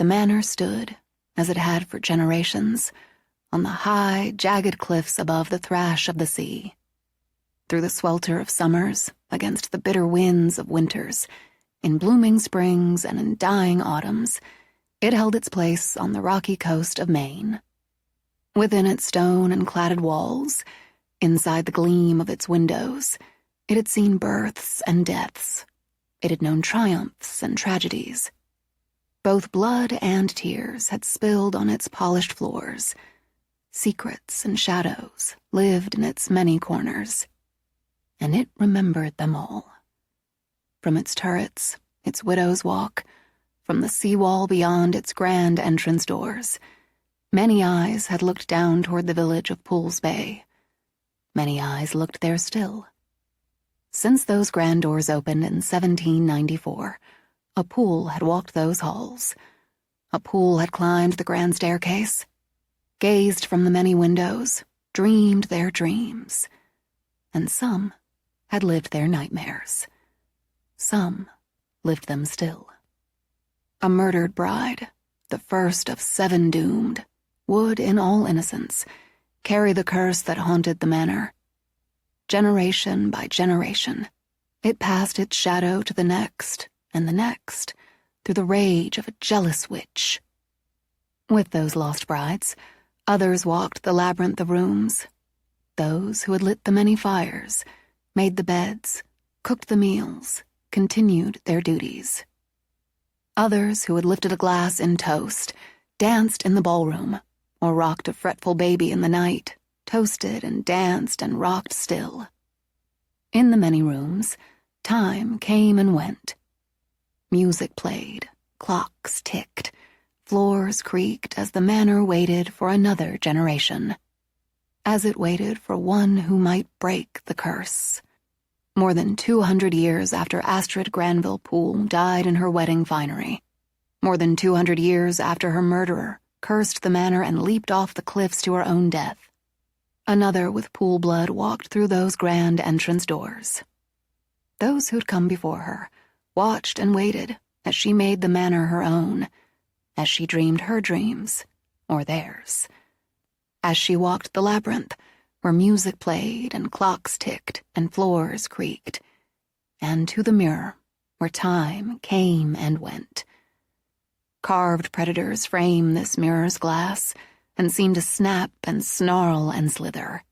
The manor stood, as it had for generations, on the high, jagged cliffs above the thrash of the sea. Through the swelter of summers, against the bitter winds of winters, in blooming springs and in dying autumns, it held its place on the rocky coast of Maine. Within its stone and cladded walls, inside the gleam of its windows, it had seen births and deaths. It had known triumphs and tragedies. Both blood and tears had spilled on its polished floors. Secrets and shadows lived in its many corners, and it remembered them all. From its turrets, its widow's walk, from the seawall beyond its grand entrance doors, many eyes had looked down toward the village of Pools Bay. Many eyes looked there still. Since those grand doors opened in 1794, a pool had walked those halls. A pool had climbed the grand staircase, gazed from the many windows, dreamed their dreams. And some had lived their nightmares. Some lived them still. A murdered bride, the first of 7 doomed, would, in all innocence, carry the curse that haunted the manor. Generation by generation, it passed its shadow to the next and the next, through the rage of a jealous witch. With those lost brides, others walked the labyrinth of rooms. Those who had lit the many fires, made the beds, cooked the meals, continued their duties. Others who had lifted a glass in toast, danced in the ballroom, or rocked a fretful baby in the night, toasted and danced and rocked still. In the many rooms, time came and went. Music played, clocks ticked, floors creaked as the manor waited for another generation. As it waited for one who might break the curse. More than 200 years after Astrid Granville Poole died in her wedding finery. More than 200 years after her murderer cursed the manor and leaped off the cliffs to her own death. Another with Poole blood walked through those grand entrance doors. Those who'd come before her watched and waited as she made the manor her own, as she dreamed her dreams, or theirs. As she walked the labyrinth, where music played and clocks ticked and floors creaked, and to the mirror, where time came and went. Carved predators frame this mirror's glass and seem to snap and snarl and slither.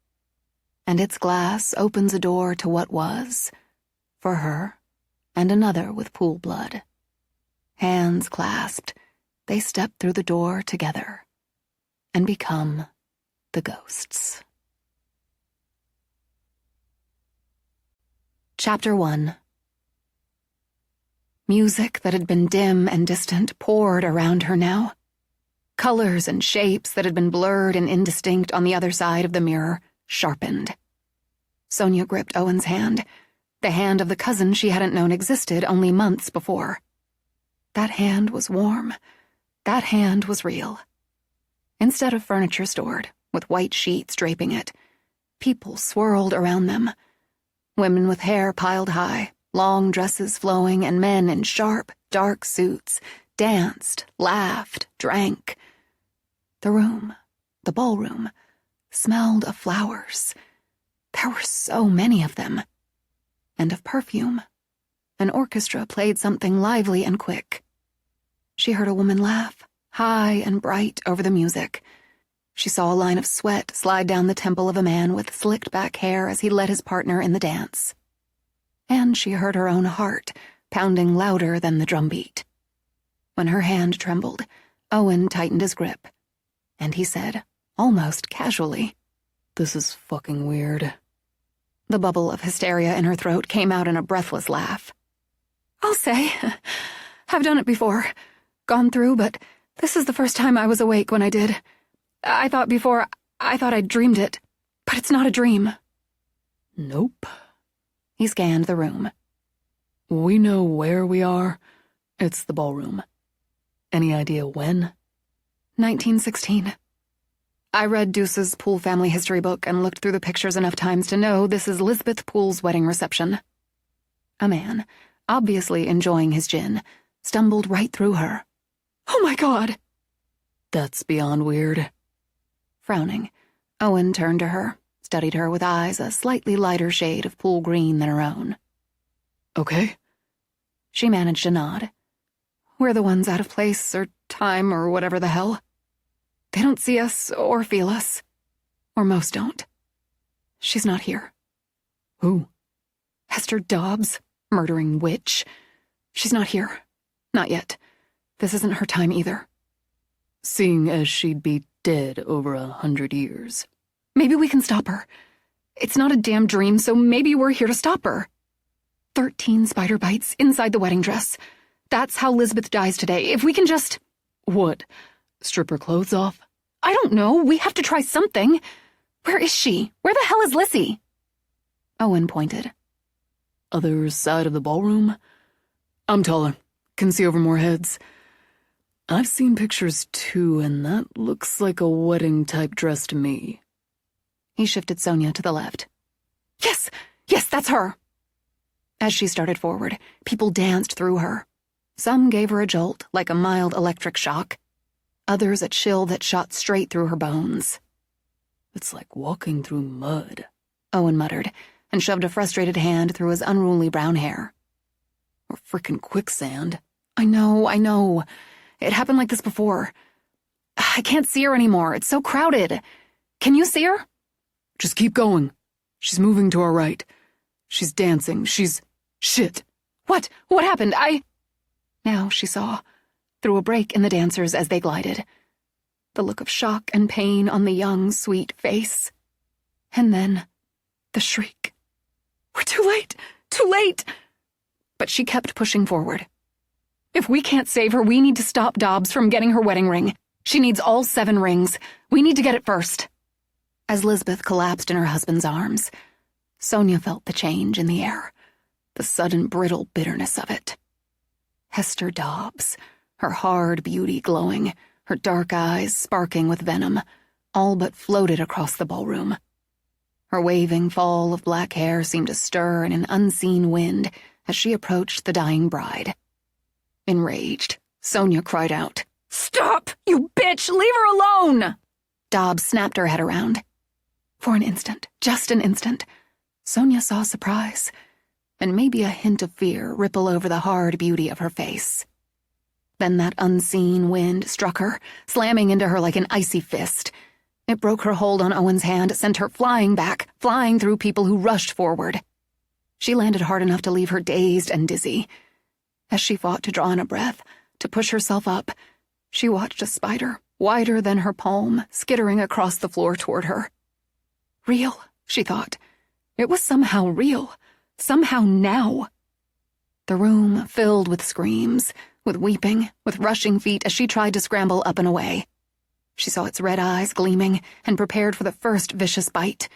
And its glass opens a door to what was, for her and another with Poole blood. Hands clasped, they step through the door together and become the ghosts. Chapter 1. Music that had been dim and distant poured around her now. Colors and shapes that had been blurred and indistinct on the other side of the mirror sharpened. Sonia gripped Owen's hand, the hand of the cousin she hadn't known existed only months before. That hand was warm. That hand was real. Instead of furniture stored, with white sheets draping it, people swirled around them. Women with hair piled high, long dresses flowing, and men in sharp, dark suits danced, laughed, drank. The room, the ballroom, smelled of flowers. There were so many of them. And of perfume. An orchestra played something lively and quick. She heard a woman laugh, high and bright over the music. She saw a line of sweat slide down the temple of a man with slicked back hair as he led his partner in the dance. And she heard her own heart pounding louder than the drumbeat. When her hand trembled, Owen tightened his grip, and he said, almost casually, "This is fucking weird." The bubble of hysteria in her throat came out in a breathless laugh. "I'll say, I've done it before, gone through, but this is the first time I was awake when I did. I thought I'd dreamed it, but it's not a dream." "Nope." He scanned the room. "We know where we are. It's the ballroom. Any idea when?" 1916. I read Deuce's Poole family history book and looked through the pictures enough times to know this is Lisbeth Poole's wedding reception. A man, obviously enjoying his gin, stumbled right through her. Oh my God! That's beyond weird. Frowning, Owen turned to her, studied her with eyes a slightly lighter shade of pool green than her own. Okay? She managed a nod. We're the ones out of place or time or whatever the hell. They don't see us or feel us. Or most don't. She's not here. Who? Hester Dobbs, murdering witch. She's not here. Not yet. This isn't her time either. Seeing as she'd be dead over 100 years. Maybe we can stop her. It's not a damn dream, so maybe we're here to stop her. 13 spider bites inside the wedding dress. That's how Lisbeth dies today. If we can just... What? Strip her clothes off? I don't know. We have to try something. Where is she? Where the hell is Lissy? Owen pointed. Other side of the ballroom? I'm taller. Can see over more heads. I've seen pictures too, and that looks like a wedding-type dress to me. He shifted Sonia to the left. Yes! Yes, that's her! As she started forward, people danced through her. Some gave her a jolt, like a mild electric shock. Others a chill that shot straight through her bones. It's like walking through mud, Owen muttered, and shoved a frustrated hand through his unruly brown hair. Or frickin' quicksand. I know. It happened like this before. I can't see her anymore. It's so crowded. Can you see her? Just keep going. She's moving to our right. She's dancing. Shit. What? What happened? Now she saw, through a break in the dancers as they glided, the look of shock and pain on the young, sweet face. And then, the shriek. We're too late! Too late! But she kept pushing forward. If we can't save her, we need to stop Dobbs from getting her wedding ring. She needs all 7 rings. We need to get it first. As Lisbeth collapsed in her husband's arms, Sonia felt the change in the air, the sudden brittle bitterness of it. Hester Dobbs, her hard beauty glowing, her dark eyes sparking with venom, all but floated across the ballroom. Her waving fall of black hair seemed to stir in an unseen wind as she approached the dying bride. Enraged, Sonia cried out, "Stop, you bitch! Leave her alone!" Dobbs snapped her head around. For an instant, just an instant, Sonia saw surprise, and maybe a hint of fear ripple over the hard beauty of her face. Then that unseen wind struck her, slamming into her like an icy fist. It broke her hold on Owen's hand, sent her flying back, flying through people who rushed forward. She landed hard enough to leave her dazed and dizzy. As she fought to draw in a breath, to push herself up, she watched a spider, wider than her palm, skittering across the floor toward her. Real, she thought. It was somehow real. Somehow now. The room filled with screams, with weeping, with rushing feet as she tried to scramble up and away. She saw its red eyes gleaming and prepared for the first vicious bite.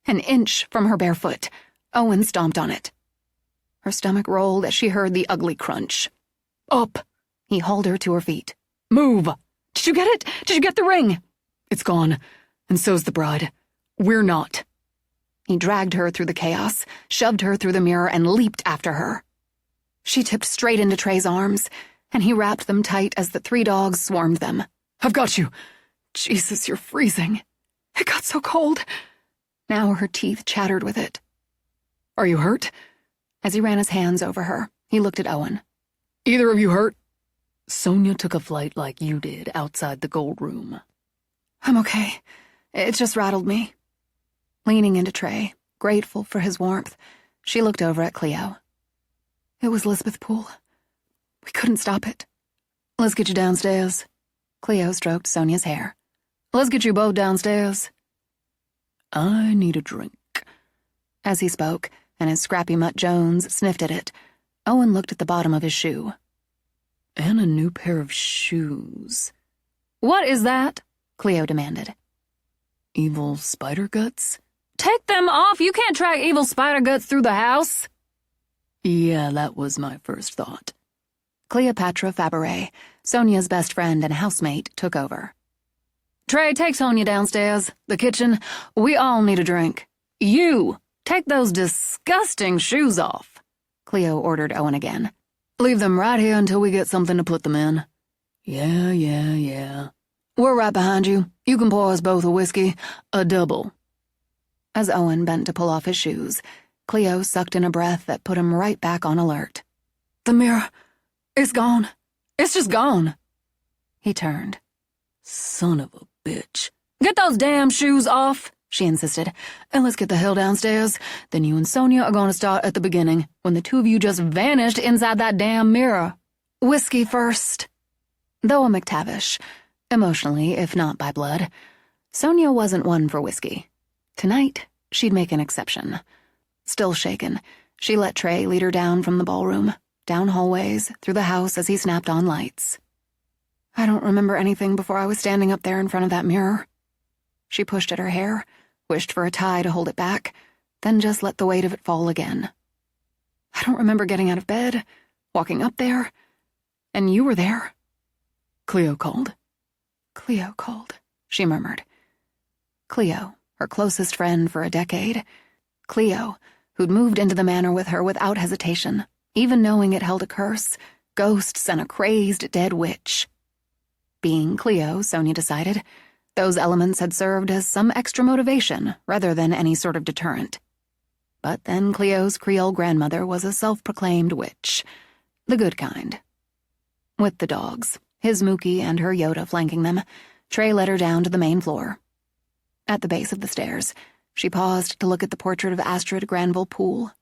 An inch from her bare foot, Owen stomped on it. Her stomach rolled as she heard the ugly crunch. Up! He hauled her to her feet. Move! Did you get it? Did you get the ring? It's gone, and so's the bride. We're not. He dragged her through the chaos, shoved her through the mirror, and leaped after her. She tipped straight into Trey's arms, and he wrapped them tight as the 3 dogs swarmed them. I've got you. Jesus, you're freezing. It got so cold. Now her teeth chattered with it. Are you hurt? As he ran his hands over her, he looked at Owen. Either of you hurt? Sonia took a flight like you did outside the gold room. I'm okay. It just rattled me. Leaning into Trey, grateful for his warmth, she looked over at Cleo. It was Lisbeth Poole. We couldn't stop it. Let's get you downstairs. Cleo stroked Sonia's hair. Let's get you both downstairs. I need a drink. As he spoke, and as Scrappy Mutt Jones sniffed at it, Owen looked at the bottom of his shoe. And a new pair of shoes. What is that? Cleo demanded. Evil spider guts? Take them off! You can't track evil spider guts through the house! Yeah, that was my first thought. Cleopatra Faberé, Sonia's best friend and housemate, took over. Trey, take Sonia downstairs, the kitchen. We all need a drink. You, take those disgusting shoes off, Cleo ordered Owen again. Leave them right here until we get something to put them in. Yeah. We're right behind you. You can pour us both a whiskey. A double. As Owen bent to pull off his shoes, Cleo sucked in a breath that put him right back on alert. The mirror. It's gone. It's just gone. He turned. Son of a bitch. Get those damn shoes off, she insisted, and let's get the hell downstairs. Then you and Sonia are going to start at the beginning, when the two of you just vanished inside that damn mirror. Whiskey first. Though a McTavish, emotionally, if not by blood, Sonia wasn't one for whiskey. Tonight, she'd make an exception. Still shaken, she let Trey lead her down from the ballroom, down hallways, through the house as he snapped on lights. I don't remember anything before I was standing up there in front of that mirror. She pushed at her hair, wished for a tie to hold it back, then just let the weight of it fall again. I don't remember getting out of bed, walking up there, and you were there. Cleo called. Cleo called, she murmured. Cleo, her closest friend for a decade. Cleo, who'd moved into the manor with her without hesitation, even knowing it held a curse, ghosts, and a crazed dead witch. Being Cleo, Sonia decided, those elements had served as some extra motivation rather than any sort of deterrent. But then Cleo's Creole grandmother was a self-proclaimed witch, the good kind. With the dogs, his Mookie and her Yoda flanking them, Trey led her down to the main floor. At the base of the stairs, she paused to look at the portrait of Astrid Granville Poole,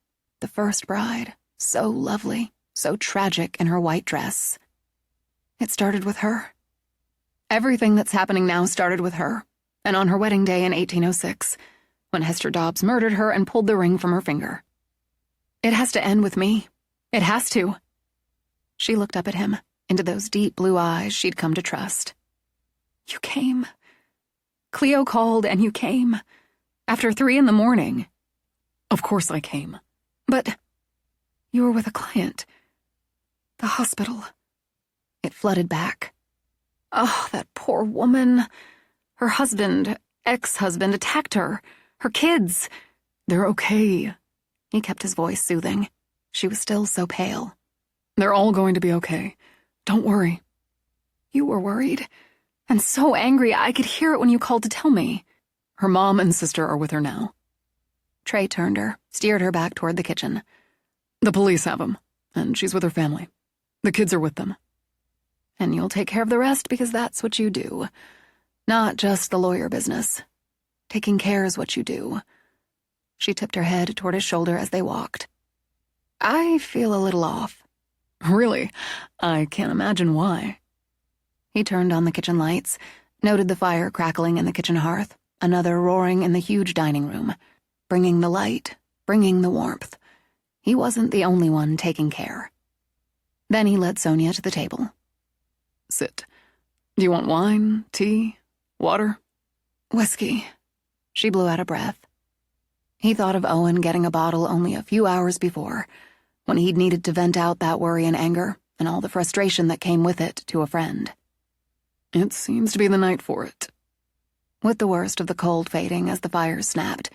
the first bride, so lovely, so tragic in her white dress. It started with her. Everything that's happening now started with her, and on her wedding day in 1806, when Hester Dobbs murdered her and pulled the ring from her finger. It has to end with me. It has to. She looked up at him, into those deep blue eyes she'd come to trust. You came. Cleo called and you came. After 3 a.m. Of course I came. But you were with a client. The hospital. It flooded back. Oh, that poor woman. Her husband, ex-husband, attacked her. Her kids. They're okay. He kept his voice soothing. She was still so pale. They're all going to be okay. Don't worry. You were worried. And so angry I could hear it when you called to tell me. Her mom and sister are with her now. Trey turned her, steered her back toward the kitchen. The police have them, and she's with her family. The kids are with them. And you'll take care of the rest because that's what you do. Not just the lawyer business. Taking care is what you do. She tipped her head toward his shoulder as they walked. I feel a little off. Really? I can't imagine why. He turned on the kitchen lights, noted the fire crackling in the kitchen hearth, another roaring in the huge dining room, bringing the light, bringing the warmth. He wasn't the only one taking care. Then he led Sonia to the table. Sit. Do you want wine, tea, water? Whiskey. She blew out a breath. He thought of Owen getting a bottle only a few hours before, when he'd needed to vent out that worry and anger and all the frustration that came with it to a friend. It seems to be the night for it. With the worst of the cold fading as the fires snapped,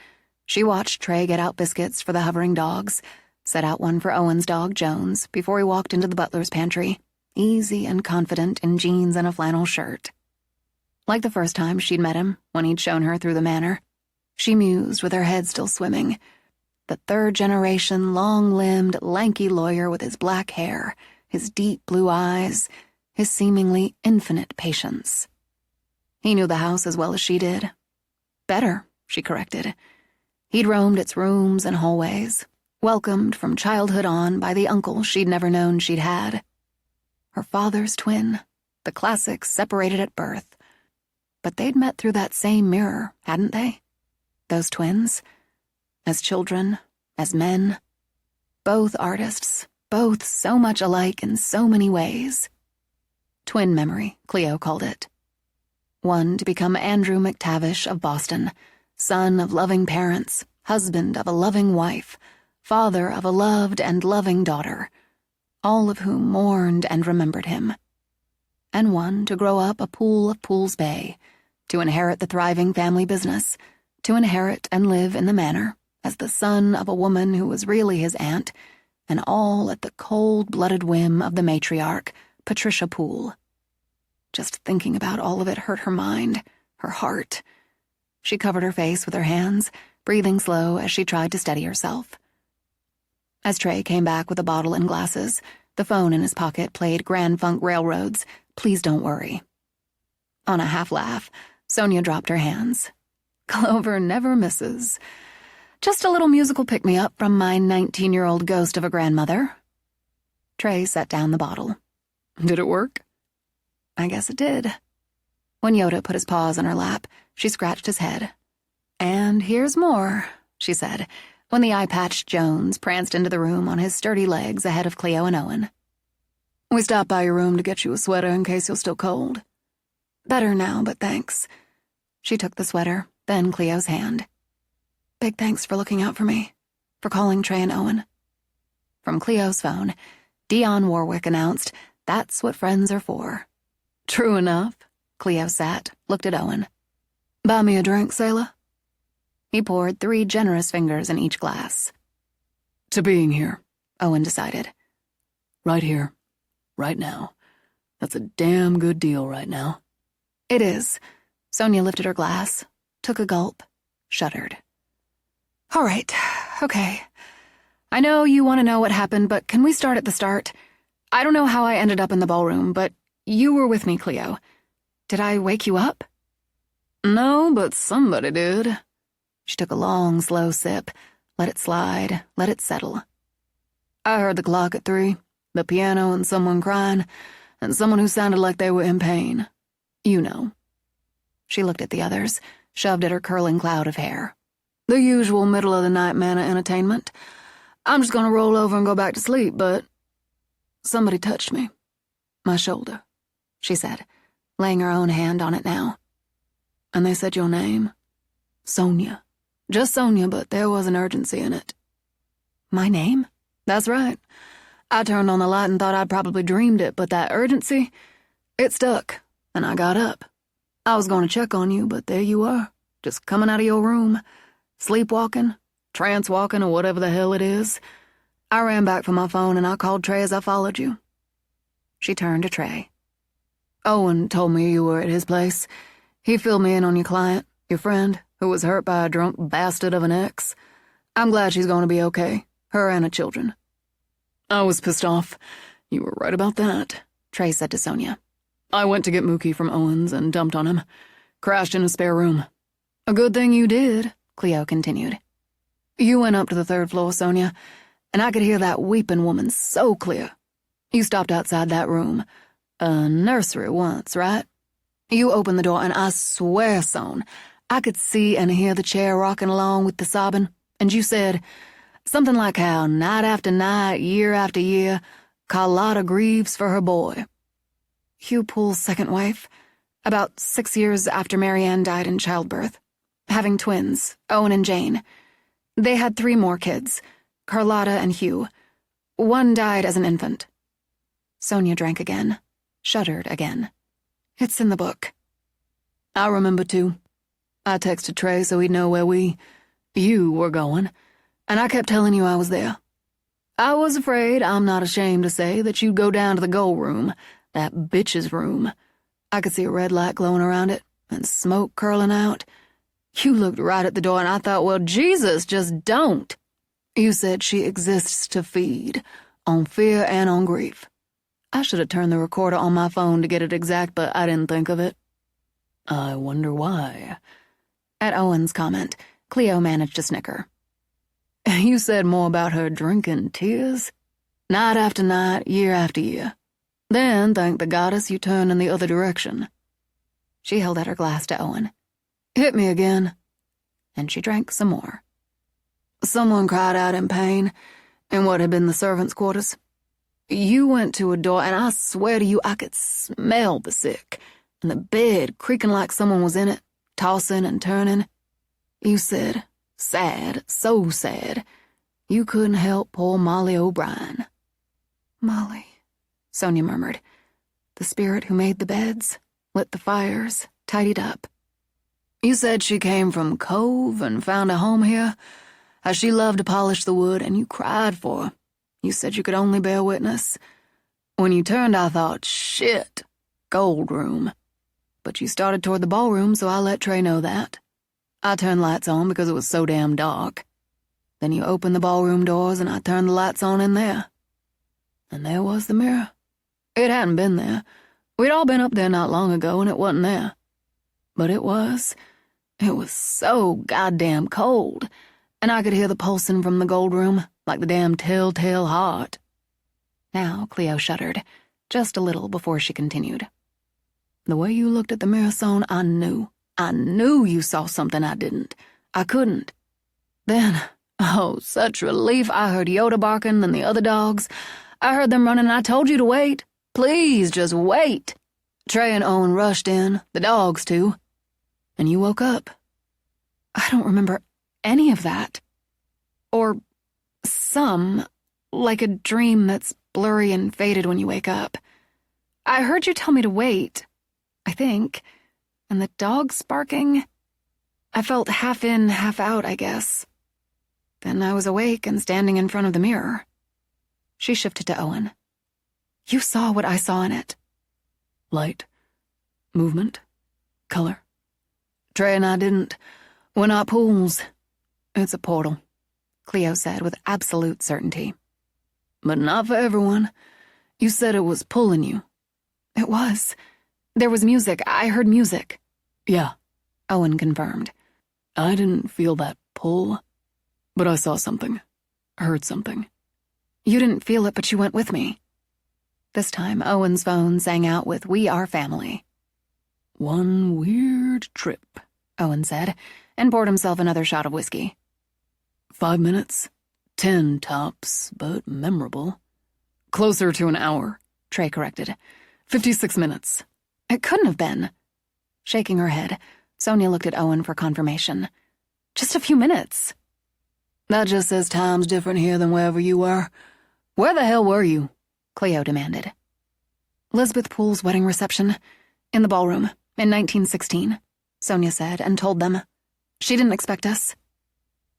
she watched Trey get out biscuits for the hovering dogs, set out one for Owen's dog, Jones, before he walked into the butler's pantry, easy and confident in jeans and a flannel shirt. Like the first time she'd met him, when he'd shown her through the manor, she mused with her head still swimming. The third-generation, long-limbed, lanky lawyer with his black hair, his deep blue eyes, his seemingly infinite patience. He knew the house as well as she did. Better, she corrected. He'd roamed its rooms and hallways, welcomed from childhood on by the uncle she'd never known she'd had. Her father's twin, the classics separated at birth. But they'd met through that same mirror, hadn't they? Those twins? As children, as men. Both artists, both so much alike in so many ways. Twin memory, Cleo called it. One to become Andrew McTavish of Boston, son of loving parents, husband of a loving wife, father of a loved and loving daughter, all of whom mourned and remembered him. And one to grow up a Poole of Poole's Bay, to inherit the thriving family business, to inherit and live in the manor as the son of a woman who was really his aunt, and all at the cold-blooded whim of the matriarch, Patricia Poole. Just thinking about all of it hurt her mind, her heart. She covered her face with her hands, breathing slow as she tried to steady herself. As Trey came back with a bottle and glasses, the phone in his pocket played Grand Funk Railroad's Please Don't Worry. On a half-laugh, Sonia dropped her hands. Clover never misses. Just a little musical pick-me-up from my 19-year-old ghost of a grandmother. Trey set down the bottle. Did it work? I guess it did. When Yoda put his paws on her lap, she scratched his head. And here's more, she said, when the eye-patched Jones pranced into the room on his sturdy legs ahead of Cleo and Owen. We stopped by your room to get you a sweater in case you're still cold. Better now, but thanks. She took the sweater, then Cleo's hand. Big thanks for looking out for me, for calling Trey and Owen. From Cleo's phone, Dionne Warwick announced, "That's what friends are for." True enough. Cleo sat, looked at Owen. Buy me a drink, sailor? He poured 3 generous fingers in each glass. To being here, Owen decided. Right here, right now. That's a damn good deal right now. It is. Sonia lifted her glass, took a gulp, shuddered. All right, okay. I know you want to know what happened, but can we start at the start? I don't know how I ended up in the ballroom, but you were with me, Cleo. Did I wake you up? No, but somebody did. She took a long, slow sip, let it slide, let it settle. I heard the clock at 3, the piano and someone crying, and someone who sounded like they were in pain. You know. She looked at the others, shoved at her curling cloud of hair. The usual middle-of-the-night manna entertainment. I'm just gonna roll over and go back to sleep, but somebody touched me. My shoulder, she said, laying her own hand on it now. And they said your name. Sonia. Just Sonia, but there was an urgency in it. My name? That's right. I turned on the light and thought I'd probably dreamed it, but that urgency, it stuck, and I got up. I was going to check on you, but there you were, just coming out of your room, sleepwalking, trance-walking, or whatever the hell it is. I ran back for my phone and I called Trey as I followed you. She turned to Trey. Owen told me you were at his place. He filled me in on your client, your friend, who was hurt by a drunk bastard of an ex. I'm glad she's going to be okay, her and her children. I was pissed off. You were right about that, Trey said to Sonia. I went to get Mookie from Owen's and dumped on him. Crashed in a spare room. A good thing you did, Cleo continued. You went up to the 3rd floor, Sonia, and I could hear that weeping woman so clear. You stopped outside that room. A nursery once, right? You opened the door, and I swear, Son, I could see and hear the chair rocking along with the sobbing, and you said something like how night after night, year after year, Carlotta grieves for her boy. Hugh Poole's second wife, about 6 years after Marianne died in childbirth, having twins, Owen and Jane. They had 3 more kids, Carlotta and Hugh. One died as an infant. Sonia drank again, shuddered again. It's in the book. I remember, too. I texted Trey so he'd know where you were going, and I kept telling you I was there. I was afraid, I'm not ashamed to say, that you'd go down to the gold room, that bitch's room. I could see a red light glowing around it, and smoke curling out. You looked right at the door, and I thought, well, Jesus, just don't. You said she exists to feed, on fear and on grief. I should have turned the recorder on my phone to get it exact, but I didn't think of it. I wonder why. At Owen's comment, Cleo managed to snicker. You said more about her drinking tears? Night after night, year after year. Then, thank the goddess, you turned in the other direction. She held out her glass to Owen. Hit me again. And she drank some more. Someone cried out in pain in what had been the servants' quarters. You went to a door, and I swear to you I could smell the sick, and the bed creaking like someone was in it, tossing and turning. You said, sad, so sad, you couldn't help poor Molly O'Brien. Molly, Sonia murmured. The spirit who made the beds, lit the fires, tidied up. You said she came from Cove and found a home here, as she loved to polish the wood, and you cried for her. You said you could only bear witness. When you turned, I thought, shit, gold room. But you started toward the ballroom, so I let Trey know that. I turned lights on because it was so damn dark. Then you opened the ballroom doors and I turned the lights on in there. And there was the mirror. It hadn't been there. We'd all been up there not long ago and it wasn't there. But it was so goddamn cold, and I could hear the pulsing from the gold room like the damn telltale heart. Now Cleo shuddered, just a little before she continued. The way you looked at the mirror, Son, I knew you saw something I didn't. I couldn't. Then, oh, such relief, I heard Yoda barking and the other dogs. I heard them running and I told you to wait. Please, just wait. Trey and Owen rushed in, the dogs too. And you woke up. I don't remember any of that. Or some, like a dream that's blurry and faded when you wake up. I heard you tell me to wait, I think, and the dogs barking. I felt half in, half out, I guess. Then I was awake and standing in front of the mirror. She shifted to Owen. You saw what I saw in it. Light, movement, color. Trey and I didn't. We're not pools. It's a portal, Cleo said with absolute certainty. But not for everyone. You said it was pulling you. It was. There was music. I heard music. Yeah, Owen confirmed. I didn't feel that pull, but I saw something. Heard something. You didn't feel it, but you went with me. This time, Owen's phone sang out with "We Are Family." One weird trip, Owen said, and poured himself another shot of whiskey. 5 minutes, 10 tops, but memorable. Closer to an hour, Trey corrected. 56 minutes. It couldn't have been. Shaking her head, Sonia looked at Owen for confirmation. Just a few minutes. That just says time's different here than wherever you were. Where the hell were you? Cleo demanded. Lisbeth Poole's wedding reception. In the ballroom, in 1916, Sonia said, and told them. She didn't expect us.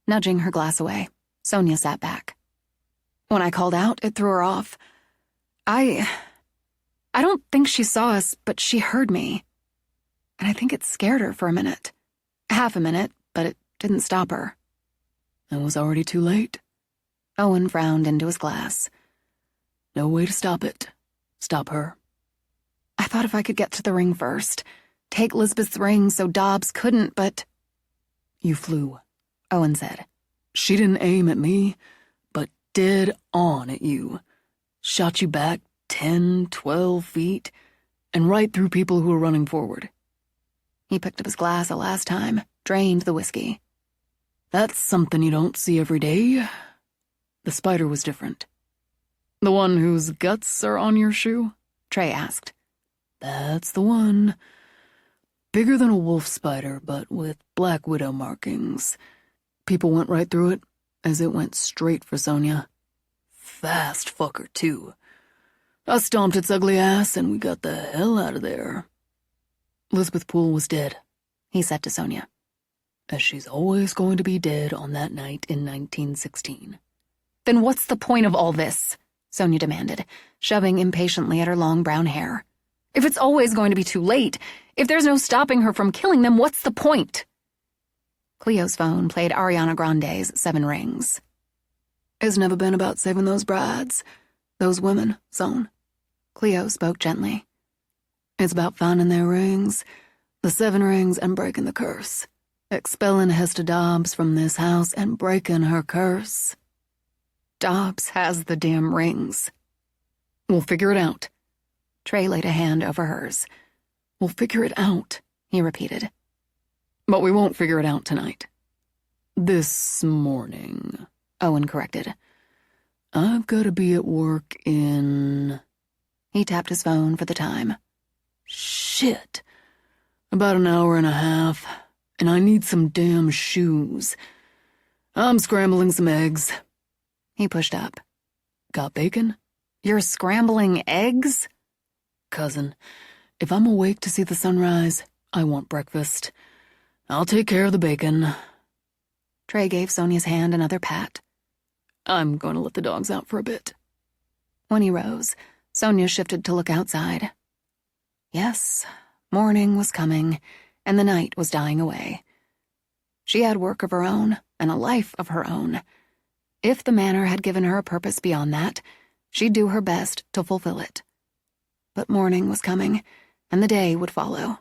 Nudging her glass away, Sonia sat back. When I called out, it threw her off. I don't think she saw us, but she heard me. And I think it scared her for a minute. Half a minute, but it didn't stop her. It was already too late. Owen frowned into his glass. No way to stop it. Stop her. I thought if I could get to the ring first, take Lisbeth's ring so Dobbs couldn't, but... You flew, Owen said. She didn't aim at me, but dead on at you. Shot you back 10, 12 feet, and right through people who were running forward. He picked up his glass a last time, drained the whiskey. That's something you don't see every day. The spider was different. The one whose guts are on your shoe? Trey asked. That's the one. Bigger than a wolf spider, but with black widow markings. People went right through it, as it went straight for Sonia. Fast fucker, too. I stomped its ugly ass, and we got the hell out of there. Lisbeth Poole was dead, he said to Sonia. As she's always going to be dead on that night in 1916. Then what's the point of all this? Sonia demanded, shoving impatiently at her long brown hair. If it's always going to be too late, if there's no stopping her from killing them, what's the point? Cleo's phone played Ariana Grande's 7 Rings. It's never been about saving those brides, those women, Son. Cleo spoke gently. It's about finding their rings, the 7 rings, and breaking the curse. Expelling Hester Dobbs from this house and breaking her curse. Dobbs has the damn rings. We'll figure it out. Trey laid a hand over hers. We'll figure it out, he repeated. But we won't figure it out tonight. This morning, Owen corrected. I've got to be at work in... He tapped his phone for the time. Shit. About an hour and a half, and I need some damn shoes. I'm scrambling some eggs. He pushed up. Got bacon? You're scrambling eggs? Cousin, if I'm awake to see the sunrise, I want breakfast. I'll take care of the bacon. Trey gave Sonia's hand another pat. I'm going to let the dogs out for a bit. When he rose, Sonia shifted to look outside. Yes, morning was coming, and the night was dying away. She had work of her own and a life of her own. If the manor had given her a purpose beyond that, she'd do her best to fulfill it. But morning was coming, and the day would follow.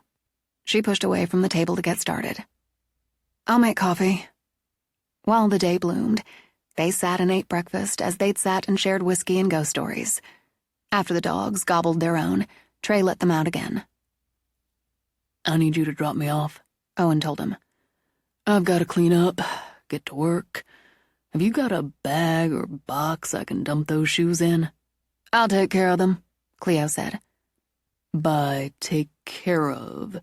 She pushed away from the table to get started. "I'll make coffee." While the day bloomed, they sat and ate breakfast as they'd sat and shared whiskey and ghost stories. After the dogs gobbled their own, Trey let them out again. "I need you to drop me off," Owen told him. "I've got to clean up, get to work. Have you got a bag or box I can dump those shoes in?" "I'll take care of them," Cleo said. "By take care of,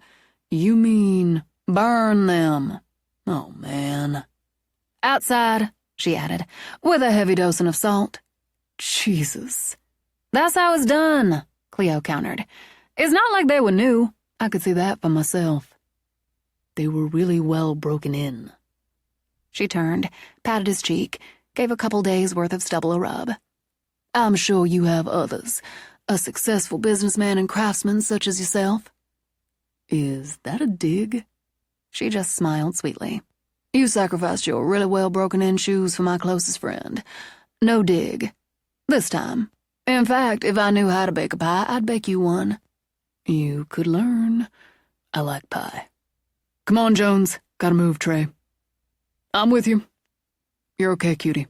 you mean burn them? Oh, man." "Outside," she added, "with a heavy dosing of salt." Jesus. "That's how it's done," Cleo countered. "It's not like they were new. I could see that for myself." "They were really well broken in." She turned, patted his cheek, gave a couple days' worth of stubble a rub. "I'm sure you have others, a successful businessman and craftsman such as yourself." "Is that a dig?" She just smiled sweetly. "You sacrificed your really well broken in shoes for my closest friend. No dig. This time. In fact, if I knew how to bake a pie, I'd bake you one." "You could learn. I like pie." "Come on, Jones. Gotta move, Trey." "I'm with you. You're okay, cutie."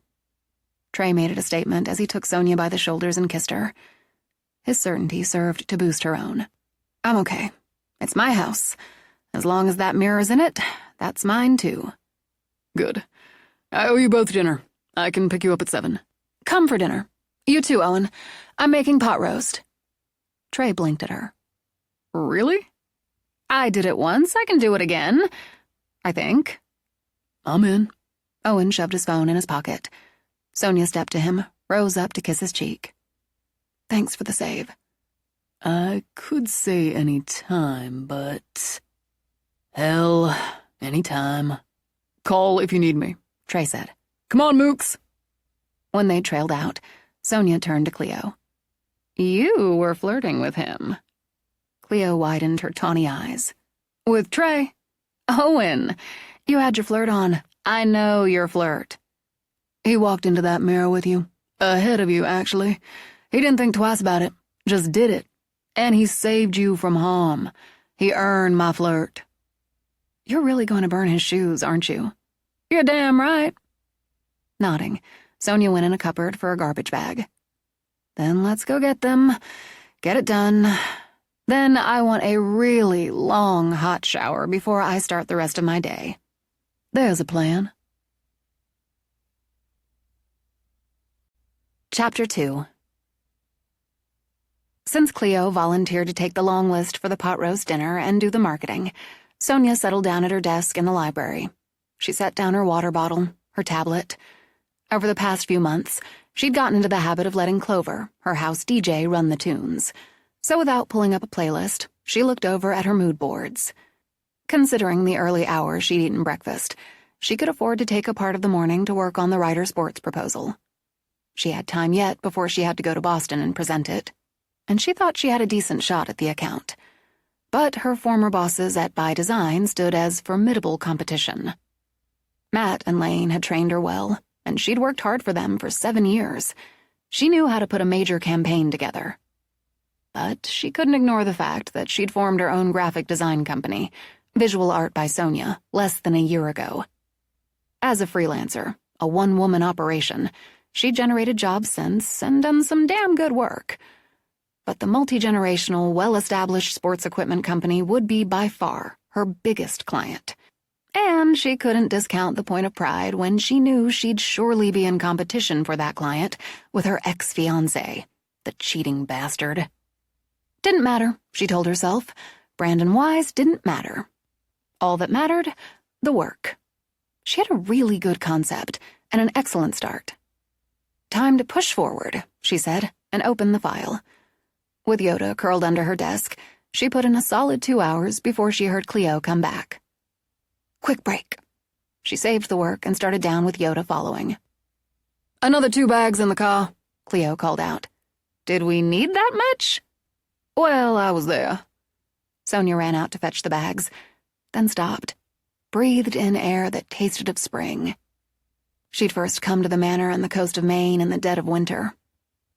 Trey made it a statement as he took Sonia by the shoulders and kissed her. His certainty served to boost her own. "I'm okay. It's my house. As long as that mirror's in it, that's mine too." "Good. I owe you both dinner. I can pick you up at 7. "Come for dinner. You too, Owen. I'm making pot roast." Trey blinked at her. "Really?" "I did it once. I can do it again. I think." "I'm in." Owen shoved his phone in his pocket. Sonia stepped to him, rose up to kiss his cheek. "Thanks for the save." "I could say any time, but... hell, any time. Call if you need me," Trey said. "Come on, Mooks." When they trailed out, Sonia turned to Cleo. "You were flirting with him." Cleo widened her tawny eyes. "With Trey?" "Owen, you had your flirt on. I know your flirt." "He walked into that mirror with you. Ahead of you, actually. He didn't think twice about it. Just did it. And he saved you from harm. He earned my flirt." "You're really going to burn his shoes, aren't you?" "You're damn right." Nodding, Sonia went in a cupboard for a garbage bag. "Then let's go get them. Get it done. Then I want a really long hot shower before I start the rest of my day." "There's a plan." Chapter 2. Since Cleo volunteered to take the long list for the pot roast dinner and do the marketing, Sonia settled down at her desk in the library. She set down her water bottle, her tablet. Over the past few months, she'd gotten into the habit of letting Clover, her house DJ, run the tunes. So without pulling up a playlist, she looked over at her mood boards. Considering the early hours she'd eaten breakfast, she could afford to take a part of the morning to work on the writer sports proposal. She had time yet before she had to go to Boston and present it, and she thought she had a decent shot at the account. But her former bosses at By Design stood as formidable competition. Matt and Lane had trained her well, and she'd worked hard for them for 7 years. She knew how to put a major campaign together. But she couldn't ignore the fact that she'd formed her own graphic design company, Visual Art by Sonia, less than a year ago. As a freelancer, a one-woman operation, she'd generated jobs since and done some damn good work. But the multi-generational, well-established sports equipment company would be by far her biggest client. And she couldn't discount the point of pride when she knew she'd surely be in competition for that client with her ex-fiancé, the cheating bastard. Didn't matter, she told herself. Brandon Wise didn't matter. All that mattered, the work. She had a really good concept and an excellent start. "Time to push forward," she said, and opened the file. With Yoda curled under her desk, she put in a solid 2 hours before she heard Cleo come back. Quick break. She saved the work and started down with Yoda following. "Another 2 bags in the car," Cleo called out. "Did we need that much?" "Well, I was there." Sonia ran out to fetch the bags, then stopped, breathed in air that tasted of spring. She'd first come to the manor on the coast of Maine in the dead of winter.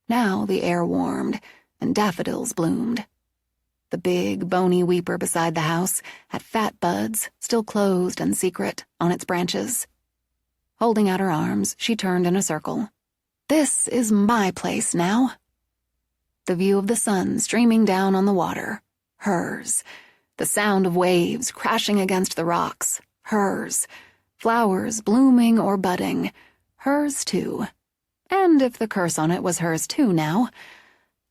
Now the air warmed, and daffodils bloomed. The big, bony weeper beside the house had fat buds, still closed and secret, on its branches. Holding out her arms, she turned in a circle. This is my place now. The view of the sun streaming down on the water, hers. The sound of waves crashing against the rocks, hers. Flowers blooming or budding, hers too. And if the curse on it was hers too now,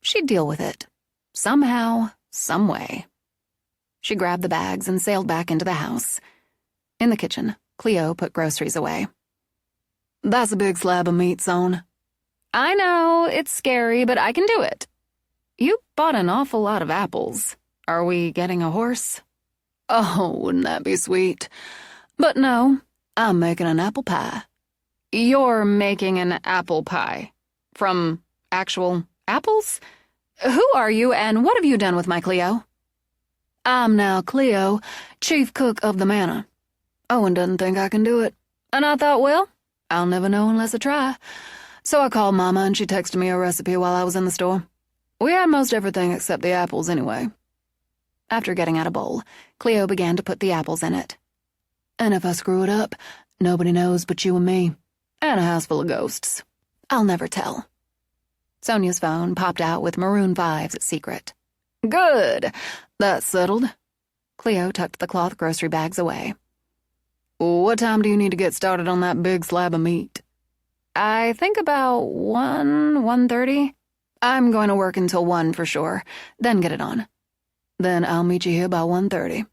she'd deal with it. Somehow, some way. She grabbed the bags and sailed back into the house. In the kitchen, Cleo put groceries away. That's a big slab of meat, Son. I know, it's scary, but I can do it. You bought an awful lot of apples. Are we getting a horse? Oh, wouldn't that be sweet? But no, I'm making an apple pie. You're making an apple pie. From actual apples? Who are you, and what have you done with my Cleo? I'm now Cleo, chief cook of the manor. Owen doesn't think I can do it. And I thought, well, I'll never know unless I try. So I called Mama, and she texted me a recipe while I was in the store. We had most everything except the apples anyway. After getting out a bowl, Cleo began to put the apples in it. And if I screw it up, nobody knows but you and me. And a house full of ghosts. I'll never tell. Sonia's phone popped out with Maroon 5's secret. Good. That's settled. Cleo tucked the cloth grocery bags away. What time do you need to get started on that big slab of meat? I think about 1:30. I'm going to work until 1 for sure, then get it on. Then I'll meet you here by 1:30.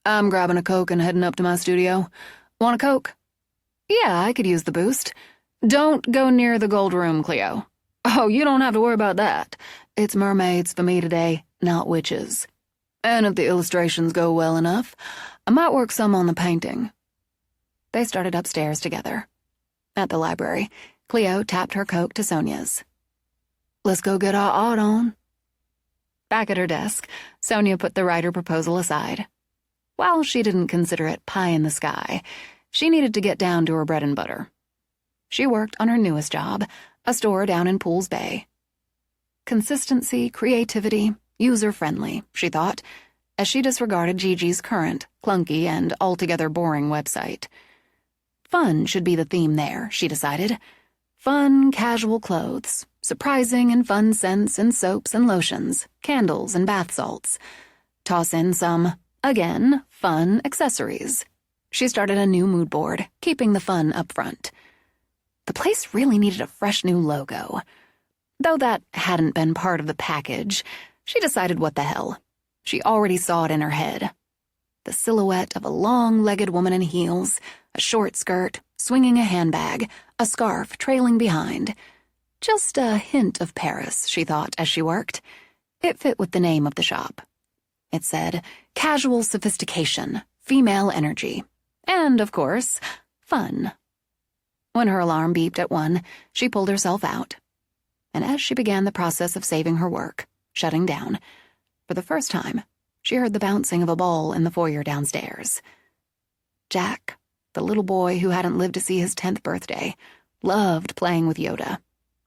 I'm grabbing a Coke and heading up to my studio. Want a Coke? Yeah, I could use the boost. Don't go near the gold room, Cleo. Oh, you don't have to worry about that. It's mermaids for me today, not witches. And if the illustrations go well enough, I might work some on the painting. They started upstairs together. At the library, Cleo tapped her Coke to Sonia's. Let's go get our art on. Back at her desk, Sonia put the writer proposal aside. While she didn't consider it pie in the sky, she needed to get down to her bread and butter. She worked on her newest job, a store down in Pools Bay. Consistency, creativity, user-friendly, she thought, as she disregarded Gigi's current, clunky, and altogether boring website. Fun should be the theme there, she decided. Fun, casual clothes, surprising and fun scents and soaps and lotions, candles and bath salts. Toss in some, again, fun accessories. She started a new mood board, keeping the fun up front. The place really needed a fresh new logo. Though that hadn't been part of the package, she decided what the hell. She already saw it in her head. The silhouette of a long-legged woman in heels, a short skirt, swinging a handbag, a scarf trailing behind. Just a hint of Paris, she thought as she worked. It fit with the name of the shop. It said, casual sophistication, female energy, and, of course, fun. When her alarm beeped at 1, she pulled herself out. And as she began the process of saving her work, shutting down, for the first time, she heard the bouncing of a ball in the foyer downstairs. Jack, the little boy who hadn't lived to see his 10th birthday, loved playing with Yoda,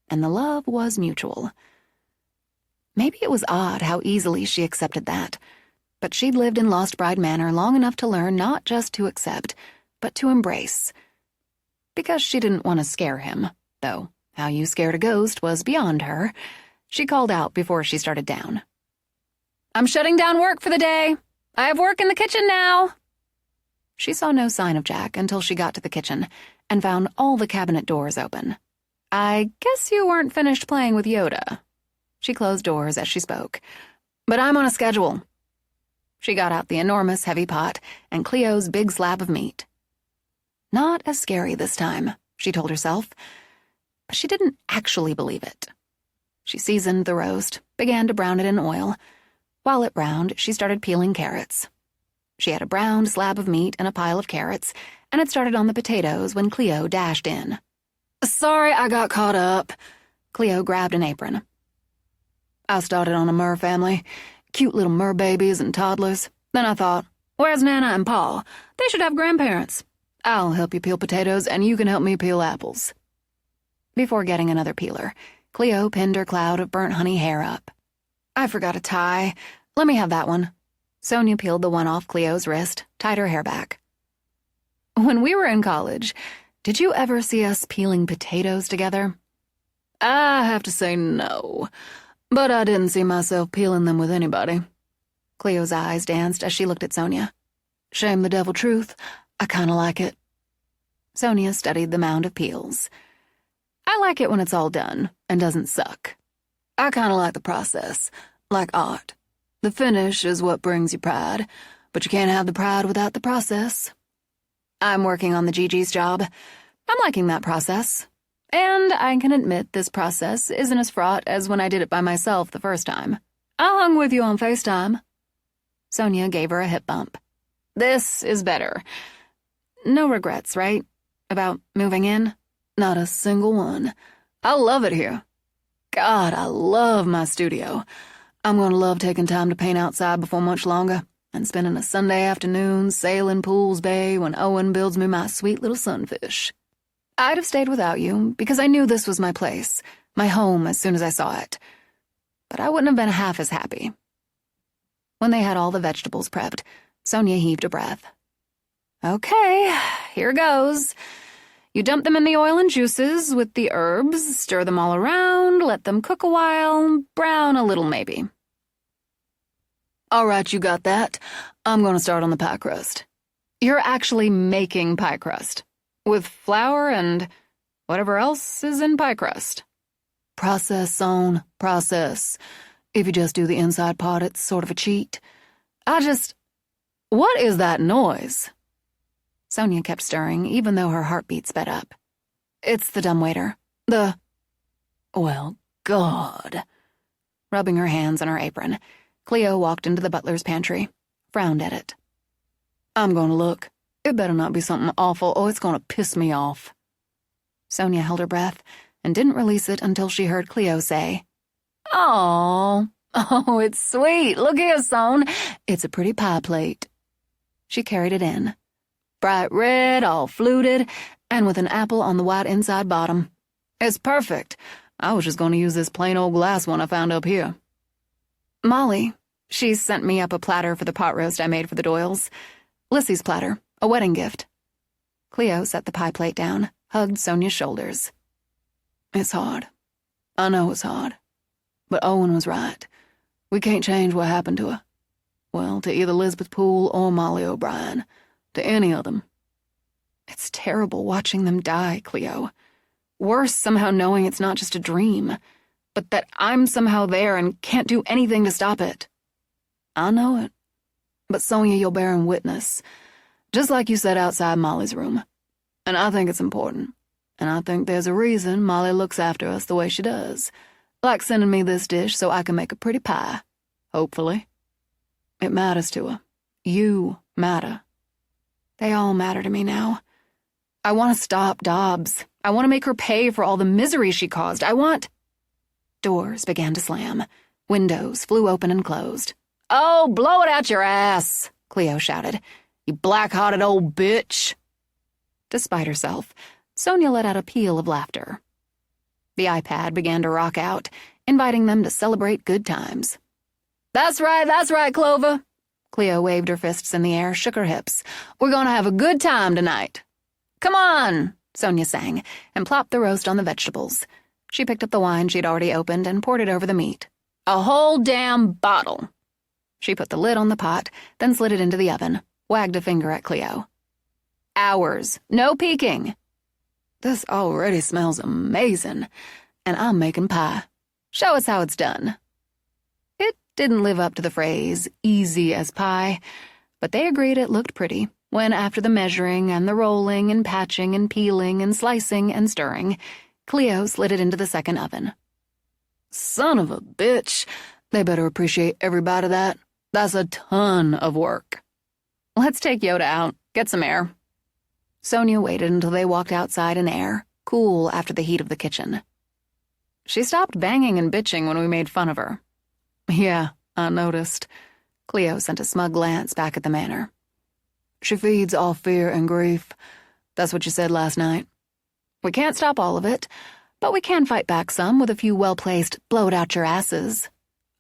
and the love was mutual. Maybe it was odd how easily she accepted that, but she'd lived in Lost Bride Manor long enough to learn not just to accept, but to embrace. Because she didn't want to scare him, though how you scared a ghost was beyond her, she called out before she started down. I'm shutting down work for the day. I have work in the kitchen now. She saw no sign of Jack until she got to the kitchen and found all the cabinet doors open. I guess you weren't finished playing with Yoda. She closed doors as she spoke. But I'm on a schedule. She got out the enormous heavy pot and Cleo's big slab of meat. Not as scary this time, she told herself, but she didn't actually believe it. She seasoned the roast, began to brown it in oil. While it browned, she started peeling carrots. She had a browned slab of meat and a pile of carrots, and had started on the potatoes when Cleo dashed in. Sorry, I got caught up. Cleo grabbed an apron. I started on a mer family. Cute little mer babies and toddlers. Then I thought, where's Nana and Pa? They should have grandparents. I'll help you peel potatoes, and you can help me peel apples. Before getting another peeler, Cleo pinned her cloud of burnt honey hair up. I forgot a tie. Let me have that one. Sonia peeled the one off Cleo's wrist, tied her hair back. When we were in college, did you ever see us peeling potatoes together? I have to say no, but I didn't see myself peeling them with anybody. Cleo's eyes danced as she looked at Sonia. Shame the devil truth, I kinda like it. Sonia studied the mound of peels. I like it when it's all done and doesn't suck. I kinda like the process, like art. The finish is what brings you pride, but you can't have the pride without the process. I'm working on the Gigi's job. I'm liking that process. And I can admit this process isn't as fraught as when I did it by myself the first time. I hung with you on FaceTime. Sonia gave her a hip bump. This is better. No regrets, right? About moving in? Not a single one. I love it here. God, I love my studio. I'm going to love taking time to paint outside before much longer and spending a Sunday afternoon sailing Pools Bay when Owen builds me my sweet little sunfish. I'd have stayed without you because I knew this was my place, my home as soon as I saw it. But I wouldn't have been half as happy. When they had all the vegetables prepped, Sonia heaved a breath. Okay, here goes. You dump them in the oil and juices with the herbs, stir them all around, let them cook a while, brown a little maybe. All right, you got that. I'm going to start on the pie crust. You're actually making pie crust. With flour and whatever else is in pie crust. Process, Son, process. If you just do the inside part, it's sort of a cheat. What is that noise? Sonia kept stirring, even though her heartbeat sped up. It's the dumbwaiter. Well, God. Rubbing her hands on her apron, Cleo walked into the butler's pantry, frowned at it. I'm going to look. It better not be something awful, or it's going to piss me off. Sonia held her breath and didn't release it until she heard Cleo say, Oh, it's sweet. Look here, Son. It's a pretty pie plate. She carried it in. Bright red, all fluted, and with an apple on the white inside bottom. It's perfect. I was just going to use this plain old glass one I found up here. Molly, she sent me up a platter for the pot roast I made for the Doyles. Lissy's platter, a wedding gift. Cleo set the pie plate down, hugged Sonia's shoulders. It's hard. I know it's hard. But Owen was right. We can't change what happened to her. Well, to either Elizabeth Poole or Molly O'Brien. To any of them. It's terrible watching them die, Cleo. Worse, somehow knowing it's not just a dream, but that I'm somehow there and can't do anything to stop it. I know it. But Sonia, you're bearing witness. Just like you said outside Molly's room. And I think it's important. And I think there's a reason Molly looks after us the way she does. Like sending me this dish so I can make a pretty pie. Hopefully. It matters to her. You matter. They all matter to me now. I want to stop Dobbs. I want to make her pay for all the misery she caused. Doors began to slam. Windows flew open and closed. Oh, blow it out your ass, Cleo shouted. You black-hearted old bitch. Despite herself, Sonia let out a peal of laughter. The iPad began to rock out, inviting them to celebrate good times. That's right, Clover. Cleo waved her fists in the air, shook her hips. We're going to have a good time tonight. Come on, Sonia sang, and plopped the roast on the vegetables. She picked up the wine she'd already opened and poured it over the meat. A whole damn bottle. She put the lid on the pot, then slid it into the oven, wagged a finger at Cleo. Hours, no peeking. This already smells amazing, and I'm making pie. Show us how it's done. It didn't live up to the phrase, easy as pie, but they agreed it looked pretty when, after the measuring and the rolling and patching and peeling and slicing and stirring, Cleo slid it into the second oven. Son of a bitch. They better appreciate every bite of that. That's a ton of work. Let's take Yoda out, get some air. Sonia waited until they walked outside in air, cool after the heat of the kitchen. She stopped banging and bitching when we made fun of her. Yeah, I noticed. Cleo sent a smug glance back at the manor. She feeds off fear and grief. That's what you said last night. We can't stop all of it, but we can fight back some with a few well-placed blow-it-out-your-asses.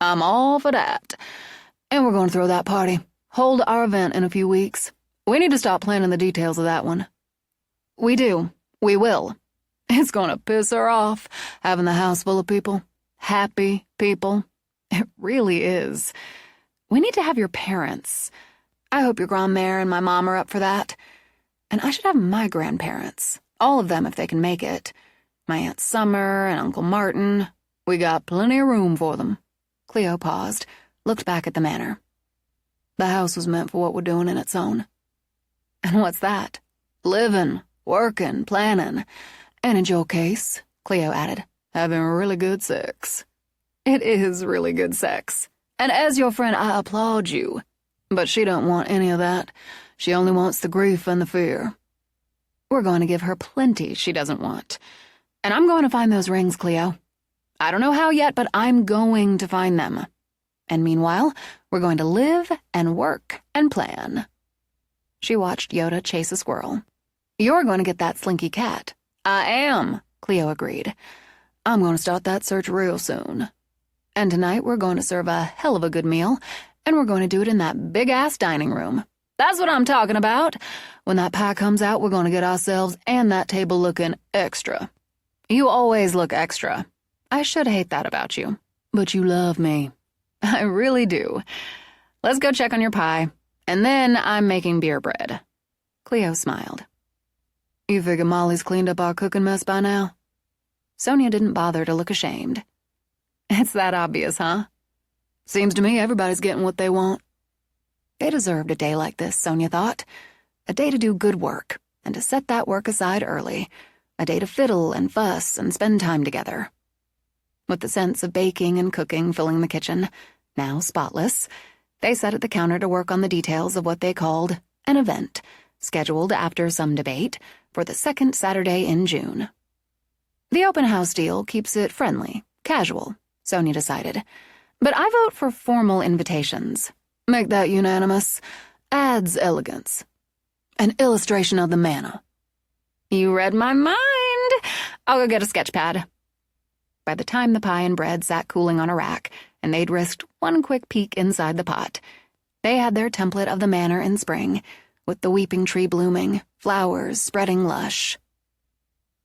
I'm all for that. And we're going to throw that party. Hold our event in a few weeks. We need to stop planning the details of that one. We do. We will. It's going to piss her off, having the house full of people. Happy people. It really is. We need to have your parents. I hope your grandmère and my mom are up for that. And I should have my grandparents. All of them if they can make it. My Aunt Summer and Uncle Martin. We got plenty of room for them. Cleo paused, looked back at the manor. The house was meant for what we're doing in its own. And what's that? Living, working, planning. And in your case, Cleo added, having really good sex. It is really good sex. And as your friend, I applaud you. But she don't want any of that. She only wants the grief and the fear. We're going to give her plenty she doesn't want. And I'm going to find those rings, Cleo. I don't know how yet, but I'm going to find them. And meanwhile, we're going to live and work and plan. She watched Yoda chase a squirrel. You're going to get that slinky cat. I am, Cleo agreed. I'm going to start that search real soon. And tonight we're going to serve a hell of a good meal, and we're going to do it in that big-ass dining room. That's what I'm talking about. When that pie comes out, we're going to get ourselves and that table looking extra. You always look extra. I should hate that about you. But you love me. I really do. Let's go check on your pie. And then I'm making beer bread. Cleo smiled. You figure Molly's cleaned up our cooking mess by now? Sonia didn't bother to look ashamed. It's that obvious, huh? Seems to me everybody's getting what they want. They deserved a day like this, Sonia thought. A day to do good work, and to set that work aside early. A day to fiddle and fuss and spend time together. With the sense of baking and cooking filling the kitchen, now spotless, they sat at the counter to work on the details of what they called an event, scheduled after some debate, for the second Saturday in June. The open house deal keeps it friendly, casual, Sonia decided. But I vote for formal invitations. Make that unanimous. Adds elegance. An illustration of the manor. You read my mind. I'll go get a sketch pad. By the time the pie and bread sat cooling on a rack, and they'd risked one quick peek inside the pot, they had their template of the manor in spring, with the weeping tree blooming, flowers spreading lush.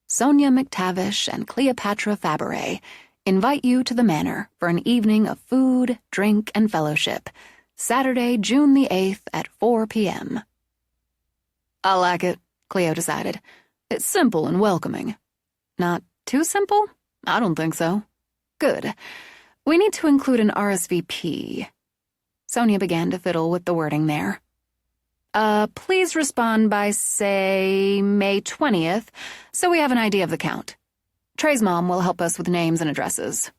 Sonia McTavish and Cleopatra Faberé invite you to the manor for an evening of food, drink, and fellowship, Saturday, June the 8th at 4 p.m. I like it, Cleo decided. It's simple and welcoming. Not too simple? I don't think so. Good. We need to include an RSVP. Sonia began to fiddle with the wording there. Please respond by, say, May 20th, so we have an idea of the count. Trey's mom will help us with names and addresses.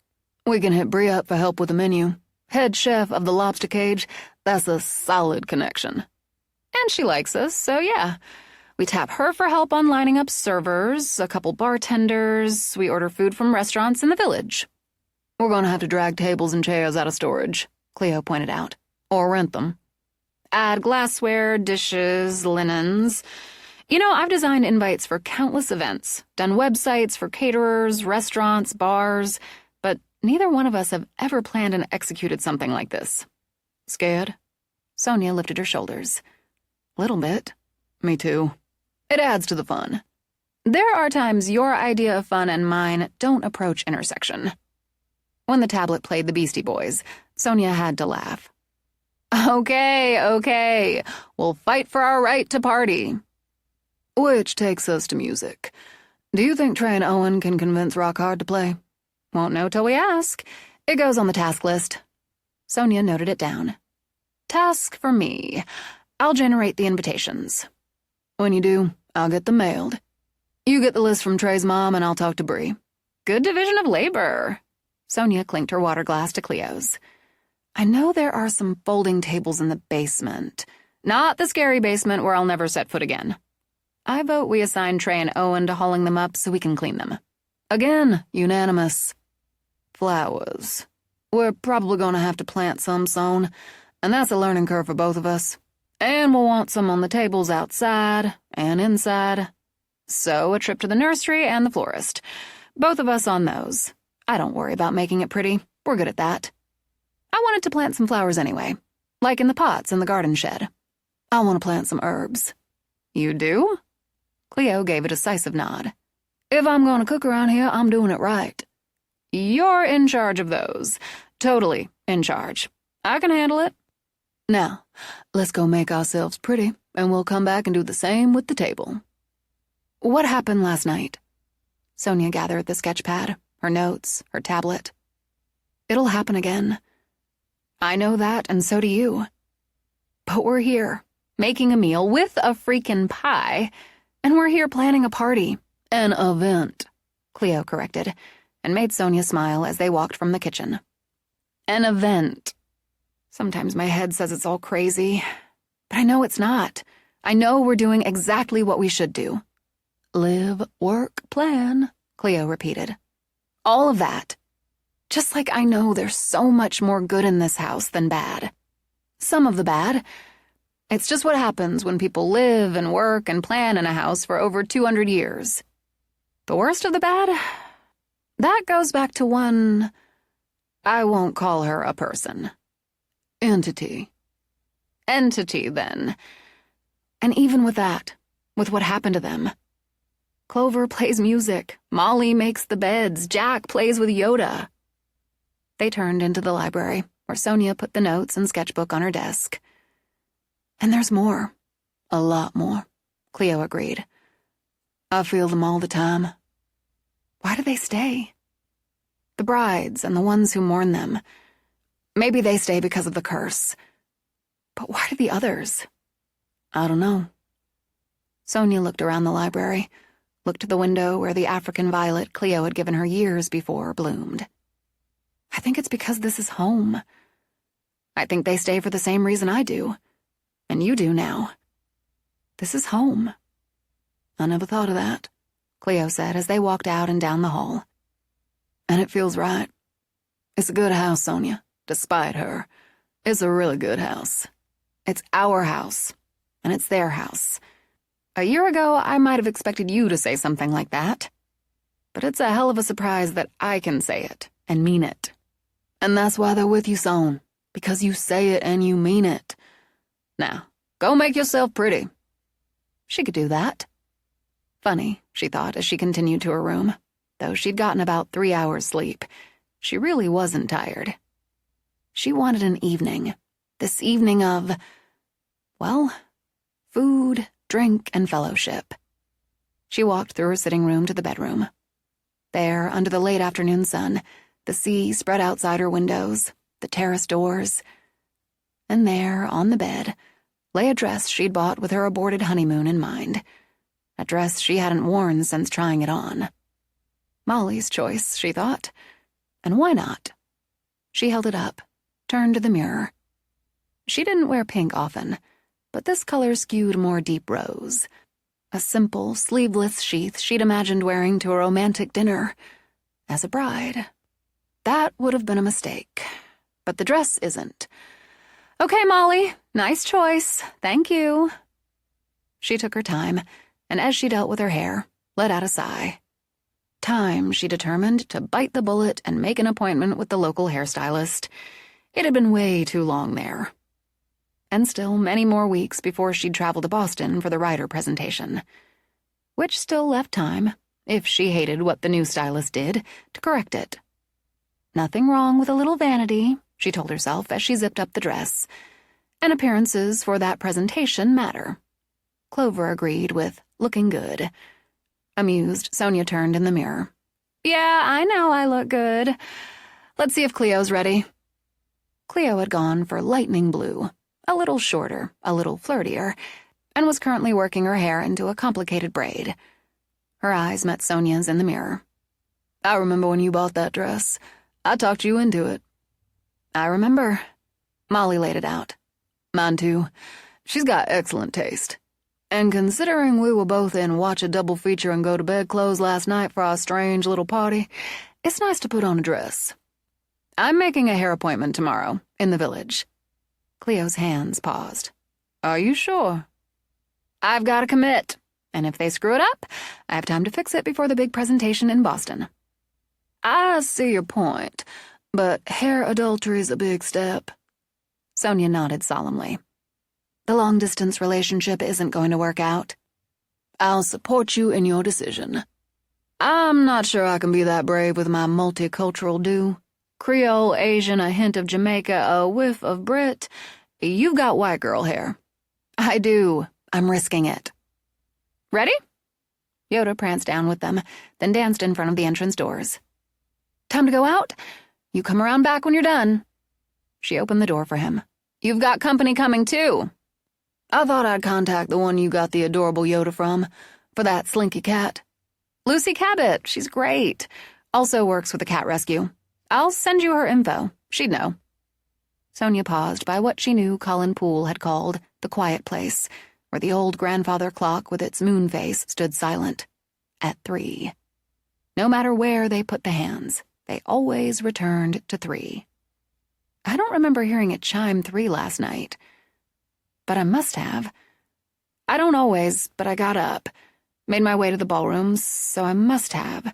We can hit Brie up for help with the menu. Head chef of the Lobster Cage, that's a solid connection. And she likes us, so yeah. We tap her for help on lining up servers, a couple bartenders, we order food from restaurants in the village. We're going to have to drag tables and chairs out of storage, Cleo pointed out. Or rent them. Add glassware, dishes, linens. You know, I've designed invites for countless events, done websites for caterers, restaurants, bars, but neither one of us have ever planned and executed something like this. Scared? Sonia lifted her shoulders. Little bit. Me too. It adds to the fun. There are times your idea of fun and mine don't approach intersection. When the tablet played the Beastie Boys, Sonia had to laugh. Okay. We'll fight for our right to party. Which takes us to music. Do you think Trey and Owen can convince Rockhard to play? Won't know till we ask. It goes on the task list. Sonia noted it down. Task for me. I'll generate the invitations. When you do, I'll get them mailed. You get the list from Trey's mom and I'll talk to Brie. Good division of labor. Sonia clinked her water glass to Cleo's. I know there are some folding tables in the basement. Not the scary basement where I'll never set foot again. I vote we assign Trey and Owen to hauling them up so we can clean them. Again, unanimous. Flowers. We're probably going to have to plant some sown. And that's a learning curve for both of us. And we'll want some on the tables outside and inside. So a trip to the nursery and the florist. Both of us on those. I don't worry about making it pretty. We're good at that. I wanted to plant some flowers anyway, like in the pots in the garden shed. I want to plant some herbs. You do? Cleo gave a decisive nod. If I'm going to cook around here, I'm doing it right. You're in charge of those. Totally in charge. I can handle it. Now, let's go make ourselves pretty, and we'll come back and do the same with the table. What happened last night? Sonia gathered the sketch pad, her notes, her tablet. It'll happen again. I know that, and so do you. But we're here, making a meal with a freaking pie, and we're here planning a party. An event, Cleo corrected, and made Sonia smile as they walked from the kitchen. An event. Sometimes my head says it's all crazy, but I know it's not. I know we're doing exactly what we should do. Live, work, plan, Cleo repeated. All of that. Just like I know there's so much more good in this house than bad. Some of the bad. It's just what happens when people live and work and plan in a house for over 200 years. The worst of the bad? That goes back to one... I won't call her a person. Entity. Entity, then. And even with that, with what happened to them. Clover plays music, Molly makes the beds, Jack plays with Yoda. They turned into the library, where Sonia put the notes and sketchbook on her desk. And there's more. A lot more, Cleo agreed. I feel them all the time. Why do they stay? The brides and the ones who mourn them. Maybe they stay because of the curse. But why do the others? I don't know. Sonia looked around the library, looked to the window where the African violet Cleo had given her years before bloomed. I think it's because this is home. I think they stay for the same reason I do. And you do now. This is home. I never thought of that, Cleo said as they walked out and down the hall. And it feels right. It's a good house, Sonia. Despite her, it's a really good house. It's our house, and it's their house. A year ago, I might have expected you to say something like that. But it's a hell of a surprise that I can say it and mean it. And that's why they're with you, Son, because you say it and you mean it. Now, go make yourself pretty. She could do that. Funny, she thought as she continued to her room. Though she'd gotten about 3 hours sleep, she really wasn't tired. She wanted an evening. This evening of, well, food, drink, and fellowship. She walked through her sitting room to the bedroom. There, under the late afternoon sun, the sea spread outside her windows, the terrace doors. And there, on the bed, lay a dress she'd bought with her aborted honeymoon in mind. A dress she hadn't worn since trying it on. Molly's choice, she thought. And why not? She held it up, turned to the mirror. She didn't wear pink often, but this color skewed more deep rose. A simple, sleeveless sheath she'd imagined wearing to a romantic dinner. As a bride. That would have been a mistake. But the dress isn't. Okay, Molly, nice choice. Thank you. She took her time, and as she dealt with her hair, let out a sigh. Time, she determined, to bite the bullet and make an appointment with the local hairstylist. It had been way too long there. And still many more weeks before she'd travel to Boston for the writer presentation. Which still left time, if she hated what the new stylist did, to correct it. Nothing wrong with a little vanity, she told herself as she zipped up the dress. And appearances for that presentation matter. Clover agreed with looking good. Amused, Sonia turned in the mirror. Yeah, I know I look good. Let's see if Cleo's ready. Cleo had gone for lightning blue, a little shorter, a little flirtier, and was currently working her hair into a complicated braid. Her eyes met Sonia's in the mirror. I remember when you bought that dress. I talked you into it. I remember. Molly laid it out. Mine too. She's got excellent taste. And considering we were both in watch a double feature and go to bed clothes last night for our strange little party, it's nice to put on a dress. I'm making a hair appointment tomorrow, in the village. Cleo's hands paused. Are you sure? I've got to commit, and if they screw it up, I have time to fix it before the big presentation in Boston. I see your point, but hair adultery's a big step. Sonia nodded solemnly. The long-distance relationship isn't going to work out. I'll support you in your decision. I'm not sure I can be that brave with my multicultural do. Creole, Asian, a hint of Jamaica, a whiff of Brit. You've got white girl hair. I do. I'm risking it. Ready? Yoda pranced down with them, then danced in front of the entrance doors. Time to go out? You come around back when you're done. She opened the door for him. You've got company coming, too. I thought I'd contact the one you got the adorable Yoda from, for that slinky cat. Lucy Cabot, she's great. Also works with the cat rescue. I'll send you her info. She'd know. Sonia paused by what she knew Colin Poole had called the quiet place, where the old grandfather clock with its moon face stood silent. At 3. No matter where they put the hands, they always returned to 3. I don't remember hearing it chime 3 last night. But I must have. I don't always, but I got up, made my way to the ballroom, so I must have.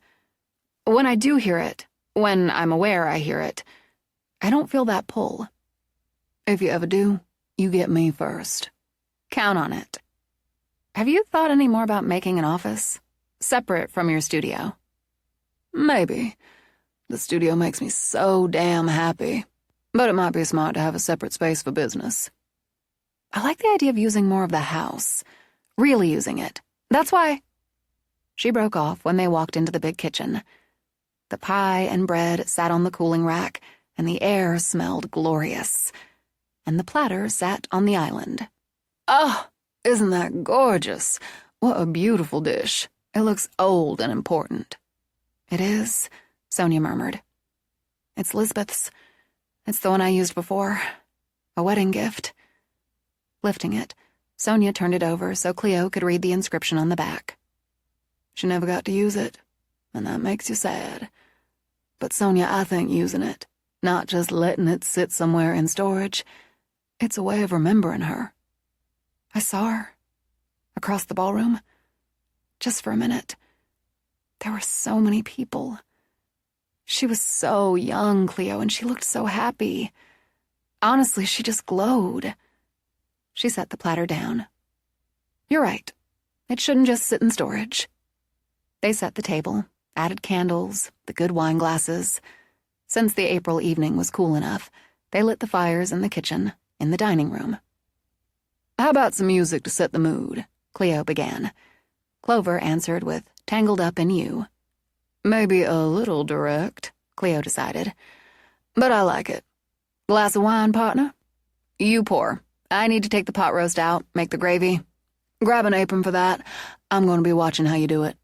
When I do hear it, when I'm aware I hear it, I don't feel that pull. If you ever do, you get me first. Count on it. Have you thought any more about making an office? Separate from your studio? Maybe. The studio makes me so damn happy. But it might be smart to have a separate space for business. I like the idea of using more of the house. Really using it. That's why... She broke off when they walked into the big kitchen. The pie and bread sat on the cooling rack, and the air smelled glorious. And the platter sat on the island. Oh, isn't that gorgeous? What a beautiful dish. It looks old and important. It is, Sonia murmured. It's Lisbeth's. It's the one I used before. A wedding gift. Lifting it, Sonia turned it over so Cleo could read the inscription on the back. She never got to use it, and that makes you sad. But Sonia, I think using it, not just letting it sit somewhere in storage, it's a way of remembering her. I saw her. Across the ballroom. Just for a minute. There were so many people. She was so young, Cleo, and she looked so happy. Honestly, she just glowed. She set the platter down. You're right. It shouldn't just sit in storage. They set the table, added candles, the good wine glasses. Since the April evening was cool enough, they lit the fires in the kitchen, in the dining room. How about some music to set the mood? Cleo began. Clover answered with Tangled Up in You. Maybe a little direct, Cleo decided. But I like it. Glass of wine, partner? You pour. I need to take the pot roast out, make the gravy. Grab an apron for that. I'm going to be watching how you do it.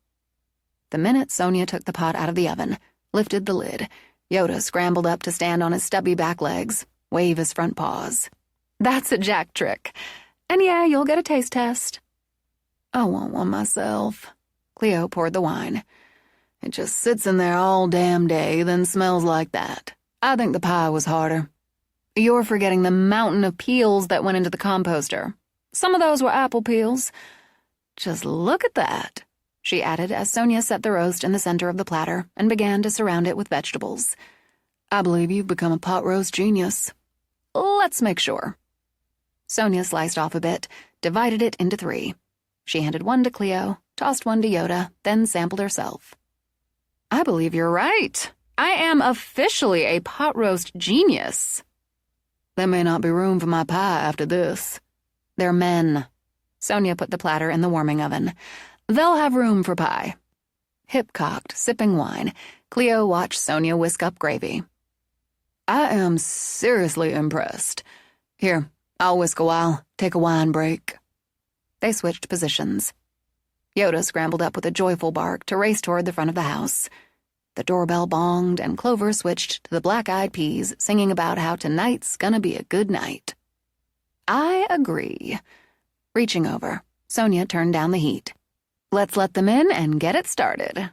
The minute Sonia took the pot out of the oven, lifted the lid, Yoda scrambled up to stand on his stubby back legs, wave his front paws. That's a Jack trick. And yeah, you'll get a taste test. I want one myself. Cleo poured the wine. It just sits in there all damn day, then smells like that. I think the pie was harder. You're forgetting the mountain of peels that went into the composter. Some of those were apple peels. Just look at that, she added as Sonia set the roast in the center of the platter and began to surround it with vegetables. I believe you've become a pot roast genius. Let's make sure. Sonia sliced off a bit, divided it into 3. She handed one to Cleo, tossed one to Yoda, then sampled herself. I believe you're right. I am officially a pot roast genius. There may not be room for my pie after this. They're men. Sonia put the platter in the warming oven. They'll have room for pie. Hip-cocked, sipping wine, Cleo watched Sonia whisk up gravy. I am seriously impressed. Here, I'll whisk a while, take a wine break. They switched positions. Yoda scrambled up with a joyful bark to race toward the front of the house. The doorbell bonged, and Clover switched to the Black Eyed Peas, singing about how tonight's gonna be a good night. I agree. Reaching over, Sonia turned down the heat. Let's let them in and get it started.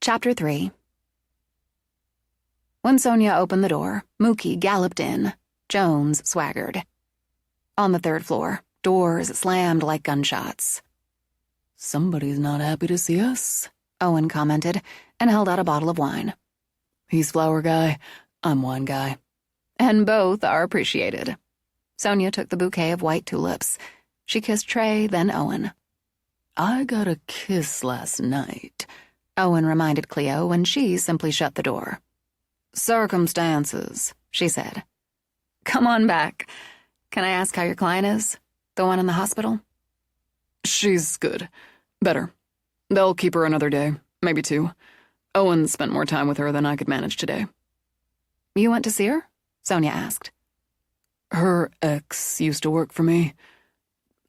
Chapter 3. When Sonia opened the door, Mookie galloped in. Jones swaggered. On the third floor, doors slammed like gunshots. "Somebody's not happy to see us," Owen commented and held out a bottle of wine. "He's flower guy, I'm wine guy." And both are appreciated. Sonia took the bouquet of white tulips. She kissed Trey, then Owen. "I got a kiss last night," Owen reminded Cleo when she simply shut the door. "Circumstances," she said. Come on back. Can I ask how your client is? The one in the hospital? "She's good. Better. They'll keep her another day, maybe 2. Owen spent more time with her than I could manage today." You went to see her? Sonia asked. "Her ex used to work for me.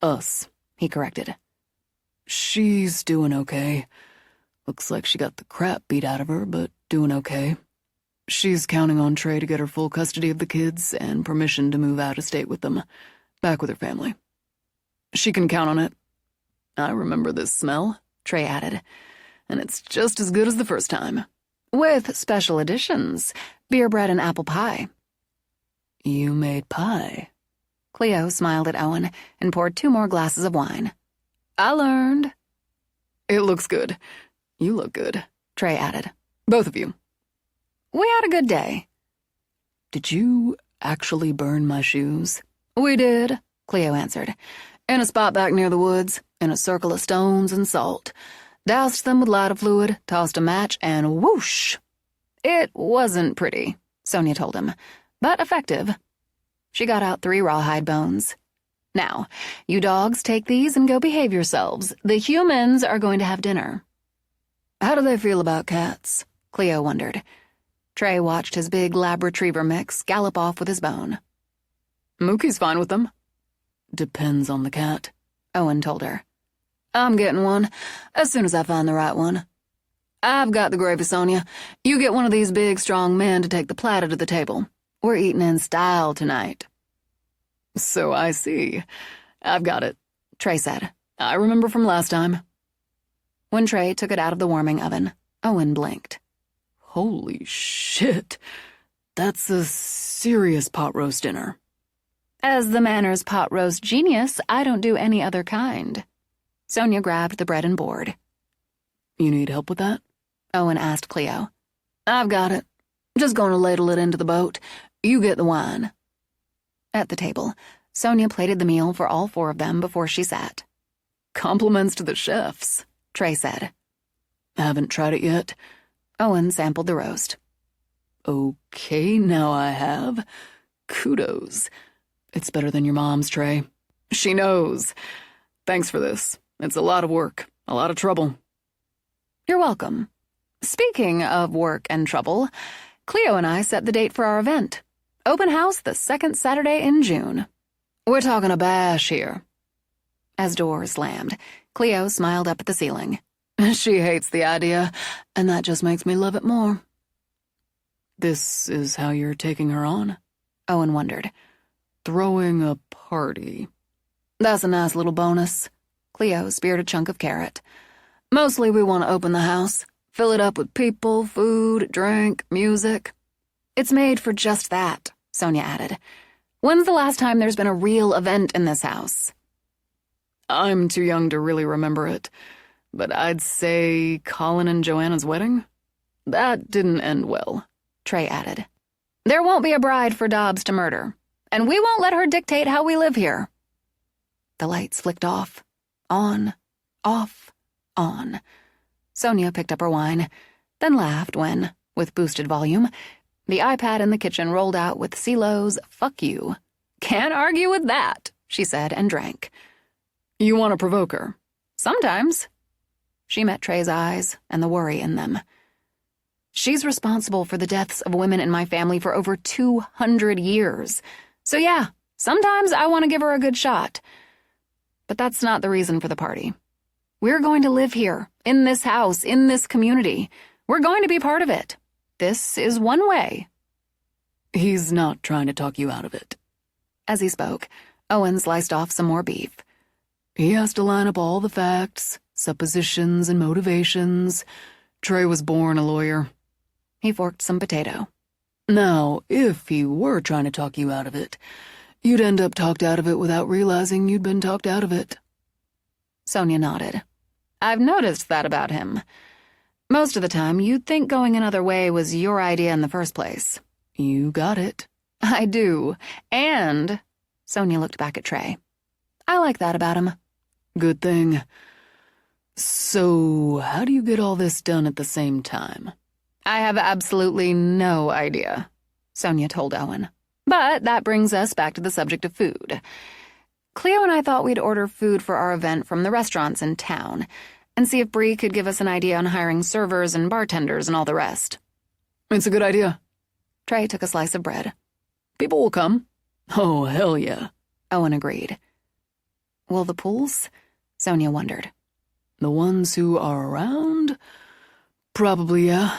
Us," he corrected. "She's doing okay. Looks like she got the crap beat out of her, but doing okay. She's counting on Trey to get her full custody of the kids and permission to move out of state with them, back with her family. She can count on it. I remember this smell," Trey added, "and it's just as good as the first time." With special additions, beer bread and apple pie. "You made pie?" Cleo smiled at Owen and poured 2 more glasses of wine. I learned. "It looks good. You look good," Trey added. "Both of you." We had a good day. "Did you actually burn my shoes?" We did, Cleo answered. In a spot back near the woods, in a circle of stones and salt. Doused them with lighter fluid, tossed a match, and whoosh! It wasn't pretty, Sonia told him, but effective. She got out 3 rawhide bones. Now, you dogs take these and go behave yourselves. The humans are going to have dinner. "How do they feel about cats?" Cleo wondered. Trey watched his big lab retriever mix gallop off with his bone. "Mookie's fine with them." "Depends on the cat," Owen told her. "I'm getting one, as soon as I find the right one. I've got the gravy, Sonia. You get one of these big, strong men to take the platter to the table. We're eating in style tonight." "So I see. I've got it," Trey said. "I remember from last time." When Trey took it out of the warming oven, Owen blinked. "Holy shit. That's a serious pot roast dinner." As the Manor's pot roast genius, I don't do any other kind. Sonia grabbed the bread and board. "You need help with that?" Owen asked Cleo. "I've got it. Just gonna ladle it into the boat. You get the wine." At the table, Sonia plated the meal for all 4 of them before she sat. "Compliments to the chefs," Trey said. "Haven't tried it yet." Owen sampled the roast. "Okay, now I have. Kudos. It's better than your mom's, Trey. She knows. Thanks for this. It's a lot of work, a lot of trouble." You're welcome. Speaking of work and trouble, Cleo and I set the date for our event. Open house the 2nd Saturday in June. "We're talking a bash here." As doors slammed, Cleo smiled up at the ceiling. "She hates the idea, and that just makes me love it more." "This is how you're taking her on?" Owen wondered. "Throwing a party." That's a nice little bonus. Cleo speared a chunk of carrot. "Mostly we want to open the house, fill it up with people, food, drink, music." It's made for just that, Sonia added. When's the last time there's been a real event in this house? I'm too young to really remember it, but I'd say Colin and Joanna's wedding? That didn't end well, Trey added. There won't be a bride for Dobbs to murder, and we won't let her dictate how we live here. The lights flicked off. On. Off. On. Sonia picked up her wine, then laughed when, with boosted volume, the iPad in the kitchen rolled out with CeeLo's "Fuck You." Can't argue with that, she said, and drank. You want to provoke her? Sometimes. She met Trey's eyes and the worry in them. She's responsible for the deaths of women in my family for over 200 years. So yeah, sometimes I want to give her a good shot. But that's not the reason for the party. We're going to live here, in this house, in this community. We're going to be part of it. This is one way. He's not trying to talk you out of it. As he spoke, Owen sliced off some more beef. He has to line up all the facts, suppositions, and motivations. Trey was born a lawyer. He forked some potato. Now, if he were trying to talk you out of it, you'd end up talked out of it without realizing you'd been talked out of it. Sonia nodded. I've noticed that about him. Most of the time, you'd think going another way was your idea in the first place. You got it. I do. And, Sonia looked back at Trey, I like that about him. Good thing. So, how do you get all this done at the same time? I have absolutely no idea, Sonia told Owen. But that brings us back to the subject of food. Cleo and I thought we'd order food for our event from the restaurants in town and see if Bree could give us an idea on hiring servers and bartenders and all the rest. It's a good idea. Trey took a slice of bread. People will come. Oh, hell yeah. Owen agreed. Will the pools? Sonia wondered. The ones who are around? Probably, yeah.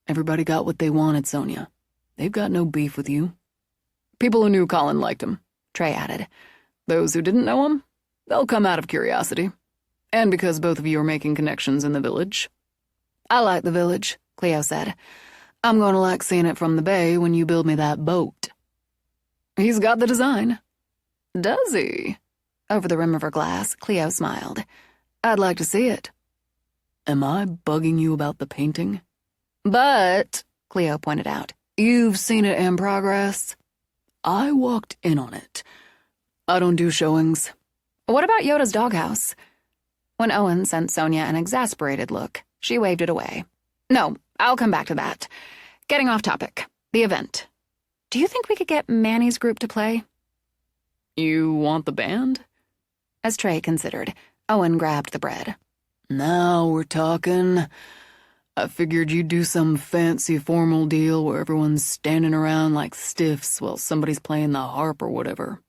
Everybody got what they wanted, Sonia. They've got no beef with you. People who knew Colin liked him, Trey added. Those who didn't know him, they'll come out of curiosity. And because both of you are making connections in the village. I like the village, Cleo said. I'm going to like seeing it from the bay when you build me that boat. He's got the design. Does he? Over the rim of her glass, Cleo smiled. I'd like to see it. Am I bugging you about the painting? But, Cleo pointed out, you've seen it in progress. I walked in on it. I don't do showings. What about Yoda's doghouse? When Owen sent Sonia an exasperated look, she waved it away. No, I'll come back to that. Getting off topic. The event. Do you think we could get Manny's group to play? You want the band? As Trey considered, Owen grabbed the bread. Now we're talking. I figured you'd do some fancy formal deal where everyone's standing around like stiffs while somebody's playing the harp or whatever.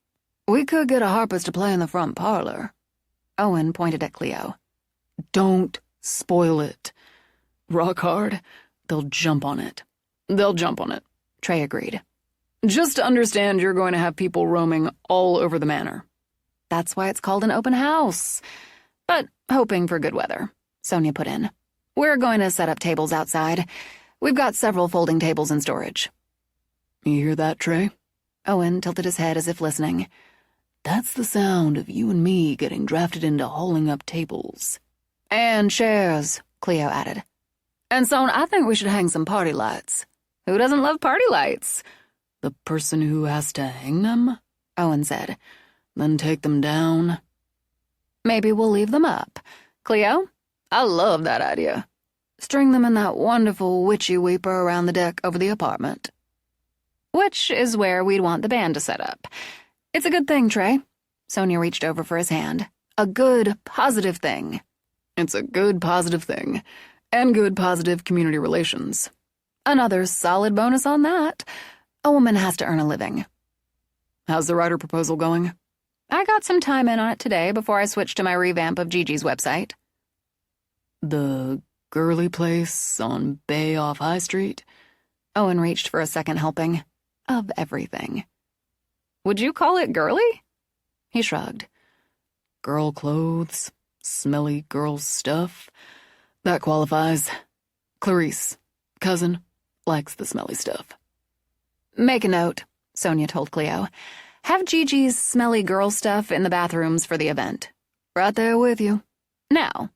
We could get a harpist to play in the front parlor. Owen pointed at Cleo. Don't spoil it. Rock hard, they'll jump on it. They'll jump on it, Trey agreed. Just to understand you're going to have people roaming all over the manor. That's why it's called an open house. But hoping for good weather, Sonia put in. We're going to set up tables outside. We've got several folding tables in storage. You hear that, Trey? Owen tilted his head as if listening. That's the sound of you and me getting drafted into hauling up tables. And chairs, Cleo added. And so I think we should hang some party lights. Who doesn't love party lights? The person who has to hang them? Owen said. Then take them down. Maybe we'll leave them up. Cleo, I love that idea. String them in that wonderful witchy weeper around the deck over the apartment. Which is where we'd want the band to set up. It's a good thing, Trey. Sonia reached over for his hand. A good, positive thing. It's a good, positive thing. And good, positive community relations. Another solid bonus on that. A woman has to earn a living. How's the writer proposal going? I got some time in on it today before I switched to my revamp of Gigi's website. The girly place on Bay off High Street? Owen reached for a second helping. Of everything. Would you call it girly? He shrugged. Girl clothes, smelly girl stuff. That qualifies. Clarice, cousin, likes the smelly stuff. Make a note, Sonia told Cleo. Have Gigi's smelly girl stuff in the bathrooms for the event. Right there with you. Now.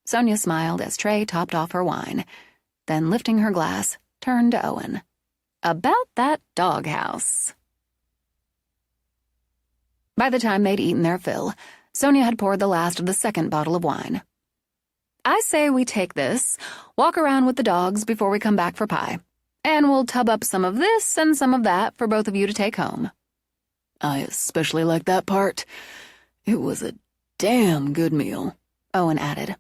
Sonia smiled as Trey topped off her wine, then lifting her glass, turned to Owen. About that doghouse. By the time they'd eaten their fill, Sonia had poured the last of the second bottle of wine. I say we take this, walk around with the dogs before we come back for pie, and we'll tub up some of this and some of that for both of you to take home. I especially like that part. It was a damn good meal, Owen added.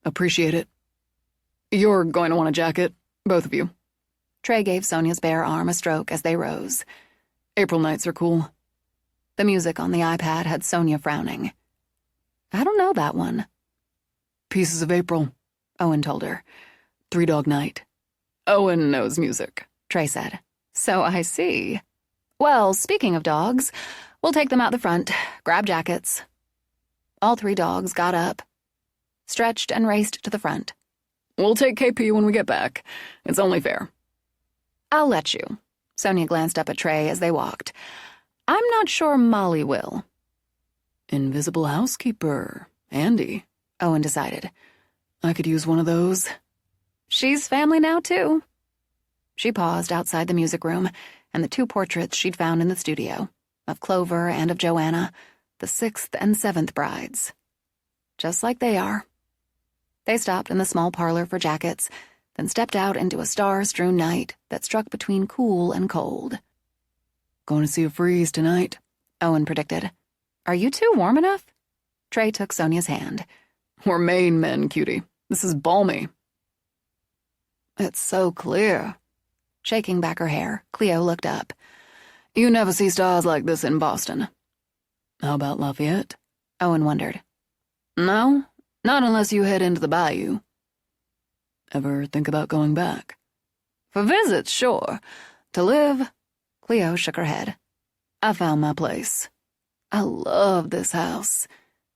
Appreciate it. You're going to want a jacket, both of you. Trey gave Sonia's bare arm a stroke as they rose. April nights are cool. The music on the iPad had Sonia frowning. I don't know that one. Pieces of April, Owen told her. 3 Dog Night. Owen knows music, Trey said. So I see. Well, speaking of dogs, we'll take them out the front, grab jackets. All 3 dogs got up, stretched and raced to the front. We'll take KP when we get back. It's only fair. I'll let you. Sonia glanced up at Trey as they walked. I'm not sure Molly will. Invisible housekeeper. Handy, Owen decided. I could use one of those. She's family now, too. She paused outside the music room, and the 2 portraits she'd found in the studio, of Clover and of Joanna, the 6th and 7th brides. Just like they are. They stopped in the small parlor for jackets, then stepped out into a star-strewn night that struck between cool and cold. Going to see a freeze tonight, Owen predicted. Are you 2 warm enough? Trey took Sonia's hand. We're Maine men, cutie. This is balmy. It's so clear. Shaking back her hair, Cleo looked up. You never see stars like this in Boston. How about Lafayette? Owen wondered. No, not unless you head into the bayou. Ever think about going back? For visits, sure. To live? Cleo shook her head. I found my place. I love this house.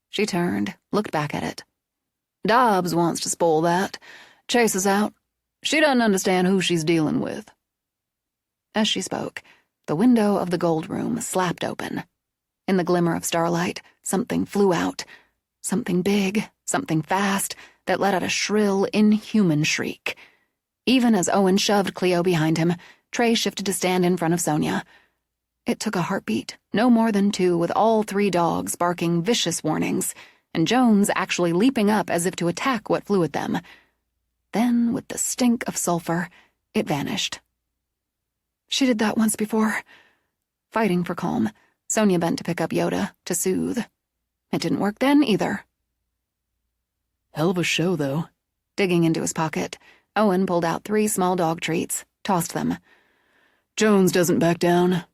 She turned, looked back at it. Dobbs wants to spoil that. Chase us out. She doesn't understand who she's dealing with. As she spoke, the window of the gold room slapped open. In the glimmer of starlight, something flew out. Something big, something fast, that let out a shrill, inhuman shriek. Even as Owen shoved Cleo behind him, Trey shifted to stand in front of Sonia. It took a heartbeat, no more than 2, with all 3 dogs barking vicious warnings, and Jones actually leaping up as if to attack what flew at them. Then, with the stink of sulfur, it vanished. She did that once before. Fighting for calm, Sonia bent to pick up Yoda, to soothe. It didn't work then, either. Hell of a show, though. Digging into his pocket, Owen pulled out 3 small dog treats, tossed them. Jones doesn't back down.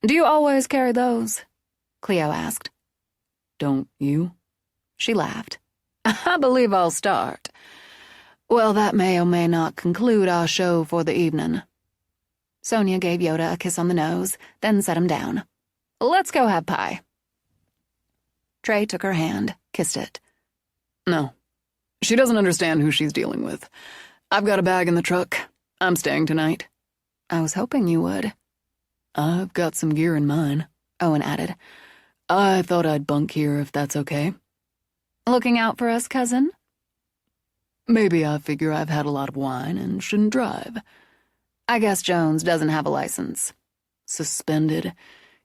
Do you always carry those? Cleo asked. Don't you? She laughed. I believe I'll start. Well, that may or may not conclude our show for the evening. Sonia gave Yoda a kiss on the nose, then set him down. Let's go have pie. Trey took her hand, kissed it. No. She doesn't understand who she's dealing with. I've got a bag in the truck. I'm staying tonight. I was hoping you would. I've got some gear in mine, Owen added. I thought I'd bunk here if that's okay. Looking out for us, cousin? Maybe I figure I've had a lot of wine and shouldn't drive. I guess Jones doesn't have a license. Suspended.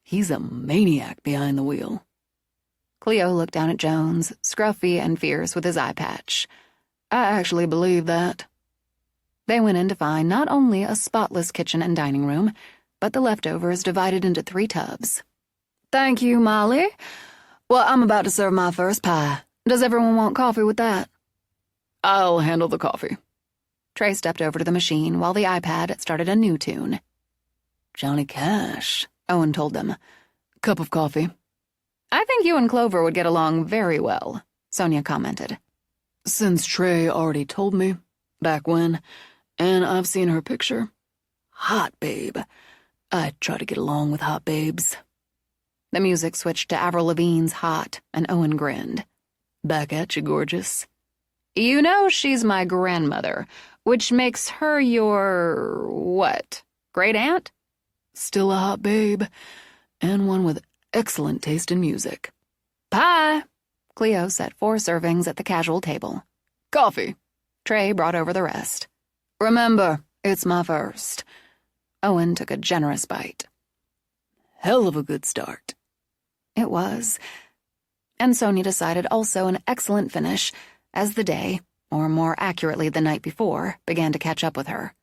He's a maniac behind the wheel. Cleo looked down at Jones, scruffy and fierce with his eye patch. I actually believe that. They went in to find not only a spotless kitchen and dining room, but the leftovers divided into 3 tubs. Thank you, Molly. Well, I'm about to serve my first pie. Does everyone want coffee with that? I'll handle the coffee. Trey stepped over to the machine while the iPad started a new tune. Johnny Cash, Owen told them. Cup of coffee. I think you and Clover would get along very well, Sonia commented. Since Trey already told me, back when, and I've seen her picture. Hot babe. I try to get along with hot babes. The music switched to Avril Lavigne's Hot, and Owen grinned. Back at you, gorgeous. You know she's my grandmother, which makes her your, what, great-aunt? Still a hot babe, and one with excellent taste in music. Pie! Cleo set 4 servings at the casual table. Coffee. Trey brought over the rest. Remember, it's my first. Owen took a generous bite. Hell of a good start. It was. And Sonia decided also an excellent finish as the day, or more accurately the night before, began to catch up with her.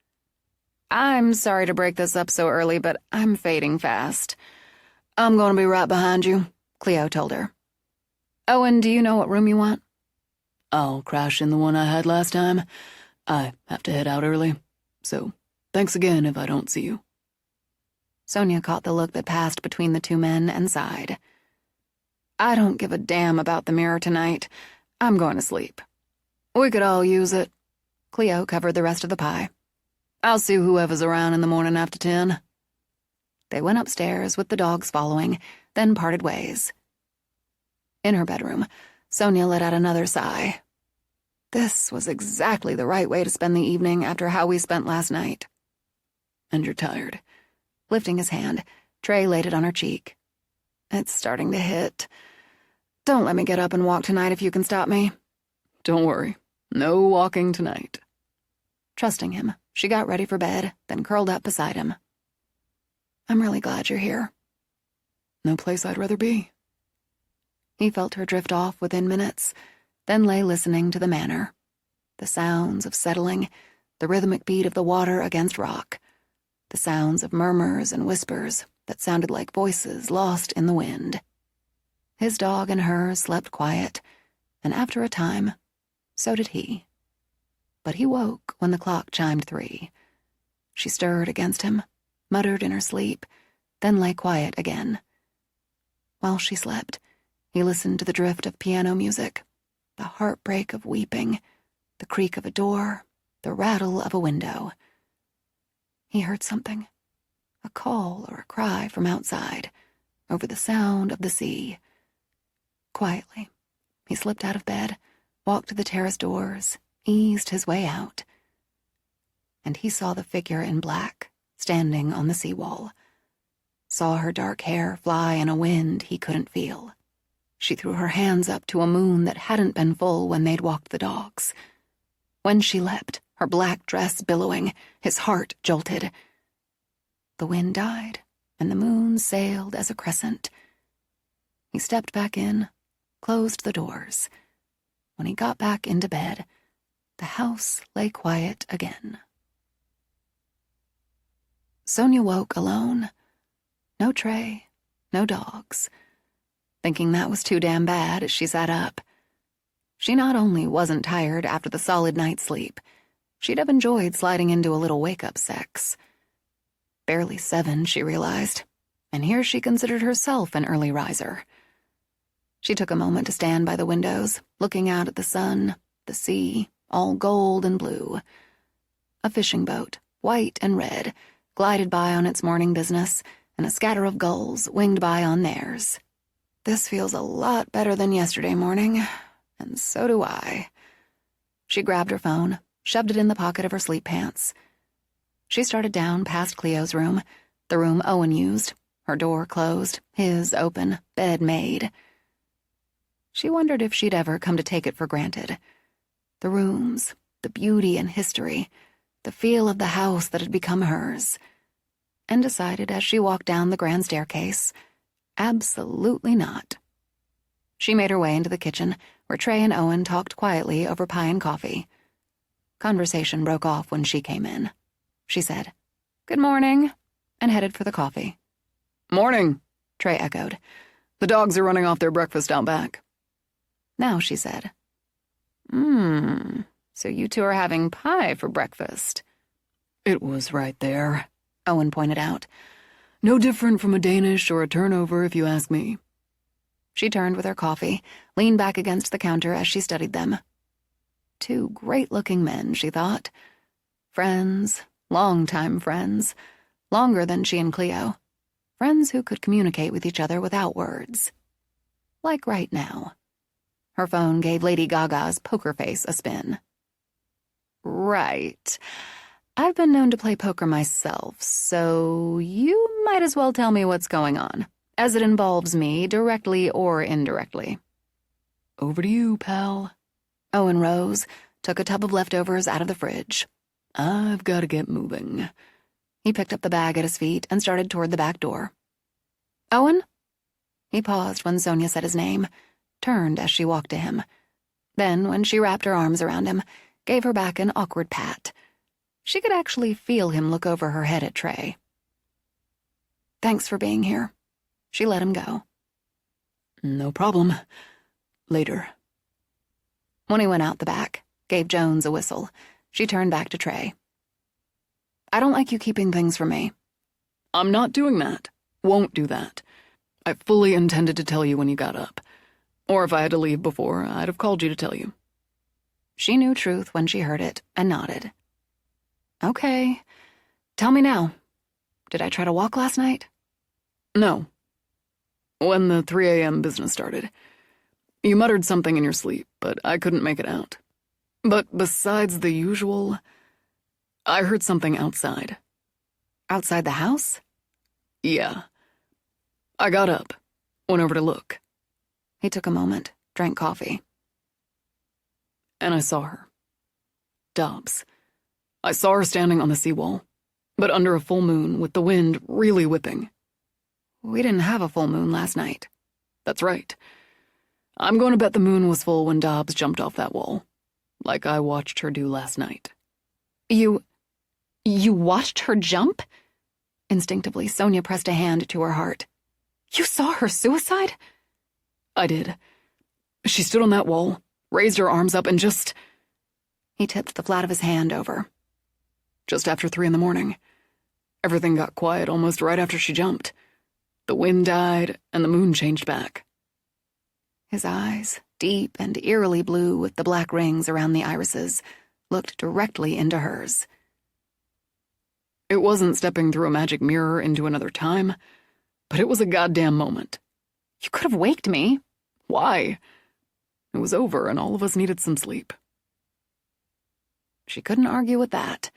I'm sorry to break this up so early, but I'm fading fast. I'm going to be right behind you, Cleo told her. Owen, do you know what room you want? I'll crash in the one I had last time. I have to head out early, so thanks again if I don't see you. Sonia caught the look that passed between the 2 men and sighed. I don't give a damn about the mirror tonight. I'm going to sleep. We could all use it. Cleo covered the rest of the pie. I'll see whoever's around in the morning after 10. They went upstairs with the dogs following, then parted ways. In her bedroom, Sonia let out another sigh. This was exactly the right way to spend the evening after how we spent last night. And you're tired. Lifting his hand, Trey laid it on her cheek. It's starting to hit. Don't let me get up and walk tonight if you can stop me. Don't worry. No walking tonight. Trusting him, she got ready for bed, then curled up beside him. I'm really glad you're here. No place I'd rather be. He felt her drift off within minutes, then lay listening to the manor. The sounds of settling, the rhythmic beat of the water against rock, the sounds of murmurs and whispers that sounded like voices lost in the wind. His dog and hers slept quiet, and after a time, so did he. But he woke when the clock chimed 3. She stirred against him, muttered in her sleep, then lay quiet again. While she slept, he listened to the drift of piano music, the heartbreak of weeping, the creak of a door, the rattle of a window. He heard something, a call or a cry from outside, over the sound of the sea. Quietly, he slipped out of bed, walked to the terrace doors, eased his way out. And he saw the figure in black, standing on the seawall. Saw her dark hair fly in a wind he couldn't feel. She threw her hands up to a moon that hadn't been full when they'd walked the dogs. When she leapt, her black dress billowing, his heart jolted. The wind died, and the moon sailed as a crescent. He stepped back in, closed the doors. When he got back into bed, the house lay quiet again. Sonia woke alone. No Trey, no dogs. Thinking that was too damn bad, she sat up. She not only wasn't tired after the solid night's sleep, she'd have enjoyed sliding into a little wake-up sex. Barely 7, she realized, and here she considered herself an early riser. She took a moment to stand by the windows, looking out at the sun, the sea, all gold and blue. A fishing boat, white and red, glided by on its morning business, and a scatter of gulls winged by on theirs. This feels a lot better than yesterday morning, and so do I. She grabbed her phone, shoved it in the pocket of her sleep pants. She started down past Cleo's room, the room Owen used, her door closed, his open, bed made. She wondered if she'd ever come to take it for granted. The rooms, the beauty and history, the feel of the house that had become hers. And decided as she walked down the grand staircase, absolutely not. She made her way into the kitchen, where Trey and Owen talked quietly over pie and coffee. Conversation broke off when she came in. She said, "Good morning," and headed for the coffee. Morning, Trey echoed. The dogs are running off their breakfast out back. Now she said, so you two are having pie for breakfast." It was right there, Owen pointed out. No different from a Danish or a turnover, if you ask me. She turned with her coffee, leaned back against the counter as she studied them. 2 great-looking men, she thought. Friends, long-time friends, longer than she and Cleo. Friends who could communicate with each other without words. Like right now. Her phone gave Lady Gaga's poker face a spin. Right. I've been known to play poker myself, so you might as well tell me what's going on, as it involves me directly or indirectly. Over to you, pal. Owen rose, took a tub of leftovers out of the fridge. I've got to get moving. He picked up the bag at his feet and started toward the back door. Owen? He paused when Sonia said his name, turned as she walked to him. Then, when she wrapped her arms around him, gave her back an awkward pat. She could actually feel him look over her head at Trey. Thanks for being here. She let him go. No problem. Later. When he went out the back, gave Jones a whistle, she turned back to Trey. I don't like you keeping things from me. I'm not doing that. Won't do that. I fully intended to tell you when you got up. Or if I had to leave before, I'd have called you to tell you. She knew truth when she heard it and nodded. Okay. Tell me now. Did I try to walk last night? No. When the 3 a.m. business started. You muttered something in your sleep, but I couldn't make it out. But besides the usual, I heard something outside. Outside the house? Yeah. I got up, went over to look. He took a moment, drank coffee. And I saw her. Dobbs. I saw her standing on the seawall, but under a full moon with the wind really whipping. We didn't have a full moon last night. That's right. I'm going to bet the moon was full when Dobbs jumped off that wall, like I watched her do last night. You watched her jump? Instinctively, Sonia pressed a hand to her heart. You saw her suicide? I did. She stood on that wall, raised her arms up, and just... He tipped the flat of his hand over. Just after 3 a.m. Everything got quiet almost right after she jumped. The wind died, and the moon changed back. His eyes, deep and eerily blue with the black rings around the irises, looked directly into hers. It wasn't stepping through a magic mirror into another time, but it was a goddamn moment. You could have waked me. Why? It was over, and all of us needed some sleep. She couldn't argue with that.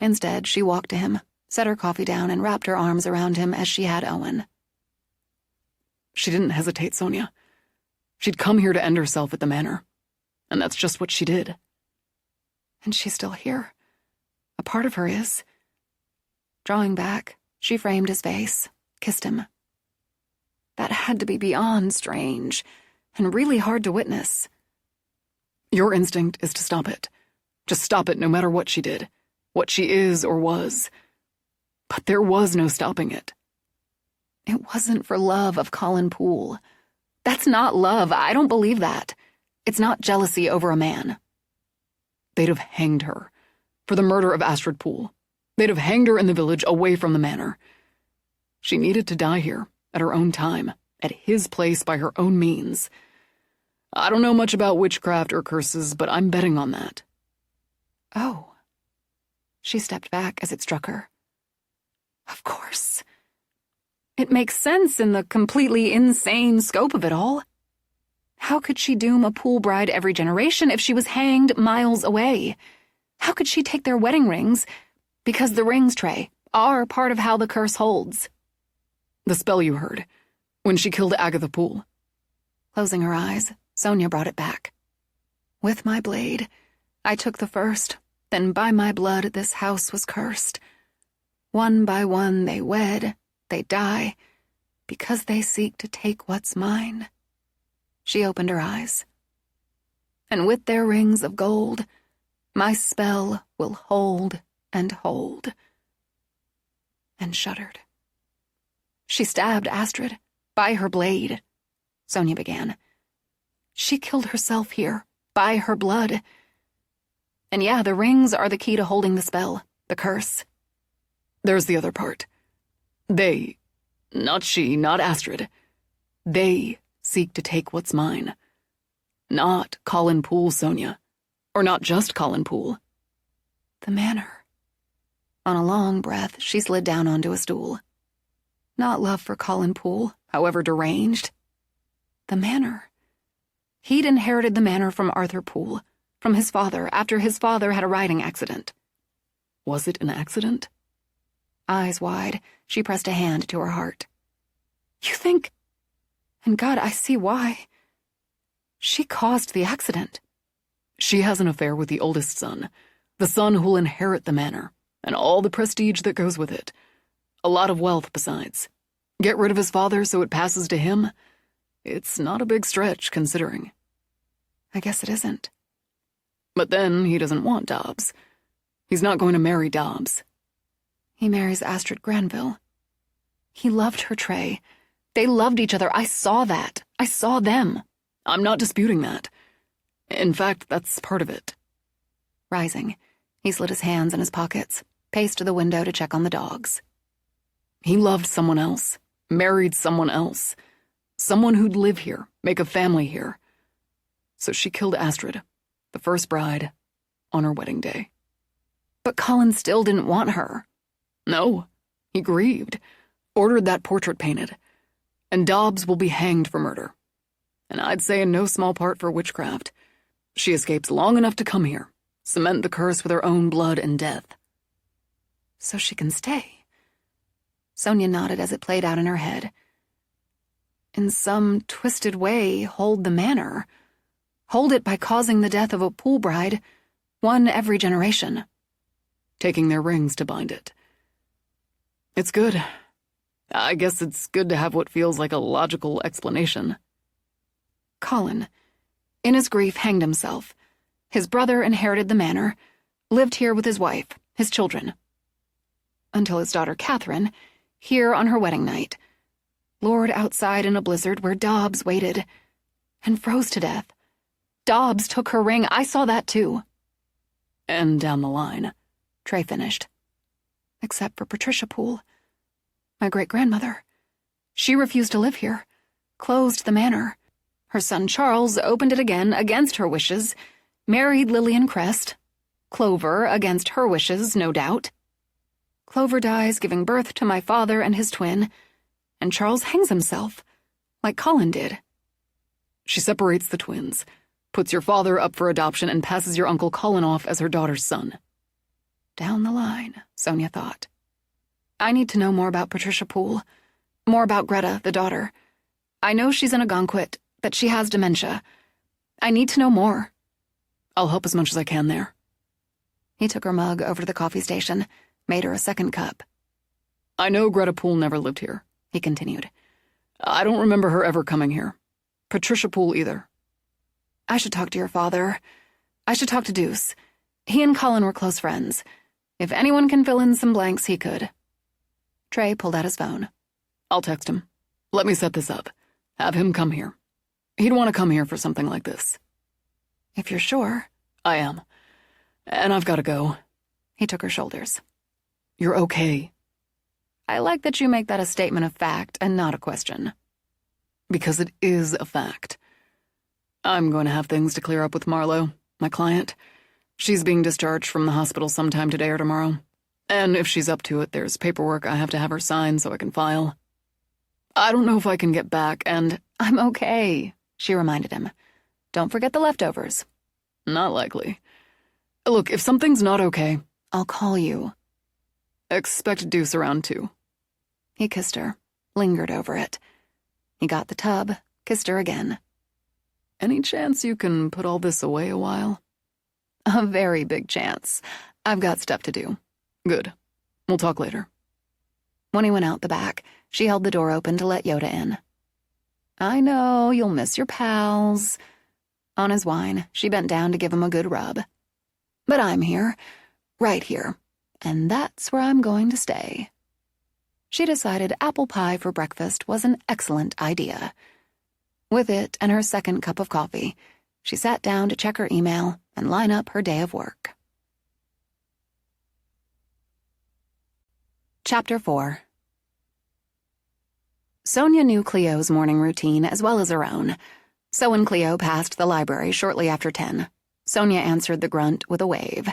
Instead, she walked to him, set her coffee down, and wrapped her arms around him as she had Owen. She didn't hesitate, Sonia. She'd come here to end herself at the manor, and that's just what she did. And she's still here. A part of her is. Drawing back, she framed his face, kissed him. That had to be beyond strange, and really hard to witness. Your instinct is to stop it. Just stop it no matter what she did, what she is or was. But there was no stopping it. It wasn't for love of Colin Poole. That's not love. I don't believe that. It's not jealousy over a man. They'd have hanged her for the murder of Astrid Poole. They'd have hanged her in the village away from the manor. She needed to die here, at her own time, at his place by her own means. I don't know much about witchcraft or curses, but I'm betting on that. Oh. She stepped back as it struck her. Of course. It makes sense in the completely insane scope of it all. How could she doom a Poole bride every generation if she was hanged miles away? How could she take their wedding rings? Because the rings, Trey, are part of how the curse holds. The spell you heard, when she killed Agatha Poole. Closing her eyes, Sonia brought it back. With my blade, I took the first, then by my blood this house was cursed. One by one they wed, they die, because they seek to take what's mine. She opened her eyes. And with their rings of gold, my spell will hold and hold. And shuddered. She stabbed Astrid, by her blade, Sonia began. She killed herself here, by her blood. And yeah, the rings are the key to holding the spell, the curse. There's the other part. They, not she, not Astrid, they seek to take what's mine. Not Colin Poole, Sonia. Or not just Colin Poole. The manor. On a long breath, she slid down onto a stool. Not love for Colin Poole, however deranged. The manor. He'd inherited the manor from Arthur Poole, from his father, after his father had a riding accident. Was it an accident? Eyes wide, she pressed a hand to her heart. You think... And God, I see why. She caused the accident. She has an affair with the oldest son, the son who'll inherit the manor, and all the prestige that goes with it. A lot of wealth besides. Get rid of his father so it passes to him? It's not a big stretch, considering. I guess it isn't. But then he doesn't want Dobbs. He's not going to marry Dobbs. He marries Astrid Granville. He loved her, Trey. They loved each other. I saw that. I saw them. I'm not disputing that. In fact, that's part of it. Rising, he slid his hands in his pockets, paced to the window to check on the dogs. He loved someone else, married someone else, someone who'd live here, make a family here. So she killed Astrid, the first bride, on her wedding day. But Colin still didn't want her. No, he grieved, ordered that portrait painted, and Dobbs will be hanged for murder. And I'd say in no small part for witchcraft. She escapes long enough to come here, cement the curse with her own blood and death. So she can stay. Sonia nodded as it played out in her head. In some twisted way, hold the manor. Hold it by causing the death of a pool bride, one every generation. Taking their rings to bind it. It's good. I guess it's good to have what feels like a logical explanation. Colin, in his grief, hanged himself. His brother inherited the manor, lived here with his wife, his children. Until his daughter Catherine, here on her wedding night, lured outside in a blizzard where Dobbs waited, and froze to death. Dobbs took her ring. I saw that too. And down the line, Trey finished. Except for Patricia Poole, my great-grandmother. She refused to live here, closed the manor. Her son Charles opened it again against her wishes, married Lillian Crest. Clover against her wishes, no doubt. Clover dies giving birth to my father and his twin, and Charles hangs himself, like Colin did. She separates the twins, puts your father up for adoption, and passes your Uncle Colin off as her daughter's son. Down the line, Sonia thought. I need to know more about Patricia Poole, more about Greta, the daughter. I know she's in Algonquin, that she has dementia. I need to know more. I'll help as much as I can there. He took her mug over to the coffee station, made her a second cup. I know Greta Poole never lived here, he continued. I don't remember her ever coming here. Patricia Poole either. I should talk to your father. I should talk to Deuce. He and Colin were close friends. If anyone can fill in some blanks, he could. Trey pulled out his phone. I'll text him. Let me set this up. Have him come here. He'd want to come here for something like this. If you're sure. I am. And I've got to go. He took her shoulders. You're okay. I like that you make that a statement of fact and not a question. Because it is a fact. I'm going to have things to clear up with Marlo, my client. She's being discharged from the hospital sometime today or tomorrow. And if she's up to it, there's paperwork I have to have her sign so I can file. I don't know if I can get back, and I'm okay, she reminded him. Don't forget the leftovers. Not likely. Look, if something's not okay, I'll call you. Expect Deuce around too. He kissed her, lingered over it. He got the tub, kissed her again. Any chance you can put all this away a while? A very big chance. I've got stuff to do. Good. We'll talk later. When he went out the back, she held the door open to let Yoda in. I know, you'll miss your pals. On his wine, she bent down to give him a good rub. But I'm here, right here, and that's where I'm going to stay. She decided apple pie for breakfast was an excellent idea. With it and her second cup of coffee, she sat down to check her email and line up her day of work. Chapter 4. Sonia knew Cleo's morning routine as well as her own. So when Cleo passed the library shortly after 10, Sonia answered the grunt with a wave.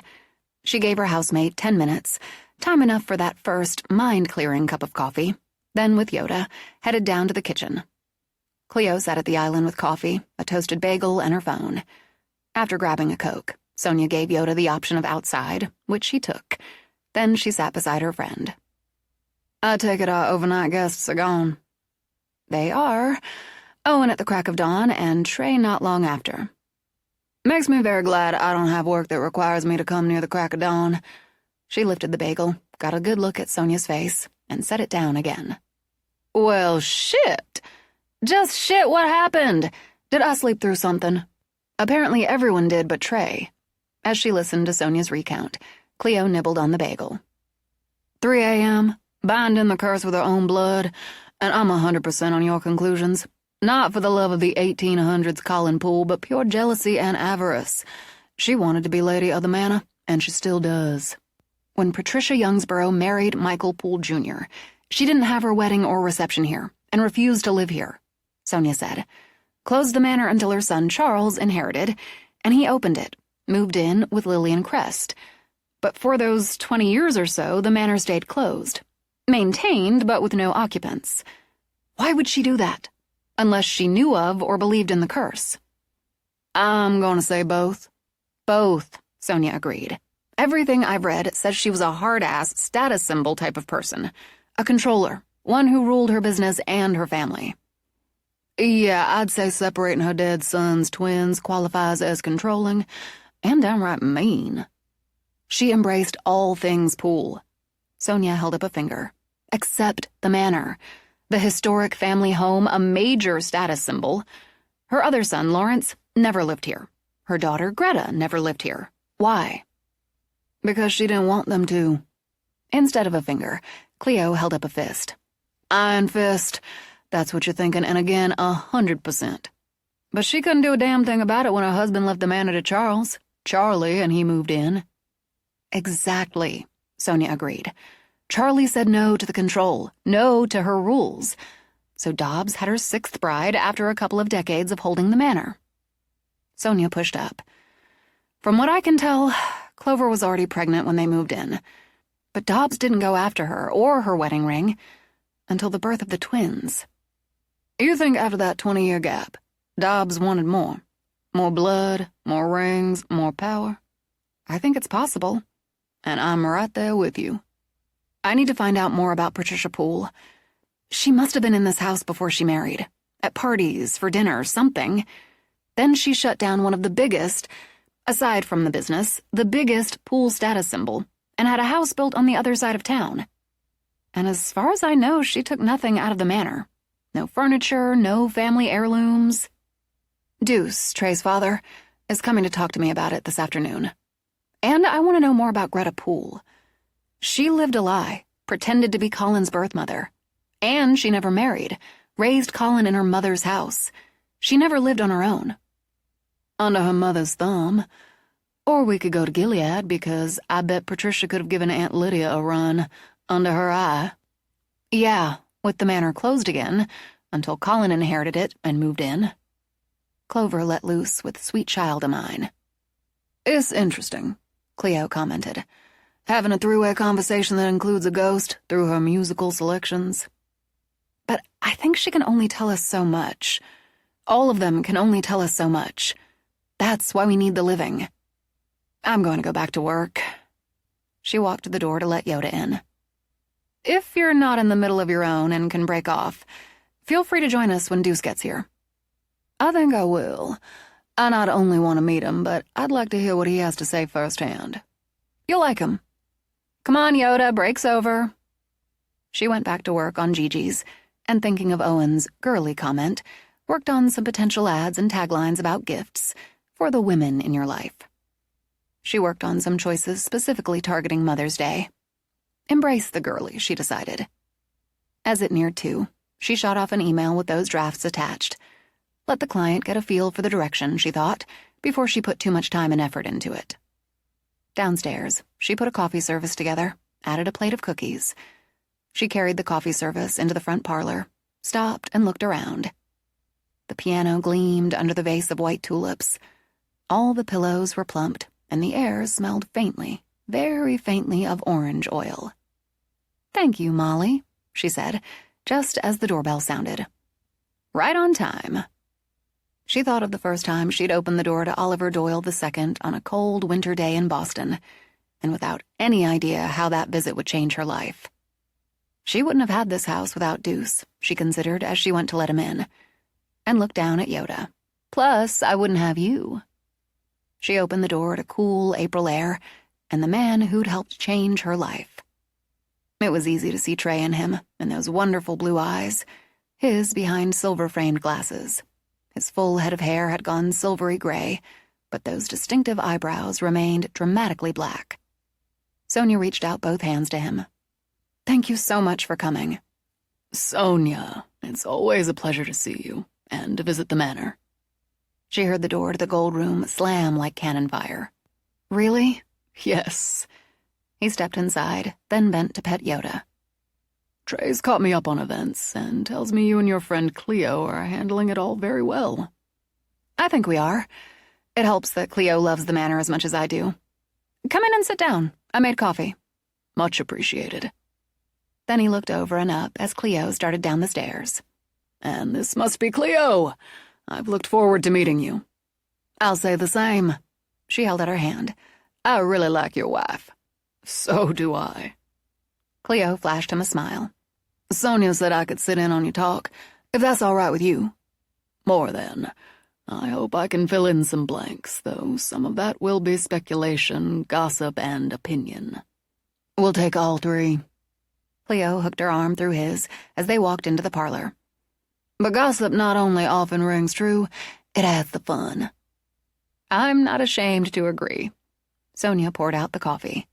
She gave her housemate 10 minutes, time enough for that first mind-clearing cup of coffee, then with Yoda, headed down to the kitchen. Cleo sat at the island with coffee, a toasted bagel, and her phone. After grabbing a Coke, Sonia gave Yoda the option of outside, which he took. Then she sat beside her friend. I take it our overnight guests are gone. They are. Owen at the crack of dawn, and Trey not long after. Makes me very glad I don't have work that requires me to come near the crack of dawn. She lifted the bagel, got a good look at Sonia's face, and set it down again. Well, shit. Just shit, what happened? Did I sleep through something? Apparently everyone did but Trey. As she listened to Sonia's recount, Cleo nibbled on the bagel. 3 a.m., binding the curse with her own blood, and I'm 100% on your conclusions. Not for the love of the 1800s Colin Poole, but pure jealousy and avarice. She wanted to be lady of the manor, and she still does. When Patricia Youngsborough married Michael Poole Jr., she didn't have her wedding or reception here, and refused to live here, Sonia said. Closed the manor until her son Charles inherited, and he opened it, moved in with Lillian Crest. But for those 20 years or so, the manor stayed closed. Maintained, but with no occupants. Why would she do that? Unless she knew of or believed in the curse. I'm going to say both. Both, Sonia agreed. Everything I've read says she was a hard-ass, status symbol type of person. A controller, one who ruled her business and her family. Yeah, I'd say separating her dead son's twins qualifies as controlling and downright mean. She embraced all things Poole. Sonia held up a finger. Except the manor. The historic family home, a major status symbol. Her other son, Lawrence, never lived here. Her daughter, Greta, never lived here. Why? Because she didn't want them to. Instead of a finger, Cleo held up a fist. Iron fist. That's what you're thinking, and again, 100%. But she couldn't do a damn thing about it when her husband left the manor to Charlie, and he moved in. Exactly, Sonia agreed. Charlie said no to the control, no to her rules. So Dobbs had her sixth bride after a couple of decades of holding the manor. Sonia pushed up. From what I can tell, Clover was already pregnant when they moved in. But Dobbs didn't go after her or her wedding ring until the birth of the twins. You think after that 20-year gap, Dobbs wanted more? More blood, more rings, more power? I think it's possible. And I'm right there with you. I need to find out more about Patricia Poole. She must have been in this house before she married. At parties, for dinner, something. Then she shut down one of the biggest, aside from the business, the biggest Poole status symbol, and had a house built on the other side of town. And as far as I know, she took nothing out of the manor. No furniture, no family heirlooms. Deuce, Trey's father, is coming to talk to me about it this afternoon. And I want to know more about Greta Poole. She lived a lie, pretended to be Colin's birth mother. And she never married, raised Colin in her mother's house. She never lived on her own. Under her mother's thumb. Or we could go to Gilead, because I bet Patricia could have given Aunt Lydia a run under her eye. Yeah, with the manor closed again, until Colin inherited it and moved in. Clover let loose with sweet child of mine. It's interesting, Cleo commented. Having a three-way conversation that includes a ghost through her musical selections. But I think she can only tell us so much. All of them can only tell us so much. That's why we need the living. I'm going to go back to work. She walked to the door to let Yoda in. If you're not in the middle of your own and can break off, feel free to join us when Deuce gets here. I think I will. I not only want to meet him, but I'd like to hear what he has to say firsthand. You'll like him. Come on, Yoda, break's over. She went back to work on Gigi's, and thinking of Owen's girly comment, worked on some potential ads and taglines about gifts for the women in your life. She worked on some choices specifically targeting Mother's Day. Embrace the girly, she decided. As it neared 2, she shot off an email with those drafts attached. Let the client get a feel for the direction, she thought, before she put too much time and effort into it. Downstairs, she put a coffee service together, added a plate of cookies. She carried the coffee service into the front parlor, stopped and looked around. The piano gleamed under the vase of white tulips. All the pillows were plumped, and the air smelled faintly, very faintly of orange oil. "Thank you, Molly," she said, just as the doorbell sounded. "Right on time." She thought of the first time she'd opened the door to Oliver Doyle II on a cold winter day in Boston, and without any idea how that visit would change her life. She wouldn't have had this house without Deuce, she considered as she went to let him in, and looked down at Yoda. Plus, I wouldn't have you. She opened the door to cool April air and the man who'd helped change her life. It was easy to see Trey in him, and those wonderful blue eyes, his behind silver-framed glasses. His full head of hair had gone silvery gray, but those distinctive eyebrows remained dramatically black. Sonia reached out both hands to him. "Thank you so much for coming." "Sonia, it's always a pleasure to see you, and to visit the manor." She heard the door to the gold room slam like cannon fire. "Really?" "Yes." He stepped inside, then bent to pet Yoda. "Trey's caught me up on events, and tells me you and your friend Cleo are handling it all very well." "I think we are. It helps that Cleo loves the manor as much as I do. Come in and sit down. I made coffee." "Much appreciated." Then he looked over and up as Cleo started down the stairs. "And this must be Cleo. I've looked forward to meeting you." "I'll say the same." She held out her hand. I really like your wife. So do I. Cleo flashed him a smile. Sonia said I could sit in on your talk, if that's all right with you. More than. I hope I can fill in some blanks, though some of that will be speculation, gossip, and opinion. We'll take all three. Cleo hooked her arm through his as they walked into the parlor. But gossip not only often rings true, it adds the fun. I'm not ashamed to agree. Sonia poured out the coffee.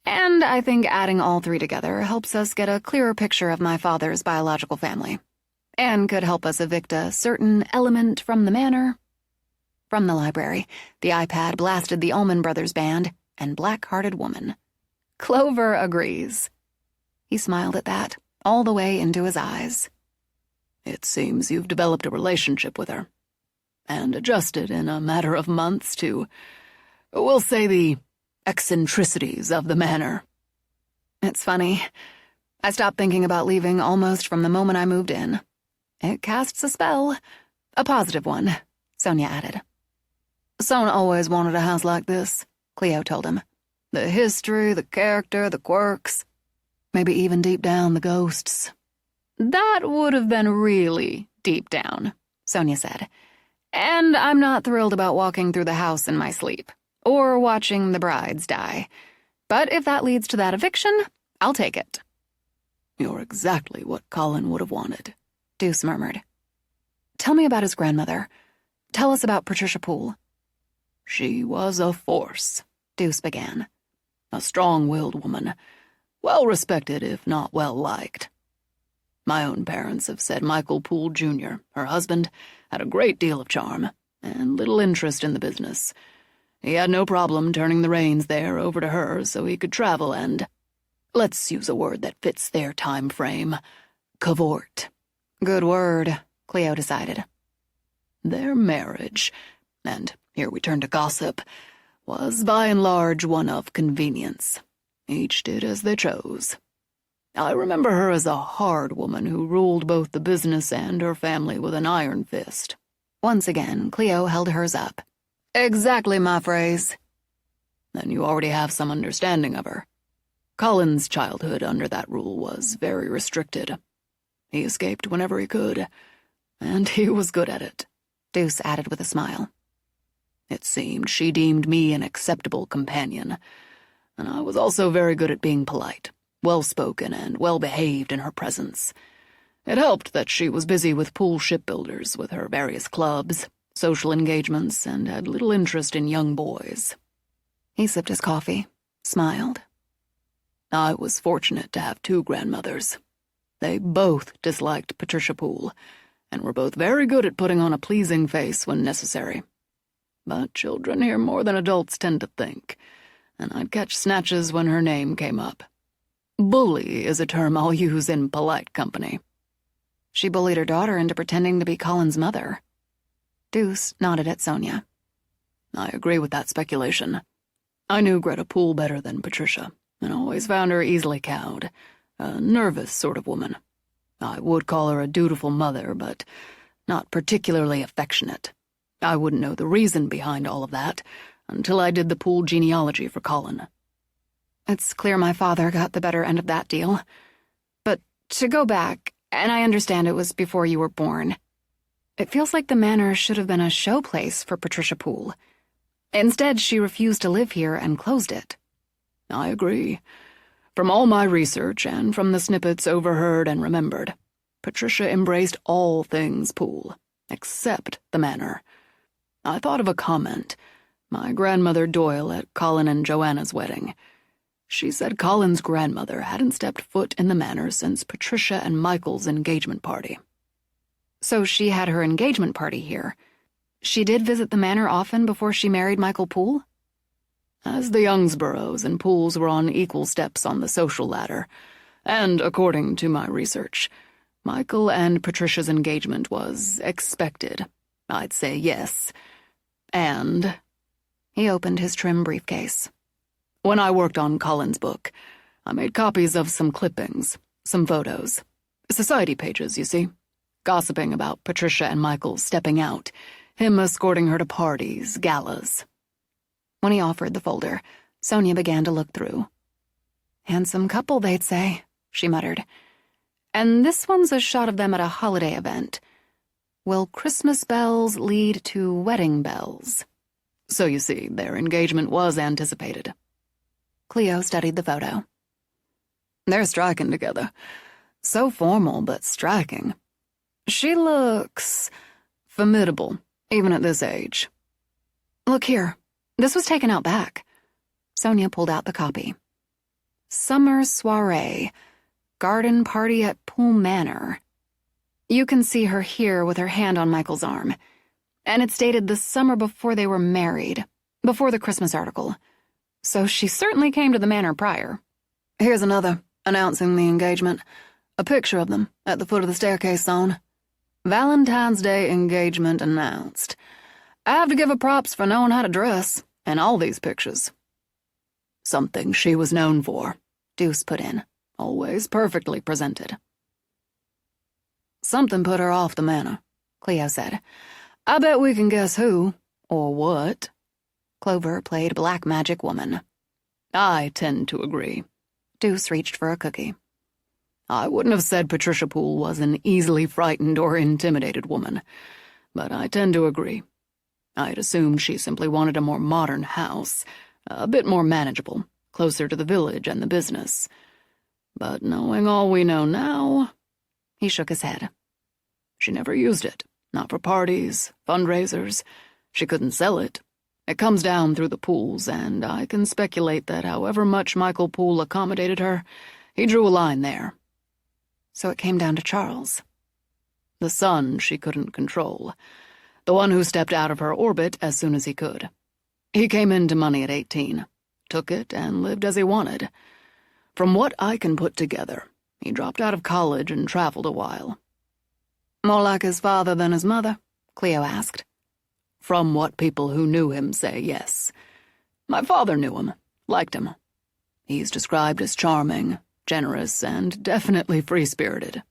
And I think adding all three together helps us get a clearer picture of my father's biological family, and could help us evict a certain element from the manor. From the library, the iPad blasted the Allman Brothers Band and Black-Hearted Woman. Clover agrees. He smiled at that, all the way into his eyes. It seems you've developed a relationship with her, and adjusted in a matter of months to, we'll say, the eccentricities of the manor. It's funny. I stopped thinking about leaving almost from the moment I moved in. It casts a spell. A positive one, Sonia added. Son always wanted a house like this, Cleo told him. The history, the character, the quirks. Maybe even deep down, the ghosts. That would have been really deep down, Sonia said. And I'm not thrilled about walking through the house in my sleep, or watching the brides die. But if that leads to that eviction, I'll take it. You're exactly what Colin would have wanted, Deuce murmured. Tell me about his grandmother. Tell us about Patricia Poole. She was a force, Deuce began. A strong-willed woman, well-respected if not well-liked. My own parents have said Michael Poole, Jr., her husband, had a great deal of charm and little interest in the business. He had no problem turning the reins there over to her so he could travel and, let's use a word that fits their time frame, cavort. Good word, Cleo decided. Their marriage, and here we turn to gossip, was by and large one of convenience. Each did as they chose. I remember her as a hard woman who ruled both the business and her family with an iron fist. Once again, Cleo held hers up. Exactly my phrase. Then you already have some understanding of her. Colin's childhood under that rule was very restricted. He escaped whenever he could, and he was good at it, Deuce added with a smile. It seemed she deemed me an acceptable companion, and I was also very good at being polite, well-spoken, and well-behaved in her presence. It helped that she was busy with Poole shipbuilders with her various clubs, social engagements, and had little interest in young boys. He sipped his coffee, smiled. I was fortunate to have two grandmothers. They both disliked Patricia Poole, and were both very good at putting on a pleasing face when necessary. But children hear more than adults tend to think, and I'd catch snatches when her name came up. Bully is a term I'll use in polite company. She bullied her daughter into pretending to be Colin's mother. Deuce nodded at Sonia. I agree with that speculation. I knew Greta Poole better than Patricia, and always found her easily cowed, a nervous sort of woman. I would call her a dutiful mother, but not particularly affectionate. I wouldn't know the reason behind all of that until I did the Poole genealogy for Colin. It's clear my father got the better end of that deal. But to go back, and I understand it was before you were born, it feels like the manor should have been a showplace for Patricia Poole. Instead, she refused to live here and closed it. I agree. From all my research and from the snippets overheard and remembered, Patricia embraced all things Poole, except the manor. I thought of a comment. My grandmother Doyle at Colin and Joanna's wedding. She said Colin's grandmother hadn't stepped foot in the manor since Patricia and Michael's engagement party. So she had her engagement party here. She did visit the manor often before she married Michael Poole? As the Youngsboroughs and Pooles were on equal steps on the social ladder, and according to my research, Michael and Patricia's engagement was expected. I'd say yes. And he opened his trim briefcase. When I worked on Colin's book, I made copies of some clippings, some photos. Society pages, you see. Gossiping about Patricia and Michael stepping out, him escorting her to parties, galas. When he offered the folder, Sonia began to look through. "Handsome couple, they'd say," she muttered. "And this one's a shot of them at a holiday event. Will Christmas bells lead to wedding bells?" So you see, their engagement was anticipated. Cleo studied the photo. "They're striking together. So formal, but striking. She looks formidable, even at this age." "Look here. This was taken out back." Sonia pulled out the copy. "Summer soiree. Garden party at Poole Manor." You can see her here with her hand on Michael's arm. And it's dated the summer before they were married, before the Christmas article. So she certainly came to the manor prior. "Here's another, announcing the engagement. A picture of them at the foot of the staircase on. Valentine's Day engagement announced. I have to give her props for knowing how to dress, in all these pictures." "Something she was known for," Deuce put in. "Always perfectly presented." "Something put her off the manor," Cleo said. "I bet we can guess who, or what." Clover played black magic woman. "I tend to agree." Deuce reached for a cookie. "I wouldn't have said Patricia Poole was an easily frightened or intimidated woman, but I tend to agree. I'd assumed she simply wanted a more modern house, a bit more manageable, closer to the village and the business. But knowing all we know now..." He shook his head. "She never used it, not for parties, fundraisers. She couldn't sell it. It comes down through the Pooles, and I can speculate that however much Michael Poole accommodated her, he drew a line there." "So it came down to Charles." "The son she couldn't control. The one who stepped out of her orbit as soon as he could. He came into money at 18, took it, and lived as he wanted. From what I can put together, he dropped out of college and traveled a while." "More like his father than his mother?" Cleo asked. "From what people who knew him say, yes. My father knew him, liked him. He's described as charming, generous, and definitely free-spirited."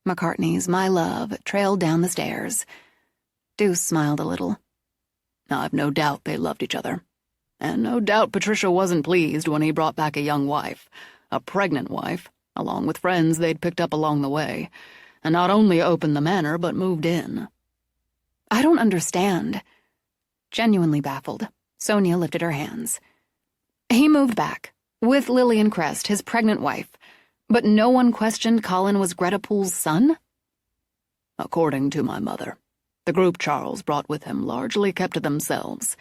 McCartney's "My Love" trailed down the stairs. Deuce smiled a little. "I've no doubt they loved each other. And no doubt Patricia wasn't pleased when he brought back a young wife, a pregnant wife, along with friends they'd picked up along the way, and not only opened the manor but moved in." "I don't understand." Genuinely baffled, Sonia lifted her hands. "He moved back, with Lillian Crest, his pregnant wife, but no one questioned Colin was Greta Poole's son?" "According to my mother, the group Charles brought with him largely kept to themselves.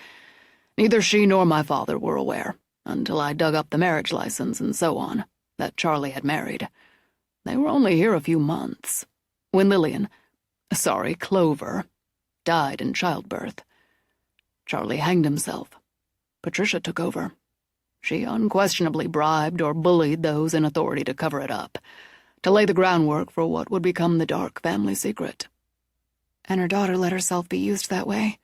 Neither she nor my father were aware, until I dug up the marriage license and so on, that Charlie had married. They were only here a few months. When Clover, died in childbirth. Charlie hanged himself. Patricia took over. She unquestionably bribed or bullied those in authority to cover it up, to lay the groundwork for what would become the dark family secret." "And her daughter let herself be used that way?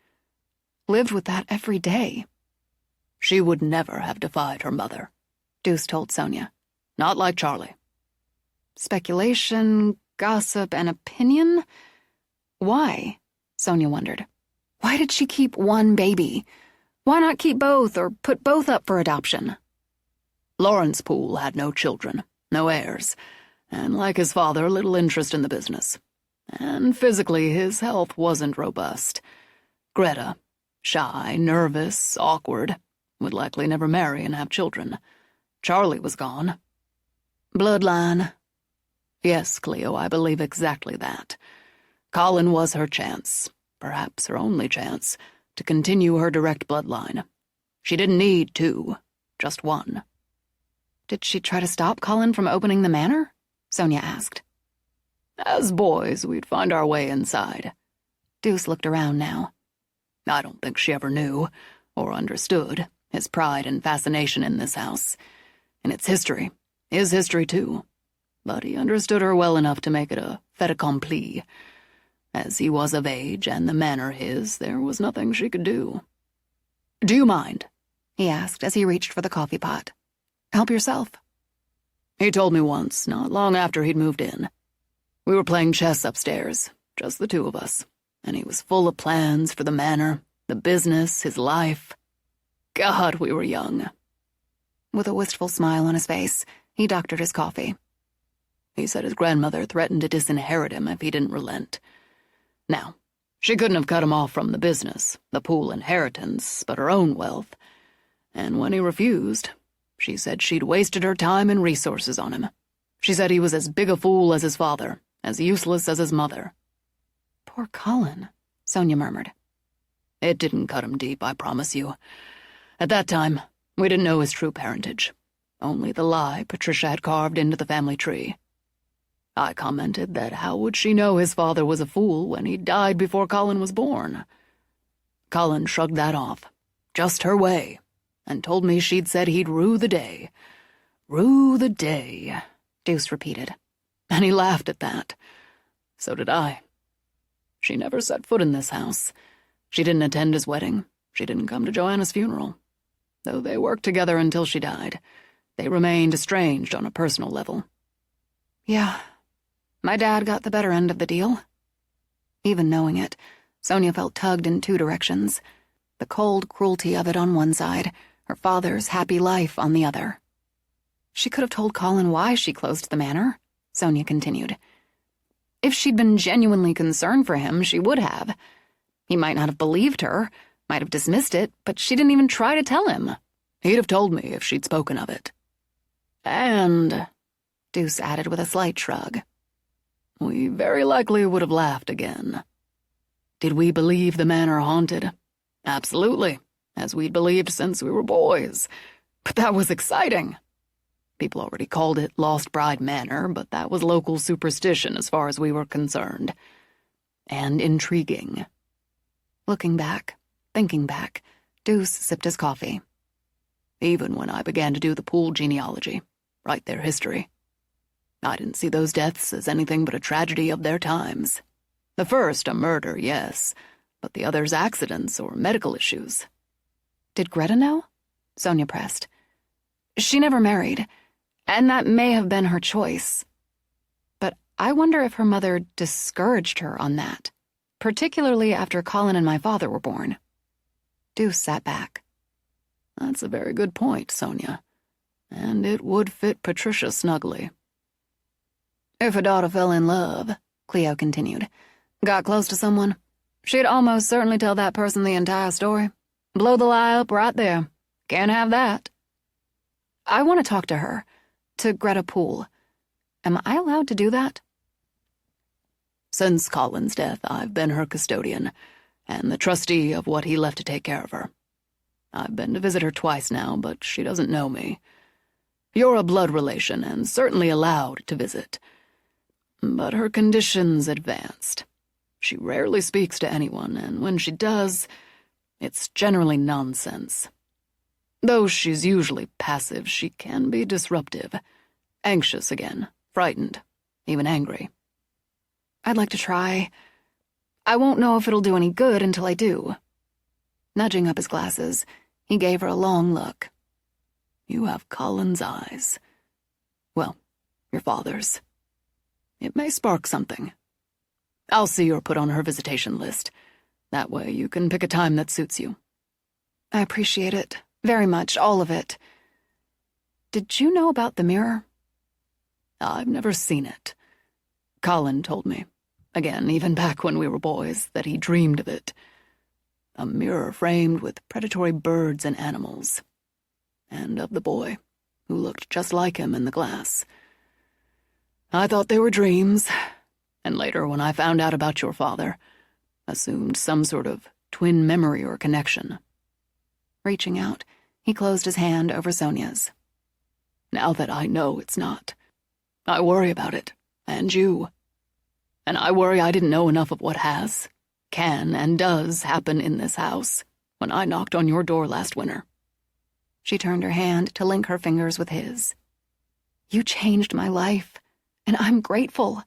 Lived with that every day?" "She would never have defied her mother," Deuce told Sonia. "Not like Charlie." "Speculation, gossip, and opinion? Why?" Sonia wondered. "Why did she keep one baby? Why not keep both or put both up for adoption?" "Lawrence Poole had no children, no heirs, and like his father, little interest in the business. And physically, his health wasn't robust. Greta, shy, nervous, awkward, would likely never marry and have children. Charlie was gone." "Bloodline." "Yes, Cleo, I believe exactly that. Colin was her chance, perhaps her only chance, to continue her direct bloodline. She didn't need two, just one." "Did she try to stop Colin from opening the manor?" Sonia asked. "As boys, we'd find our way inside." Deuce looked around now. "I don't think she ever knew, or understood, his pride and fascination in this house. In its history, his history too. But he understood her well enough to make it a fait accompli. As he was of age and the manor his, there was nothing she could do." "Do you mind?" he asked as he reached for the coffee pot. "Help yourself." "He told me once, not long after he'd moved in. We were playing chess upstairs, just the two of us, and he was full of plans for the manor, the business, his life." God, we were young." With a wistful smile on his face, he doctored his coffee. He said his grandmother threatened to disinherit him if he didn't relent. Now, she couldn't have cut him off from the business, the pool inheritance, but her own wealth. And when he refused, she said she'd wasted her time and resources on him. She said he was as big a fool as his father, as useless as his mother. "Poor Colin," Sonia murmured. It didn't cut him deep, I promise you. At that time, we didn't know his true parentage, only the lie Patricia had carved into the family tree. I commented that how would she know his father was a fool when he died before Colin was born? Colin shrugged that off, just her way, and told me she'd said he'd rue the day. "Rue the day," Deuce repeated, and he laughed at that. So did I. She never set foot in this house. She didn't attend his wedding. She didn't come to Joanna's funeral. Though they worked together until she died, they remained estranged on a personal level. "Yeah, my dad got the better end of the deal." Even knowing it, Sonia felt tugged in two directions. The cold cruelty of it on one side, her father's happy life on the other. She could have told Colin why she closed the manor, Sonia continued. If she'd been genuinely concerned for him, she would have. He might not have believed her, might have dismissed it, but she didn't even try to tell him. He'd have told me if she'd spoken of it. And, Deuce added with a slight shrug, we very likely would have laughed again. Did we believe the manor haunted? Absolutely, as we'd believed since we were boys. But that was exciting. People already called it Lost Bride Manor, but that was local superstition as far as we were concerned. And intriguing. Looking back, thinking back, Deuce sipped his coffee. Even when I began to do the pool genealogy, write their history, I didn't see those deaths as anything but a tragedy of their times. The first a murder, yes, but the others accidents or medical issues. Did Greta know? Sonia pressed. She never married, and that may have been her choice. But I wonder if her mother discouraged her on that, particularly after Colin and my father were born. Deuce sat back. That's a very good point, Sonia. And it would fit Patricia snugly. If a daughter fell in love, Cleo continued, got close to someone, she'd almost certainly tell that person the entire story. Blow the lie up right there. Can't have that. I want to talk to her, to Greta Poole. Am I allowed to do that? Since Colin's death, I've been her custodian, and the trustee of what he left to take care of her. I've been to visit her twice now, but she doesn't know me. You're a blood relation, and certainly allowed to visit. But her condition's advanced. She rarely speaks to anyone, and when she does, it's generally nonsense. Though she's usually passive, she can be disruptive. Anxious again, frightened, even angry. I'd like to try. I won't know if it'll do any good until I do. Nudging up his glasses, he gave her a long look. You have Colin's eyes. Well, your father's. It may spark something. I'll see you're put on her visitation list. That way you can pick a time that suits you. I appreciate it. Very much, all of it. Did you know about the mirror? I've never seen it. Colin told me, again, even back when we were boys, that he dreamed of it. A mirror framed with predatory birds and animals. And of the boy, who looked just like him in the glass. I thought they were dreams, and later when I found out about your father, assumed some sort of twin memory or connection. Reaching out, he closed his hand over Sonia's. Now that I know it's not, I worry about it, and you. And I worry I didn't know enough of what has, can, and does happen in this house when I knocked on your door last winter. She turned her hand to link her fingers with his. You changed my life, and I'm grateful.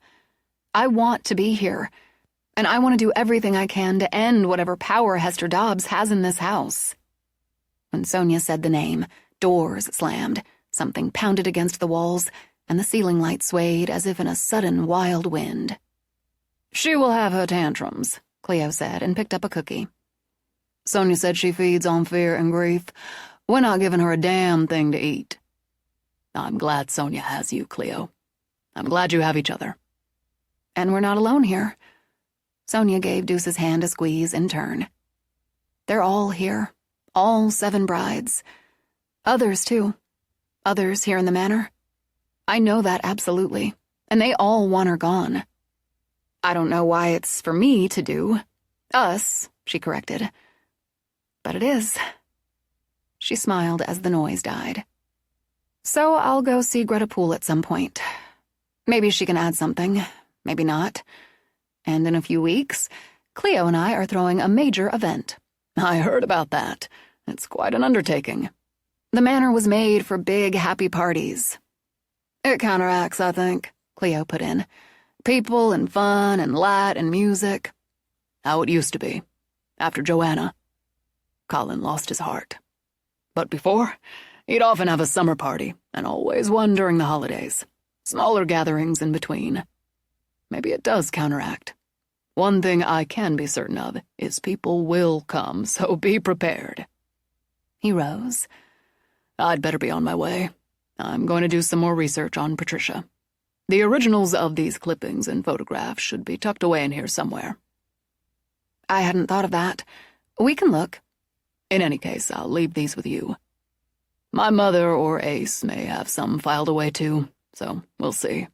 I want to be here, and I want to do everything I can to end whatever power Hester Dobbs has in this house. When Sonia said the name, doors slammed, something pounded against the walls, and the ceiling light swayed as if in a sudden wild wind. She will have her tantrums, Cleo said, and picked up a cookie. Sonia said she feeds on fear and grief. We're not giving her a damn thing to eat. I'm glad Sonia has you, Cleo. I'm glad you have each other. And we're not alone here. Sonia gave Deuce's hand a squeeze in turn. They're all here. All 7 brides. Others, too. Others here in the manor. I know that absolutely. And they all want her gone. I don't know why it's for me to do. Us, she corrected. But it is. She smiled as the noise died. So I'll go see Greta Poole at some point. Maybe she can add something, maybe not. And in a few weeks, Cleo and I are throwing a major event. I heard about that. It's quite an undertaking. The manor was made for big, happy parties. It counteracts, I think, Cleo put in. People and fun and light and music. How it used to be. After Joanna. Colin lost his heart. But before, he'd often have a summer party, and always one during the holidays. Smaller gatherings in between. Maybe it does counteract. One thing I can be certain of is people will come, so be prepared. He rose. I'd better be on my way. I'm going to do some more research on Patricia. The originals of these clippings and photographs should be tucked away in here somewhere. I hadn't thought of that. We can look. In any case, I'll leave these with you. My mother or Ace may have some filed away too, so we'll see.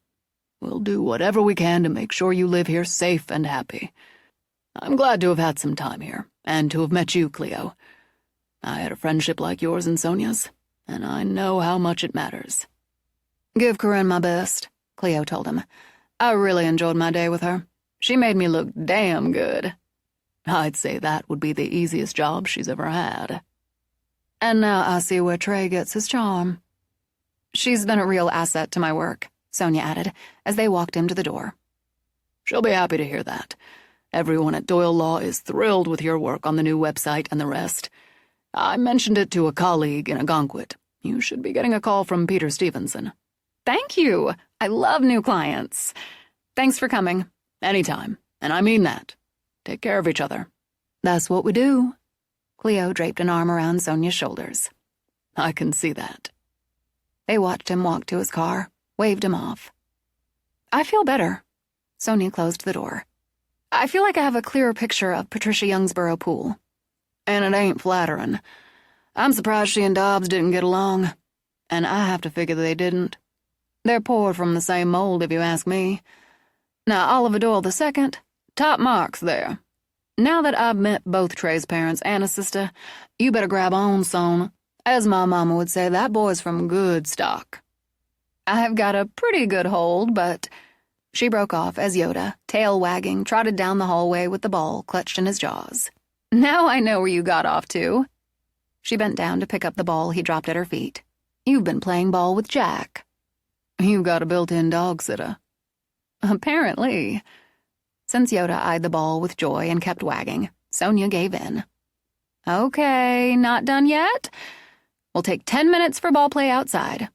We'll do whatever we can to make sure you live here safe and happy. I'm glad to have had some time here, and to have met you, Cleo. I had a friendship like yours and Sonia's, and I know how much it matters. Give Corinne my best, Cleo told him. I really enjoyed my day with her. She made me look damn good. I'd say that would be the easiest job she's ever had. And now I see where Trey gets his charm. She's been a real asset to my work, Sonia added, as they walked him to the door. She'll be happy to hear that. Everyone at Doyle Law is thrilled with your work on the new website and the rest. I mentioned it to a colleague in Algonquin. You should be getting a call from Peter Stevenson. Thank you. I love new clients. Thanks for coming. Anytime, and I mean that. Take care of each other. That's what we do. Cleo draped an arm around Sonia's shoulders. I can see that. They watched him walk to his car, waved him off. I feel better. Sonia closed the door. I feel like I have a clearer picture of Patricia Youngsboro Poole. And it ain't flattering. I'm surprised she and Dobbs didn't get along. And I have to figure they didn't. They're poured from the same mold, if you ask me. Now, Oliver Doyle II, top marks there. Now that I've met both Trey's parents and his sister, you better grab on, son. As my mama would say, that boy's from good stock. I've got a pretty good hold, but... She broke off as Yoda, tail wagging, trotted down the hallway with the ball clutched in his jaws. Now I know where you got off to. She bent down to pick up the ball he dropped at her feet. You've been playing ball with Jack. You've got a built-in dog sitter. Apparently. Since Yoda eyed the ball with joy and kept wagging, Sonia gave in. Okay, not done yet? We'll take 10 minutes for ball play outside.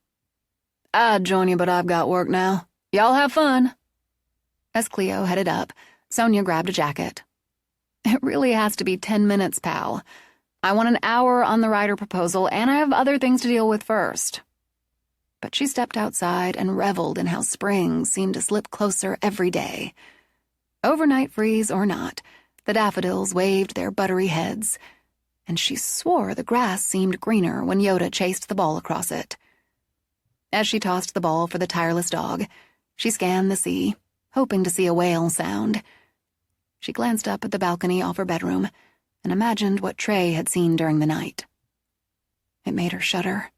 I'd join you, but I've got work now. Y'all have fun. As Cleo headed up, Sonia grabbed a jacket. It really has to be 10 minutes, pal. I want an hour on the writer proposal, and I have other things to deal with first. But she stepped outside and reveled in how spring seemed to slip closer every day. Overnight freeze or not, the daffodils waved their buttery heads, and she swore the grass seemed greener when Yoda chased the ball across it. As she tossed the ball for the tireless dog, she scanned the sea, hoping to see a whale sound. She glanced up at the balcony off her bedroom and imagined what Trey had seen during the night. It made her shudder.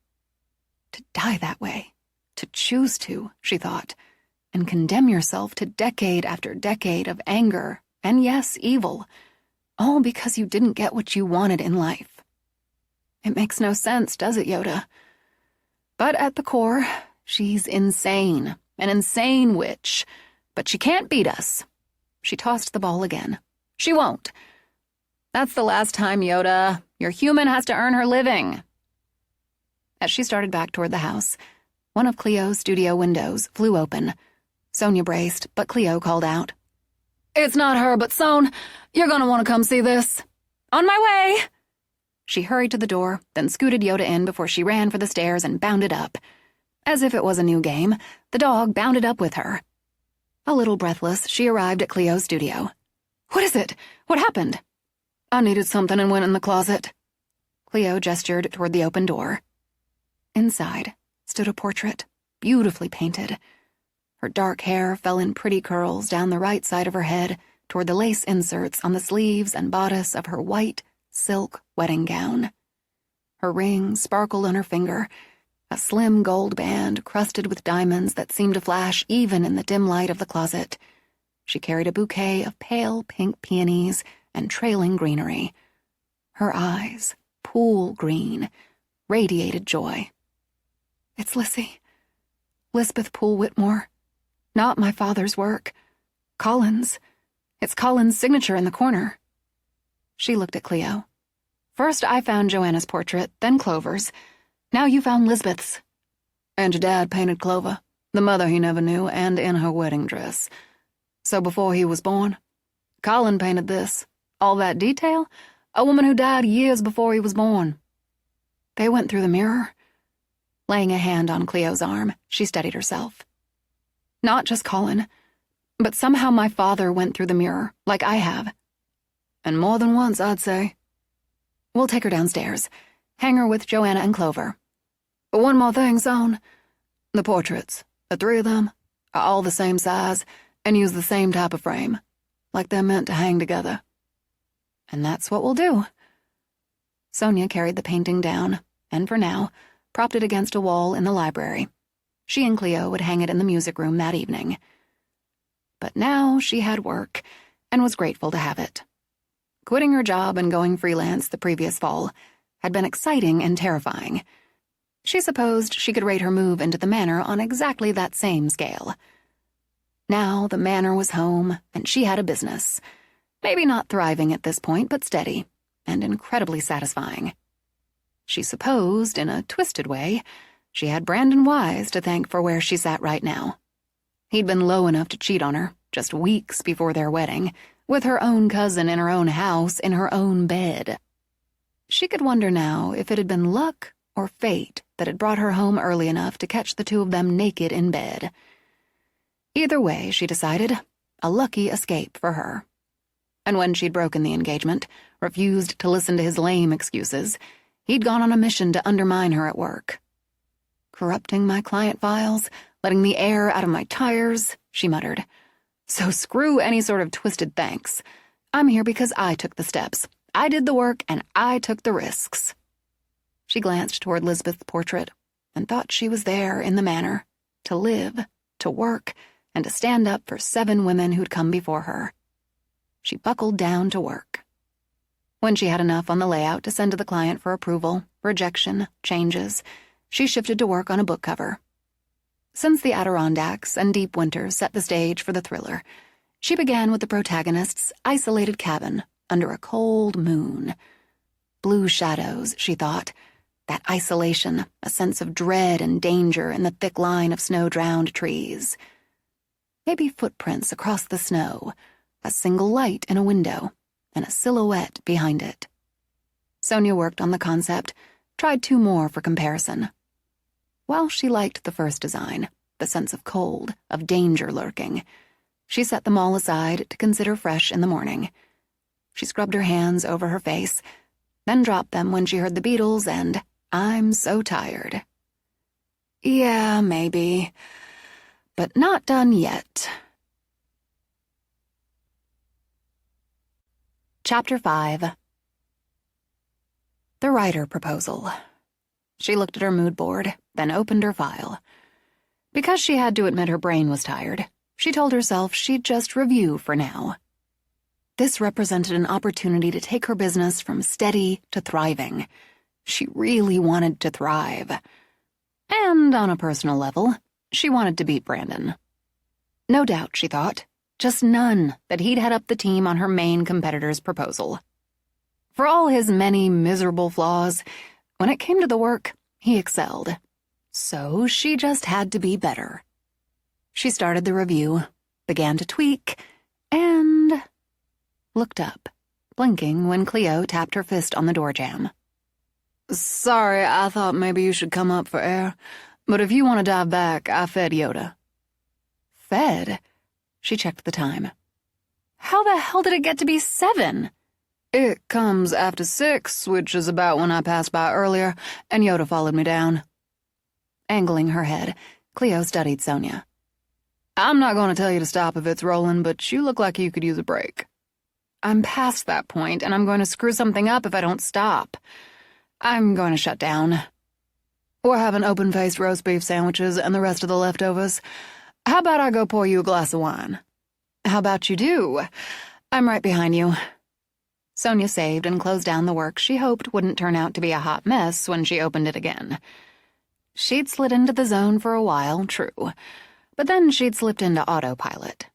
To die that way, to choose to, she thought, and condemn yourself to decade after decade of anger and, yes, evil, all because you didn't get what you wanted in life. It makes no sense, does it, Yoda? But at the core, she's insane, an insane witch. But she can't beat us. She tossed the ball again. She won't. That's the last time, Yoda. Your human has to earn her living. As she started back toward the house, one of Cleo's studio windows flew open. Sonia braced, but Cleo called out. It's not her, but Son, you're gonna want to come see this. On my way! She hurried to the door, then scooted Yoda in before she ran for the stairs and bounded up. As if it was a new game, the dog bounded up with her. A little breathless, she arrived at Cleo's studio. What is it? What happened? I needed something and went in the closet. Cleo gestured toward the open door. Inside stood a portrait, beautifully painted. Her dark hair fell in pretty curls down the right side of her head toward the lace inserts on the sleeves and bodice of her white, silk wedding gown. Her ring sparkled on her finger, a slim gold band crusted with diamonds that seemed to flash even in the dim light of the closet. She carried a bouquet of pale pink peonies and trailing greenery. Her eyes, pool green, radiated joy. It's Lissy. Lisbeth Poole Whitmore. Not my father's work. Colin's. It's Colin's signature in the corner. She looked at Cleo. First I found Joanna's portrait, then Clover's. Now you found Lisbeth's. And your dad painted Clover, the mother he never knew, and in her wedding dress. So before he was born, Colin painted this. All that detail? A woman who died years before he was born. They went through the mirror. Laying a hand on Cleo's arm, she steadied herself. Not just Colin, but somehow my father went through the mirror, like I have. And more than once, I'd say. We'll take her downstairs. Hang her with Joanna and Clover. But one more thing, son. The portraits, the three of them, are all the same size and use the same type of frame, like they're meant to hang together. And that's what we'll do. Sonia carried the painting down, and for now, propped it against a wall in the library. She and Cleo would hang it in the music room that evening. But now she had work, and was grateful to have it. Quitting her job and going freelance the previous fall had been exciting and terrifying. She supposed she could rate her move into the manor on exactly that same scale. Now the manor was home, and she had a business. Maybe not thriving at this point, but steady, and incredibly satisfying. She supposed, in a twisted way, she had Brandon Wise to thank for where she sat right now. He'd been low enough to cheat on her just weeks before their wedding, with her own cousin in her own house, in her own bed. She could wonder now if it had been luck or fate that had brought her home early enough to catch the two of them naked in bed. Either way, she decided, a lucky escape for her. And when she'd broken the engagement, refused to listen to his lame excuses, he'd gone on a mission to undermine her at work. Corrupting my client files, letting the air out of my tires, she muttered. So screw any sort of twisted thanks. I'm here because I took the steps. I did the work and I took the risks. She glanced toward Lisbeth's portrait and thought she was there in the manor, to live, to work, and to stand up for 7 women who'd come before her. She buckled down to work. When she had enough on the layout to send to the client for approval, rejection, changes, she shifted to work on a book cover. Since the Adirondacks and deep winters set the stage for the thriller, she began with the protagonist's isolated cabin under a cold moon. Blue shadows, she thought. That isolation, a sense of dread and danger in the thick line of snow-drowned trees. Maybe footprints across the snow, a single light in a window, and a silhouette behind it. Sonia worked on the concept, tried 2 more for comparison. While she liked the first design, the sense of cold, of danger lurking, she set them all aside to consider fresh in the morning. She scrubbed her hands over her face, then dropped them when she heard the Beatles and I'm So Tired. Yeah, maybe, but not done yet. Chapter 5. The writer proposal. She looked at her mood board, then opened her file. Because she had to admit her brain was tired, she told herself she'd just review for now. This represented an opportunity to take her business from steady to thriving. She really wanted to thrive. And on a personal level, she wanted to beat Brandon. No doubt, she thought, just none that he'd head up the team on her main competitor's proposal. For all his many miserable flaws, when it came to the work, he excelled. So she just had to be better. She started the review, began to tweak, and looked up, blinking when Cleo tapped her fist on the door jamb. Sorry, I thought maybe you should come up for air, but if you want to dive back, I fed Yoda. Fed? She checked the time. How the hell did it get to be 7? It comes after 6, which is about when I passed by earlier, and Yoda followed me down. Angling her head, Cleo studied Sonia. I'm not going to tell you to stop if it's rolling, but you look like you could use a break. I'm past that point, and I'm going to screw something up if I don't stop. I'm going to shut down. We're having open-faced roast beef sandwiches and the rest of the leftovers. How about I go pour you a glass of wine? How about you do? I'm right behind you. Sonia saved and closed down the work she hoped wouldn't turn out to be a hot mess when she opened it again. She'd slid into the zone for a while, true, but then she'd slipped into autopilot.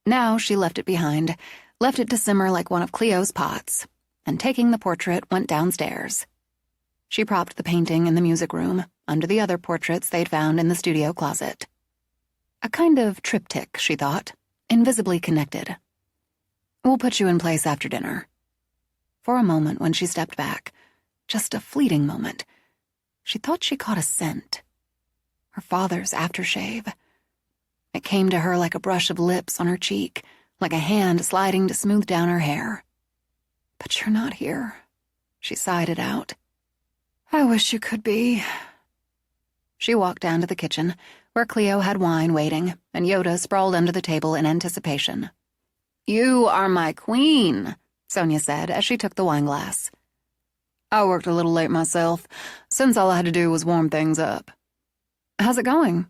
Now she left it behind, left it to simmer like one of Cleo's pots, and taking the portrait went downstairs. She propped the painting in the music room, under the other portraits they'd found in the studio closet. A kind of triptych, she thought, invisibly connected. We'll put you in place after dinner. For a moment when she stepped back, just a fleeting moment, she thought she caught a scent. Her father's aftershave. It came to her like a brush of lips on her cheek, like a hand sliding to smooth down her hair. But you're not here. She sighed it out. I wish you could be. She walked down to the kitchen, where Cleo had wine waiting, and Yoda sprawled under the table in anticipation. You are my queen, Sonia said as she took the wineglass. I worked a little late myself, since all I had to do was warm things up. How's it going?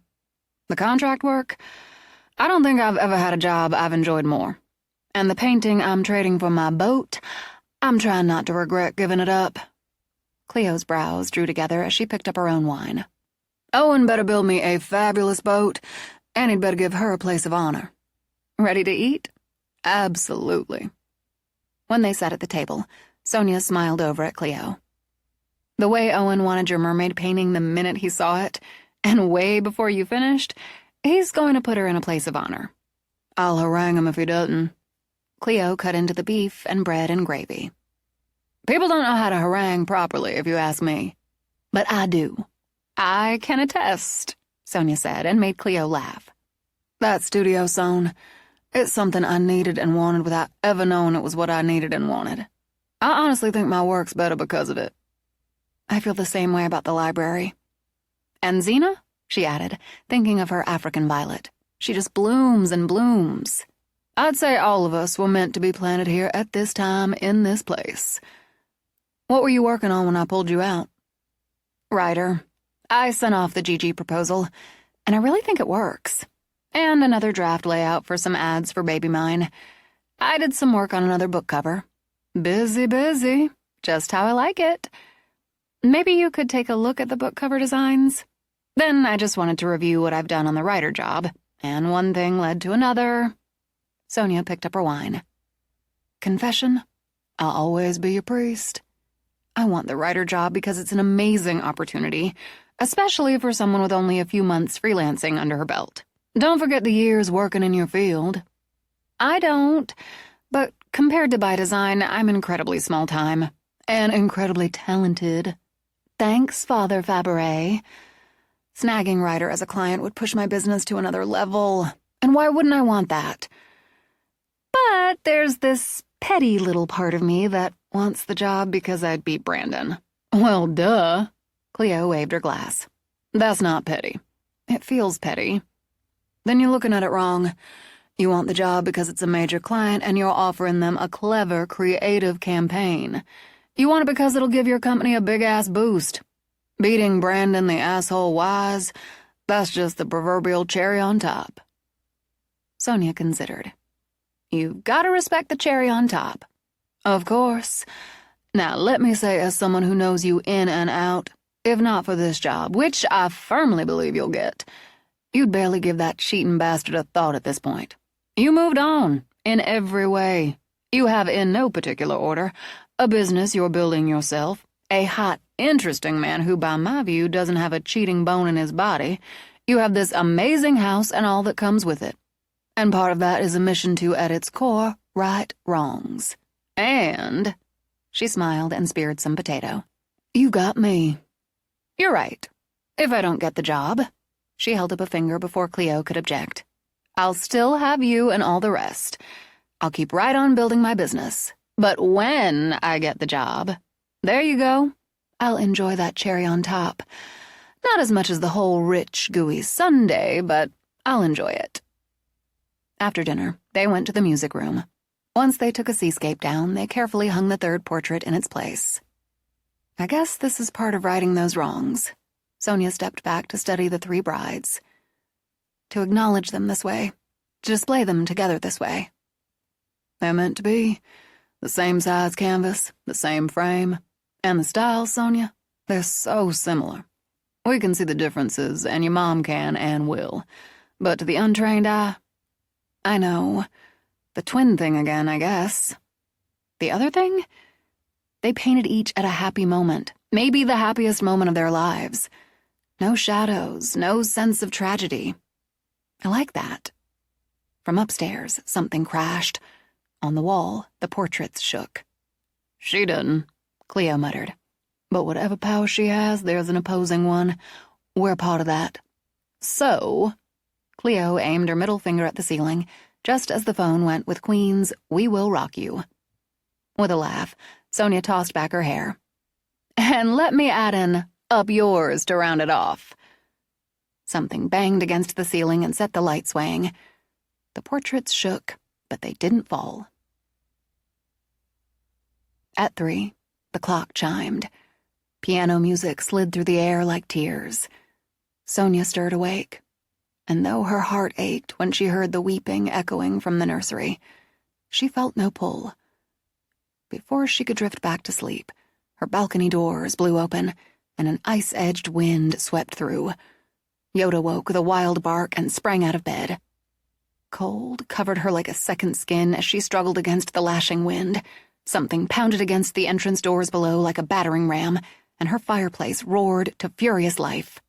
The contract work? I don't think I've ever had a job I've enjoyed more. And the painting I'm trading for my boat, I'm trying not to regret giving it up. Cleo's brows drew together as she picked up her own wine. Owen better build me a fabulous boat, and he'd better give her a place of honor. Ready to eat? Absolutely. When they sat at the table, Sonia smiled over at Cleo. The way Owen wanted your mermaid painting the minute he saw it, and way before you finished, he's going to put her in a place of honor. I'll harangue him if he doesn't. Cleo cut into the beef and bread and gravy. People don't know how to harangue properly, if you ask me. But I do. I can attest, Sonia said, and made Cleo laugh. That studio zone, it's something I needed and wanted without ever knowing it was what I needed and wanted. I honestly think my work's better because of it. I feel the same way about the library. And Zena, she added, thinking of her African violet. She just blooms and blooms. I'd say all of us were meant to be planted here at this time in this place. What were you working on when I pulled you out? Writer. I sent off the GG proposal, and I really think it works. And another draft layout for some ads for Baby Mine. I did some work on another book cover. Busy, busy. Just how I like it. Maybe you could take a look at the book cover designs? Then I just wanted to review what I've done on the writer job, and one thing led to another. Sonia picked up her wine. Confession? I'll always be your priest. I want the writer job because it's an amazing opportunity, especially for someone with only a few months freelancing under her belt. Don't forget the years working in your field. I don't, but compared to by design, I'm incredibly small time. And incredibly talented. Thanks, Father Faberé. Snagging writer as a client would push my business to another level, and why wouldn't I want that? But there's this petty little part of me that wants the job because I'd beat Brandon. Well, duh. Cleo waved her glass. That's not petty. It feels petty. Then you're looking at it wrong. You want the job because it's a major client and you're offering them a clever, creative campaign. You want it because it'll give your company a big-ass boost. Beating Brandon the asshole wise, that's just the proverbial cherry on top. Sonia considered. You've got to respect the cherry on top. Of course. Now, let me say as someone who knows you in and out, if not for this job, which I firmly believe you'll get, you'd barely give that cheating bastard a thought at this point. You moved on, in every way. You have, in no particular order, a business you're building yourself, a hot, interesting man who, by my view, doesn't have a cheating bone in his body. You have this amazing house and all that comes with it. And part of that is a mission to, at its core, right wrongs. And understand. She smiled and speared some potato. You got me. You're right. If I don't get the job, she held up a finger before Cleo could object, I'll still have you and all the rest. I'll keep right on building my business. But when I get the job, there you go. I'll enjoy that cherry on top. Not as much as the whole rich, gooey sundae, but I'll enjoy it. After dinner, they went to the music room. Once they took a seascape down, they carefully hung the third portrait in its place. I guess this is part of righting those wrongs. Sonia stepped back to study the three brides. To acknowledge them this way, to display them together this way. They're meant to be. The same size canvas, the same frame. And the styles, Sonia, they're so similar. We can see the differences, and your mom can and will. But to the untrained eye, I know. The twin thing again, I guess. The other thing? They painted each at a happy moment, maybe the happiest moment of their lives. No shadows, no sense of tragedy. I like that. From upstairs, something crashed. On the wall, the portraits shook. She didn't, Cleo muttered. But whatever power she has, there's an opposing one. We're part of that. So, Cleo aimed her middle finger at the ceiling, just as the phone went with Queen's We Will Rock You. With a laugh, Sonia tossed back her hair. And let me add in up yours to round it off. Something banged against the ceiling and set the light swaying. The portraits shook, but they didn't fall. At 3, the clock chimed. Piano music slid through the air like tears. Sonia stirred awake, and though her heart ached when she heard the weeping echoing from the nursery, she felt no pull. Before she could drift back to sleep, her balcony doors blew open, and an ice-edged wind swept through. Yoda woke with a wild bark and sprang out of bed. Cold covered her like a second skin as she struggled against the lashing wind. Something pounded against the entrance doors below like a battering ram, and her fireplace roared to furious life.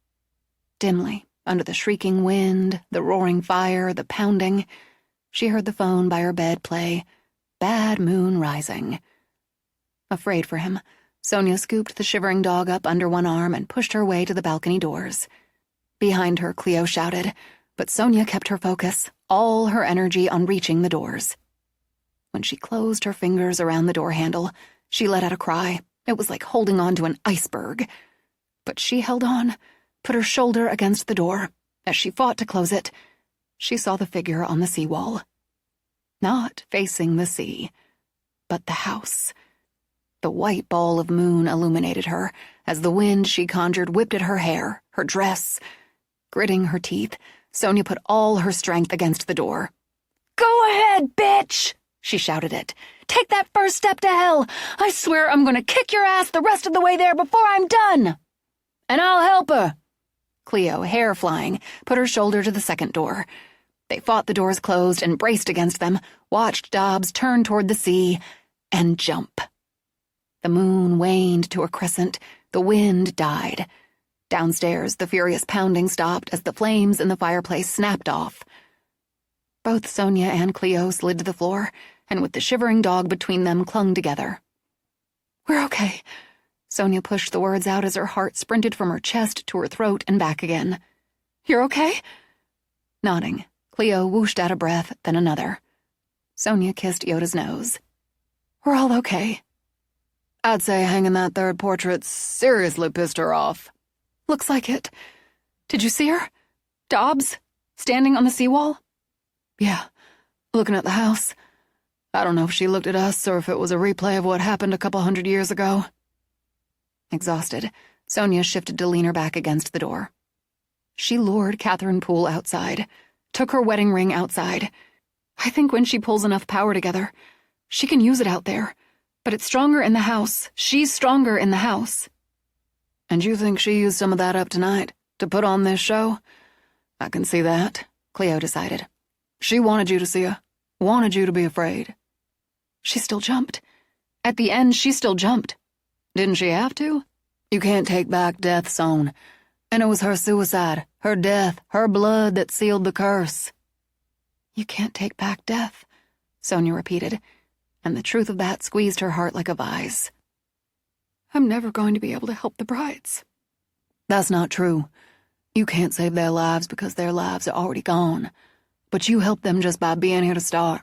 Dimly, under the shrieking wind, the roaring fire, the pounding, she heard the phone by her bed play, Bad Moon Rising. Afraid for him, Sonia scooped the shivering dog up under one arm and pushed her way to the balcony doors. Behind her, Cleo shouted, but Sonia kept her focus, all her energy on reaching the doors. When she closed her fingers around the door handle, she let out a cry. It was like holding on to an iceberg. But she held on, put her shoulder against the door. As she fought to close it, she saw the figure on the seawall. Not facing the sea, but the house. The white ball of moon illuminated her as the wind she conjured whipped at her hair, her dress. Gritting her teeth, Sonia put all her strength against the door. "Go ahead, bitch!" she shouted it. "Take that first step to hell! I swear I'm going to kick your ass the rest of the way there before I'm done!" "And I'll help her!" Cleo, hair flying, put her shoulder to the second door. They fought the doors closed and braced against them, watched Dobbs turn toward the sea, and jump. The moon waned to a crescent, the wind died. Downstairs, the furious pounding stopped as the flames in the fireplace snapped off. Both Sonia and Cleo slid to the floor, and with the shivering dog between them clung together. "We're okay." Sonia pushed the words out as her heart sprinted from her chest to her throat and back again. "You're okay?" Nodding, Cleo whooshed out a breath, then another. Sonia kissed Yoda's nose. "We're all okay." "I'd say hanging that third portrait seriously pissed her off." "Looks like it. Did you see her? Dobbs? Standing on the seawall?" "Yeah, looking at the house. I don't know if she looked at us or if it was a replay of what happened a couple 100 years ago." Exhausted, Sonia shifted to lean her back against the door. She lured Catherine Poole outside, took her wedding ring outside. I think when she pulls enough power together, she can use it out there. But it's stronger in the house. She's stronger in the house. "And you think she used some of that up tonight, to put on this show?" "I can see that," Cleo decided. "She wanted you to see her, wanted you to be afraid." She still jumped. At the end, she still jumped. "Didn't she have to? You can't take back death's own. And it was her suicide, her death, her blood that sealed the curse." "You can't take back death," Sonia repeated, and the truth of that squeezed her heart like a vise. I'm never going to be able to help the brides. That's not true. You can't save their lives because their lives are already gone. But you helped them just by being here to start.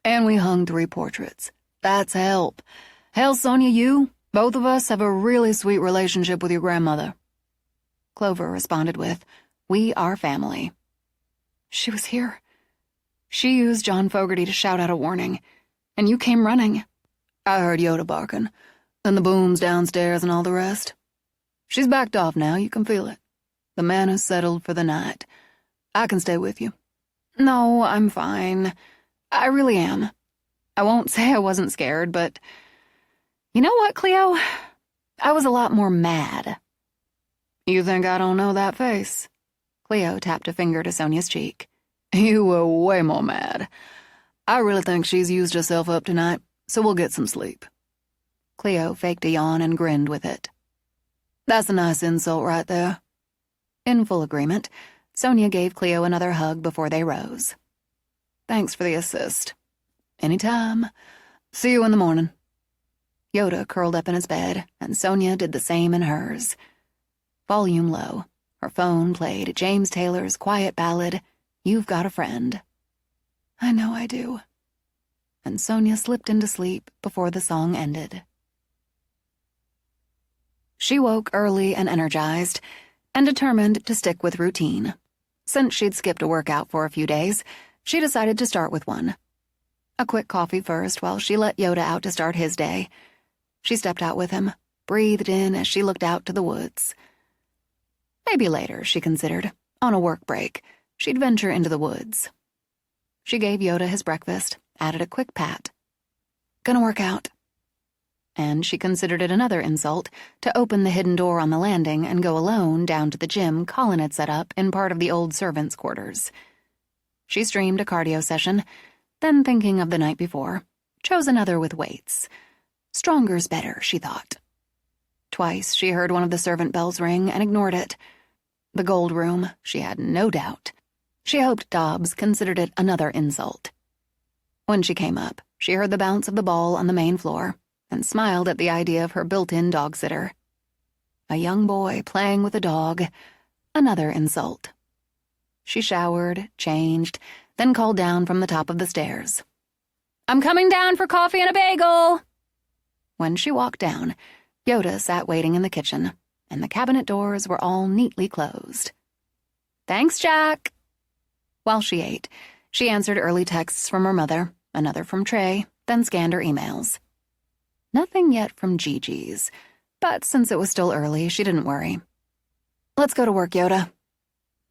And we hung 3 portraits. That's help. Hell, Sonia, both of us have a really sweet relationship with your grandmother. Clover responded with, "We are family." She was here. She used John Fogerty to shout out a warning, and you came running. I heard Yoda barking, and the booms downstairs and all the rest. She's backed off now, you can feel it. The man has settled for the night. I can stay with you. No, I'm fine. I really am. I won't say I wasn't scared, but... You know what, Cleo? I was a lot more mad. You think I don't know that face? Cleo tapped a finger to Sonia's cheek. You were way more mad. I really think she's used herself up tonight, so we'll get some sleep. Cleo faked a yawn and grinned with it. That's a nice insult right there. In full agreement, Sonia gave Cleo another hug before they rose. Thanks for the assist. Anytime. See you in the morning. Yoda curled up in his bed, and Sonia did the same in hers. Volume low, her phone played James Taylor's quiet ballad, You've Got a Friend. I know I do. And Sonia slipped into sleep before the song ended. She woke early and energized, and determined to stick with routine. Since she'd skipped a workout for a few days, she decided to start with one. A quick coffee first while she let Yoda out to start his day. She stepped out with him, breathed in as she looked out to the woods. Maybe later, she considered, on a work break, she'd venture into the woods. She gave Yoda his breakfast, added a quick pat. Gonna work out. And she considered it another insult to open the hidden door on the landing and go alone down to the gym Colin had set up in part of the old servants' quarters. She streamed a cardio session, then thinking of the night before, chose another with weights. Stronger's better, she thought. Twice she heard one of the servant bells ring and ignored it. The gold room, she had no doubt. She hoped Dobbs considered it another insult. When she came up, she heard the bounce of the ball on the main floor, and smiled at the idea of her built-in dog-sitter. A young boy playing with a dog, another insult. She showered, changed, then called down from the top of the stairs. I'm coming down for coffee and a bagel! When she walked down, Yoda sat waiting in the kitchen, and the cabinet doors were all neatly closed. Thanks, Jack! While she ate, she answered early texts from her mother, another from Trey, then scanned her emails. Nothing yet from Gigi's, but since it was still early, she didn't worry. Let's go to work, Yoda.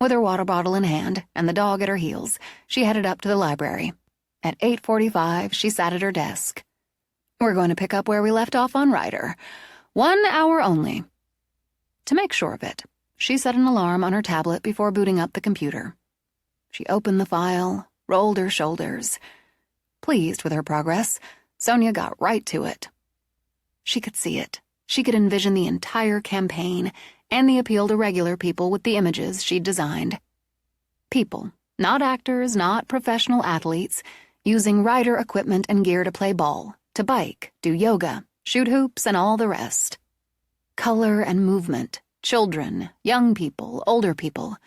With her water bottle in hand and the dog at her heels, she headed up to the library. At 8:45, she sat at her desk. We're going to pick up where we left off on Ryder. 1 hour only. To make sure of it, she set an alarm on her tablet before booting up the computer. She opened the file, rolled her shoulders. Pleased with her progress, Sonia got right to it. She could see it. She could envision the entire campaign and the appeal to regular people with the images she'd designed. People, not actors, not professional athletes, using rider equipment and gear to play ball, to bike, do yoga, shoot hoops, and all the rest. Color and movement, children, young people, older people.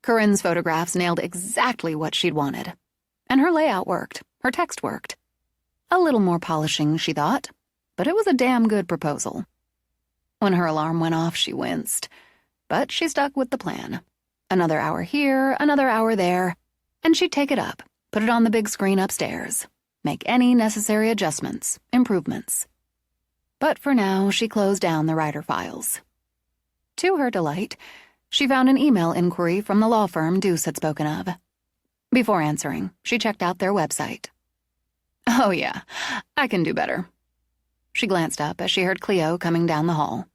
Corinne's photographs nailed exactly what she'd wanted. And her layout worked, her text worked. A little more polishing, she thought, but it was a damn good proposal. When her alarm went off, she winced. But she stuck with the plan. Another hour here, another hour there, and she'd take it up, put it on the big screen upstairs, make any necessary adjustments, improvements. But for now, she closed down the writer files. To her delight, she found an email inquiry from the law firm Deuce had spoken of. Before answering, she checked out their website. Oh yeah, I can do better. She glanced up as she heard Cleo coming down the hall.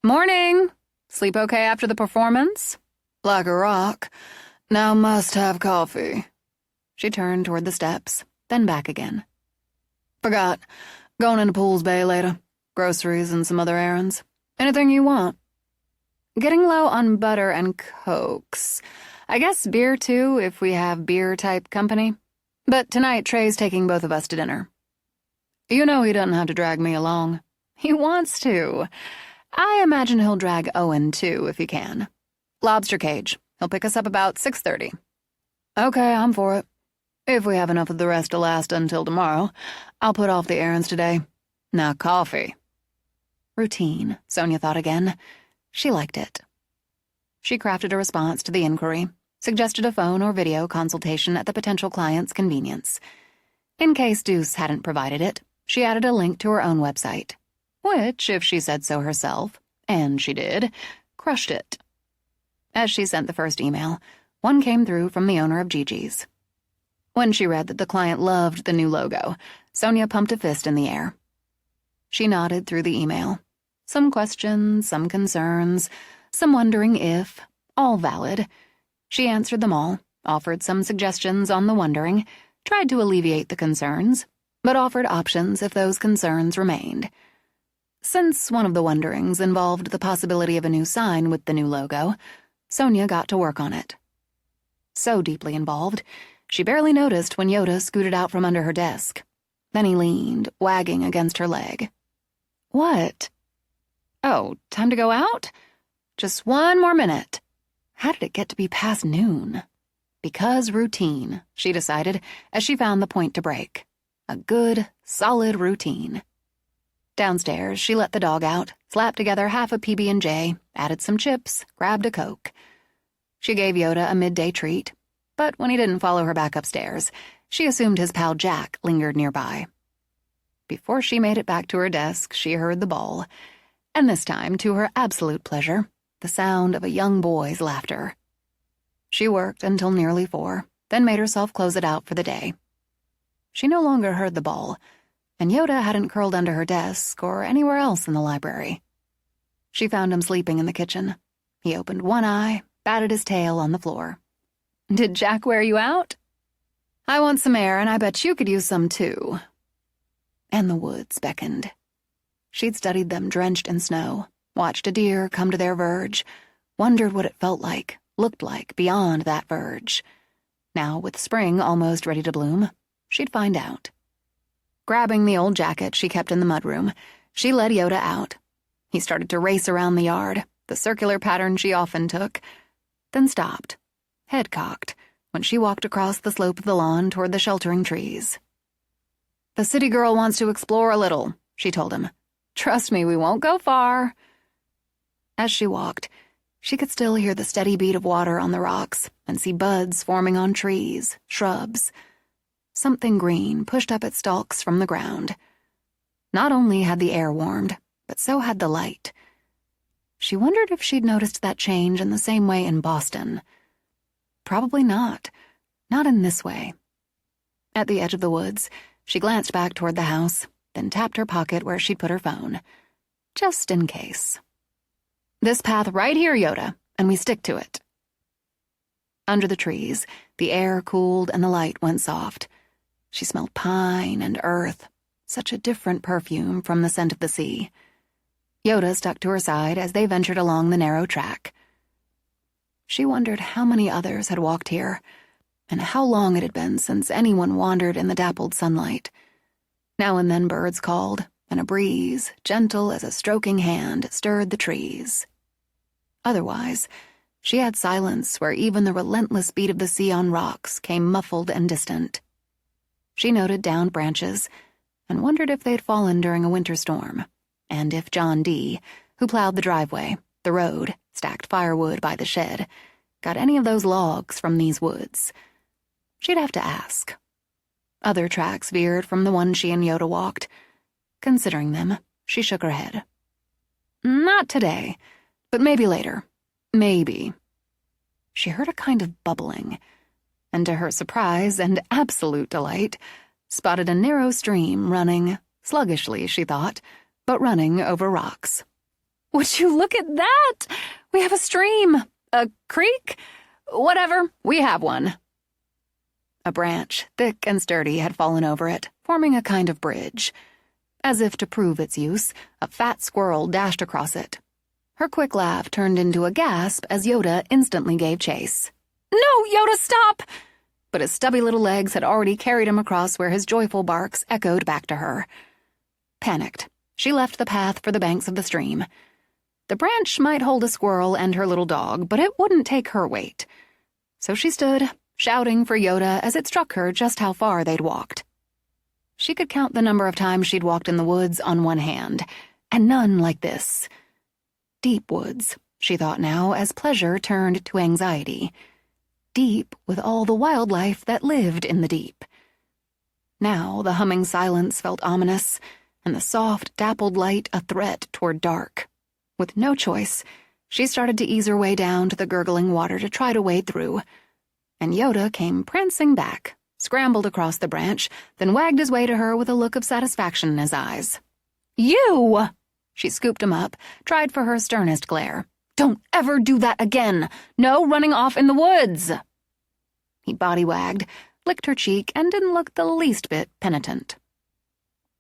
Morning! Sleep okay after the performance? Like a rock. Now must have coffee. She turned toward the steps, then back again. Forgot. Going into Pools Bay later. Groceries and some other errands. Anything you want? Getting low on butter and cokes. I guess beer too, if we have beer-type company. But tonight Trey's taking both of us to dinner. You know he doesn't have to drag me along. He wants to. I imagine he'll drag Owen, too, if he can. Lobster cage. He'll pick us up about 6:30. Okay, I'm for it. If we have enough of the rest to last until tomorrow, I'll put off the errands today. Now coffee. Routine, Sonia thought again. She liked it. She crafted a response to the inquiry, suggested a phone or video consultation at the potential client's convenience. In case Deuce hadn't provided it, she added a link to her own website, which, if she said so herself, and she did, crushed it. As she sent the first email, one came through from the owner of Gigi's. When she read that the client loved the new logo, Sonia pumped a fist in the air. She nodded through the email. Some questions, some concerns, some wondering if, all valid. She answered them all, offered some suggestions on the wondering, tried to alleviate the concerns, but offered options if those concerns remained. Since one of the wonderings involved the possibility of a new sign with the new logo, Sonia got to work on it. So deeply involved, she barely noticed when Yoda scooted out from under her desk. Then he leaned, wagging against her leg. What? Oh, time to go out? Just one more minute. How did it get to be past noon? Because routine, she decided, as she found the point to break. A good, solid routine. Downstairs, she let the dog out, slapped together half a PB&J, added some chips, grabbed a Coke. She gave Yoda a midday treat, but when he didn't follow her back upstairs, she assumed his pal Jack lingered nearby. Before she made it back to her desk, she heard the ball, and this time, to her absolute pleasure, the sound of a young boy's laughter. She worked until nearly 4, then made herself close it out for the day. She no longer heard the ball, and Yoda hadn't curled under her desk or anywhere else in the library. She found him sleeping in the kitchen. He opened one eye, batted his tail on the floor. Did Jack wear you out? I want some air, and I bet you could use some, too. And the woods beckoned. She'd studied them drenched in snow, watched a deer come to their verge, wondered what it felt like, looked like beyond that verge. Now, with spring almost ready to bloom, she'd find out. Grabbing the old jacket she kept in the mudroom, she led Yoda out. He started to race around the yard, the circular pattern she often took, then stopped, head cocked, when she walked across the slope of the lawn toward the sheltering trees. The city girl wants to explore a little, she told him. Trust me, we won't go far. As she walked, she could still hear the steady beat of water on the rocks and see buds forming on trees, shrubs. Something green pushed up its stalks from the ground. Not only had the air warmed, but so had the light. She wondered if she'd noticed that change in the same way in Boston. Probably not. Not in this way. At the edge of the woods, she glanced back toward the house, then tapped her pocket where she'd put her phone. Just in case. This path right here, Yoda, and we stick to it. Under the trees, the air cooled and the light went soft. She smelled pine and earth, such a different perfume from the scent of the sea. Yoda stuck to her side as they ventured along the narrow track. She wondered how many others had walked here, and how long it had been since anyone wandered in the dappled sunlight. Now and then birds called, and a breeze, gentle as a stroking hand, stirred the trees. Otherwise, she had silence where even the relentless beat of the sea on rocks came muffled and distant. She noted downed branches and wondered if they'd fallen during a winter storm, and if John D., who plowed the driveway, the road, stacked firewood by the shed, got any of those logs from these woods. She'd have to ask. Other tracks veered from the one she and Yoda walked. Considering them, she shook her head. Not today, but maybe later. Maybe. She heard a kind of bubbling, and to her surprise and absolute delight, spotted a narrow stream running, sluggishly, she thought, but running over rocks. Would you look at that? We have a stream, a creek, whatever, we have one. A branch, thick and sturdy, had fallen over it, forming a kind of bridge. As if to prove its use, a fat squirrel dashed across it. Her quick laugh turned into a gasp as Yoda instantly gave chase. No, Yoda, stop! But his stubby little legs had already carried him across where his joyful barks echoed back to her. Panicked, she left the path for the banks of the stream. The branch might hold a squirrel and her little dog, but it wouldn't take her weight. So she stood, shouting for Yoda as it struck her just how far they'd walked. She could count the number of times she'd walked in the woods on one hand, and none like this. Deep woods, she thought now, as pleasure turned to anxiety. Deep with all the wildlife that lived in the deep. Now the humming silence felt ominous, and the soft, dappled light a threat toward dark. With no choice, she started to ease her way down to the gurgling water to try to wade through. And Yoda came prancing back, scrambled across the branch, then wagged his way to her with a look of satisfaction in his eyes. "You!" She scooped him up, tried for her sternest glare. "Don't ever do that again! No running off in the woods!" He body-wagged, licked her cheek, and didn't look the least bit penitent.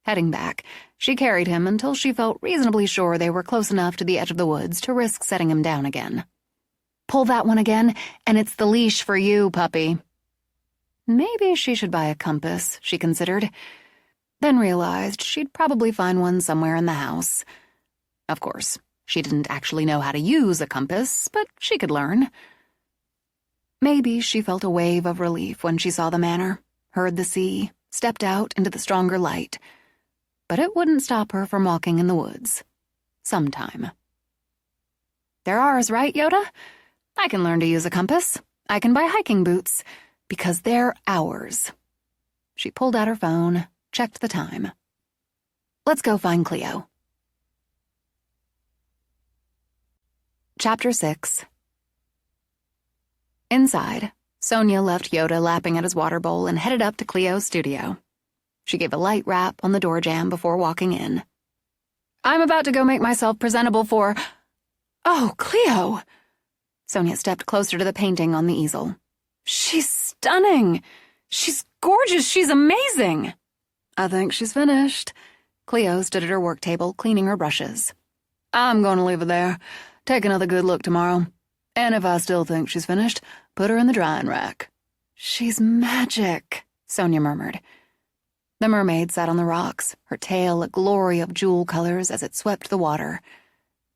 Heading back, she carried him until she felt reasonably sure they were close enough to the edge of the woods to risk setting him down again. "Pull that one again, and it's the leash for you, puppy." Maybe she should buy a compass, she considered, then realized she'd probably find one somewhere in the house. Of course, she didn't actually know how to use a compass, but she could learn. Maybe she felt a wave of relief when she saw the manor, heard the sea, stepped out into the stronger light. But it wouldn't stop her from walking in the woods. Sometime. "They're ours, right, Yoda? I can learn to use a compass. I can buy hiking boots. Because they're ours." She pulled out her phone, checked the time. "Let's go find Cleo." Chapter 6. Inside, Sonia left Yoda lapping at his water bowl and headed up to Cleo's studio. She gave a light rap on the door jamb before walking in. "I'm about to go make myself presentable for—" "Oh, Cleo!" Sonia stepped closer to the painting on the easel. "She's stunning! She's gorgeous! She's amazing!" "I think she's finished." Cleo stood at her work table, cleaning her brushes. "I'm going to leave her there. Take another good look tomorrow. And if I still think she's finished, put her in the drying rack." "She's magic," Sonia murmured. The mermaid sat on the rocks, her tail a glory of jewel colors as it swept the water.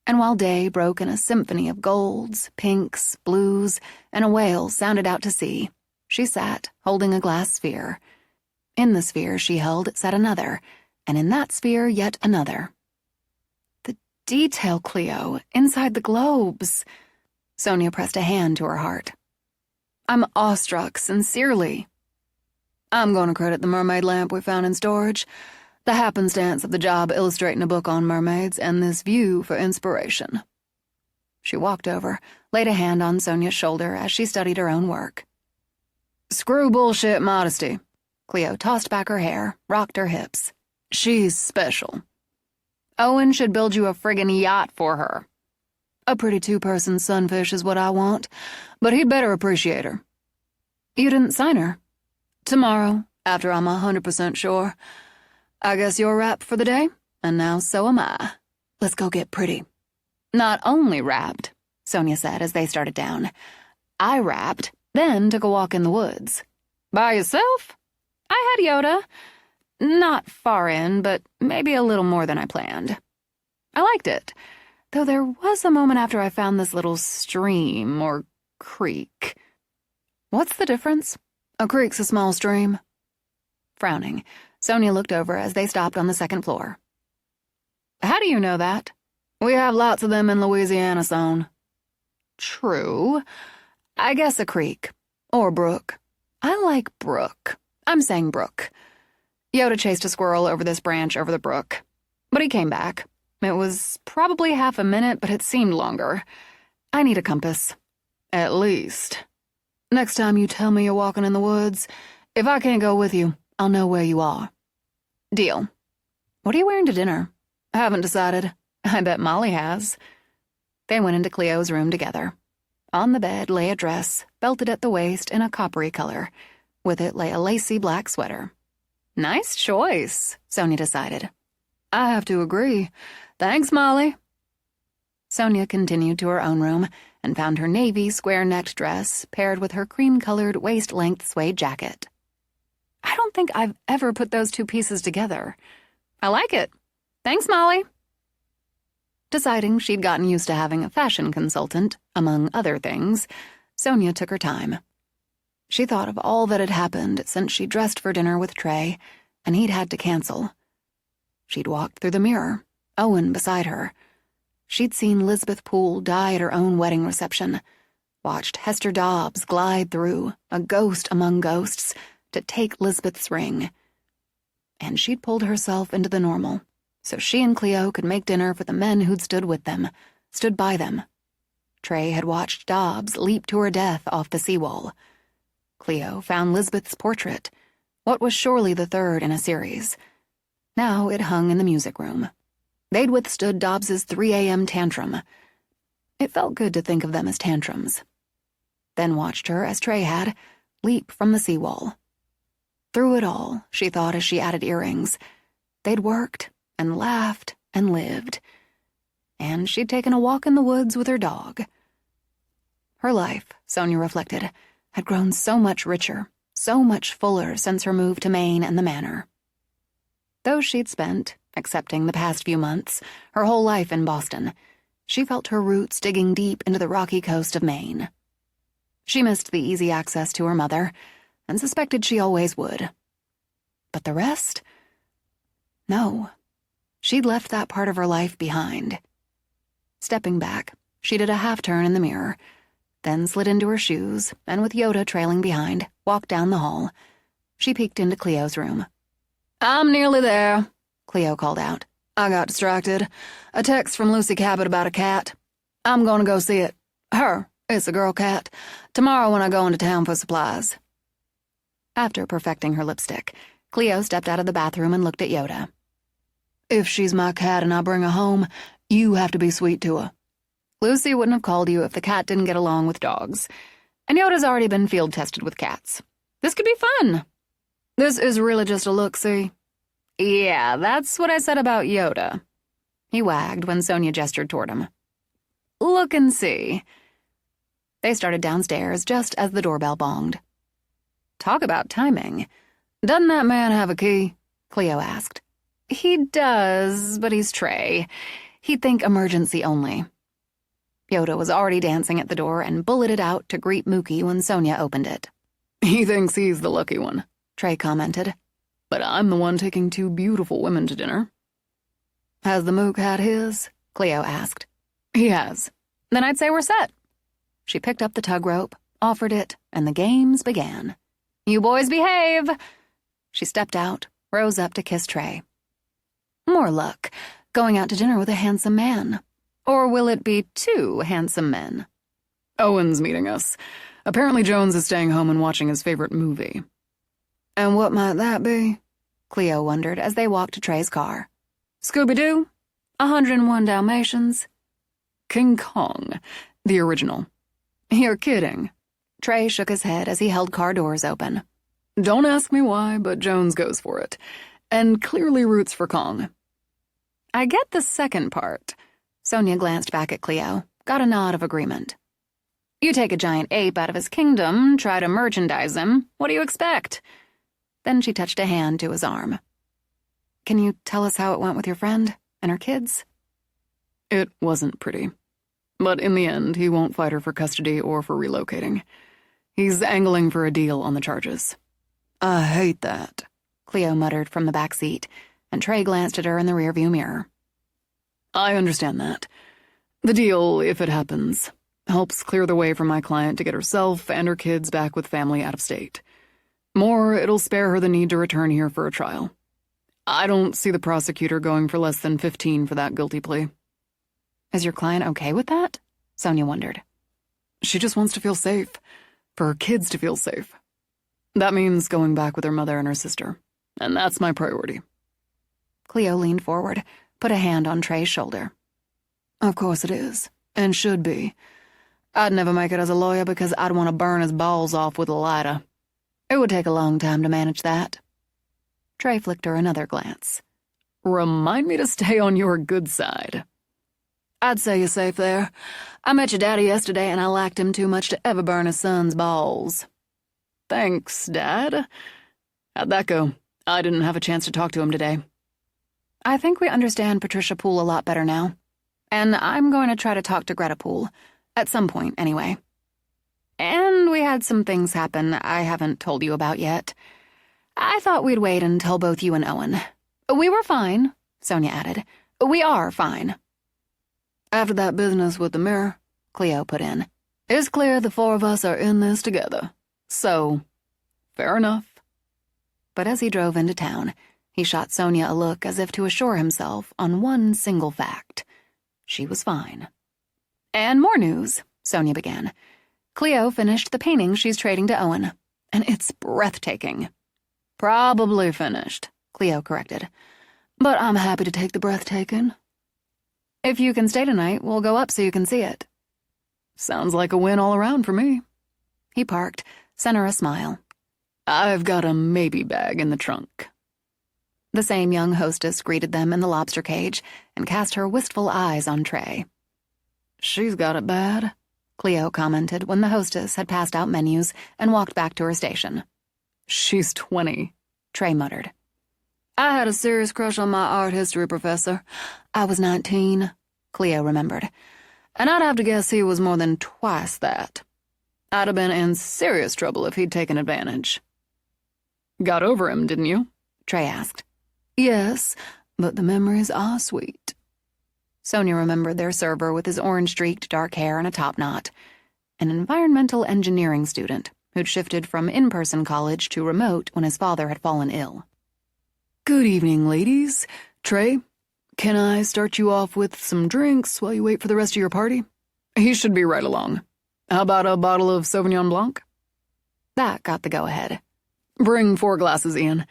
And while day broke in a symphony of golds, pinks, blues, and a wail sounded out to sea, she sat, holding a glass sphere. In the sphere she held sat another, and in that sphere yet another. The detail, Cleo, inside the globes. Sonia pressed a hand to her heart. "I'm awestruck, sincerely." "I'm going to credit the mermaid lamp we found in storage, the happenstance of the job illustrating a book on mermaids, and this view for inspiration." She walked over, laid a hand on Sonia's shoulder as she studied her own work. "Screw bullshit modesty." Cleo tossed back her hair, rocked her hips. "She's special. Owen should build you a friggin' yacht for her. A pretty two-person sunfish is what I want, but he'd better appreciate her." "You didn't sign her." "Tomorrow, after I'm 100% sure. I guess you're wrapped for the day, and now so am I. Let's go get pretty." "Not only wrapped," Sonia said as they started down. "I wrapped, then took a walk in the woods." "By yourself?" "I had Yoda. Not far in, but maybe a little more than I planned. I liked it, though there was a moment after I found this little stream or creek." "What's the difference?" "A creek's a small stream." Frowning, Sonia looked over as they stopped on the second floor. "How do you know that?" "We have lots of them in Louisiana, son." "True. I guess a creek. Or brook. I like brook. I'm saying brook." Yoda chased a squirrel over this branch over the brook. But he came back. It was probably half a minute, but it seemed longer. "I need a compass." "At least. Next time you tell me you're walking in the woods, if I can't go with you, I'll know where you are." "Deal. What are you wearing to dinner?" "Haven't decided. I bet Molly has." They went into Cleo's room together. On the bed lay a dress, belted at the waist in a coppery color. With it lay a lacy black sweater. "Nice choice," Sonia decided. "I have to agree. Thanks, Molly." Sonia continued to her own room and found her navy square-necked dress paired with her cream-colored waist-length suede jacket. "I don't think I've ever put those two pieces together. I like it. Thanks, Molly. Deciding she'd gotten used to having a fashion consultant, among other things, Sonia took her time. She thought of all that had happened since she dressed for dinner with Trey, and he'd had to cancel. She'd walked through the mirror, Owen beside her. She'd seen Lisbeth Poole die at her own wedding reception, watched Hester Dobbs glide through, a ghost among ghosts, to take Lisbeth's ring. And she'd pulled herself into the normal, so she and Cleo could make dinner for the men who'd stood with them, stood by them. Trey had watched Dobbs leap to her death off the seawall. Cleo found Lisbeth's portrait, what was surely the third in a series. Now it hung in the music room. They'd withstood Dobbs's 3 a.m. tantrum. It felt good to think of them as tantrums. Then watched her, as Trey had, leap from the seawall. Through it all, she thought as she added earrings, they'd worked and laughed and lived. And she'd taken a walk in the woods with her dog. Her life, Sonia reflected, had grown so much richer, so much fuller since her move to Maine and the manor. Though she'd spent, excepting the past few months, her whole life in Boston, she felt her roots digging deep into the rocky coast of Maine. She missed the easy access to her mother, and suspected she always would. But the rest? No. She'd left that part of her life behind. Stepping back, she did a half-turn in the mirror, then slid into her shoes, and with Yoda trailing behind, walked down the hall. She peeked into Cleo's room. I'm nearly there, Cleo called out. I got distracted. A text from Lucy Cabot about a cat. I'm going to go see it. Her. It's a girl cat. Tomorrow when I go into town for supplies. After perfecting her lipstick, Cleo stepped out of the bathroom and looked at Yoda. If she's my cat and I bring her home, you have to be sweet to her. Lucy wouldn't have called you if the cat didn't get along with dogs. And Yoda's already been field tested with cats. This could be fun. This is really just a look-see. Yeah, that's what I said about Yoda. He wagged when Sonia gestured toward him. Look and see. They started downstairs just as the doorbell bonged. Talk about timing. Doesn't that man have a key? Cleo asked. He does, but he's Trey. He'd think emergency only. Yoda was already dancing at the door and bulleted out to greet Mookie when Sonia opened it. He thinks he's the lucky one, Trey commented. But I'm the one taking 2 beautiful women to dinner. Has the Mook had his? Cleo asked. He has. Then I'd say we're set. She picked up the tug rope, offered it, and the games began. You boys behave. She stepped out, rose up to kiss Trey. More luck, going out to dinner with a handsome man. Or will it be 2 handsome men? Owen's meeting us. Apparently Jones is staying home and watching his favorite movie. And what might that be? Cleo wondered as they walked to Trey's car. Scooby-Doo? 101 Dalmatians? King Kong, the original. You're kidding. Trey shook his head as he held car doors open. Don't ask me why, but Jones goes for it. And clearly roots for Kong. I get the second part. Sonia glanced back at Cleo, got a nod of agreement. You take a giant ape out of his kingdom, try to merchandise him, what do you expect? Then she touched a hand to his arm. Can you tell us how it went with your friend and her kids? It wasn't pretty. But in the end, he won't fight her for custody or for relocating. He's angling for a deal on the charges. I hate that, Cleo muttered from the back seat, and Trey glanced at her in the rearview mirror. I understand that. The deal, if it happens, helps clear the way for my client to get herself and her kids back with family out of state. More, it'll spare her the need to return here for a trial. I don't see the prosecutor going for less than 15 for that guilty plea. Is your client okay with that? Sonia wondered. She just wants to feel safe. For her kids to feel safe. That means going back with her mother and her sister. And that's my priority. Cleo leaned forward, put a hand on Trey's shoulder. Of course it is, and should be. I'd never make it as a lawyer because I'd want to burn his balls off with a lighter. It would take a long time to manage that. Trey flicked her another glance. Remind me to stay on your good side. I'd say you're safe there. I met your daddy yesterday and I liked him too much to ever burn his son's balls. Thanks, Dad. How'd that go? I didn't have a chance to talk to him today. I think we understand Patricia Poole a lot better now. And I'm going to try to talk to Greta Poole. At some point, anyway. And we had some things happen I haven't told you about yet. I thought we'd wait until both you and Owen. We were fine, Sonia added. We are fine. After that business with the mirror, Cleo put in, it's clear the four of us are in this together. So, fair enough. But as he drove into town, he shot Sonia a look as if to assure himself on one single fact. She was fine. And more news, Sonia began. Cleo finished the painting she's trading to Owen, and it's breathtaking. Probably finished, Cleo corrected. But I'm happy to take the breathtaking. If you can stay tonight, we'll go up so you can see it. Sounds like a win all around for me. He parked, sent her a smile. I've got a maybe bag in the trunk. The same young hostess greeted them in the lobster cage and cast her wistful eyes on Trey. She's got it bad, Cleo commented when the hostess had passed out menus and walked back to her station. She's 20, Trey muttered. I had a serious crush on my art history professor. I was 19, Cleo remembered. And I'd have to guess he was more than twice that. I'd have been in serious trouble if he'd taken advantage. Got over him, didn't you? Trey asked. Yes, but the memories are sweet. Sonia remembered their server with his orange-streaked dark hair and a top knot, an environmental engineering student who'd shifted from in-person college to remote when his father had fallen ill. Good evening, ladies. Trey, can I start you off with some drinks while you wait for the rest of your party? He should be right along. How about a bottle of Sauvignon Blanc? That got the go-ahead. Bring 4 glasses, Ian.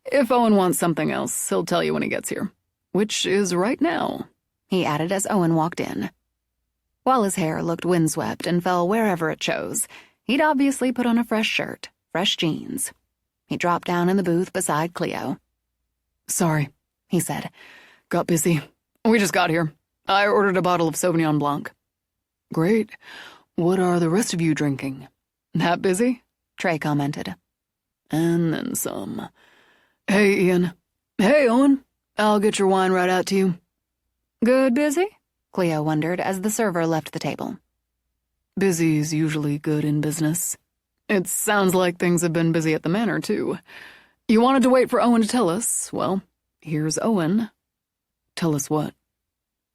If Owen wants something else, he'll tell you when he gets here. Which is right now, he added as Owen walked in. While his hair looked windswept and fell wherever it chose, he'd obviously put on a fresh shirt, fresh jeans. He dropped down in the booth beside Cleo. Sorry, he said. Got busy. We just got here. I ordered a bottle of Sauvignon Blanc. Great. What are the rest of you drinking? That busy? Trey commented. And then some. Hey, Ian. Hey, Owen. I'll get your wine right out to you. Good busy? Cleo wondered as the server left the table. Busy's usually good in business. It sounds like things have been busy at the manor, too. You wanted to wait for Owen to tell us. Well, here's Owen. Tell us what?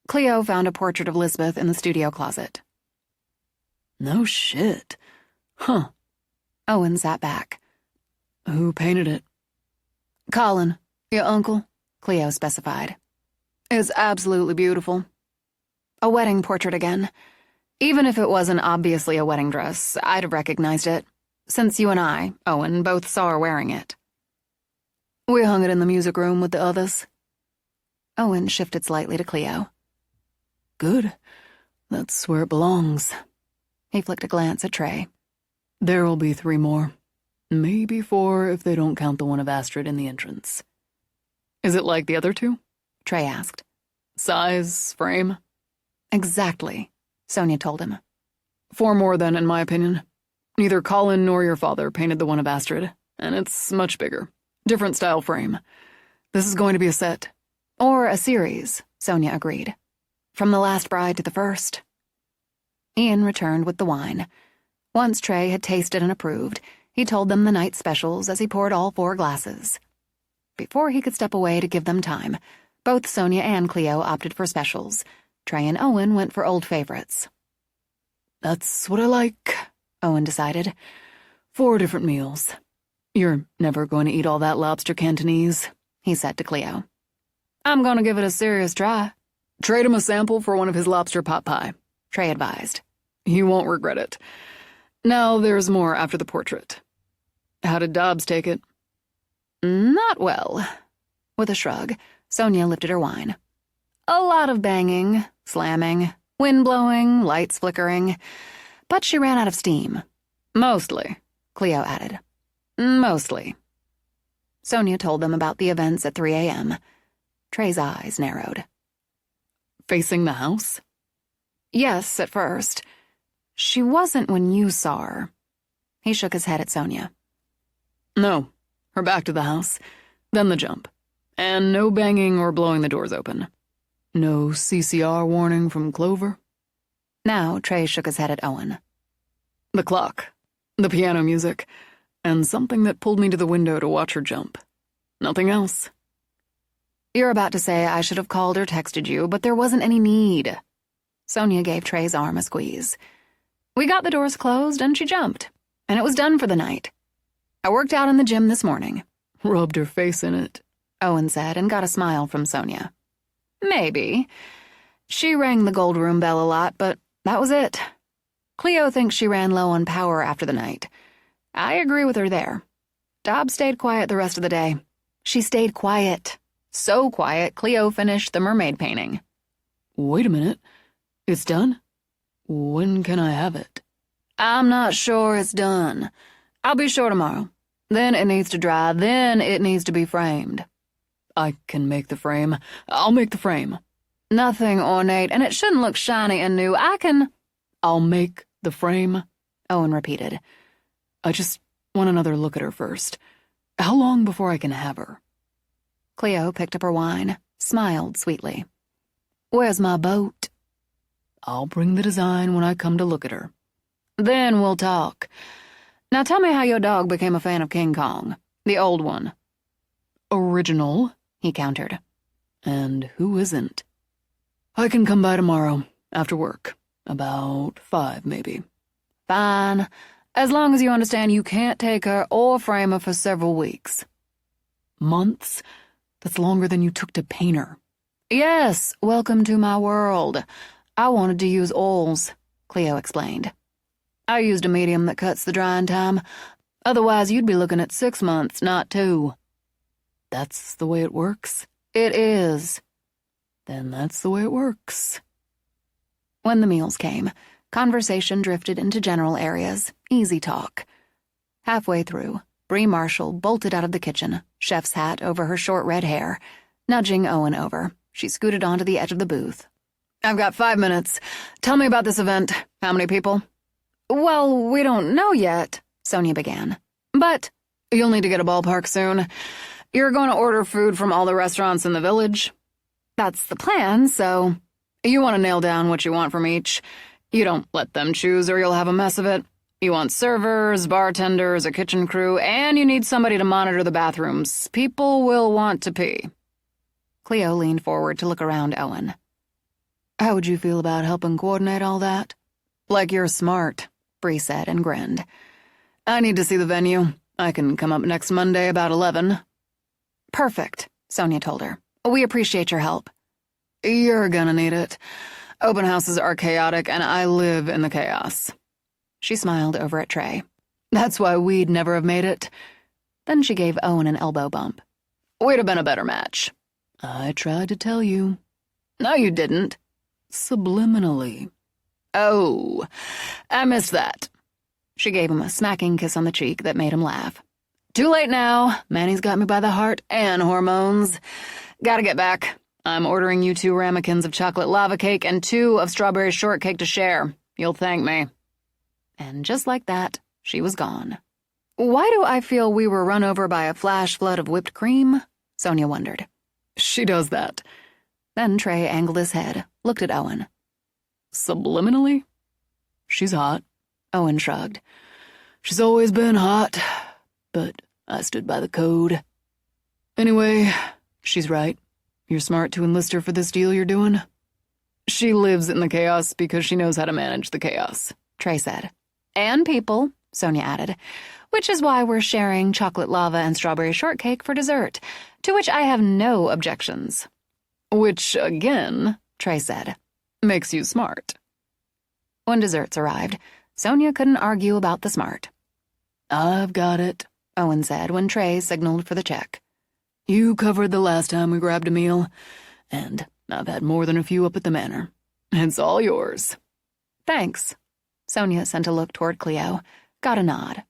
Cleo found a portrait of Lisbeth in the studio closet. No shit. Huh. Owen sat back. Who painted it? Colin, your uncle, Cleo specified. It's absolutely beautiful. A wedding portrait again. Even if it wasn't obviously a wedding dress, I'd have recognized it, since you and I, Owen, both saw her wearing it. We hung it in the music room with the others. Owen shifted slightly to Cleo. Good. That's where it belongs. He flicked a glance at Trey. There'll be 3 more. Maybe 4 if they don't count the one of Astrid in the entrance. Is it like the other 2? Trey asked. Size, frame? Exactly, Sonia told him. 4 more then, in my opinion. Neither Colin nor your father painted the one of Astrid, and it's much bigger. Different style frame. This is going to be a set. Or a series, Sonia agreed. From the last bride to the first. Ian returned with the wine. Once Trey had tasted and approved, he told them the night specials as he poured all 4 glasses. Before he could step away to give them time, both Sonia and Cleo opted for specials. Trey and Owen went for old favorites. That's what I like, Owen decided. 4 different meals. You're never going to eat all that lobster Cantonese, he said to Cleo. I'm going to give it a serious try. Trade him a sample for one of his lobster pot pie, Trey advised. He won't regret it. Now there's more after the portrait. How did Dobbs take it? Not well. With a shrug, Sonia lifted her wine. A lot of banging, slamming, wind blowing, lights flickering. But she ran out of steam. Mostly, Cleo added. Mostly. Sonia told them about the events at 3 a.m. Trey's eyes narrowed. Facing the house? Yes, at first. She wasn't when you saw her. He shook his head at Sonia. No, her back to the house, then the jump. And no banging or blowing the doors open. No CCR warning from Clover? Now Trey shook his head at Owen. The clock, the piano music, and something that pulled me to the window to watch her jump. Nothing else. You're about to say I should have called or texted you, but there wasn't any need. Sonia gave Trey's arm a squeeze. We got the doors closed and she jumped, and it was done for the night. I worked out in the gym this morning. Rubbed her face in it, Owen said, and got a smile from Sonia. Maybe. She rang the gold room bell a lot, but that was it. Cleo thinks she ran low on power after the night. I agree with her there. Dobbs stayed quiet the rest of the day. She stayed quiet. So quiet, Cleo finished the mermaid painting. Wait a minute. It's done? When can I have it? I'm not sure it's done. I'll be sure tomorrow. Then it needs to dry, then it needs to be framed. I can make the frame. I'll make the frame. Nothing ornate, and it shouldn't look shiny and new. I'll make the frame, Owen repeated. I just want another look at her first. How long before I can have her? Cleo picked up her wine, smiled sweetly. Where's my boat? I'll bring the design when I come to look at her. Then we'll talk. Now tell me how your dog became a fan of King Kong, the old one. Original, he countered. And who isn't? I can come by tomorrow, after work. About 5, maybe. Fine. As long as you understand you can't take her or frame her for several weeks. Months? That's longer than you took to paint her. Yes, welcome to my world. I wanted to use oils, Cleo explained. I used a medium that cuts the drying time. Otherwise, you'd be looking at 6 months, not 2. That's the way it works? It is. Then that's the way it works. When the meals came, conversation drifted into general areas, easy talk. Halfway through, Bree Marshall bolted out of the kitchen, chef's hat over her short red hair. Nudging Owen over, she scooted onto the edge of the booth. I've got 5 minutes. Tell me about this event. How many people? Well, we don't know yet, Sonia began. But you'll need to get a ballpark soon. You're going to order food from all the restaurants in the village. That's the plan, so you want to nail down what you want from each. You don't let them choose or you'll have a mess of it. You want servers, bartenders, a kitchen crew, and you need somebody to monitor the bathrooms. People will want to pee. Cleo leaned forward to look around Owen. How would you feel about helping coordinate all that? Like you're smart, Bree said and grinned. I need to see the venue. I can come up next Monday about 11. Perfect, Sonia told her. We appreciate your help. You're gonna need it. Open houses are chaotic, and I live in the chaos. She smiled over at Trey. That's why we'd never have made it. Then she gave Owen an elbow bump. We'd have been a better match. I tried to tell you. No, you didn't. Subliminally. Oh, I missed that. She gave him a smacking kiss on the cheek that made him laugh. Too late now. Manny's got me by the heart and hormones. Gotta get back. I'm ordering you 2 ramekins of chocolate lava cake and 2 of strawberry shortcake to share. You'll thank me. And just like that, she was gone. Why do I feel we were run over by a flash flood of whipped cream? Sonia wondered. She does that. Then Trey angled his head, looked at Owen. Subliminally? She's hot. Owen shrugged. She's always been hot, but I stood by the code. Anyway, she's right. You're smart to enlist her for this deal you're doing. She lives in the chaos because she knows how to manage the chaos, Trey said. And people, Sonia added, which is why we're sharing chocolate lava and strawberry shortcake for dessert, to which I have no objections. Which, again, Trey said, makes you smart. When desserts arrived, Sonia couldn't argue about the smart. I've got it, Owen said when Trey signaled for the check. You covered the last time we grabbed a meal, and I've had more than a few up at the manor. It's all yours. Thanks. Sonia sent a look toward Cleo, got a nod.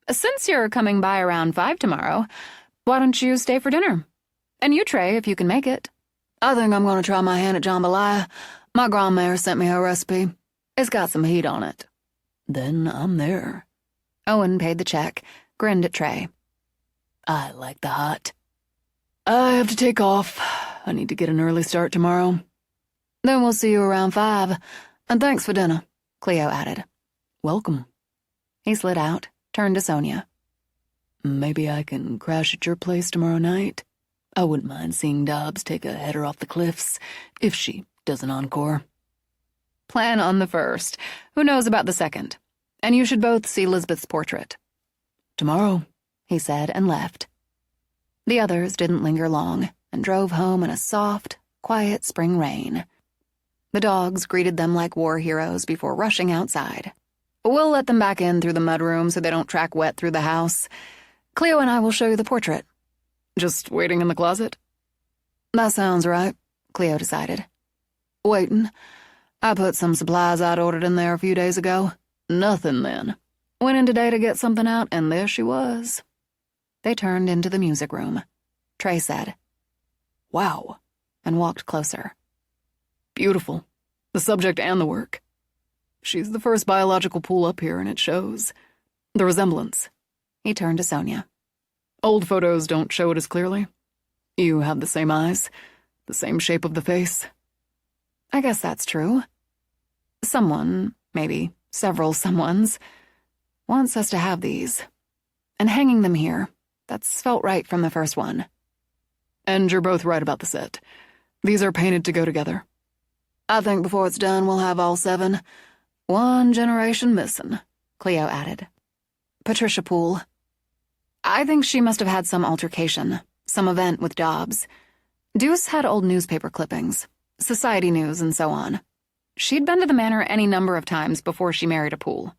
Since you're coming by around 5 tomorrow, why don't you stay for dinner? And you, Trey, if you can make it. I think I'm going to try my hand at jambalaya. My grandmère sent me her recipe. It's got some heat on it. Then I'm there. Owen paid the check, grinned at Trey. I like the hot. I have to take off. I need to get an early start tomorrow. Then we'll see you around 5. And thanks for dinner, Cleo added. Welcome. He slid out, turned to Sonia. Maybe I can crash at your place tomorrow night. I wouldn't mind seeing Dobbs take a header off the cliffs, if she does an encore. Plan on the first. Who knows about the second? And you should both see Lisbeth's portrait. Tomorrow, he said and left. The others didn't linger long and drove home in a soft, quiet spring rain. The dogs greeted them like war heroes before rushing outside. We'll let them back in through the mudroom so they don't track wet through the house. Cleo and I will show you the portrait. Just waiting in the closet? That sounds right, Cleo decided. Waiting. I put some supplies I'd ordered in there a few days ago. Nothing then. Went in today to get something out, and there she was. They turned into the music room. Trey said, Wow, and walked closer. Beautiful. The subject and the work. She's the first biological pool up here, and it shows. The resemblance. He turned to Sonia. Old photos don't show it as clearly. You have the same eyes, the same shape of the face. I guess that's true. Someone, maybe several someones, wants us to have these. And hanging them here, that's felt right from the first one. And you're both right about the set. These are painted to go together. I think before it's done, we'll have all 7. 1 generation missing, Cleo added. Patricia Poole. I think she must have had some altercation, some event with Dobbs. Deuce had old newspaper clippings, society news and so on. She'd been to the manor any number of times before she married a Poole.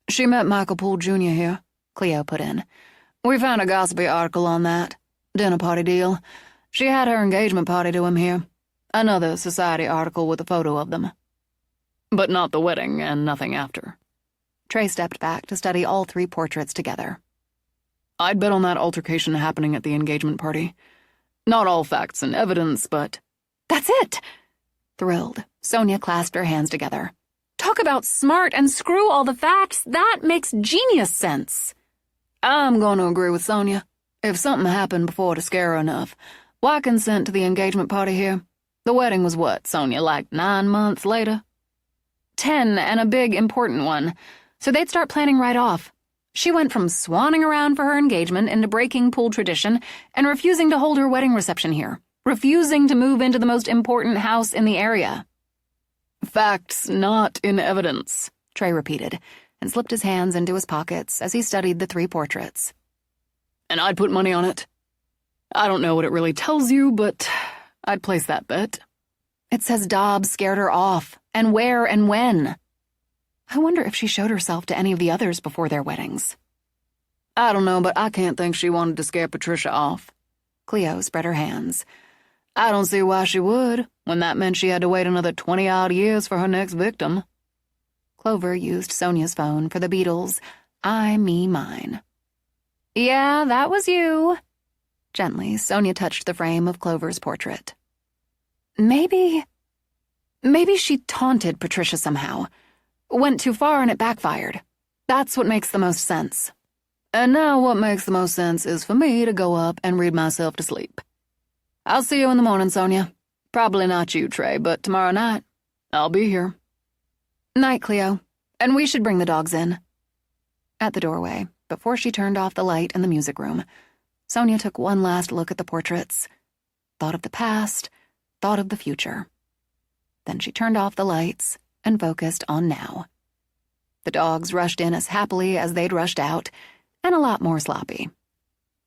She met Michael Poole Jr. here, Cleo put in. We found a gossipy article on that. Dinner party deal. She had her engagement party to him here. Another society article with a photo of them. But not the wedding and nothing after. Trey stepped back to study all 3 portraits together. I'd bet on that altercation happening at the engagement party. Not all facts and evidence, but... That's it! Thrilled, Sonia clasped her hands together. Talk about smart and screw all the facts. That makes genius sense. I'm going to agree with Sonia. If something happened before to scare her enough, why consent to the engagement party here? The wedding was what, Sonia, like 9 months later? 10, and a big, important one. So they'd start planning right off. She went from swanning around for her engagement into breaking Poole tradition and refusing to hold her wedding reception here. Refusing to move into the most important house in the area. Facts not in evidence, Trey repeated, and slipped his hands into his pockets as he studied the 3 portraits. And I'd put money on it. I don't know what it really tells you, but I'd place that bet. It says Dobbs scared her off, and where and when. I wonder if she showed herself to any of the others before their weddings. I don't know, but I can't think she wanted to scare Patricia off. Cleo spread her hands. I don't see why she would, when that meant she had to wait another 20-odd years for her next victim. Clover used Sonia's phone for the Beatles' I, Me, Mine. Yeah, that was you. Gently, Sonia touched the frame of Clover's portrait. Maybe she taunted Patricia somehow. Went too far and it backfired. That's what makes the most sense. And now what makes the most sense is for me to go up and read myself to sleep. I'll see you in the morning, Sonia. Probably not you, Trey, but tomorrow night, I'll be here. Night, Cleo. And we should bring the dogs in. At the doorway, before she turned off the light in the music room, Sonia took one last look at the portraits. Thought of the past, thought of the future. Then she turned off the lights and focused on now. The dogs rushed in as happily as they'd rushed out, and a lot more sloppy.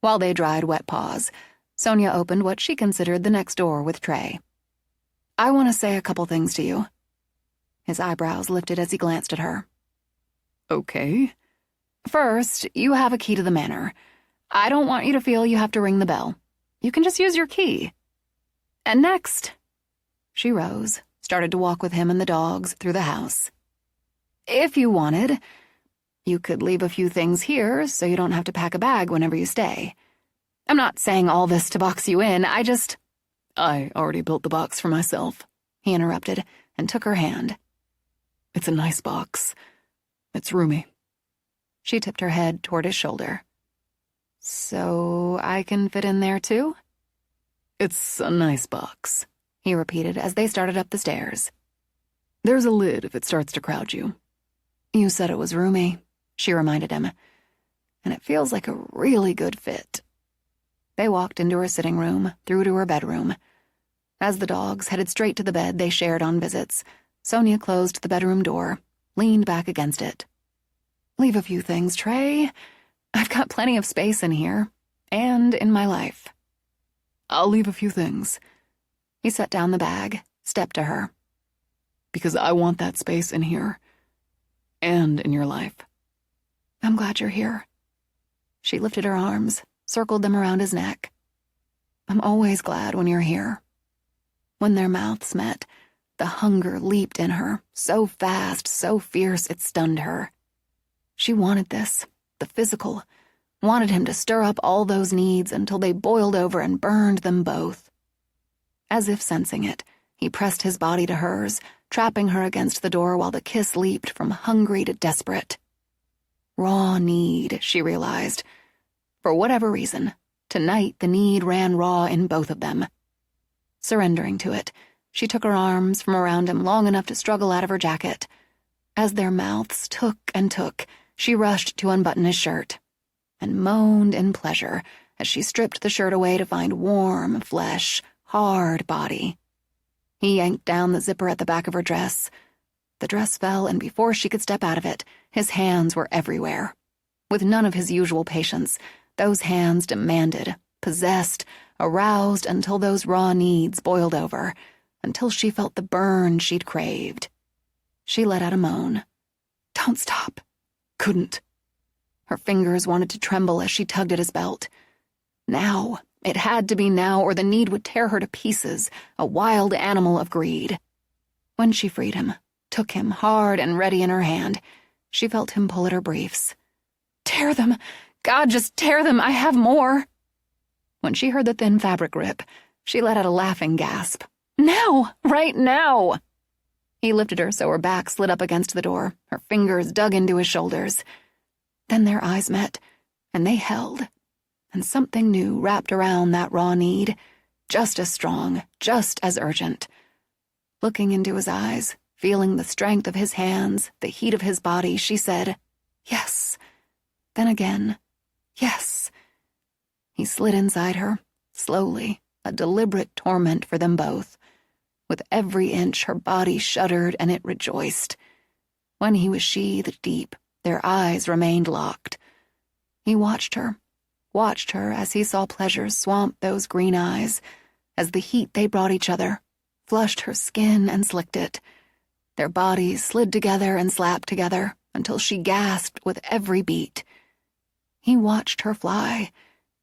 While they dried wet paws, Sonia opened what she considered the next door with Trey. I want to say a couple things to you. His eyebrows lifted as he glanced at her. Okay. First, you have a key to the manor. I don't want you to feel you have to ring the bell. You can just use your key. And next, she rose, started to walk with him and the dogs through the house. If you wanted, you could leave a few things here so you don't have to pack a bag whenever you stay. I'm not saying all this to box you in, I already built the box for myself, he interrupted and took her hand. It's a nice box. It's roomy. She tipped her head toward his shoulder. So I can fit in there too? It's a nice box, he repeated as they started up the stairs. There's a lid if it starts to crowd you. You said it was roomy, she reminded him, and it feels like a really good fit. They walked into her sitting room, through to her bedroom. As the dogs headed straight to the bed they shared on visits, Sonia closed the bedroom door, leaned back against it. Leave a few things, Trey. I've got plenty of space in here, and in my life. I'll leave a few things. He set down the bag, stepped to her. Because I want that space in here. And in your life. I'm glad you're here. She lifted her arms, circled them around his neck. I'm always glad when you're here. When their mouths met, the hunger leaped in her, so fast, so fierce it stunned her. She wanted this, the physical, wanted him to stir up all those needs until they boiled over and burned them both. As if sensing it, he pressed his body to hers, trapping her against the door while the kiss leaped from hungry to desperate. Raw need, she realized. For whatever reason, tonight the need ran raw in both of them. Surrendering to it, she took her arms from around him long enough to struggle out of her jacket. As their mouths took and took, she rushed to unbutton his shirt, and moaned in pleasure as she stripped the shirt away to find warm flesh, hard body. He yanked down the zipper at the back of her dress. The dress fell, and before she could step out of it, his hands were everywhere. With none of his usual patience, those hands demanded, possessed, aroused until those raw needs boiled over, until she felt the burn she'd craved. She let out a moan. Don't stop. Couldn't. Her fingers wanted to tremble as she tugged at his belt. Now. It had to be now, or the need would tear her to pieces, a wild animal of greed. When she freed him, took him hard and ready in her hand, she felt him pull at her briefs. Tear them! God, just tear them! I have more! When she heard the thin fabric rip, she let out a laughing gasp. Now! Right now! He lifted her so her back slid up against the door, her fingers dug into his shoulders. Then their eyes met, and they held. And something new wrapped around that raw need, just as strong, just as urgent. Looking into his eyes, feeling the strength of his hands, the heat of his body, she said, yes. Then again, yes. He slid inside her, slowly, a deliberate torment for them both. With every inch her body shuddered and it rejoiced. When he was sheathed deep, their eyes remained locked. He watched her as he saw pleasure swamp those green eyes, as the heat they brought each other flushed her skin and slicked it. Their bodies slid together and slapped together until she gasped with every beat. He watched her fly,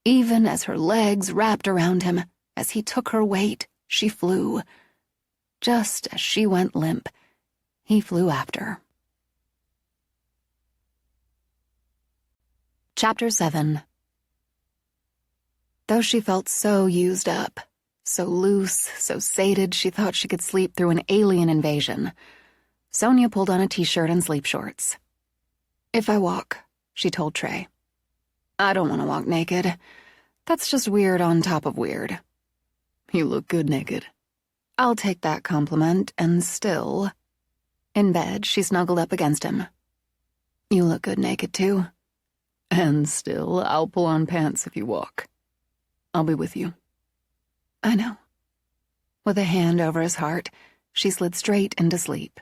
even as her legs wrapped around him. As he took her weight, she flew. Just as she went limp, he flew after. Chapter 7. Though she felt so used up, so loose, so sated she thought she could sleep through an alien invasion, Sonia pulled on a t-shirt and sleep shorts. If I walk, she told Trey. I don't want to walk naked. That's just weird on top of weird. You look good naked. I'll take that compliment, and still... In bed, she snuggled up against him. You look good naked, too. And still, I'll pull on pants if you walk. I'll be with you. I know. With a hand over his heart, she slid straight into sleep.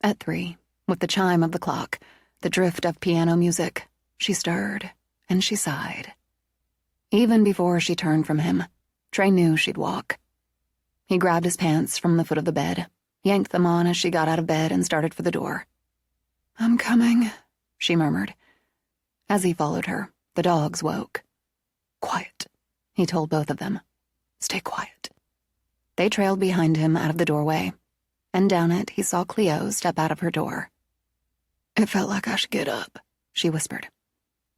At 3, with the chime of the clock, the drift of piano music, she stirred, and she sighed. Even before she turned from him, Trey knew she'd walk. He grabbed his pants from the foot of the bed, yanked them on as she got out of bed and started for the door. I'm coming, she murmured. As he followed her, the dogs woke. Quiet, he told both of them. Stay quiet. They trailed behind him out of the doorway, and down it he saw Cleo step out of her door. It felt like I should get up, she whispered.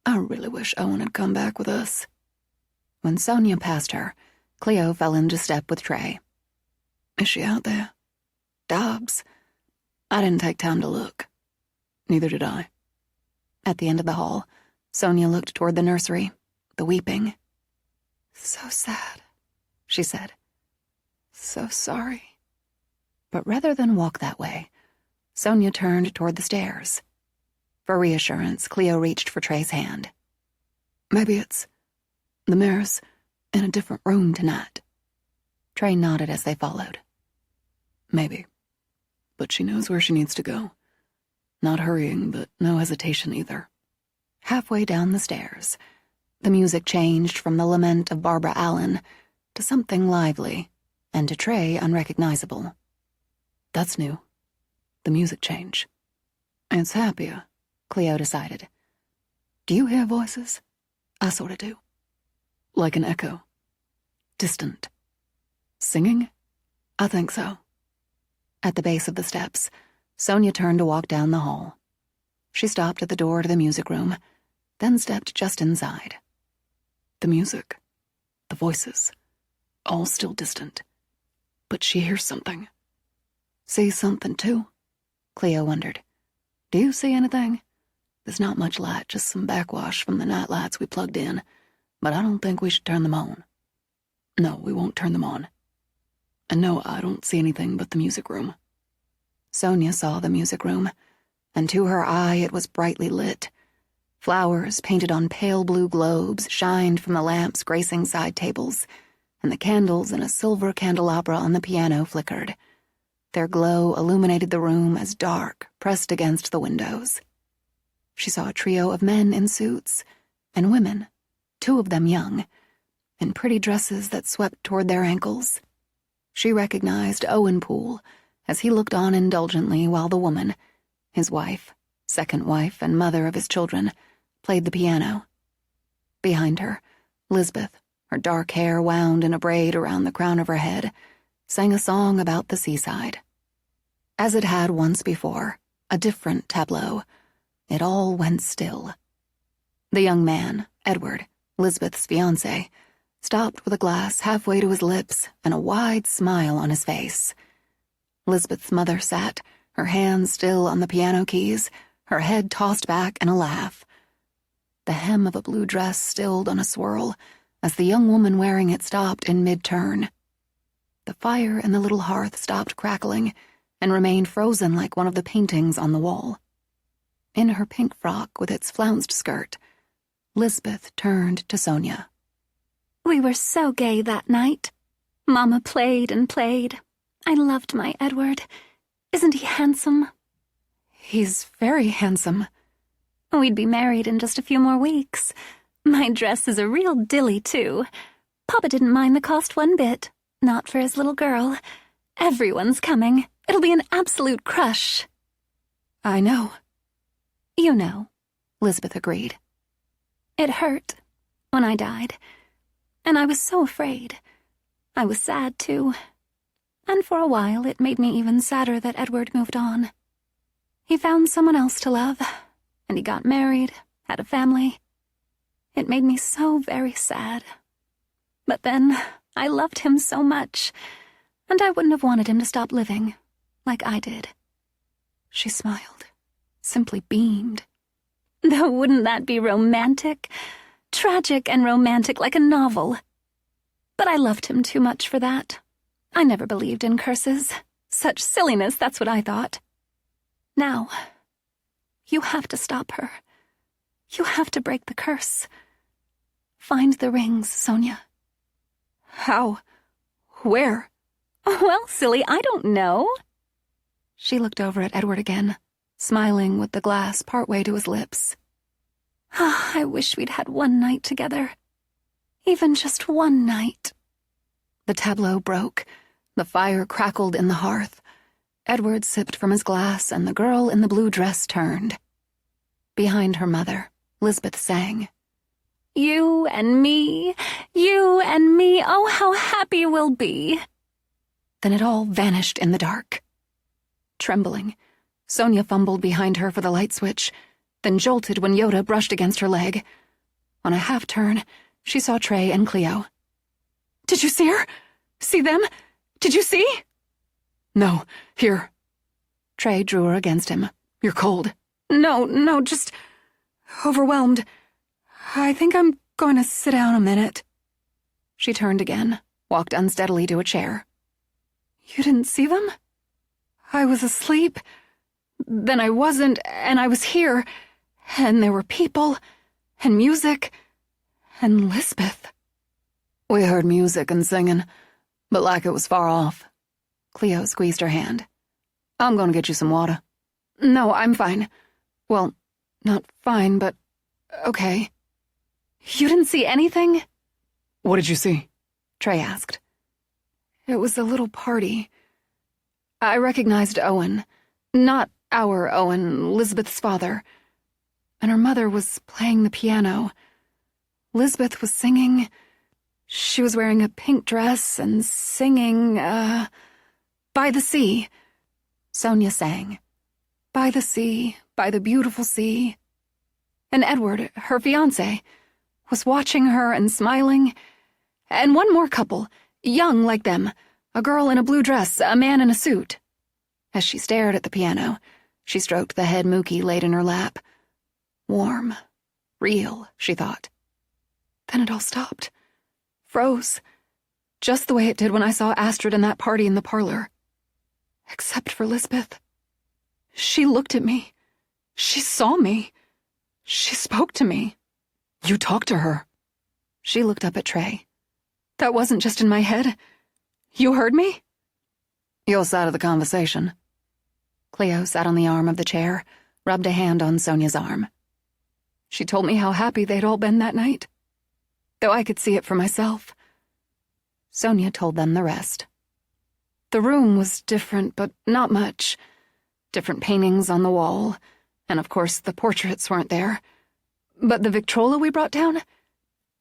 I really wish Owen had come back with us. When Sonia passed her, Cleo fell into step with Trey. Is she out there? Dobbs. I didn't take time to look. Neither did I. At the end of the hall, Sonia looked toward the nursery, the weeping. So sad, she said. "So sorry." But rather than walk that way, Sonia turned toward the stairs. For reassurance, Cleo reached for Trey's hand. "Maybe it's the mayor's in a different room tonight." Trey nodded as they followed. "Maybe. But she knows where she needs to go. Not hurrying, but no hesitation either." Halfway down the stairs, the music changed from the lament of Barbara Allen to something lively, and to Trey unrecognizable. "That's new. The music change. It's happier," Cleo decided. "Do you hear voices?" "I sorta do." "Like an echo. Distant. Singing?" "I think so." At the base of the steps, Sonia turned to walk down the hall. She stopped at the door to the music room, then stepped just inside. The music, the voices, all still distant. But she hears something. "See something, too?" Cleo wondered. "Do you see anything?" "There's not much light, just some backwash from the night lights we plugged in, but I don't think we should turn them on." "No, we won't turn them on. And no, I don't see anything but the music room." Sonia saw the music room, and to her eye it was brightly lit. Flowers painted on pale blue globes shined from the lamps gracing side tables, and the candles in a silver candelabra on the piano flickered. Their glow illuminated the room as dark pressed against the windows. She saw a trio of men in suits, and women, 2 of them young, in pretty dresses that swept toward their ankles. She recognized Owen Poole as he looked on indulgently while the woman, his wife, second wife, and mother of his children, played the piano. Behind her, Lisbeth, her dark hair wound in a braid around the crown of her head, sang a song about the seaside. As it had once before, a different tableau, it all went still. The young man, Edward, Lisbeth's fiancé, stopped with a glass halfway to his lips and a wide smile on his face. Lisbeth's mother sat, her hands still on the piano keys, her head tossed back in a laugh. The hem of a blue dress stilled on a swirl as the young woman wearing it stopped in mid-turn. The fire in the little hearth stopped crackling and remained frozen like one of the paintings on the wall. In her pink frock with its flounced skirt, Lisbeth turned to Sonia. "We were so gay that night. Mama played and played. I loved my Edward. Isn't he handsome?" "He's very handsome." "We'd be married in just a few more weeks. My dress is a real dilly, too. Papa didn't mind the cost one bit. Not for his little girl. Everyone's coming. It'll be an absolute crush." "I know." "You know," Lisbeth agreed. "It hurt when I died. And I was so afraid. I was sad, too. And for a while, it made me even sadder that Edward moved on. He found someone else to love, and he got married, had a family. It made me so very sad. But then, I loved him so much, and I wouldn't have wanted him to stop living, like I did." She smiled, simply beamed. "Though wouldn't that be romantic? Tragic and romantic like a novel. But I loved him too much for that. I never believed in curses. Such silliness, that's what I thought. Now, you have to stop her. You have to break the curse. Find the rings, Sonia." "How? Where?" "Well, silly, I don't know." She looked over at Edward again, smiling with the glass partway to his lips. I wish we'd had one night together. Even just one night." The tableau broke. The fire crackled in the hearth. Edward sipped from his glass, and the girl in the blue dress turned. Behind her mother, Lisbeth sang. You and me, oh, how happy we'll be." Then it all vanished in the dark. Trembling, Sonia fumbled behind her for the light switch, then jolted when Yoda brushed against her leg. On a half-turn, she saw Trey and Cleo. "Did you see her? See them? Did you see?" "No, here." Trey drew her against him. "You're cold." No, just overwhelmed. I think I'm going to sit down a minute." She turned again, walked unsteadily to a chair. You didn't see them? I was asleep. Then I wasn't, and I was here. And there were people, and music, and Lisbeth. We heard music and singing, but like it was far off. Cleo squeezed her hand. I'm gonna get you some water. No, I'm fine. Well, not fine, but okay. You didn't see anything? What did you see? Trey asked. It was a little party. I recognized Owen. Not our Owen, Lisbeth's father. And her mother was playing the piano. Lisbeth was singing. She was wearing a pink dress and singing, By the Sea. Sonia sang. By the sea, by the beautiful sea. And Edward, her fiancé, was watching her and smiling. And one more couple, young like them, a girl in a blue dress, a man in a suit. As she stared at the piano, she stroked the head Mookie laid in her lap. Warm, real, she thought. Then it all stopped. Froze. Just the way it did when I saw Astrid in that party in the parlor. Except for Lisbeth. She looked at me. She saw me. She spoke to me. You talked to her. She looked up at Trey. That wasn't just in my head. You heard me? Your side of the conversation. Cleo sat on the arm of the chair, rubbed a hand on Sonia's arm. She told me how happy they'd all been that night. Though I could see it for myself. Sonia told them the rest. The room was different, but not much. Different paintings on the wall, and of course the portraits weren't there. But the Victrola we brought down,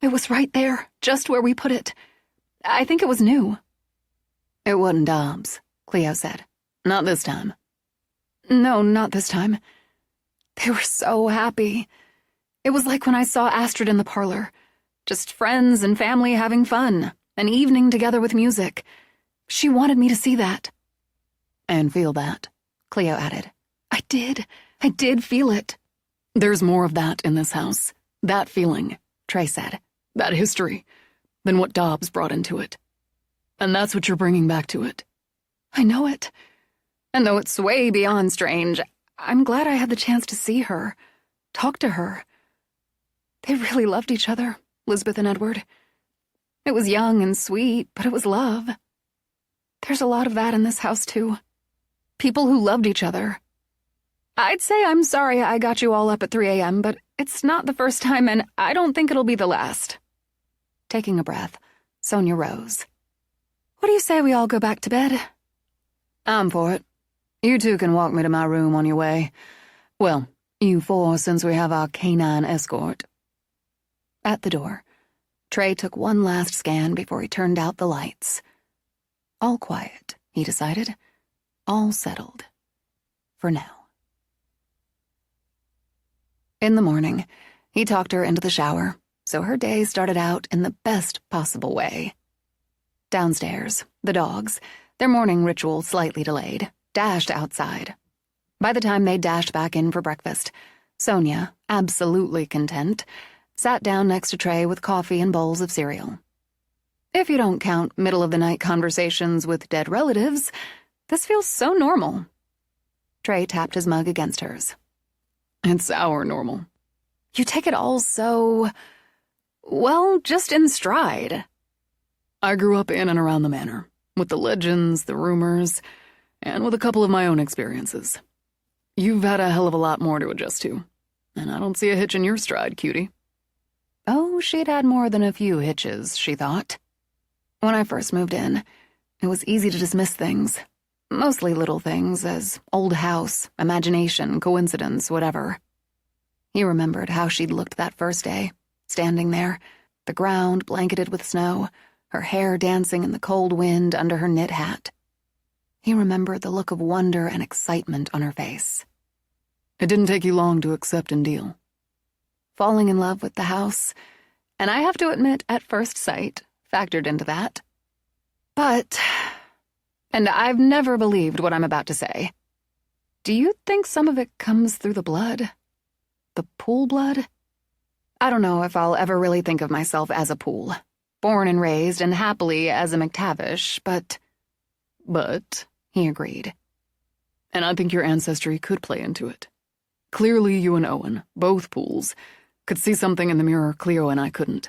it was right there, just where we put it. I think it was new. It wasn't Dobbs, Cleo said. Not this time. No, not this time. They were so happy. It was like when I saw Astrid in the parlor. Just friends and family having fun, an evening together with music. She wanted me to see that. And feel that, Cleo added. I did feel it. There's more of that in this house. That feeling, Trey said. That history, than what Dobbs brought into it. And that's what you're bringing back to it. I know it. And though it's way beyond strange, I'm glad I had the chance to see her, talk to her. They really loved each other, Lisbeth and Edward. It was young and sweet, but it was love. There's a lot of that in this house, too. People who loved each other. I'd say I'm sorry I got you all up at 3 a.m., but it's not the first time, and I don't think it'll be the last. Taking a breath, Sonia rose. What do you say we all go back to bed? I'm for it. You two can walk me to my room on your way. Well, you four, since we have our canine escort. At the door, Trey took one last scan before he turned out the lights. All quiet, he decided. All settled. For now. In the morning, he talked her into the shower, so her day started out in the best possible way. Downstairs, the dogs, their morning ritual slightly delayed, dashed outside. By the time they dashed back in for breakfast, Sonia, absolutely content, sat down next to Trey with coffee and bowls of cereal. If you don't count middle-of-the-night conversations with dead relatives, this feels so normal. Trey tapped his mug against hers. It's our normal. You take it all so, well, just in stride. I grew up in and around the manor, with the legends, the rumors, and with a couple of my own experiences. You've had a hell of a lot more to adjust to, and I don't see a hitch in your stride, cutie. Oh, she'd had more than a few hitches, she thought. When I first moved in, it was easy to dismiss things. Mostly little things, as old house, imagination, coincidence, whatever. He remembered how she'd looked that first day, standing there, the ground blanketed with snow, her hair dancing in the cold wind under her knit hat. He remembered the look of wonder and excitement on her face. It didn't take you long to accept and deal. Falling in love with the house, and I have to admit, at first sight, factored into that. But, and I've never believed what I'm about to say, do you think some of it comes through the blood? The pool blood? I don't know if I'll ever really think of myself as a pool, born and raised and happily as a McTavish, but, he agreed. And I think your ancestry could play into it. Clearly you and Owen, both pools, could see something in the mirror Cleo and I couldn't.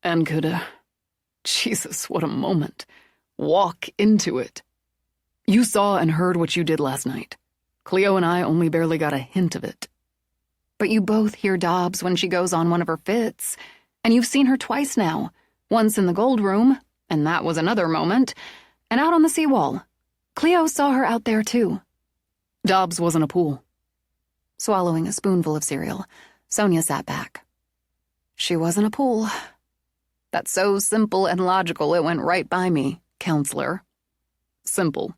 And could, Jesus, what a moment. Walk into it. You saw and heard what you did last night. Cleo and I only barely got a hint of it. But you both hear Dobbs when she goes on one of her fits, and you've seen her twice now, once in the gold room, and that was another moment, and out on the seawall. Cleo saw her out there, too. Dobbs wasn't a pool. Swallowing a spoonful of cereal, Sonia sat back. She wasn't a pool. That's so simple and logical it went right by me, counselor. Simple.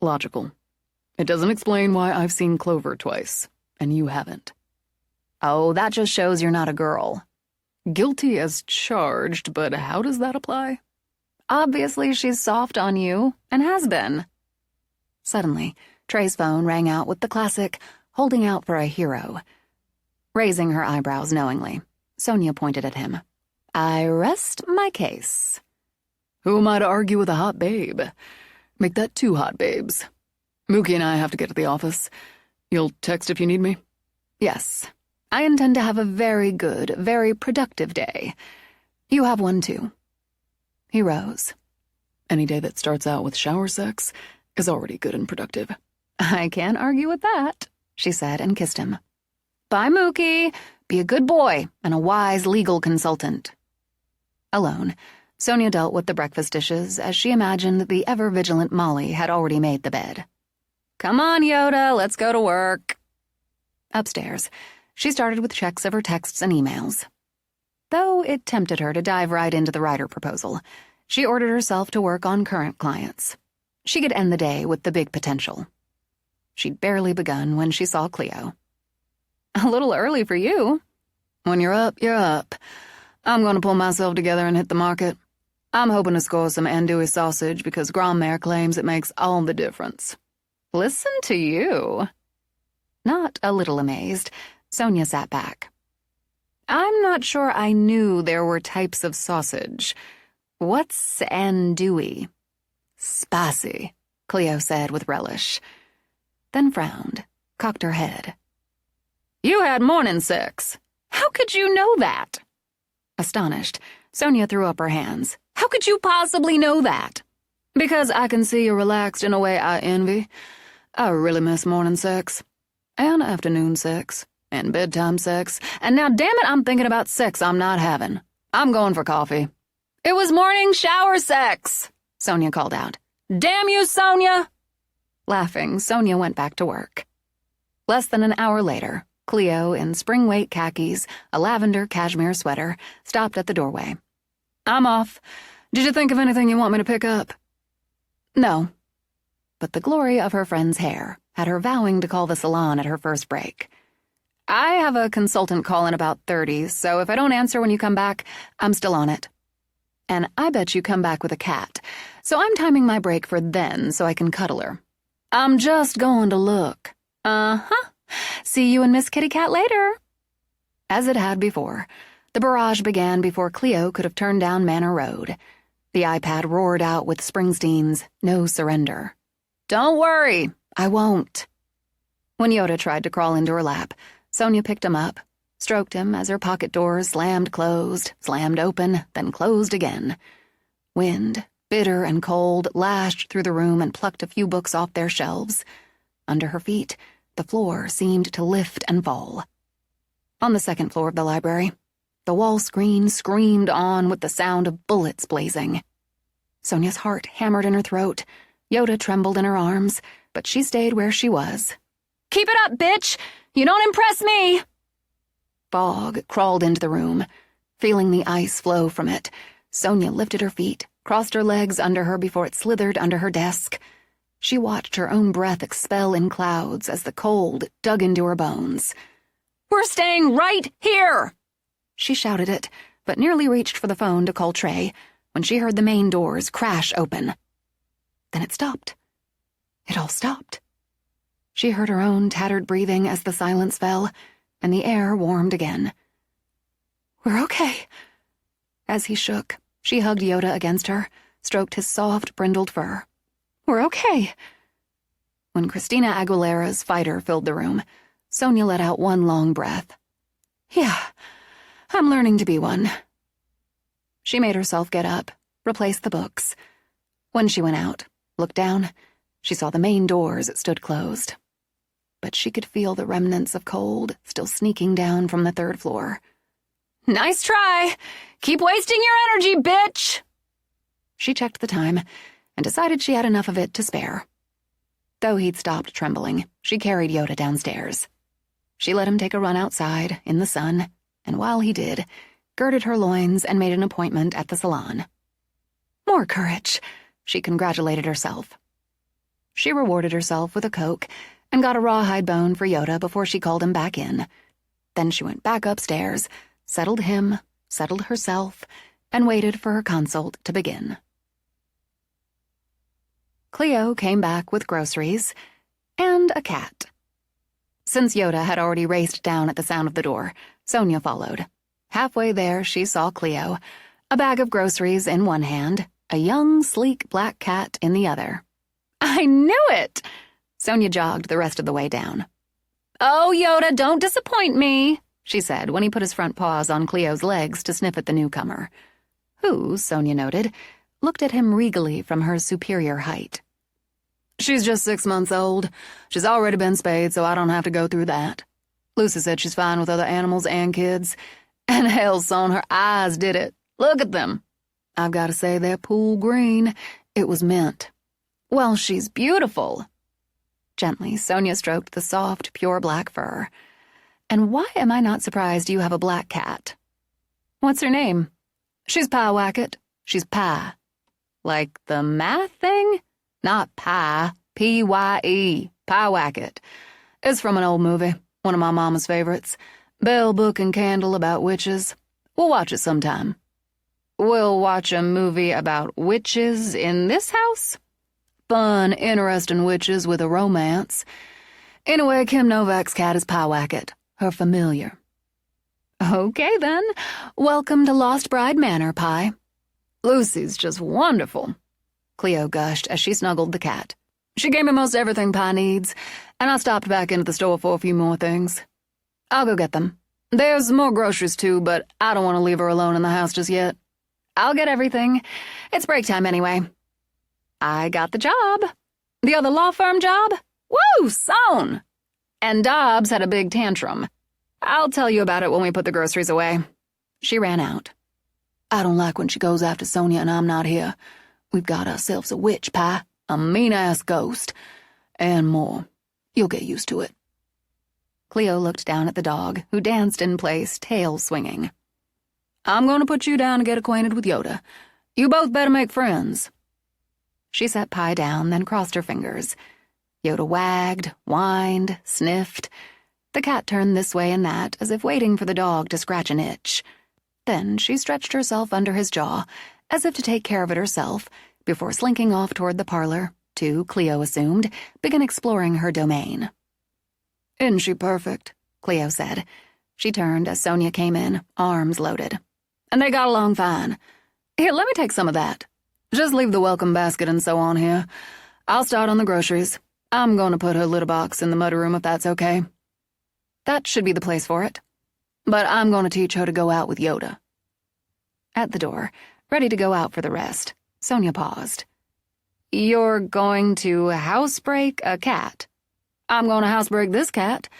Logical. It doesn't explain why I've seen Clover twice, and you haven't. Oh, that just shows you're not a girl. Guilty as charged, but how does that apply? Obviously she's soft on you, and has been. Suddenly, Trey's phone rang out with the classic, holding out for a hero. Raising her eyebrows knowingly, Sonia pointed at him. I rest my case. Who am I to argue with a hot babe? Make that 2 hot babes. Mookie and I have to get to the office. You'll text if you need me? Yes. I intend to have a very good, very productive day. You have one, too. He rose. Any day that starts out with shower sex is already good and productive. I can't argue with that, she said and kissed him. Bye, Mookie. Be a good boy and a wise legal consultant. Alone, Sonia dealt with the breakfast dishes as she imagined the ever-vigilant Molly had already made the bed. Come on, Yoda, let's go to work. Upstairs, she started with checks of her texts and emails. Though it tempted her to dive right into the writer proposal, she ordered herself to work on current clients. She could end the day with the big potential. She'd barely begun when she saw Cleo. A little early for you. When you're up, you're up. I'm going to pull myself together and hit the market. I'm hoping to score some andouille sausage because Grandmère claims it makes all the difference. Listen to you. Not a little amazed, Sonia sat back. I'm not sure I knew there were types of sausage. What's andouille? Spicy, Cleo said with relish. Then frowned, cocked her head. You had morning sex. How could you know that? Astonished, Sonia threw up her hands. How could you possibly know that? Because I can see you're relaxed in a way I envy. I really miss morning sex. And afternoon sex. And bedtime sex. And now damn it, I'm thinking about sex I'm not having. I'm going for coffee. It was morning shower sex, Sonia called out. Damn you, Sonia! Laughing, Sonia went back to work. Less than an hour later, Cleo, in spring weight khakis, a lavender cashmere sweater, stopped at the doorway. I'm off. Did you think of anything you want me to pick up? No. But the glory of her friend's hair had her vowing to call the salon at her first break. I have a consultant call in about 30, so if I don't answer when you come back, I'm still on it. And I bet you come back with a cat, so I'm timing my break for then so I can cuddle her. I'm just going to look. Uh-huh. See you and Miss Kitty Cat later. As it had before, the barrage began before Cleo could have turned down Manor Road. The iPad roared out with Springsteen's No Surrender. Don't worry, I won't. When Yoda tried to crawl into her lap, Sonia picked him up, stroked him as her pocket doors slammed closed, slammed open, then closed again. Wind, bitter and cold, lashed through the room and plucked a few books off their shelves. Under her feet, the floor seemed to lift and fall. On the second floor of the library, the wall screen screamed on with the sound of bullets blazing. Sonia's heart hammered in her throat. Yoda trembled in her arms, but she stayed where she was. Keep it up, bitch! You don't impress me! Fog crawled into the room. Feeling the ice flow from it, Sonia lifted her feet, crossed her legs under her before it slithered under her desk. She watched her own breath expel in clouds as the cold dug into her bones. We're staying right here! She shouted it, but nearly reached for the phone to call Trey when she heard the main doors crash open. Then it stopped. It all stopped. She heard her own tattered breathing as the silence fell, and the air warmed again. We're okay. As he shook, She hugged Yoda against her, stroked his soft, brindled fur. "We're okay." When Christina Aguilera's fighter filled the room, Sonia let out one long breath. "Yeah, I'm learning to be one." She made herself get up, replace the books. When she went out, looked down, she saw the main doors stood closed. But she could feel the remnants of cold still sneaking down from the 3rd floor. "Nice try! Keep wasting your energy, bitch!" She checked the time and decided she had enough of it to spare. Though he'd stopped trembling, she carried Yoda downstairs. She let him take a run outside, in the sun, and while he did, girded her loins and made an appointment at the salon. More courage, she congratulated herself. She rewarded herself with a Coke and got a rawhide bone for Yoda before she called him back in. Then she went back upstairs, settled him, settled herself, and waited for her consult to begin. Cleo came back with groceries and a cat. Since Yoda had already raced down at the sound of the door, Sonia followed. Halfway there, she saw Cleo, a bag of groceries in one hand, a young, sleek black cat in the other. "I knew it!" Sonia jogged the rest of the way down. "Oh, Yoda, don't disappoint me," she said when he put his front paws on Cleo's legs to sniff at the newcomer, who, Sonia noted, looked at him regally from her superior height. "She's just 6 months old. She's already been spayed, so I don't have to go through that. Lucy said she's fine with other animals and kids. And hell, son, her eyes did it. Look at them. I've got to say they're pool green. It was mint. Well, she's beautiful." Gently, Sonia stroked the soft, pure black fur. "And why am I not surprised you have a black cat?" "What's her name?" "She's Pie Wacket. She's Pie." "Like the math thing?" "Not pie. P-Y-E. Pie Wacket. It's from an old movie, one of my mama's favorites. Bell, Book, and Candle about witches. We'll watch it sometime." "We'll watch a movie about witches in this house?" "Fun, interesting witches with a romance. Anyway, Kim Novak's cat is Pie Wacket, her familiar." "Okay, then. Welcome to Lost Bride Manor, Pie." "Lucy's just wonderful," Cleo gushed as she snuggled the cat. "She gave me most everything Pie needs, and I stopped back into the store for a few more things. I'll go get them. There's more groceries, too, but I don't want to leave her alone in the house just yet. I'll get everything. It's break time anyway." "I got the job. The other law firm job? Woo, son!" And Dobbs had a big tantrum. "I'll tell you about it when we put the groceries away." She ran out. "I don't like when she goes after Sonia and I'm not here. We've got ourselves a witch, Pie, a mean-ass ghost, and more. You'll get used to it." Cleo looked down at the dog, who danced in place, tail swinging. "I'm going to put you down to get acquainted with Yoda. You both better make friends." She set Pie down, then crossed her fingers. Yoda wagged, whined, sniffed. The cat turned this way and that, as if waiting for the dog to scratch an itch. Then she stretched herself under his jaw, as if to take care of it herself, before slinking off toward the parlor, to, Cleo assumed, begin exploring her domain. "Isn't she perfect?" Cleo said. She turned as Sonia came in, arms loaded. "And they got along fine. Here, let me take some of that. Just leave the welcome basket and so on here. I'll start on the groceries. I'm going to put her litter box in the muddy room if that's okay. That should be the place for it. But I'm going to teach her to go out with Yoda." At the door, ready to go out for the rest, Sonia paused. "You're going to housebreak a cat?" "I'm going to housebreak this cat.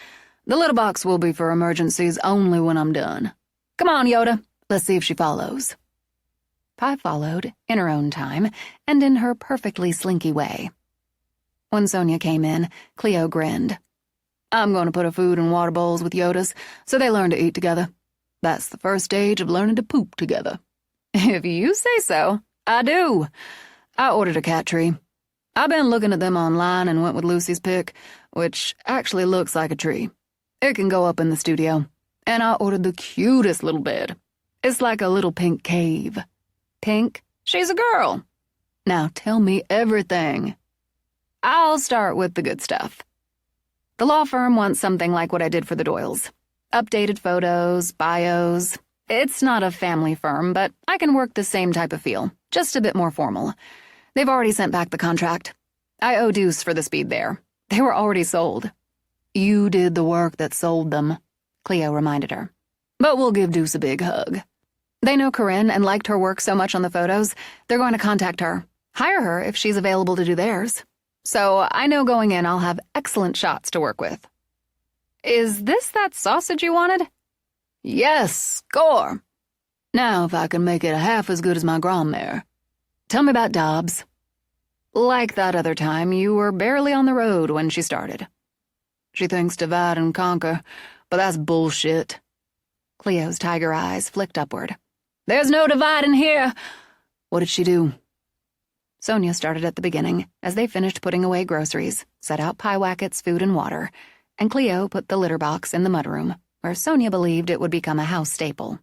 The litter box will be for emergencies only when I'm done. Come on, Yoda. Let's see if she follows." Pie followed, in her own time, and in her perfectly slinky way. When Sonia came in, Cleo grinned. "I'm going to put her food and water bowls with Yoda's, so they learn to eat together. That's the first stage of learning to poop together." "If you say so, I do. I ordered a cat tree. I've been looking at them online and went with Lucy's pick, which actually looks like a tree. It can go up in the studio. And I ordered the cutest little bed. It's like a little pink cave." "Pink? She's a girl." "Now tell me everything." "I'll start with the good stuff. The law firm wants something like what I did for the Doyles. Updated photos, bios, It's not a family firm, but I can work the same type of feel, just a bit more formal. They've already sent back the contract. I owe Deuce for the speed there. They were already sold. You did the work that sold them, Cleo reminded her. But we'll give Deuce a big hug. They know Corinne and liked her work so much on the photos, they're going to contact her. Hire her if she's available to do theirs. So I know going in I'll have excellent shots to work with. Is this that sausage you wanted? Yes, score. Now if I can make it half as good as my grandmère. Tell me about Dobbs. Like that other time, you were barely on the road when she started. She thinks divide and conquer, but that's bullshit. Cleo's tiger eyes flicked upward. There's no dividing here. What did she do? Sonia started at the beginning, as they finished putting away groceries, set out Pyewacket's food and water, and Cleo put the litter box in the mudroom, where Sonia believed it would become a house staple.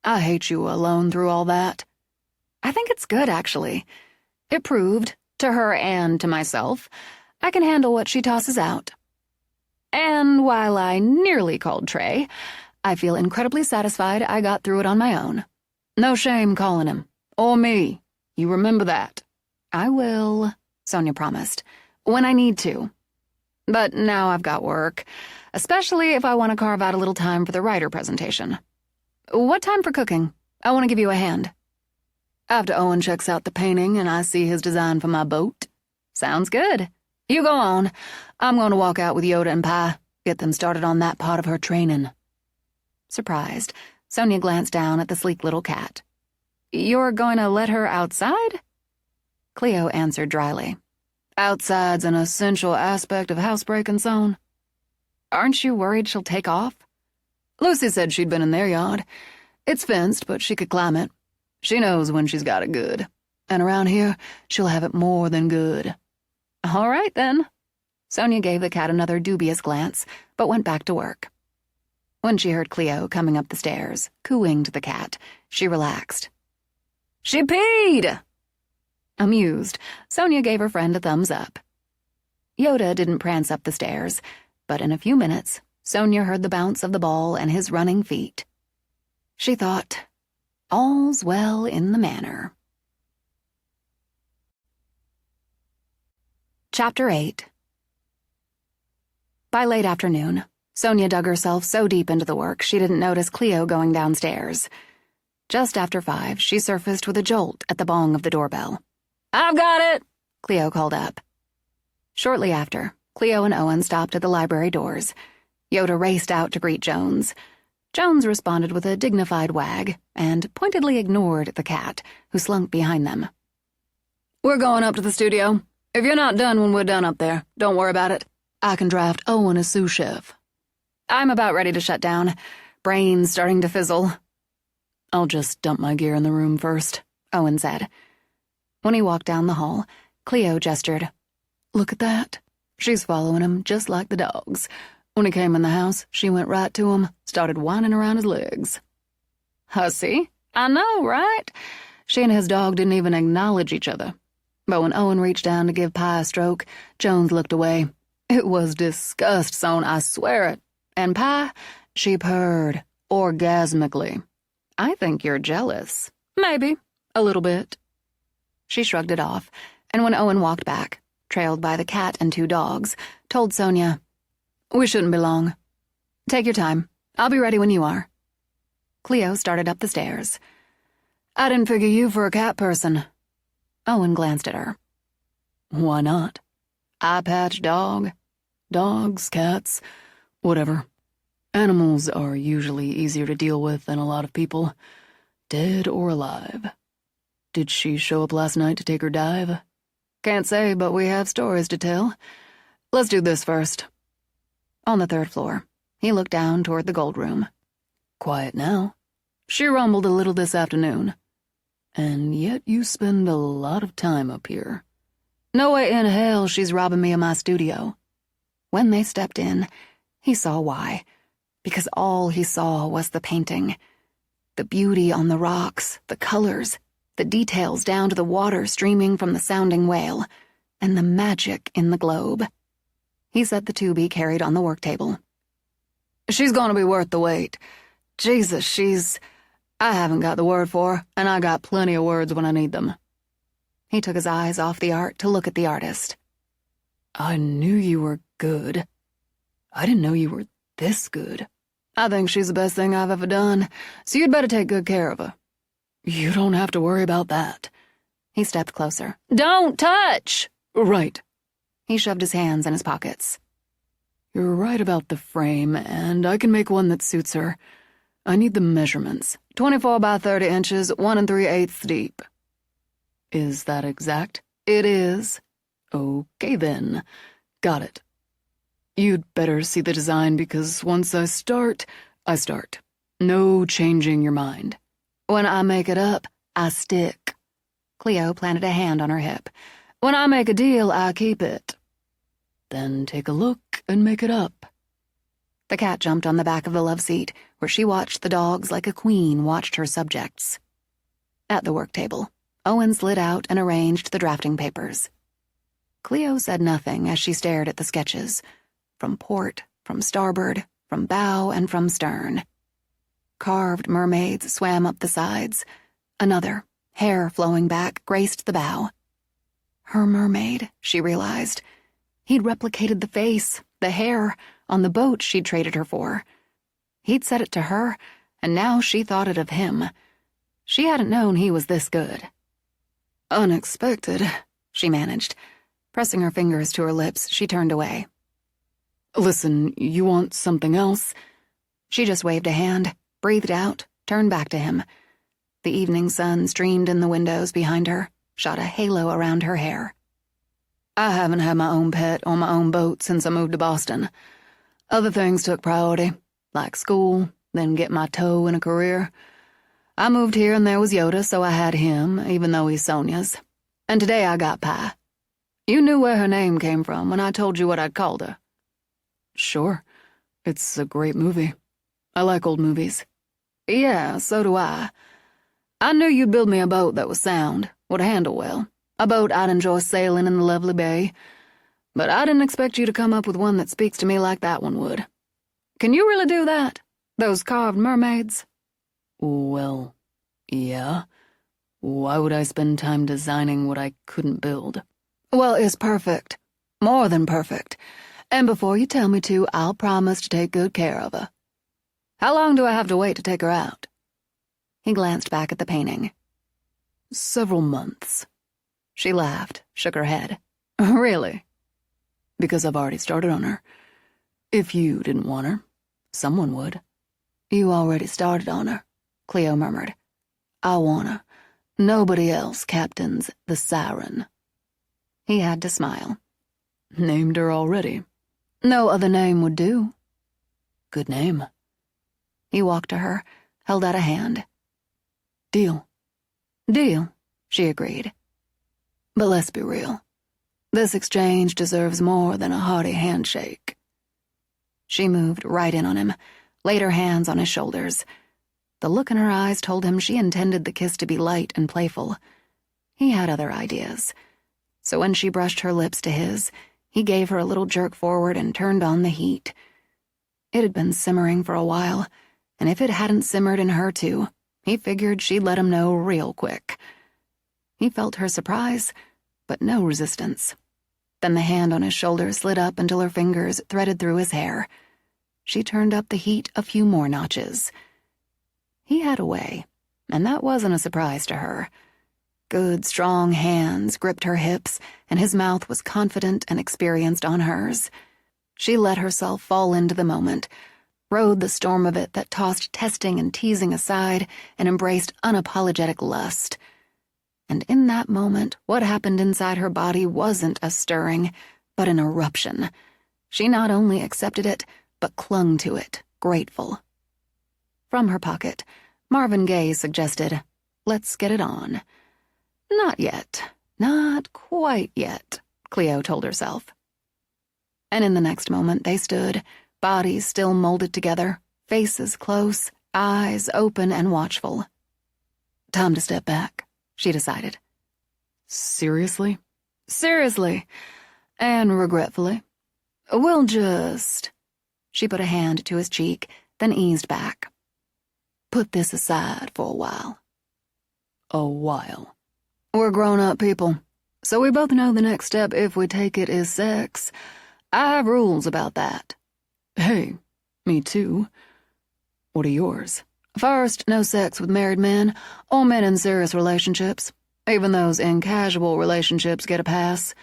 I hate you alone through all that. I think it's good, actually. It proved, to her and to myself, I can handle what she tosses out. And while I nearly called Trey, I feel incredibly satisfied I got through it on my own. No shame calling him. Or me. You remember that. I will, Sonia promised, when I need to. But now I've got work, especially if I want to carve out a little time for the writer presentation. What time for cooking? I want to give you a hand. After Owen checks out the painting and I see his design for my boat. Sounds good. You go on. I'm going to walk out with Yoda and Pi, get them started on that part of her training. Surprised, Sonia glanced down at the sleek little cat. You're going to let her outside? Cleo answered dryly. Outside's an essential aspect of housebreaking, son. Aren't you worried she'll take off? Lucy said she'd been in their yard. It's fenced, but she could climb it. She knows when she's got it good. And around here, she'll have it more than good. All right, then. Sonia gave the cat another dubious glance, but went back to work. When she heard Cleo coming up the stairs, cooing to the cat, she relaxed. She peed! Amused, Sonia gave her friend a thumbs up. Yoda didn't prance up the stairs, but in a few minutes, Sonia heard the bounce of the ball and his running feet. She thought, all's well in the manor. Chapter 8. By late afternoon, Sonia dug herself so deep into the work she didn't notice Cleo going downstairs. Just after 5, she surfaced with a jolt at the bong of the doorbell. I've got it, Cleo called up. Shortly after, Cleo and Owen stopped at the library doors. Yoda raced out to greet Jones. Jones responded with a dignified wag and pointedly ignored the cat, who slunk behind them. We're going up to the studio. If you're not done when we're done up there, don't worry about it. I can draft Owen as sous chef. I'm about ready to shut down. Brain's starting to fizzle. I'll just dump my gear in the room first, Owen said. When he walked down the hall, Cleo gestured. Look at that. She's following him just like the dogs. When he came in the house, she went right to him, started whining around his legs. Hussy? I know, right? She and his dog didn't even acknowledge each other. But when Owen reached down to give Pi a stroke, Jones looked away. It was disgust, son, I swear it. And Pi, she purred, orgasmically. I think you're jealous. Maybe, a little bit. She shrugged it off, and when Owen walked back, trailed by the cat and 2 dogs, told Sonia, we shouldn't be long. Take your time. I'll be ready when you are. Cleo started up the stairs. I didn't figure you for a cat person. Owen glanced at her. Why not? Eye patch dog. Dogs, cats, whatever. Animals are usually easier to deal with than a lot of people, dead or alive. Did she show up last night to take her dive? Can't say, but we have stories to tell. Let's do this first. On the 3rd floor, he looked down toward the gold room. Quiet now. She rumbled a little this afternoon. And yet you spend a lot of time up here. No way in hell she's robbing me of my studio. When they stepped in, he saw why. Because all he saw was the painting. The beauty on the rocks, the colors, the details down to the water streaming from the sounding whale, and the magic in the globe. He set the tube he carried on the work table. She's gonna be worth the wait. Jesus, I haven't got the word for her, and I got plenty of words when I need them. He took his eyes off the art to look at the artist. I knew you were good. I didn't know you were this good. I think she's the best thing I've ever done, so you'd better take good care of her. You don't have to worry about that. He stepped closer. Don't touch! Right. He shoved his hands in his pockets. You're right about the frame, and I can make one that suits her. I need the measurements. 24 by 30 inches, 1 3/8 deep. Is that exact? It is. Okay then. Got it. You'd better see the design because once I start, I start. No changing your mind. When I make it up, I stick. Cleo planted a hand on her hip. When I make a deal, I keep it. Then take a look and make it up. The cat jumped on the back of the love seat, where she watched the dogs like a queen watched her subjects. At the work table, Owen slid out and arranged the drafting papers. Cleo said nothing as she stared at the sketches, from port, from starboard, from bow, and from stern. Carved mermaids swam up the sides. Another, hair flowing back, graced the bow. Her mermaid, she realized. He'd replicated the face, the hair, on the boat she'd traded her for. He'd said it to her, and now she thought it of him. She hadn't known he was this good. Unexpected, she managed. Pressing her fingers to her lips, she turned away. Listen, you want something else? She just waved a hand, breathed out, turned back to him. The evening sun streamed in the windows behind her, shot a halo around her hair. I haven't had my own pet or my own boat since I moved to Boston. Other things took priority, like school, then get my toe in a career. I moved here and there was Yoda, so I had him, even though he's Sonia's. And today I got Pi. You knew where her name came from when I told you what I'd called her. Sure. It's a great movie. I like old movies. Yeah, so do I. I knew you'd build me a boat that was sound, would handle well. A boat I'd enjoy sailing in the lovely bay. But I didn't expect you to come up with one that speaks to me like that one would. Can you really do that? Those carved mermaids? Well, yeah. Why would I spend time designing what I couldn't build? Well, it's perfect. More than perfect. And before you tell me to, I'll promise to take good care of her. How long do I have to wait to take her out? He glanced back at the painting. Several months. She laughed, shook her head. Really? Because I've already started on her. If you didn't want her, someone would. You already started on her, Cleo murmured. I want her. Nobody else captains the Siren. He had to smile. Named her already. No other name would do. Good name. He walked to her, held out a hand. Deal. Deal, she agreed. But let's be real. This exchange deserves more than a hearty handshake. She moved right in on him, laid her hands on his shoulders. The look in her eyes told him she intended the kiss to be light and playful. He had other ideas. So when she brushed her lips to his, he gave her a little jerk forward and turned on the heat. It had been simmering for a while, and if it hadn't simmered in her too, he figured she'd let him know real quick. He felt her surprise, but no resistance. Then the hand on his shoulder slid up until her fingers threaded through his hair. She turned up the heat a few more notches. He had a way, and that wasn't a surprise to her. Good, strong hands gripped her hips, and his mouth was confident and experienced on hers. She let herself fall into the moment, rode the storm of it that tossed testing and teasing aside and embraced unapologetic lust. And in that moment, what happened inside her body wasn't a stirring, but an eruption. She not only accepted it, but clung to it, grateful. From her pocket, Marvin Gaye suggested, "Let's get it on." Not yet. Not quite yet, Cleo told herself. And in the next moment they stood, bodies still molded together, faces close, eyes open and watchful. Time to step back, she decided. Seriously? Seriously. And regretfully. We'll just... She put a hand to his cheek, then eased back. put this aside for a while. A while. We're grown-up people, so we both know the next step if we take it is sex. I have rules about that. Hey, me too. What are yours? First, no sex with married men or men in serious relationships. Even those in casual relationships get a pass.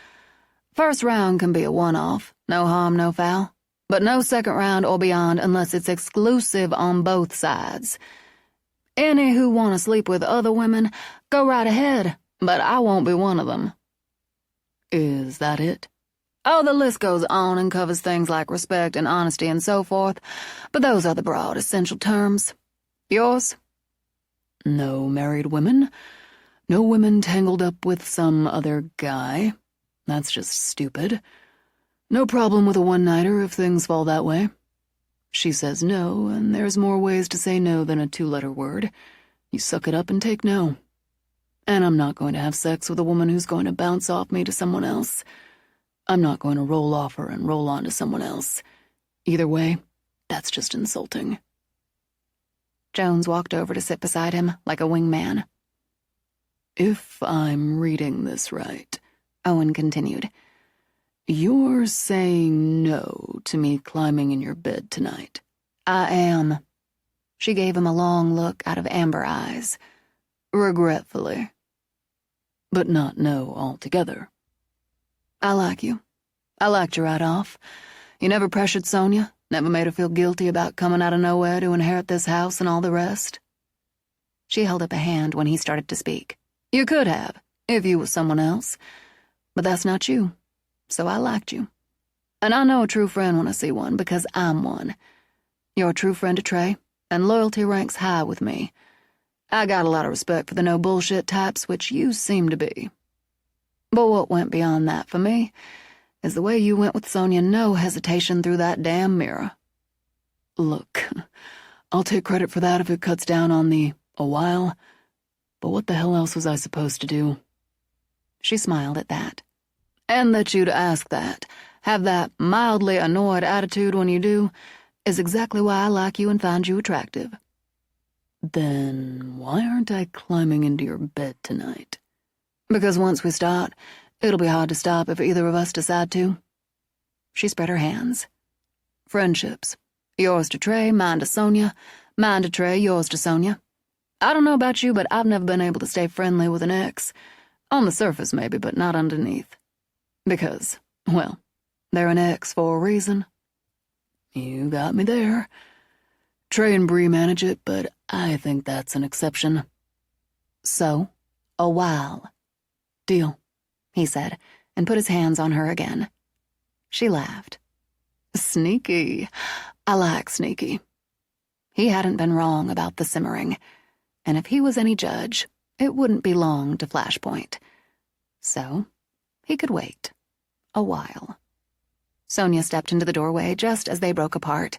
First round can be a one-off, no harm, no foul. But no second round or beyond unless it's exclusive on both sides. Any who want to sleep with other women, go right ahead, but I won't be one of them. Is that it? Oh, the list goes on and covers things like respect and honesty and so forth, but those are the broad, essential terms. Yours? No married women. No women tangled up with some other guy. That's just stupid. No problem with a one-nighter if things fall that way. She says no, and there's more ways to say no than a two-letter word. You suck it up and take no. And I'm not going to have sex with a woman who's going to bounce off me to someone else. I'm not going to roll off her and roll on to someone else. Either way, that's just insulting. Jones walked over to sit beside him like a wingman. If I'm reading this right, Owen continued, you're saying no to me climbing in your bed tonight. I am. She gave him a long look out of amber eyes. Regretfully. But not no altogether. I like you. I liked you right off. You never pressured Sonia, never made her feel guilty about coming out of nowhere to inherit this house and all the rest. She held up a hand when he started to speak. You could have, if you were someone else. But that's not you. So I liked you. And I know a true friend when I see one, because I'm one. You're a true friend to Trey, and loyalty ranks high with me. I got a lot of respect for the no-bullshit types, which you seem to be. But what went beyond that for me is the way you went with Sonia, no hesitation through that damn mirror. Look, I'll take credit for that if it cuts down on the a while, but what the hell else was I supposed to do? She smiled at that. And that you'd ask that, have that mildly annoyed attitude when you do, is exactly why I like you and find you attractive. Then why aren't I climbing into your bed tonight? Because once we start, it'll be hard to stop if either of us decide to. She spread her hands. Friendships. Yours to Trey, mine to Sonia, mine to Trey, yours to Sonia. I don't know about you, but I've never been able to stay friendly with an ex. On the surface, maybe, but not underneath. Because, well, they're an ex for a reason. You got me there. Trey and Bree manage it, but I think that's an exception. So, a while. Deal, he said, and put his hands on her again. She laughed. Sneaky. I like sneaky. He hadn't been wrong about the simmering, and if he was any judge, it wouldn't be long to Flashpoint. So, he could wait. A while. Sonia stepped into the doorway just as they broke apart,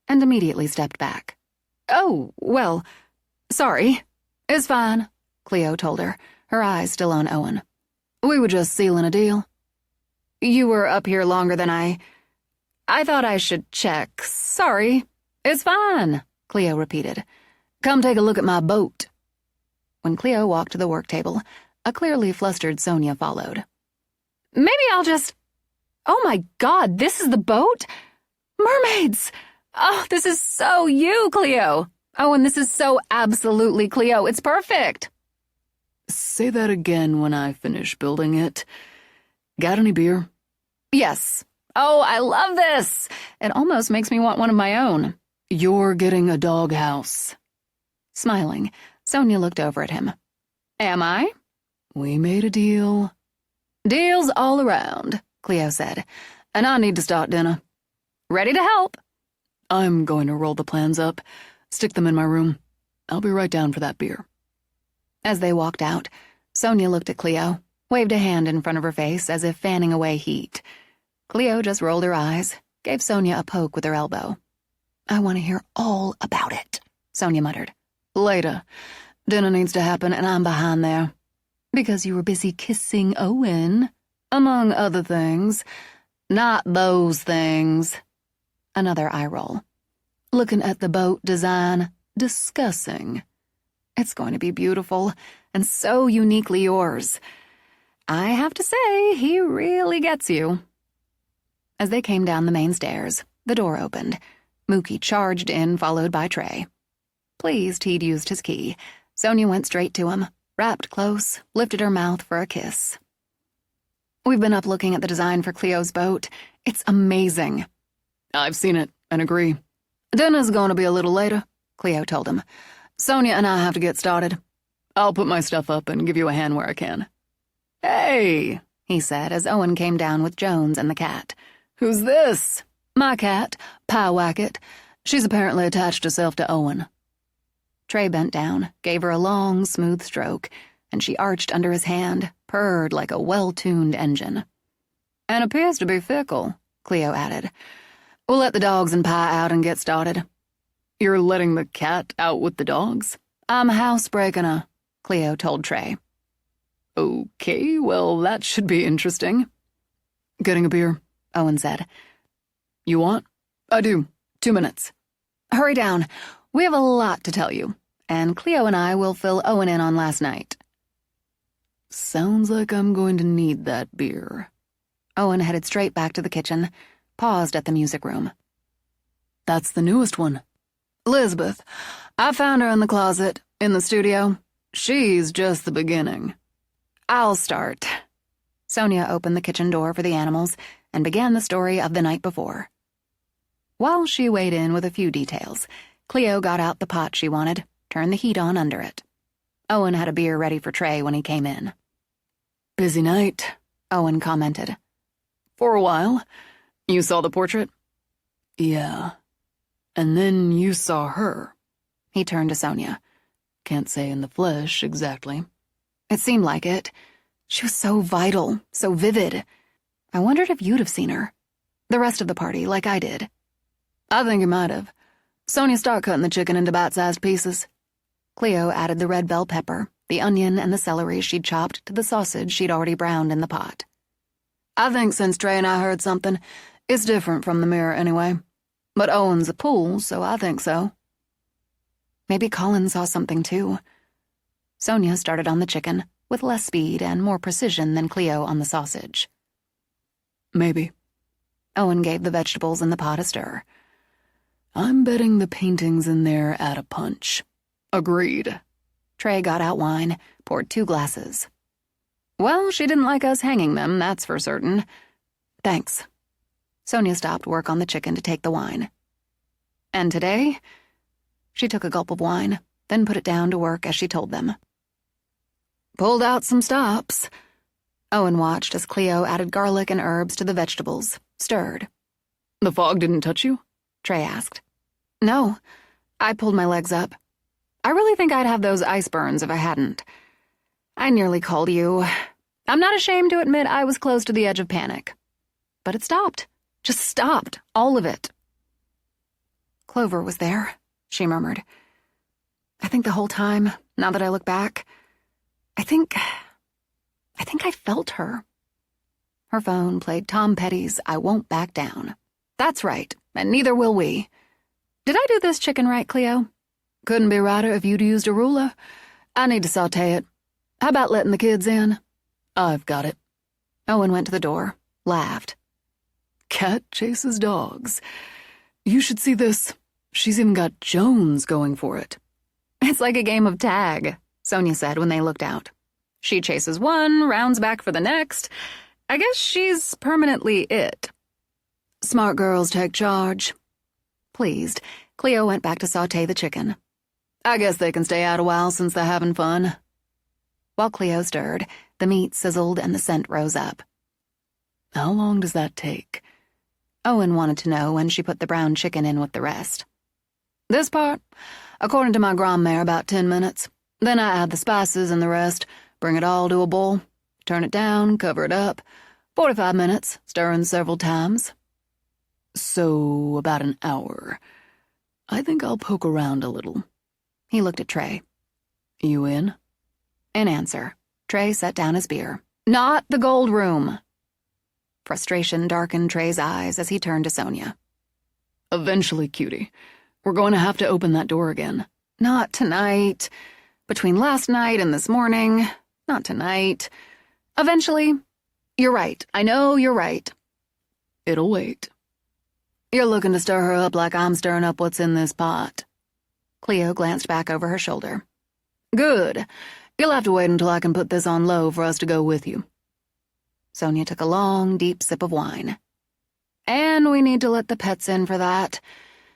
and immediately stepped back. Oh, well, sorry. It's fine, Cleo told her, her eyes still on Owen. We were just sealing a deal. You were up here longer than I thought I should check. Sorry. It's fine, Cleo repeated. Come take a look at my boat. When Cleo walked to the work table, a clearly flustered Sonia followed. Maybe I'll just... Oh my God, this is the boat? Mermaids! Oh, this is so you, Cleo. Oh, and this is so absolutely Cleo. It's perfect. Say that again when I finish building it. Got any beer? Yes. Oh, I love this. It almost makes me want one of my own. You're getting a doghouse. Smiling, Sonia looked over at him. Am I? We made a deal. Deals all around, Cleo said. And I need to start dinner. Ready to help. I'm going to roll the plans up, stick them in my room. I'll be right down for that beer. As they walked out, Sonia looked at Cleo, waved a hand in front of her face as if fanning away heat. Cleo just rolled her eyes, gave Sonia a poke with her elbow. I want to hear all about it, Sonia muttered. Later. Dinner needs to happen and I'm behind there. Because you were busy kissing Owen, among other things. Not those things. Another eye roll. Looking at the boat design, discussing. It's going to be beautiful and so uniquely yours. I have to say, he really gets you." As they came down the main stairs, the door opened. Mookie charged in, followed by Trey. Pleased he'd used his key, Sonia went straight to him, wrapped close, lifted her mouth for a kiss. "We've been up looking at the design for Cleo's boat. It's amazing." "I've seen it and agree. Dinner's going to be a little later," Cleo told him. "Sonia and I have to get started. I'll put my stuff up and give you a hand where I can." "Hey," he said as Owen came down with Jones and the cat. "Who's this?" "My cat, Pie Wacket. She's apparently attached herself to Owen." Trey bent down, gave her a long, smooth stroke, and she arched under his hand, purred like a well-tuned engine. "And appears to be fickle," Cleo added. "We'll let the dogs and Pie out and get started." "You're letting the cat out with the dogs?" "I'm housebreaking her," Cleo told Trey. "Okay, well, that should be interesting." "Getting a beer," Owen said. "You want?" "I do. 2 minutes." "Hurry down. We have a lot to tell you, and Cleo and I will fill Owen in on last night." "Sounds like I'm going to need that beer." Owen headed straight back to the kitchen, paused at the music room. "That's the newest one." "Elizabeth. I found her in the closet, in the studio. She's just the beginning." "I'll start." Sonia opened the kitchen door for the animals and began the story of the night before. While she weighed in with a few details, Cleo got out the pot she wanted, turned the heat on under it. Owen had a beer ready for Trey when he came in. "Busy night," Owen commented. "For a while. You saw the portrait?" "Yeah. And then you saw her." He turned to Sonia. "Can't say in the flesh, exactly." "It seemed like it. She was so vital, so vivid. I wondered if you'd have seen her. The rest of the party, like I did." "I think you might have. Sonia, start cutting the chicken into bite-sized pieces." Cleo added the red bell pepper, the onion, and the celery she'd chopped to the sausage she'd already browned in the pot. "I think since Trey and I heard something, it's different from the mirror anyway. But Owen's a pool, so I think so." Maybe Colin saw something too. Sonia started on the chicken, with less speed and more precision than Cleo on the sausage. "Maybe." Owen gave the vegetables in the pot a stir. "I'm betting the paintings in there add a punch." "Agreed." Trey got out wine, poured 2 glasses. "Well, she didn't like us hanging them, that's for certain." "Thanks." Sonia stopped work on the chicken to take the wine. "And today?" She took a gulp of wine, then put it down to work as she told them. "Pulled out some stops." Owen watched as Cleo added garlic and herbs to the vegetables, stirred. "The fog didn't touch you?" Trey asked. "No. I pulled my legs up. I really think I'd have those ice burns if I hadn't. I nearly called you. I'm not ashamed to admit I was close to the edge of panic. But it stopped. Just stopped. All of it." "Clover was there," she murmured. "I think the whole time, now that I look back, I think I felt her." Her phone played Tom Petty's I Won't Back Down. "That's right, and neither will we. Did I do this chicken right, Cleo?" "Couldn't be righter if you'd used a ruler. I need to saute it. How about letting the kids in?" "I've got it." Owen went to the door, laughed. "Cat chases dogs. You should see this. She's even got Jones going for it." "It's like a game of tag," Sonia said when they looked out. "She chases one, rounds back for the next. I guess she's permanently it." "Smart girls take charge." Pleased, Cleo went back to saute the chicken. "I guess they can stay out a while since they're having fun." While Cleo stirred, the meat sizzled and the scent rose up. "How long does that take?" Owen wanted to know when she put the brown chicken in with the rest. "This part, according to my grandmare, about 10 minutes. Then I add the spices and the rest, bring it all to a boil, turn it down, cover it up. 45 minutes, stirring several times." "So, about an hour. I think I'll poke around a little." He looked at Trey. "You in?" In answer, Trey set down his beer. "Not the gold room." Frustration darkened Trey's eyes as he turned to Sonia. "Eventually, cutie. We're going to have to open that door again. Not tonight. Between last night and this morning. Not tonight. Eventually. You're right. I know you're right. It'll wait. You're looking to stir her up like I'm stirring up what's in this pot. Cleo glanced back over her shoulder. Good. You'll have to wait until I can put this on low for us to go with you. Sonia took a long, deep sip of wine. And we need to let the pets in for that.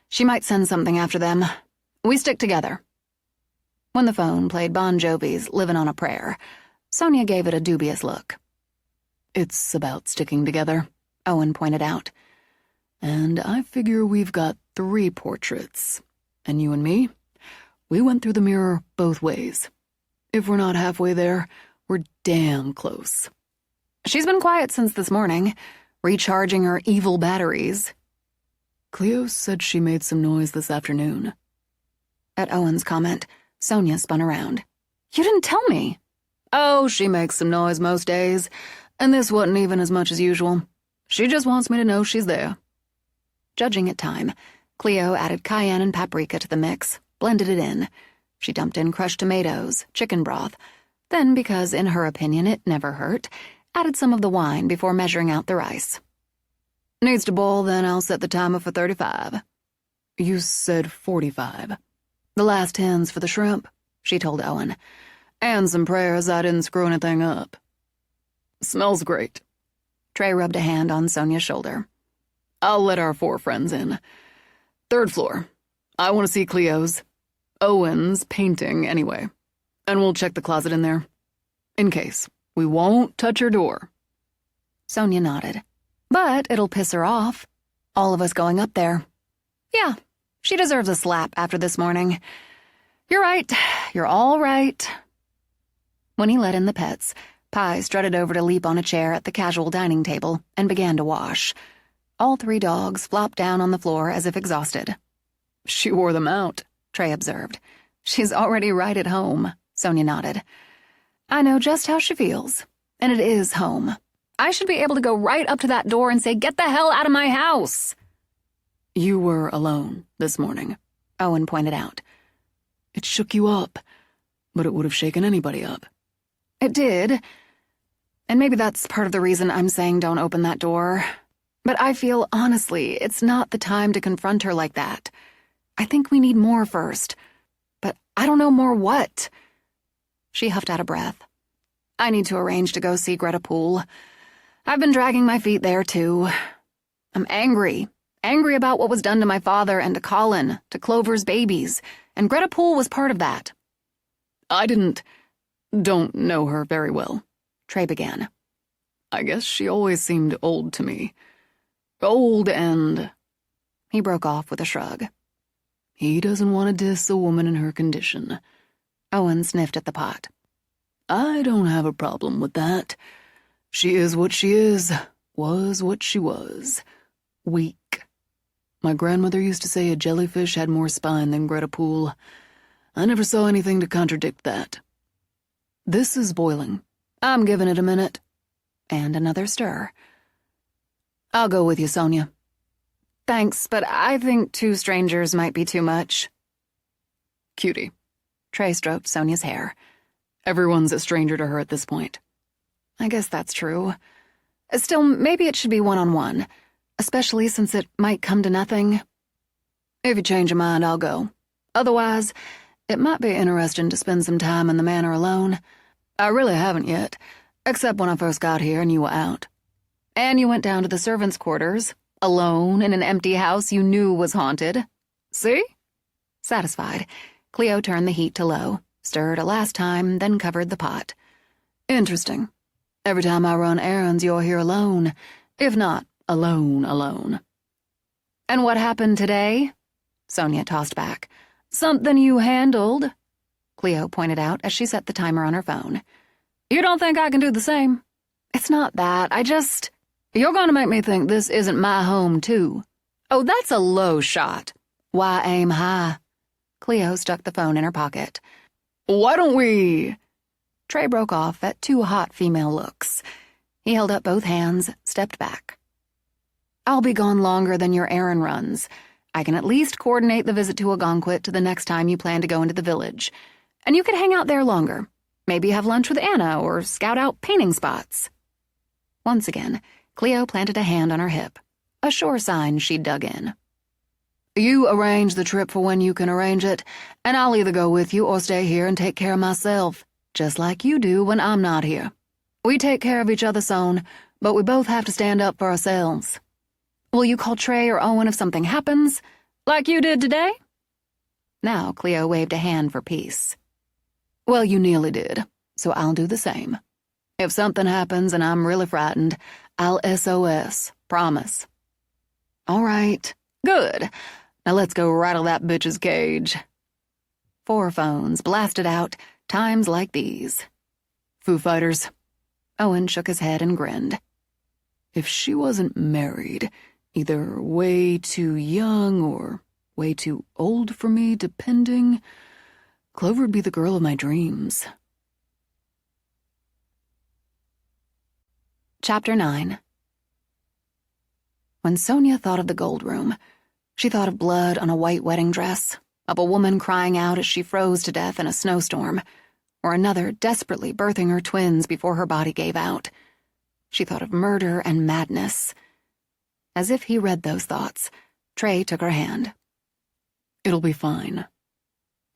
She might send something after them. We stick together. When the phone played Bon Jovi's Livin' on a Prayer, Sonia gave it a dubious look. It's about sticking together, Owen pointed out. And I figure we've got 3 portraits. And you and me, we went through the mirror both ways. If we're not halfway there, we're damn close. She's been quiet since this morning, recharging her evil batteries. Cleo said she made some noise this afternoon. At Owen's comment, Sonia spun around. You didn't tell me. Oh, she makes some noise most days, and this wasn't even as much as usual. She just wants me to know she's there. Judging at time, Cleo added cayenne and paprika to the mix, blended it in. She dumped in crushed tomatoes, chicken broth, then, because in her opinion it never hurt, added some of the wine before measuring out the rice. Needs to boil, then I'll set the timer for 35. You said 45. The last 10's for the shrimp, she told Owen. And some prayers I didn't screw anything up. Smells great. Trey rubbed a hand on Sonia's shoulder. I'll let our 4 friends in. 3rd floor. I want to see Cleo's. Owen's painting, anyway. And we'll check the closet in there. In case. We won't touch her door. Sonia nodded. But it'll piss her off. All of us going up there. Yeah, she deserves a slap after this morning. You're right. You're all right. When he let in the pets, Pi strutted over to leap on a chair at the casual dining table and began to wash. All 3 dogs flopped down on the floor as if exhausted. She wore them out, Trey observed. She's already right at home, Sonia nodded. I know just how she feels, and it is home. I should be able to go right up to that door and say, get the hell out of my house. You were alone this morning, Owen pointed out. It shook you up, but it would have shaken anybody up. It did. And maybe that's part of the reason I'm saying don't open that door. But I feel, honestly, it's not the time to confront her like that. I think we need more first. But I don't know more what. She huffed out a breath. I need to arrange to go see Greta Poole. I've been dragging my feet there, too. I'm angry. Angry about what was done to my father and to Colin, to Clover's babies. And Greta Poole was part of that. I don't know her very well, Trey began. I guess she always seemed old to me. Old and... He broke off with a shrug. He doesn't want to diss a woman in her condition. Owen sniffed at the pot. I don't have a problem with that. She is what she is, was what she was. Weak. My grandmother used to say a jellyfish had more spine than Greta Poole. I never saw anything to contradict that. This is boiling. I'm giving it a minute. And another stir. I'll go with you, Sonia. Thanks, but I think 2 strangers might be too much. Cutie. Trey stroked Sonia's hair. Everyone's a stranger to her at this point. I guess that's true. Still, maybe it should be one-on-one, especially since it might come to nothing. If you change your mind, I'll go. Otherwise, it might be interesting to spend some time in the manor alone. I really haven't yet, except when I first got here and you were out. And you went down to the servants' quarters, alone in an empty house you knew was haunted. See? Satisfied, Cleo turned the heat to low, stirred a last time, then covered the pot. Interesting. Every time I run errands, you're here alone. If not, alone. And what happened today? Sonia tossed back. Something you handled, Cleo pointed out as she set the timer on her phone. You don't think I can do the same? It's not that, You're gonna make me think this isn't my home, too. Oh, that's a low shot. Why aim high? Cleo stuck the phone in her pocket. Why don't we... Trey broke off at 2 hot female looks. He held up both hands, stepped back. I'll be gone longer than your errand runs, I can at least coordinate the visit to Algonquit to the next time you plan to go into the village. And you could hang out there longer. Maybe have lunch with Anna or scout out painting spots. Once again, Cleo planted a hand on her hip, a sure sign she'd dug in. You arrange the trip for when you can arrange it, and I'll either go with you or stay here and take care of myself, just like you do when I'm not here. We take care of each other, Son, but we both have to stand up for ourselves. Will you call Trey or Owen if something happens, like you did today? Now Cleo waved a hand for peace. Well, you nearly did, so I'll do the same. If something happens and I'm really frightened, I'll SOS, promise. All right, good. Now let's go rattle that bitch's cage. 4 phones blasted out, times like these. Foo Fighters. Owen shook his head and grinned. If she wasn't married, either way too young or way too old for me, depending, Clover'd be the girl of my dreams. Chapter 9. When Sonia thought of the gold room, she thought of blood on a white wedding dress, of a woman crying out as she froze to death in a snowstorm, or another desperately birthing her twins before her body gave out. She thought of murder and madness. As if he read those thoughts, Trey took her hand. It'll be fine.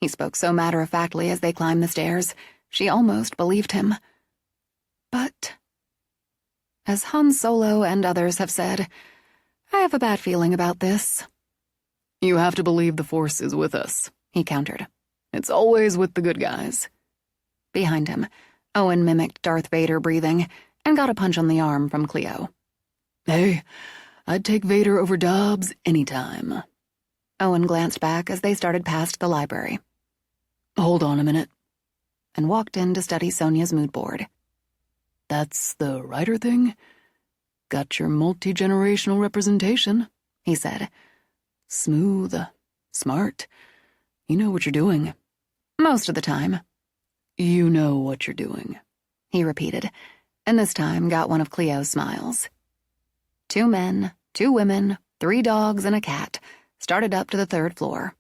He spoke so matter-of-factly as they climbed the stairs, she almost believed him. But, as Han Solo and others have said, I have a bad feeling about this. You have to believe the Force is with us, he countered. It's always with the good guys. Behind him, Owen mimicked Darth Vader breathing and got a punch on the arm from Cleo. Hey, I'd take Vader over Dobbs anytime. Owen glanced back as they started past the library. Hold on a minute. And walked in to study Sonia's mood board. That's the writer thing? Got your multi-generational representation, he said. Smooth, smart. You know what you're doing. Most of the time. You know what you're doing, he repeated, and this time got one of Cleo's smiles. 2 men, 2 women, 3 dogs, and a cat started up to the 3rd floor.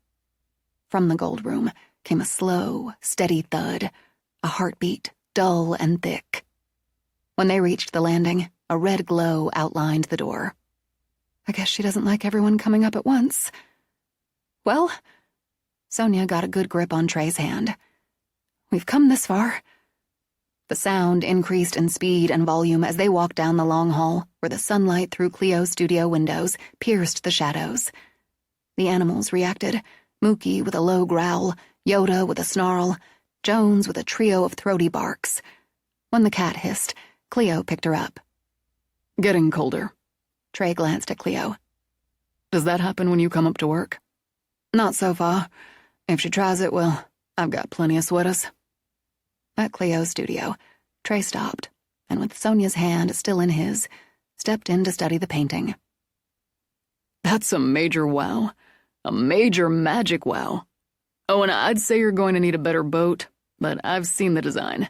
From the gold room came a slow, steady thud, a heartbeat dull and thick. When they reached the landing, a red glow outlined the door. I guess she doesn't like everyone coming up at once. Well, Sonia got a good grip on Trey's hand. We've come this far. The sound increased in speed and volume as they walked down the long hall, where the sunlight through Cleo's studio windows pierced the shadows. The animals reacted, Mookie with a low growl, Yoda with a snarl, Jones with a trio of throaty barks. When the cat hissed, Cleo picked her up. Getting colder. Trey glanced at Cleo. Does that happen when you come up to work? Not so far. If she tries it, well, I've got plenty of sweaters. At Cleo's studio, Trey stopped, and with Sonia's hand still in his, stepped in to study the painting. That's a major wow. A major magic wow. Oh, and I'd say you're going to need a better boat, but I've seen the design.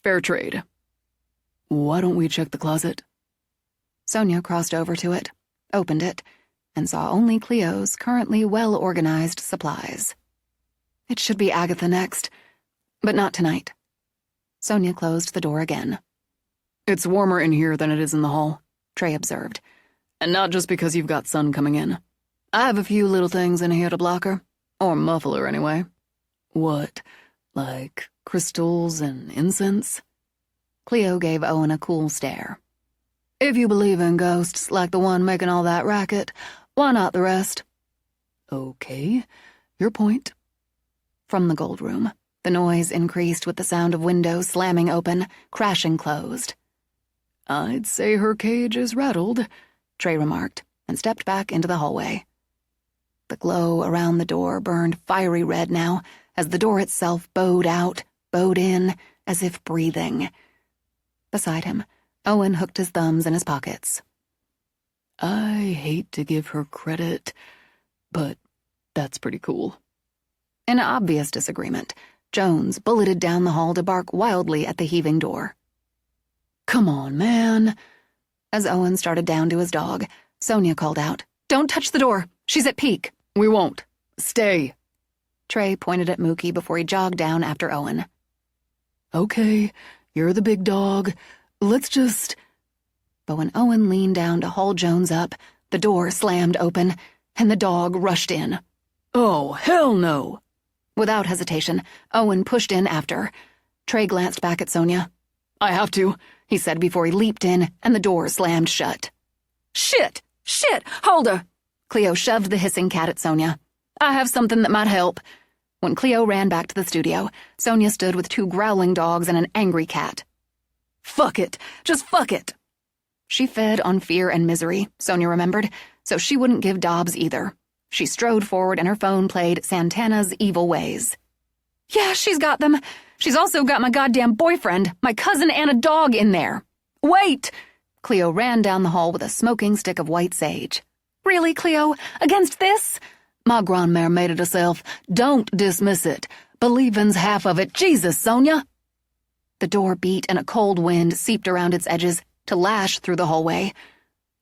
Fair trade. Why don't we check the closet? Sonia crossed over to it, opened it, and saw only Cleo's currently well-organized supplies. It should be Agatha next, but not tonight. Sonia closed the door again. It's warmer in here than it is in the hall, Trey observed. And not just because you've got sun coming in. I have a few little things in here to block her. Or muffle her, anyway. What? Like crystals and incense? Cleo gave Owen a cool stare. If you believe in ghosts like the one making all that racket, why not the rest? Okay, your point. From the gold room, the noise increased with the sound of windows slamming open, crashing closed. I'd say her cage is rattled, Trey remarked, and stepped back into the hallway. The glow around the door burned fiery red now, as the door itself bowed out, bowed in, as if breathing. Beside him, Owen hooked his thumbs in his pockets. I hate to give her credit, but that's pretty cool. In obvious disagreement, Jones bulleted down the hall to bark wildly at the heaving door. Come on, man. As Owen started down to his dog, Sonia called out, "Don't touch the door! She's at peak!" We won't. Stay. Trey pointed at Mookie before he jogged down after Owen. Okay, you're the big dog. Let's just... But when Owen leaned down to haul Jones up, the door slammed open, and the dog rushed in. Oh, hell no! Without hesitation, Owen pushed in after. Trey glanced back at Sonia. I have to, he said before he leaped in, and the door slammed shut. Shit! Shit! Hold her! Cleo shoved the hissing cat at Sonia. I have something that might help. When Cleo ran back to the studio, Sonia stood with 2 growling dogs and an angry cat. Fuck it. Just fuck it. She fed on fear and misery, Sonia remembered, so she wouldn't give Dobbs either. She strode forward and her phone played Santana's Evil Ways. Yeah, she's got them. She's also got my goddamn boyfriend, my cousin, and a dog in there. Wait! Cleo ran down the hall with a smoking stick of white sage. Really, Cleo? Against this? My grandmare made it herself. Don't dismiss it. Believing's half of it. Jesus, Sonia! The door beat and a cold wind seeped around its edges to lash through the hallway.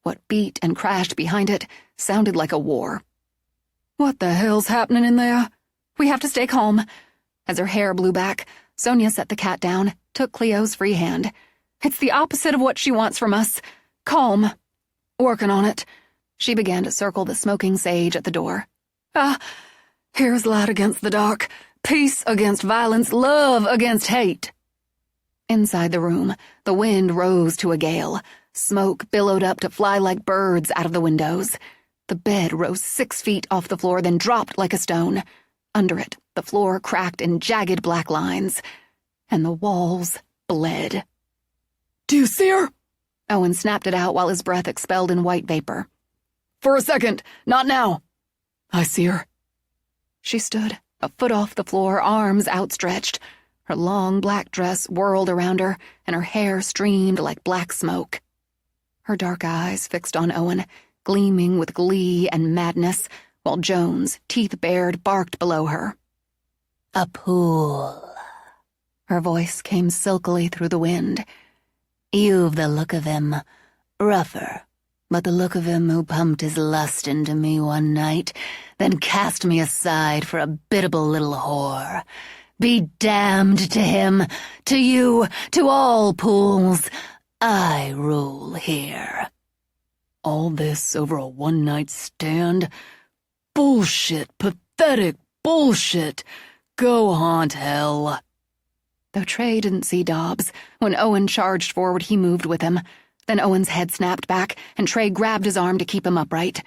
What beat and crashed behind it sounded like a war. What the hell's happening in there? We have to stay calm. As her hair blew back, Sonia set the cat down, took Cleo's free hand. It's the opposite of what she wants from us. Calm. Working on it. She began to circle the smoking sage at the door. Here's light against the dark, peace against violence, love against hate. Inside the room, the wind rose to a gale. Smoke billowed up to fly like birds out of the windows. The bed rose 6 feet off the floor, then dropped like a stone. Under it, the floor cracked in jagged black lines, and the walls bled. Do you see her? Owen snapped it out while his breath expelled in white vapor. For a second, not now. I see her. She stood, a foot off the floor, arms outstretched. Her long black dress whirled around her, and her hair streamed like black smoke. Her dark eyes fixed on Owen, gleaming with glee and madness, while Jones, teeth bared, barked below her. A pool. Her voice came silkily through the wind. You've the look of him, rougher, but the look of him who pumped his lust into me one night, then cast me aside for a biddable little whore. Be damned to him, to you, to all pools. I rule here. All this over a one-night stand? Bullshit, pathetic bullshit. Go haunt hell. Though Trey didn't see Dobbs, when Owen charged forward, he moved with him. Then Owen's head snapped back, and Trey grabbed his arm to keep him upright.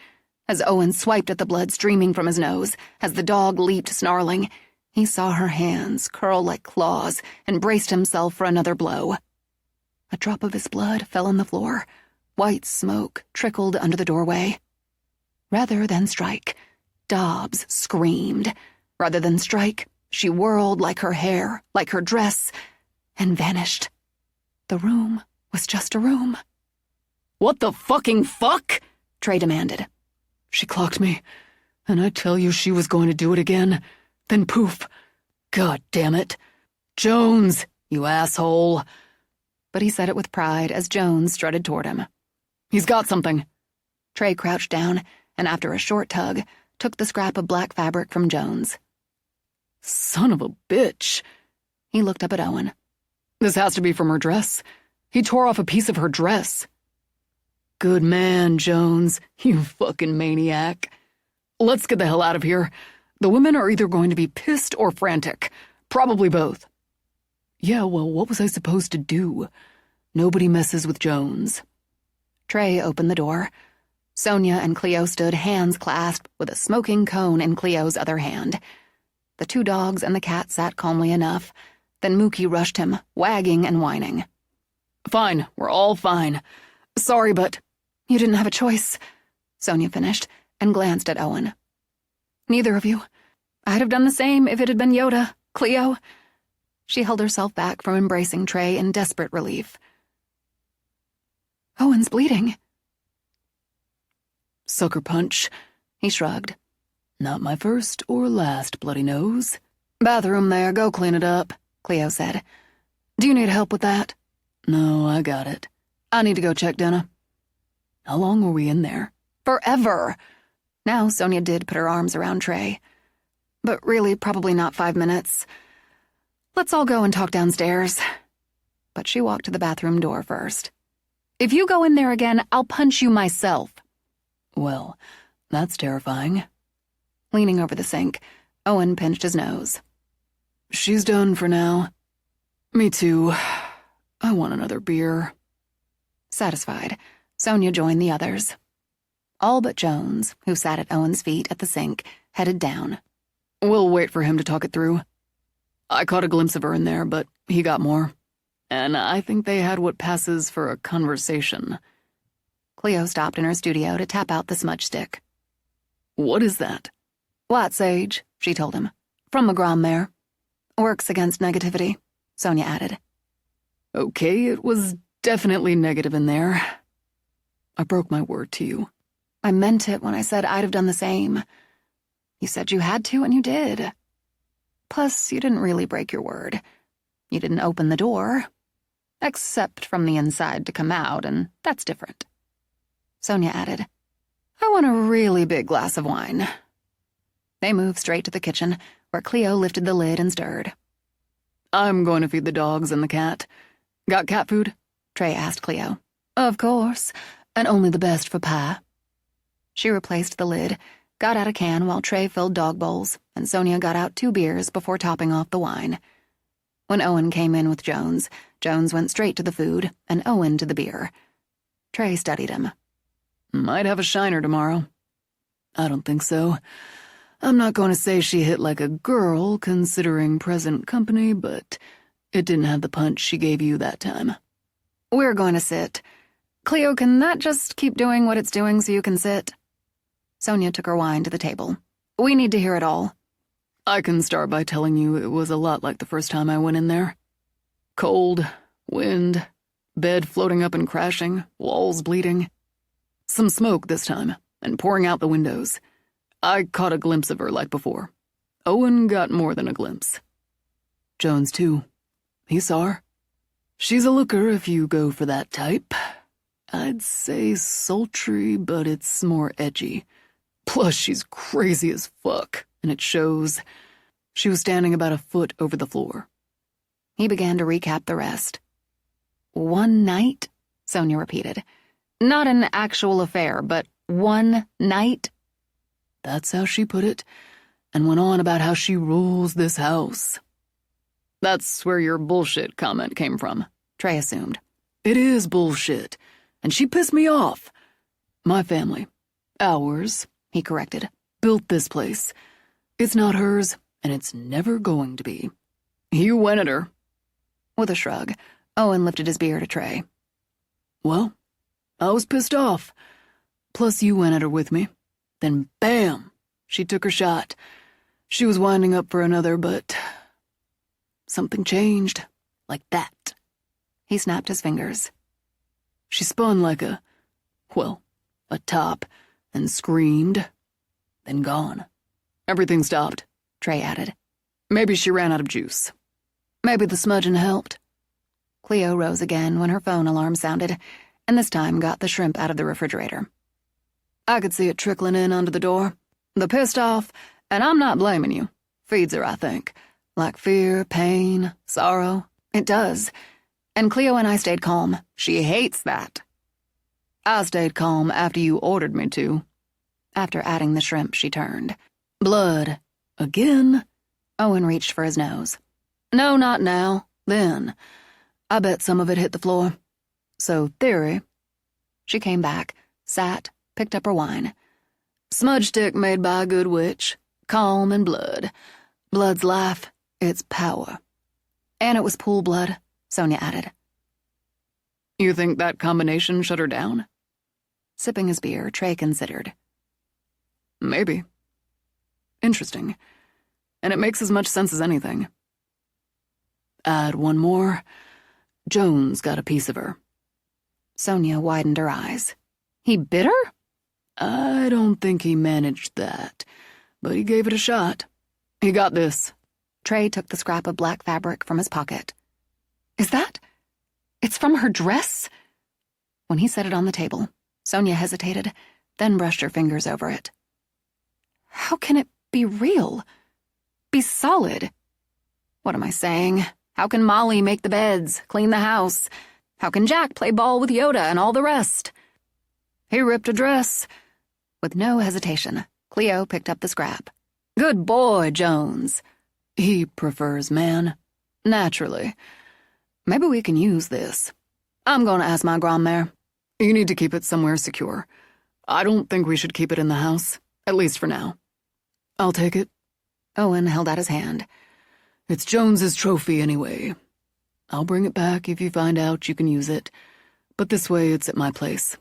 As Owen swiped at the blood streaming from his nose, as the dog leaped snarling, he saw her hands curl like claws and braced himself for another blow. A drop of his blood fell on the floor. White smoke trickled under the doorway. Rather than strike, Dobbs screamed. Rather than strike, she whirled like her hair, like her dress, and vanished. The room was just a room. What the fucking fuck? Trey demanded. She clocked me, and I tell you she was going to do it again. Then poof. God damn it. Jones, you asshole. But he said it with pride as Jones strutted toward him. He's got something. Trey crouched down, and after a short tug, took the scrap of black fabric from Jones. Son of a bitch. He looked up at Owen. This has to be from her dress. He tore off a piece of her dress. Good man, Jones, you fucking maniac. Let's get the hell out of here. The women are either going to be pissed or frantic. Probably both. Yeah, well, what was I supposed to do? Nobody messes with Jones. Trey opened the door. Sonia and Cleo stood hands clasped with a smoking cone in Cleo's other hand. The 2 dogs and the cat sat calmly enough. Then Mookie rushed him, wagging and whining. Fine, we're all fine. Sorry, but... You didn't have a choice, Sonia finished, and glanced at Owen. Neither of you. I'd have done the same if it had been Yoda, Cleo. She held herself back from embracing Trey in desperate relief. Owen's bleeding. Sucker punch, he shrugged. Not my first or last bloody nose. Bathroom there, go clean it up, Cleo said. Do you need help with that? No, I got it. I need to go check dinner. How long were we in there? Forever. Now Sonia did put her arms around Trey. But really, probably not 5 minutes. Let's all go and talk downstairs. But she walked to the bathroom door first. If you go in there again, I'll punch you myself. Well, that's terrifying. Leaning over the sink, Owen pinched his nose. She's done for now. Me too. I want another beer. Satisfied, Sonia joined the others. All but Jones, who sat at Owen's feet at the sink, headed down. We'll wait for him to talk it through. I caught a glimpse of her in there, but he got more. And I think they had what passes for a conversation. Cleo stopped in her studio to tap out the smudge stick. What is that? White sage, she told him. From McGraw Mare. Works against negativity, Sonia added. Okay, it was definitely negative in there. I broke my word to you. I meant it when I said I'd have done the same. You said you had to, and you did. Plus, you didn't really break your word. You didn't open the door. Except from the inside to come out, and that's different. Sonia added, I want a really big glass of wine. They moved straight to the kitchen, where Cleo lifted the lid and stirred. I'm going to feed the dogs and the cat. Got cat food? Trey asked Cleo. Of course, and only the best for pie. She replaced the lid, got out a can while Trey filled dog bowls, and Sonia got out 2 beers before topping off the wine. When Owen came in with Jones, Jones went straight to the food, and Owen to the beer. Trey studied him. Might have a shiner tomorrow. I don't think so. I'm not going to say she hit like a girl, considering present company, but it didn't have the punch she gave you that time. We're going to sit. Cleo, can that just keep doing what it's doing so you can sit? Sonia took her wine to the table. We need to hear it all. I can start by telling you it was a lot like the first time I went in there. Cold, wind, bed floating up and crashing, walls bleeding. Some smoke this time, and pouring out the windows. I caught a glimpse of her like before. Owen got more than a glimpse. Jones, too. He saw her. She's a looker if you go for that type. I'd say sultry, but it's more edgy. Plus, she's crazy as fuck, and it shows. She was standing about a foot over the floor. He began to recap the rest. 1 night? Sonia repeated. Not an actual affair, but 1 night? That's how she put it, and went on about how she rules this house. That's where your bullshit comment came from, Trey assumed. It is bullshit, and she pissed me off. My family, ours, he corrected, built this place. It's not hers, and it's never going to be. You went at her. With a shrug, Owen lifted his beer to Trey. Well, I was pissed off. Plus you went at her with me. Then bam, she took her shot. She was winding up for another, but something changed. Like that. He snapped his fingers. She spun like a top, and screamed. Then gone. Everything stopped, Trey added. Maybe she ran out of juice. Maybe the smudging helped. Cleo rose again when her phone alarm sounded, and this time got the shrimp out of the refrigerator. I could see it trickling in under the door. The pissed off, and I'm not blaming you. Feeds her, I think. Like fear, pain, sorrow. It does. And Cleo and I stayed calm. She hates that. I stayed calm after you ordered me to. After adding the shrimp, she turned. Blood. Again? Owen reached for his nose. No, not now. Then. I bet some of it hit the floor. So, theory. She came back, sat, picked up her wine. Smudge stick made by a good witch. Calm and blood. Blood's life. It's power. And it was pool blood, Sonia added. You think that combination shut her down? Sipping his beer, Trey considered. Maybe. Interesting. And it makes as much sense as anything. Add one more. Jones got a piece of her. Sonia widened her eyes. He bit her? I don't think he managed that, but he gave it a shot. He got this. Trey took the scrap of black fabric from his pocket. Is that? It's from her dress? When he set it on the table, Sonia hesitated, then brushed her fingers over it. How can it be real? Be solid? What am I saying? How can Molly make the beds, clean the house? How can Jack play ball with Yoda and all the rest? He ripped a dress. With no hesitation, Cleo picked up the scrap. Good boy, Jones. He prefers man. Naturally. Maybe we can use this. I'm going to ask my grandmère. You need to keep it somewhere secure. I don't think we should keep it in the house, at least for now. I'll take it. Owen held out his hand. It's Jones's trophy anyway. I'll bring it back if you find out you can use it, but this way it's at my place.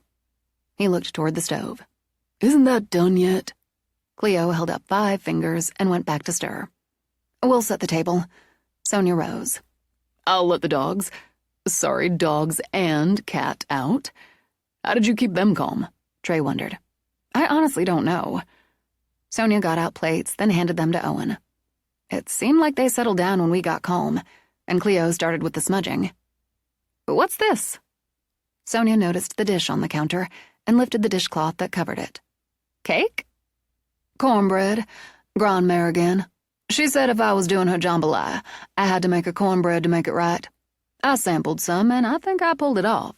He looked toward the stove. Isn't that done yet? Cleo held up 5 fingers and went back to stir. We'll set the table. Sonia rose. I'll let the dogs and cat out. How did you keep them calm? Trey wondered. I honestly don't know. Sonia got out plates, then handed them to Owen. It seemed like they settled down when we got calm, and Cleo started with the smudging. What's this? Sonia noticed the dish on the counter and lifted the dishcloth that covered it. Cake? Cornbread. Grandmère again. She said if I was doing her jambalaya, I had to make a cornbread to make it right. I sampled some, and I think I pulled it off.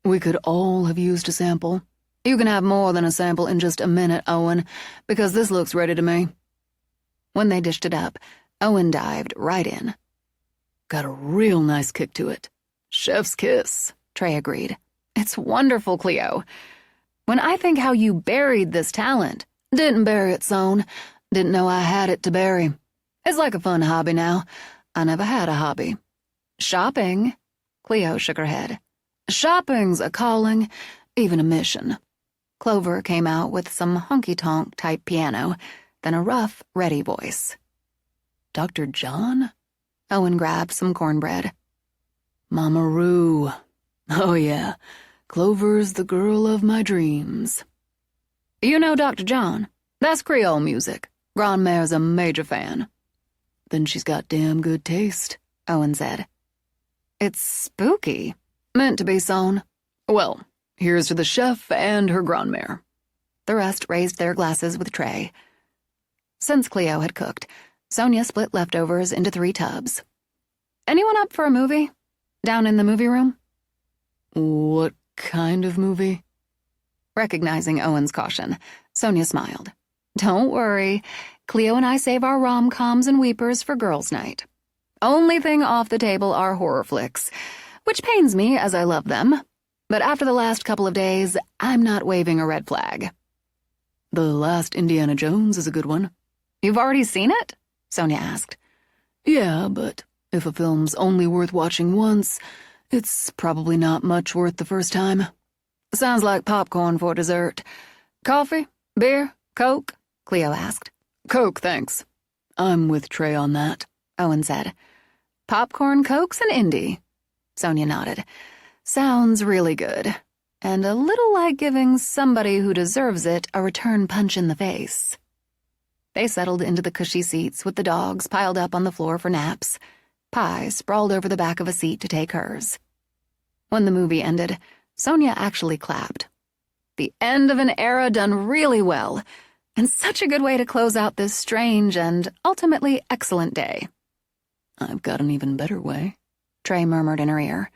We could all have used a sample. You can have more than a sample in just a minute, Owen, because this looks ready to me. When they dished it up, Owen dived right in. Got a real nice kick to it. Chef's kiss, Trey agreed. It's wonderful, Cleo. When I think how you buried this talent. Didn't bury it, son. Didn't know I had it to bury. It's like a fun hobby now. I never had a hobby. Shopping? Cleo shook her head. Shopping's a calling, even a mission. Clover came out with some honky-tonk type piano, then a rough, ready voice. Dr. John? Owen grabbed some cornbread. Mama Roo. Oh, yeah. Clover's the girl of my dreams. You know Dr. John. That's Creole music. Grandmère's a major fan. Then she's got damn good taste, Owen said. It's spooky. Meant to be, son. Well, here's to the chef and her grandmère. The rest raised their glasses with Trey. Since Cleo had cooked, Sonia split leftovers into 3 tubs. Anyone up for a movie? Down in the movie room? What kind of movie? Recognizing Owen's caution, Sonia smiled. Don't worry. Cleo and I save our rom-coms and weepers for girls' night. Only thing off the table are horror flicks, which pains me as I love them. But after the last couple of days, I'm not waving a red flag. The last Indiana Jones is a good one. You've already seen it? Sonia asked. Yeah, but if a film's only worth watching once, it's probably not much worth the first time. Sounds like popcorn for dessert. Coffee? Beer? Coke? Cleo asked. Coke, thanks. I'm with Trey on that, Owen said. Popcorn, Cokes, and Indy. Sonia nodded. Sounds really good. And a little like giving somebody who deserves it a return punch in the face. They settled into the cushy seats with the dogs piled up on the floor for naps. Pie sprawled over the back of a seat to take hers. When the movie ended, Sonia actually clapped. The end of an era done really well, and such a good way to close out this strange and ultimately excellent day. I've got an even better way, Trey murmured in her ear.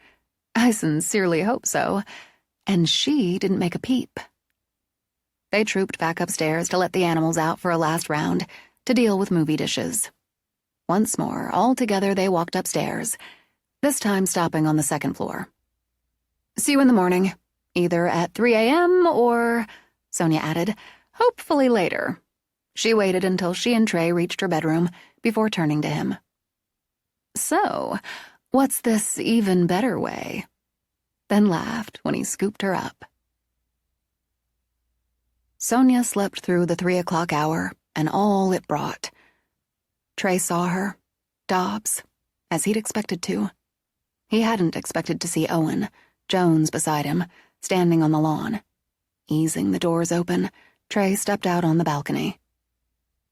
I sincerely hope so. And she didn't make a peep. They trooped back upstairs to let the animals out for a last round, to deal with movie dishes. Once more, all together they walked upstairs, this time stopping on the 2nd floor. See you in the morning, either at 3 a.m. or, Sonia added, hopefully later. She waited until she and Trey reached her bedroom before turning to him. So, what's this even better way? Then laughed when he scooped her up. Sonia slept through the 3 o'clock hour and all it brought. Trey saw her, Dobbs, as he'd expected to. He hadn't expected to see Owen, Jones beside him, standing on the lawn. Easing the doors open, Trey stepped out on the balcony.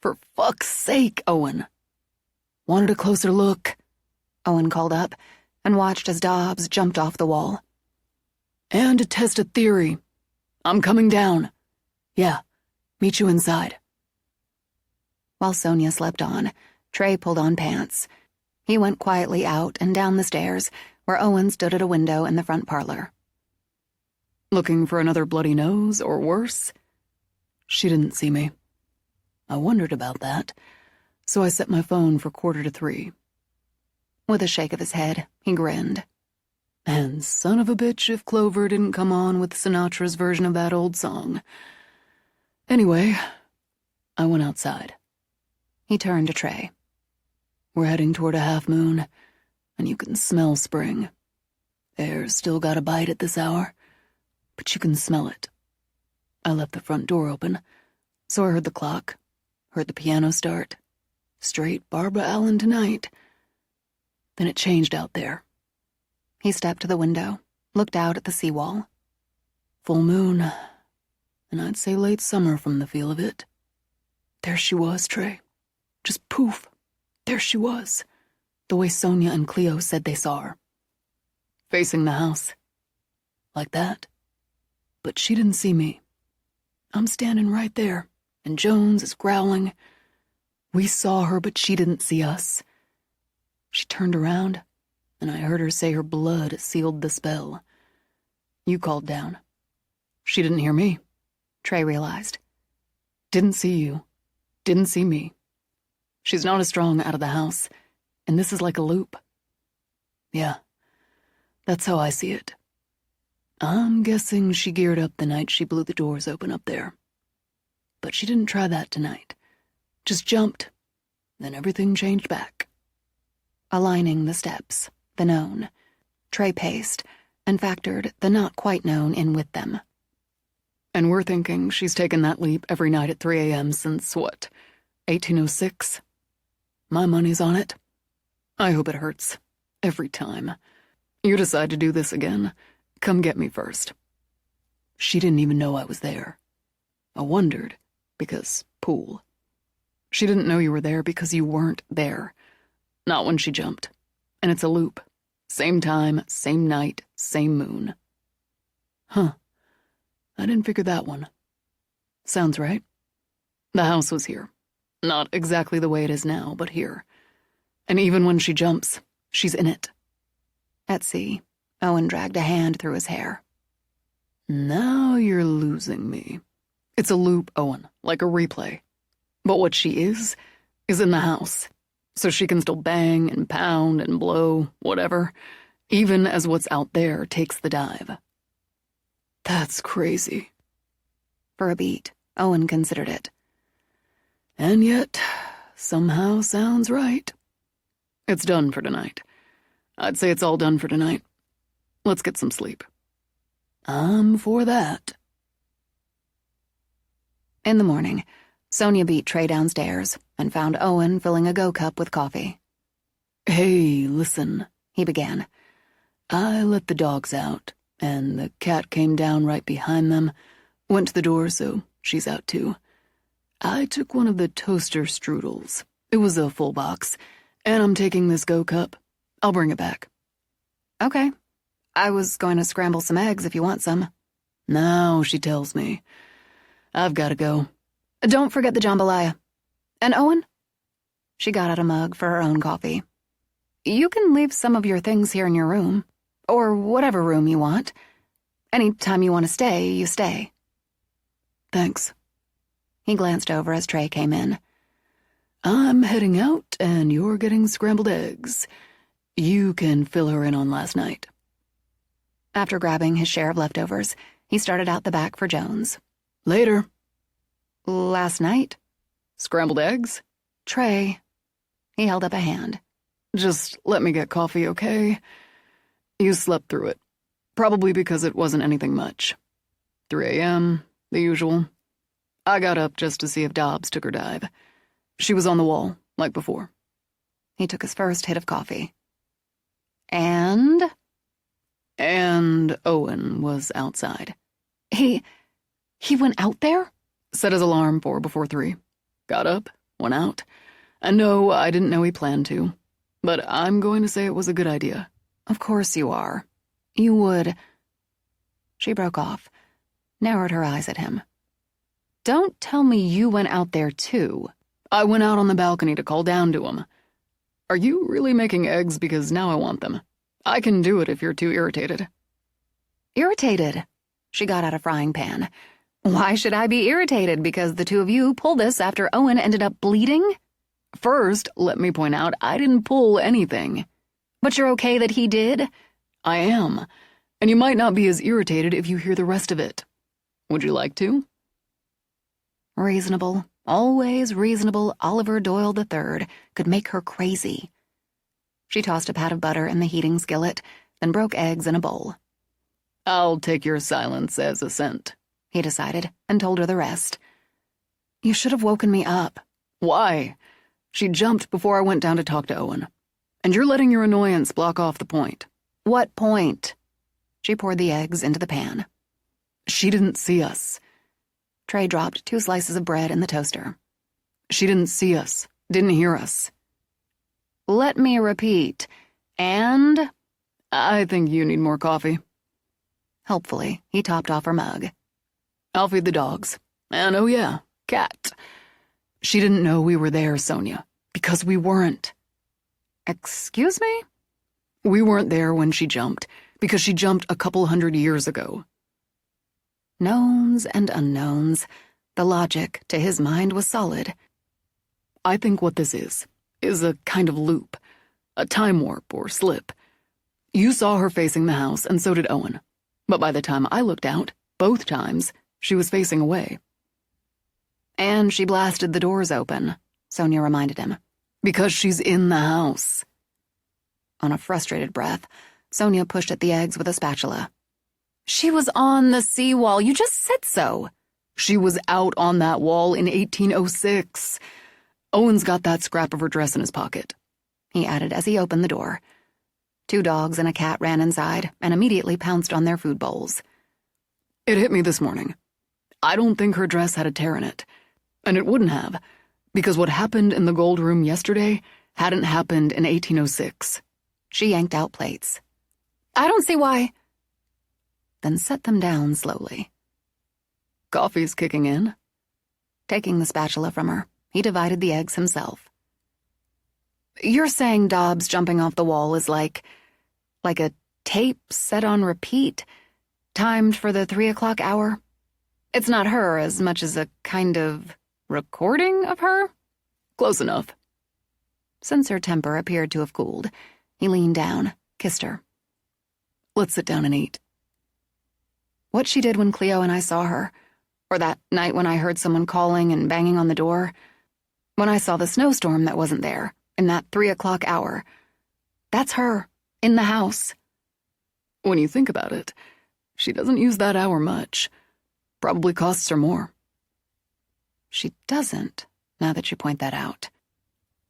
For fuck's sake, Owen. Wanted a closer look, Owen called up, and watched as Dobbs jumped off the wall. And to test a theory. I'm coming down. Yeah, meet you inside. While Sonia slept on, Trey pulled on pants. He went quietly out and down the stairs, where Owen stood at a window in the front parlor. Looking for another bloody nose, or worse? She didn't see me. I wondered about that, so I set my phone for 2:45. With a shake of his head, he grinned. And son of a bitch if Clover didn't come on with Sinatra's version of that old song. Anyway, I went outside. He turned to Trey. We're heading toward a half moon, and you can smell spring. Air's still got a bite at this hour, but you can smell it. I left the front door open, so I heard the clock, heard the piano start. Straight Barbara Allen tonight. Then it changed out there. He stepped to the window, looked out at the seawall. Full moon, and I'd say late summer from the feel of it. There she was, Trey. Just poof. There she was. The way Sonia and Cleo said they saw her. Facing the house. Like that. But she didn't see me. I'm standing right there, and Jones is growling. We saw her, but she didn't see us. She turned around, and I heard her say her blood sealed the spell. You called down. She didn't hear me, Trey realized. Didn't see you. Didn't see me. She's not as strong out of the house, and this is like a loop. Yeah, that's how I see it. I'm guessing she geared up the night she blew the doors open up there. But she didn't try that tonight. Just jumped. Then everything changed back. Aligning the steps, the known, Trey paced and factored the not quite known in with them. And we're thinking she's taken that leap every night at 3 a.m. since, what, 1806? My money's on it. I hope it hurts. Every time. You decide to do this again, come get me first. She didn't even know I was there. I wondered, because pool. She didn't know you were there because you weren't there. Not when she jumped. And it's a loop. Same time, same night, same moon. Huh. I didn't figure that one. Sounds right. The house was here. Not exactly the way it is now, but here. And even when she jumps, she's in it. At sea, Owen dragged a hand through his hair. Now you're losing me. It's a loop, Owen, like a replay. But what she is in the house. So she can still bang and pound and blow, whatever, even as what's out there takes the dive. That's crazy. For a beat, Owen considered it. And yet, somehow sounds right. It's done for tonight. I'd say it's all done for tonight. Let's get some sleep. I'm for that. In the morning, Sonia beat Trey downstairs and found Owen filling a go-cup with coffee. Hey, listen, he began. I let the dogs out, and the cat came down right behind them, went to the door, so she's out too. I took one of the toaster strudels. It was a full box, and I'm taking this go-cup. I'll bring it back. Okay. I was going to scramble some eggs if you want some. Now she tells me. I've got to go. Don't forget the jambalaya. And Owen? She got out a mug for her own coffee. You can leave some of your things here in your room, or whatever room you want. Any time you want to stay, you stay. Thanks. He glanced over as Trey came in. I'm heading out, and you're getting scrambled eggs. You can fill her in on last night. After grabbing his share of leftovers, he started out the back for Jones. Later. Last night? Scrambled eggs? Trey. He held up a hand. Just let me get coffee, okay? You slept through it. Probably because it wasn't anything much. 3 a.m., the usual. I got up just to see if Dobbs took her dive. She was on the wall, like before. He took his first hit of coffee. And Owen was outside. He went out there? Set his alarm for before 3. Got up, went out. And no, I didn't know he planned to. But I'm going to say it was a good idea. Of course you are. You would. She broke off, narrowed her eyes at him. Don't tell me you went out there too. I went out on the balcony to call down to him. Are you really making eggs? Because now I want them. I can do it if you're too irritated. Irritated? She got out a frying pan. Why should I be irritated because the two of you pulled this after Owen ended up bleeding? First, let me point out, I didn't pull anything. But you're okay that he did? I am. And you might not be as irritated if you hear the rest of it. Would you like to? Reasonable, always reasonable Oliver Doyle III could make her crazy. She tossed a pat of butter in the heating skillet, then broke eggs in a bowl. I'll take your silence as assent, he decided, and told her the rest. You should have woken me up. Why? She jumped before I went down to talk to Owen. And you're letting your annoyance block off the point. What point? She poured the eggs into the pan. She didn't see us. Trey dropped 2 slices of bread in the toaster. She didn't see us, didn't hear us. Let me repeat. And? I think you need more coffee. Helpfully, he topped off her mug. I'll feed the dogs. And oh yeah, Cat. She didn't know we were there, Sonia, because we weren't. Excuse me? We weren't there when she jumped, because she jumped a couple 100 years ago. Knowns and unknowns. The logic, to his mind, was solid. I think what this is a kind of loop, a time warp or slip. You saw her facing the house, and so did Owen. But by the time I looked out, both times, she was facing away. And she blasted the doors open, Sonia reminded him. Because she's in the house. On a frustrated breath, Sonia pushed at the eggs with a spatula. She was on the seawall. You just said so. She was out on that wall in 1806. Owen's got that scrap of her dress in his pocket, he added as he opened the door. 2 dogs and a cat ran inside and immediately pounced on their food bowls. It hit me this morning. I don't think her dress had a tear in it. And it wouldn't have, because what happened in the gold room yesterday hadn't happened in 1806. She yanked out plates. I don't see why. Then set them down slowly. Coffee's kicking in. Taking the spatula from her, he divided the eggs himself. You're saying Dobbs jumping off the wall is like a tape set on repeat, timed for the 3 o'clock hour? It's not her as much as a kind of recording of her? Close enough. Since her temper appeared to have cooled, he leaned down, kissed her. Let's sit down and eat. What she did when Cleo and I saw her, or that night when I heard someone calling and banging on the door, when I saw the snowstorm that wasn't there, in that 3 o'clock hour, that's her, in the house. When you think about it, she doesn't use that hour much. Probably costs her more. She doesn't, now that you point that out.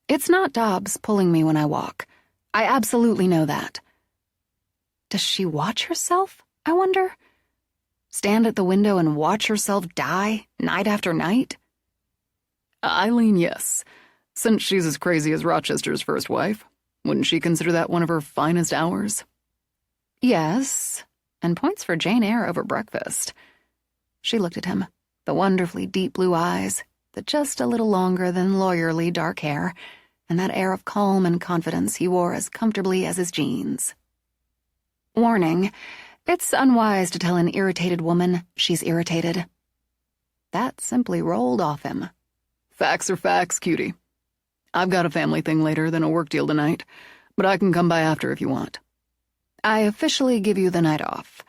It's not Dobbs pulling me when I walk. I absolutely know that. Does she watch herself, I wonder? Stand at the window and watch herself die, night after night? Eileen, yes. Since she's as crazy as Rochester's first wife, wouldn't she consider that one of her finest hours? Yes, and points for Jane Eyre over breakfast. She looked at him, the wonderfully deep blue eyes, the just a little longer than lawyerly dark hair, and that air of calm and confidence he wore as comfortably as his jeans. Warning, it's unwise to tell an irritated woman she's irritated. That simply rolled off him. Facts are facts, cutie. I've got a family thing later, then a work deal tonight, but I can come by after if you want. I officially give you the night off.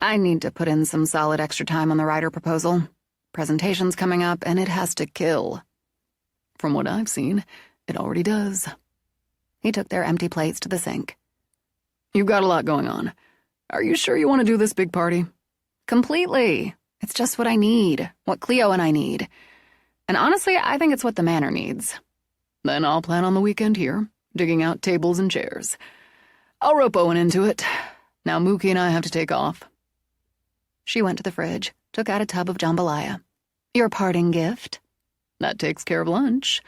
I need to put in some solid extra time on the writer proposal. Presentation's coming up, and it has to kill. From what I've seen, it already does. He took their empty plates to the sink. You've got a lot going on. Are you sure you want to do this big party? Completely. It's just what I need, what Cleo and I need. And honestly, I think it's what the manor needs. Then I'll plan on the weekend here, digging out tables and chairs. I'll rope Owen into it. Now Mookie and I have to take off. She went to the fridge, took out a tub of jambalaya. Your parting gift? That takes care of lunch.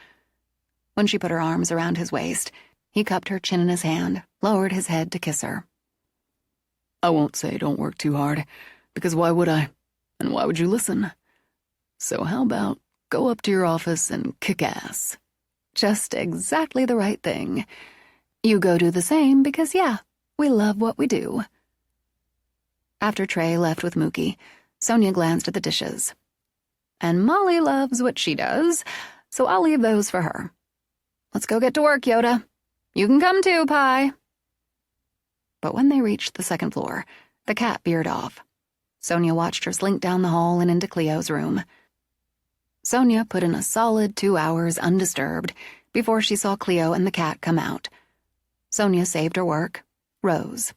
When she put her arms around his waist, he cupped her chin in his hand, lowered his head to kiss her. I won't say don't work too hard, because why would I? And why would you listen? So how about go up to your office and kick ass. Just exactly the right thing. You go do the same because, yeah, we love what we do. After Trey left with Mookie, Sonia glanced at the dishes. And Molly loves what she does, so I'll leave those for her. Let's go get to work, Yoda. You can come too, Pie. But when they reached the second floor, the cat veered off. Sonia watched her slink down the hall and into Cleo's room. Sonia put in a solid 2 hours undisturbed before she saw Cleo and the cat come out. Sonia saved her work, rose.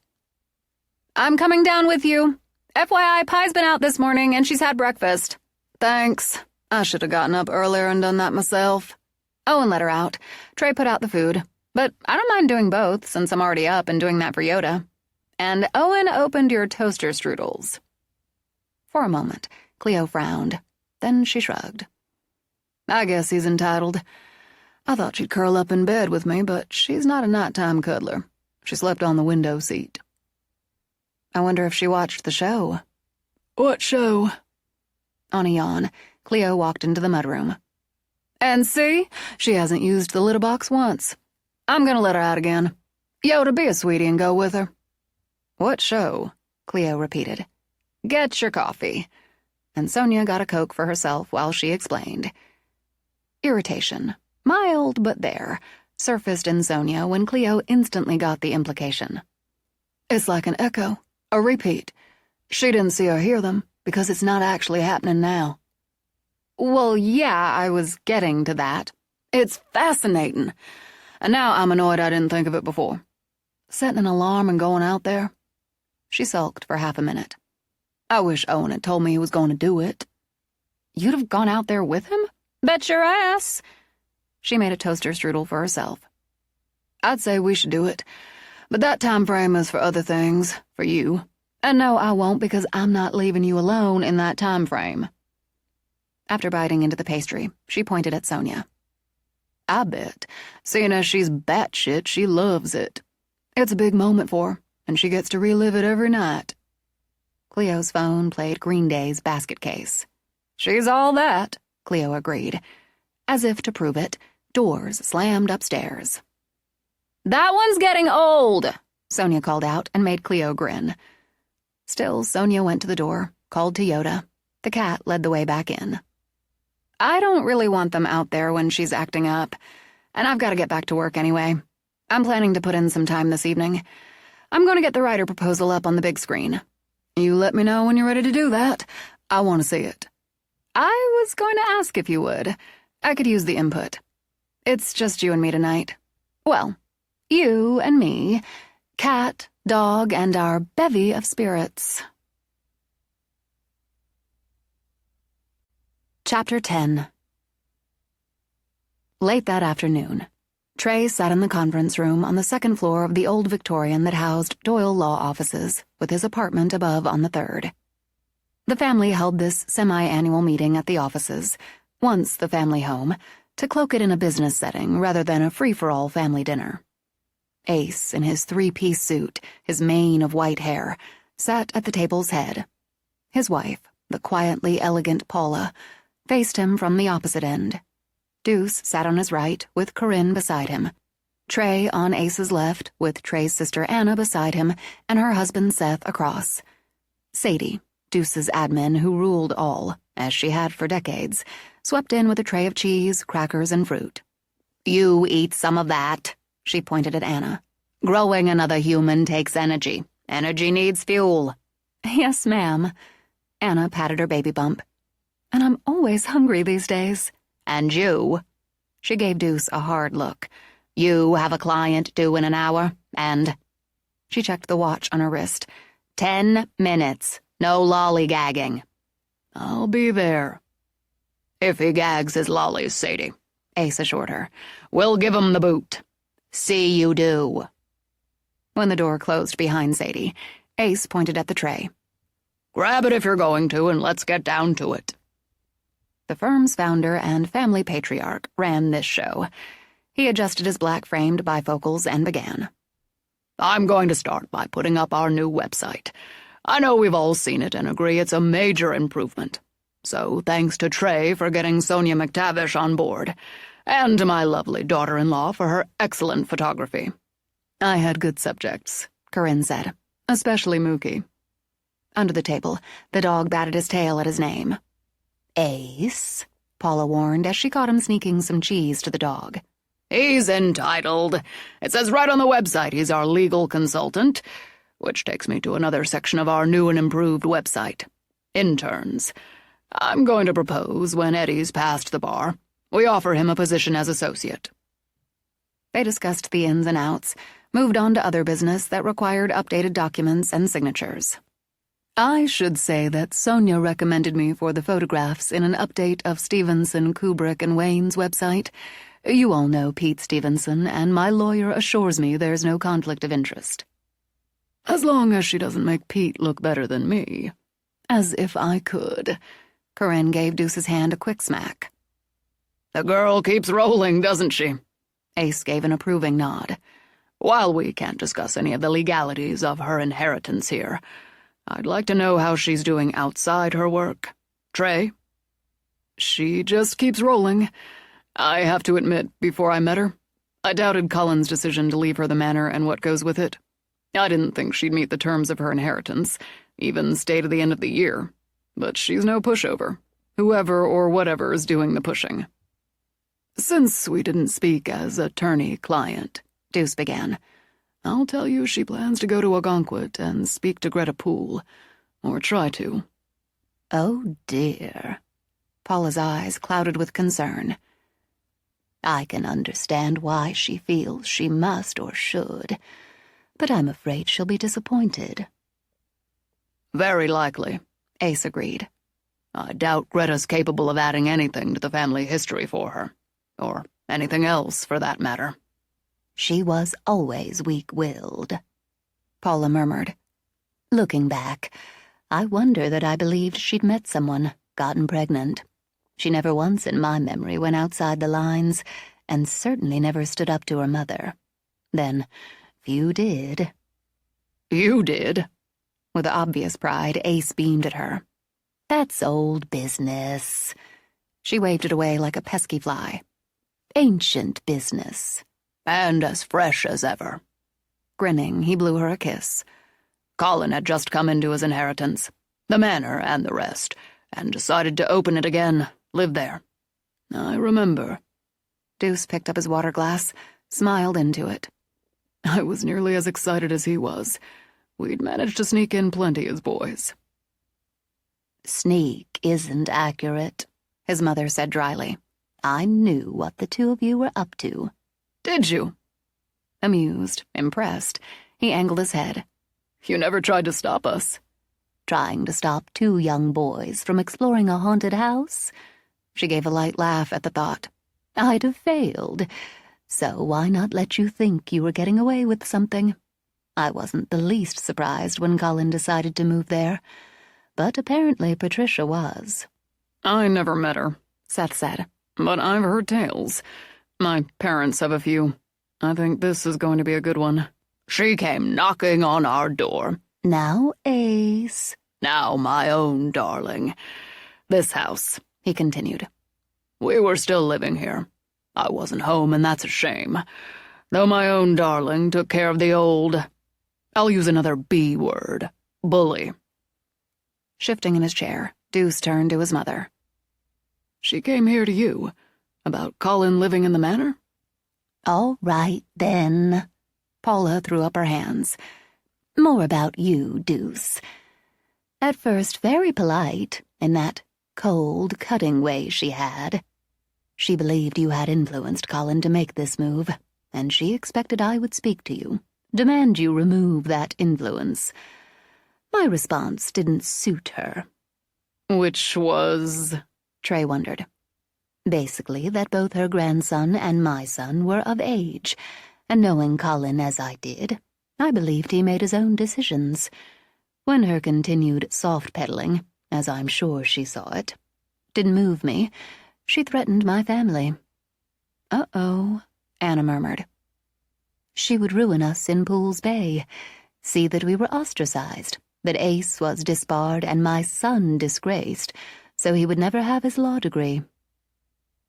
I'm coming down with you. FYI, Pie's been out this morning and she's had breakfast. Thanks. I should have gotten up earlier and done that myself. Owen let her out. Trey put out the food. But I don't mind doing both since I'm already up and doing that for Yoda. And Owen opened your toaster strudels. For a moment, Cleo frowned. Then she shrugged. I guess he's entitled. I thought she'd curl up in bed with me, but she's not a nighttime cuddler. She slept on the window seat. I wonder if she watched the show. What show? On a yawn, Cleo walked into the mudroom. And see, she hasn't used the litter box once. I'm gonna let her out again. Yoda, be a sweetie and go with her. What show? Cleo repeated. Get your coffee. And Sonia got a Coke for herself while she explained. Irritation, mild but there, surfaced in Sonia when Cleo instantly got the implication. It's like an echo, a repeat. She didn't see or hear them because it's not actually happening now. Well, yeah, I was getting to that. It's fascinating. And now I'm annoyed I didn't think of it before. Setting an alarm and going out there? She sulked for half a minute. I wish Owen had told me he was going to do it. You'd have gone out there with him? Bet your ass. She made a toaster strudel for herself. I'd say we should do it, but that time frame is for other things, for you. And no, I won't because I'm not leaving you alone in that time frame. After biting into the pastry, she pointed at Sonia. I bet, seeing as she's batshit, she loves it. It's a big moment for her, and she gets to relive it every night. Cleo's phone played Green Day's Basket Case. She's all that, Cleo agreed. As if to prove it, doors slammed upstairs. That one's getting old, Sonia called out and made Cleo grin. Still, Sonia went to the door, called to Yoda. The cat led the way back in. I don't really want them out there when she's acting up, and I've got to get back to work anyway. I'm planning to put in some time this evening. I'm going to get the writer proposal up on the big screen. You let me know when you're ready to do that. I want to see it. I was going to ask if you would. I could use the input. It's just you and me tonight. Well, you and me, cat, dog, and our bevy of spirits. Chapter 10. Late that afternoon, Trey sat in the conference room on the second floor of the old Victorian that housed Doyle Law Offices, with his apartment above on the third. The family held this semi-annual meeting at the offices, once the family home, to cloak it in a business setting rather than a free-for-all family dinner. Ace, in his three-piece suit, his mane of white hair, sat at the table's head. His wife, the quietly elegant Paula, faced him from the opposite end. Deuce sat on his right, with Corinne beside him. Trey on Ace's left, with Trey's sister Anna beside him, and her husband Seth across. Sadie, Deuce's admin who ruled all, as she had for decades, swept in with a tray of cheese, crackers, and fruit. You eat some of that, she pointed at Anna. Growing another human takes energy. Energy needs fuel. Yes, ma'am. Anna patted her baby bump. And I'm always hungry these days. And you? She gave Deuce a hard look. You have a client due in an hour, and... She checked the watch on her wrist. 10 minutes. No lollygagging. I'll be there. If he gags his lollies, Sadie, Ace assured her. We'll give him the boot. See you do. When the door closed behind Sadie, Ace pointed at the tray. Grab it if you're going to, and let's get down to it. The firm's founder and family patriarch ran this show. He adjusted his black-framed bifocals and began. I'm going to start by putting up our new website. I know we've all seen it and agree it's a major improvement. So thanks to Trey for getting Sonia McTavish on board, and to my lovely daughter-in-law for her excellent photography. I had good subjects, Corinne said, especially Mookie. Under the table, the dog batted his tail at his name. Ace, Paula warned as she caught him sneaking some cheese to the dog. He's entitled. It says right on the website he's our legal consultant, which takes me to another section of our new and improved website. Interns. I'm going to propose, when Eddie's past the bar, we offer him a position as associate. They discussed the ins and outs, moved on to other business that required updated documents and signatures. I should say that Sonia recommended me for the photographs in an update of Stevenson, Kubrick, and Wayne's website. You all know Pete Stevenson, and my lawyer assures me there's no conflict of interest. As long as she doesn't make Pete look better than me. As if I could. Corinne gave Deuce's hand a quick smack. The girl keeps rolling, doesn't she? Ace gave an approving nod. While we can't discuss any of the legalities of her inheritance here, I'd like to know how she's doing outside her work. Trey? She just keeps rolling. I have to admit, before I met her, I doubted Cullen's decision to leave her the manor and what goes with it. I didn't think she'd meet the terms of her inheritance, even stay to the end of the year. But she's no pushover. Whoever or whatever is doing the pushing. Since we didn't speak as attorney-client, Deuce began, I'll tell you she plans to go to Algonquin and speak to Greta Poole. Or try to. Oh dear. Paula's eyes clouded with concern. I can understand why she feels she must or should, but I'm afraid she'll be disappointed. Very likely, Ace agreed. I doubt Greta's capable of adding anything to the family history for her. Or anything else, for that matter. She was always weak-willed, Paula murmured. Looking back, I wonder that I believed she'd met someone, gotten pregnant. She never once in my memory went outside the lines, and certainly never stood up to her mother. Then, few did. You did? With obvious pride, Ace beamed at her. That's old business. She waved it away like a pesky fly. Ancient business. And as fresh as ever. Grinning, he blew her a kiss. Colin had just come into his inheritance, the manor and the rest, and decided to open it again, live there. I remember. Deuce picked up his water glass, smiled into it. I was nearly as excited as he was. We'd managed to sneak in plenty as boys. Sneak isn't accurate, his mother said dryly. I knew what the two of you were up to. Did you? Amused, impressed, he angled his head. You never tried to stop us. Trying to stop two young boys from exploring a haunted house? She gave a light laugh at the thought. I'd have failed. So why not let you think you were getting away with something? I wasn't the least surprised when Colin decided to move there. But apparently Patricia was. I never met her, Seth said. But I've heard tales. My parents have a few. I think this is going to be a good one. She came knocking on our door. Now, Ace. Now, my own darling. This house, he continued. We were still living here. I wasn't home, and that's a shame. Though my own darling took care of the old... I'll use another B word. Bully. Shifting in his chair, Deuce turned to his mother. She came here to you. About Colin living in the manor? All right, then. Paula threw up her hands. More about you, Deuce. At first very polite, in that cold, cutting way she had. She believed you had influenced Colin to make this move, and she expected I would speak to you, demand you remove that influence. My response didn't suit her. Which was? Trey wondered. Basically that both her grandson and my son were of age, and knowing Colin as I did, I believed he made his own decisions. When her continued soft-pedaling, as I'm sure she saw it, didn't move me, she threatened my family. Uh-oh, Anna murmured. She would ruin us in Poole's Bay, see that we were ostracized, that Ace was disbarred and my son disgraced, so he would never have his law degree.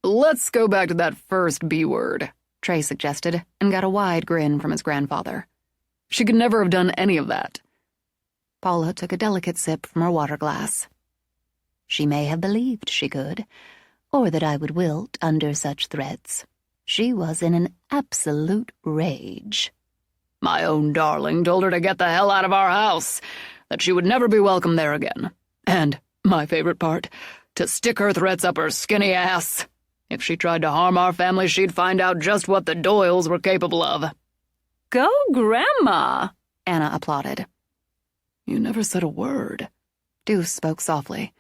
Let's go back to that first B word, Trey suggested, and got a wide grin from his grandfather. She could never have done any of that. Paula took a delicate sip from her water glass. She may have believed she could, or that I would wilt under such threats. She was in an absolute rage. My own darling told her to get the hell out of our house, that she would never be welcome there again. And, my favorite part, to stick her threats up her skinny ass. If she tried to harm our family, she'd find out just what the Doyles were capable of. Go, Grandma, Anna applauded. You never said a word. Deuce spoke softly.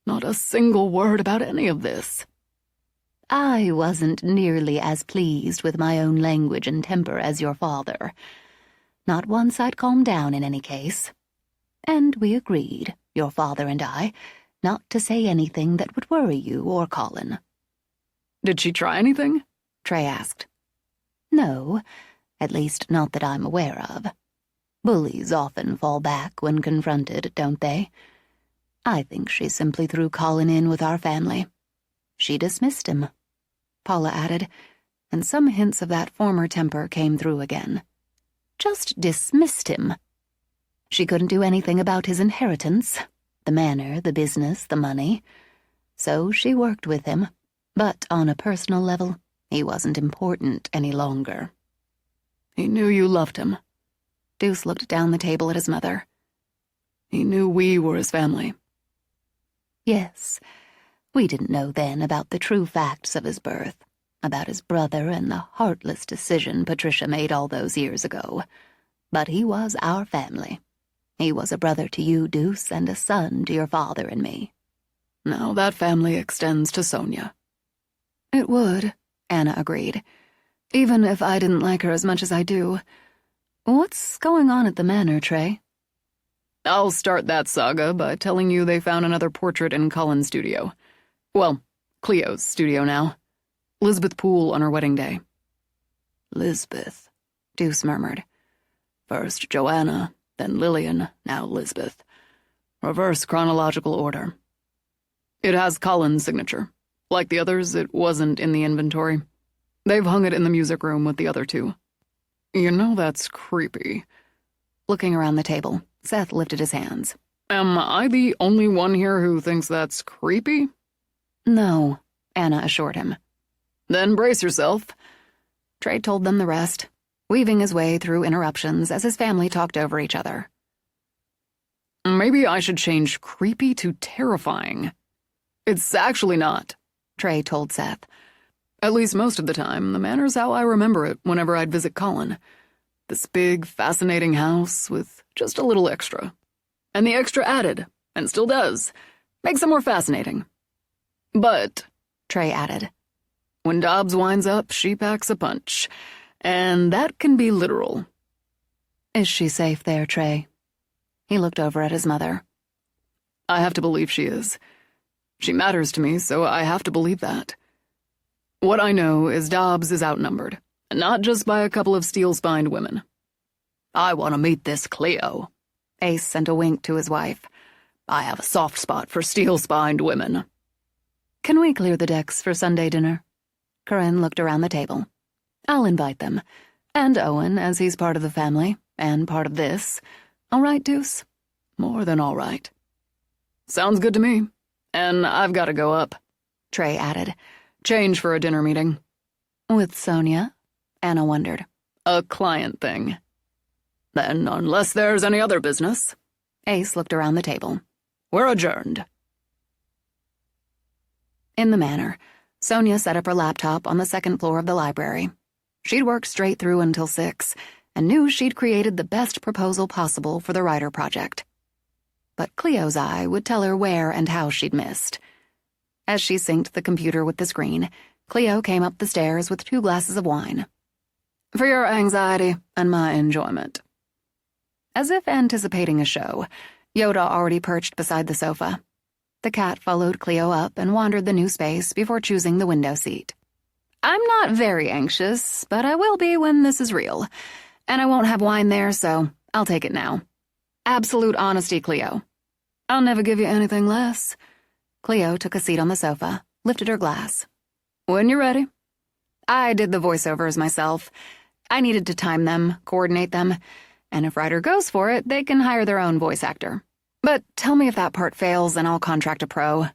Not a single word about any of this. I wasn't nearly as pleased with my own language and temper as your father. Not once I'd calm down in any case. And we agreed, your father and I, not to say anything that would worry you or Colin. Did she try anything? Trey asked. No, at least not that I'm aware of. Bullies often fall back when confronted, don't they? I think she simply threw Colin in with our family. She dismissed him, Paula added, and some hints of that former temper came through again. Just dismissed him. She couldn't do anything about his inheritance, the manor, the business, the money. So she worked with him, but on a personal level, he wasn't important any longer. He knew you loved him. Deuce looked down the table at his mother. He knew we were his family. Yes, we didn't know then about the true facts of his birth, about his brother and the heartless decision Patricia made all those years ago. But he was our family. He was a brother to you, Deuce, and a son to your father and me. Now that family extends to Sonia. It would, Anna agreed, even if I didn't like her as much as I do. What's going on at the manor, Trey? I'll start that saga by telling you they found another portrait in Colin's studio. Well, Cleo's studio now. Lisbeth Poole on her wedding day. Lisbeth, Deuce murmured. First Joanna, then Lillian, now Lisbeth. Reverse chronological order. It has Colin's signature. Like the others, it wasn't in the inventory. They've hung it in the music room with the other two. You know that's creepy. Looking around the table, Seth lifted his hands. Am I the only one here who thinks that's creepy? No, Anna assured him. Then brace yourself. Trey told them the rest, weaving his way through interruptions as his family talked over each other. Maybe I should change creepy to terrifying. It's actually not, Trey told Seth. At least most of the time, the manor's how I remember it whenever I'd visit Colin. This big, fascinating house with just a little extra. And the extra added, and still does, makes it more fascinating. But, Trey added, when Dobbs winds up, she packs a punch. And that can be literal. Is she safe there, Trey? He looked over at his mother. I have to believe she is. She matters to me, so I have to believe that. What I know is Dobbs is outnumbered, not just by a couple of steel-spined women. I want to meet this Cleo. Ace sent a wink to his wife. I have a soft spot for steel-spined women. Can we clear the decks for Sunday dinner? Corinne looked around the table. I'll invite them. And Owen, as he's part of the family, and part of this. All right, Deuce? More than all right. Sounds good to me. And I've got to go up, Trey added. Change for a dinner meeting. With Sonia? Anna wondered. A client thing. Then, unless there's any other business. Ace looked around the table. We're adjourned. In the manor, Sonia set up her laptop on the second floor of the library. She'd worked straight through until 6, and knew she'd created the best proposal possible for the writer project. But Cleo's eye would tell her where and how she'd missed. As she synced the computer with the screen, Cleo came up the stairs with 2 glasses of wine. For your anxiety and my enjoyment. As if anticipating a show, Yoda already perched beside the sofa. The cat followed Cleo up and wandered the new space before choosing the window seat. I'm not very anxious, but I will be when this is real. And I won't have wine there, so I'll take it now. Absolute honesty, Cleo. I'll never give you anything less. Cleo took a seat on the sofa, lifted her glass. When you're ready. I did the voiceovers myself. I needed to time them, coordinate them, and if Ryder goes for it, they can hire their own voice actor. But tell me if that part fails and I'll contract a pro.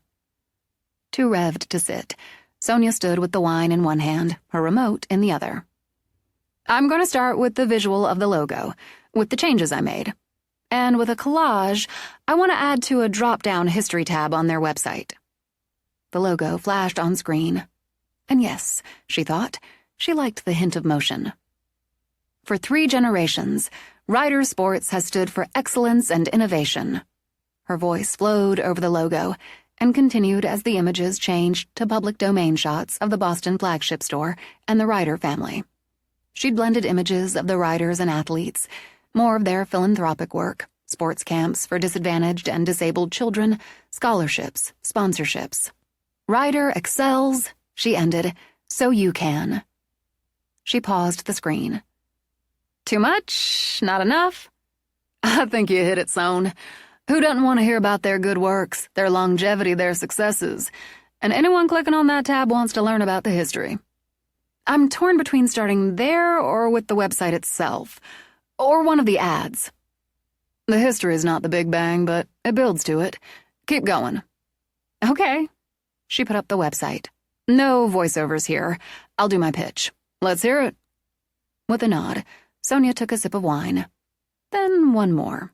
Too revved to sit, Sonia stood with the wine in one hand, her remote in the other. I'm going to start with the visual of the logo, with the changes I made. And with a collage, I want to add to a drop-down history tab on their website. The logo flashed on screen. And yes, she thought, she liked the hint of motion. For 3 generations, Ryder Sports has stood for excellence and innovation. Her voice flowed over the logo and continued as the images changed to public domain shots of the Boston flagship store and the Ryder family. She'd blended images of the riders and athletes, more of their philanthropic work, sports camps for disadvantaged and disabled children, scholarships, sponsorships. Ryder excels, she ended, so you can. She paused the screen. Too much? Not enough? I think you hit it, Soan. Who doesn't want to hear about their good works, their longevity, their successes? And anyone clicking on that tab wants to learn about the history. I'm torn between starting there or with the website itself, or one of the ads. The history is not the Big Bang, but it builds to it. Keep going. Okay. She put up the website. No voiceovers here. I'll do my pitch. Let's hear it. With a nod, Sonia took a sip of wine. Then one more.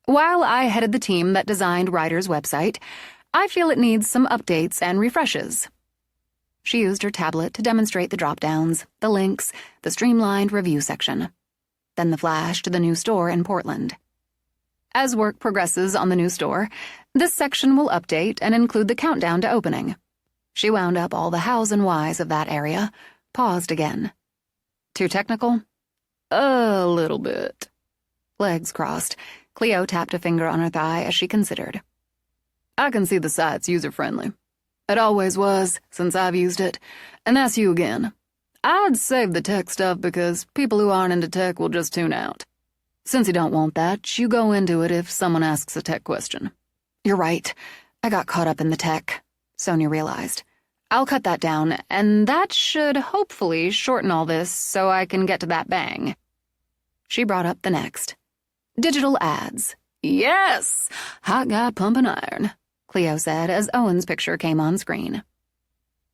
While I headed the team that designed Ryder's website, I feel it needs some updates and refreshes. She used her tablet to demonstrate the drop-downs, the links, the streamlined review section. Then the flash to the new store in Portland. As work progresses on the new store, this section will update and include the countdown to opening. She wound up all the hows and whys of that area, paused again. Too technical? A little bit. Legs crossed, Cleo tapped a finger on her thigh as she considered. I can see the site's user-friendly. It always was, since I've used it, and that's you again. I'd save the tech stuff because people who aren't into tech will just tune out. Since you don't want that, you go into it if someone asks a tech question. You're right. I got caught up in the tech, Sonia realized. I'll cut that down, and that should hopefully shorten all this so I can get to that bang. She brought up the next. Digital ads. Yes! Hot guy pumping iron, Cleo said as Owen's picture came on screen.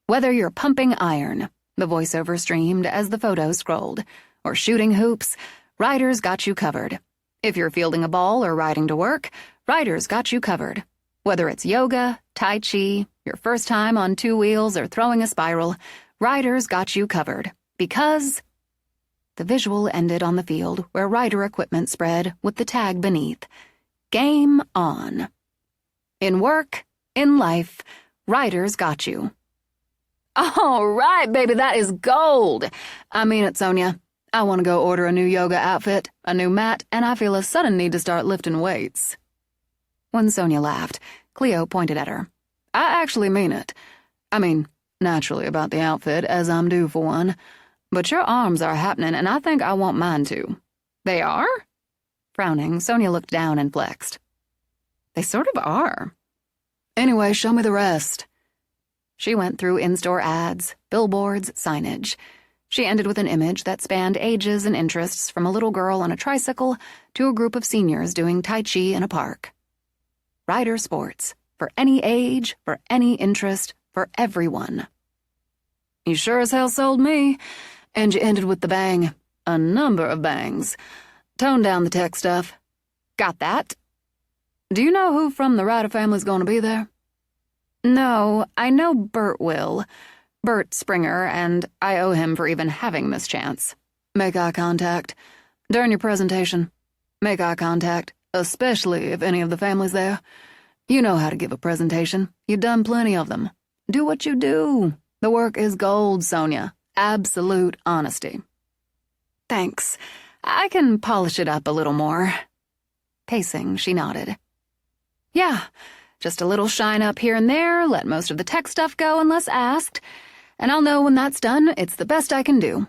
Whether you're pumping iron, the voiceover streamed as the photos scrolled, or shooting hoops, Ryder's got you covered. If you're fielding a ball or riding to work, Ryder's got you covered. Whether it's yoga, tai chi, your first time on 2 wheels, or throwing a spiral, Ryder's got you covered. Because... The visual ended on the field where Ryder equipment spread with the tag beneath. Game on. In work, in life, Ryder's got you. All right, baby, that is gold. I mean it, Sonia. I want to go order a new yoga outfit, a new mat, and I feel a sudden need to start lifting weights. When Sonia laughed, Cleo pointed at her. I actually mean it. I mean, naturally about the outfit, as I'm due for one. But your arms are happening, and I think I want mine too. They are? Frowning, Sonia looked down and flexed. They sort of are. Anyway, show me the rest. She went through in-store ads, billboards, signage. She ended with an image that spanned ages and interests from a little girl on a tricycle to a group of seniors doing Tai Chi in a park. Ryder Sports, for any age, for any interest, for everyone. You sure as hell sold me. And you ended with the bang. A number of bangs. Tone down the tech stuff. Got that? Do you know who from the Ryder family's going to be there? No, I know Bert will. Bert Springer, and I owe him for even having this chance. Make eye contact. During your presentation. Make eye contact, especially if any of the family's there. You know how to give a presentation. You've done plenty of them. Do what you do. The work is gold, Sonia. Absolute honesty. Thanks. I can polish it up a little more. Pacing, she nodded. Yeah, just a little shine up here and there, let most of the tech stuff go unless asked, and I'll know when that's done it's the best I can do.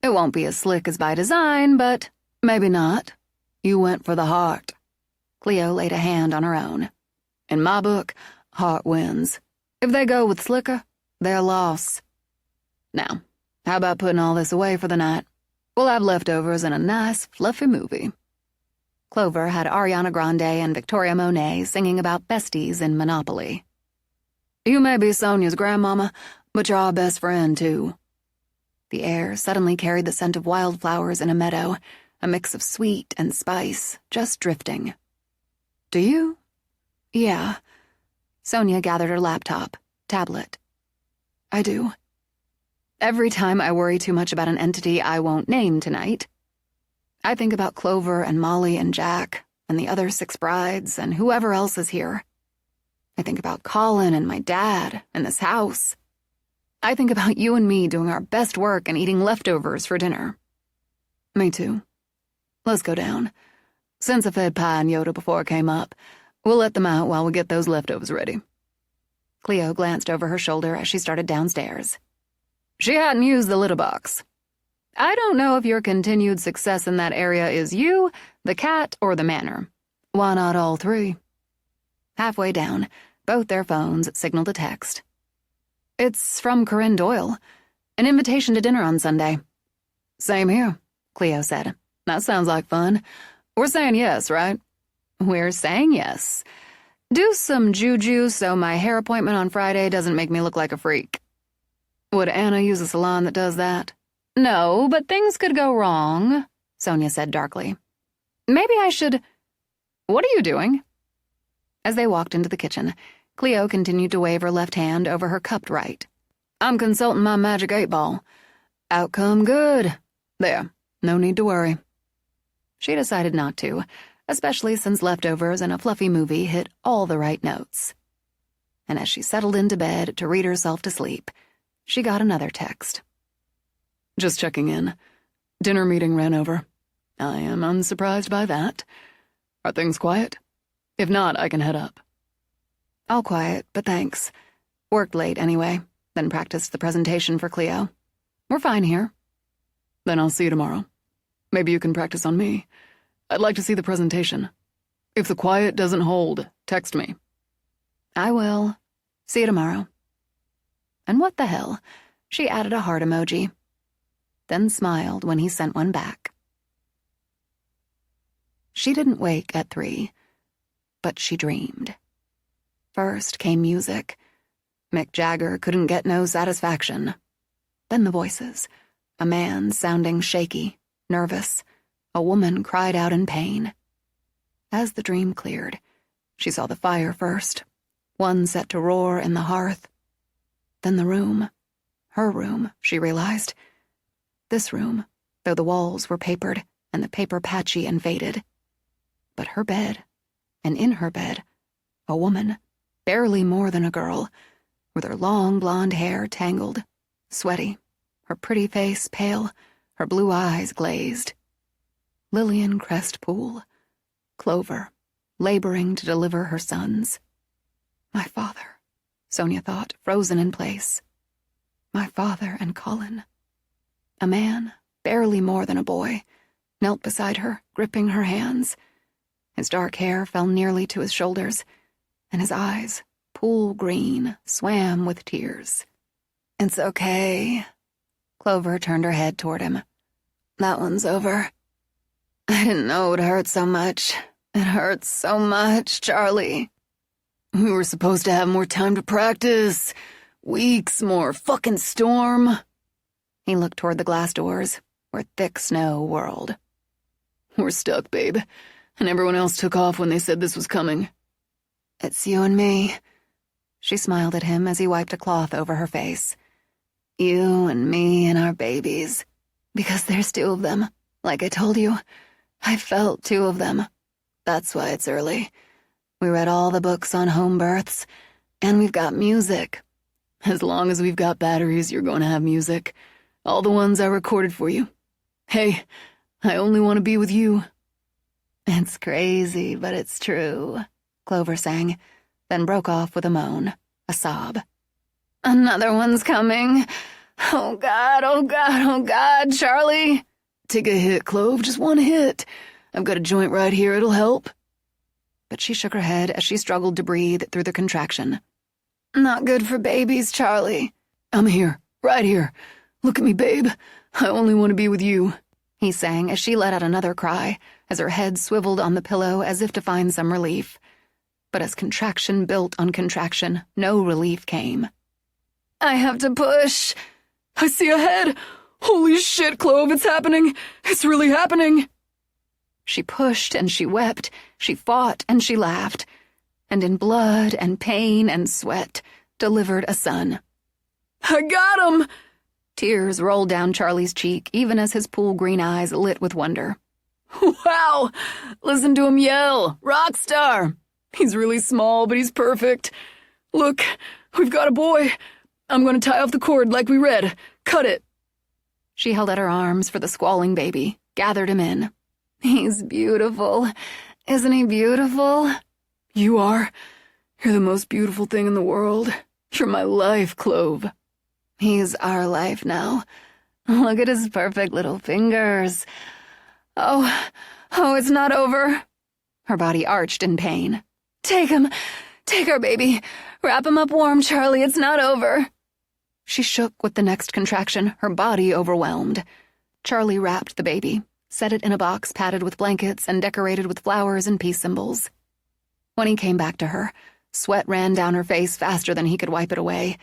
It won't be as slick as by design, but maybe not. You went for the heart. Cleo laid a hand on her own. In my book, heart wins. If they go with slicker, they're lost. Now, how about putting all this away for the night? We'll have leftovers and a nice, fluffy movie. Clover had Ariana Grande and Victoria Monet singing about besties in Monopoly. You may be Sonia's grandmama, but you're our best friend, too. The air suddenly carried the scent of wildflowers in a meadow, a mix of sweet and spice, just drifting. Do you? Yeah. Sonia gathered her laptop, tablet. I do. Every time I worry too much about an entity I won't name tonight, I think about Clover and Molly and Jack and the other 6 brides and whoever else is here. I think about Colin and my dad and this house. I think about you and me doing our best work and eating leftovers for dinner. Me too. Let's go down. Since I fed Pie and Yoda before I came up, we'll let them out while we get those leftovers ready. Cleo glanced over her shoulder as she started downstairs. She hadn't used the litter box. I don't know if your continued success in that area is you, the cat, or the manor. Why not all 3? Halfway down, both their phones signaled a text. It's from Corinne Doyle. An invitation to dinner on Sunday. Same here, Cleo said. That sounds like fun. We're saying yes, right? We're saying yes. Do some juju so my hair appointment on Friday doesn't make me look like a freak. Would Anna use a salon that does that? No, but things could go wrong, Sonia said darkly. Maybe I should... What are you doing? As they walked into the kitchen, Cleo continued to wave her left hand over her cupped right. I'm consulting my magic 8-ball. Outcome good. There, no need to worry. She decided not to, especially since leftovers and a fluffy movie hit all the right notes. And as she settled into bed to read herself to sleep, she got another text. Just checking in. Dinner meeting ran over. I am unsurprised by that. Are things quiet? If not, I can head up. All quiet, but thanks. Worked late anyway, then practiced the presentation for Cleo. We're fine here. Then I'll see you tomorrow. Maybe you can practice on me. I'd like to see the presentation. If the quiet doesn't hold, text me. I will. See you tomorrow. And what the hell? She added a heart emoji, then smiled when he sent one back. She didn't wake at 3, but she dreamed. First came music. Mick Jagger couldn't get no satisfaction. Then the voices. A man sounding shaky, nervous. A woman cried out in pain. As the dream cleared, she saw the fire first, one set to roar in the hearth. Then the room. Her room, she realized. This room, though the walls were papered and the paper patchy and faded. But her bed, and in her bed, a woman, barely more than a girl, with her long blonde hair tangled, sweaty, her pretty face pale, her blue eyes glazed. Lillian Crest Poole, Clover, laboring to deliver her sons. My father, Sonia thought, frozen in place. My father and Colin. A man, barely more than a boy, knelt beside her, gripping her hands. His dark hair fell nearly to his shoulders, and his eyes, pool green, swam with tears. It's okay. Clover turned her head toward him. That one's over. I didn't know it hurt so much. It hurts so much, Charlie. We were supposed to have more time to practice. Weeks more fucking storm. He looked toward the glass doors, where thick snow whirled. We're stuck, babe. And everyone else took off when they said this was coming. It's you and me. She smiled at him as he wiped a cloth over her face. You and me and our babies. Because there's 2 of them. Like I told you, I felt 2 of them. That's why it's early. We read all the books on home births, and we've got music. As long as we've got batteries, you're going to have music. All the ones I recorded for you. Hey, I only want to be with you. It's crazy, but it's true, Clover sang, then broke off with a moan, a sob. Another one's coming. Oh, God, oh, God, oh, God, Charlie. Take a hit, Clove, just one hit. I've got a joint right here, it'll help. but she shook her head as she struggled to breathe through the contraction. "Not good for babies, Charlie." "I'm here, right here. Look at me, babe. I only want to be with you," he sang as she let out another cry, as her head swiveled on the pillow as if to find some relief. But as contraction built on contraction, no relief came. "I have to push. I see a head. Holy shit, Clove, it's happening. It's really happening." She pushed and she wept, she fought and she laughed, and in blood and pain and sweat delivered a son. "I got him!" Tears rolled down Charlie's cheek even as his pool green eyes lit with wonder. "Wow! Listen to him yell. Rock star. He's really small, but he's perfect. Look, we've got a boy. I'm going to tie off the cord like we read. Cut it." She held out her arms for the squalling baby, gathered him in. "He's beautiful. Isn't he beautiful?" "You are. You're the most beautiful thing in the world. You're my life, Clove." "He's our life now. Look at his perfect little fingers. Oh, it's not over." Her body arched in pain. "Take him. Take our baby. Wrap him up warm, Charlie. It's not over." She shook with the next contraction, her body overwhelmed. Charlie wrapped the baby, set it in a box padded with blankets and decorated with flowers and peace symbols. When he came back to her, sweat ran down her face faster than he could wipe it away,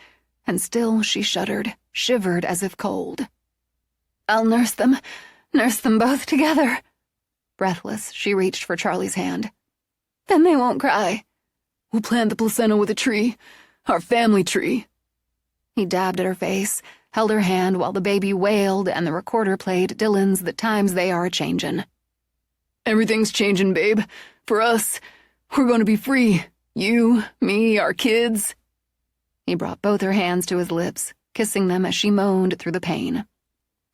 and still she shuddered, shivered as if cold. "I'll nurse them both together." Breathless, she reached for Charlie's hand. "Then they won't cry. We'll plant the placenta with a tree, our family tree." He dabbed at her face, held her hand while the baby wailed and the recorder played Dylan's The Times They Are A-Changin'. "Everything's changing, babe. For us, we're going to be free. You, me, our kids." He brought both her hands to his lips, kissing them as she moaned through the pain.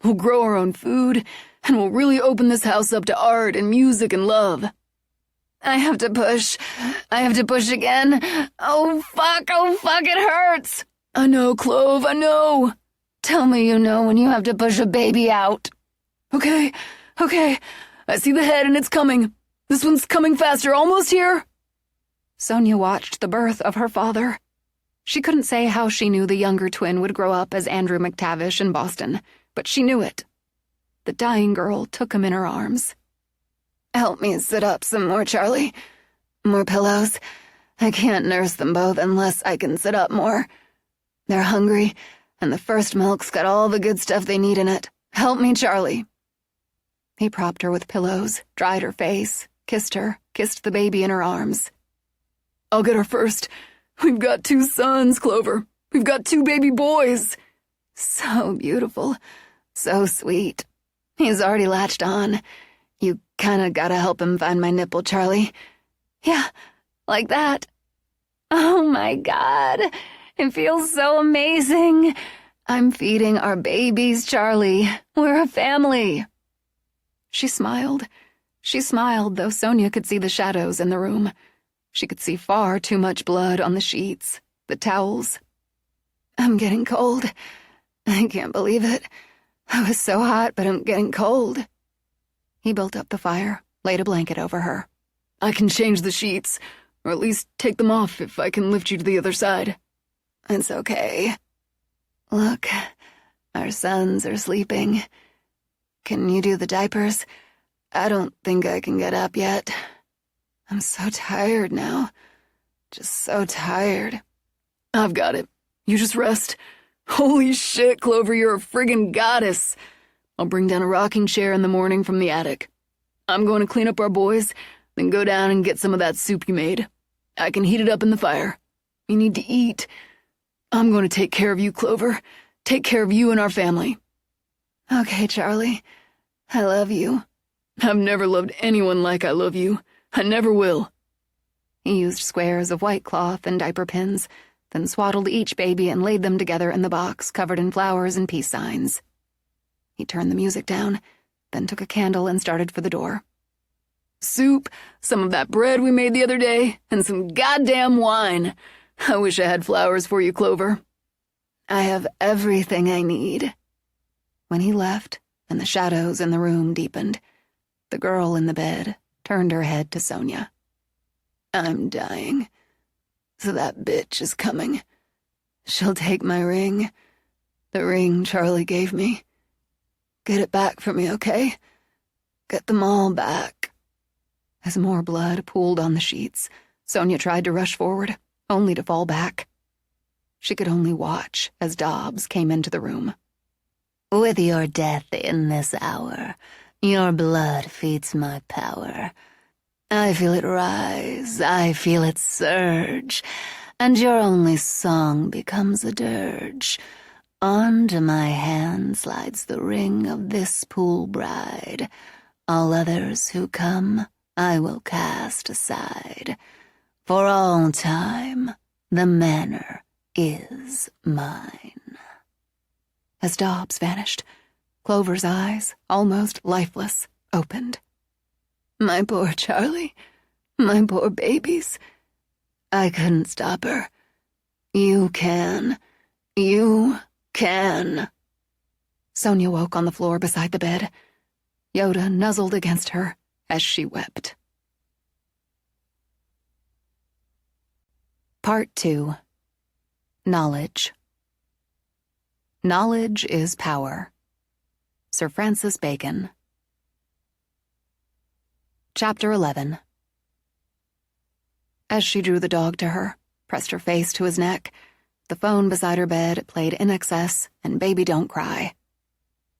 "We'll grow our own food, and we'll really open this house up to art and music and love." I have to push again. Oh, fuck, it hurts." "I know, Clove, I know." "Tell me you know when you have to push a baby out." Okay. I see the head and it's coming. This one's coming faster, almost here." Sonia watched the birth of her father. She couldn't say how she knew the younger twin would grow up as Andrew McTavish in Boston, but she knew it. The dying girl took him in her arms. "Help me sit up some more, Charlie. More pillows. I can't nurse them both unless I can sit up more. They're hungry, and the first milk's got all the good stuff they need in it. Help me, Charlie." He propped her with pillows, dried her face, kissed her, kissed the baby in her arms. "I'll get her first. We've got 2 sons, Clover. We've got 2 baby boys." "So beautiful. So sweet. He's already latched on. You kinda gotta help him find my nipple, Charlie." Yeah, like that. Oh my God. It feels so amazing. I'm feeding our babies, Charlie. We're a family." She smiled. She smiled, though Sonia could see the shadows in the room. She could see far too much blood on the sheets, the towels. "I'm getting cold. I can't believe it. I was so hot, but I'm getting cold." He built up the fire, laid a blanket over her. "I can change the sheets, or at least take them off if I can lift you to the other side." "It's okay. Look, our sons are sleeping. Can you do the diapers? I don't think I can get up yet. I'm so tired now. Just so tired." "I've got it. You just rest. Holy shit, Clover, you're a friggin' goddess. I'll bring down a rocking chair in the morning from the attic. I'm going to clean up our boys, then go down and get some of that soup you made. I can heat it up in the fire. You need to eat. I'm going to take care of you, Clover. Take care of you and our family." "Okay, Charlie. I love you." "I've never loved anyone like I love you. I never will." He used squares of white cloth and diaper pins, then swaddled each baby and laid them together in the box covered in flowers and peace signs. He turned the music down, then took a candle and started for the door. "Soup, some of that bread we made the other day, and some goddamn wine. I wish I had flowers for you, Clover." "I have everything I need." When he left, and the shadows in the room deepened, the girl in the bed turned her head to Sonia. I'm dying. So that bitch is coming. She'll take my ring. The ring Charlie gave me. Get it back for me, okay? Get them all back." As more blood pooled on the sheets, Sonia tried to rush forward, only to fall back. She could only watch as Dobbs came into the room. "With your death in this hour, your blood feeds my power. I feel it rise, I feel it surge, and your only song becomes a dirge. Onto my hand slides the ring of this pool bride. All others who come, I will cast aside. For all time, the manor is mine." As Dobbs vanished, Clover's eyes, almost lifeless, opened. My poor Charlie. My poor babies. I couldn't stop her. You can. You can. Sonia woke on the floor beside the bed. Yoda nuzzled against her as she wept. Part 2. Knowledge. Knowledge is power. Sir Francis Bacon. Chapter 11. As she drew the dog to her, pressed her face to his neck, the phone beside her bed played In Excess and Baby Don't Cry.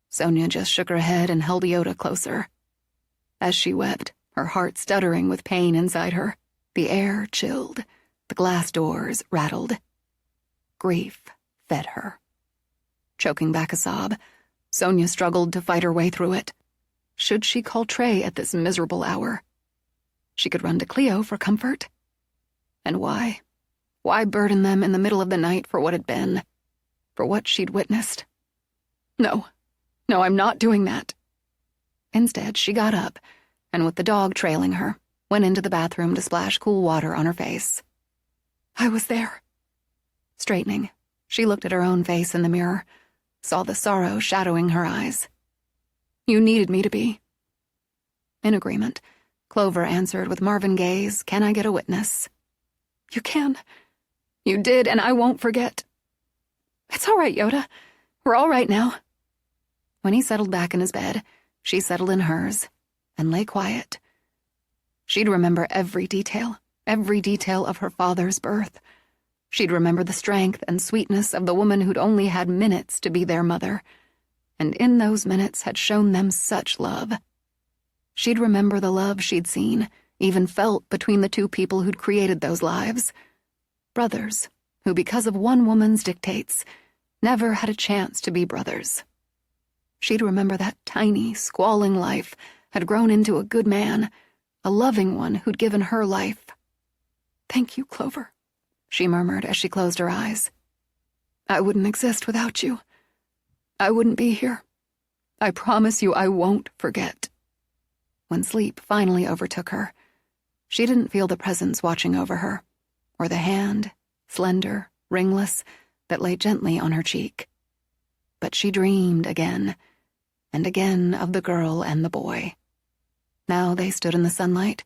Sonia just shook her head and held Yoda closer. As she wept, her heart stuttering with pain inside her, the air chilled, the glass doors rattled. Grief fed her. Choking back a sob, Sonia struggled to fight her way through it. Should she call Trey at this miserable hour? She could run to Cleo for comfort. And why? Why burden them in the middle of the night for what had been? For what she'd witnessed? No, I'm not doing that. Instead, she got up, and with the dog trailing her, went into the bathroom to splash cool water on her face. I was there. Straightening, she looked at her own face in the mirror, saw the sorrow shadowing her eyes. You needed me to be. In agreement, Clover answered with Marvin Gaye's "Can I Get a Witness?" You can. You did, and I won't forget. It's all right, Yoda. We're all right now. When he settled back in his bed, she settled in hers, and lay quiet. She'd remember every detail of her father's birth. She'd remember the strength and sweetness of the woman who'd only had minutes to be their mother, and in those minutes had shown them such love. She'd remember the love she'd seen, even felt between the two people who'd created those lives. Brothers, who because of one woman's dictates, never had a chance to be brothers. She'd remember that tiny, squalling life had grown into a good man, a loving one who'd given her life. Thank you, Clover, she murmured as she closed her eyes. I wouldn't exist without you. I wouldn't be here. I promise you I won't forget. When sleep finally overtook her, she didn't feel the presence watching over her, or the hand, slender, ringless, that lay gently on her cheek. But she dreamed again, and again of the girl and the boy. Now they stood in the sunlight,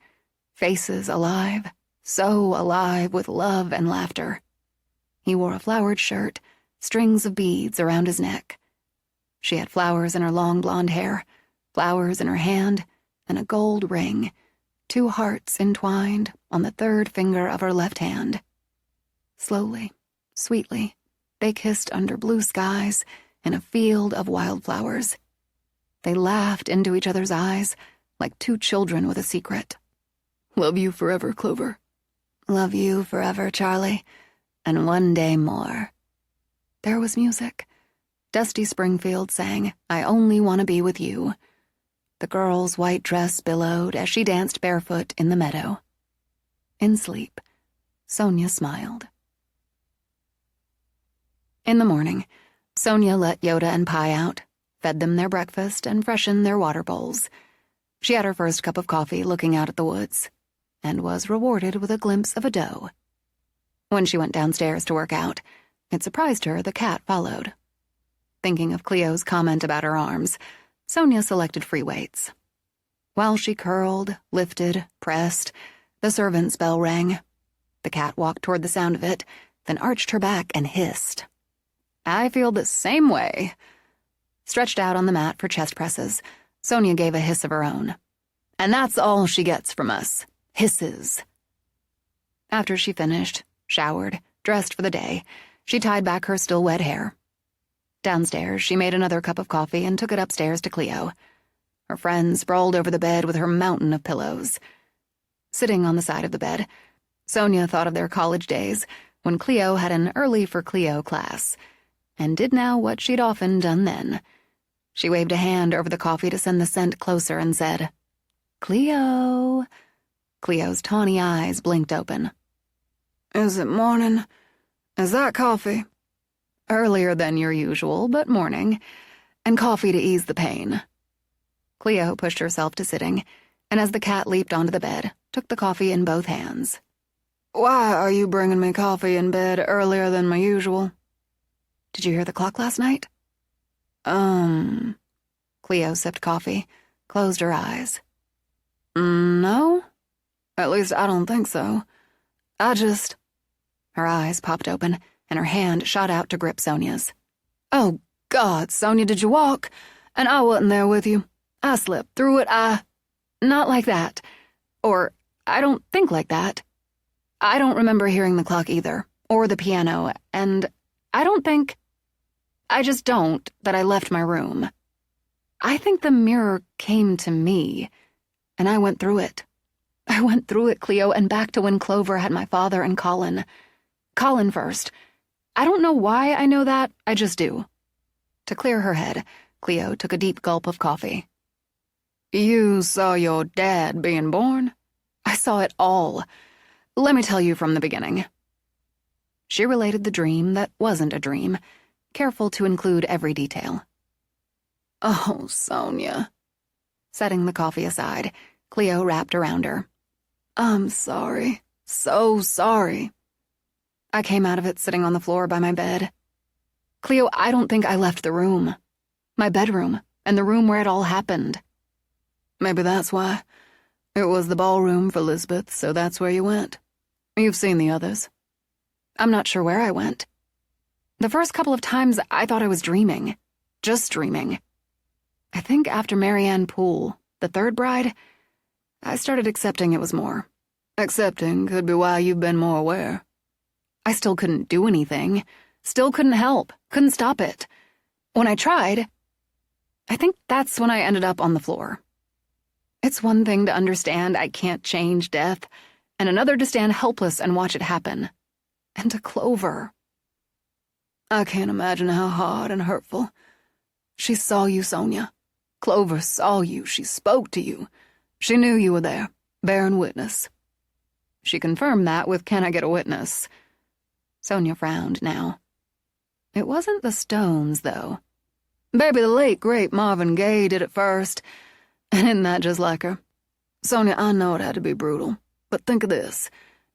faces alive, so alive with love and laughter. He wore a flowered shirt, strings of beads around his neck. She had flowers in her long blonde hair, flowers in her hand, and a gold ring, 2 hearts entwined on the 3rd finger of her left hand. Slowly, sweetly, they kissed under blue skies in a field of wildflowers. They laughed into each other's eyes like 2 children with a secret. Love you forever, Clover. Love you forever, Charlie, and one day more. There was music. Dusty Springfield sang, I Only Want to Be With You. The girl's white dress billowed as she danced barefoot in the meadow. In sleep, Sonia smiled. In the morning, Sonia let Yoda and Pi out, fed them their breakfast, and freshened their water bowls. She had her first cup of coffee looking out at the woods, and was rewarded with a glimpse of a doe. When she went downstairs to work out, it surprised her the cat followed. Thinking of Cleo's comment about her arms, Sonia selected free weights. While she curled, lifted, pressed, The servant's bell rang. The cat walked toward the sound of it, then arched her back and hissed. I feel the same way. Stretched out on the mat for chest presses, Sonia gave a hiss of her own. And that's all she gets from us. Hisses. After she finished, showered, dressed for the day, she tied back her still wet hair. Downstairs, she made another cup of coffee and took it upstairs to Cleo. Her friend sprawled over the bed with her mountain of pillows. Sitting on the side of the bed, Sonia thought of their college days when Cleo had an early for Cleo class, and did now what she'd often done then. She waved a hand over the coffee to send the scent closer and said, "Cleo." Cleo's tawny eyes blinked open. Is it morning? Is that coffee? Earlier than your usual, but morning, and coffee to ease the pain. Cleo pushed herself to sitting, and as the cat leaped onto the bed, took the coffee in both hands. Why are you bringing me coffee in bed earlier than my usual? Did you hear the clock last night? Cleo sipped coffee, closed her eyes. No? At least I don't think so. Her eyes popped open, and her hand shot out to grip Sonia's. Oh, God, Sonia, did you walk? And I wasn't there with you. I slipped through it, Not like that. Or, I don't think like that. I don't remember hearing the clock either, or the piano, and I just don't, that I left my room. I think the mirror came to me, and I went through it. I went through it, Cleo, and back to when Clover had my father and Colin. Colin first. I don't know why I know that, I just do. To clear her head, Cleo took a deep gulp of coffee. You saw your dad being born? I saw it all. Let me tell you from the beginning. She related the dream that wasn't a dream, careful to include every detail. Oh, Sonia. Setting the coffee aside, Cleo wrapped around her. I'm sorry. So sorry. I came out of it sitting on the floor by my bed. Cleo, I don't think I left the room. My bedroom, and the room where it all happened. Maybe that's why. It was the ballroom for Lisbeth, so that's where you went. You've seen the others. I'm not sure where I went. The first couple of times I thought I was dreaming. Just dreaming. I think after Marianne Poole, the third bride, I started accepting it was more. Accepting could be why you've been more aware. I still couldn't do anything. Still couldn't help. Couldn't stop it. When I tried, I think that's when I ended up on the floor. It's one thing to understand I can't change death, and another to stand helpless and watch it happen. And to Clover. I can't imagine how hard and hurtful. She saw you, Sonia. Clover saw you. She spoke to you. She knew you were there, bearing witness. She confirmed that with "Can I get a witness?" Sonia frowned now. It wasn't the stones, though. Baby, the late, great Marvin Gaye did it first. And isn't that just like her? Sonia, I know it had to be brutal, but think of this.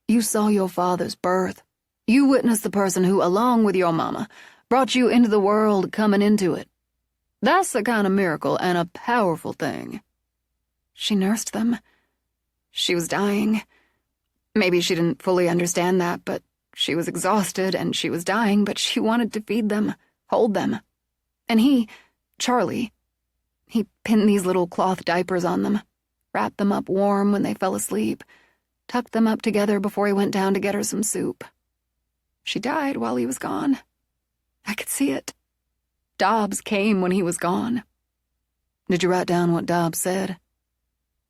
You saw your father's birth. You witnessed the person who, along with your mama, brought you into the world coming into it. That's the kind of miracle and a powerful thing. She nursed them. She was dying. Maybe she didn't fully understand that, but she was exhausted and she was dying, but she wanted to feed them, hold them. And he, Charlie, he pinned these little cloth diapers on them, wrapped them up warm when they fell asleep, tucked them up together before he went down to get her some soup. She died while he was gone. I could see it. Dobbs came when he was gone. Did you write down what Dobbs said?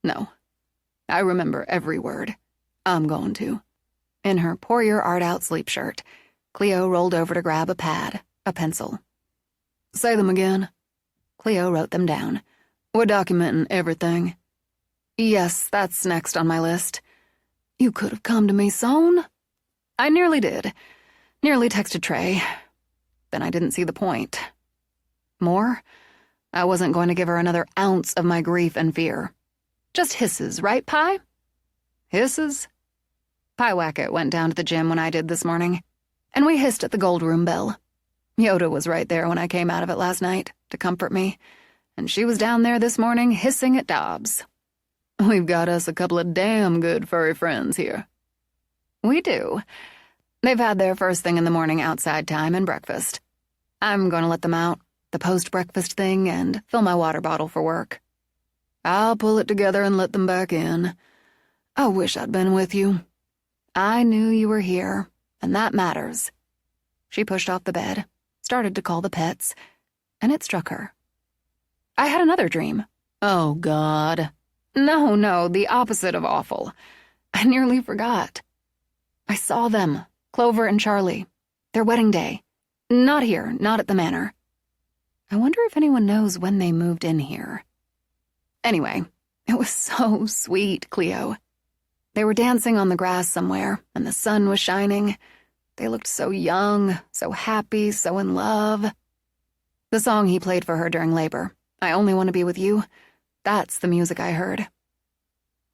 No. I remember every word. I'm going to. In her pour your art out sleep shirt, Cleo rolled over to grab a pad, a pencil. Say them again. Cleo wrote them down. We're documenting everything. Yes, that's next on my list. You could have come to me, Son. I nearly did. Nearly texted Trey. Then I didn't see the point. More? I wasn't going to give her another ounce of my grief and fear. Just hisses, right, Pie? Hisses? Pie Wackett went down to the gym when I did this morning, and we hissed at the gold room bell. Yoda was right there when I came out of it last night to comfort me, and she was down there this morning hissing at Dobbs. We've got us a couple of damn good furry friends here. We do. They've had their first thing in the morning outside time and breakfast. I'm going to let them out, the post-breakfast thing, and fill my water bottle for work. I'll pull it together and let them back in. I wish I'd been with you. I knew you were here, and that matters. She pushed off the bed, started to call the pets, and it struck her. I had another dream. Oh, God. No, the opposite of awful. I nearly forgot. I saw them, Clover and Charlie. Their wedding day. Not here, not at the manor. I wonder if anyone knows when they moved in here. Anyway, it was so sweet, Cleo. They were dancing on the grass somewhere, and the sun was shining. They looked so young, so happy, so in love. The song he played for her during labor, I Only Want to Be With You, that's the music I heard.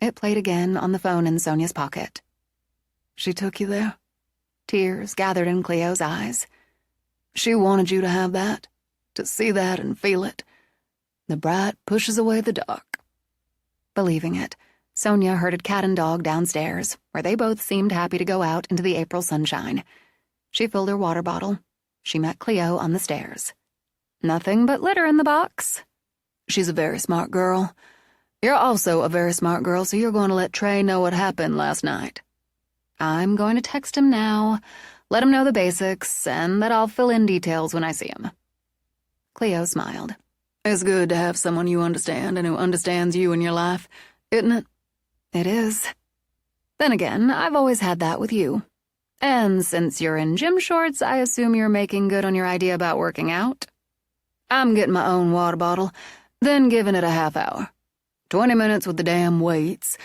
It played again on the phone in Sonia's pocket. She took you there? Tears gathered in Cleo's eyes. She wanted you to have that, to see that and feel it. The bright pushes away the dark. Believing it, Sonia herded cat and dog downstairs, where they both seemed happy to go out into the April sunshine. She filled her water bottle. She met Cleo on the stairs. Nothing but litter in the box. She's a very smart girl. You're also a very smart girl, so you're going to let Trey know what happened last night. I'm going to text him now, let him know the basics, and that I'll fill in details when I see him. Cleo smiled. It's good to have someone you understand and who understands you in your life, isn't it? It is. Then again, I've always had that with you. And since you're in gym shorts, I assume you're making good on your idea about working out. I'm getting my own water bottle, then giving it a half hour. 20 minutes with the damn weights,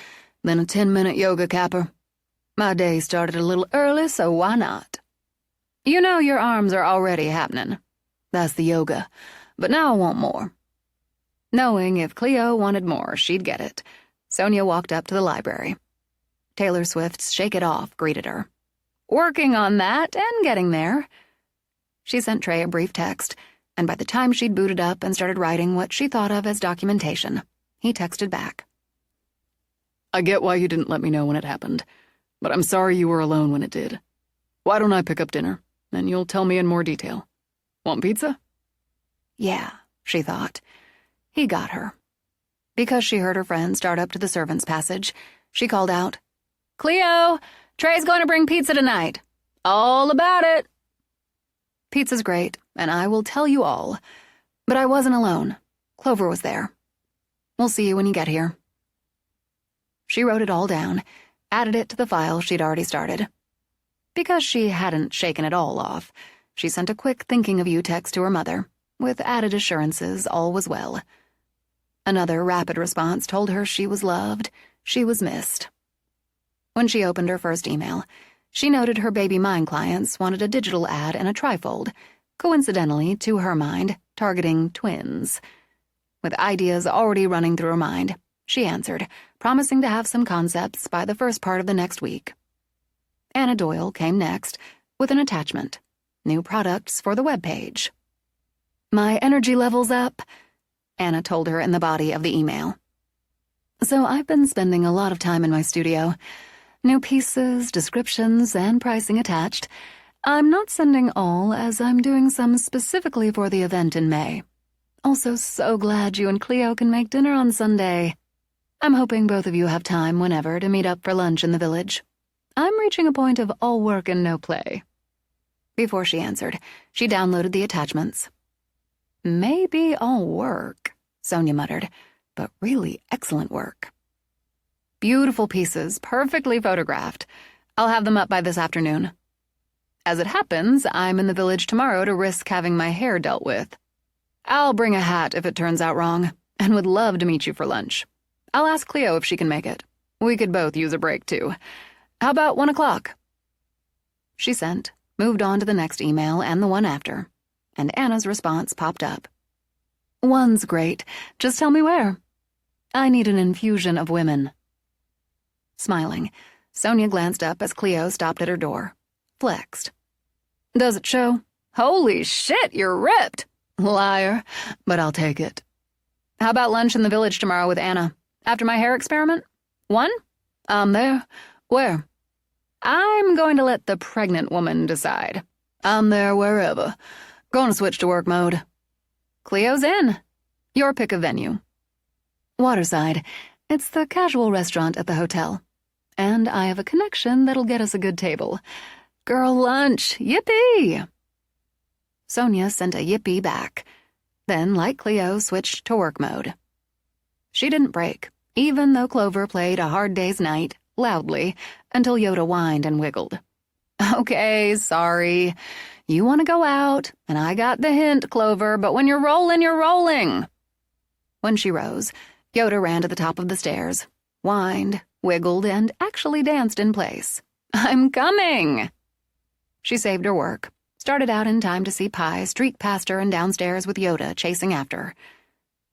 then a 10-minute yoga capper. My day started a little early, so why not? You know your arms are already happening. That's the yoga, but now I want more. Knowing if Cleo wanted more, she'd get it, Sonia walked up to the library. Taylor Swift's Shake It Off greeted her. Working on that and getting there. She sent Trey a brief text, and by the time she'd booted up and started writing what she thought of as documentation, he texted back. I get why you didn't let me know when it happened, but I'm sorry you were alone when it did. Why don't I pick up dinner, and you'll tell me in more detail. Want pizza? Yeah, she thought. He got her. Because she heard her friend start up to the servants' passage, she called out, Cleo, Trey's going to bring pizza tonight. All about it. Pizza's great, and I will tell you all. But I wasn't alone. Clover was there. We'll see you when you get here. She wrote it all down, added it to the file she'd already started. Because she hadn't shaken it all off, she sent a quick thinking of you text to her mother, with added assurances all was well. Another rapid response told her she was loved, she was missed. When she opened her first email, she noted her Baby Mine clients wanted a digital ad and a trifold, coincidentally, to her mind, targeting twins. With ideas already running through her mind, she answered, promising to have some concepts by the first part of the next week. Anna Doyle came next, with an attachment, new products for the webpage. My energy level's up, Anna told her in the body of the email. So I've been spending a lot of time in my studio. New pieces, descriptions, and pricing attached. I'm not sending all, as I'm doing some specifically for the event in May. Also so glad you and Cleo can make dinner on Sunday. I'm hoping both of you have time whenever to meet up for lunch in the village. I'm reaching a point of all work and no play. Before she answered, she downloaded the attachments. Maybe all work, Sonia muttered, but really excellent work. Beautiful pieces, perfectly photographed. I'll have them up by this afternoon. As it happens, I'm in the village tomorrow to risk having my hair dealt with. I'll bring a hat if it turns out wrong, and would love to meet you for lunch. I'll ask Cleo if she can make it. We could both use a break, too. How about 1 o'clock? She sent, moved on to the next email and the one after, and Anna's response popped up. 1's great. Just tell me where. I need an infusion of women. Smiling, Sonia glanced up as Cleo stopped at her door. Flexed. Does it show? Holy shit, you're ripped! Liar, but I'll take it. How about lunch in the village tomorrow with Anna? After my hair experiment? 1? I'm there. Where? I'm going to let the pregnant woman decide. I'm there wherever. Gonna switch to work mode. Cleo's in. Your pick of venue. Waterside. It's the casual restaurant at the hotel. And I have a connection that'll get us a good table. Girl lunch. Yippee! Sonia sent a yippee back. Then, like Cleo, switched to work mode. She didn't break, even though Clover played A Hard Day's Night loudly until Yoda whined and wiggled. Okay, sorry. You want to go out, and I got the hint, Clover, but when you're rolling, you're rolling. When she rose, Yoda ran to the top of the stairs, whined, wiggled, and actually danced in place. I'm coming! She saved her work, started out in time to see Pi streak past her and downstairs with Yoda chasing after.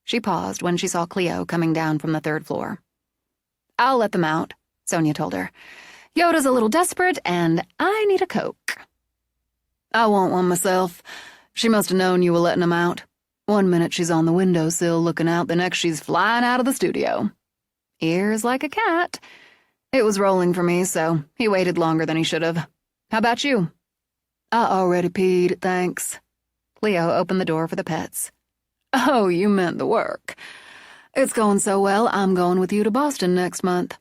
She paused when she saw Cleo coming down from the 3rd floor. I'll let them out, Sonia told her. Yoda's a little desperate, and I need a Coke. I want one myself. She must have known you were letting him out. One minute she's on the windowsill looking out, the next she's flying out of the studio. Ears like a cat. It was rolling for me, so he waited longer than he should have. How about you? I already peed, thanks. Cleo opened the door for the pets. Oh, you meant the work. It's going so well, I'm going with you to Boston next month.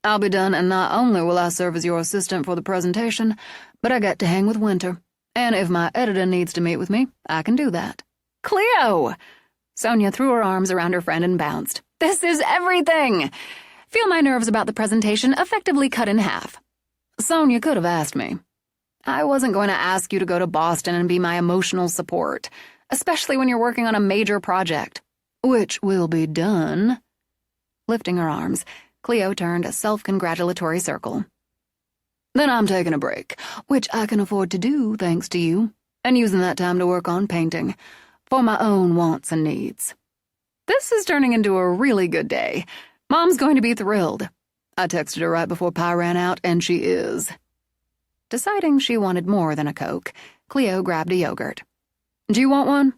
I'll be done, and not only will I serve as your assistant for the presentation, but I get to hang with Winter. And if my editor needs to meet with me, I can do that. Cleo! Sonia threw her arms around her friend and bounced. This is everything! Feel my nerves about the presentation effectively cut in half. Sonia could have asked me. I wasn't going to ask you to go to Boston and be my emotional support, especially when you're working on a major project. Which will be done. Lifting her arms, Cleo turned a self-congratulatory circle. Then I'm taking a break, which I can afford to do thanks to you, and using that time to work on painting, for my own wants and needs. This is turning into a really good day. Mom's going to be thrilled. I texted her right before Pi ran out, and she is. Deciding she wanted more than a Coke, Cleo grabbed a yogurt. Do you want one?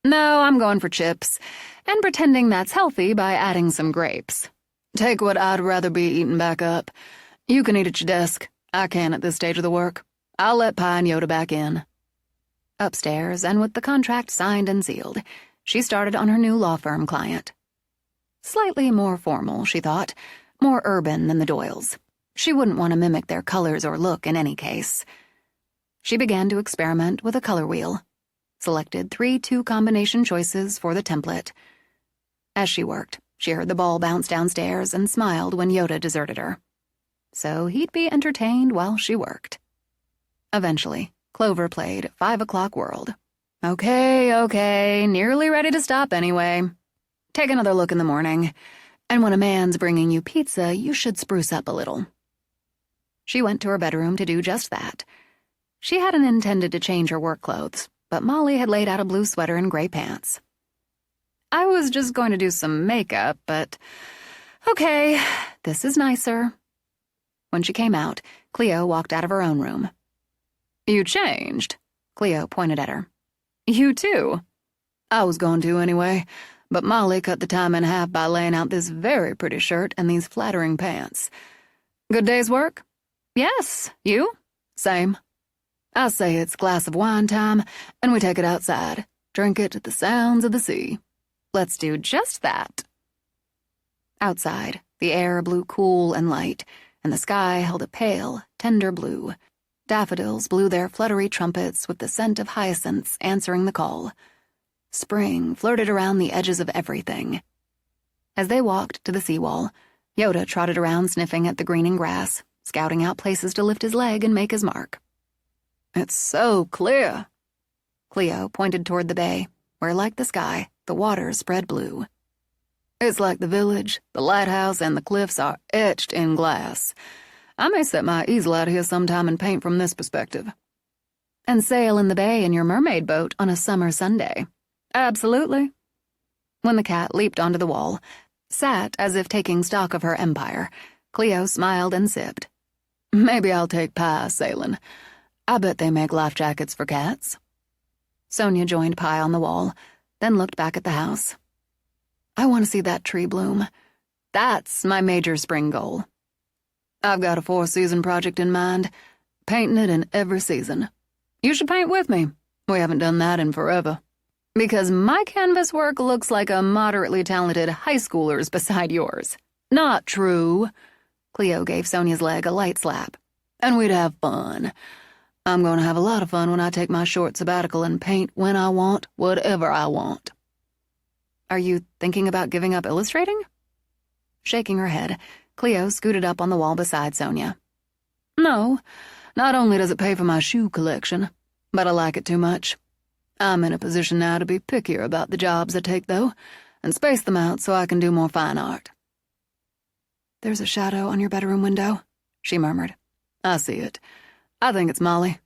No, I'm going for chips, and pretending that's healthy by adding some grapes. Take what I'd rather be eating back up. You can eat at your desk. I can at this stage of the work. I'll let Pi and Yoda back in. Upstairs, and with the contract signed and sealed, she started on her new law firm client. Slightly more formal, she thought, more urban than the Doyles. She wouldn't want to mimic their colors or look in any case. She began to experiment with a color wheel, selected 3 2-combination choices for the template. As she worked, she heard the ball bounce downstairs and smiled when Yoda deserted her. So he'd be entertained while she worked. Eventually, Clover played 5 o'clock World. Okay, nearly ready to stop anyway. Take another look in the morning, and when a man's bringing you pizza, you should spruce up a little. She went to her bedroom to do just that. She hadn't intended to change her work clothes, but Molly had laid out a blue sweater and gray pants. I was just going to do some makeup, but okay, this is nicer. When she came out, Cleo walked out of her own room. You changed, Cleo pointed at her. You too. I was going to anyway, but Molly cut the time in half by laying out this very pretty shirt and these flattering pants. Good day's work? Yes, you? Same. I say it's glass of wine time, and we take it outside. Drink it to the sounds of the sea. Let's do just that. Outside, the air blew cool and light, and the sky held a pale, tender blue. Daffodils blew their fluttery trumpets with the scent of hyacinths answering the call. Spring flirted around the edges of everything. As they walked to the seawall, Yoda trotted around sniffing at the greening grass, scouting out places to lift his leg and make his mark. It's so clear. Cleo pointed toward the bay, where, like the sky, the water spread blue. It's like the village, the lighthouse, and the cliffs are etched in glass. I may set my easel out here sometime and paint from this perspective. And sail in the bay in your mermaid boat on a summer Sunday. Absolutely. When the cat leaped onto the wall, sat as if taking stock of her empire, Cleo smiled and sipped. Maybe I'll take Pi sailing. I bet they make life jackets for cats. Sonia joined Pi on the wall, then looked back at the house. I want to see that tree bloom. That's my major spring goal. I've got a 4-season project in mind, painting it in every season. You should paint with me. We haven't done that in forever. Because my canvas work looks like a moderately talented high schooler's beside yours. Not true. Cleo gave Sonia's leg a light slap. And we'd have fun. I'm going to have a lot of fun when I take my short sabbatical and paint when I want, whatever I want. Are you thinking about giving up illustrating? Shaking her head, Cleo scooted up on the wall beside Sonia. No, not only does it pay for my shoe collection, but I like it too much. I'm in a position now to be pickier about the jobs I take, though, and space them out so I can do more fine art. There's a shadow on your bedroom window, she murmured. I see it. I think it's Molly.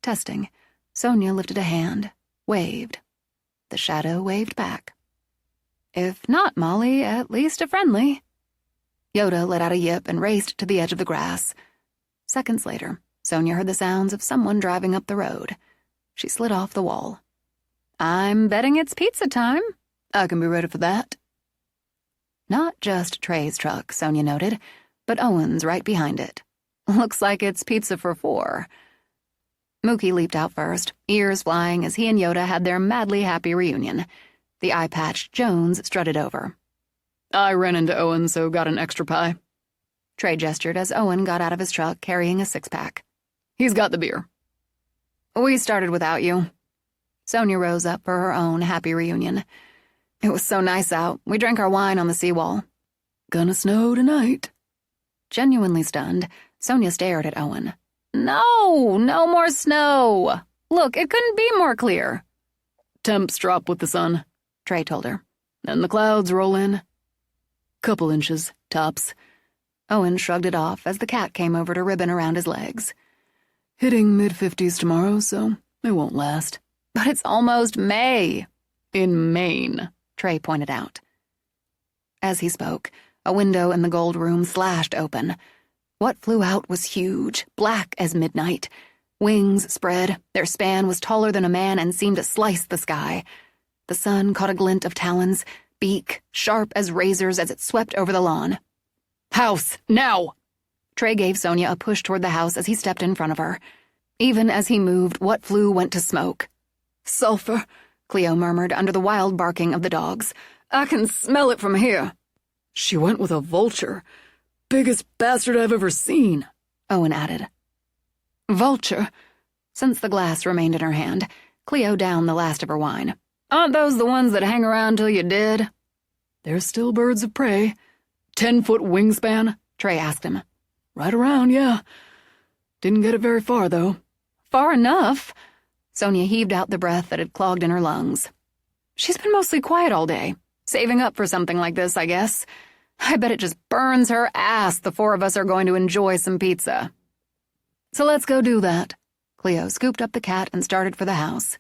Testing, Sonia lifted a hand, waved. The shadow waved back. If not Molly, at least a friendly. Yoda let out a yip and raced to the edge of the grass. Seconds later, Sonia heard the sounds of someone driving up the road. She slid off the wall. I'm betting it's pizza time. I can be ready for that. Not just Trey's truck, Sonia noted, but Owen's right behind it. Looks like it's pizza for 4. Mookie leaped out first, ears flying as he and Yoda had their madly happy reunion. The eye-patched Jones strutted over. I ran into Owen, so got an extra pie. Trey gestured as Owen got out of his truck carrying a 6-pack. He's got the beer. We started without you. Sonia rose up for her own happy reunion. It was so nice out. We drank our wine on the seawall. Gonna snow tonight. Genuinely stunned, Sonia stared at Owen. No more snow. Look, it couldn't be more clear. Temps drop with the sun, Trey told her. And the clouds roll in. Couple inches, tops. Owen shrugged it off as the cat came over to ribbon around his legs. Hitting mid-50s tomorrow, so it won't last. But it's almost May. In Maine, Trey pointed out. As he spoke, a window in the gold room slashed open. What flew out was huge, black as midnight. Wings spread, their span was taller than a man and seemed to slice the sky. The sun caught a glint of talons, beak sharp as razors as it swept over the lawn. House, now! Trey gave Sonia a push toward the house as he stepped in front of her. Even as he moved, what flew went to smoke. Sulfur, Cleo murmured under the wild barking of the dogs. I can smell it from here. She went with a vulture. Biggest bastard I've ever seen, Owen added. Vulture? Since the glass remained in her hand, Cleo downed the last of her wine. Aren't those the ones that hang around till you're dead? They're still birds of prey. 10-foot wingspan? Trey asked him. Right around, yeah. Didn't get it very far, though. Far enough. Sonia heaved out the breath that had clogged in her lungs. She's been mostly quiet all day, saving up for something like this, I guess. I bet it just burns her ass the 4 of us are going to enjoy some pizza. So let's go do that. Cleo scooped up the cat and started for the house.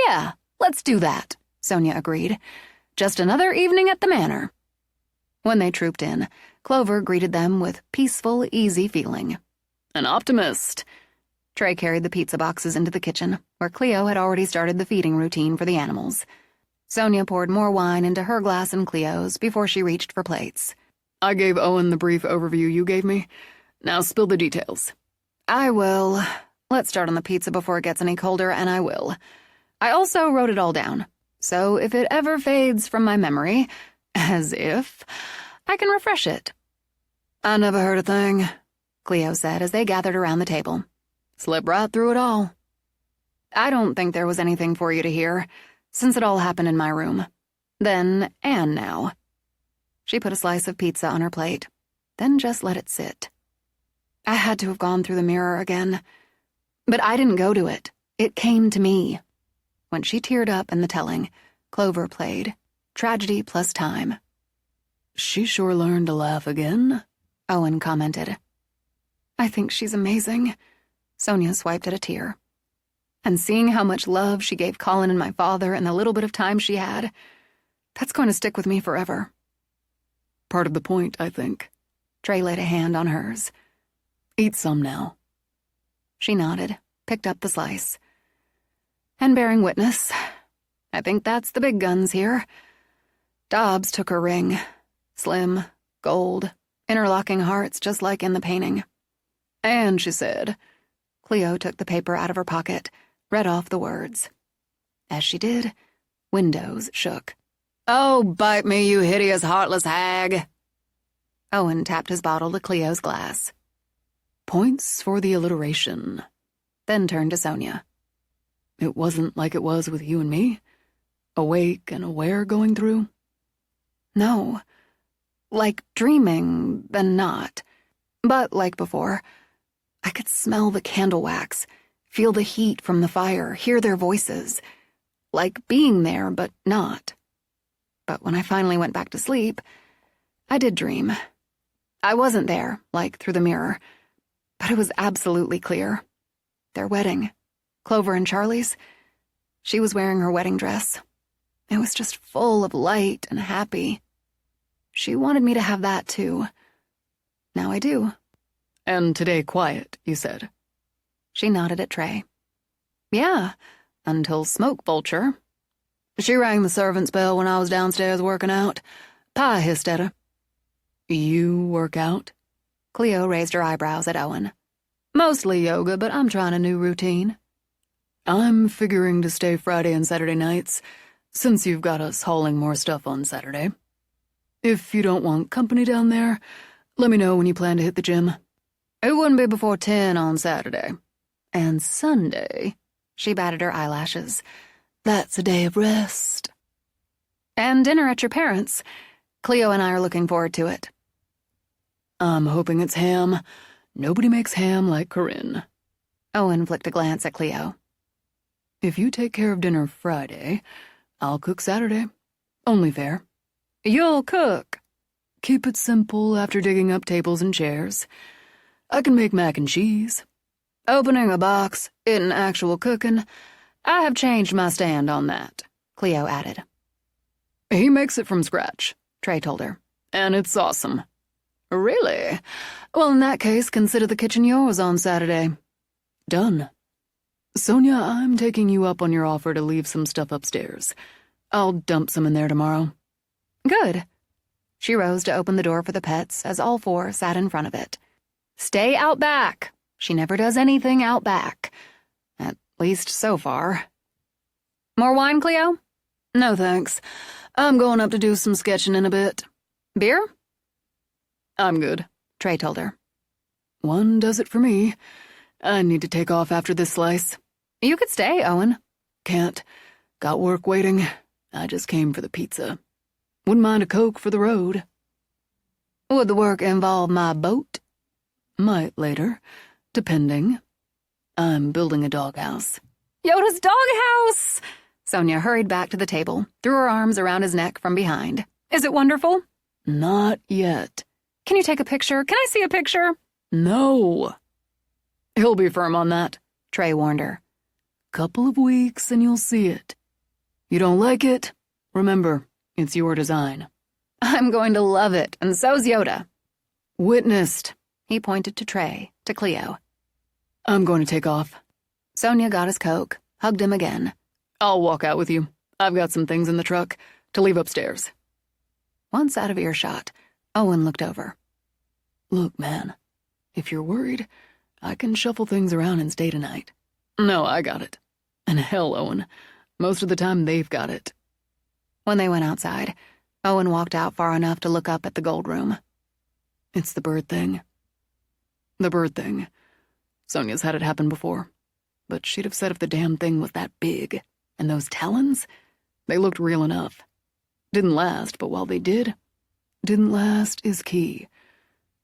Yeah, let's do that, Sonia agreed. Just another evening at the manor. When they trooped in, Clover greeted them with peaceful, easy feeling. An optimist. Trey carried the pizza boxes into the kitchen, where Cleo had already started the feeding routine for the animals. Sonia poured more wine into her glass and Cleo's before she reached for plates. I gave Owen the brief overview you gave me. Now spill the details. I will. Let's start on the pizza before it gets any colder, and I will. I also wrote it all down, so if it ever fades from my memory, as if, I can refresh it. I never heard a thing, Cleo said as they gathered around the table. Slept right through it all. I don't think there was anything for you to hear, since it all happened in my room. Then, and now. She put a slice of pizza on her plate, then just let it sit. I had to have gone through the mirror again. But I didn't go to it. It came to me. When she teared up in the telling, Clover played Tragedy Plus Time. She sure learned to laugh again, Owen commented. I think she's amazing. Sonia swiped at a tear. And seeing how much love she gave Colin and my father in the little bit of time she had, that's going to stick with me forever. Part of the point, I think. Trey laid a hand on hers. Eat some now. She nodded, picked up the slice. And bearing witness, I think that's the big guns here. Dobbs took her ring. Slim, gold, interlocking hearts just like in the painting. And she said, Cleo took the paper out of her pocket, read off the words. As she did, windows shook. Oh, bite me, you hideous, heartless hag. Owen tapped his bottle to Cleo's glass. Points for the alliteration. Then turned to Sonia. It wasn't like it was with you and me? Awake and aware going through? No. Like dreaming, then not. But like before, I could smell the candle wax, feel the heat from the fire, hear their voices. Like being there, but not. But when I finally went back to sleep, I did dream. I wasn't there, like through the mirror, but it was absolutely clear. Their wedding. Clover and Charlie's. She was wearing her wedding dress. It was just full of light and happy. She wanted me to have that, too. Now I do. And today quiet, you said. She nodded at Trey. Yeah, until Smoke Vulture. She rang the servant's bell when I was downstairs working out. Pa hissed at her. You work out? Cleo raised her eyebrows at Owen. Mostly yoga, but I'm trying a new routine. I'm figuring to stay Friday and Saturday nights, since you've got us hauling more stuff on Saturday. If you don't want company down there, let me know when you plan to hit the gym. It wouldn't be before 10 on Saturday. And Sunday, she batted her eyelashes. That's a day of rest. And dinner at your parents'. Cleo and I are looking forward to it. I'm hoping it's ham. Nobody makes ham like Corinne. Owen flicked a glance at Cleo. If you take care of dinner Friday, I'll cook Saturday. Only fair. You'll cook. Keep it simple after digging up tables and chairs. I can make mac and cheese. Opening a box isn't actual cooking. I have changed my stand on that, Cleo added. He makes it from scratch, Trey told her. And it's awesome. Really? Well, in that case, consider the kitchen yours on Saturday. Done. Sonia, I'm taking you up on your offer to leave some stuff upstairs. I'll dump some in there tomorrow. Good. She rose to open the door for the pets as all four sat in front of it. Stay out back. She never does anything out back. At least so far. More wine, Cleo? No, thanks. I'm going up to do some sketching in a bit. Beer? I'm good, Trey told her. One does it for me. I need to take off after this slice. You could stay, Owen. Can't. Got work waiting. I just came for the pizza. Wouldn't mind a Coke for the road. Would the work involve my boat? Might later, depending. I'm building a doghouse. Yoda's doghouse! Sonia hurried back to the table, threw her arms around his neck from behind. Is it wonderful? Not yet. Can you take a picture? Can I see a picture? No. He'll be firm on that, Trey warned her. Couple of weeks and you'll see it. You don't like it? Remember, it's your design. I'm going to love it, and so's Yoda. Witnessed. He pointed to Trey, to Cleo. I'm going to take off. Sonia got his Coke, hugged him again. I'll walk out with you. I've got some things in the truck to leave upstairs. Once out of earshot, Owen looked over. Look, man, if you're worried, I can shuffle things around and stay tonight. No, I got it. And hell, Owen, most of the time they've got it. When they went outside, Owen walked out far enough to look up at the gold room. It's the bird thing. The bird thing. Sonia's had it happen before. But she'd have said if the damn thing was that big. And those talons? They looked real enough. Didn't last, but while they did, didn't last is key.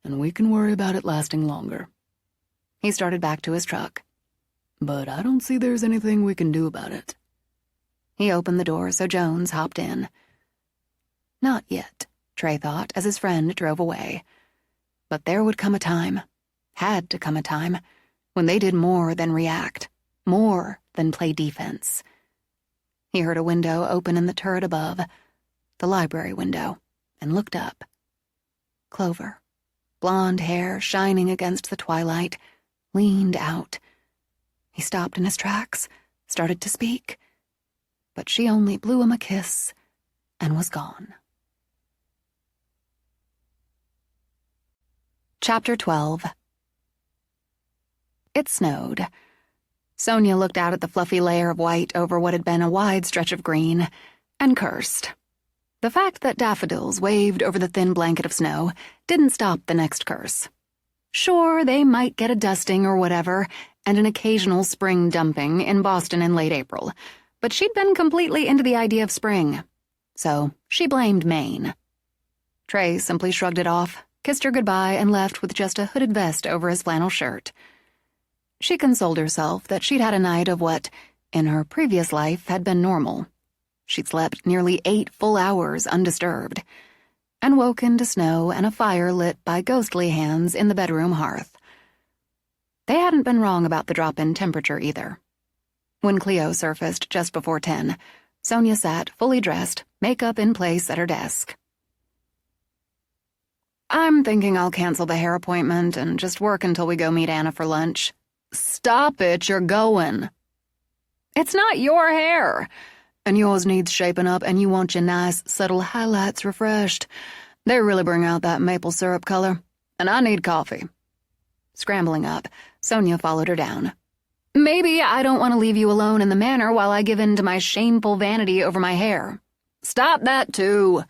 And we can worry about it lasting longer. He started back to his truck. But I don't see there's anything we can do about it. He opened the door so Jones hopped in. Not yet, Trey thought as his friend drove away. But there would come a time, had to come a time, when they did more than react, more than play defense. He heard a window open in the turret above, the library window, and looked up. Clover, blonde hair shining against the twilight, leaned out. He stopped in his tracks, started to speak, but she only blew him a kiss and was gone. Chapter 12. It snowed. Sonia looked out at the fluffy layer of white over what had been a wide stretch of green, and cursed. The fact that daffodils waved over the thin blanket of snow didn't stop the next curse. Sure, they might get a dusting or whatever, and an occasional spring dumping in Boston in late April, but she'd been completely into the idea of spring. So she blamed Maine. Trey simply shrugged it off, kissed her goodbye, and left with just a hooded vest over his flannel shirt. She consoled herself that she'd had a night of what, in her previous life, had been normal. She'd slept nearly 8 full hours undisturbed, and woken to snow and a fire lit by ghostly hands in the bedroom hearth. They hadn't been wrong about the drop in temperature either. When Cleo surfaced just before 10, Sonia sat, fully dressed, makeup in place at her desk. "I'm thinking I'll cancel the hair appointment and just work until we go meet Anna for lunch." "Stop it, you're going." "It's not your hair. And yours needs shaping up, and you want your nice, subtle highlights refreshed. They really bring out that maple syrup color. And I need coffee." Scrambling up, Sonia followed her down. "Maybe I don't want to leave you alone in the manor while I give in to my shameful vanity over my hair." "Stop that, too.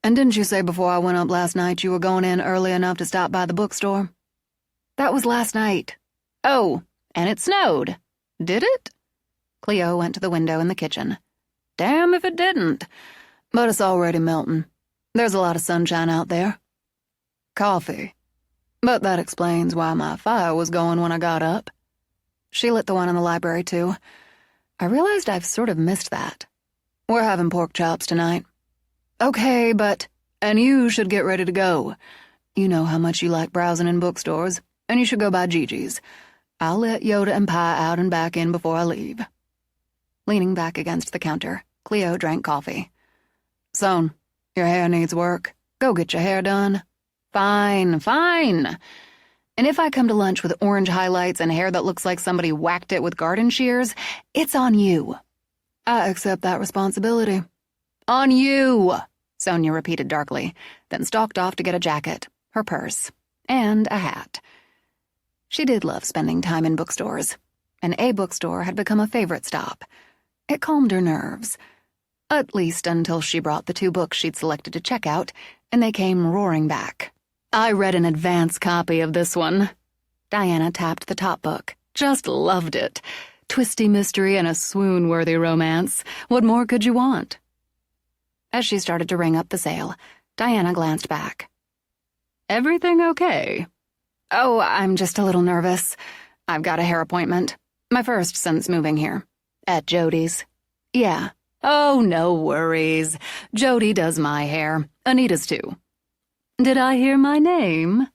And didn't you say before I went up last night you were going in early enough to stop by the bookstore?" "That was last night." "Oh, and it snowed. Did it?" Cleo went to the window in the kitchen. "Damn if it didn't. But it's already melting. There's a lot of sunshine out there." "Coffee. But that explains why my fire was going when I got up." She lit the one in the library, too. I realized I've sort of missed that. "We're having pork chops tonight." "Okay, but—" "And you should get ready to go. You know how much you like browsing in bookstores, and you should go by Gigi's. I'll let Yoda and Pie out and back in before I leave." Leaning back against the counter, Cleo drank coffee. "Son, your hair needs work. Go get your hair done." "Fine, fine. And if I come to lunch with orange highlights and hair that looks like somebody whacked it with garden shears, it's on you." "I accept that responsibility." "On you," Sonia repeated darkly, then stalked off to get a jacket, her purse, and a hat. She did love spending time in bookstores, and a bookstore had become a favorite stop. It calmed her nerves, at least until she brought the 2 books she'd selected to check out, and they came roaring back. "I read an advance copy of this one." Diana tapped the top book. "Just loved it. Twisty mystery and a swoon-worthy romance. What more could you want?" As she started to ring up the sale, Diana glanced back. "Everything okay?" "Oh, I'm just a little nervous. I've got a hair appointment. My first since moving here. At Jody's." "Yeah." "Oh, no worries. Jody does my hair. Anita's too." "Did I hear my name?"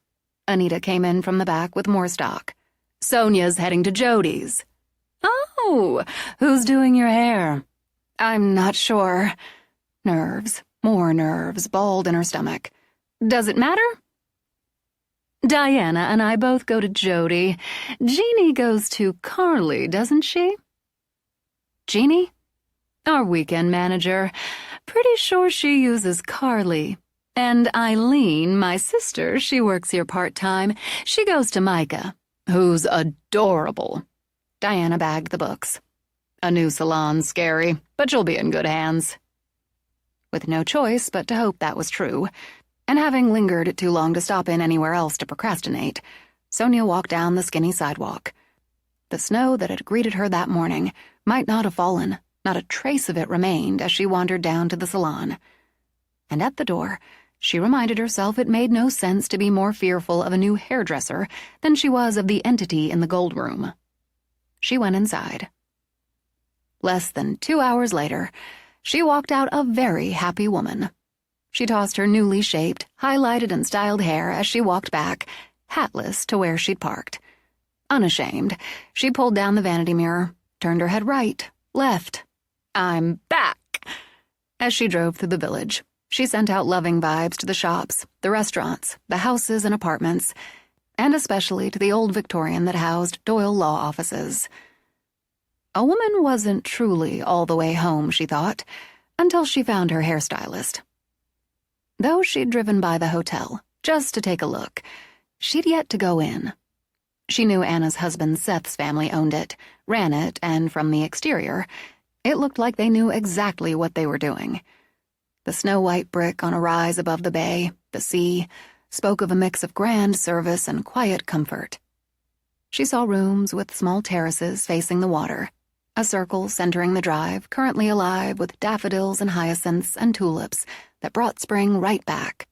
Anita came in from the back with more stock. "Sonia's heading to Jody's." "Oh, who's doing your hair?" "I'm not sure." Nerves, more nerves, balled in her stomach. "Does it matter?" "Diana and I both go to Jody. Jeannie goes to Carly, doesn't she?" "Jeannie?" "Our weekend manager. Pretty sure she uses Carly. And Eileen, my sister, she works here part-time. She goes to Micah, who's adorable." Diana bagged the books. "A new salon's scary, but you'll be in good hands." With no choice but to hope that was true, and having lingered too long to stop in anywhere else to procrastinate, Sonia walked down the skinny sidewalk. The snow that had greeted her that morning might not have fallen, not a trace of it remained as she wandered down to the salon. And at the door, she reminded herself it made no sense to be more fearful of a new hairdresser than she was of the entity in the gold room. She went inside. Less than 2 hours later, she walked out a very happy woman. She tossed her newly shaped, highlighted and styled hair as she walked back, hatless, to where she'd parked. Unashamed, she pulled down the vanity mirror, turned her head right, left. "I'm back!" As she drove through the village, she sent out loving vibes to the shops, the restaurants, the houses and apartments, and especially to the old Victorian that housed Doyle Law Offices. A woman wasn't truly all the way home, she thought, until she found her hairstylist. Though she'd driven by the hotel, just to take a look, She'd yet to go in. She knew Anna's husband Seth's family owned it, ran it, and from the exterior, it looked like they knew exactly what they were doing. The snow-white brick on a rise above the bay, the sea, spoke of a mix of grand service and quiet comfort. She saw rooms with small terraces facing the water, a circle centering the drive, currently alive with daffodils and hyacinths and tulips that brought spring right back.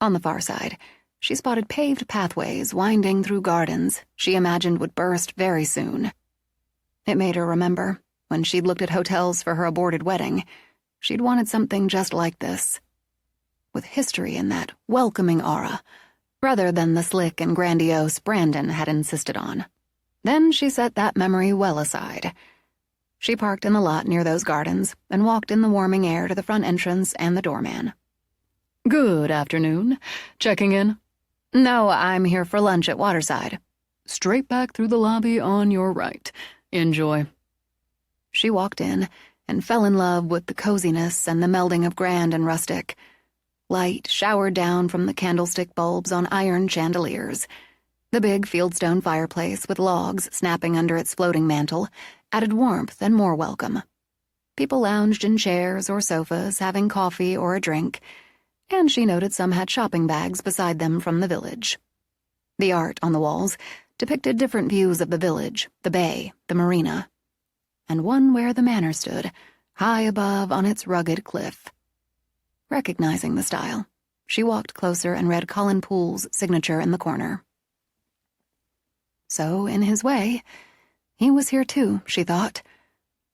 On the far side, she spotted paved pathways winding through gardens she imagined would burst very soon. It made her remember, when she'd looked at hotels for her aborted wedding, she'd wanted something just like this, with history in that welcoming aura, rather than the slick and grandiose Brandon had insisted on. Then she set that memory well aside. She parked in the lot near those gardens and walked in the warming air to the front entrance and the doorman. Good afternoon. Checking in? No, I'm here for lunch at Waterside. Straight back through the lobby on your right. Enjoy. She walked in and fell in love with the coziness and the melding of grand and rustic. Light showered down from the candlestick bulbs on iron chandeliers. The big fieldstone fireplace with logs snapping under its floating mantel added warmth and more welcome. People lounged in chairs or sofas, having coffee or a drink, and she noted some had shopping bags beside them from the village. The art on the walls depicted different views of the village, the bay, the marina, and one where the manor stood, high above on its rugged cliff. Recognizing the style, she walked closer and read Colin Poole's signature in the corner. So, in his way, he was here too, she thought,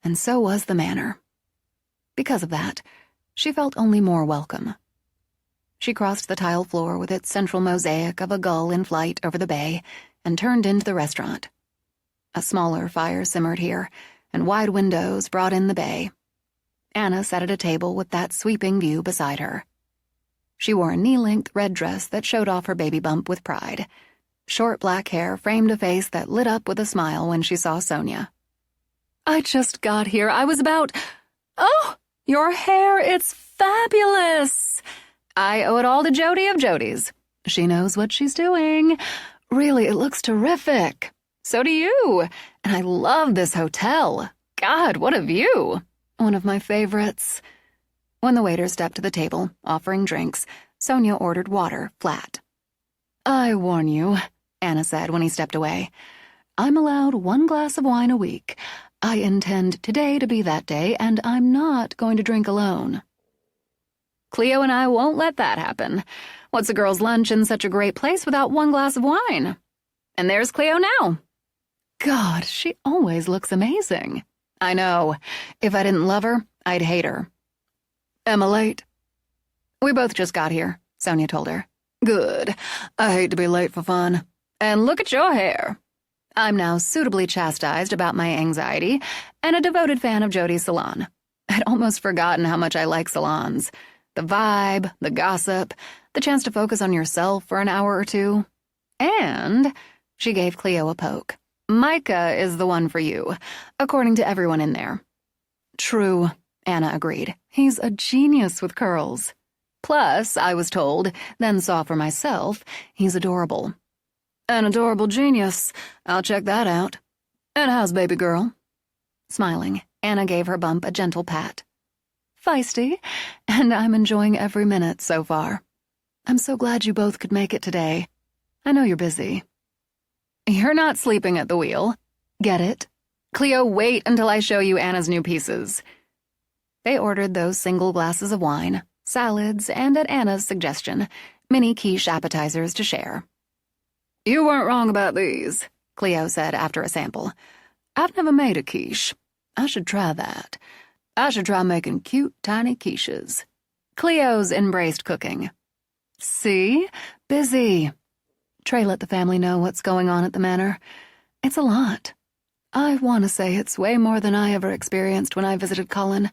and so was the manor. Because of that, she felt only more welcome. She crossed the tile floor with its central mosaic of a gull in flight over the bay and turned into the restaurant. A smaller fire simmered here, and wide windows brought in the bay. Anna sat at a table with that sweeping view beside her. She wore a knee-length red dress that showed off her baby bump with pride. Short black hair framed a face that lit up with a smile when she saw Sonia. I just got here. I was about... Oh, your hair, it's fabulous! I owe it all to Jody of Jody's. She knows what she's doing. Really, it looks terrific. So do you. And I love this hotel. God, what a view. One of my favorites. When the waiter stepped to the table, offering drinks, Sonia ordered water, flat. I warn you, Anna said when he stepped away. I'm allowed 1 glass of wine a week. I intend today to be that day, and I'm not going to drink alone. Cleo and I won't let that happen. What's a girl's lunch in such a great place without 1 glass of wine? And there's Cleo now. God, she always looks amazing. I know. If I didn't love her, I'd hate her. Emma late? We both just got here, Sonia told her. Good. I hate to be late for fun. And look at your hair. I'm now suitably chastised about my anxiety and a devoted fan of Jody's salon. I'd almost forgotten how much I like salons. The vibe, the gossip, the chance to focus on yourself for an hour or two. And she gave Cleo a poke. Micah is the one for you, according to everyone in there. True, Anna agreed. He's a genius with curls. Plus, I was told, then saw for myself, he's adorable. An adorable genius. I'll check that out. And how's baby girl? Smiling, Anna gave her bump a gentle pat. Feisty, and I'm enjoying every minute so far. I'm so glad you both could make it today. I know you're busy. You're not sleeping at the wheel. Get it? Cleo, wait until I show you Anna's new pieces. They ordered those single glasses of wine, salads, and at Anna's suggestion, mini quiche appetizers to share. You weren't wrong about these, Cleo said after a sample. I've never made a quiche. I should try that. I should try making cute, tiny quiches. Cleo's embraced cooking. See? Busy. Trey let the family know what's going on at the manor. It's a lot. I want to say it's way more than I ever experienced when I visited Colin.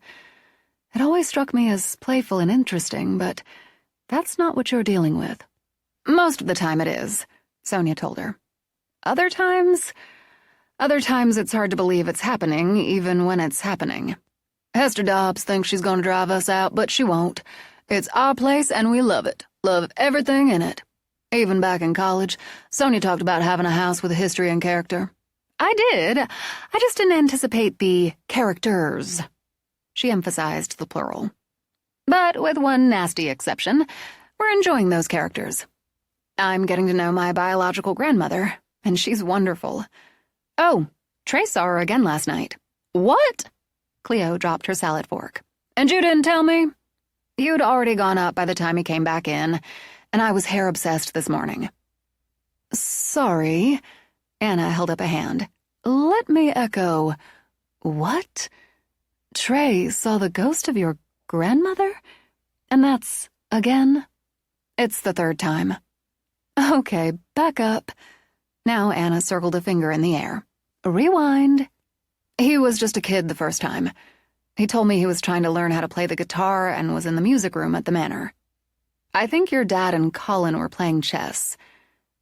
It always struck me as playful and interesting, but that's not what you're dealing with. Most of the time it is, Sonia told her. Other times it's hard to believe it's happening, even when it's happening. Hester Dobbs thinks she's going to drive us out, but she won't. It's our place and we love it. Love everything in it. Even back in college, Sonia talked about having a house with history and character. I did. I just didn't anticipate the characters. She emphasized the plural. But with one nasty exception, we're enjoying those characters. I'm getting to know my biological grandmother, and she's wonderful. Oh, Trey saw her again last night. What? Cleo dropped her salad fork. And you didn't tell me? You'd already gone up by the time he came back in, and I was hair-obsessed this morning. Sorry. Anna held up a hand. Let me echo. What? Trey saw the ghost of your grandmother? And that's again? It's the third time. Okay, back up. Now Anna circled a finger in the air. Rewind. He was just a kid the first time. He told me he was trying to learn how to play the guitar and was in the music room at the manor. I think your dad and Colin were playing chess.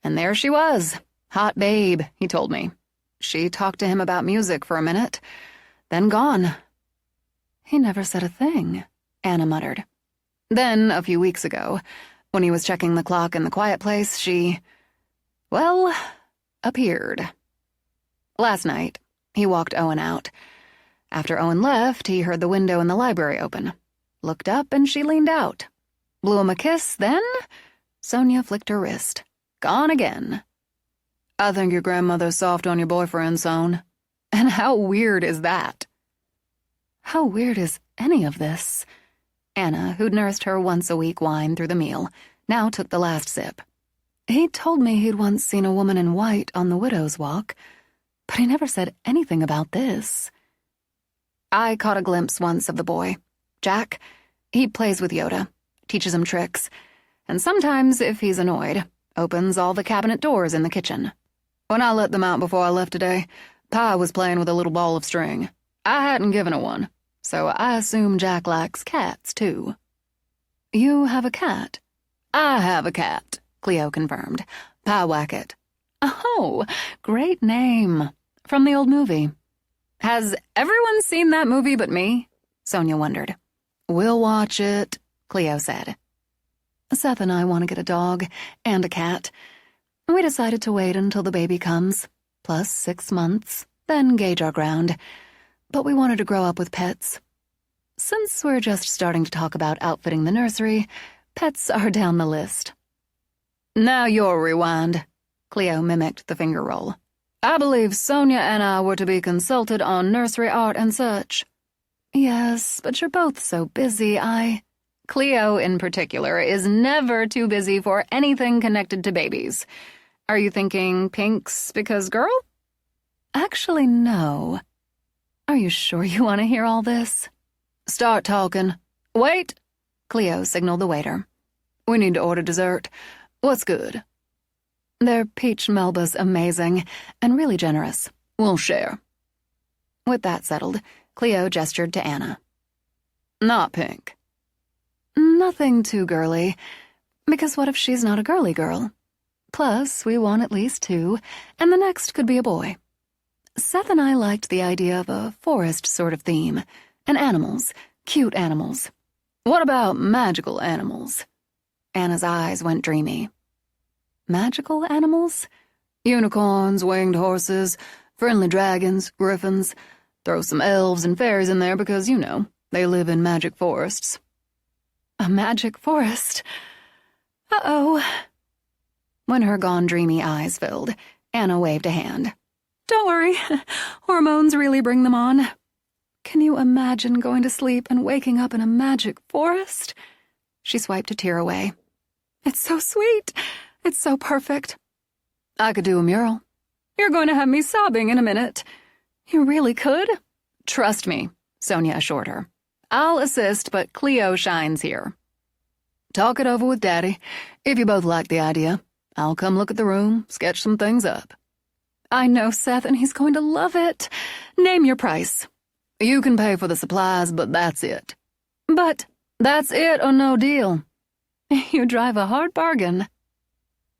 And there she was. Hot babe, he told me. She talked to him about music for a minute, then gone. He never said a thing, Anna muttered. Then, a few weeks ago, when he was checking the clock in the quiet place, she, well, appeared. Last night, he walked Owen out. After Owen left, he heard the window in the library open. Looked up and she leaned out. Blew him a kiss, then Sonia flicked her wrist. Gone again. I think your grandmother's soft on your boyfriend, Son. And how weird is that? How weird is any of this? Anna, who'd nursed her once-a-week wine through the meal, now took the last sip. He told me he'd once seen a woman in white on the widow's walk, but he never said anything about this. I caught a glimpse once of the boy. Jack, he plays with Yoda, teaches him tricks, and sometimes, if he's annoyed, opens all the cabinet doors in the kitchen. When I let them out before I left today, Pa was playing with a little ball of string. I hadn't given her one, so I assume Jack likes cats, too. You have a cat? I have a cat, Cleo confirmed. Pa Wackett. Oh, great name. From the old movie. Has everyone seen that movie but me? Sonia wondered. We'll watch it, Cleo said. Seth and I want to get a dog and a cat. We decided to wait until the baby comes, plus 6 months, then gauge our ground. But we wanted to grow up with pets. Since we're just starting to talk about outfitting the nursery, pets are down the list. Now you're rewind. Cleo mimicked the finger roll. I believe Sonia and I were to be consulted on nursery art and such. Yes, but you're both so busy, Cleo, in particular, is never too busy for anything connected to babies. Are you thinking Pinks because girl? Actually, no. Are you sure you want to hear all this? Start talking. Wait, Cleo signaled the waiter. We need to order dessert. What's good? Their peach melba's amazing and really generous. We'll share. With that settled, Cleo gestured to Anna. Not pink. Nothing too girly, because what if she's not a girly girl? Plus, we want at least 2, and the next could be a boy. Seth and I liked the idea of a forest sort of theme, and animals, cute animals. What about magical animals? Anna's eyes went dreamy. Magical animals? Unicorns, winged horses, friendly dragons, griffins. Throw some elves and fairies in there because, you know, they live in magic forests. A magic forest? Uh-oh. When her gone dreamy eyes filled, Anna waved a hand. Don't worry, hormones really bring them on. Can you imagine going to sleep and waking up in a magic forest? She swiped a tear away. It's so sweet. It's so perfect. I could do a mural. You're going to have me sobbing in a minute. You really could? Trust me, Sonia assured her. I'll assist, but Cleo shines here. Talk it over with Daddy. If you both like the idea, I'll come look at the room, sketch some things up. I know Seth, and he's going to love it. Name your price. You can pay for the supplies, but that's it. But that's it or no deal. You drive a hard bargain.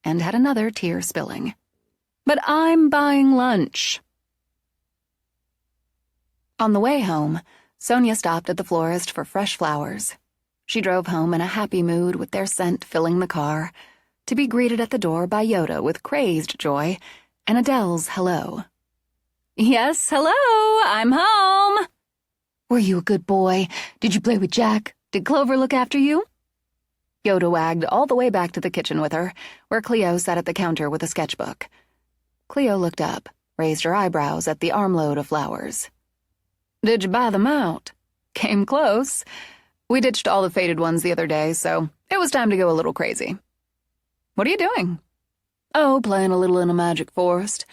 And had another tear spilling. But I'm buying lunch. On the way home, Sonia stopped at the florist for fresh flowers. She drove home in a happy mood with their scent filling the car. to be greeted at the door by Yoda with crazed joy and Adele's hello. Yes, hello, I'm home. Were you a good boy? Did you play with Jack? Did Clover look after you? Yoda wagged all the way back to the kitchen with her, where Cleo sat at the counter with a sketchbook. Cleo looked up, raised her eyebrows at the armload of flowers. Did you buy them out? Came close. We ditched all the faded ones the other day, so it was time to go a little crazy. What are you doing? Oh, playing a little in a magic forest.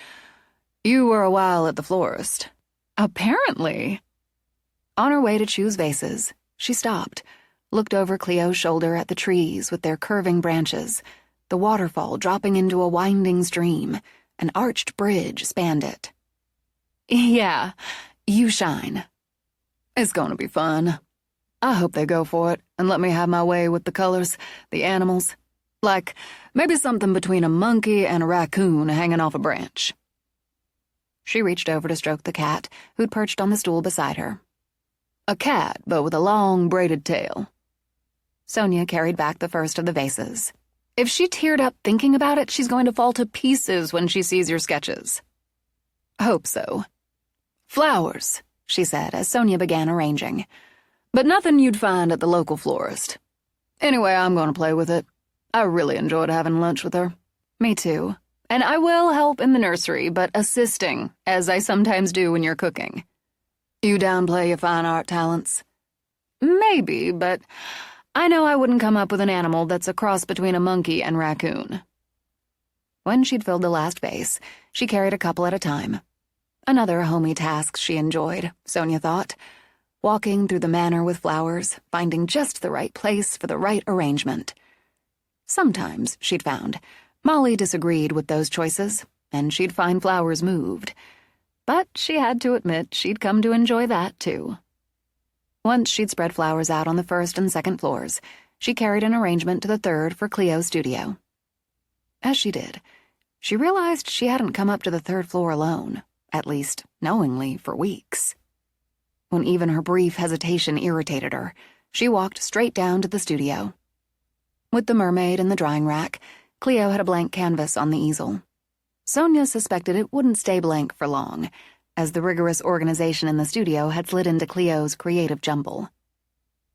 You were a while at the florist. Apparently. On her way to choose vases, she stopped, looked over Cleo's shoulder at the trees with their curving branches, the waterfall dropping into a winding stream. An arched bridge spanned it. Yeah, you shine. It's going to be fun. I hope they go for it and let me have my way with the colors, the animals. Like, maybe something between a monkey and a raccoon hanging off a branch. She reached over to stroke the cat, who'd perched on the stool beside her. A cat, but with a long, braided tail. Sonia carried back the first of the vases. If she teared up thinking about it, she's going to fall to pieces when she sees your sketches. Hope so. Flowers, she said as Sonia began arranging. But nothing you'd find at the local florist. Anyway, I'm going to play with it. I really enjoyed having lunch with her. Me too. And I will help in the nursery, but assisting, as I sometimes do when you're cooking. You downplay your fine art talents? Maybe, but I know I wouldn't come up with an animal that's a cross between a monkey and raccoon. When she'd filled the last vase, she carried a couple at a time. Another homey task she enjoyed, Sonia thought. Walking through the manor with flowers, finding just the right place for the right arrangement. Sometimes, she'd found, Molly disagreed with those choices, and she'd find flowers moved. But she had to admit she'd come to enjoy that, too. Once she'd spread flowers out on the first and second floors, she carried an arrangement to the third for Cleo's studio. As she did, she realized she hadn't come up to the third floor alone, at least knowingly, for weeks. When even her brief hesitation irritated her, she walked straight down to the studio. With the mermaid in the drying rack, Cleo had a blank canvas on the easel. Sonia suspected it wouldn't stay blank for long, as the rigorous organization in the studio had slid into Cleo's creative jumble.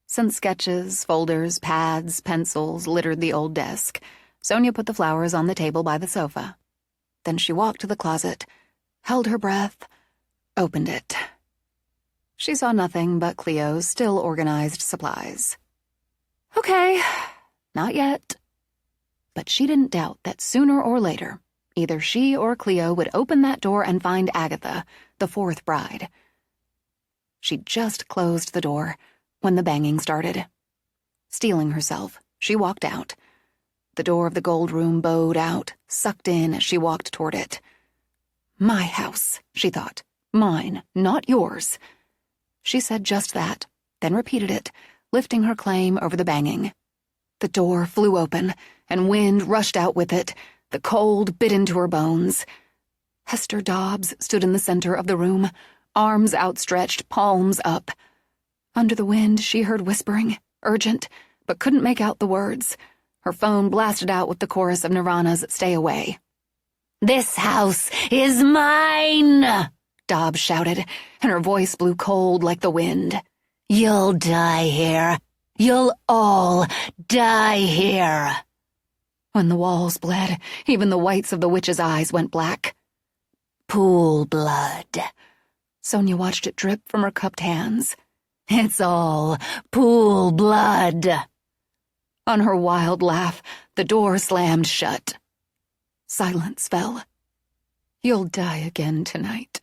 Since sketches, folders, pads, pencils littered the old desk, Sonia put the flowers on the table by the sofa. Then she walked to the closet, held her breath, opened it. She saw nothing but Cleo's still organized supplies. Okay, not yet. But she didn't doubt that sooner or later, either she or Cleo would open that door and find Agatha, the fourth bride. She'd just closed the door when the banging started. Steeling herself, she walked out. The door of the gold room bowed out, sucked in as she walked toward it. My house, she thought. Mine, not yours. She said just that, then repeated it, lifting her claim over the banging. The door flew open, and wind rushed out with it. The cold bit into her bones. Hester Dobbs stood in the center of the room, arms outstretched, palms up. Under the wind, she heard whispering, urgent, but couldn't make out the words. Her phone blasted out with the chorus of Nirvana's Stay Away. This house is mine, Dobbs shouted, and her voice blew cold like the wind. You'll die here. You'll all die here. When the walls bled, even the whites of the witch's eyes went black. Pool blood. Sonia watched it drip from her cupped hands. It's all pool blood. On her wild laugh, the door slammed shut. Silence fell. You'll die again tonight,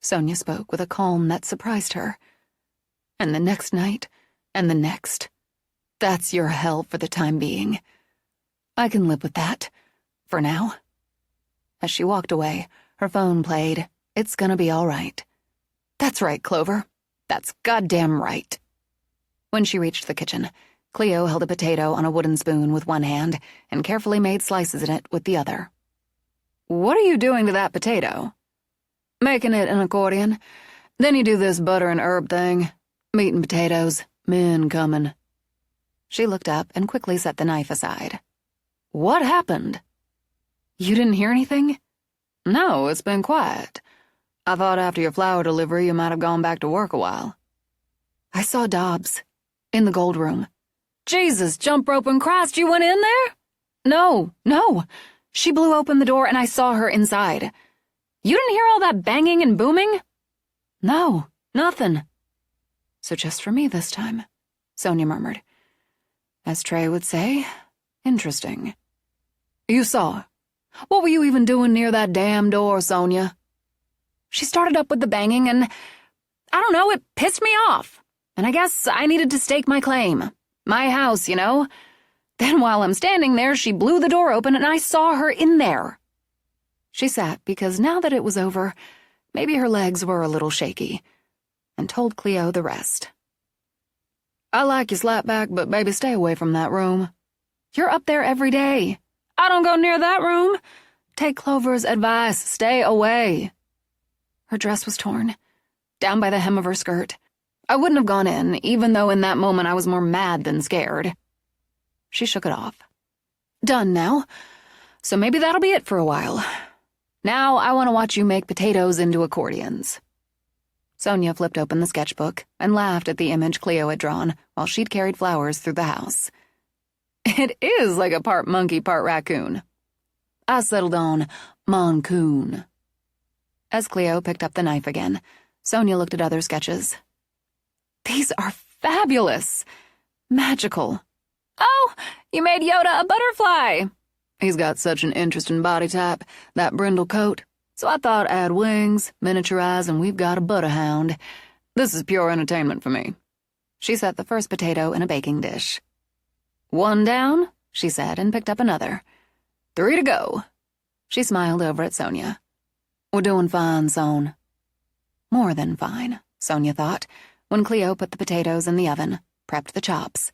Sonia spoke with a calm that surprised her. And the next night, and the next. That's your hell for the time being. I can live with that, for now. As she walked away, her phone played, It's gonna be all right. That's right, Clover. That's goddamn right. When she reached the kitchen, Cleo held a potato on a wooden spoon with one hand and carefully made slices in it with the other. What are you doing to that potato? Making it an accordion. Then you do this butter and herb thing. Meat and potatoes. Men coming. She looked up and quickly set the knife aside. What happened? You didn't hear anything? No, it's been quiet. I thought after your flower delivery you might have gone back to work a while. I saw Dobbs in the gold room. Jesus, jump rope and Christ, you went in there? No. She blew open the door and I saw her inside. You didn't hear all that banging and booming? No, nothing. So just for me this time, Sonia murmured. As Trey would say, interesting. You saw. What were you even doing near that damn door, Sonia? She started up with the banging and, I don't know, it pissed me off. And I guess I needed to stake my claim. My house, you know? Then while I'm standing there, she blew the door open and I saw her in there. She sat because now that it was over, maybe her legs were a little shaky, and told Cleo the rest. I like you slapback, but baby, stay away from that room. You're up there every day. I don't go near that room. Take Clover's advice, stay away. Her dress was torn, down by the hem of her skirt. I wouldn't have gone in, even though in that moment I was more mad than scared. She shook it off. Done now. So maybe that'll be it for a while. Now I want to watch you make potatoes into accordions. Sonia flipped open the sketchbook and laughed at the image Cleo had drawn while she'd carried flowers through the house. It is like a part monkey, part raccoon. I settled on Moncoon. As Cleo picked up the knife again, Sonia looked at other sketches. These are fabulous. Magical. Oh, you made Yoda a butterfly. He's got such an interesting body type, that brindle coat. So I thought add wings, miniaturize, and we've got a butterhound. This is pure entertainment for me. She set the first potato in a baking dish. One down, she said, and picked up another. 3 to go. She smiled over at Sonia. We're doing fine, Son. More than fine, Sonia thought, when Cleo put the potatoes in the oven, prepped the chops.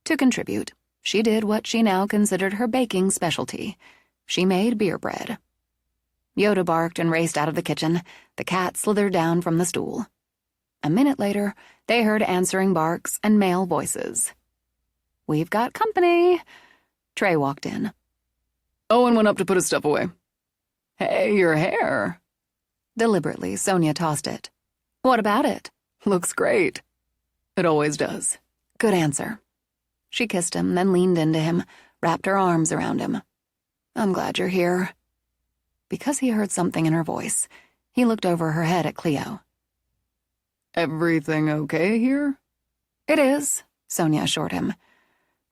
To contribute, she did what she now considered her baking specialty. She made beer bread. Yoda barked and raced out of the kitchen. The cat slithered down from the stool. A minute later, they heard answering barks and male voices. We've got company. Trey walked in. Owen went up to put his stuff away. Hey, your hair. Deliberately, Sonia tossed it. What about it? Looks great. It always does. Good answer. She kissed him, then leaned into him, wrapped her arms around him. I'm glad you're here. Because he heard something in her voice, he looked over her head at Cleo. Everything okay here? It is, Sonia assured him.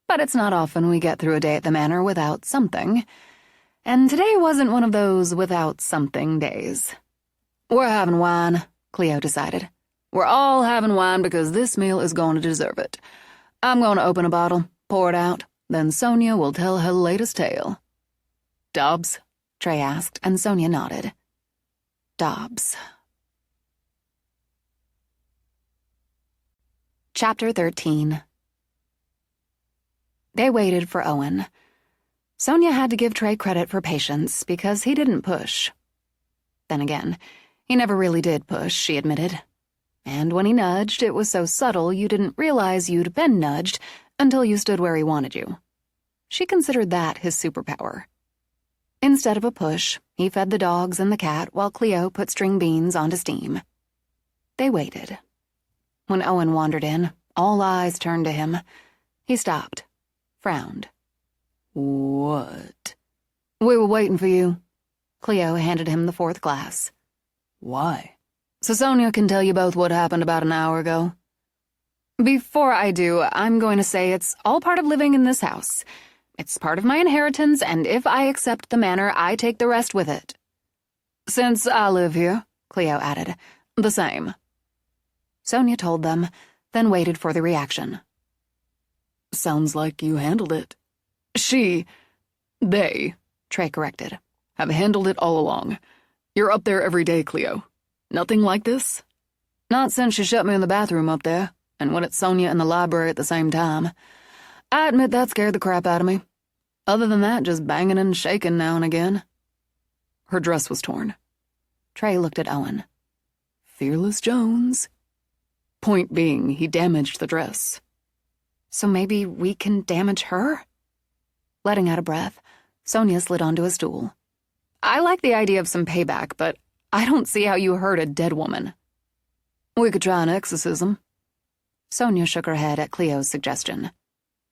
But it's not often we get through a day at the manor without something. And today wasn't one of those without something days. We're having wine, Cleo decided. We're all having wine because this meal is going to deserve it. I'm going to open a bottle, pour it out, then Sonia will tell her latest tale. Dobbs? Trey asked, and Sonia nodded. Dobbs. Chapter 13. They waited for Owen. Sonia had to give Trey credit for patience because he didn't push. Then again, he never really did push, she admitted. And when he nudged, it was so subtle you didn't realize you'd been nudged until you stood where he wanted you. She considered that his superpower. Instead of a push, he fed the dogs and the cat while Cleo put string beans onto steam. They waited. When Owen wandered in, all eyes turned to him. He stopped, frowned. What? We were waiting for you. Cleo handed him the 4th glass. Why? So Sonia can tell you both what happened about an hour ago. Before I do, I'm going to say it's all part of living in this house. It's part of my inheritance, and if I accept the manor, I take the rest with it. Since I live here, Cleo added, the same. Sonia told them, then waited for the reaction. Sounds like you handled it. They, Trey corrected, have handled it all along. You're up there every day, Cleo. Nothing like this? Not since she shut me in the bathroom up there, and when it's Sonia in the library at the same time. I admit that scared the crap out of me. Other than that, just banging and shaking now and again. Her dress was torn. Trey looked at Owen. Fearless Jones. Point being, he damaged the dress. So maybe we can damage her? Letting out a breath, Sonia slid onto a stool. I like the idea of some payback, but I don't see how you hurt a dead woman. We could try an exorcism. Sonia shook her head at Cleo's suggestion.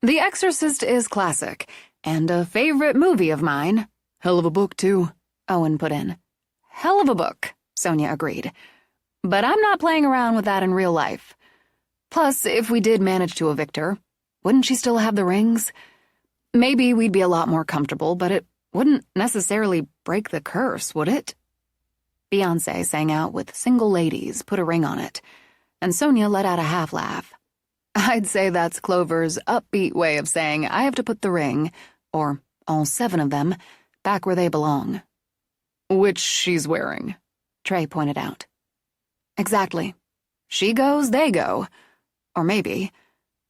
The Exorcist is classic, and a favorite movie of mine. Hell of a book, too, Owen put in. Hell of a book, Sonia agreed. But I'm not playing around with that in real life. Plus, if we did manage to evict her, wouldn't she still have the rings? Maybe we'd be a lot more comfortable, but it wouldn't necessarily break the curse, would it? Beyoncé sang out with Single Ladies, Put a Ring on It, and Sonia let out a half laugh. I'd say that's Clover's upbeat way of saying I have to put the ring, or all 7 of them, back where they belong. Which she's wearing, Trey pointed out. Exactly. She goes, they go. Or maybe.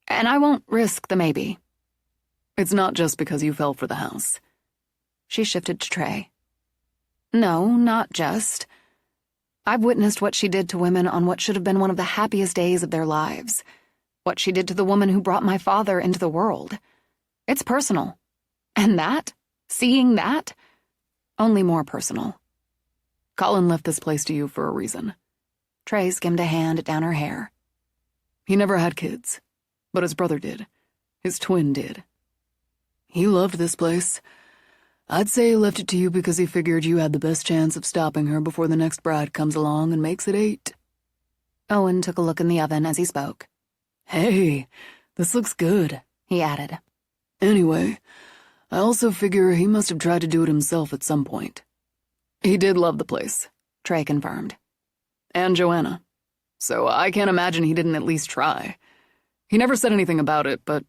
And I won't risk the maybe. It's not just because you fell for the house. She shifted to Trey. No, not just. I've witnessed what she did to women on what should have been one of the happiest days of their lives. What she did to the woman who brought my father into the world. It's personal. And that, seeing that, only more personal. Colin left this place to you for a reason. Trey skimmed a hand down her hair. He never had kids, but his brother did. His twin did. He loved this place. I'd say he left it to you because he figured you had the best chance of stopping her before the next bride comes along and makes it 8. Owen took a look in the oven as he spoke. Hey, this looks good, he added. Anyway, I also figure he must have tried to do it himself at some point. He did love the place, Trey confirmed. And Joanna. So I can't imagine he didn't at least try. He never said anything about it, but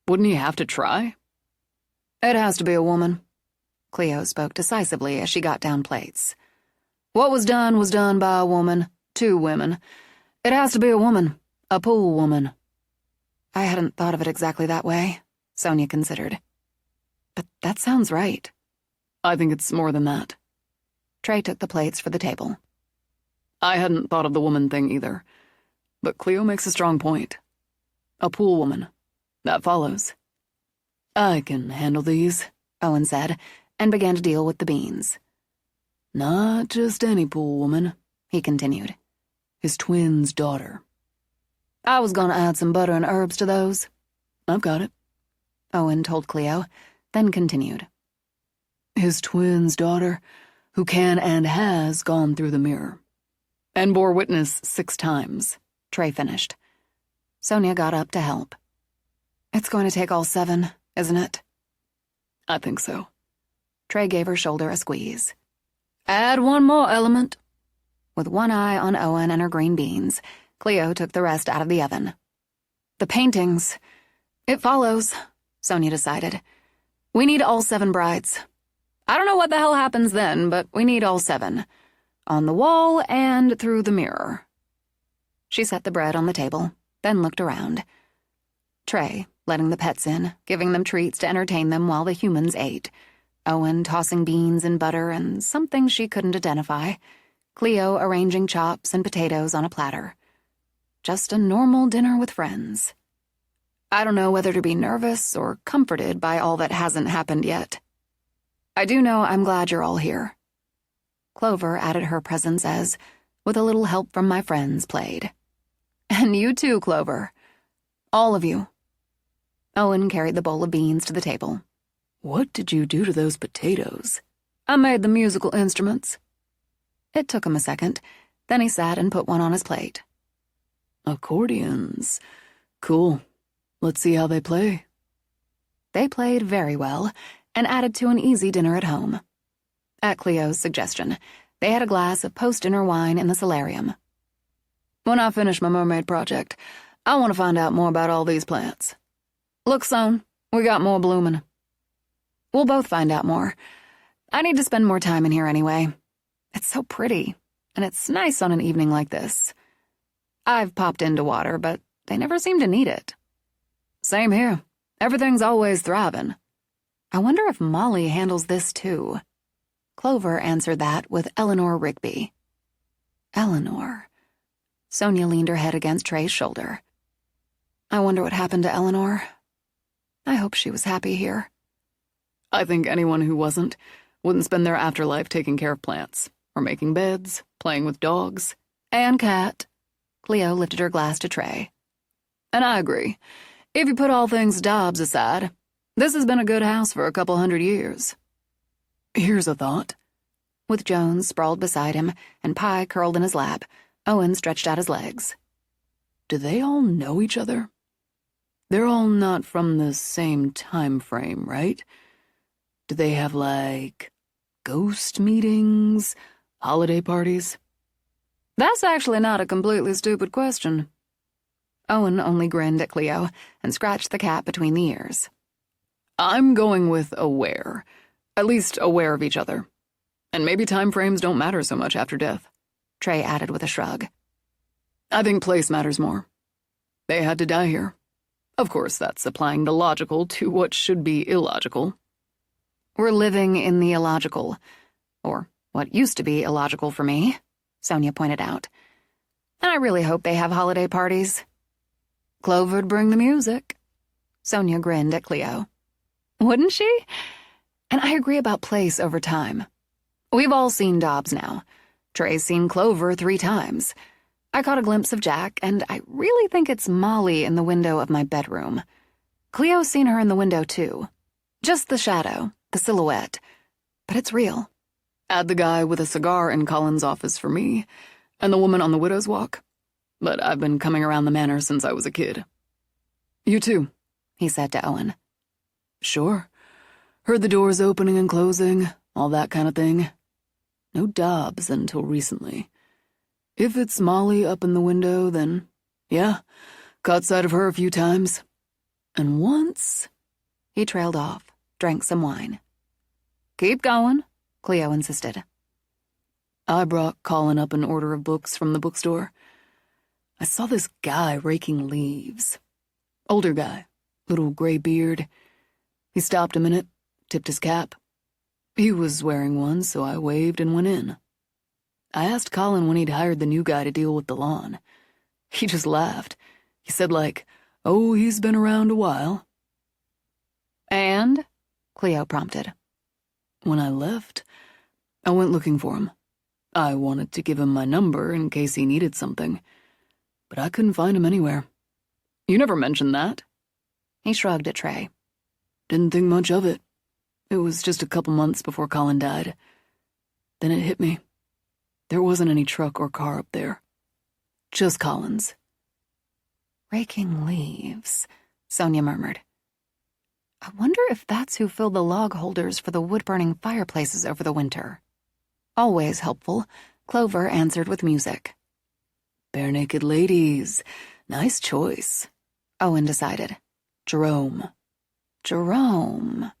wouldn't he have to try? It has to be a woman. Cleo spoke decisively as she got down plates. What was done by a woman, 2 women. It has to be a woman, a pool woman. I hadn't thought of it exactly that way, Sonia considered. But that sounds right. I think it's more than that. Trey took the plates for the table. I hadn't thought of the woman thing either. But Cleo makes a strong point. A pool woman. That follows. I can handle these, Owen said, and began to deal with the beans. Not just any pool woman, he continued. His twin's daughter. I was gonna add some butter and herbs to those. I've got it, Owen told Cleo, then continued. His twin's daughter, who can and has gone through the mirror. And bore witness 6 times, Trey finished. Sonia got up to help. It's going to take all 7, isn't it? I think so. Trey gave her shoulder a squeeze. Add 1 more element. With one eye on Owen and her green beans, Cleo took the rest out of the oven. The paintings. It follows, Sonia decided. We need all 7 brides. I don't know what the hell happens then, but we need all 7. On the wall and through the mirror. She set the bread on the table, then looked around. Trey, letting the pets in, giving them treats to entertain them while the humans ate. Owen tossing beans and butter and something she couldn't identify. Cleo arranging chops and potatoes on a platter. Just a normal dinner with friends. I don't know whether to be nervous or comforted by all that hasn't happened yet. I do know I'm glad you're all here. Clover added her presence as, with a little help from my friends, played. And you too, Clover. All of you. Owen carried the bowl of beans to the table. What did you do to those potatoes? I made the musical instruments. It took him a second, then he sat and put one on his plate. Accordions. Cool. Let's see how they play. They played very well, and added to an easy dinner at home. At Cleo's suggestion, they had a glass of post-dinner wine in the solarium. When I finish my mermaid project, I want to find out more about all these plants. Look, son, we got more blooming. We'll both find out more. I need to spend more time in here anyway. It's so pretty, and it's nice on an evening like this. I've popped into water, but they never seem to need it. Same here. Everything's always thriving. I wonder if Molly handles this too. Clover answered that with Eleanor Rigby. Eleanor. Sonia leaned her head against Trey's shoulder. I wonder what happened to Eleanor. I hope she was happy here. I think anyone who wasn't wouldn't spend their afterlife taking care of plants, or making beds, playing with dogs. And Cat. Cleo lifted her glass to Trey. And I agree. If you put all things Dobbs aside, this has been a good house for a couple 100 years. Here's a thought. With Jones sprawled beside him and Pie curled in his lap, Owen stretched out his legs. Do they all know each other? They're all not from the same time frame, right? Do they have, like, ghost meetings, holiday parties? That's actually not a completely stupid question. Owen only grinned at Cleo and scratched the cat between the ears. I'm going with aware. At least aware of each other. And maybe time frames don't matter so much after death, Trey added with a shrug. I think place matters more. They had to die here. Of course, that's applying the logical to what should be illogical. We're living in the illogical, or what used to be illogical for me, Sonia pointed out. And I really hope they have holiday parties. Clover'd bring the music. Sonia grinned at Cleo. Wouldn't she? And I agree about place over time. We've all seen Dobbs now. Trey's seen Clover 3 times. I caught a glimpse of Jack, and I really think it's Molly in the window of my bedroom. Cleo's seen her in the window, too. Just the shadow, the silhouette. But it's real. Add the guy with a cigar in Colin's office for me, and the woman on the widow's walk. But I've been coming around the manor since I was a kid. You too, he said to Owen. Sure. Heard the doors opening and closing, all that kind of thing. No Dobbs until recently. If it's Molly up in the window, then, yeah, caught sight of her a few times. And once... He trailed off, drank some wine. Keep going, Cleo insisted. I brought Colin up an order of books from the bookstore. I saw this guy raking leaves. Older guy, little gray beard. He stopped a minute, tipped his cap. He was wearing one, so I waved and went in. I asked Colin when he'd hired the new guy to deal with the lawn. He just laughed. He said, like, oh, he's been around a while. And? Cleo prompted. When I left, I went looking for him. I wanted to give him my number in case he needed something, but I couldn't find him anywhere. You never mentioned that. He shrugged at Trey. Didn't think much of it. It was just a couple months before Colin died. Then it hit me. There wasn't any truck or car up there. Just Colin's. Raking leaves, Sonia murmured. I wonder if that's who filled the log holders for the wood-burning fireplaces over the winter. Always helpful, Clover answered with music. Bare-naked ladies. Nice choice. Owen decided. Jerome. Jerome.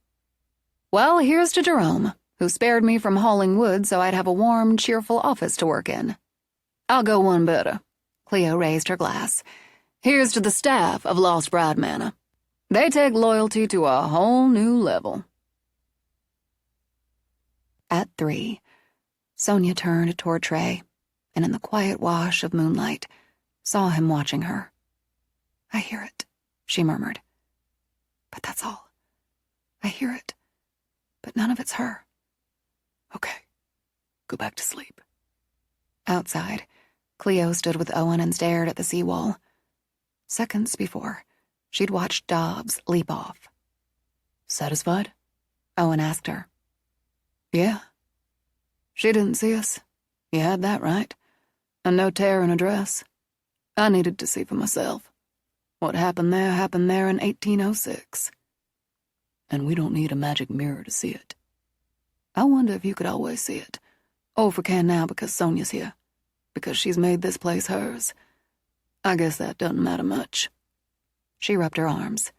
Well, here's to Jerome, who spared me from hauling wood so I'd have a warm, cheerful office to work in. I'll go one better. Cleo raised her glass. Here's to the staff of Lost Bride Manor. They take loyalty to a whole new level. At 3, Sonia turned toward Trey, and in the quiet wash of moonlight, saw him watching her. I hear it, she murmured. But that's all. I hear it, but none of it's her. Okay, go back to sleep. Outside, Cleo stood with Owen and stared at the seawall. Seconds before, she'd watched Dobbs leap off. Satisfied? Owen asked her. Yeah. She didn't see us. You had that right. And no tear in a dress. I needed to see for myself. What happened there in 1806. And we don't need a magic mirror to see it. I wonder if you could always see it. Or if we can now because Sonia's here. Because she's made this place hers. I guess that doesn't matter much. She rubbed her arms.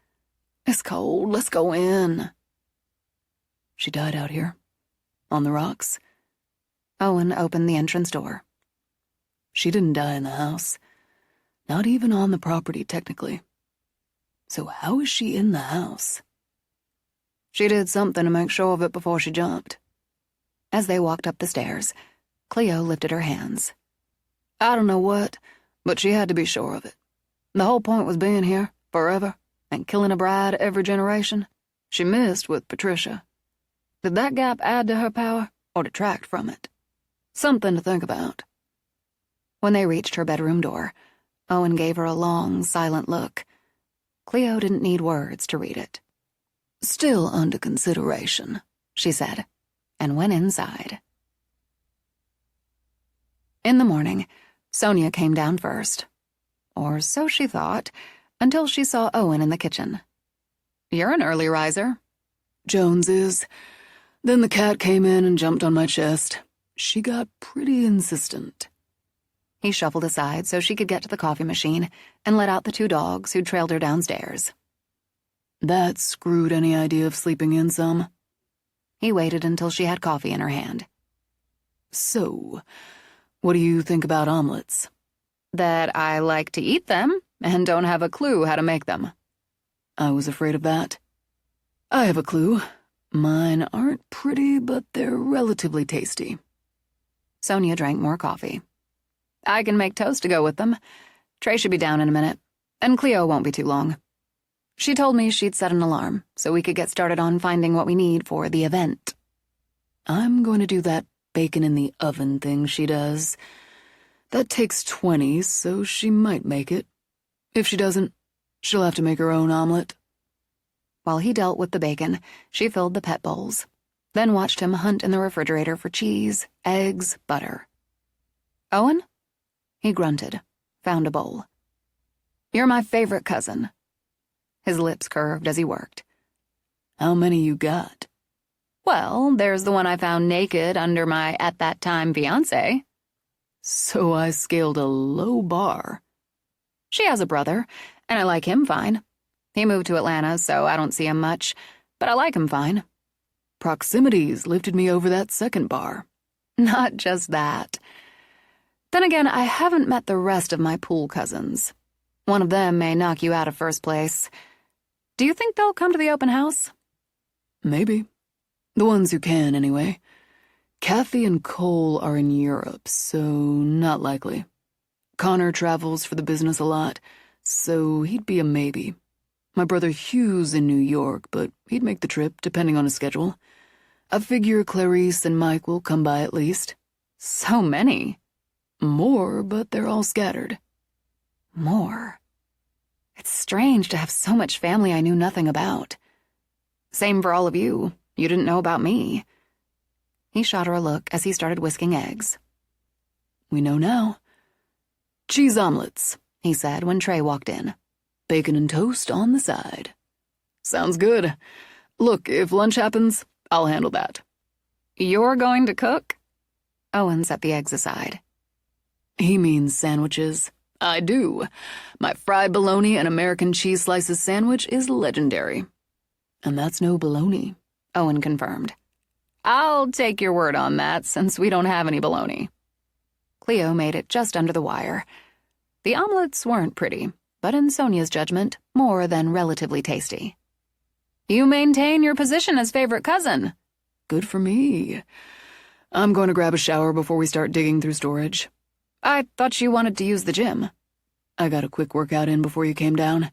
It's cold. Let's go in. She died out here. On the rocks. Owen opened the entrance door. She didn't die in the house. Not even on the property, technically. So how is she in the house? She did something to make sure of it before she jumped. As they walked up the stairs, Cleo lifted her hands. I don't know what, but she had to be sure of it. The whole point was being here, forever, and killing a bride every generation. She missed with Patricia. Did that gap add to her power or detract from it? Something to think about. When they reached her bedroom door, Owen gave her a long, silent look. Cleo didn't need words to read it. Still under consideration, she said, and went inside. In the morning, Sonia came down first. Or so she thought, until she saw Owen in the kitchen. "You're an early riser." Jones is. Then the cat came in and jumped on my chest. She got pretty insistent. He shuffled aside so she could get to the coffee machine and let out the 2 dogs who trailed her downstairs. That screwed any idea of sleeping in some. He waited until she had coffee in her hand. "So, what do you think about omelets?" "That I like to eat them and don't have a clue how to make them." I was afraid of that. I have a clue. Mine aren't pretty, but they're relatively tasty. Sonia drank more coffee. "I can make toast to go with them. Trey should be down in a minute, and Cleo won't be too long. She told me she'd set an alarm so we could get started on finding what we need for the event." I'm going to do that bacon in the oven thing she does. That takes 20, so she might make it. If she doesn't, she'll have to make her own omelet. While he dealt with the bacon, she filled the pet bowls, then watched him hunt in the refrigerator for cheese, eggs, butter. "Owen?" He grunted, found a bowl. "You're my favorite cousin." His lips curved as he worked. How many you got? "Well, there's the one I found naked under my at-that-time fiancé." So I scaled a low bar. "She has a brother, and I like him fine. He moved to Atlanta, so I don't see him much, but I like him fine." Proximities lifted me over that second bar. "Not just that. Then again, I haven't met the rest of my pool cousins. One of them may knock you out of first place. Do you think they'll come to the open house?" Maybe. The ones who can, anyway. Kathy and Cole are in Europe, so not likely. Connor travels for the business a lot, so he'd be a maybe. My brother Hugh's in New York, but he'd make the trip, depending on his schedule. I figure Clarice and Mike will come by at least. So many. More, but they're all scattered. More. It's strange to have so much family I knew nothing about. Same for all of you. You didn't know about me. He shot her a look as he started whisking eggs. We know now. Cheese omelets, he said when Trey walked in. Bacon and toast on the side. Sounds good. Look, if lunch happens, I'll handle that. You're going to cook? Owen set the eggs aside. He means sandwiches. I do. My fried bologna and American cheese slices sandwich is legendary. And that's no bologna, Owen confirmed. I'll take your word on that, since we don't have any bologna. Cleo made it just under the wire. The omelets weren't pretty, but in Sonia's judgment, more than relatively tasty. You maintain your position as favorite cousin. Good for me. I'm going to grab a shower before we start digging through storage. I thought you wanted to use the gym. I got a quick workout in before you came down.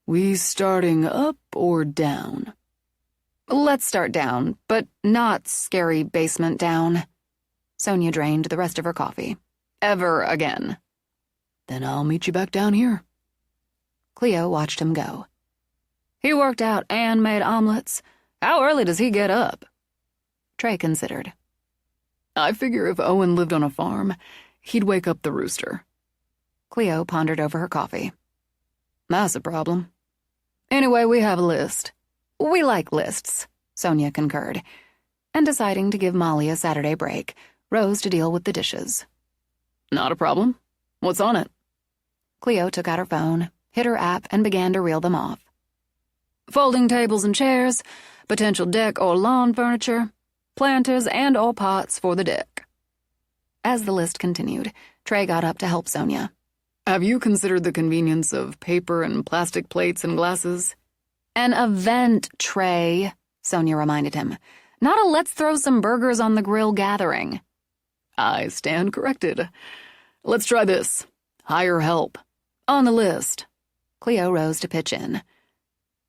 We starting up or down? Let's start down, but not scary basement down. Sonia drained the rest of her coffee. Ever again. Then I'll meet you back down here. Cleo watched him go. He worked out and made omelets. How early does he get up? Trey considered. I figure if Owen lived on a farm, he'd wake up the rooster. Cleo pondered over her coffee. That's a problem. Anyway, we have a list. We like lists, Sonia concurred, and deciding to give Molly a Saturday break, rose to deal with the dishes. Not a problem. What's on it? Cleo took out her phone, hit her app, and began to reel them off. Folding tables and chairs, potential deck or lawn furniture, planters and or pots for the deck. As the list continued, Trey got up to help Sonia. Have you considered the convenience of paper and plastic plates and glasses? An event, Trey, Sonia reminded him. Not a let's throw some burgers on the grill gathering. I stand corrected. Let's try this. Hire help. On the list. Cleo rose to pitch in.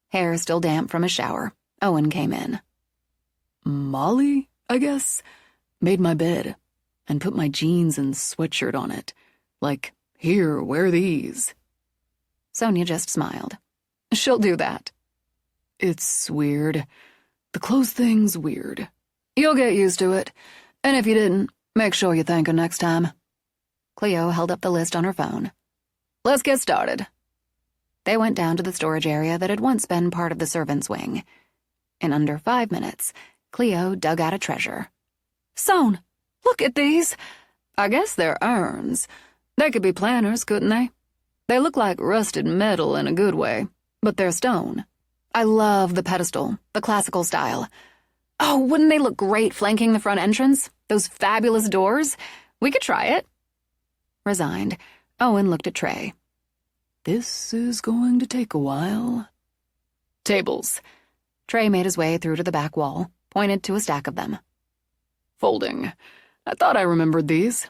Hair still damp from his shower, Owen came in. Molly, I guess, made my bed and put my jeans and sweatshirt on it. Like, here, wear these. Sonia just smiled. She'll do that. It's weird. The clothes thing's weird. You'll get used to it. And if you didn't, make sure you thank her next time. Cleo held up the list on her phone. Let's get started. They went down to the storage area that had once been part of the servants' wing. In under 5 minutes, Cleo dug out a treasure. Son, look at these. I guess they're urns. They could be planners, couldn't they? They look like rusted metal in a good way, but they're stone. I love the pedestal, the classical style. Oh, wouldn't they look great flanking the front entrance? Those fabulous doors? We could try it. Resigned, Owen looked at Trey. This is going to take a while. Tables. Trey made his way through to the back wall, pointed to a stack of them. Folding. I thought I remembered these.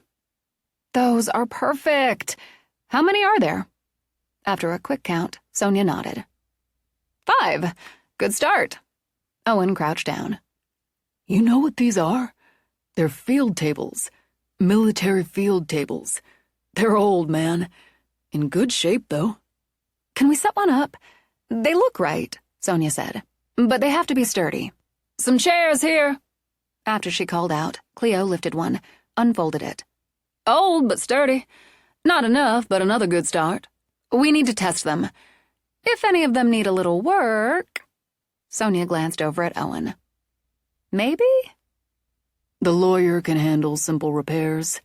Those are perfect. How many are there? After a quick count, Sonia nodded. 5. Good start. Owen crouched down. You know what these are? They're field tables. Military field tables. They're old, man. In good shape, though. Can we set one up? They look right, Sonia said, but they have to be sturdy. Some chairs here. After she called out, Cleo lifted one, unfolded it. Old but sturdy. Not enough, but another good start. We need to test them. If any of them need a little work... Sonia glanced over at Owen. Maybe? The lawyer can handle simple repairs.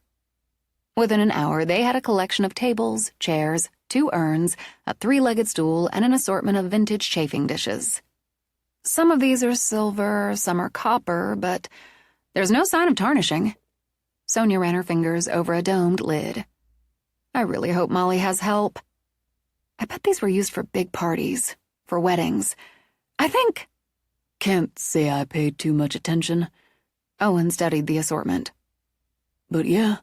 Within an hour, they had a collection of tables, chairs, 2 urns, a 3-legged stool, and an assortment of vintage chafing dishes. Some of these are silver, some are copper, but there's no sign of tarnishing. Sonia ran her fingers over a domed lid. I really hope Molly has help. I bet these were used for big parties, for weddings. I think... Can't say I paid too much attention. Owen studied the assortment. But yeah,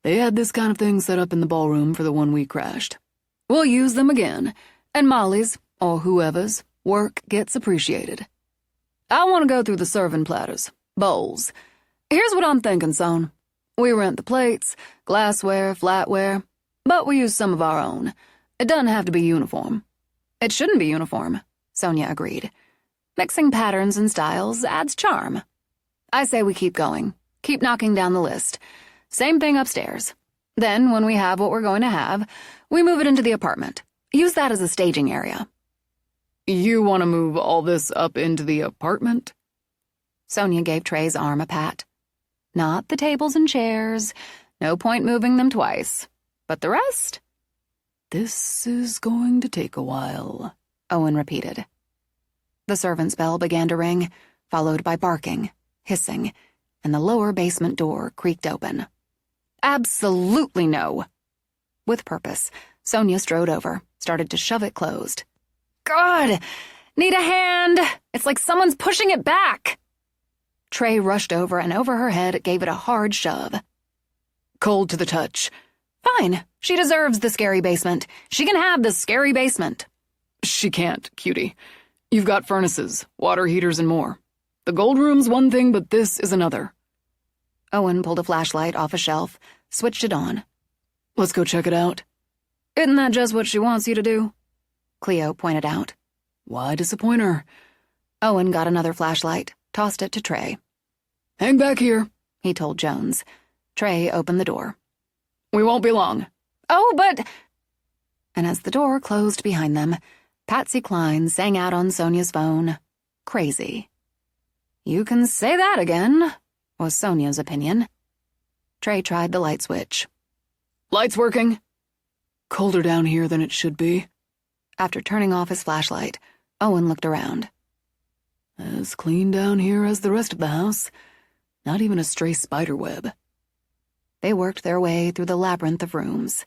they had this kind of thing set up in the ballroom for the one we crashed. We'll use them again, and Molly's, or whoever's, work gets appreciated. I want to go through the serving platters, bowls. Here's what I'm thinking, son. We rent the plates, glassware, flatware, but we use some of our own. It doesn't have to be uniform. It shouldn't be uniform, Sonia agreed. Mixing patterns and styles adds charm. I say we keep going. Keep knocking down the list. Same thing upstairs. Then, when we have what we're going to have, we move it into the apartment. Use that as a staging area. You want to move all this up into the apartment? Sonia gave Trey's arm a pat. Not the tables and chairs. No point moving them twice. But the rest? This is going to take a while, Owen repeated. The servant's bell began to ring, followed by barking, hissing, and the lower basement door creaked open. Absolutely no. With purpose, Sonia strode over, started to shove it closed. God! Need a hand! It's like someone's pushing it back! Trey rushed over and over her head gave it a hard shove. Cold to the touch. Fine. She deserves the scary basement. She can have the scary basement. She can't, cutie. You've got furnaces, water heaters, and more. The gold room's one thing, but this is another. Owen pulled a flashlight off a shelf, switched it on. Let's go check it out. Isn't that just what she wants you to do? Cleo pointed out. Why disappoint her? Owen got another flashlight, tossed it to Trey. Hang back here, he told Jones. Trey opened the door. We won't be long. Oh, but... And as the door closed behind them, Patsy Cline sang out on Sonia's phone, "Crazy." You can say that again, was Sonia's opinion. Trey tried the light switch. Lights working. Colder down here than it should be. After turning off his flashlight, Owen looked around. As clean down here as the rest of the house. Not even a stray spider web. They worked their way through the labyrinth of rooms.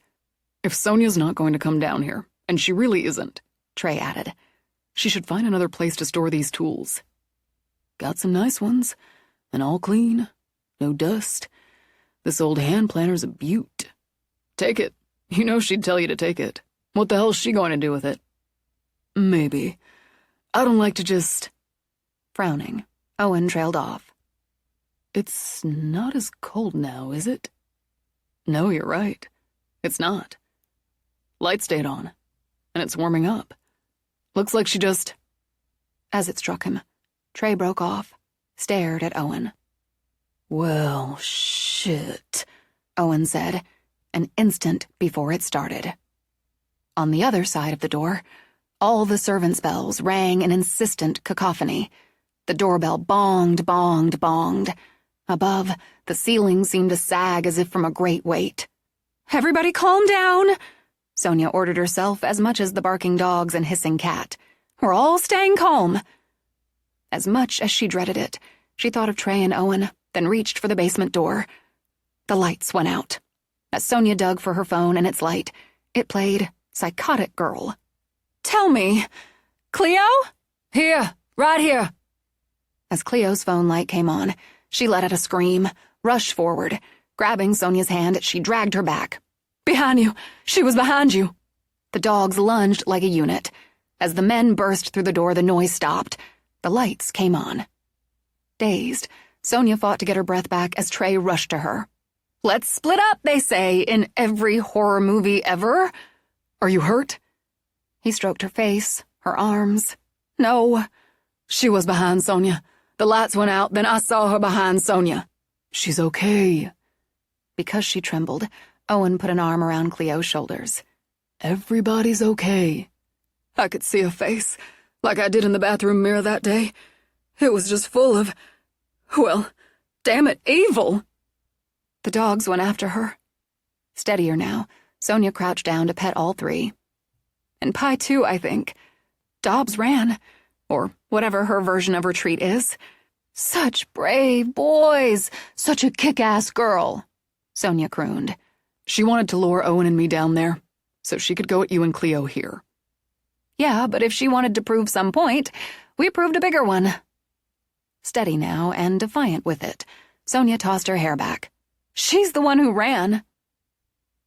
If Sonia's not going to come down here, and she really isn't, Trey added, she should find another place to store these tools. Got some nice ones, and all clean, no dust. This old hand planner's a beaut. Take it. You know she'd tell you to take it. What the hell's she going to do with it? Maybe. I don't like to just... Frowning, Owen trailed off. It's not as cold now, is it? No, you're right. It's not. Light stayed on, and it's warming up. Looks like she just... As it struck him, Trey broke off, stared at Owen. Well, shit, Owen said, an instant before it started. On the other side of the door, all the servants' bells rang in insistent cacophony. The doorbell bonged, bonged, bonged. Above, the ceiling seemed to sag as if from a great weight. "Everybody calm down," Sonia ordered herself as much as the barking dogs and hissing cat. "We're all staying calm." As much as she dreaded it, she thought of Trey and Owen, then reached for the basement door. The lights went out. As Sonia dug for her phone and its light, it played Psychotic Girl. "Tell me, Cleo?" Here, right here. As Cleo's phone light came on, she let out a scream, rushed forward. Grabbing Sonia's hand, she dragged her back. Behind you. She was behind you. The dogs lunged like a unit. As the men burst through the door, the noise stopped. The lights came on. Dazed, Sonia fought to get her breath back as Trey rushed to her. "Let's split up," they say, in every horror movie ever. Are you hurt? He stroked her face, her arms. "No." She was behind Sonia. The lights went out, then I saw her behind Sonia. She's okay. Because she trembled, Owen put an arm around Cleo's shoulders. Everybody's okay. I could see her face, like I did in the bathroom mirror that day. It was just full of, well, damn it, evil. The dogs went after her. Steadier now, Sonia crouched down to pet all three. And Pie too, I think. Dobbs ran, or whatever her version of retreat is. "Such brave boys, such a kick-ass girl," Sonia crooned. She wanted to lure Owen and me down there, so she could go at you and Cleo here. Yeah, but if she wanted to prove some point, we proved a bigger one. Steady now and defiant with it, Sonia tossed her hair back. "She's the one who ran."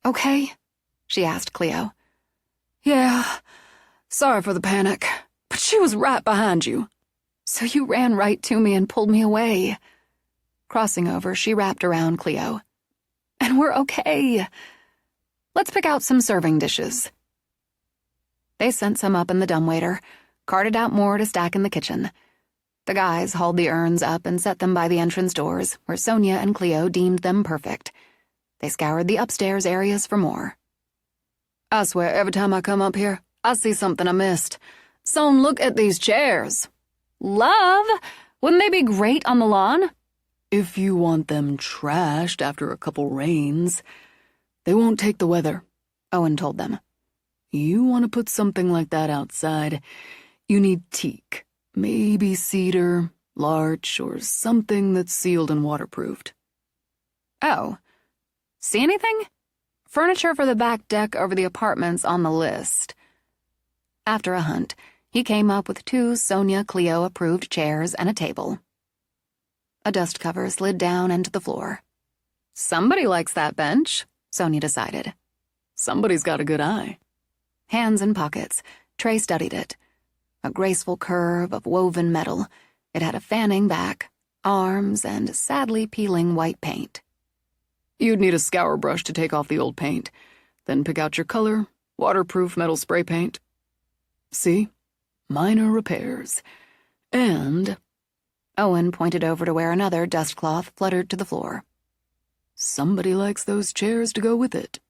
"Okay?" she asked Cleo. Yeah, sorry for the panic, but she was right behind you. "So you ran right to me and pulled me away." Crossing over, she wrapped around Cleo. "And we're okay. Let's pick out some serving dishes." They sent some up in the dumbwaiter, carted out more to stack in the kitchen. The guys hauled the urns up and set them by the entrance doors, where Sonia and Cleo deemed them perfect. They scoured the upstairs areas for more. I swear, every time I come up here, I see something I missed. Son, look at these chairs. "Love, wouldn't they be great on the lawn?" If you want them trashed after a couple rains, they won't take the weather, Owen told them. You want to put something like that outside, you need teak, maybe cedar, larch, or something that's sealed and waterproofed. "Oh, see anything?" "Furniture for the back deck over the apartments on the list." After a hunt, he came up with 2 Sonia-Cleo-approved chairs and a table. A dust cover slid down into the floor. "Somebody likes that bench," Sonia decided. Somebody's got a good eye. Hands in pockets, Trey studied it. A graceful curve of woven metal, it had a fanning back, arms, and sadly peeling white paint. You'd need a scour brush to take off the old paint, then pick out your color, waterproof metal spray paint. See? Minor repairs. And... Owen pointed over to where another dust cloth fluttered to the floor. Somebody likes those chairs to go with it.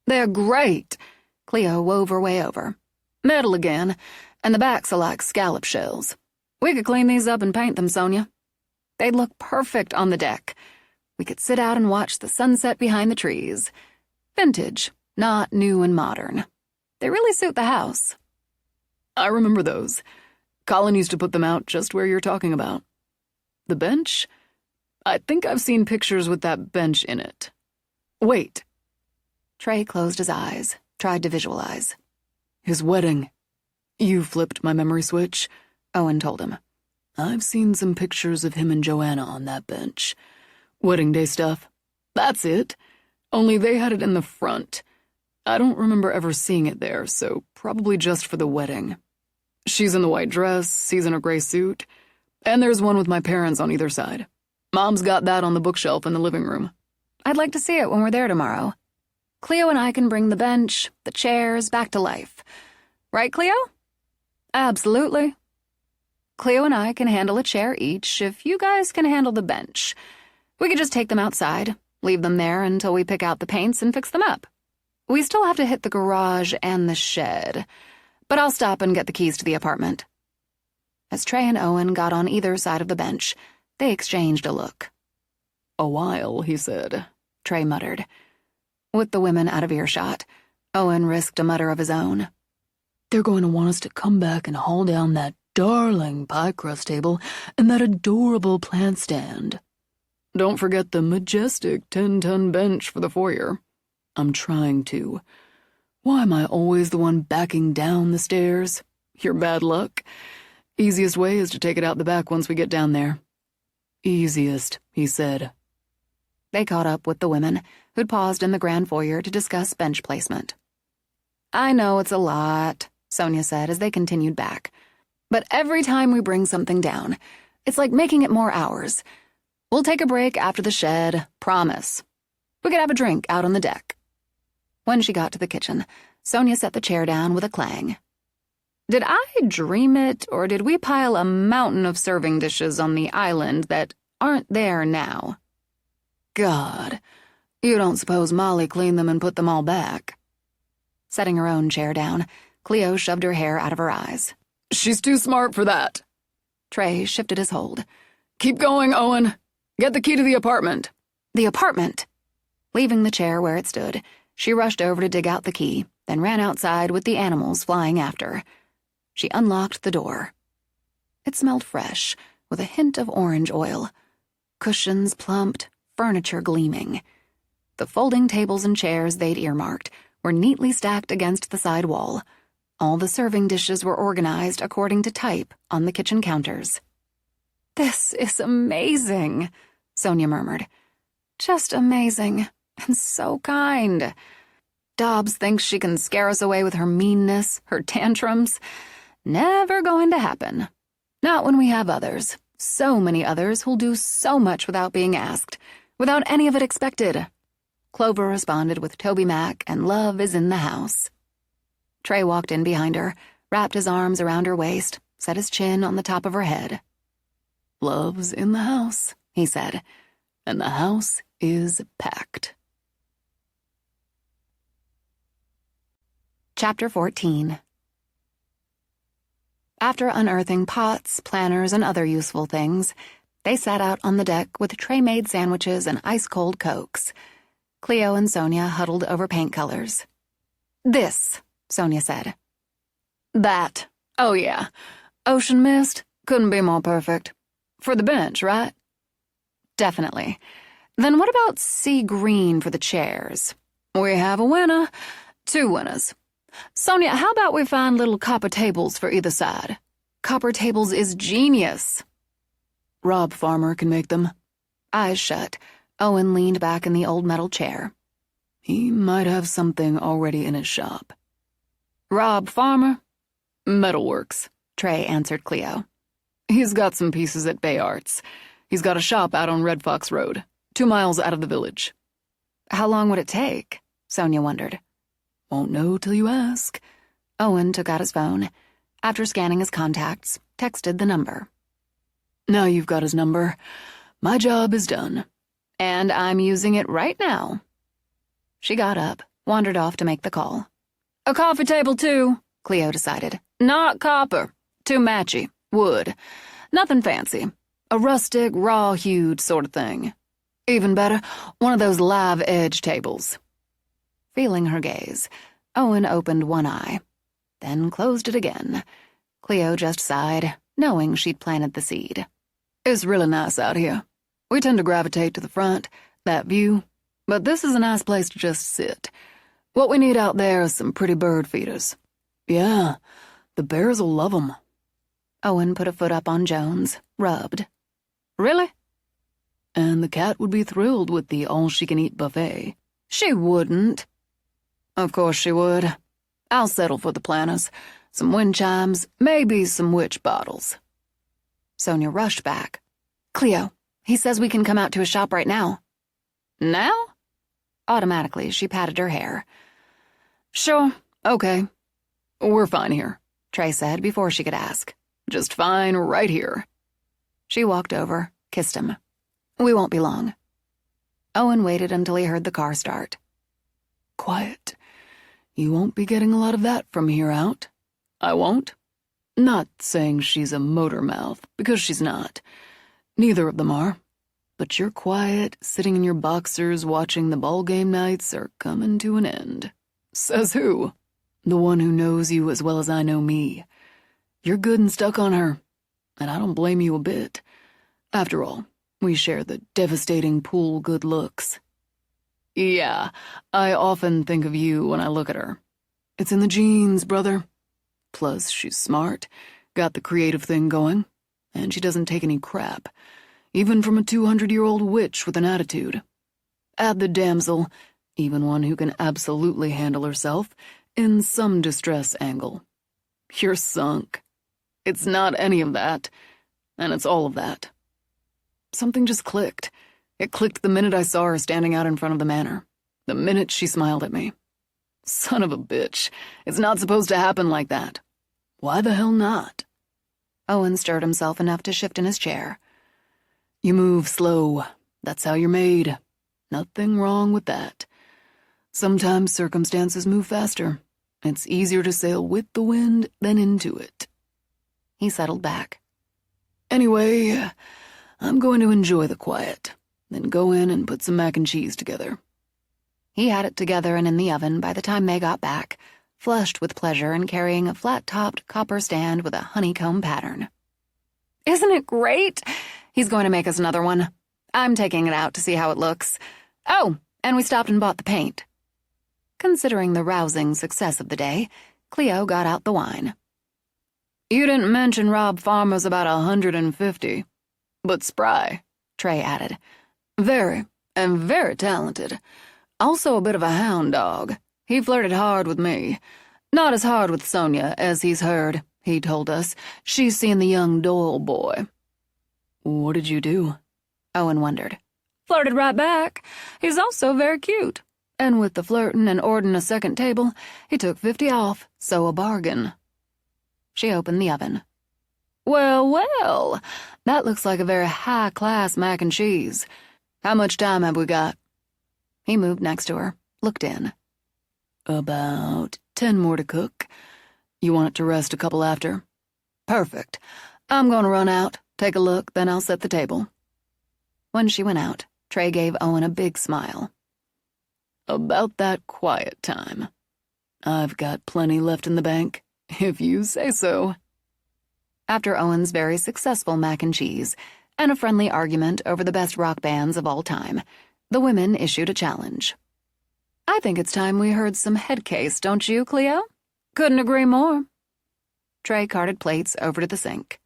They're great. Cleo wove her way over. Metal again, and the backs are like scallop shells. We could clean these up and paint them, Sonia. They'd look perfect on the deck. We could sit out and watch the sunset behind the trees. Vintage, not new and modern. They really suit the house. I remember those. Colin used to put them out just where you're talking about. The bench? I think I've seen pictures with that bench in it. Wait. Trey closed his eyes, tried to visualize. His wedding. You flipped my memory switch, Owen told him. I've seen some pictures of him and Joanna on that bench. Wedding day stuff. That's it. Only they had it in the front. I don't remember ever seeing it there, so probably just for the wedding. She's in the white dress, he's in a gray suit. And there's one with my parents on either side. Mom's got that on the bookshelf in the living room. I'd like to see it when we're there tomorrow. Cleo and I can bring the bench, the chairs, back to life. Right, Cleo? Absolutely. Cleo and I can handle a chair each if you guys can handle the bench. We could just take them outside, leave them there until we pick out the paints and fix them up. We still have to hit the garage and the shed, but I'll stop and get the keys to the apartment. As Trey and Owen got on either side of the bench, they exchanged a look. A while, he said, Trey muttered. With the women out of earshot, Owen risked a mutter of his own. They're going to want us to come back and haul down that darling pie crust table and that adorable plant stand. Don't forget the majestic 10-ton bench for the foyer. I'm trying to. Why am I always the one backing down the stairs? Your bad luck. Easiest way is to take it out the back once we get down there. Easiest, he said. They caught up with the women, who'd paused in the grand foyer to discuss bench placement. I know it's a lot, Sonia said as they continued back. But every time we bring something down, it's like making it more ours. We'll take a break after the shed, promise. We could have a drink out on the deck. When she got to the kitchen, Sonia set the chair down with a clang. Did I dream it, or did we pile a mountain of serving dishes on the island that aren't there now? God, you don't suppose Molly cleaned them and put them all back? Setting her own chair down, Cleo shoved her hair out of her eyes. She's too smart for that. Trey shifted his hold. Keep going, Owen. Get the key to the apartment. The apartment! Leaving the chair where it stood, she rushed over to dig out the key, then ran outside with the animals flying after. She unlocked the door. It smelled fresh, with a hint of orange oil. Cushions plumped, furniture gleaming. The folding tables and chairs they'd earmarked were neatly stacked against the side wall. All the serving dishes were organized according to type on the kitchen counters. "This is amazing," Sonia murmured. "Just amazing, and so kind. Dobbs thinks she can scare us away with her meanness, her tantrums. Never going to happen. Not when we have others, so many others who'll do so much without being asked, without any of it expected." Clover responded with Toby Mac and Love is in the house. Trey walked in behind her, wrapped his arms around her waist, set his chin on the top of her head. "Love's in the house," he said, "and the house is packed." Chapter 14. After unearthing pots, planners, and other useful things, they sat out on the deck with tray-made sandwiches and ice-cold Cokes. Cleo and Sonia huddled over paint colors. "This," Sonia said. "That. Oh, yeah. Ocean mist. Couldn't be more perfect. For the bench, right?" "Definitely. Then what about sea green for the chairs?" "We have a winner. 2 winners. Sonia, how about we find little copper tables for either side?" "Copper tables is genius." "Rob Farmer can make them." Eyes shut, Owen leaned back in the old metal chair. "He might have something already in his shop." "Rob Farmer?" "Metalworks," Trey answered Cleo. "He's got some pieces at Bay Arts. He's got a shop out on Red Fox Road, 2 miles out of the village." "How long would it take?" Sonia wondered. "Won't know till you ask." Owen took out his phone. After scanning his contacts, texted the number. "Now you've got his number. My job is done." "And I'm using it right now." She got up, wandered off to make the call. "A coffee table, too," Cleo decided. "Not copper. Too matchy. Wood. Nothing fancy. A rustic, raw-hued sort of thing. Even better, one of those live edge tables." Feeling her gaze, Owen opened one eye, then closed it again. Cleo just sighed, knowing she'd planted the seed. "It's really nice out here. We tend to gravitate to the front, that view, but this is a nice place to just sit. What we need out there is some pretty bird feeders. Yeah, the bears will love 'em." Owen put a foot up on Jones, rubbed. "Really?" "And the cat would be thrilled with the all-she-can-eat buffet." "She wouldn't." "Of course she would. I'll settle for the planners. Some wind chimes, maybe some witch bottles." Sonia rushed back. Cleo, he says we can come out to his shop right now. Now? Automatically, she patted her hair. Sure, okay. We're fine here, Trey said before she could ask. Just fine right here. She walked over, kissed him. We won't be long. Owen waited until he heard the car start. Quiet. You won't be getting a lot of that from here out. I won't? Not saying she's a motor mouth, because she's not. Neither of them are. But your quiet, sitting in your boxers watching the ball game nights are coming to an end. Says who? The one who knows you as well as I know me. You're good and stuck on her, and I don't blame you a bit. After all, we share the devastating pool good looks. Yeah, I often think of you when I look at her. It's in the genes, brother. Plus, she's smart, got the creative thing going, and she doesn't take any crap, even from a 200-year-old witch with an attitude. Add the damsel, even one who can absolutely handle herself, in some distress angle. You're sunk. It's not any of that, and it's all of that. Something just clicked. It clicked the minute I saw her standing out in front of the manor, the minute she smiled at me. Son of a bitch. It's not supposed to happen like that. Why the hell not? Owen stirred himself enough to shift in his chair. You move slow. That's how you're made. Nothing wrong with that. Sometimes circumstances move faster. It's easier to sail with the wind than into it. He settled back. Anyway, I'm going to enjoy the quiet, then go in and put some mac and cheese together. He had it together and in the oven by the time they got back, flushed with pleasure and carrying a flat-topped copper stand with a honeycomb pattern. Isn't it great? He's going to make us another one. I'm taking it out to see how it looks. Oh, and we stopped and bought the paint. Considering the rousing success of the day, Cleo got out the wine. You didn't mention Rob Farmer's about 150. But spry, Trey added. Very, and very talented. Also a bit of a hound dog. He flirted hard with me. Not as hard with Sonia, as he's heard, he told us. She's seen the young Doyle boy. What did you do? Owen wondered. Flirted right back. He's also very cute. And with the flirting and ordering a second table, he took 50 off, so a bargain. She opened the oven. Well, well, that looks like a very high-class mac and cheese. How much time have we got? He moved next to her, looked in. About 10 more to cook. You want it to rest a couple after? Perfect. I'm going to run out, take a look, then I'll set the table. When she went out, Trey gave Owen a big smile. About that quiet time. I've got plenty left in the bank, if you say so. After Owen's very successful mac and cheese and a friendly argument over the best rock bands of all time, the women issued a challenge. I think it's time we heard some head case, don't you, Cleo? Couldn't agree more. Trey carted plates over to the sink.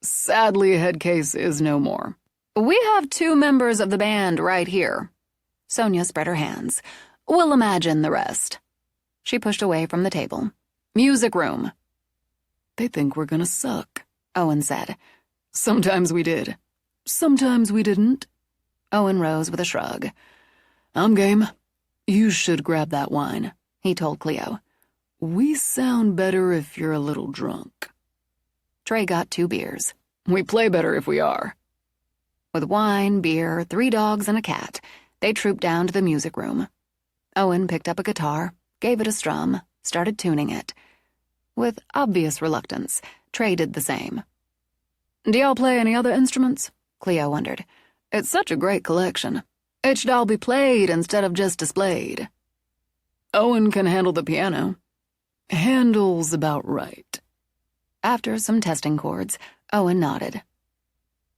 Sadly, head case is no more. We have 2 members of the band right here. Sonia spread her hands. We'll imagine the rest. She pushed away from the table. Music room. They think we're gonna suck, Owen said. Sometimes we did. Sometimes we didn't. Owen rose with a shrug. I'm game. You should grab that wine, he told Cleo. We sound better if you're a little drunk. Trey got 2 beers. We play better if we are. With wine, beer, 3 dogs, and a cat, they trooped down to the music room. Owen picked up a guitar, gave it a strum, started tuning it. With obvious reluctance, Trey did the same. Do y'all play any other instruments? Cleo wondered. It's such a great collection. It should all be played instead of just displayed. Owen can handle the piano. Handle's about right. After some testing chords, Owen nodded.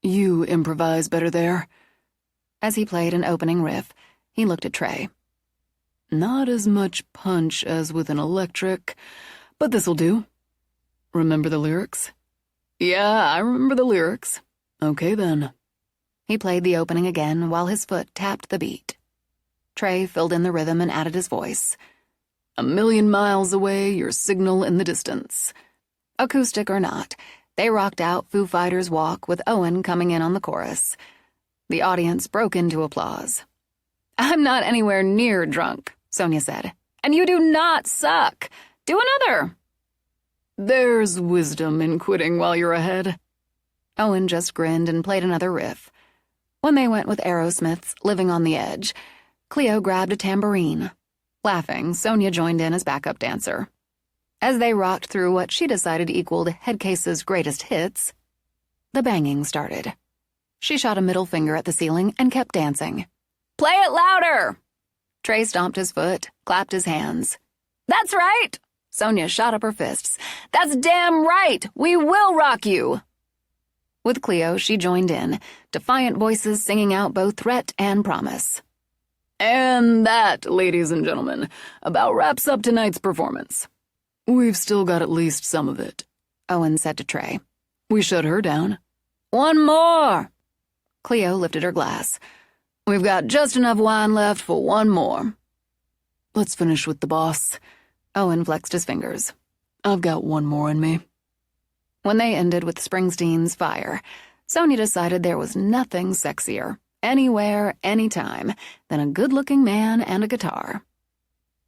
You improvise better there. As he played an opening riff, he looked at Trey. Not as much punch as with an electric, but this'll do. Remember the lyrics? Yeah, I remember the lyrics. Okay, then. He played the opening again while his foot tapped the beat. Trey filled in the rhythm and added his voice. 1,000,000 miles away, your signal in the distance. Acoustic or not, They rocked out Foo Fighters' Walk with Owen coming in on the chorus. The audience broke into applause. "I'm not anywhere near drunk," Sonia said. "And you do not suck. Do another." "There's wisdom in quitting while you're ahead." Owen just grinned and played another riff. When they went with Aerosmith's Living on the Edge, Cleo grabbed a tambourine. Laughing, Sonia joined in as backup dancer. As they rocked through what she decided equaled Headcase's greatest hits, the banging started. She shot a middle finger at the ceiling and kept dancing. "Play it louder!" Trey stomped his foot, clapped his hands. "That's right!" Sonia shot up her fists. "That's damn right! We will rock you!" With Cleo, she joined in, defiant voices singing out both threat and promise. And that, ladies and gentlemen, about wraps up tonight's performance. We've still got at least some of it, Owen said to Trey. We shut her down. "One more!" Cleo lifted her glass. "We've got just enough wine left for one more." Let's finish with the boss. Owen flexed his fingers. I've got one more in me. When they ended with Springsteen's Fire, Sonia decided there was nothing sexier, anywhere, anytime, than a good-looking man and a guitar.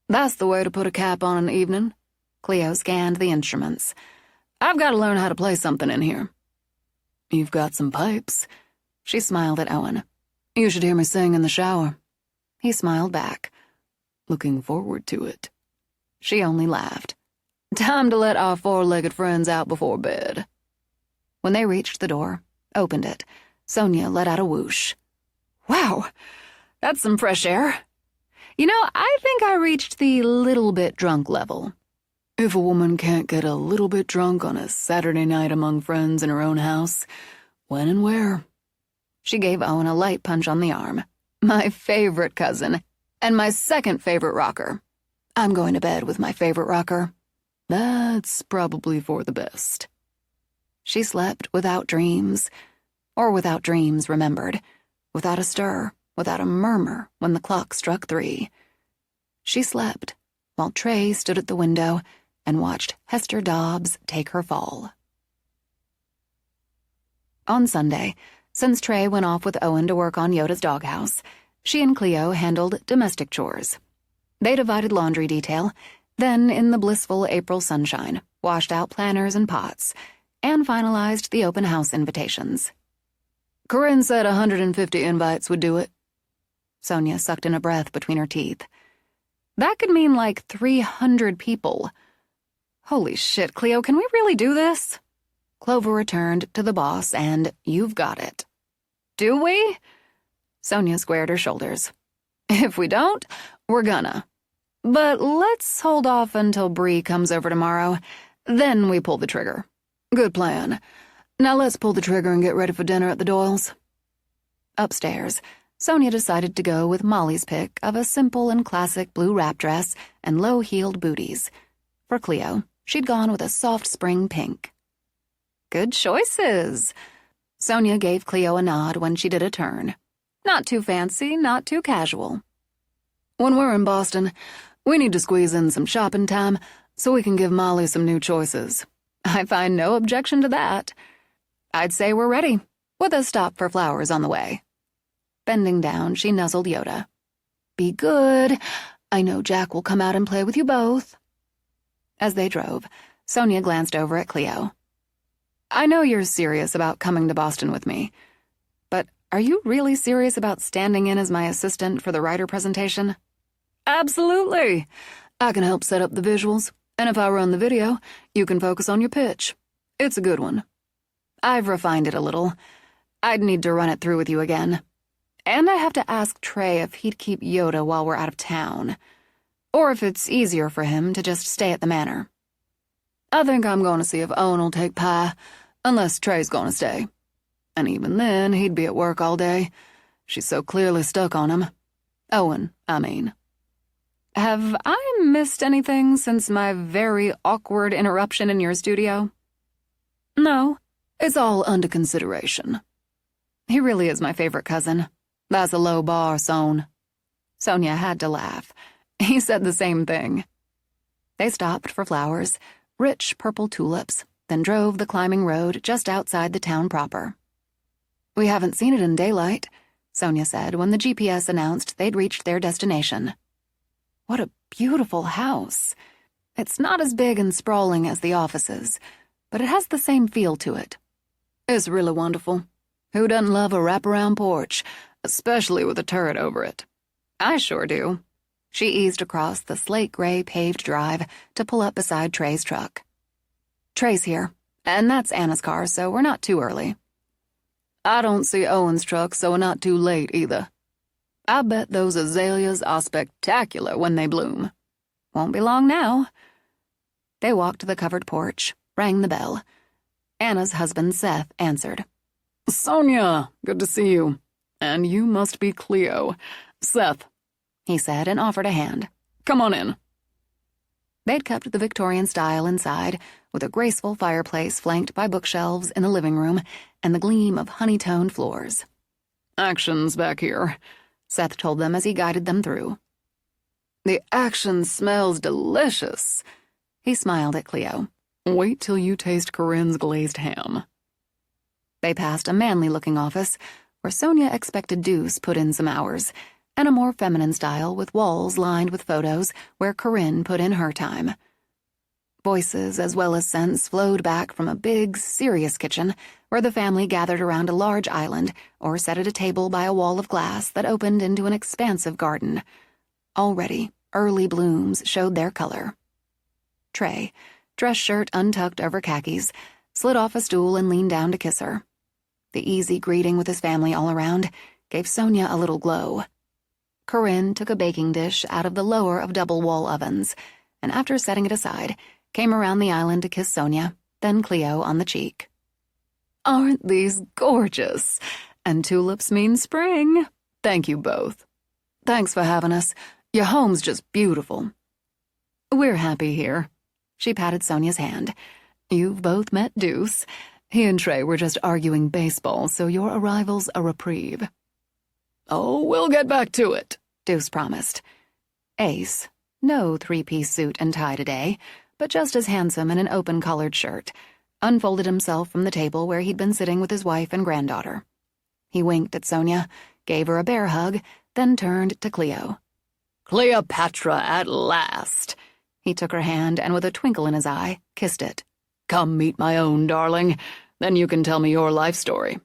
"That's the way to put a cap on an evening." Cleo scanned the instruments. "I've got to learn how to play something in here." You've got some pipes. She smiled at Owen. You should hear me sing in the shower. He smiled back. Looking forward to it. She only laughed. "Time to let our four-legged friends out before bed." When they reached the door, opened it, Sonia let out a whoosh. "Wow, that's some fresh air. You know, I think I reached the little bit drunk level." If a woman can't get a little bit drunk on a Saturday night among friends in her own house, when and where? She gave Owen a light punch on the arm. "My favorite cousin, and my second favorite rocker. I'm going to bed with my favorite rocker." That's probably for the best. She slept without dreams, or without dreams remembered, without a stir, without a murmur when the clock struck 3. She slept while Trey stood at the window and watched Hester Dobbs take her fall. On Sunday, since Trey went off with Owen to work on Yoda's doghouse, she and Cleo handled domestic chores. They divided laundry detail, then, in the blissful April sunshine, washed out planners and pots, and finalized the open house invitations. Corinne said 150 invites would do it. Sonia sucked in a breath between her teeth. That could mean like 300 people. Holy shit, Cleo, can we really do this? Clover returned to the boss and, "You've got it." "Do we?" Sonia squared her shoulders. "If we don't, we're gonna. But let's hold off until Bree comes over tomorrow. Then we pull the trigger." Good plan. Now let's pull the trigger and get ready for dinner at the Doyles'. Upstairs, Sonia decided to go with Molly's pick of a simple and classic blue wrap dress and low-heeled booties. For Cleo, she'd gone with a soft spring pink. "Good choices." Sonia gave Cleo a nod when she did a turn. Not too fancy, not too casual. When we're in Boston, we need to squeeze in some shopping time so we can give Molly some new choices. I find no objection to that. I'd say we're ready, with a stop for flowers on the way. Bending down, she nuzzled Yoda. "Be good. I know Jack will come out and play with you both." As they drove, Sonia glanced over at Cleo. "I know you're serious about coming to Boston with me, but are you really serious about standing in as my assistant for the writer presentation?" Absolutely. I can help set up the visuals, and if I run the video, you can focus on your pitch. It's a good one. I've refined it a little. I'd need to run it through with you again. And I have to ask Trey if he'd keep Yoda while we're out of town, or if it's easier for him to just stay at the manor. I think I'm going to see if Owen will take Pie, unless Trey's going to stay. And even then, he'd be at work all day. She's so clearly stuck on him. Owen, I mean. Have I missed anything since my very awkward interruption in your studio? No, it's all under consideration. He really is my favorite cousin. That's a low bar, Son. Sonia had to laugh. He said the same thing. They stopped for flowers, rich purple tulips, then drove the climbing road just outside the town proper. "We haven't seen it in daylight," Sonia said when the GPS announced they'd reached their destination. "What a beautiful house. It's not as big and sprawling as the offices, but it has the same feel to it." It's really wonderful. Who doesn't love a wraparound porch, especially with a turret over it? "I sure do." She eased across the slate-gray paved drive to pull up beside Trey's truck. "Trey's here, and that's Anna's car, so we're not too early." I don't see Owen's truck, so we're not too late either. I bet those azaleas are spectacular when they bloom. "Won't be long now." They walked to the covered porch, rang the bell. Anna's husband, Seth, answered. "Sonia, good to see you. And you must be Cleo. Seth," he said, and offered a hand. "Come on in." They'd kept the Victorian style inside, with a graceful fireplace flanked by bookshelves in the living room and the gleam of honey-toned floors. "Action's back here," Seth told them as he guided them through. The action smells delicious. He smiled at Cleo. "Wait till you taste Corinne's glazed ham." They passed a manly-looking office where Sonia expected Deuce put in some hours, and a more feminine style with walls lined with photos where Corinne put in her time. Voices as well as scents flowed back from a big, serious kitchen where the family gathered around a large island or sat at a table by a wall of glass that opened into an expansive garden. Already, early blooms showed their color. Trey, dress shirt untucked over khakis, slid off a stool and leaned down to kiss her. The easy greeting with his family all around gave Sonia a little glow. Corinne took a baking dish out of the lower of double-wall ovens, and after setting it aside, came around the island to kiss Sonia, then Cleo on the cheek. Aren't these gorgeous? And tulips mean spring. Thank you both. Thanks for having us. Your home's just beautiful. We're happy here. She patted Sonia's hand. You've both met Deuce. He and Trey were just arguing baseball, so your arrival's a reprieve. "Oh, we'll get back to it," Deuce promised. Ace, no three-piece suit and tie today, but just as handsome in an open-collared shirt, unfolded himself from the table where he'd been sitting with his wife and granddaughter. He winked at Sonia, gave her a bear hug, then turned to Cleo. "Cleopatra at last." He took her hand and, with a twinkle in his eye, kissed it. "Come meet my own, darling. Then you can tell me your life story."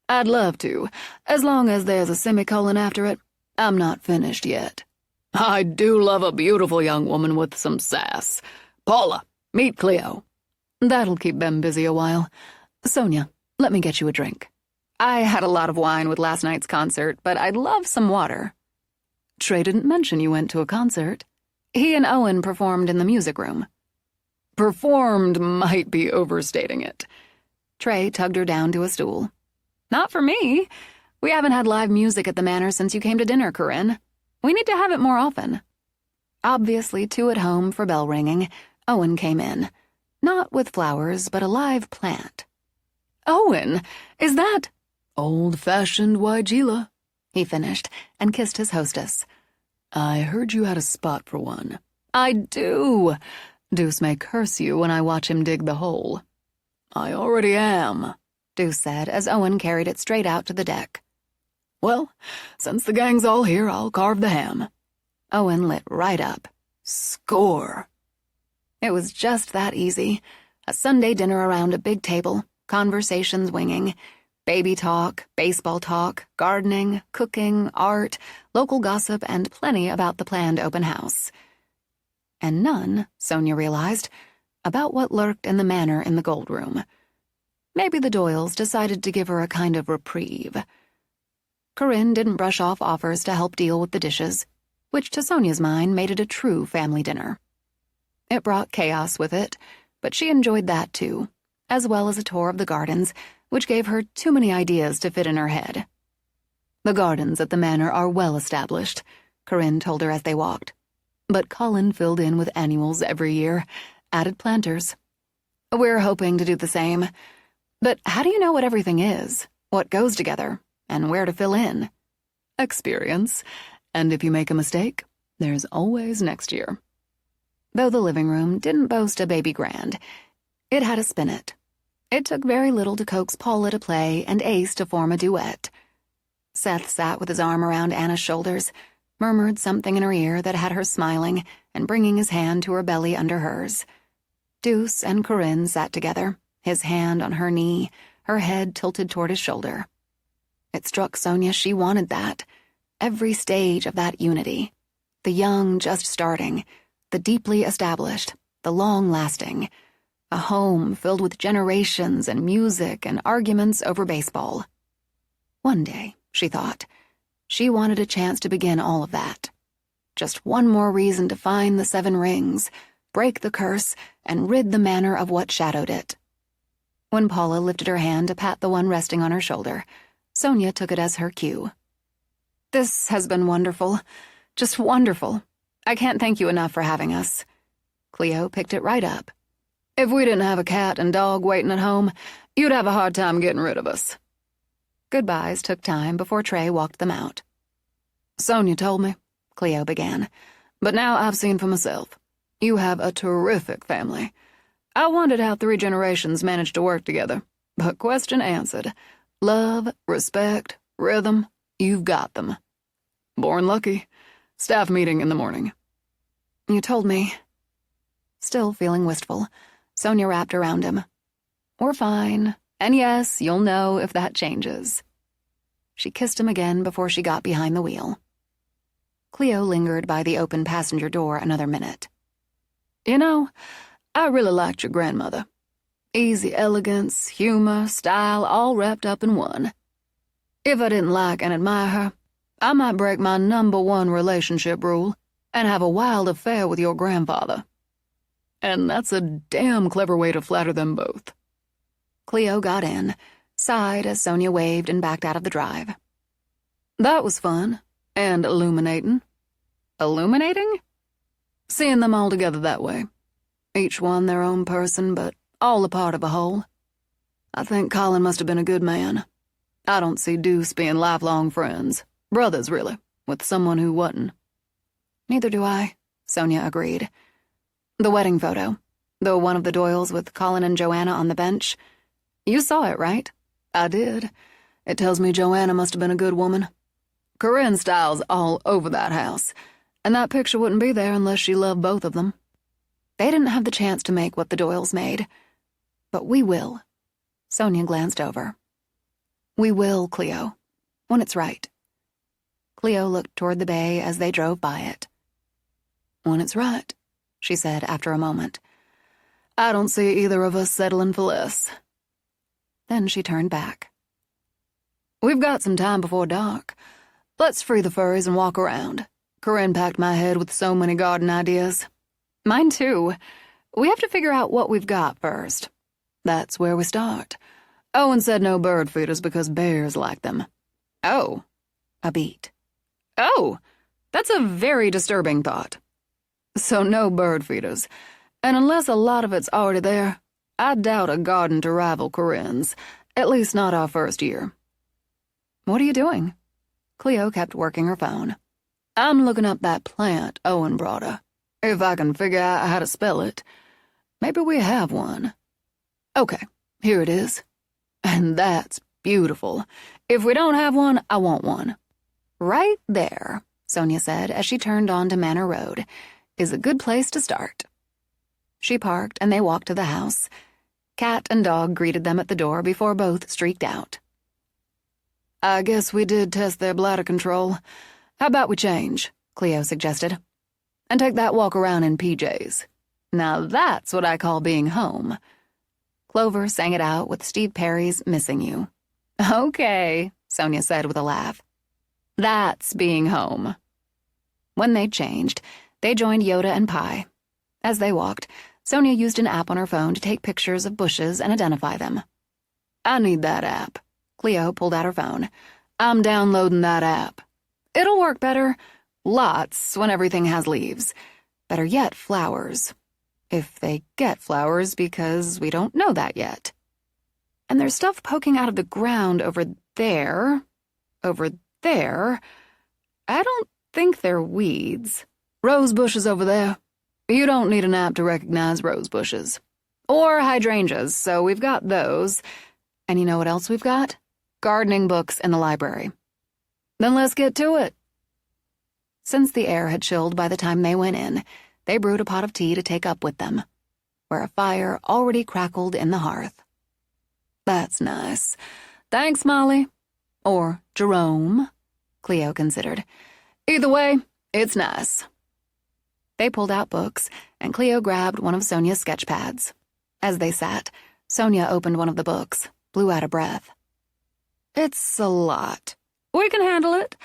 I'd love to, as long as there's a semicolon after it. I'm not finished yet. "I do love a beautiful young woman with some sass. Paula, meet Cleo." That'll keep them busy a while. Sonia, let me get you a drink. I had a lot of wine with last night's concert, but I'd love some water. Trey didn't mention you went to a concert. He and Owen performed in the music room. "Performed might be overstating it." Trey tugged her down to a stool. "Not for me. We haven't had live music at the Manor since you came to dinner, Corinne. We need to have it more often." Obviously too at home for bell ringing, Owen came in. Not with flowers, but a live plant. "Owen, is that—" "Old-fashioned Wygela," he finished, and kissed his hostess. "I heard you had a spot for one." "I do." Deuce may curse you when I watch him dig the hole. "I already am," Deuce said as Owen carried it straight out to the deck. "Well, since the gang's all here, I'll carve the ham." Owen lit right up. "Score." It was just that easy. A Sunday dinner around a big table, conversations winging, baby talk, baseball talk, gardening, cooking, art, local gossip, and plenty about the planned open house. And none, Sonia realized, about what lurked in the Manor in the Gold Room. Maybe the Doyles decided to give her a kind of reprieve. Corinne didn't brush off offers to help deal with the dishes, which to Sonia's mind made it a true family dinner. It brought chaos with it, but she enjoyed that too, as well as a tour of the gardens, which gave her too many ideas to fit in her head. The gardens at the Manor are well established, Corinne told her as they walked. But Colin filled in with annuals every year, added planters. We're hoping to do the same. But how do you know what everything is, what goes together, and where to fill in? Experience. And if you make a mistake, there's always next year. Though the living room didn't boast a baby grand, It had a spinet. It took very little to coax Paula to play and Ace to form a duet. Seth sat with his arm around Anna's shoulders, murmured something in her ear that had her smiling and bringing his hand to her belly under hers. Deuce and Corinne sat together, his hand on her knee, her head tilted toward his shoulder. It struck Sonia she wanted that. Every stage of that unity. The young just starting, the deeply established, the long-lasting. A home filled with generations and music and arguments over baseball. One day, she thought, she wanted a chance to begin all of that. Just one more reason to find the 7 rings, break the curse, and rid the manor of what shadowed it. When Paula lifted her hand to pat the one resting on her shoulder, Sonia took it as her cue. "This has been wonderful. Just wonderful. I can't thank you enough for having us." Cleo picked it right up. "If we didn't have a cat and dog waiting at home, you'd have a hard time getting rid of us." Goodbyes took time before Trey walked them out. "Sonia told me," Cleo began, "but now I've seen for myself. You have a terrific family. I wondered how 3 generations managed to work together, but question answered. Love, respect, rhythm, you've got them. Born lucky. Staff meeting in the morning." "You told me." Still feeling wistful, Sonia wrapped around him. "We're fine, and yes, you'll know if that changes." She kissed him again before she got behind the wheel. Cleo lingered by the open passenger door another minute. "You know, I really liked your grandmother. Easy elegance, humor, style, all wrapped up in one. If I didn't like and admire her, I might break my #1 relationship rule and have a wild affair with your grandfather. And that's a damn clever way to flatter them both." Cleo got in, sighed as Sonia waved and backed out of the drive. "That was fun, and illuminating." "Illuminating?" "Seeing them all together that way. Each one their own person, but all a part of a whole. I think Colin must have been a good man. I don't see Deuce being lifelong friends. Brothers, really, with someone who wasn't." "Neither do I," Sonia agreed. "The wedding photo, the one of the Doyles with Colin and Joanna on the bench. You saw it, right?" "I did. It tells me Joanna must have been a good woman. Corinne style's all over that house, and that picture wouldn't be there unless she loved both of them. They didn't have the chance to make what the Doyles made. But we will." Sonia glanced over. "We will, Cleo, when it's right." Cleo looked toward the bay as they drove by it. "When it's right," she said after a moment. "I don't see either of us settling for less." Then she turned back. "We've got some time before dark. Let's free the furries and walk around. Corinne packed my head with so many garden ideas." "Mine too. We have to figure out what we've got first." "That's where we start. Owen said no bird feeders because bears like them." "Oh." A beat. "Oh, that's a very disturbing thought." "So no bird feeders. And unless a lot of it's already there, I doubt a garden to rival Corinne's, at least not our first year." "What are you doing?" Cleo kept working her phone. "I'm looking up that plant Owen brought her. If I can figure out how to spell it. Maybe we have one. Okay, here it is. And that's beautiful. If we don't have one, I want one." "Right there," Sonia said as she turned onto Manor Road, "is a good place to start." She parked and they walked to the house. Cat and dog greeted them at the door before both streaked out. "I guess we did test their bladder control. How about we change?" Cleo suggested. "And take that walk around in PJs. Now that's what I call being home." Clover sang it out with Steve Perry's Missing You. "Okay," Sonia said with a laugh. "That's being home." When they'd changed, they joined Yoda and Pi. As they walked, Sonia used an app on her phone to take pictures of bushes and identify them. "I need that app." Cleo pulled out her phone. "I'm downloading that app. It'll work better. Lots when everything has leaves. Better yet, flowers. If they get flowers, because we don't know that yet. And there's stuff poking out of the ground over there. Over there. I don't think they're weeds. Rose bushes over there. You don't need an app to recognize rose bushes. Or hydrangeas, so we've got those. And you know what else we've got? Gardening books in the library. Then let's get to it. Since the air had chilled by the time they went in, they brewed a pot of tea to take up with them, where a fire already crackled in the hearth. That's nice. Thanks, Molly. Or Jerome, Cleo considered. Either way, it's nice. They pulled out books, and Cleo grabbed one of Sonia's sketch pads. As they sat, Sonia opened one of the books, blew out a breath. It's a lot. We can handle it.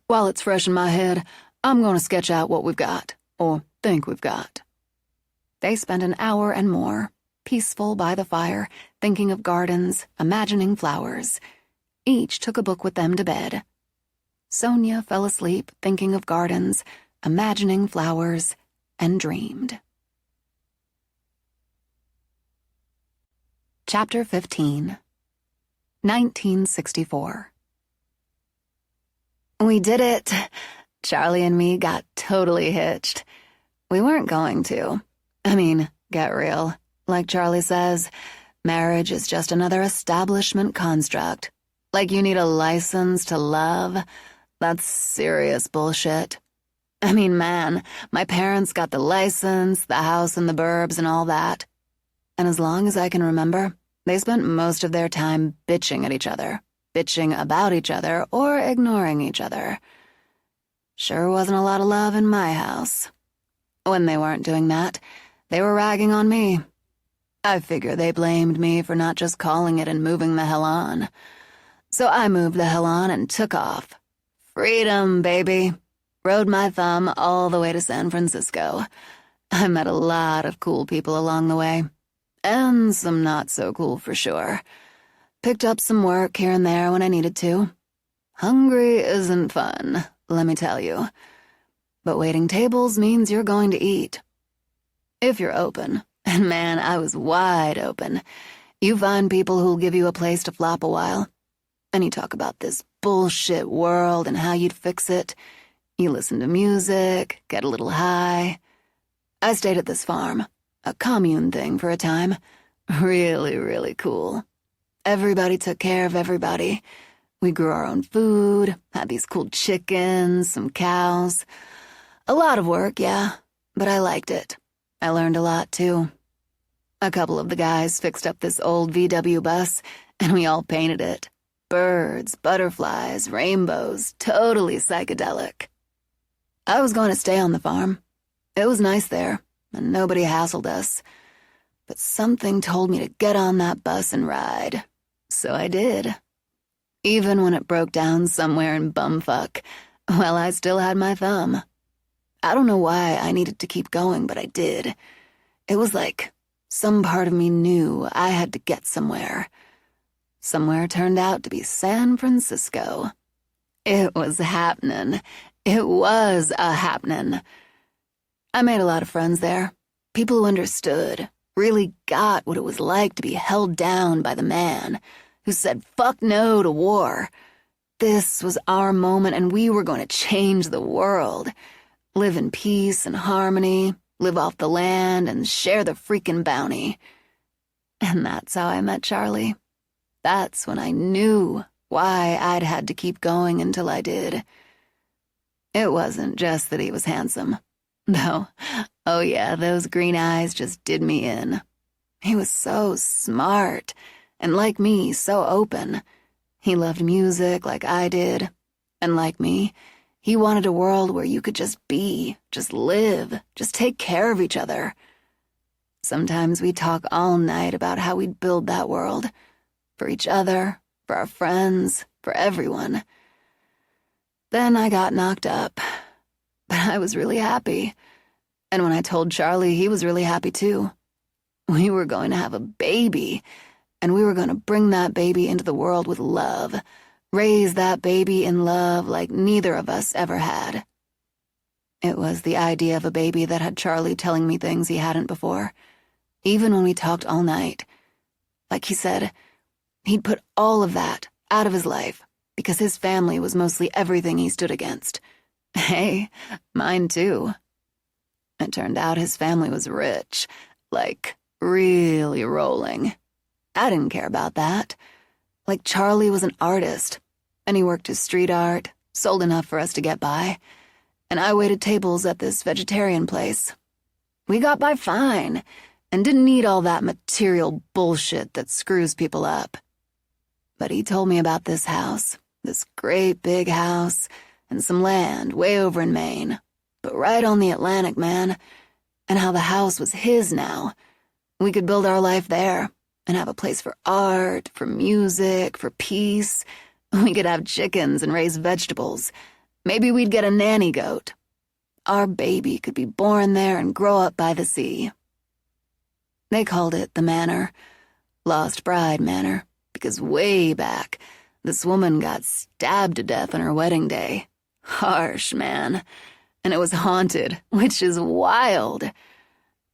While it's fresh in my head, I'm going to sketch out what we've got, or think we've got. They spent an hour and more, peaceful by the fire, thinking of gardens, imagining flowers. Each took a book with them to bed. Sonia fell asleep thinking of gardens, imagining flowers, and dreamed. Chapter 15 1964 We did it. Charlie and me got totally hitched. We weren't going to. I mean, get real. Like Charlie says, marriage is just another establishment construct. Like you need a license to love. That's serious bullshit. I mean, man, my parents got the license, the house in the burbs and all that. And as long as I can remember, they spent most of their time bitching at each other, bitching about each other, or ignoring each other. Sure wasn't a lot of love in my house. When they weren't doing that, they were ragging on me. I figure they blamed me for not just calling it and moving the hell on. So I moved the hell on and took off. Freedom, baby. Rode my thumb all the way to San Francisco. I met a lot of cool people along the way. And some not so cool for sure. Picked up some work here and there when I needed to. Hungry isn't fun, let me tell you. But waiting tables means you're going to eat. If you're open, and man, I was wide open, you find people who'll give you a place to flop a while. And you talk about this bullshit world and how you'd fix it. You listen to music, get a little high. I stayed at this farm. A commune thing for a time. Really, really cool. Everybody took care of everybody. We grew our own food, had these cool chickens, some cows. A lot of work, yeah, but I liked it. I learned a lot, too. A couple of the guys fixed up this old VW bus, and we all painted it. Birds, butterflies, rainbows, totally psychedelic. I was going to stay on the farm. It was nice there, and nobody hassled us. But something told me to get on that bus and ride. So I did. Even when it broke down somewhere in bumfuck, well, I still had my thumb. I don't know why I needed to keep going, but I did. It was like some part of me knew I had to get somewhere. Somewhere turned out to be San Francisco. It was happening. It was a happening. I made a lot of friends there. People who understood, really got what it was like to be held down by the man who said fuck no to war. This was our moment, and we were going to change the world. Live in peace and harmony, live off the land, and share the freaking bounty. And that's how I met Charlie. That's when I knew why I'd had to keep going until I did. It wasn't just that he was handsome. No. Oh yeah, those green eyes just did me in. He was so smart, and like me, so open. He loved music like I did, and like me, he wanted a world where you could just be, just live, just take care of each other. Sometimes we'd talk all night about how we'd build that world. For each other, for our friends, for everyone. Then I got knocked up. But I was really happy. And when I told Charlie, he was really happy too. We were going to have a baby, and we were going to bring that baby into the world with love, raise that baby in love like neither of us ever had. It was the idea of a baby that had Charlie telling me things he hadn't before, even when we talked all night. Like he said, he'd put all of that out of his life because his family was mostly everything he stood against. Hey, mine too. It turned out his family was rich, like really rolling. I didn't care about that. Like, Charlie was an artist, and he worked his street art, sold enough for us to get by, and I waited tables at this vegetarian place. We got by fine, and didn't need all that material bullshit that screws people up. But he told me about this house, this great big house, and some land way over in Maine, but right on the Atlantic, man, and how the house was his now. We could build our life there, and have a place for art, for music, for peace. We could have chickens and raise vegetables. Maybe we'd get a nanny goat. Our baby could be born there and grow up by the sea. They called it the Manor, Lost Bride Manor, because way back, this woman got stabbed to death on her wedding day. Harsh, man. And it was haunted, which is wild.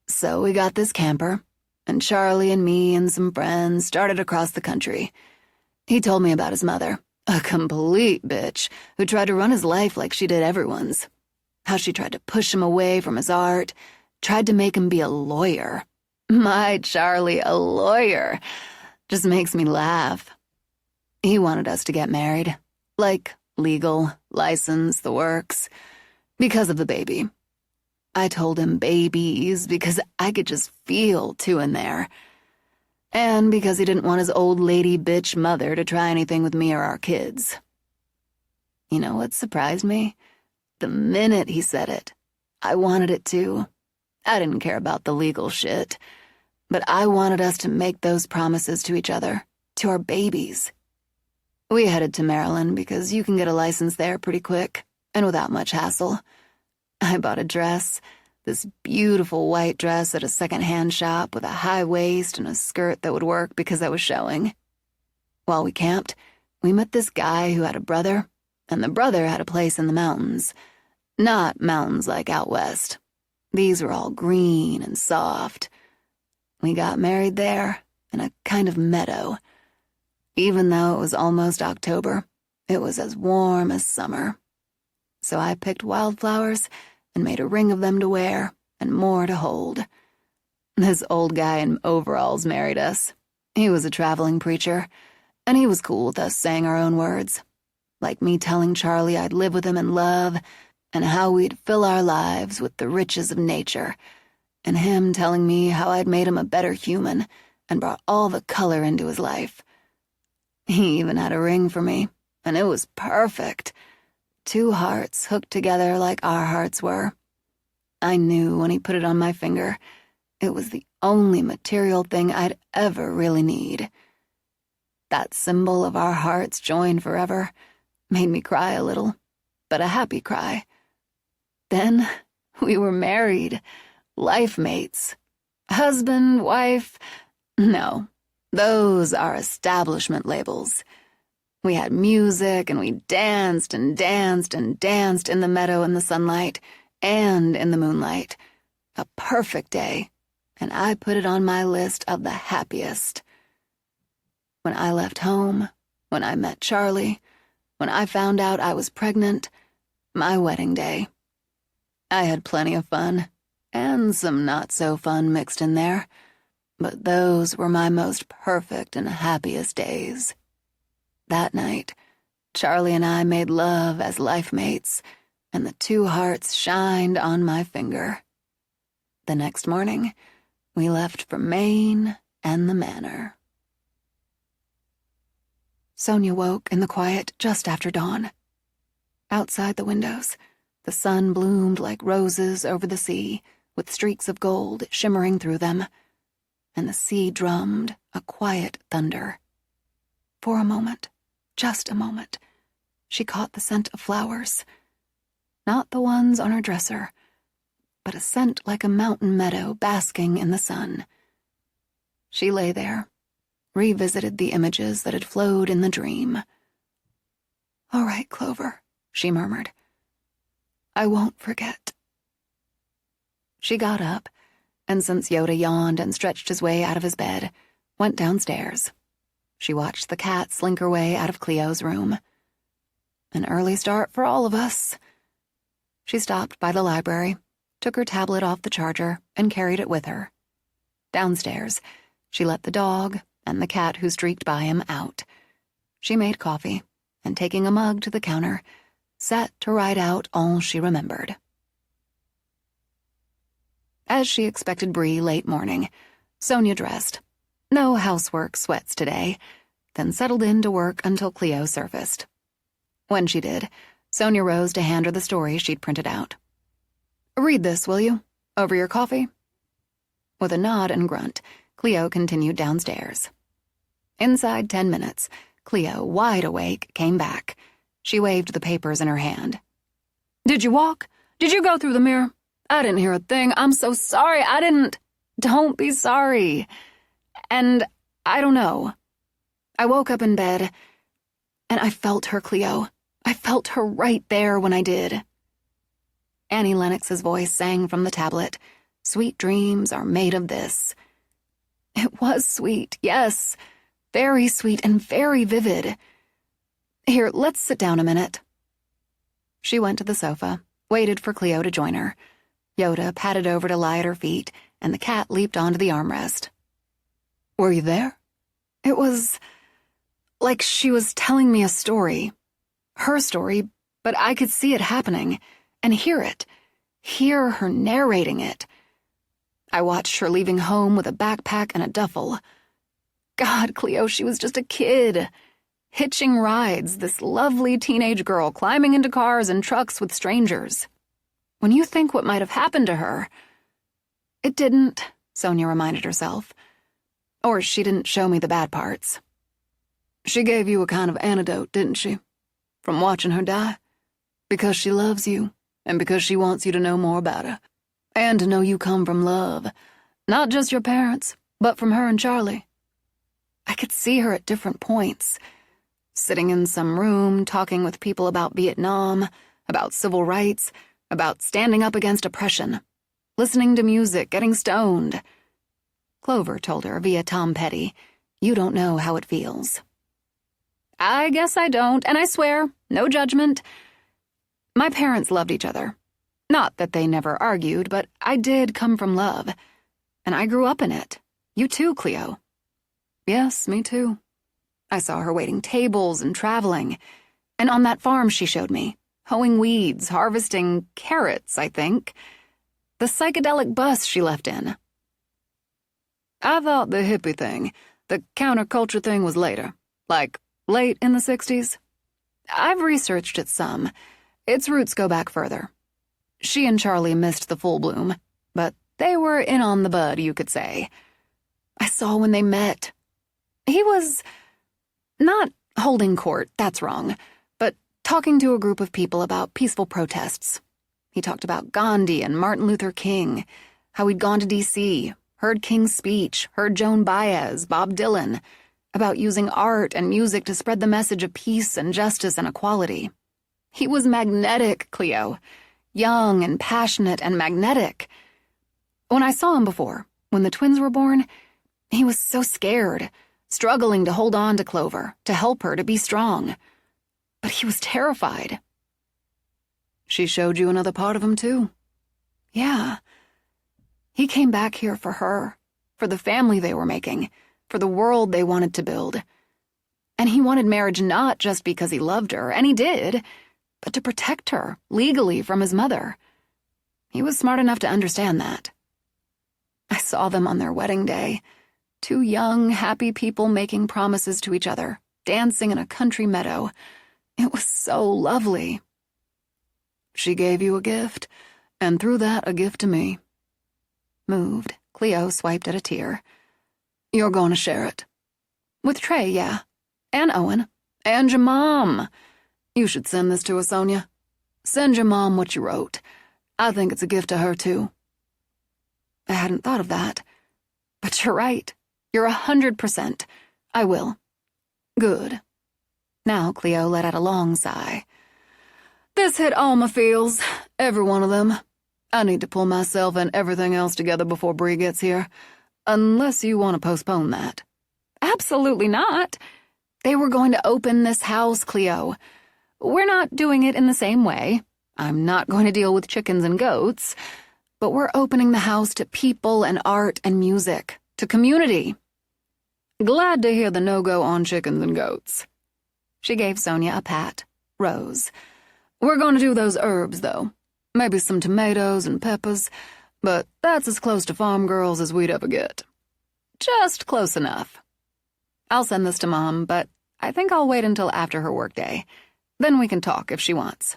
So we got this camper, and Charlie and me and some friends started across the country. He told me about his mother, a complete bitch who tried to run his life like she did everyone's. How she tried to push him away from his art, tried to make him be a lawyer. My Charlie, a lawyer. Just makes me laugh. He wanted us to get married. Like, legal, license, the works. Because of the baby. I told him babies because I could just feel two in there. And because he didn't want his old lady bitch mother to try anything with me or our kids. You know what surprised me? The minute he said it, I wanted it too. I didn't care about the legal shit. But I wanted us to make those promises to each other, to our babies. We headed to Maryland because you can get a license there pretty quick and without much hassle. I bought a dress, this beautiful white dress at a second-hand shop with a high waist and a skirt that would work because I was showing. While we camped, we met this guy who had a brother, and the brother had a place in the mountains. Not mountains like out west. These were all green and soft. We got married there, in a kind of meadow. Even though it was almost October, it was as warm as summer. So I picked wildflowers and made a ring of them to wear and more to hold. This old guy in overalls married us. He was a traveling preacher, and he was cool with us saying our own words. Like me telling Charlie I'd live with him in love, and how we'd fill our lives with the riches of nature, and him telling me how I'd made him a better human and brought all the color into his life. He even had a ring for me, and it was perfect. 2 hearts hooked together like our hearts were. I knew when he put it on my finger, it was the only material thing I'd ever really need. That symbol of our hearts joined forever made me cry a little, but a happy cry. Then we were married, life mates. Husband, wife, no, those are establishment labels. We had music, and we danced and danced and danced in the meadow in the sunlight and in the moonlight. A perfect day, and I put it on my list of the happiest. When I left home, when I met Charlie, when I found out I was pregnant, my wedding day. I had plenty of fun, and some not-so-fun mixed in there, but those were my most perfect and happiest days. That night, Charlie and I made love as life mates, and the 2 hearts shined on my finger. The next morning, we left for Maine and the Manor. Sonia woke in the quiet just after dawn. Outside the windows, the sun bloomed like roses over the sea, with streaks of gold shimmering through them, and the sea drummed a quiet thunder. For a moment, just a moment, she caught the scent of flowers. Not the ones on her dresser, but a scent like a mountain meadow basking in the sun. She lay there, revisited the images that had flowed in the dream. "All right, Clover," she murmured. "I won't forget." She got up, and since Yoda yawned and stretched his way out of his bed, went downstairs. She watched the cat slink her way out of Cleo's room. An early start for all of us. She stopped by the library, took her tablet off the charger, and carried it with her. Downstairs, she let the dog and the cat who streaked by him out. She made coffee, and taking a mug to the counter, sat to write out all she remembered. As she expected Bree late morning, Sonia dressed. No housework sweats today, then settled in to work until Cleo surfaced. When she did, Sonia rose to hand her the story she'd printed out. "Read this, will you? Over your coffee?" With a nod and grunt, Cleo continued downstairs. Inside 10 minutes, Cleo, wide awake, came back. She waved the papers in her hand. "Did you walk? Did you go through the mirror? I didn't hear a thing. I'm so sorry. I didn't." "Don't be sorry. And I don't know. I woke up in bed, and I felt her, Cleo. I felt her right there when I did." Annie Lennox's voice sang from the tablet. "Sweet dreams are made of this." It was sweet, yes. Very sweet and very vivid. "Here, let's sit down a minute." She went to the sofa, waited for Cleo to join her. Yoda padded over to lie at her feet, and the cat leaped onto the armrest. "Were you there?" It was like she was telling me a story. Her story, but I could see it happening, and hear it. Hear her narrating it. I watched her leaving home with a backpack and a duffel. God, Cleo, she was just a kid. Hitching rides, this lovely teenage girl climbing into cars and trucks with strangers. When you think what might have happened to her... It didn't, Sonia reminded herself. Or she didn't show me the bad parts. "She gave you a kind of antidote, didn't she? From watching her die? Because she loves you, and because she wants you to know more about her. And to know you come from love. Not just your parents, but from her and Charlie." I could see her at different points. Sitting in some room, talking with people about Vietnam, about civil rights, about standing up against oppression, listening to music, getting stoned. Clover told her via Tom Petty, "You don't know how it feels." I guess I don't, and I swear, no judgment. My parents loved each other. Not that they never argued, but I did come from love. And I grew up in it. You too, Cleo. Yes, me too. I saw her waiting tables and traveling. And on that farm she showed me, hoeing weeds, harvesting carrots, I think. The psychedelic bus she left in. I thought the hippie thing, the counterculture thing was later. Like, late in the 60s. I've researched it some. Its roots go back further. She and Charlie missed the full bloom, but they were in on the bud, you could say. I saw when they met. He was not holding court, that's wrong, but talking to a group of people about peaceful protests. He talked about Gandhi and Martin Luther King, how he'd gone to D.C., heard King's speech, heard Joan Baez, Bob Dylan, about using art and music to spread the message of peace and justice and equality. He was magnetic, Cleo. Young and passionate and magnetic. When I saw him before, when the twins were born, he was so scared, struggling to hold on to Clover, to help her to be strong. But he was terrified. She showed you another part of him, too. Yeah. He came back here for her, for the family they were making, for the world they wanted to build. And he wanted marriage not just because he loved her, and he did, but to protect her, legally, from his mother. He was smart enough to understand that. I saw them on their wedding day. Two young, happy people making promises to each other, dancing in a country meadow. It was so lovely. She gave you a gift, and through that a gift to me. Moved, Cleo swiped at a tear. You're going to share it. With Trey, yeah. And Owen. And your mom. You should send this to her, Sonia. Send your mom what you wrote. I think it's a gift to her, too. I hadn't thought of that. But you're right. You're 100%. I will. Good. Now Cleo let out a long sigh. This hit all my feels. Every one of them. I need to pull myself and everything else together before Bree gets here. Unless you want to postpone that. Absolutely not. They were going to open this house, Cleo. We're not doing it in the same way. I'm not going to deal with chickens and goats. But we're opening the house to people and art and music. To community. Glad to hear the no-go on chickens and goats. She gave Sonia a pat, rose. We're going to do those herbs, though. Maybe some tomatoes and peppers, but that's as close to farm girls as we'd ever get. Just close enough. I'll send this to Mom, but I think I'll wait until after her workday. Then we can talk if she wants.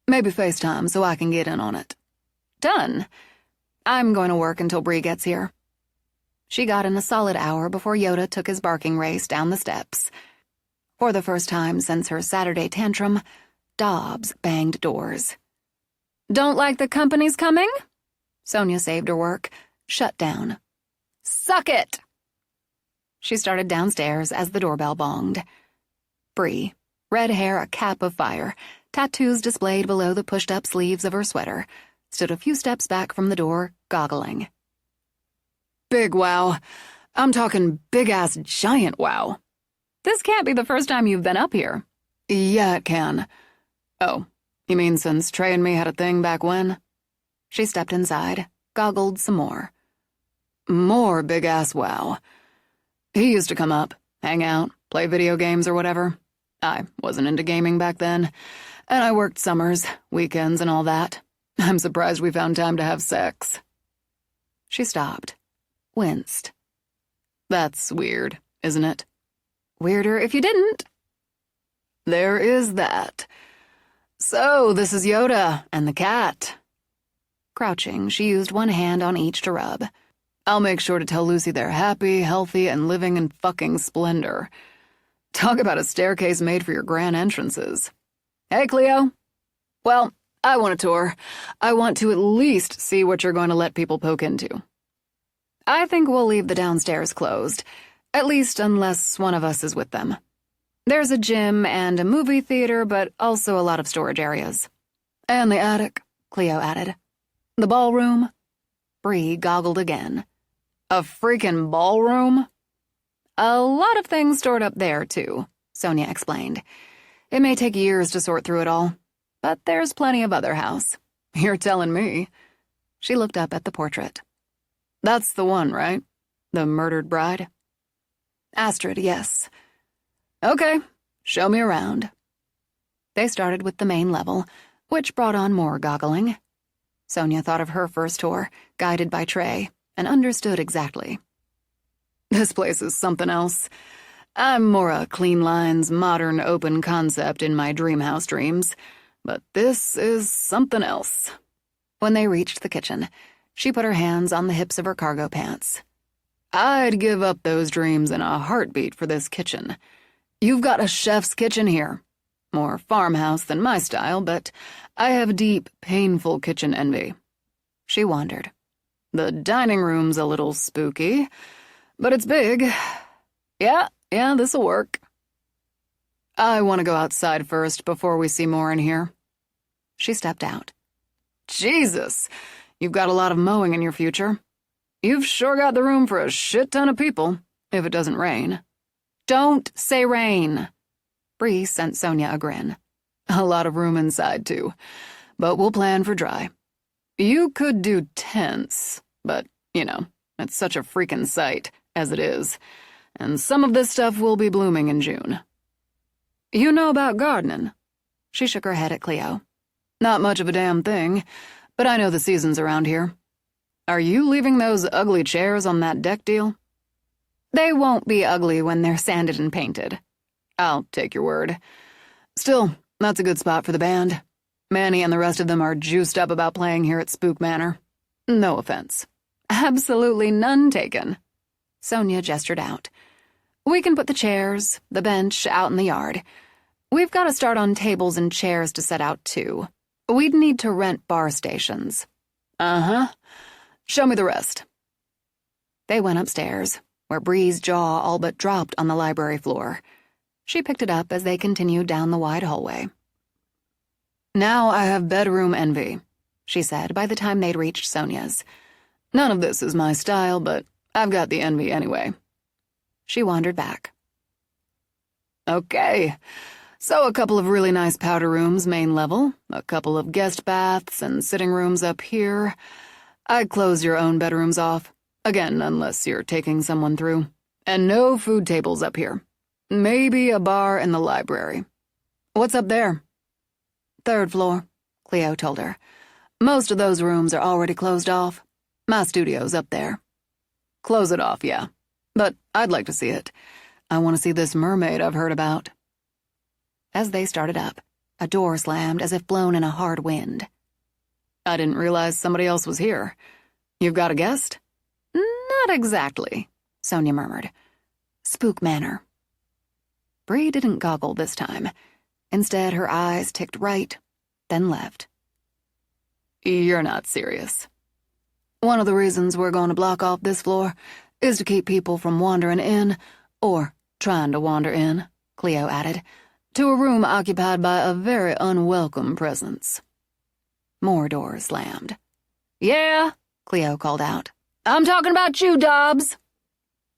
Maybe FaceTime so I can get in on it. Done. I'm going to work until Bree gets here. She got in a solid hour before Yoda took his barking race down the steps. For the first time since her Saturday tantrum, Dobbs banged doors. Don't like the company's coming? Sonia saved her work. Shut down. Suck it! She started downstairs as the doorbell bonged. Bree, red hair a cap of fire, tattoos displayed below the pushed-up sleeves of her sweater, stood a few steps back from the door, goggling. Big wow. I'm talking big-ass giant wow. This can't be the first time you've been up here. Yeah, it can. Oh, you mean since Trey and me had a thing back when? She stepped inside, goggled some more. More big-ass wow. He used to come up, hang out, play video games or whatever. I wasn't into gaming back then, and I worked summers, weekends, and all that. I'm surprised we found time to have sex. She stopped, winced. That's weird, isn't it? Weirder if you didn't. There is that. So, this is Yoda and the cat. Crouching, she used one hand on each to rub. I'll make sure to tell Lucy they're happy, healthy, and living in fucking splendor. Talk about a staircase made for your grand entrances. Hey, Cleo. Well, I want a tour. I want to at least see what you're going to let people poke into. I think we'll leave the downstairs closed, at least unless one of us is with them. There's a gym and a movie theater, but also a lot of storage areas. And the attic, Cleo added. The ballroom. Bree goggled again. A freaking ballroom? A lot of things stored up there, too, Sonia explained. It may take years to sort through it all, but there's plenty of other house. You're telling me. She looked up at the portrait. That's the one, right? The murdered bride? Astrid, yes. Okay, show me around. They started with the main level, which brought on more goggling. Sonia thought of her first tour, guided by Trey, and understood exactly. This place is something else. I'm more a clean lines, modern, open concept in my dream house dreams, but this is something else. When they reached the kitchen, she put her hands on the hips of her cargo pants. I'd give up those dreams in a heartbeat for this kitchen. You've got a chef's kitchen here. More farmhouse than my style, but I have deep, painful kitchen envy. She wondered. The dining room's a little spooky, but it's big. Yeah, this'll work. I want to go outside first before we see more in here. She stepped out. Jesus, you've got a lot of mowing in your future. You've sure got the room for a shit ton of people, if it doesn't rain. Don't say rain. Bree sent Sonia a grin. A lot of room inside, too, but we'll plan for dry. You could do tents, but, it's such a freaking sight, as it is, and some of this stuff will be blooming in June. You know about gardening? She shook her head at Cleo. Not much of a damn thing, but I know the seasons around here. Are you leaving those ugly chairs on that deck deal? They won't be ugly when they're sanded and painted. I'll take your word. Still, that's a good spot for the band. Manny and the rest of them are juiced up about playing here at Spook Manor. No offense. Absolutely none taken. Sonia gestured out. We can put the chairs, the bench, out in the yard. We've got to start on tables and chairs to set out, too. We'd need to rent bar stations. Uh-huh. Show me the rest. They went upstairs, where Bree's jaw all but dropped on the library floor. She picked it up as they continued down the wide hallway. Now I have bedroom envy, she said by the time they'd reached Sonia's. None of this is my style, but I've got the envy anyway. She wandered back. Okay, so a couple of really nice powder rooms, main level, a couple of guest baths and sitting rooms up here. I'd close your own bedrooms off. Again, unless you're taking someone through. And no food tables up here. Maybe a bar in the library. What's up there? 3rd floor, Cleo told her. Most of those rooms are already closed off. My studio's up there. Close it off, yeah. But I'd like to see it. I want to see this mermaid I've heard about. As they started up, a door slammed as if blown in a hard wind. I didn't realize somebody else was here. You've got a guest? Not exactly, Sonia murmured. Spook Manor. Bree didn't goggle this time. Instead, her eyes ticked right, then left. You're not serious. One of the reasons we're going to block off this floor is to keep people from wandering in, or trying to wander in, Cleo added, to a room occupied by a very unwelcome presence. More doors slammed. Yeah, Cleo called out. I'm talking about you, Dobbs.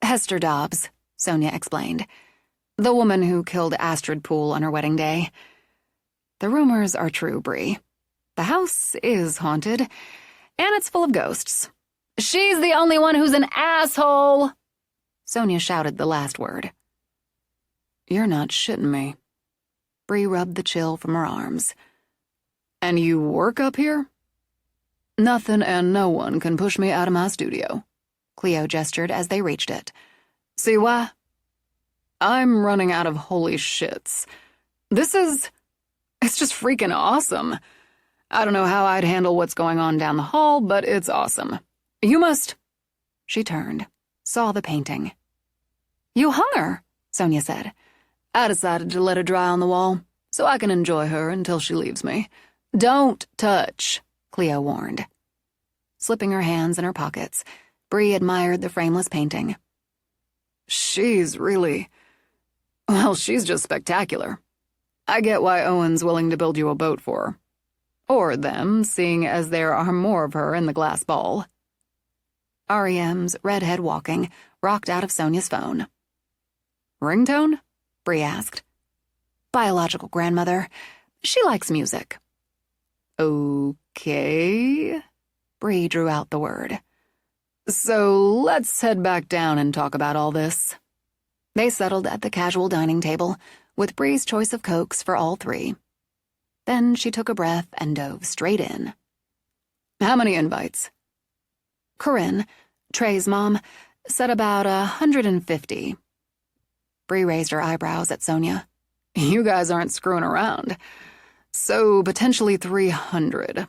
Hester Dobbs, Sonia explained. The woman who killed Astrid Poole on her wedding day. The rumors are true, Bree. The house is haunted, and it's full of ghosts. She's the only one who's an asshole, Sonia shouted the last word. You're not shitting me. Bree rubbed the chill from her arms. And you work up here? Nothing and no one can push me out of my studio. Cleo gestured as they reached it. See why? I'm running out of holy shits. It's just freaking awesome. I don't know how I'd handle what's going on down the hall, but it's awesome. You must... She turned, saw the painting. You hung her, Sonia said. I decided to let her dry on the wall, so I can enjoy her until she leaves me. Don't touch, Cleo warned. Slipping her hands in her pockets, Bree admired the frameless painting. She's just spectacular. I get why Owen's willing to build you a boat for her. Or them, seeing as there are more of her in the glass ball. REM's redhead walking rocked out of Sonia's phone. Ringtone? Bree asked. Biological grandmother. She likes music. Okay. Bree drew out the word. So let's head back down and talk about all this. They settled at the casual dining table, with Bree's choice of Cokes for all three. Then she took a breath and dove straight in. How many invites? Corinne, Trey's mom, said about 150. Bree raised her eyebrows at Sonia. You guys aren't screwing around. So potentially 300.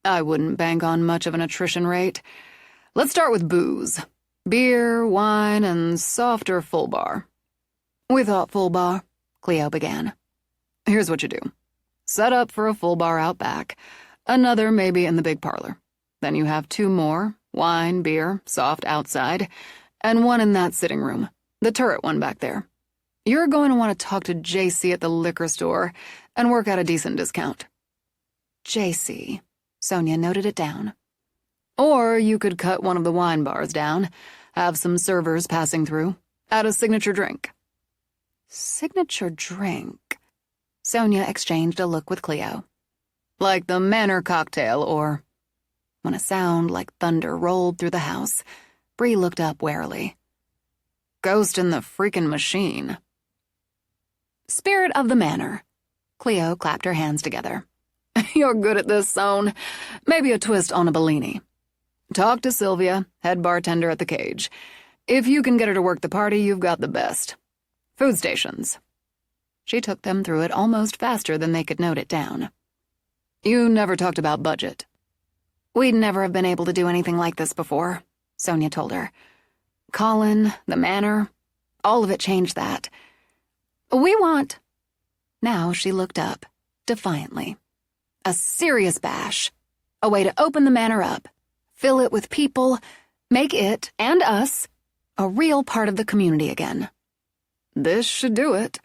I wouldn't bank on much of an attrition rate. Let's start with booze. Beer, wine, and softer full bar. We thought full bar, Cleo began. Here's what you do. Set up for a full bar out back. Another maybe in the big parlor. Then you have 2 more, wine, beer, soft outside, and 1 in that sitting room, the turret one back there. You're going to want to talk to JC at the liquor store and work out a decent discount. JC. Sonia noted it down. Or you could cut one of the wine bars down, have some servers passing through, add a signature drink. Signature drink? Sonia exchanged a look with Cleo. Like the Manor cocktail, or... When a sound like thunder rolled through the house, Bree looked up warily. Ghost in the freaking machine. Spirit of the Manor. Cleo clapped her hands together. You're good at this, Soan. Maybe a twist on a Bellini. Talk to Sylvia, head bartender at the Cage. If you can get her to work the party, you've got the best. Food stations. She took them through it almost faster than they could note it down. You never talked about budget. We'd never have been able to do anything like this before, Sonia told her. Colin, the manor, all of it changed that. We want... Now she looked up, defiantly. A serious bash. A way to open the manor up. Fill it with people. Make it, and us, a real part of the community again. This should do it.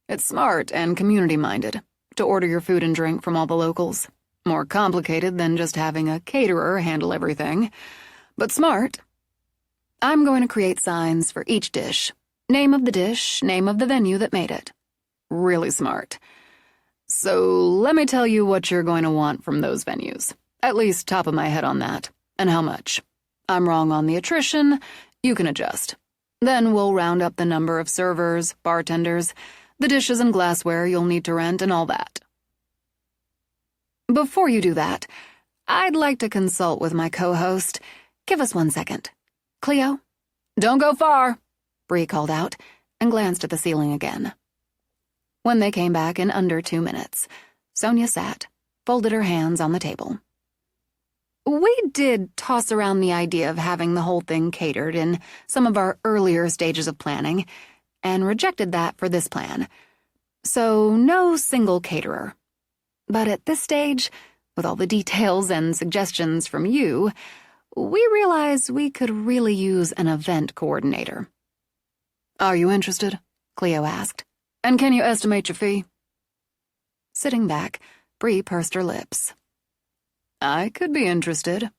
It's smart and community-minded to order your food and drink from all the locals. More complicated than just having a caterer handle everything. But smart. I'm going to create signs for each dish. Name of the dish, name of the venue that made it. Really smart. So let me tell you what you're going to want from those venues. At least top of my head on that. And how much. I'm wrong on the attrition. You can adjust. Then we'll round up the number of servers, bartenders, the dishes and glassware you'll need to rent, and all that. Before you do that, I'd like to consult with my co-host. Give us 1 second. Cleo? Don't go far, Bree called out, and glanced at the ceiling again. When they came back in under 2 minutes, Sonia sat, folded her hands on the table. We did toss around the idea of having the whole thing catered in some of our earlier stages of planning, and rejected that for this plan. So no single caterer. But at this stage, with all the details and suggestions from you, we realized we could really use an event coordinator. Are you interested? Cleo asked. And can you estimate your fee? Sitting back, Bree pursed her lips. I could be interested.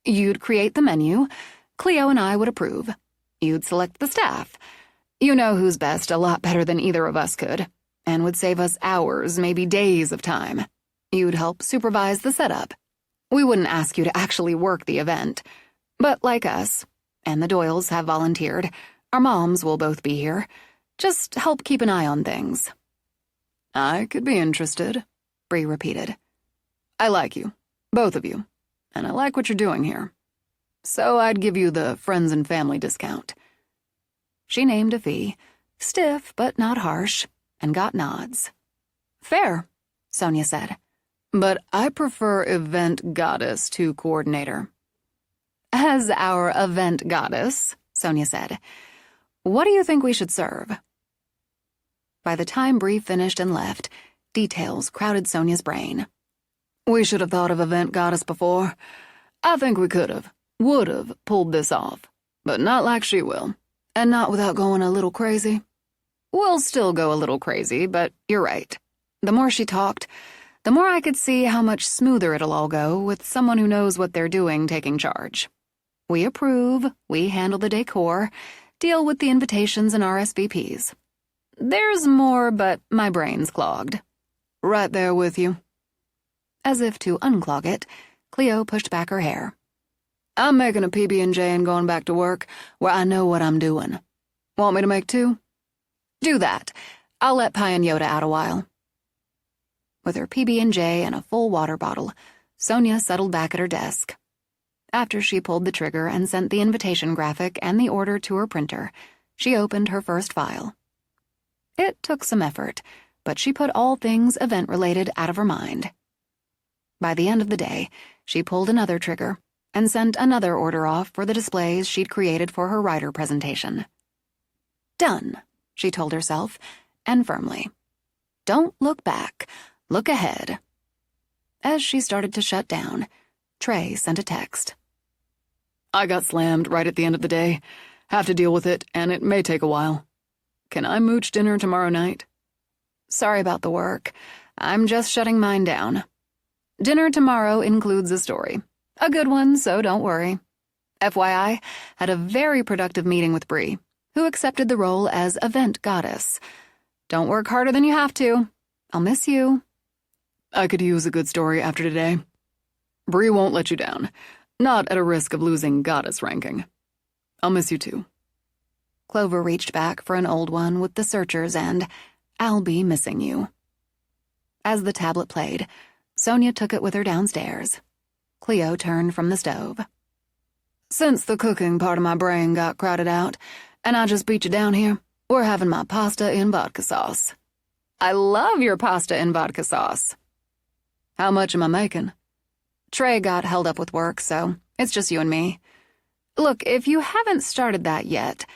You'd create the menu. Cleo and I would approve. You'd select the staff. You know who's best a lot better than either of us could, and would save us hours, maybe days of time. You'd help supervise the setup. We wouldn't ask you to actually work the event. But like us, and the Doyles have volunteered, our moms will both be here. Just help keep an eye on things. I could be interested, Bree repeated. I like you, both of you, and I like what you're doing here. So I'd give you the friends and family discount. She named a fee, stiff but not harsh, and got nods. Fair, Sonia said. But I prefer event goddess to coordinator. As our event goddess, Sonia said, what do you think we should serve? By the time Bree finished and left, details crowded Sonia's brain. We should have thought of event goddess before. I think we would have pulled this off, but not like she will, and not without going a little crazy. We'll still go a little crazy, but you're right. The more she talked, the more I could see how much smoother it'll all go with someone who knows what they're doing taking charge. We approve, we handle the decor, deal with the invitations and RSVPs. There's more, but my brain's clogged. Right there with you. As if to unclog it, Cleo pushed back her hair. I'm making a PB&J and going back to work where I know what I'm doing. Want me to make 2? Do that. I'll let Pi and Yoda out a while. With her PB&J and a full water bottle, Sonia settled back at her desk. After she pulled the trigger and sent the invitation graphic and the order to her printer, she opened her first file. It took some effort, but she put all things event-related out of her mind. By the end of the day, she pulled another trigger and sent another order off for the displays she'd created for her writer presentation. Done, she told herself, and firmly. Don't look back, look ahead. As she started to shut down, Trey sent a text. I got slammed right at the end of the day. Have to deal with it, and it may take a while. Can I mooch dinner tomorrow night? Sorry about the work. I'm just shutting mine down. Dinner tomorrow includes a story. A good one, so don't worry. FYI, had a very productive meeting with Bree, who accepted the role as event goddess. Don't work harder than you have to. I'll miss you. I could use a good story after today. Bree won't let you down, not at a risk of losing goddess ranking. I'll miss you too. Clover reached back for an old one with the searchers and I'll be missing you. As the tablet played, Sonia took it with her downstairs. Cleo turned from the stove. Since the cooking part of my brain got crowded out, and I just beat you down here, we're having my pasta in vodka sauce. I love your pasta in vodka sauce. How much am I making? Trey got held up with work, so it's just you and me. Look, if you haven't started that yet,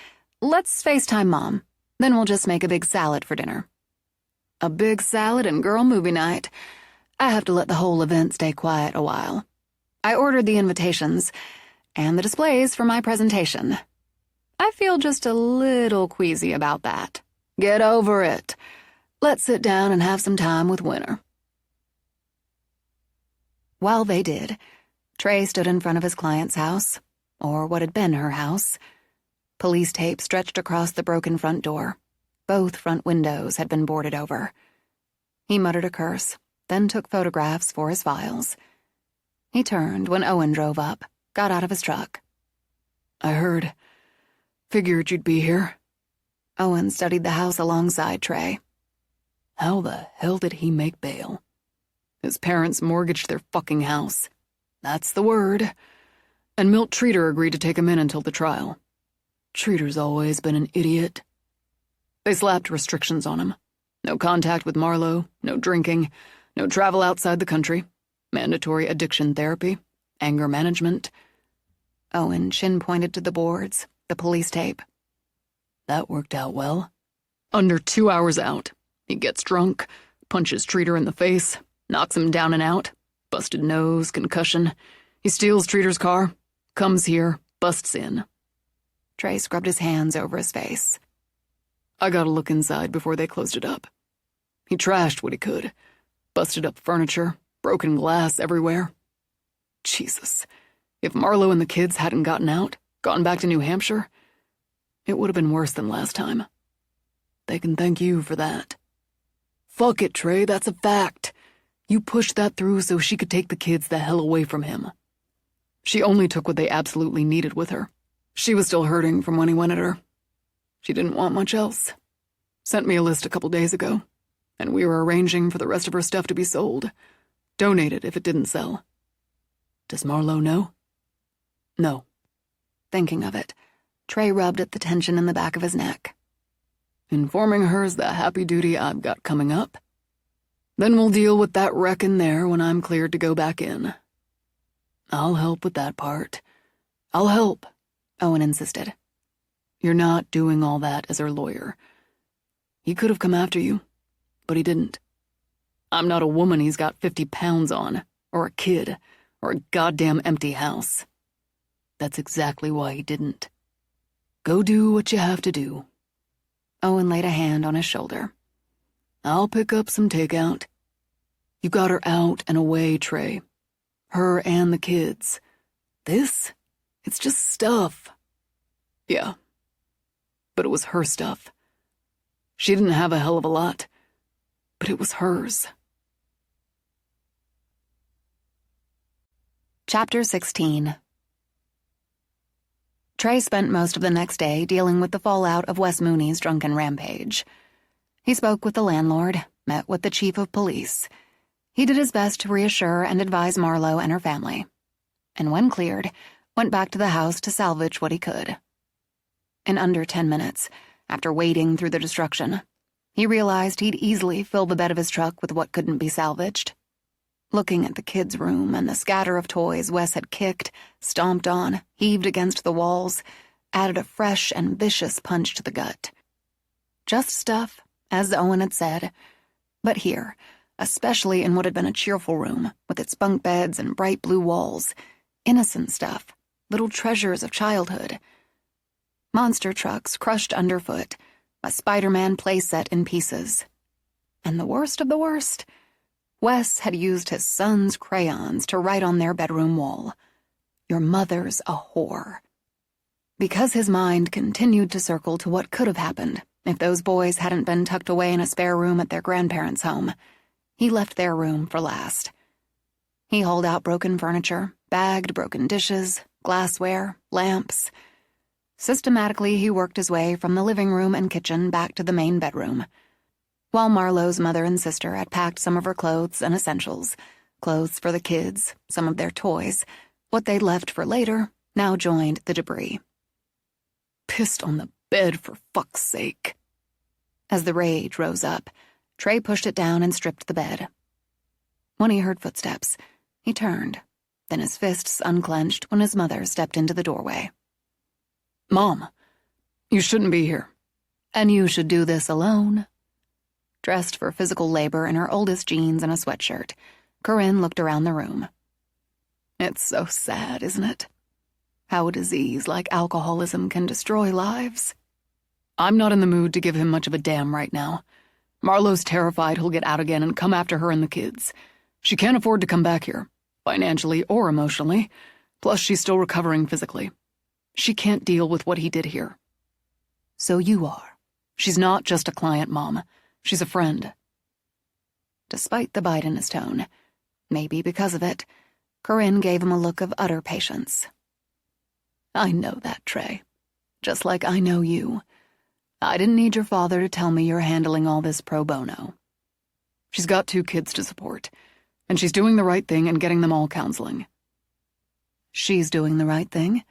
let's FaceTime Mom. Then we'll just make a big salad for dinner. A big salad and girl movie night. I have to let the whole event stay quiet a while. I ordered the invitations and the displays for my presentation. I feel just a little queasy about that. Get over it. Let's sit down and have some time with Winter. While they did, Trey stood in front of his client's house, or what had been her house. Police tape stretched across the broken front door. Both front windows had been boarded over. He muttered a curse, then took photographs for his files. He turned when Owen drove up, got out of his truck. I heard. Figured you'd be here. Owen studied the house alongside Trey. How the hell did he make bail? His parents mortgaged their fucking house. That's the word. And Milt Treater agreed to take him in until the trial. Treater's always been an idiot. They slapped restrictions on him. No contact with Marlowe, no drinking, no travel outside the country, mandatory addiction therapy, anger management. Owen chin-pointed to the boards, the police tape. That worked out well. Under 2 hours out, he gets drunk, punches Treater in the face, knocks him down and out, busted nose, concussion. He steals Treater's car, comes here, busts in. Trey scrubbed his hands over his face. I got a look inside before they closed it up. He trashed what he could. Busted up furniture, broken glass everywhere. Jesus. If Marlowe and the kids hadn't gotten out, gone back to New Hampshire, it would have been worse than last time. They can thank you for that. Fuck it, Trey, that's a fact. You pushed that through so she could take the kids the hell away from him. She only took what they absolutely needed with her. She was still hurting from when he went at her. She didn't want much else. Sent me a list a couple days ago, and we were arranging for the rest of her stuff to be sold. Donated if it didn't sell. Does Marlowe know? No. Thinking of it, Trey rubbed at the tension in the back of his neck. Informing her's the happy duty I've got coming up. Then we'll deal with that wreck in there when I'm cleared to go back in. I'll help with that part. I'll help, Owen insisted. You're not doing all that as her lawyer. He could have come after you, but he didn't. I'm not a woman he's got 50 pounds on, or a kid, or a goddamn empty house. That's exactly why he didn't. Go do what you have to do. Owen laid a hand on his shoulder. I'll pick up some takeout. You got her out and away, Trey. Her and the kids. This? It's just stuff. Yeah. But it was her stuff. She didn't have a hell of a lot, but it was hers. Chapter 16. Trey spent most of the next day dealing with the fallout of Wes Mooney's drunken rampage. He spoke with the landlord, met with the chief of police. He did his best to reassure and advise Marlowe and her family. And when cleared, went back to the house to salvage what he could. In under 10 minutes, after wading through the destruction, he realized he'd easily fill the bed of his truck with what couldn't be salvaged. Looking at the kids' room and the scatter of toys Wes had kicked, stomped on, heaved against the walls, added a fresh and vicious punch to the gut. Just stuff, as Owen had said, but here, especially in what had been a cheerful room, with its bunk beds and bright blue walls, innocent stuff, little treasures of childhood. Monster trucks crushed underfoot, a Spider-Man playset in pieces. And the worst of the worst, Wes had used his son's crayons to write on their bedroom wall, "Your mother's a whore." Because his mind continued to circle to what could have happened if those boys hadn't been tucked away in a spare room at their grandparents' home, he left their room for last. He hauled out broken furniture, bagged broken dishes, glassware, lamps. Systematically, he worked his way from the living room and kitchen back to the main bedroom. While Marlowe's mother and sister had packed some of her clothes and essentials, clothes for the kids, some of their toys, what they'd left for later now joined the debris. Pissed on the bed, for fuck's sake. As the rage rose up, Trey pushed it down and stripped the bed. When he heard footsteps, he turned, then his fists unclenched when his mother stepped into the doorway. Mom, you shouldn't be here. And you should do this alone. Dressed for physical labor in her oldest jeans and a sweatshirt, Corinne looked around the room. It's so sad, isn't it? How a disease like alcoholism can destroy lives. I'm not in the mood to give him much of a damn right now. Marlowe's terrified he'll get out again and come after her and the kids. She can't afford to come back here, financially or emotionally, plus she's still recovering physically. She can't deal with what he did here. So you are. She's not just a client, Mom. She's a friend. Despite the bite in his tone, maybe because of it, Corinne gave him a look of utter patience, I know that, Trey. Just like I know you. I didn't need your father to tell me you're handling all this pro bono. She's got 2 kids to support, and she's doing the right thing and getting them all counseling. She's doing the right thing,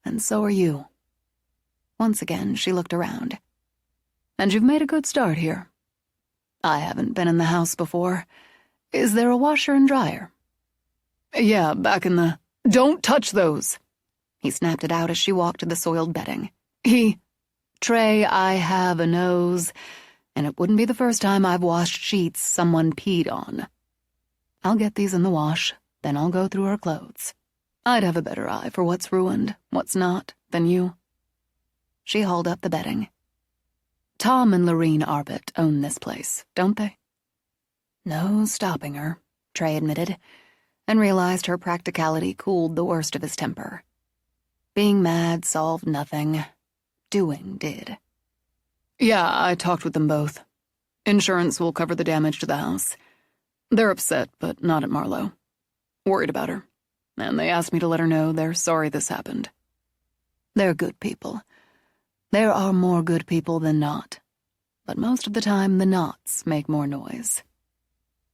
and so are you. Once again, she looked around. And you've made a good start here. I haven't been in the house before. Is there a washer and dryer? Yeah, back in the... Don't touch those! He snapped it out as she walked to the soiled bedding. Trey, I have a nose, and it wouldn't be the first time I've washed sheets someone peed on. I'll get these in the wash, then I'll go through her clothes. I'd have a better eye for what's ruined, what's not, than you. She hauled up the bedding. Tom and Lorene Arbett own this place, don't they? No stopping her, Trey admitted, and realized her practicality cooled the worst of his temper. Being mad solved nothing. Doing did. Yeah, I talked with them both. Insurance will cover the damage to the house. They're upset, but not at Marlo. Worried about her. And they asked me to let her know they're sorry this happened. They're good people. There are more good people than not. But most of the time, the nots make more noise.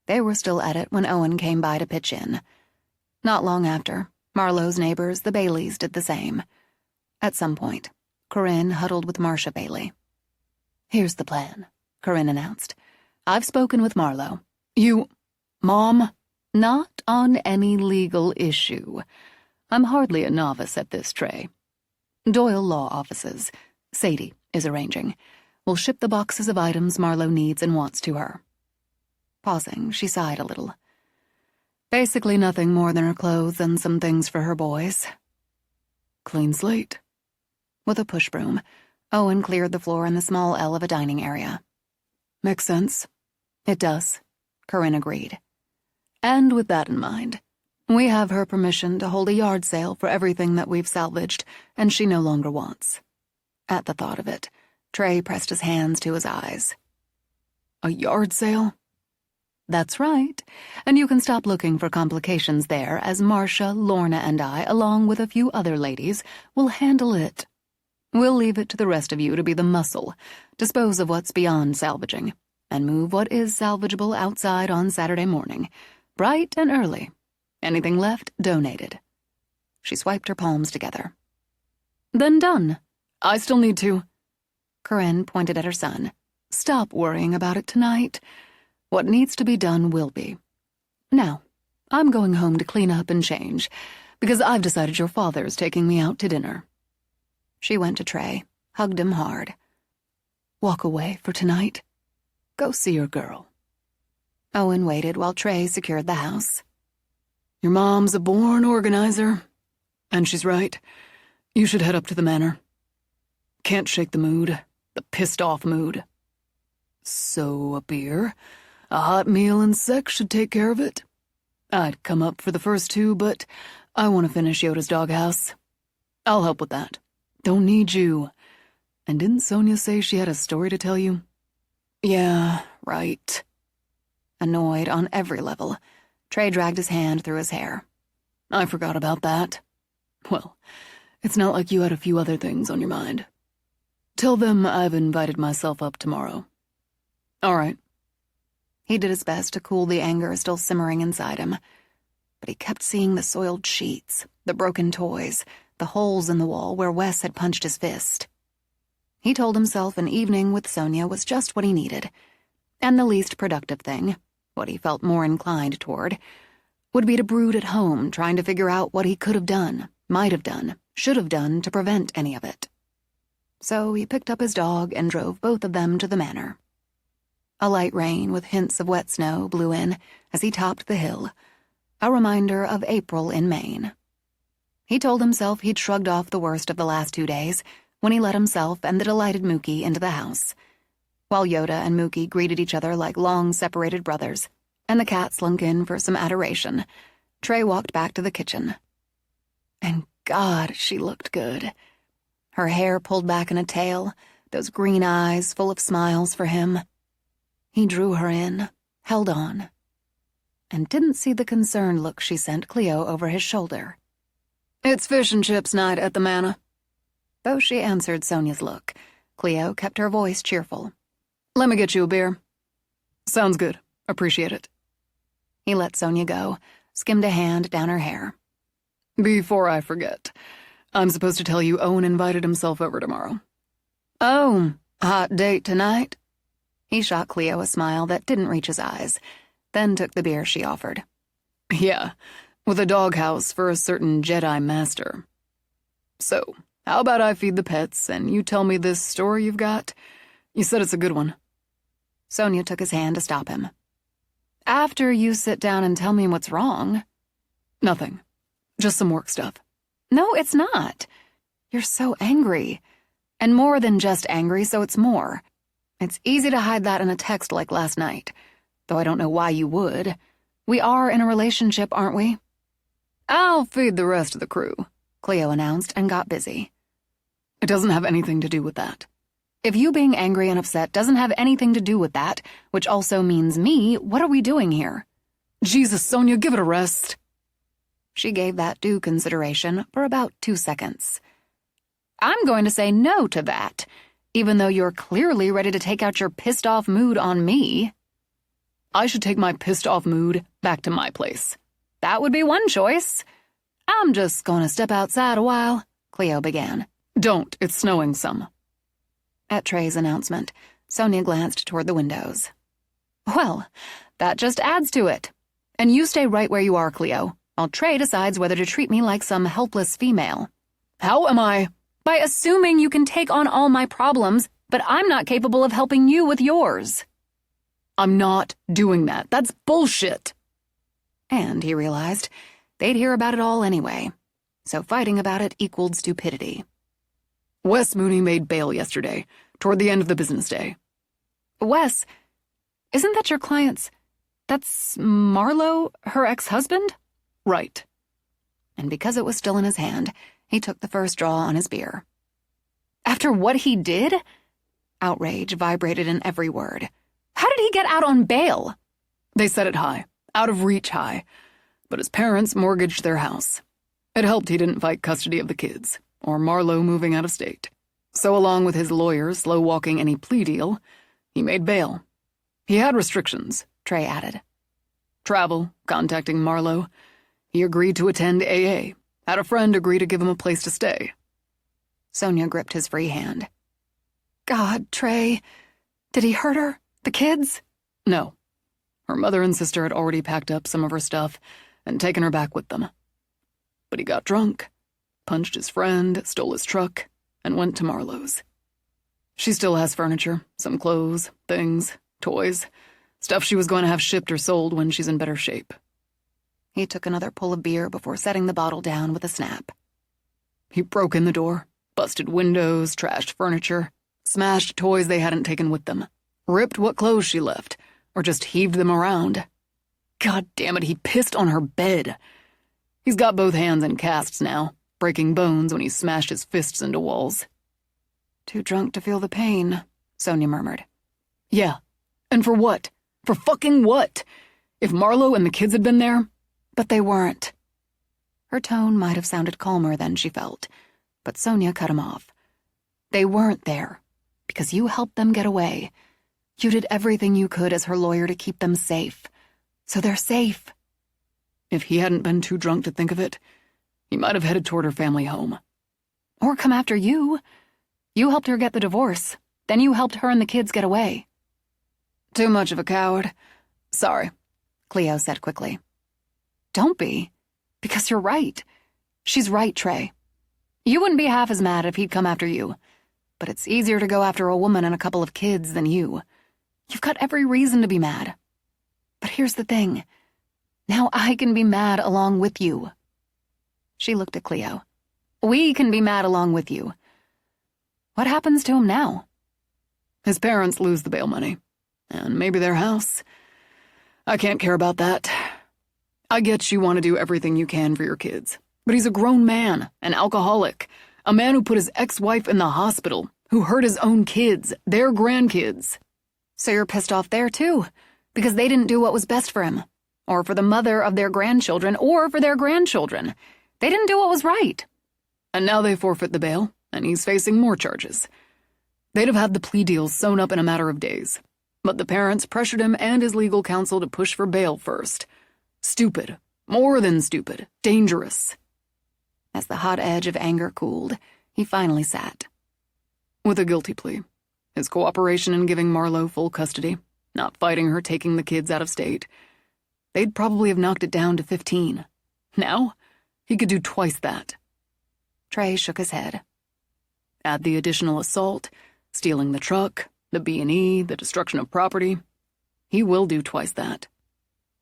They were still at it when Owen came by to pitch in. Not long after, Marlo's neighbors, the Baileys, did the same. At some point, Corinne huddled with Marcia Bailey. Here's the plan, Corinne announced. I've spoken with Marlo. You... Mom? Not on any legal issue. I'm hardly a novice at this, Trey. Doyle Law Offices. Sadie is arranging. We'll ship the boxes of items Marlo needs and wants to her. Pausing, she sighed a little. Basically nothing more than her clothes and some things for her boys. Clean slate. With a push broom, Owen cleared the floor in the small L of a dining area. Makes sense. It does, Corinne agreed. And with that in mind, we have her permission to hold a yard sale for everything that we've salvaged and she no longer wants. At the thought of it, Trey pressed his hands to his eyes. A yard sale? That's right, and you can stop looking for complications there as Marcia, Lorna, and I, along with a few other ladies, will handle it. We'll leave it to the rest of you to be the muscle, dispose of what's beyond salvaging, and move what is salvageable outside on Saturday morning, bright and early. Anything left, donated. She swiped her palms together. Then done. I still need to... Corinne pointed at her son. Stop worrying about it tonight. What needs to be done will be. Now, I'm going home to clean up and change, because I've decided your father's taking me out to dinner. She went to Trey, hugged him hard. Walk away for tonight. Go see your girl. Owen waited while Trey secured the house. Your mom's a born organizer. And she's right. You should head up to the manor. Can't shake the mood. The pissed-off mood. So, a beer, a hot meal, and sex should take care of it. I'd come up for the first 2, but I want to finish Yoda's doghouse. I'll help with that. Don't need you. And didn't Sonia say she had a story to tell you? Yeah, right. Annoyed on every level, Trey dragged his hand through his hair. I forgot about that. Well, it's not like you had a few other things on your mind. Tell them I've invited myself up tomorrow. All right. He did his best to cool the anger still simmering inside him, but he kept seeing the soiled sheets, the broken toys, the holes in the wall where Wes had punched his fist. He told himself an evening with Sonia was just what he needed, and the least productive thing, what he felt more inclined toward, would be to brood at home trying to figure out what he could have done, might have done, should have done to prevent any of it. So he picked up his dog and drove both of them to the manor. A light rain with hints of wet snow blew in as he topped the hill, a reminder of April in Maine. He told himself he'd shrugged off the worst of the last 2 days when he let himself and the delighted Mookie into the house, while Yoda and Mookie greeted each other like long-separated brothers, and the cat slunk in for some adoration. Trey walked back to the kitchen. And God, she looked good. Her hair pulled back in a tail, those green eyes full of smiles for him. He drew her in, held on, and didn't see the concerned look she sent Cleo over his shoulder. It's fish and chips night at the Manor. Though she answered Sonia's look, Cleo kept her voice cheerful. Let me get you a beer. Sounds good. Appreciate it. He let Sonia go, skimmed a hand down her hair. Before I forget, I'm supposed to tell you Owen invited himself over tomorrow. Oh, hot date tonight? He shot Cleo a smile that didn't reach his eyes, then took the beer she offered. Yeah, with a doghouse for a certain Jedi master. So, how about I feed the pets and you tell me this story you've got? You said it's a good one. Sonia took his hand to stop him. After you sit down and tell me what's wrong. Nothing. Just some work stuff. No, it's not. You're so angry. And more than just angry, so it's more. It's easy to hide that in a text like last night, though I don't know why you would. We are in a relationship, aren't we? I'll feed the rest of the crew, Cleo announced and got busy. It doesn't have anything to do with that. If you being angry and upset doesn't have anything to do with that, which also means me, what are we doing here? Jesus, Sonia, give it a rest. She gave that due consideration for about 2 seconds. I'm going to say no to that, even though you're clearly ready to take out your pissed-off mood on me. I should take my pissed-off mood back to my place. That would be one choice. I'm just going to step outside a while, Cleo began. Don't, it's snowing some. At Trey's announcement, Sonia glanced toward the windows. Well, that just adds to it. And you stay right where you are, Cleo, while Trey decides whether to treat me like some helpless female. How am I? By assuming you can take on all my problems, but I'm not capable of helping you with yours. I'm not doing that. That's bullshit. And he realized they'd hear about it all anyway, so fighting about it equaled stupidity. Wes Mooney made bail yesterday, toward the end of the business day. Wes, isn't that your client's... That's Marlo, her ex-husband? Right. And because it was still in his hand, he took the first draw on his beer. After what he did? Outrage vibrated in every word. How did he get out on bail? They set it high, out of reach high, but his parents mortgaged their house. It helped he didn't fight custody of the kids, or Marlo moving out of state. So along with his lawyers slow-walking any plea deal, he made bail. He had restrictions, Trey added. Travel, contacting Marlo. He agreed to attend AA, had a friend agree to give him a place to stay. Sonia gripped his free hand. God, Trey, did he hurt her? The kids? No. Her mother and sister had already packed up some of her stuff and taken her back with them. But he got drunk, punched his friend, stole his truck, and went to Marlo's. She still has furniture, some clothes, things, toys, stuff she was going to have shipped or sold when she's in better shape. He took another pull of beer before setting the bottle down with a snap. He broke in the door, busted windows, trashed furniture, smashed toys they hadn't taken with them, ripped what clothes she left, or just heaved them around. God damn it, he pissed on her bed. He's got both hands in casts now, breaking bones when he smashed his fists into walls. Too drunk to feel the pain, Sonia murmured. Yeah, and for what? For fucking what? If Marlo and the kids had been there? But they weren't. Her tone might have sounded calmer than she felt, but Sonia cut him off. They weren't there, because you helped them get away. You did everything you could as her lawyer to keep them safe. So they're safe. If he hadn't been too drunk to think of it, he might have headed toward her family home. Or come after you. You helped her get the divorce. Then you helped her and the kids get away. Too much of a coward. Sorry, Cleo said quickly. Don't be, because you're right. She's right, Trey. You wouldn't be half as mad if he'd come after you, but it's easier to go after a woman and a couple of kids than you. You've got every reason to be mad. But here's the thing. Now I can be mad along with you. She looked at Cleo. We can be mad along with you. What happens to him now? His parents lose the bail money. And maybe their house. I can't care about that. I get you want to do everything you can for your kids. But he's a grown man, an alcoholic, a man who put his ex-wife in the hospital, who hurt his own kids, their grandkids. So you're pissed off there too, because they didn't do what was best for him, or for the mother of their grandchildren, or for their grandchildren. They didn't do what was right. And now they forfeit the bail, and he's facing more charges. They'd have had the plea deals sewn up in a matter of days. But the parents pressured him and his legal counsel to push for bail first. Stupid. More than stupid. Dangerous. As the hot edge of anger cooled, he finally sat. With a guilty plea. His cooperation in giving Marlo full custody, not fighting her taking the kids out of state. They'd probably have knocked it down to 15. Now, he could do twice that. Trey shook his head. Add the additional assault, stealing the truck, the B&E, the destruction of property. He will do twice that.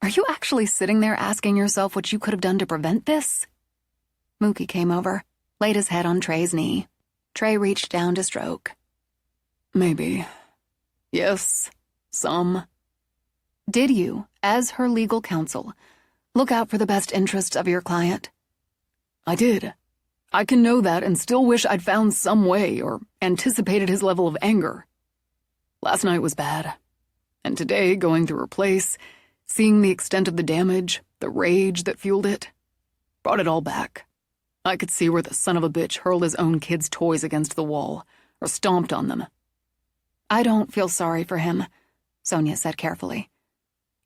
Are you actually sitting there asking yourself what you could have done to prevent this? Mookie came over, laid his head on Trey's knee. Trey reached down to stroke. Maybe. Yes. Some. Did you, as her legal counsel, look out for the best interests of your client? I did. I can know that and still wish I'd found some way or anticipated his level of anger. Last night was bad. And today, going through her place, seeing the extent of the damage, the rage that fueled it, brought it all back. I could see where the son of a bitch hurled his own kids' toys against the wall or stomped on them. I don't feel sorry for him, Sonia said carefully.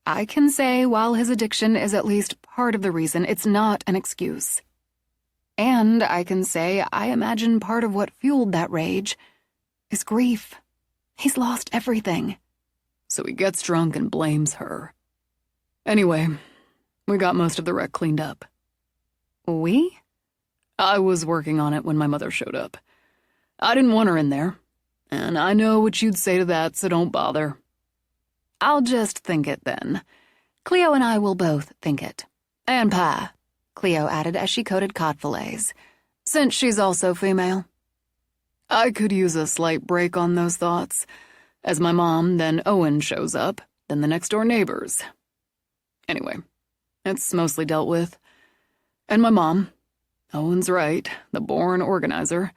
I can say while his addiction is at least part of the reason, it's not an excuse. And I can say I imagine part of what fueled that rage is grief. He's lost everything. So he gets drunk and blames her. Anyway, we got most of the wreck cleaned up. We? I was working on it when my mother showed up. I didn't want her in there, and I know what you'd say to that, so don't bother. I'll just think it then. Cleo and I will both think it. And pie, Cleo added as she coated cod fillets, since she's also female. I could use a slight break on those thoughts, as my mom, then Owen shows up, then the next-door neighbors. Anyway, it's mostly dealt with. And my mom, Owen's right, the born organizer,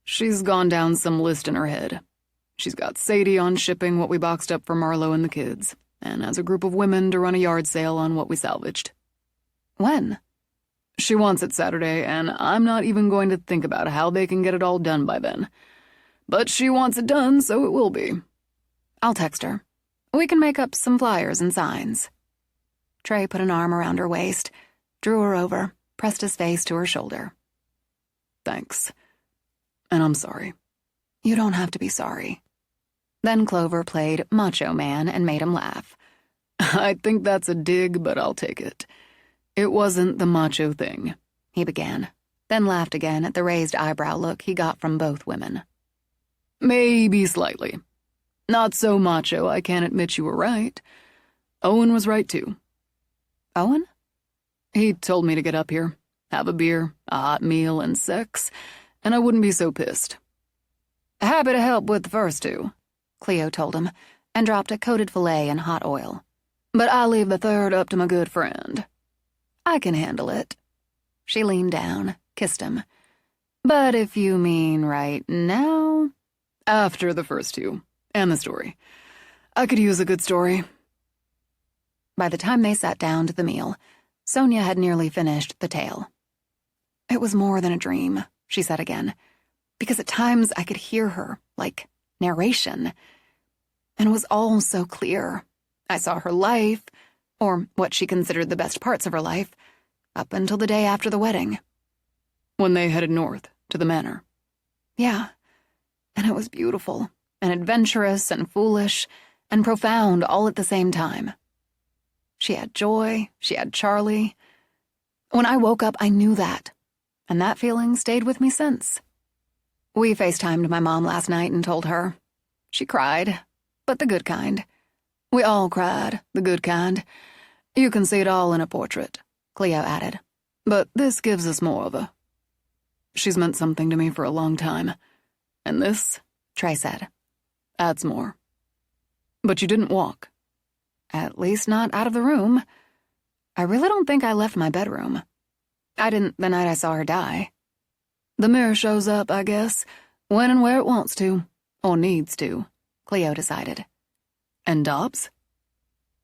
she's gone down some list in her head. She's got Sadie on shipping what we boxed up for Marlo and the kids, and as a group of women to run a yard sale on what we salvaged. When? She wants it Saturday, and I'm not even going to think about how they can get it all done by then. But she wants it done, so it will be. I'll text her. We can make up some flyers and signs. Trey put an arm around her waist, drew her over, pressed his face to her shoulder. Thanks. And I'm sorry. You don't have to be sorry. Then Clover played Macho Man and made him laugh. I think that's a dig, but I'll take it. It wasn't the macho thing, he began, then laughed again at the raised eyebrow look he got from both women. Maybe slightly. Not so macho, I can't admit you were right. Owen was right, too. Owen? He told me to get up here, have a beer, a hot meal, and sex, and I wouldn't be so pissed. Happy to help with the first two, Cleo told him, and dropped a coated fillet in hot oil. But I'll leave the third up to my good friend. I can handle it. She leaned down, kissed him. But if you mean right now... After the first two, and the story. I could use a good story. By the time they sat down to the meal, Sonia had nearly finished the tale. It was more than a dream, she said again, because at times I could hear her, like narration. And it was all so clear. I saw her life, or what she considered the best parts of her life, up until the day after the wedding. When they headed north, to the manor. Yeah, and it was beautiful, and adventurous, and foolish, and profound all at the same time. She had joy, she had Charlie. When I woke up, I knew that, and that feeling stayed with me since. We FaceTimed my mom last night and told her. She cried, but the good kind. We all cried, the good kind. You can see it all in a portrait, Cleo added. But this gives us more of her. She's meant something to me for a long time. And this, Trey said, adds more. But you didn't walk. At least not out of the room. I really don't think I left my bedroom. I didn't the night I saw her die. The mirror shows up, I guess, when and where it wants to, or needs to, Cleo decided. And Dobbs?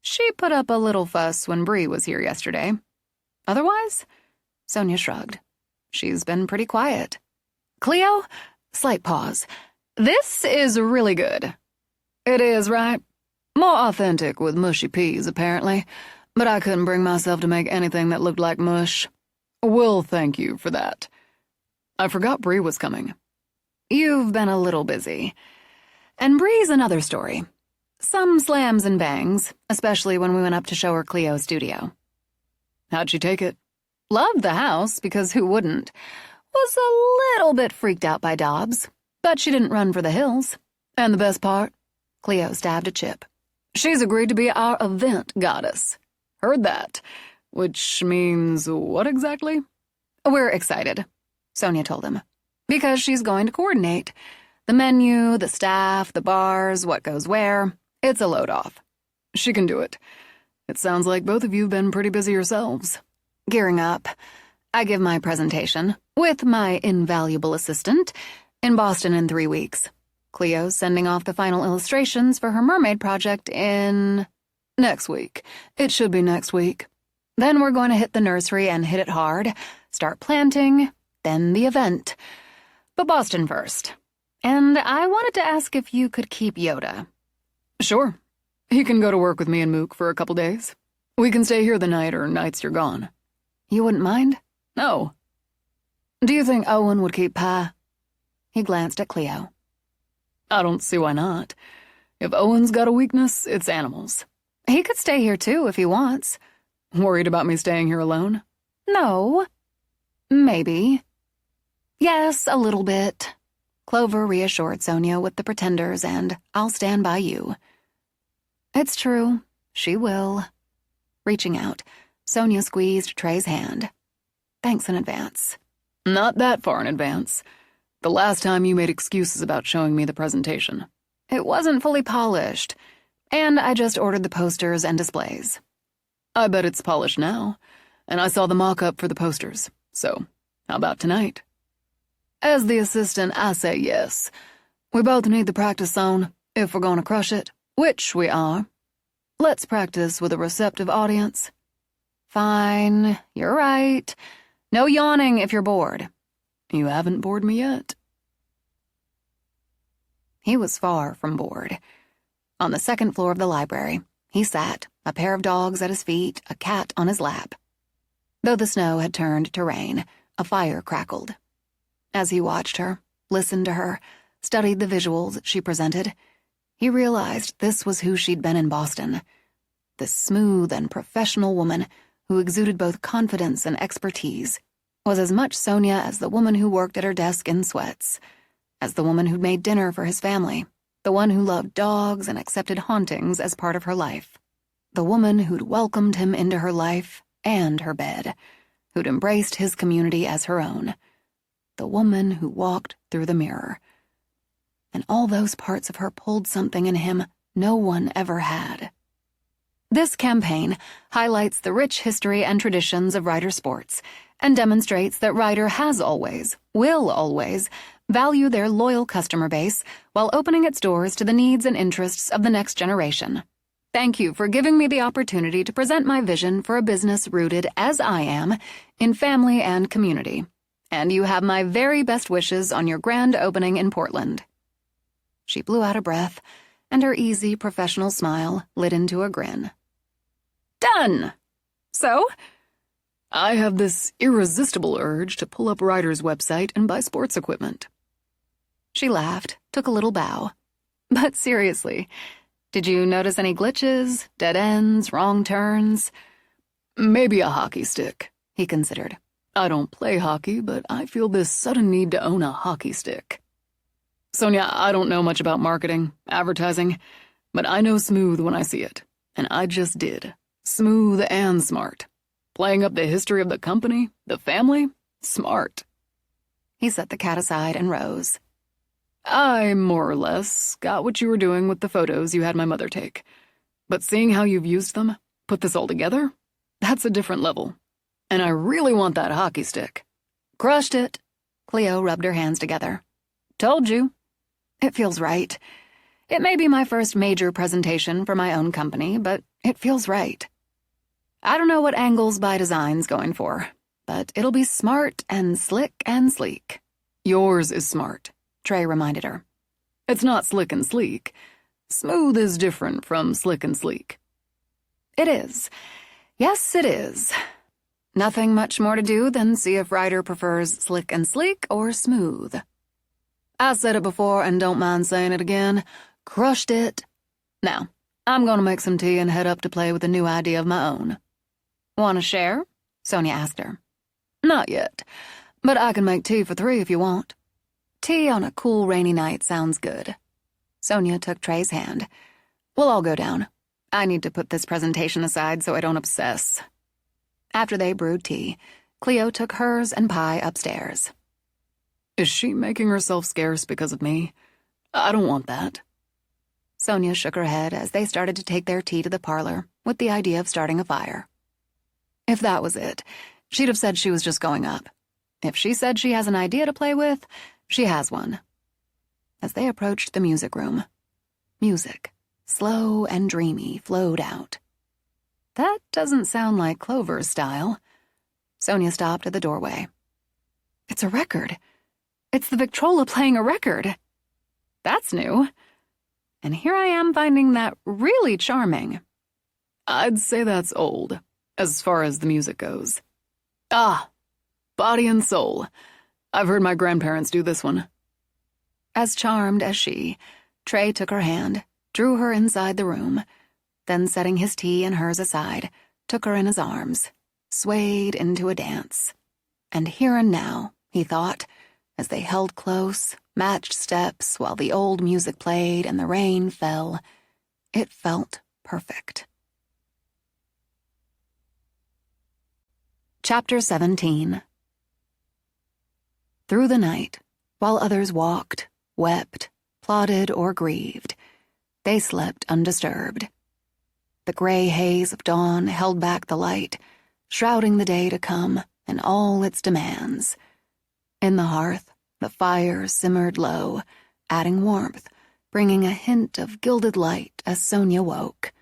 She put up a little fuss when Bree was here yesterday. Otherwise, Sonia shrugged. She's been pretty quiet. Cleo? Slight pause. This is really good. It is, right? More authentic with mushy peas, apparently. But I couldn't bring myself to make anything that looked like mush. Well, thank you for that. I forgot Bree was coming. You've been a little busy. And Bree's another story. Some slams and bangs, especially when we went up to show her Cleo's studio. How'd she take it? Loved the house, because who wouldn't? Was a little bit freaked out by Dobbs, but she didn't run for the hills. And the best part? Cleo stabbed a chip. She's agreed to be our event goddess. Heard that. Which means what exactly? We're excited, Sonia told him, because she's going to coordinate. The menu, the staff, the bars, what goes where. It's a load off. She can do it. It sounds like both of you have been pretty busy yourselves. Gearing up. I give my presentation, with my invaluable assistant, in Boston in 3 weeks. Cleo's sending off the final illustrations for her mermaid project in... Next week. It should be next week. Then we're going to hit the nursery and hit it hard, start planting, then the event. But Boston first. And I wanted to ask if you could keep Yoda. Sure. He can go to work with me and Mook for a couple days. We can stay here the night or nights you're gone. You wouldn't mind? No. Do you think Owen would keep Pi? He glanced at Cleo. I don't see why not. If Owen's got a weakness, it's animals. He could stay here too if he wants. Worried about me staying here alone? No. Maybe. Yes, a little bit. Clover reassured Sonia with the pretenders and I'll stand by you. It's true. She will. Reaching out, Sonia squeezed Trey's hand. Thanks in advance. Not that far in advance. The last time you made excuses about showing me the presentation. It wasn't fully polished, and I just ordered the posters and displays. I bet it's polished now, and I saw the mock-up for the posters. So, how about tonight? As the assistant, I say yes. We both need the practice zone, if we're going to crush it, which we are. Let's practice with a receptive audience. Fine, you're right. No yawning if you're bored. You haven't bored me yet. He was far from bored. On the second floor of the library, he sat, a pair of dogs at his feet, a cat on his lap. Though the snow had turned to rain, a fire crackled. As he watched her, listened to her, studied the visuals she presented, he realized this was who she'd been in Boston. This smooth and professional woman who exuded both confidence and expertise was as much Sonia as the woman who worked at her desk in sweats, as the woman who'd made dinner for his family, the one who loved dogs and accepted hauntings as part of her life, the woman who'd welcomed him into her life and her bed, who'd embraced his community as her own, the woman who walked through the mirror. And all those parts of her pulled something in him no one ever had. This campaign highlights the rich history and traditions of Ryder sports and demonstrates that Ryder has always, will always, value their loyal customer base while opening its doors to the needs and interests of the next generation. Thank you for giving me the opportunity to present my vision for a business rooted, as I am, in family and community. And you have my very best wishes on your grand opening in Portland. She blew out a breath, and her easy, professional smile lit into a grin. Done! So? I have this irresistible urge to pull up Ryder's website and buy sports equipment. She laughed, took a little bow. But seriously, did you notice any glitches, dead ends, wrong turns? Maybe a hockey stick, he considered. I don't play hockey, but I feel this sudden need to own a hockey stick. Sonia, I don't know much about marketing, advertising, but I know smooth when I see it, and I just did. Smooth and smart. Playing up the history of the company, the family, smart. He set the cat aside and rose. I, more or less, got what you were doing with the photos you had my mother take. But seeing how you've used them, put this all together, that's a different level. And I really want that hockey stick. Crushed it. Cleo rubbed her hands together. Told you. It feels right. It may be my first major presentation for my own company, but it feels right. I don't know what Angles by Design's going for, but it'll be smart and slick and sleek. Yours is smart, Trey reminded her. It's not slick and sleek. Smooth is different from slick and sleek. It is. Yes, it is. Nothing much more to do than see if Ryder prefers slick and sleek or smooth. I said it before and don't mind saying it again. Crushed it. Now, I'm gonna make some tea and head up to play with a new idea of my own. Want to share? Sonia asked her. Not yet, but I can make tea for 3 if you want. Tea on a cool rainy night sounds good. Sonia took Trey's hand. We'll all go down. I need to put this presentation aside so I don't obsess. After they brewed tea, Cleo took hers and Pie upstairs. Is she making herself scarce because of me? I don't want that. Sonia shook her head as they started to take their tea to the parlor with the idea of starting a fire. If that was it, she'd have said she was just going up. If she said she has an idea to play with, she has one. As they approached the music room, music, slow and dreamy, flowed out. That doesn't sound like Clover's style. Sonia stopped at the doorway. It's a record. It's the Victrola playing a record. That's new. And here I am finding that really charming. I'd say that's old, as far as the music goes. Ah, Body and Soul. I've heard my grandparents do this one. As charmed as she, Trey took her hand, drew her inside the room, then setting his tea and hers aside, took her in his arms, swayed into a dance. And here and now, he thought, as they held close, matched steps while the old music played and the rain fell, it felt perfect. Chapter 17. Through the night, while others walked, wept, plotted, or grieved, they slept undisturbed. The gray haze of dawn held back the light, shrouding the day to come and all its demands. In the hearth, the fire simmered low, adding warmth, bringing a hint of gilded light as Sonia woke.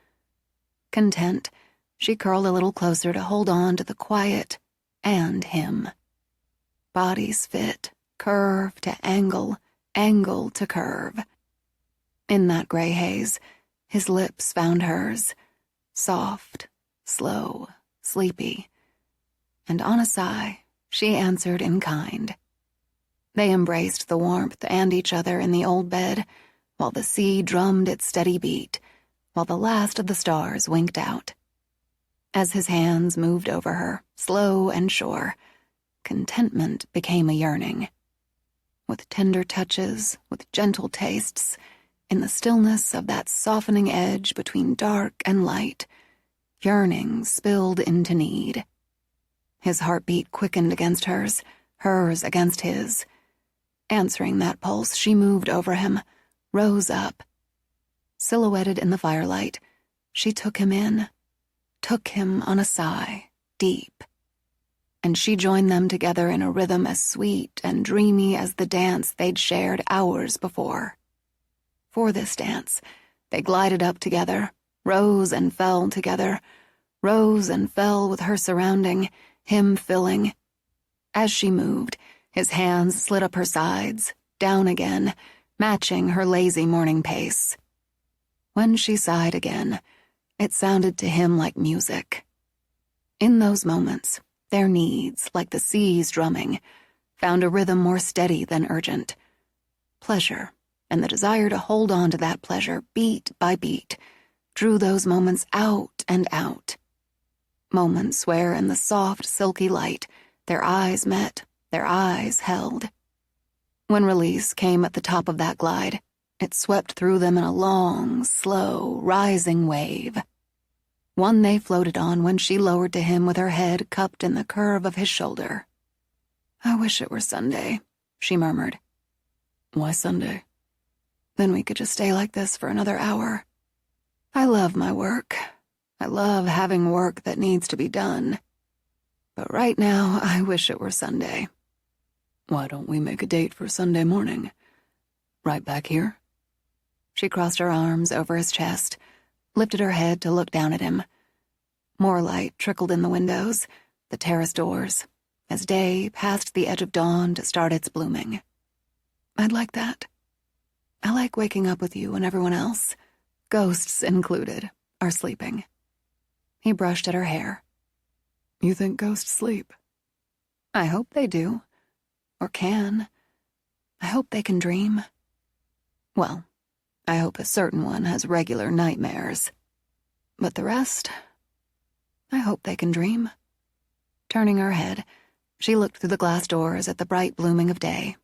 Content, she curled a little closer to hold on to the quiet and him. Bodies fit, curve to angle, angle to curve. In that gray haze, his lips found hers, soft, slow, sleepy. And on a sigh, she answered in kind. They embraced the warmth and each other in the old bed, while the sea drummed its steady beat, while the last of the stars winked out. As his hands moved over her, slow and sure, contentment became a yearning. With tender touches, with gentle tastes, in the stillness of that softening edge between dark and light, yearning spilled into need. His heartbeat quickened against hers against his. Answering that pulse, she moved over him, rose up. Silhouetted in the firelight, she took him in, took him on a sigh, deep. And she joined them together in a rhythm as sweet and dreamy as the dance they'd shared hours before. For this dance, they glided up together, rose and fell together, rose and fell with her surrounding, him filling. As she moved, his hands slid up her sides, down again, matching her lazy morning pace. When she sighed again, it sounded to him like music. In those moments, their needs, like the seas drumming, found a rhythm more steady than urgent. Pleasure, and the desire to hold on to that pleasure beat by beat, drew those moments out and out. Moments where, in the soft, silky light, their eyes met, their eyes held. When release came at the top of that glide, it swept through them in a long, slow, rising wave. One they floated on when she lowered to him with her head cupped in the curve of his shoulder. "I wish it were Sunday," she murmured. "Why Sunday?" "Then we could just stay like this for another hour. I love my work. I love having work that needs to be done. But right now, I wish it were Sunday." "Why don't we make a date for Sunday morning? Right back here?" She crossed her arms over his chest, lifted her head to look down at him. More light trickled in the windows, the terrace doors, as day passed the edge of dawn to start its blooming. I'd like that. I like waking up with you when everyone else, ghosts included, are sleeping. He brushed at her hair. You think ghosts sleep? I hope they do. Or can. I hope they can dream. Well, I hope a certain one has regular nightmares. But the rest, I hope they can dream. Turning her head, she looked through the glass doors at the bright blooming of day.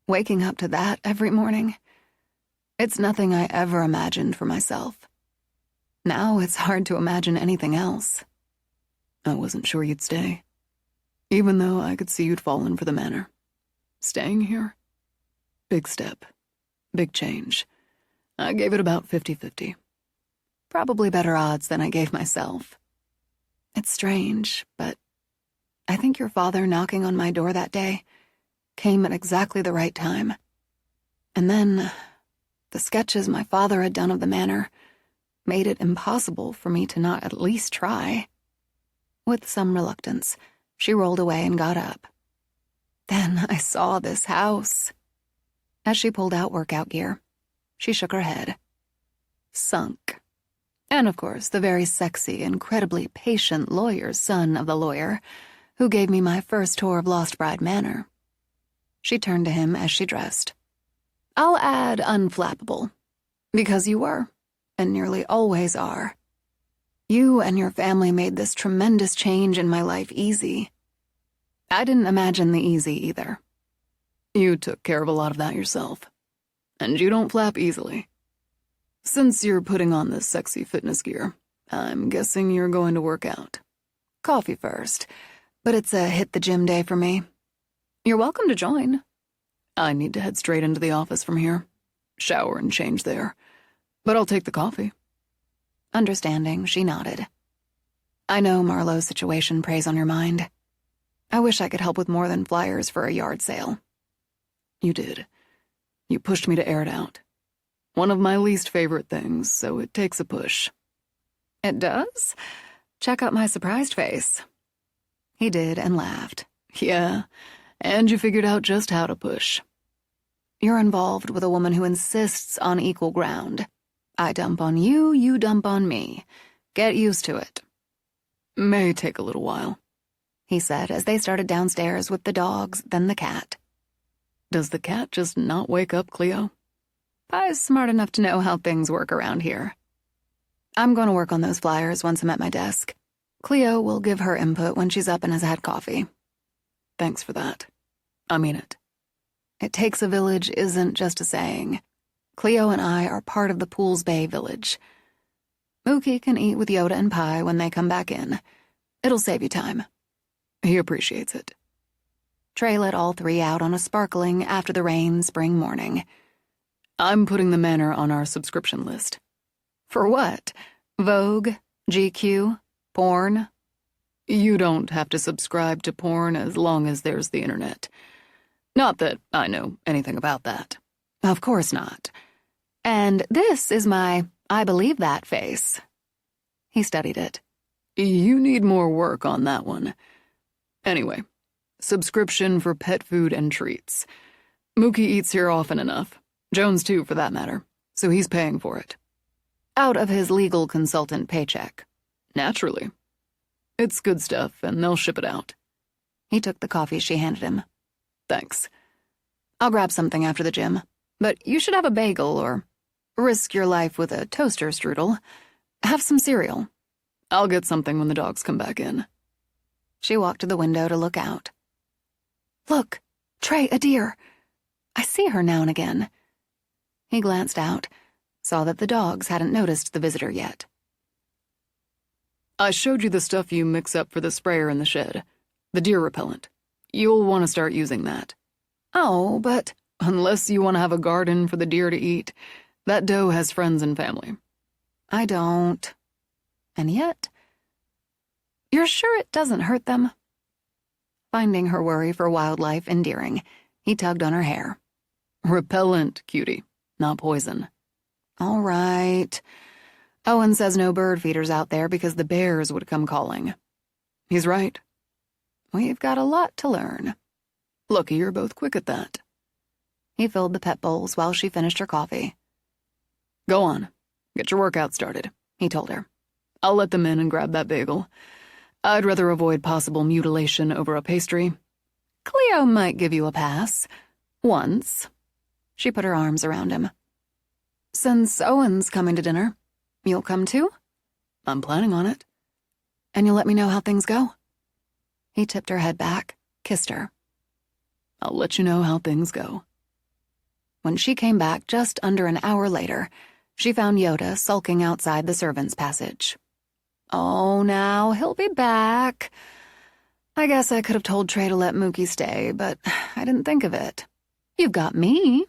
Waking up to that every morning, it's nothing I ever imagined for myself. Now it's hard to imagine anything else. I wasn't sure you'd stay, even though I could see you'd fallen for the manor. Staying here? Big step. Big change. I gave it about 50-50. Probably better odds than I gave myself. It's strange, but I think your father knocking on my door that day came at exactly the right time. And then the sketches my father had done of the manor made it impossible for me to not at least try. With some reluctance, she rolled away and got up. Then I saw this house. As she pulled out workout gear, she shook her head. Sunk. And of course, the very sexy, incredibly patient lawyer's son of the lawyer who gave me my first tour of Lost Bride Manor. She turned to him as she dressed. I'll add unflappable, because you were, and nearly always are. You and your family made this tremendous change in my life easy. I didn't imagine the easy either. You took care of a lot of that yourself. And you don't flap easily. Since you're putting on this sexy fitness gear, I'm guessing you're going to work out. Coffee first, but it's a hit the gym day for me. You're welcome to join. I need to head straight into the office from here. Shower and change there. But I'll take the coffee. Understanding, she nodded. I know Marlowe's situation preys on your mind. I wish I could help with more than flyers for a yard sale. You did. You pushed me to air it out. One of my least favorite things, so it takes a push. It does? Check out my surprised face. He did and laughed. Yeah, and you figured out just how to push. You're involved with a woman who insists on equal ground. I dump on you, you dump on me. Get used to it. May take a little while, he said as they started downstairs with the dogs, then the cat. Does the cat just not wake up, Cleo? Pi's smart enough to know how things work around here. I'm going to work on those flyers once I'm at my desk. Cleo will give her input when she's up and has had coffee. Thanks for that. I mean it. It takes a village isn't just a saying. Cleo and I are part of the Pools Bay village. Mookie can eat with Yoda and Pi when they come back in. It'll save you time. He appreciates it. Trey let all three out on a sparkling after-the-rain spring morning. I'm putting the manor on our subscription list. For what? Vogue? GQ? Porn? You don't have to subscribe to porn as long as there's the internet. Not that I know anything about that. Of course not. And this is my I believe that face. He studied it. You need more work on that one. Anyway, subscription for pet food and treats. Mookie eats here often enough. Jones too, for that matter. So he's paying for it. Out of his legal consultant paycheck. Naturally. It's good stuff, and they'll ship it out. He took the coffee she handed him. Thanks. I'll grab something after the gym. But you should have a bagel or risk your life with a toaster strudel. Have some cereal. I'll get something when the dogs come back in. She walked to the window to look out. Look, Trey, a deer. I see her now and again. He glanced out, saw that the dogs hadn't noticed the visitor yet. I showed you the stuff you mix up for the sprayer in the shed. The deer repellent. You'll want to start using that. Oh, but unless you want to have a garden for the deer to eat, that doe has friends and family. I don't. And yet, you're sure it doesn't hurt them? Finding her worry for wildlife endearing, he tugged on her hair. Repellent, cutie, not poison. All right. Owen says no bird feeders out there because the bears would come calling. He's right. We've got a lot to learn. Lucky you're both quick at that. He filled the pet bowls while she finished her coffee. Go on. Get your workout started, he told her. I'll let them in and grab that bagel. I'd rather avoid possible mutilation over a pastry. Cleo might give you a pass. Once. She put her arms around him. Since Owen's coming to dinner, you'll come too? I'm planning on it. And you'll let me know how things go? He tipped her head back, kissed her. I'll let you know how things go. When she came back just under an hour later, she found Yoda sulking outside the servants' passage. Oh, now, he'll be back. I guess I could have told Trey to let Mookie stay, but I didn't think of it. You've got me,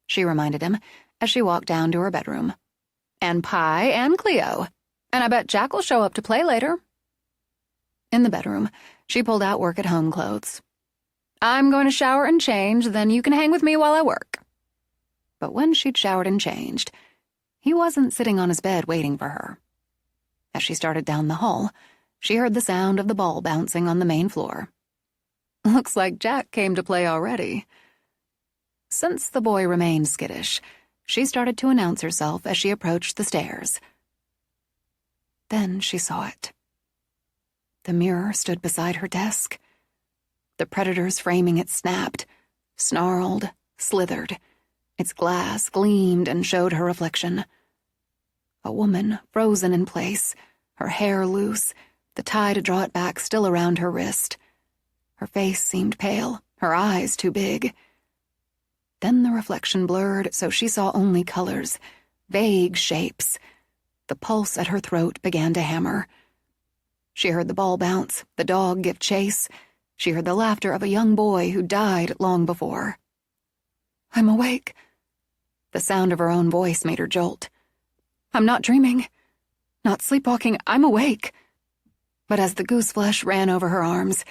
she reminded him as she walked down to her bedroom. And Pi and Cleo. And I bet Jack will show up to play later. In the bedroom, she pulled out work-at-home clothes. I'm going to shower and change, then you can hang with me while I work. But when she'd showered and changed, he wasn't sitting on his bed waiting for her. As she started down the hall, she heard the sound of the ball bouncing on the main floor. Looks like Jack came to play already. Since the boy remained skittish, she started to announce herself as she approached the stairs. Then she saw it. The mirror stood beside her desk. The predator's framing it snapped, snarled, slithered. Its glass gleamed and showed her reflection. A woman frozen in place, her hair loose, the tie to draw it back still around her wrist. Her face seemed pale, her eyes too big. Then the reflection blurred so she saw only colors, vague shapes. The pulse at her throat began to hammer. She heard the ball bounce, the dog give chase. She heard the laughter of a young boy who died long before. I'm awake. The sound of her own voice made her jolt. I'm not dreaming, not sleepwalking, I'm awake. But as the goose flesh ran over her arms,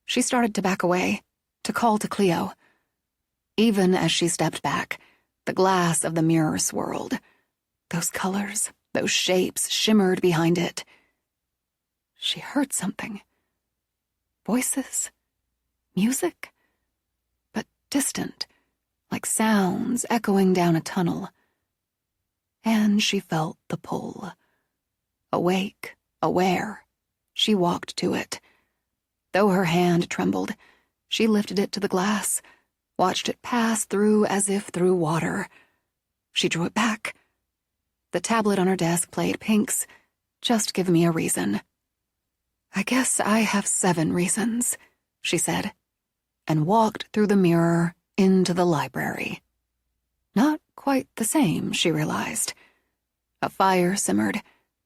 she started to back away, to call to Cleo. Even as she stepped back, the glass of the mirror swirled. Those colors, those shapes shimmered behind it. She heard something. Voices? Music? But distant, like sounds echoing down a tunnel. And she felt the pull. Awake, aware, she walked to it. Though her hand trembled, she lifted it to the glass, watched it pass through as if through water. She drew it back. The tablet on her desk played Pink's Just Give Me a Reason. I guess I have 7 reasons, she said, and walked through the mirror into the library. Not quite the same, she realized. A fire simmered,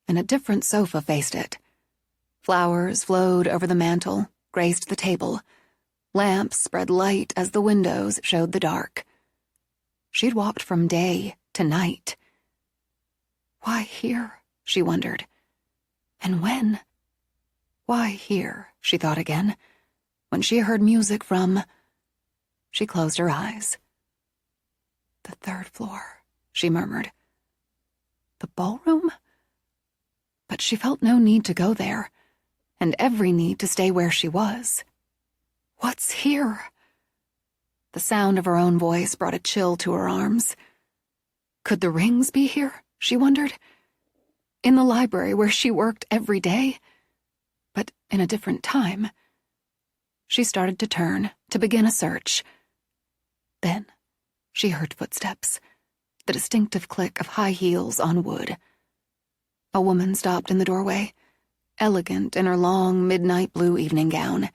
and a different sofa faced it. Flowers flowed over the mantel, graced the table. Lamps spread light as the windows showed the dark. She'd walked from day to night. Why here, she wondered. And when? Why here, she thought again, when she heard music from... She closed her eyes. The 3rd floor, she murmured. The ballroom? But she felt no need to go there, and every need to stay where she was. What's here? The sound of her own voice brought a chill to her arms. Could the rings be here, she wondered? In the library where she worked every day? But in a different time. She started to turn, to begin a search. Then she heard footsteps, the distinctive click of high heels on wood. A woman stopped in the doorway, elegant in her long midnight blue evening gown.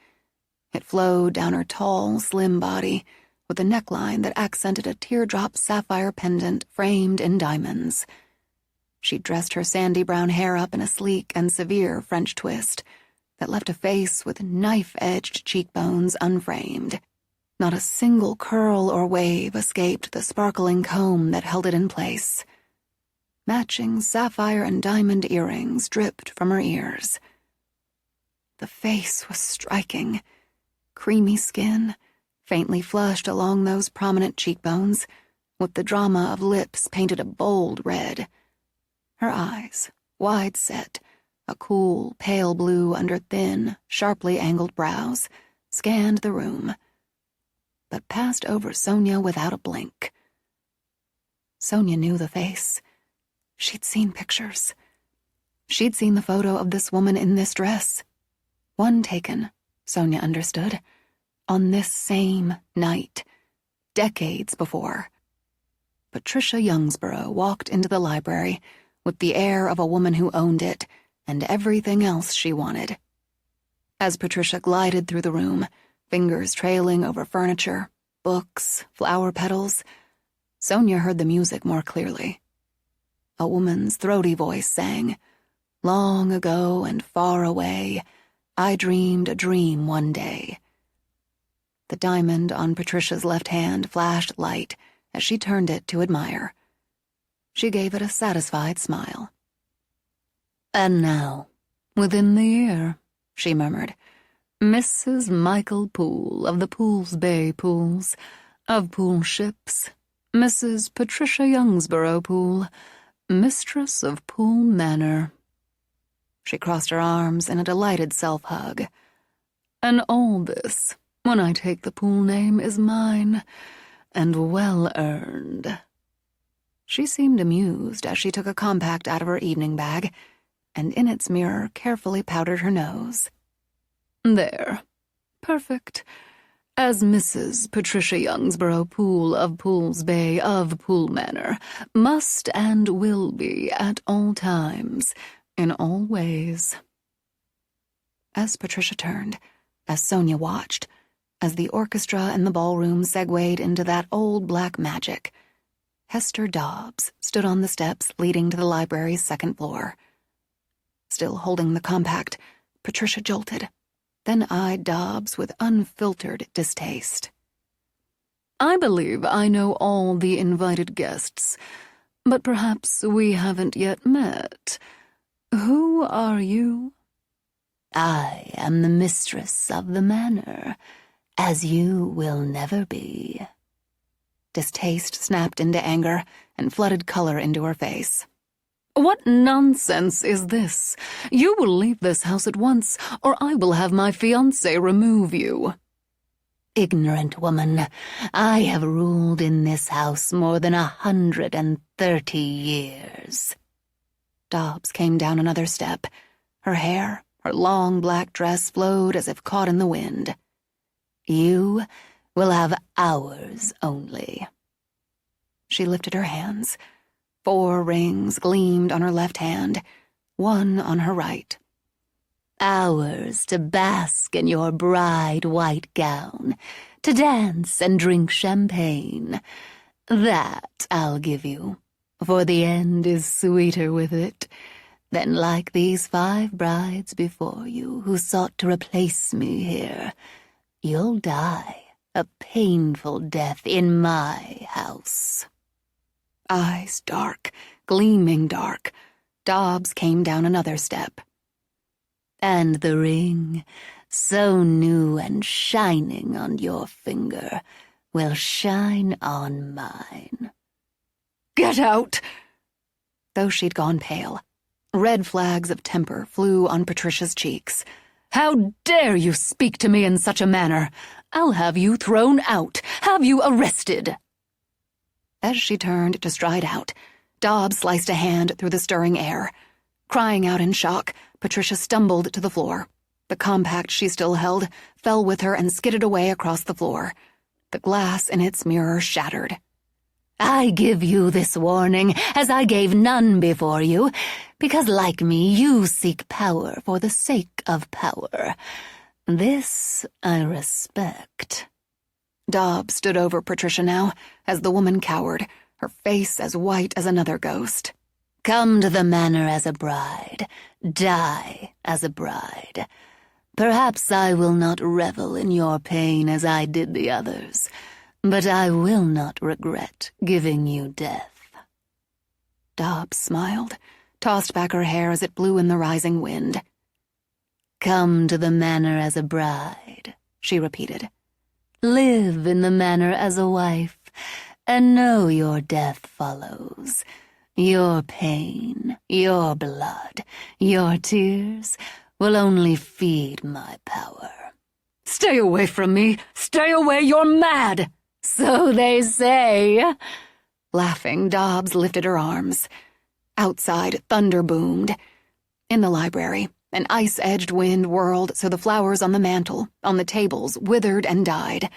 It flowed down her tall, slim body with a neckline that accented a teardrop sapphire pendant framed in diamonds. She dressed her sandy brown hair up in a sleek and severe French twist that left a face with knife-edged cheekbones unframed. Not a single curl or wave escaped the sparkling comb that held it in place. Matching sapphire and diamond earrings dripped from her ears. The face was striking. Creamy skin, faintly flushed along those prominent cheekbones, with the drama of lips painted a bold red. Her eyes, wide set, a cool, pale blue under thin, sharply angled brows, scanned the room, but passed over Sonia without a blink. Sonia knew the face. She'd seen pictures. She'd seen the photo of this woman in this dress. One taken, Sonia understood, on this same night, decades before. Patricia Youngsborough walked into the library with the air of a woman who owned it and everything else she wanted. As Patricia glided through the room, fingers trailing over furniture, books, flower petals, Sonia heard the music more clearly. A woman's throaty voice sang, "Long ago and far away, I dreamed a dream one day." The diamond on Patricia's left hand flashed light as she turned it to admire. She gave it a satisfied smile. "And now, within the year," she murmured, "Mrs. Michael Poole of the Poole's Bay Pools, of Poole Ships, Mrs. Patricia Youngsborough Poole, mistress of Poole Manor." She crossed her arms in a delighted self-hug. "And all this, when I take the Poole name, is mine, and well-earned." She seemed amused as she took a compact out of her evening bag, and in its mirror carefully powdered her nose. "There. Perfect. As Mrs. Patricia Youngsborough Poole of Poole's Bay of Poole Manor must and will be at all times, in all ways." As Patricia turned, as Sonia watched, as the orchestra and the ballroom segued into that old black magic, Hester Dobbs stood on the steps leading to the library's second floor. Still holding the compact, Patricia jolted, then eyed Dobbs with unfiltered distaste. "I believe I know all the invited guests, but perhaps we haven't yet met. Who are you?" "I am the mistress of the manor, as you will never be." Distaste snapped into anger and flooded color into her face. "What nonsense is this? You will leave this house at once, or I will have my fiancé remove you." "Ignorant woman, I have ruled in this house more than 130 years." Dobbs came down another step. Her hair, her long black dress flowed as if caught in the wind. "You will have hours only." She lifted her hands. 4 rings gleamed on her left hand, 1 on her right. "Hours to bask in your bride white gown, to dance and drink champagne. That I'll give you, for the end is sweeter with it than like these 5 brides before you who sought to replace me here. You'll die a painful death in my house." Eyes dark, gleaming dark, Dobbs came down another step. "And the ring, so new and shining on your finger, will shine on mine." "Get out!" Though she'd gone pale, red flags of temper flew on Patricia's cheeks. "How dare you speak to me in such a manner? I'll have you thrown out, have you arrested." As she turned to stride out, Dobbs sliced a hand through the stirring air. Crying out in shock, Patricia stumbled to the floor. The compact she still held fell with her and skidded away across the floor. The glass in its mirror shattered. "I give you this warning, as I gave none before you, because like me you seek power for the sake of power. This I respect." Dobbs stood over Patricia now, as the woman cowered, her face as white as another ghost. "Come to the manor as a bride, die as a bride. Perhaps I will not revel in your pain as I did the others, but I will not regret giving you death." Dobbs smiled, tossed back her hair as it blew in the rising wind. "Come to the manor as a bride," she repeated. "Live in the manor as a wife, and know your death follows. Your pain, your blood, your tears will only feed my power." "Stay Stay away from me! Stay away, you're mad! So they say. Laughing, Dobbs lifted her arms. Outside, thunder boomed. In the library, an ice-edged wind whirled so the flowers on the mantel, on the tables, withered and died.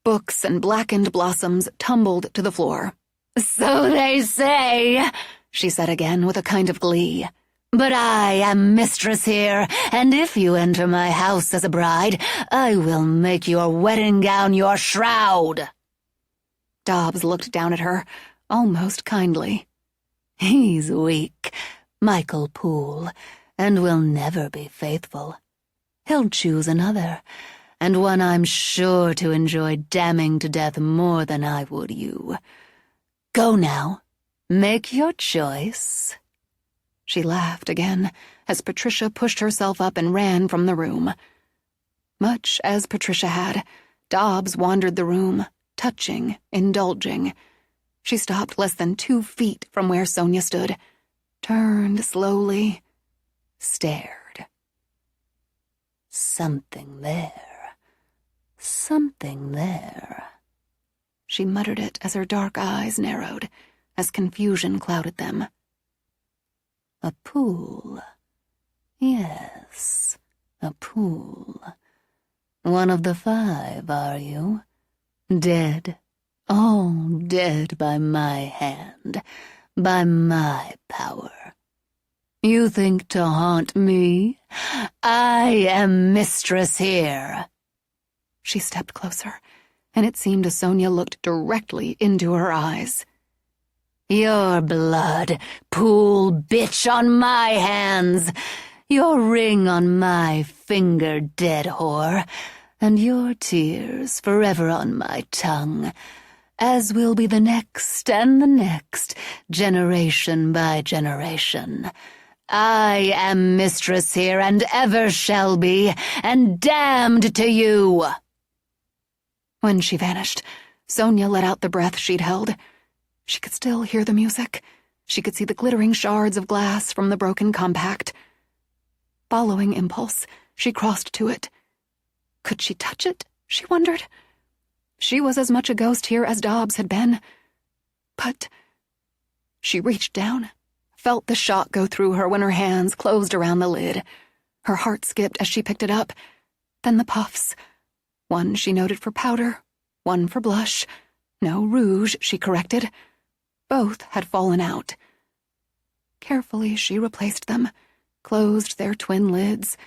Books and blackened blossoms tumbled to the floor. So they say, she said again with a kind of glee. But I am mistress here, and if you enter my house as a bride, I will make your wedding gown your shroud. Dobbs looked down at her, almost kindly. He's weak, Michael Poole, and will never be faithful. He'll choose another, and one I'm sure to enjoy damning to death more than I would you. Go now. Make your choice. She laughed again as Patricia pushed herself up and ran from the room. Much as Patricia had, Dobbs wandered the room, touching, indulging. She stopped less than 2 feet from where Sonia stood, turned slowly, stared. Something there. Something there. She muttered it as her dark eyes narrowed, as confusion clouded them. A pool. Yes, a pool. One of the 5, are you? Dead. All dead by my hand, by my power. You think to haunt me? I am mistress here. She stepped closer, and it seemed as Sonia looked directly into her eyes. Your blood, Pool bitch, on my hands. Your ring on my finger, dead whore. And your tears forever on my tongue. As will be the next and the next, generation by generation. I am mistress here and ever shall be, and damned to you. When she vanished, Sonia let out the breath she'd held. She could still hear the music. She could see the glittering shards of glass from the broken compact. Following impulse, she crossed to it. Could she touch it? She wondered. She was as much a ghost here as Dobbs had been. But she reached down, felt the shock go through her when her hands closed around the lid. Her heart skipped as she picked it up. Then the puffs. One she noted for powder, one for blush. No rouge, she corrected. Both had fallen out. Carefully, she replaced them, closed their twin lids,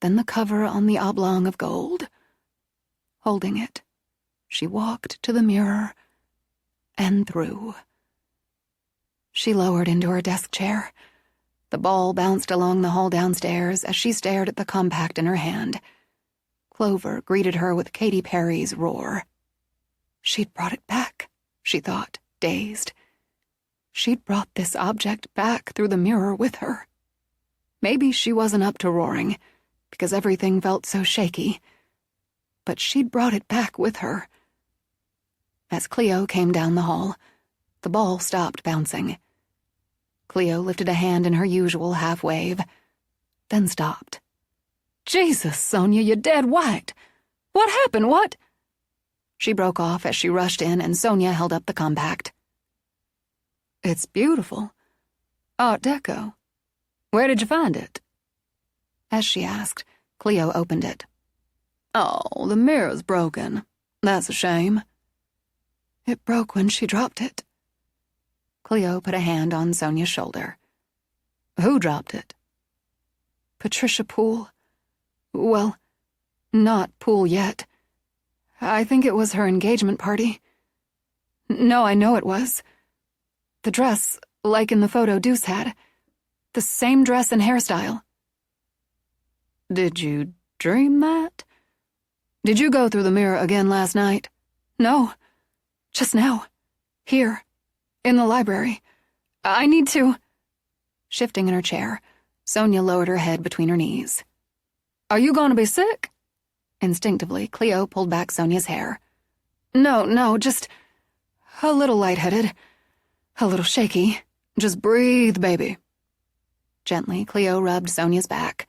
then the cover on the oblong of gold. Holding it, she walked to the mirror and through. She lowered into her desk chair. The ball bounced along the hall downstairs as she stared at the compact in her hand. Clover greeted her with Katy Perry's roar. She'd brought it back, she thought, dazed. She'd brought this object back through the mirror with her. Maybe she wasn't up to roaring, because everything felt so shaky. But she'd brought it back with her. As Cleo came down the hall, the ball stopped bouncing. Cleo lifted a hand in her usual half-wave, then stopped. Jesus, Sonia, you're dead white. What happened, what? She broke off as she rushed in, and Sonia held up the compact. It's beautiful. Art Deco. Where did you find it? As she asked, Cleo opened it. Oh, the mirror's broken. That's a shame. It broke when she dropped it. Cleo put a hand on Sonia's shoulder. Who dropped it? Patricia Poole. Well, not Poole yet. I think it was her engagement party. No, I know it was. The dress, like in the photo Deuce had. The same dress and hairstyle. Did you dream that? Did you go through the mirror again last night? No. Just now. Here. In the library. I need to... Shifting in her chair, Sonia lowered her head between her knees. Are you going to be sick? Instinctively, Cleo pulled back Sonia's hair. No, just a little lightheaded. A little shaky. Just breathe, baby. Gently, Cleo rubbed Sonia's back.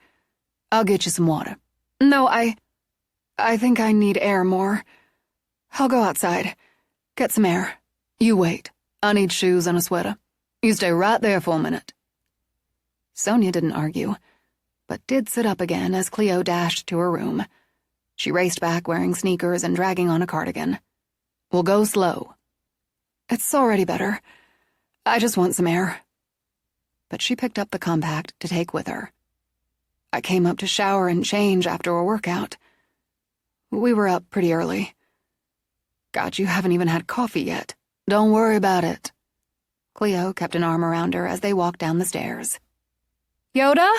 I'll get you some water. No, I think I need air more. I'll go outside. Get some air. You wait. I need shoes and a sweater. You stay right there for a minute." Sonia didn't argue, but did sit up again as Cleo dashed to her room. She raced back wearing sneakers and dragging on a cardigan. "We'll go slow." "It's already better. I just want some air." But she picked up the compact to take with her. "I came up to shower and change after a workout. We were up pretty early. God, you haven't even had coffee yet. Don't worry about it." Cleo kept an arm around her as they walked down the stairs. "Yoda?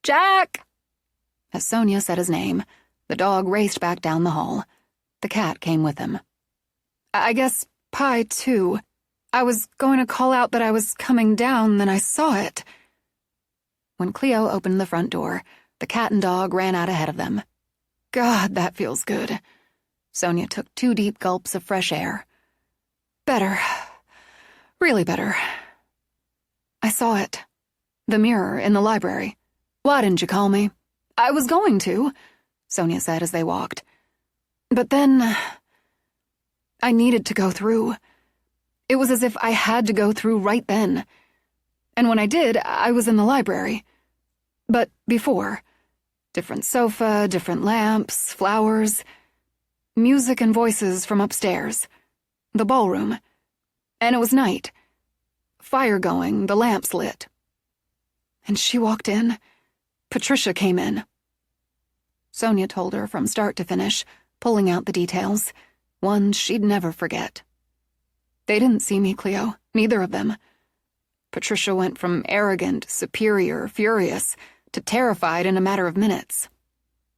Jack!" As Sonia said his name, the dog raced back down the hall. The cat came with him. "I guess Pie, too. I was going to call out that I was coming down, then I saw it." When Cleo opened the front door, the cat and dog ran out ahead of them. "God, that feels good." Sonia took 2 deep gulps of fresh air. "Better. Really better. I saw it. The mirror in the library. Why didn't you call me?" "I was going to," Sonia said as they walked. "But then I needed to go through. It was as if I had to go through right then. And when I did, I was in the library. But before, different sofa, different lamps, flowers, music and voices from upstairs, the ballroom. And it was night. Fire going, the lamps lit. And she walked in. Patricia came in." Sonia told her from start to finish, pulling out the details, ones she'd never forget. "They didn't see me, Cleo, neither of them. Patricia went from arrogant, superior, furious, to terrified in a matter of minutes.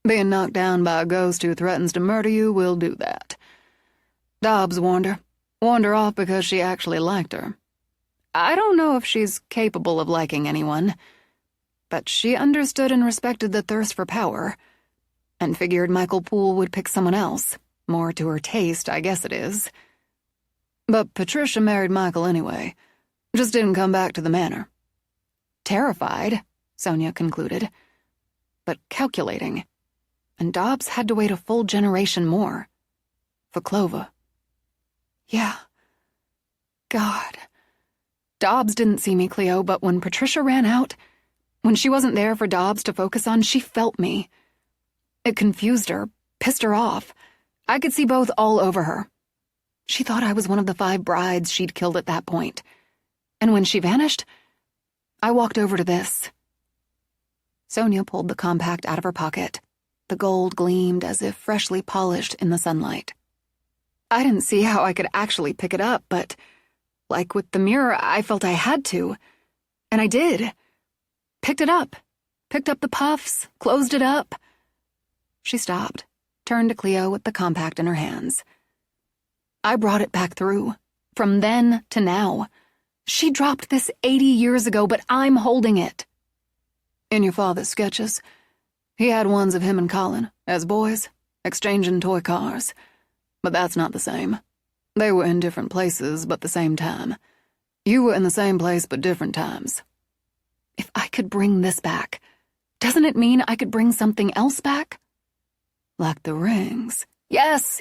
Being knocked down by a ghost who threatens to murder you will do that. Dobbs warned her off because she actually liked her. I don't know if she's capable of liking anyone, but she understood and respected the thirst for power, and figured Michael Poole would pick someone else, more to her taste, I guess it is. But Patricia married Michael anyway, just didn't come back to the manor. Terrified, Sonia concluded, but calculating. And Dobbs had to wait a full generation more. For Clover. Yeah. God. Dobbs didn't see me, Cleo, but when Patricia ran out, when she wasn't there for Dobbs to focus on, she felt me. It confused her, pissed her off. I could see both all over her. She thought I was one of the 5 brides she'd killed at that point. And when she vanished, I walked over to this. Sonia pulled the compact out of her pocket. The gold gleamed as if freshly polished in the sunlight. I didn't see how I could actually pick it up, but, like with the mirror, I felt I had to. And I did. Picked it up. Picked up the puffs, closed it up. She stopped, turned to Cleo with the compact in her hands. I brought it back through. From then to now. She dropped this 80 years ago, but I'm holding it. In your father's sketches, he had ones of him and Colin, as boys, exchanging toy cars. But that's not the same. They were in different places, but the same time. You were in the same place, but different times. If I could bring this back, doesn't it mean I could bring something else back? Like the rings. Yes,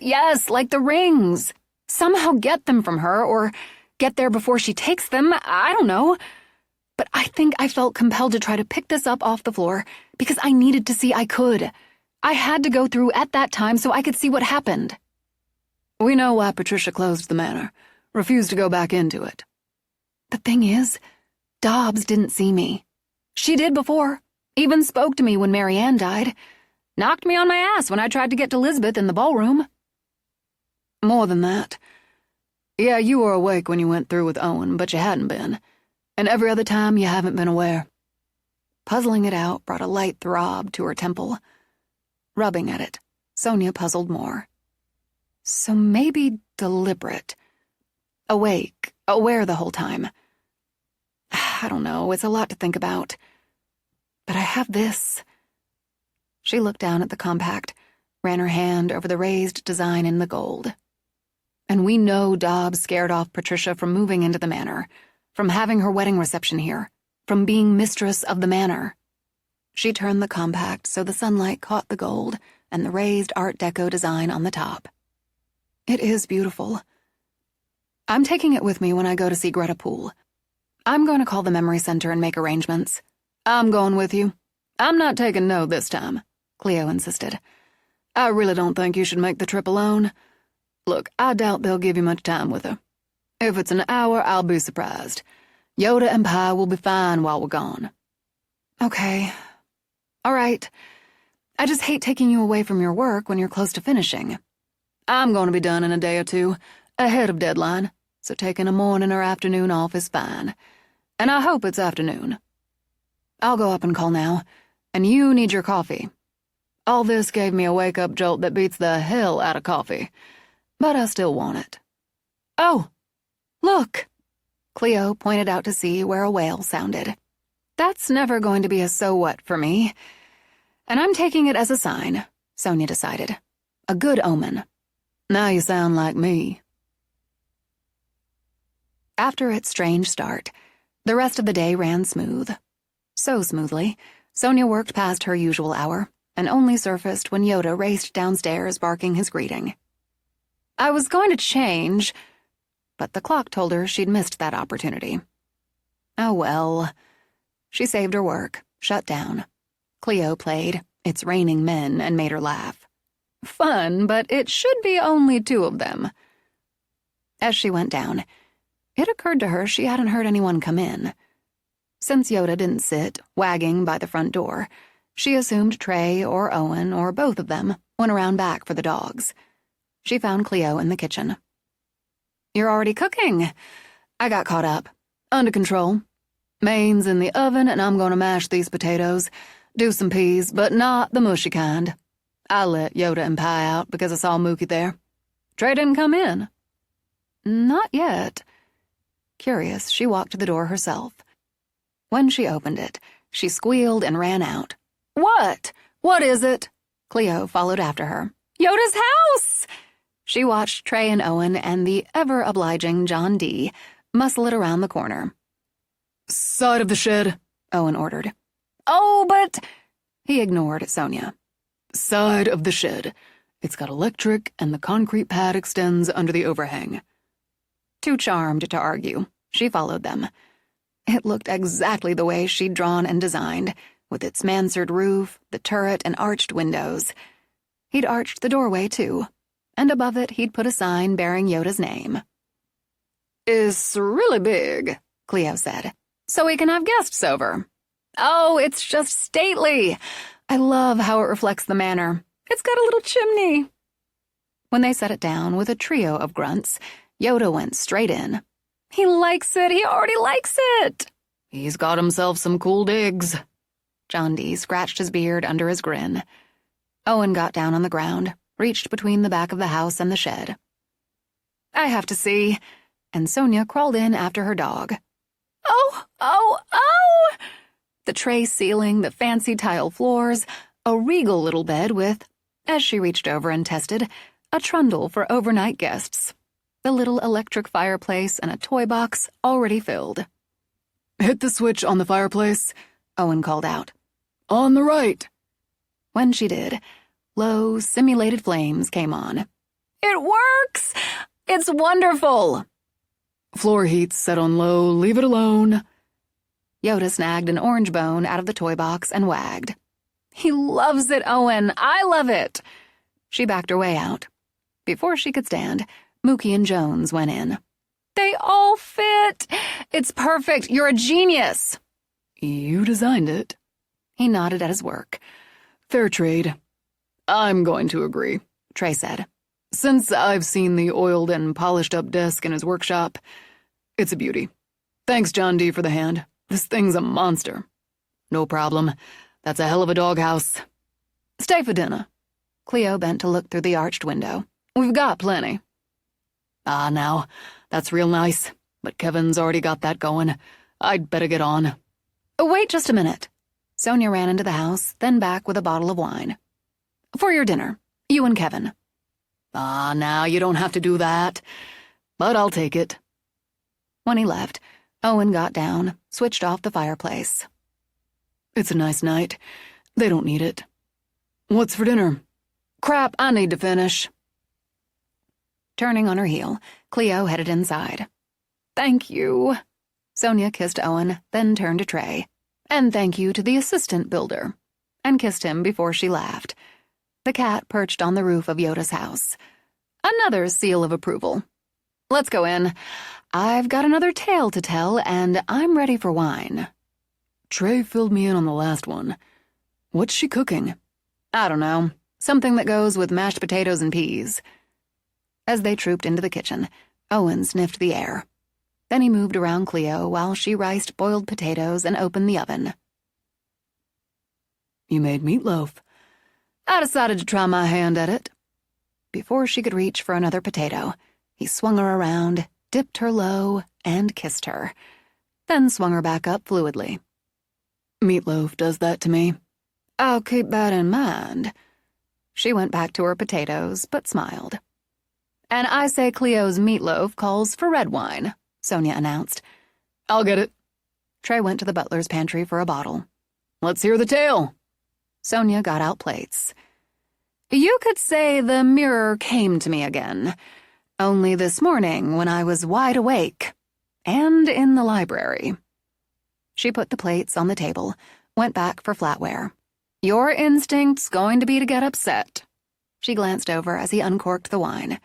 like the rings. Somehow get them from her, or get there before she takes them, I don't know. But I think I felt compelled to try to pick this up off the floor because I needed to see I could. I had to go through at that time so I could see what happened. We know why Patricia closed the manor, refused to go back into it. The thing is, Dobbs didn't see me. She did before, even spoke to me when Mary Ann died, knocked me on my ass when I tried to get to Lisbeth in the ballroom. More than that. Yeah, you were awake when you went through with Owen, but you hadn't been. And every other time you haven't been aware. Puzzling it out brought a light throb to her temple. Rubbing at it, Sonia puzzled more. So maybe deliberate. Awake, aware the whole time. I don't know, it's a lot to think about. But I have this. She looked down at the compact, ran her hand over the raised design in the gold. And we know Dobbs scared off Patricia from moving into the manor, from having her wedding reception here, from being mistress of the manor. She turned the compact so the sunlight caught the gold, and the raised Art Deco design on the top. It is beautiful. I'm taking it with me when I go to see Greta Poole. I'm going to call the Memory Center and make arrangements. I'm going with you. I'm not taking no this time, Cleo insisted. I really don't think you should make the trip alone. Look, I doubt they'll give you much time with her. If it's an hour, I'll be surprised. Yoda and Pi will be fine while we're gone. Okay. All right. I just hate taking you away from your work when you're close to finishing. I'm going to be done in a day or two, ahead of deadline, so taking a morning or afternoon off is fine. And I hope it's afternoon. I'll go up and call now, and you need your coffee. All this gave me a wake-up jolt that beats the hell out of coffee, but I still want it. Oh, look! Cleo pointed out to sea where a whale sounded. That's never going to be a so what for me. And I'm taking it as a sign, Sonia decided. A good omen. Now you sound like me. After its strange start, the rest of the day ran smooth. So smoothly, Sonia worked past her usual hour and only surfaced when Yoda raced downstairs barking his greeting. I was going to change, but the clock told her she'd missed that opportunity. Oh well. She saved her work, shut down. Cleo played It's Raining Men and made her laugh. Fun, but it should be only 2 of them. As she went down, it occurred to her she hadn't heard anyone come in. Since Yoda didn't sit, wagging by the front door, she assumed Trey or Owen or both of them went around back for the dogs. She found Cleo in the kitchen. You're already cooking. I got caught up. Under control. Main's in the oven and I'm gonna mash these potatoes. Do some peas, but not the mushy kind. I let Yoda and Pi out because I saw Mookie there. Trey didn't come in. Not yet. Curious, she walked to the door herself. When she opened it, she squealed and ran out. What? What is it? Cleo followed after her. Yoda's house! She watched Trey and Owen and the ever-obliging John D. muscle it around the corner. Side of the shed, Owen ordered. Oh, but... He ignored Sonia. Side of the shed. It's got electric and the concrete pad extends under the overhang. Too charmed to argue, she followed them. It looked exactly the way she'd drawn and designed, with its mansard roof, the turret, and arched windows. He'd arched the doorway, too, and above it he'd put a sign bearing Yoda's name. It's really big, Cleo said, so we can have guests over. Oh, it's just stately. I love how it reflects the manor. It's got a little chimney. When they set it down with a trio of grunts, Yoda went straight in. He likes it. He already likes it. He's got himself some cool digs. John D. scratched his beard under his grin. Owen got down on the ground, reached between the back of the house and the shed. I have to see. And Sonia crawled in after her dog. Oh! The tray ceiling, the fancy tile floors, a regal little bed with, as she reached over and tested, a trundle for overnight guests. The little electric fireplace and a toy box already filled. Hit the switch on the fireplace, Owen called out. On the right. When she did, low, simulated flames came on. It works! It's wonderful! Floor heat's set on low, leave it alone. Yoda snagged an orange bone out of the toy box and wagged. He loves it, Owen. I love it. She backed her way out. Before she could stand, Mookie and Jones went in. They all fit. It's perfect. You're a genius. You designed it. He nodded at his work. Fair trade. I'm going to agree, Trey said. Since I've seen the oiled and polished-up desk in his workshop, it's a beauty. Thanks, John D., for the hand. This thing's a monster. No problem. That's a hell of a doghouse. Stay for dinner. Cleo bent to look through the arched window. We've got plenty. Ah, now, that's real nice, but Kevin's already got that going. I'd better get on. Oh, wait just a minute. Sonia ran into the house, then back with a bottle of wine. For your dinner, you and Kevin. Ah, now, you don't have to do that. But I'll take it. When he left, Owen got down, switched off the fireplace. It's a nice night. They don't need it. What's for dinner? Crap, I need to finish. Turning on her heel, Cleo headed inside. Thank you. Sonia kissed Owen, then turned to Trey. And thank you to the assistant builder. And kissed him before she laughed. The cat perched on the roof of Yoda's house. Another seal of approval. Let's go in. I've got another tale to tell, and I'm ready for wine. Trey filled me in on the last one. What's she cooking? I don't know. Something that goes with mashed potatoes and peas. As they trooped into the kitchen, Owen sniffed the air. Then he moved around Cleo while she riced boiled potatoes and opened the oven. You made meatloaf. I decided to try my hand at it. Before she could reach for another potato, he swung her around, dipped her low, and kissed her, then swung her back up fluidly. Meatloaf does that to me. I'll keep that in mind. She went back to her potatoes, but smiled. And I say Cleo's meatloaf calls for red wine, Sonia announced. I'll get it. Trey went to the butler's pantry for a bottle. Let's hear the tale. Sonia got out plates. You could say the mirror came to me again. Only this morning when I was wide awake. And in the library. She put the plates on the table, went back for flatware. Your instinct's going to be to get upset. She glanced over as he uncorked the wine.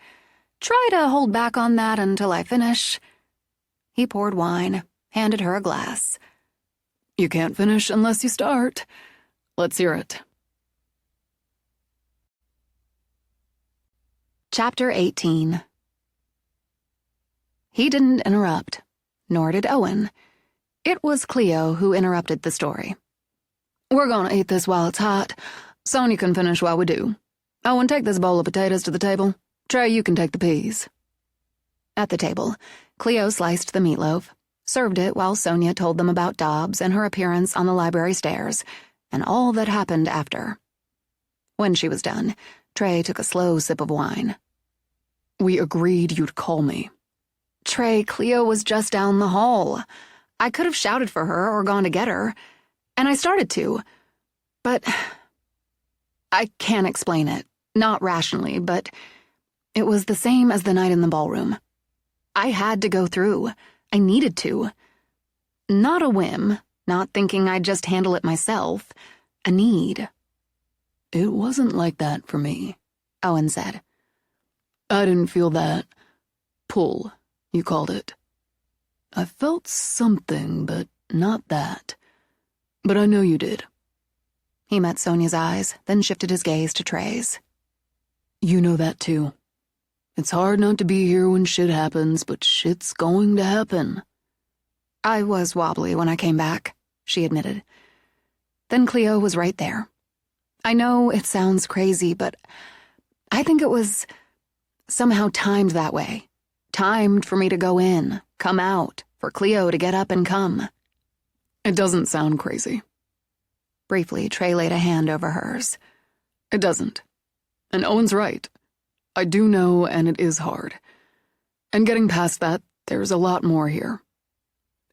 Try to hold back on that until I finish. He poured wine, handed her a glass. You can't finish unless you start. Let's hear it. Chapter 18. He didn't interrupt, nor did Owen. It was Cleo who interrupted the story. We're gonna eat this while it's hot. Sonia can finish while we do. Owen, take this bowl of potatoes to the table. Trey, you can take the peas. At the table, Cleo sliced the meatloaf, served it while Sonia told them about Dobbs and her appearance on the library stairs, and all that happened after. When she was done, Trey took a slow sip of wine. We agreed you'd call me. Trey, Cleo was just down the hall. I could have shouted for her or gone to get her, and I started to. But I can't explain it, not rationally, but it was the same as the night in the ballroom. I had to go through. I needed to. Not a whim, not thinking I'd just handle it myself. A need. It wasn't like that for me, Owen said. I didn't feel that pull, you called it. I felt something, but not that. But I know you did. He met Sonia's eyes, then shifted his gaze to Trey's. You know that too. It's hard not to be here when shit happens, but shit's going to happen. I was wobbly when I came back, she admitted. Then Cleo was right there. I know it sounds crazy, but I think it was somehow timed that way. Timed for me to go in, come out, for Cleo to get up and come. It doesn't sound crazy. Briefly, Trey laid a hand over hers. It doesn't. And Owen's right. I do know, and it is hard. And getting past that, there's a lot more here.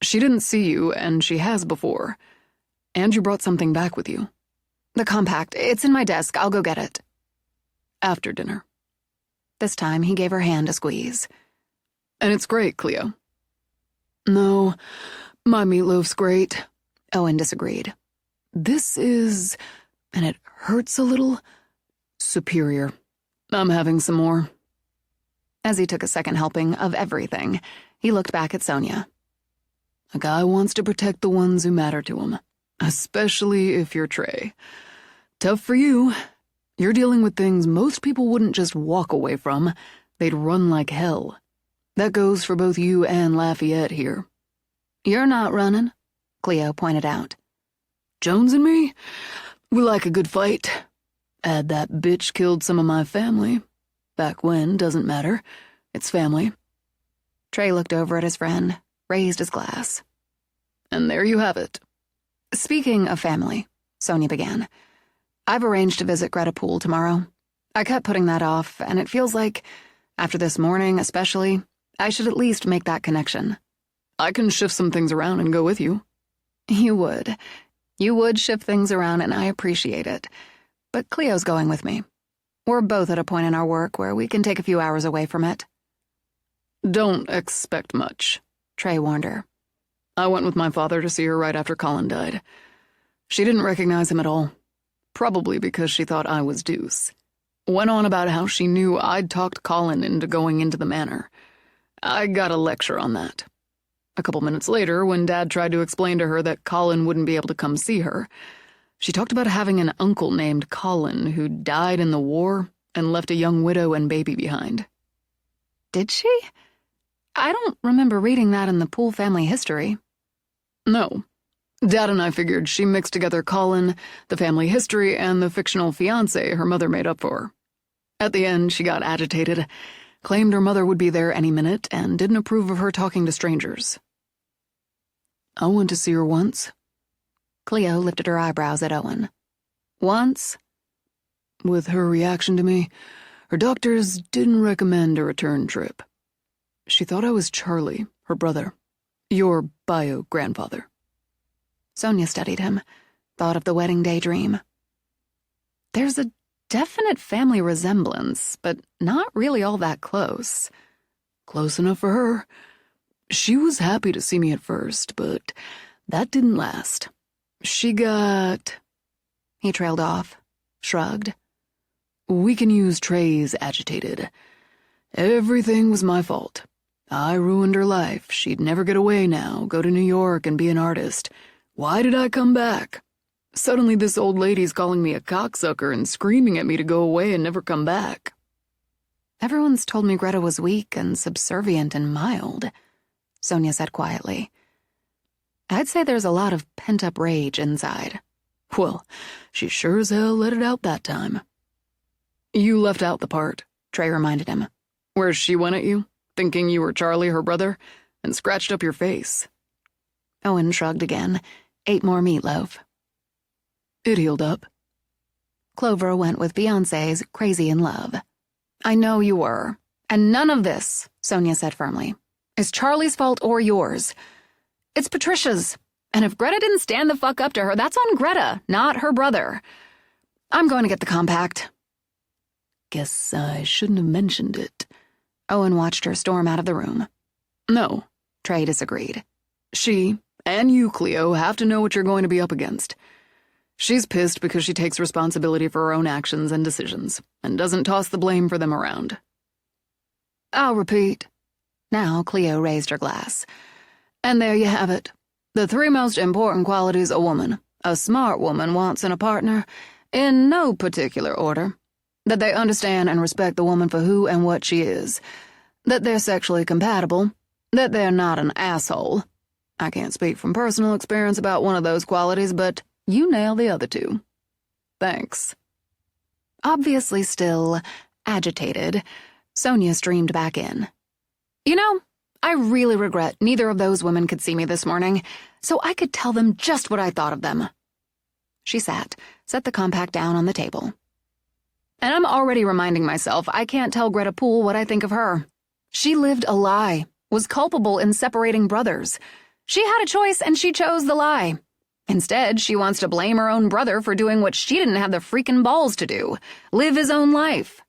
She didn't see you, and she has before. And you brought something back with you. The compact. It's in my desk. I'll go get it. After dinner. This time, he gave her hand a squeeze. And it's great, Cleo. No, my meatloaf's great. Owen disagreed. This is, and it hurts a little, superior. I'm having some more. As he took a second helping of everything, he looked back at Sonia. A guy wants to protect the ones who matter to him, especially if you're Trey. Tough for you. You're dealing with things most people wouldn't just walk away from. They'd run like hell. That goes for both you and Lafayette here. You're not running, Cleo pointed out. Jones and me? We like a good fight. Add that bitch killed some of my family. Back when, doesn't matter. It's family. Trey looked over at his friend, raised his glass. And there you have it. Speaking of family, Sonia began, I've arranged to visit Greta Poole tomorrow. I kept putting that off, and it feels like, after this morning especially, I should at least make that connection. I can shift some things around and go with you. You would. You would shift things around, and I appreciate it. But Cleo's going with me. We're both at a point in our work where we can take a few hours away from it. Don't expect much, Trey warned her. I went with my father to see her right after Colin died. She didn't recognize him at all, probably because she thought I was Deuce. Went on about how she knew I'd talked Colin into going into the manor. I got a lecture on that. A couple minutes later, when Dad tried to explain to her that Colin wouldn't be able to come see her, she talked about having an uncle named Colin who died in the war and left a young widow and baby behind. Did she? I don't remember reading that in the Poole family history. No. Dad and I figured she mixed together Colin, the family history, and the fictional fiancé her mother made up for her. At the end, she got agitated, claimed her mother would be there any minute, and didn't approve of her talking to strangers. I went to see her once. Cleo lifted her eyebrows at Owen. Once? With her reaction to me, her doctors didn't recommend a return trip. She thought I was Charlie, her brother, your bio-grandfather. Sonia studied him, thought of the wedding day dream. There's a definite family resemblance, but not really all that close. Close enough for her. She was happy to see me at first, but that didn't last. She got... He trailed off, shrugged. We can use Trey's agitated. Everything was my fault. I ruined her life. She'd never get away now, go to New York and be an artist. Why did I come back? Suddenly this old lady's calling me a cocksucker and screaming at me to go away and never come back. Everyone's told me Greta was weak and subservient and mild, Sonia said quietly. I'd say there's a lot of pent-up rage inside. Well, she sure as hell let it out that time. You left out the part, Trey reminded him, where she went at you, thinking you were Charlie, her brother, and scratched up your face. Owen shrugged again, ate more meatloaf. It healed up. Clover went with Beyoncé's Crazy in Love. I know you were. And none of this, Sonia said firmly, is Charlie's fault or yours. It's Patricia's. And if Greta didn't stand the fuck up to her, that's on Greta, not her brother. I'm going to get the compact. Guess I shouldn't have mentioned it. Owen watched her storm out of the room. No, Trey disagreed. She, and you, Cleo, have to know what you're going to be up against. She's pissed because she takes responsibility for her own actions and decisions, and doesn't toss the blame for them around. I'll repeat. Now Cleo raised her glass. And there you have it. The three most important qualities a smart woman wants in a partner, in no particular order. That they understand and respect the woman for who and what she is. That they're sexually compatible. That they're not an asshole. I can't speak from personal experience about one of those qualities, but you nail the other two. Thanks. Obviously still agitated, Sonia streamed back in. You know, I really regret neither of those women could see me this morning, so I could tell them just what I thought of them. She sat, set the compact down on the table. And I'm already reminding myself I can't tell Greta Poole what I think of her. She lived a lie, was culpable in separating brothers. She had a choice and she chose the lie. Instead, she wants to blame her own brother for doing what she didn't have the freaking balls to do, live his own life.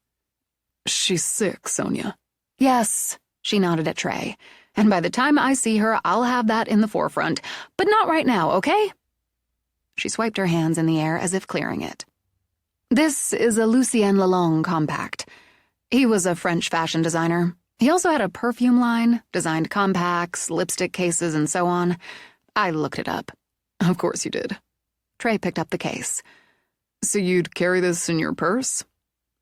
She's sick, Sonia. Yes, she nodded at Trey. And by the time I see her, I'll have that in the forefront. But not right now, okay? She swiped her hands in the air as if clearing it. This is a Lucien Lelong compact. He was a French fashion designer. He also had a perfume line, designed compacts, lipstick cases, and so on. I looked it up. Of course you did. Trey picked up the case. So you'd carry this in your purse?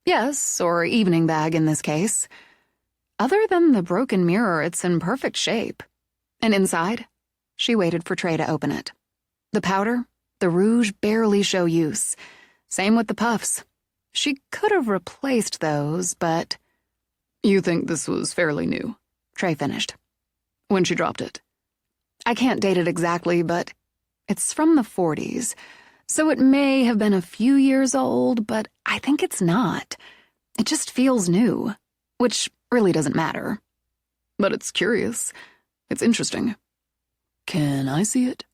Yes, or evening bag in this case. Other than the broken mirror, it's in perfect shape. And inside? She waited for Trey to open it. The powder, the rouge barely show use. Same with the puffs. She could have replaced those, but... You think this was fairly new? Trey finished. When she dropped it? I can't date it exactly, but it's from the 40s. So it may have been a few years old, but I think it's not. It just feels new, which really doesn't matter. But it's curious. It's interesting. Can I see it?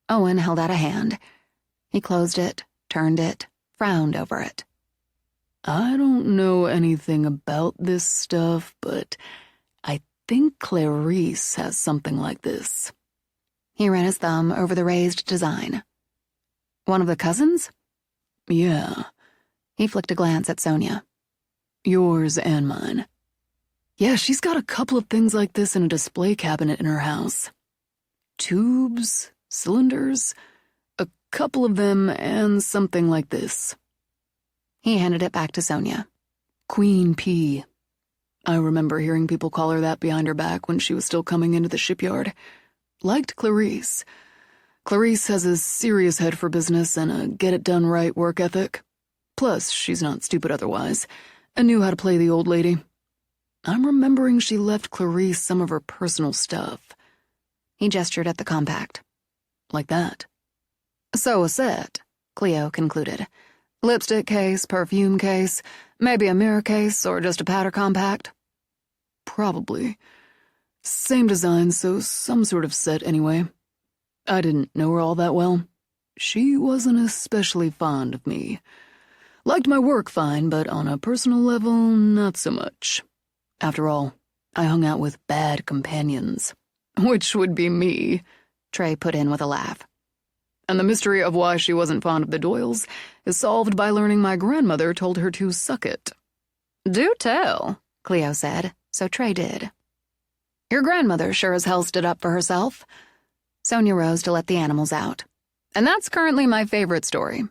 Owen held out a hand. He closed it, turned it, frowned over it. I don't know anything about this stuff, but I think Clarice has something like this. He ran his thumb over the raised design. One of the cousins? Yeah. He flicked a glance at Sonia. Yours and mine. Yeah, she's got a couple of things like this in a display cabinet in her house. Tubes, cylinders, a couple of them, and something like this. He handed it back to Sonia. Queen P. I remember hearing people call her that behind her back when she was still coming into the shipyard. Liked Clarice. Clarice has a serious head for business and a get-it-done-right work ethic. Plus, she's not stupid otherwise, and knew how to play the old lady. I'm remembering she left Clarice some of her personal stuff. He gestured at the compact. Like that. So a set, Cleo concluded. Lipstick case, perfume case, maybe a mirror case, or just a powder compact? Probably. Same design, so some sort of set anyway. I didn't know her all that well. She wasn't especially fond of me. Liked my work fine, but on a personal level, not so much. After all, I hung out with bad companions. Which would be me, Trey put in with a laugh. And the mystery of why she wasn't fond of the Doyles is solved by learning my grandmother told her to suck it. Do tell, Cleo said, so Trey did. Your grandmother sure as hell stood up for herself. Sonia rose to let the animals out. And that's currently my favorite story.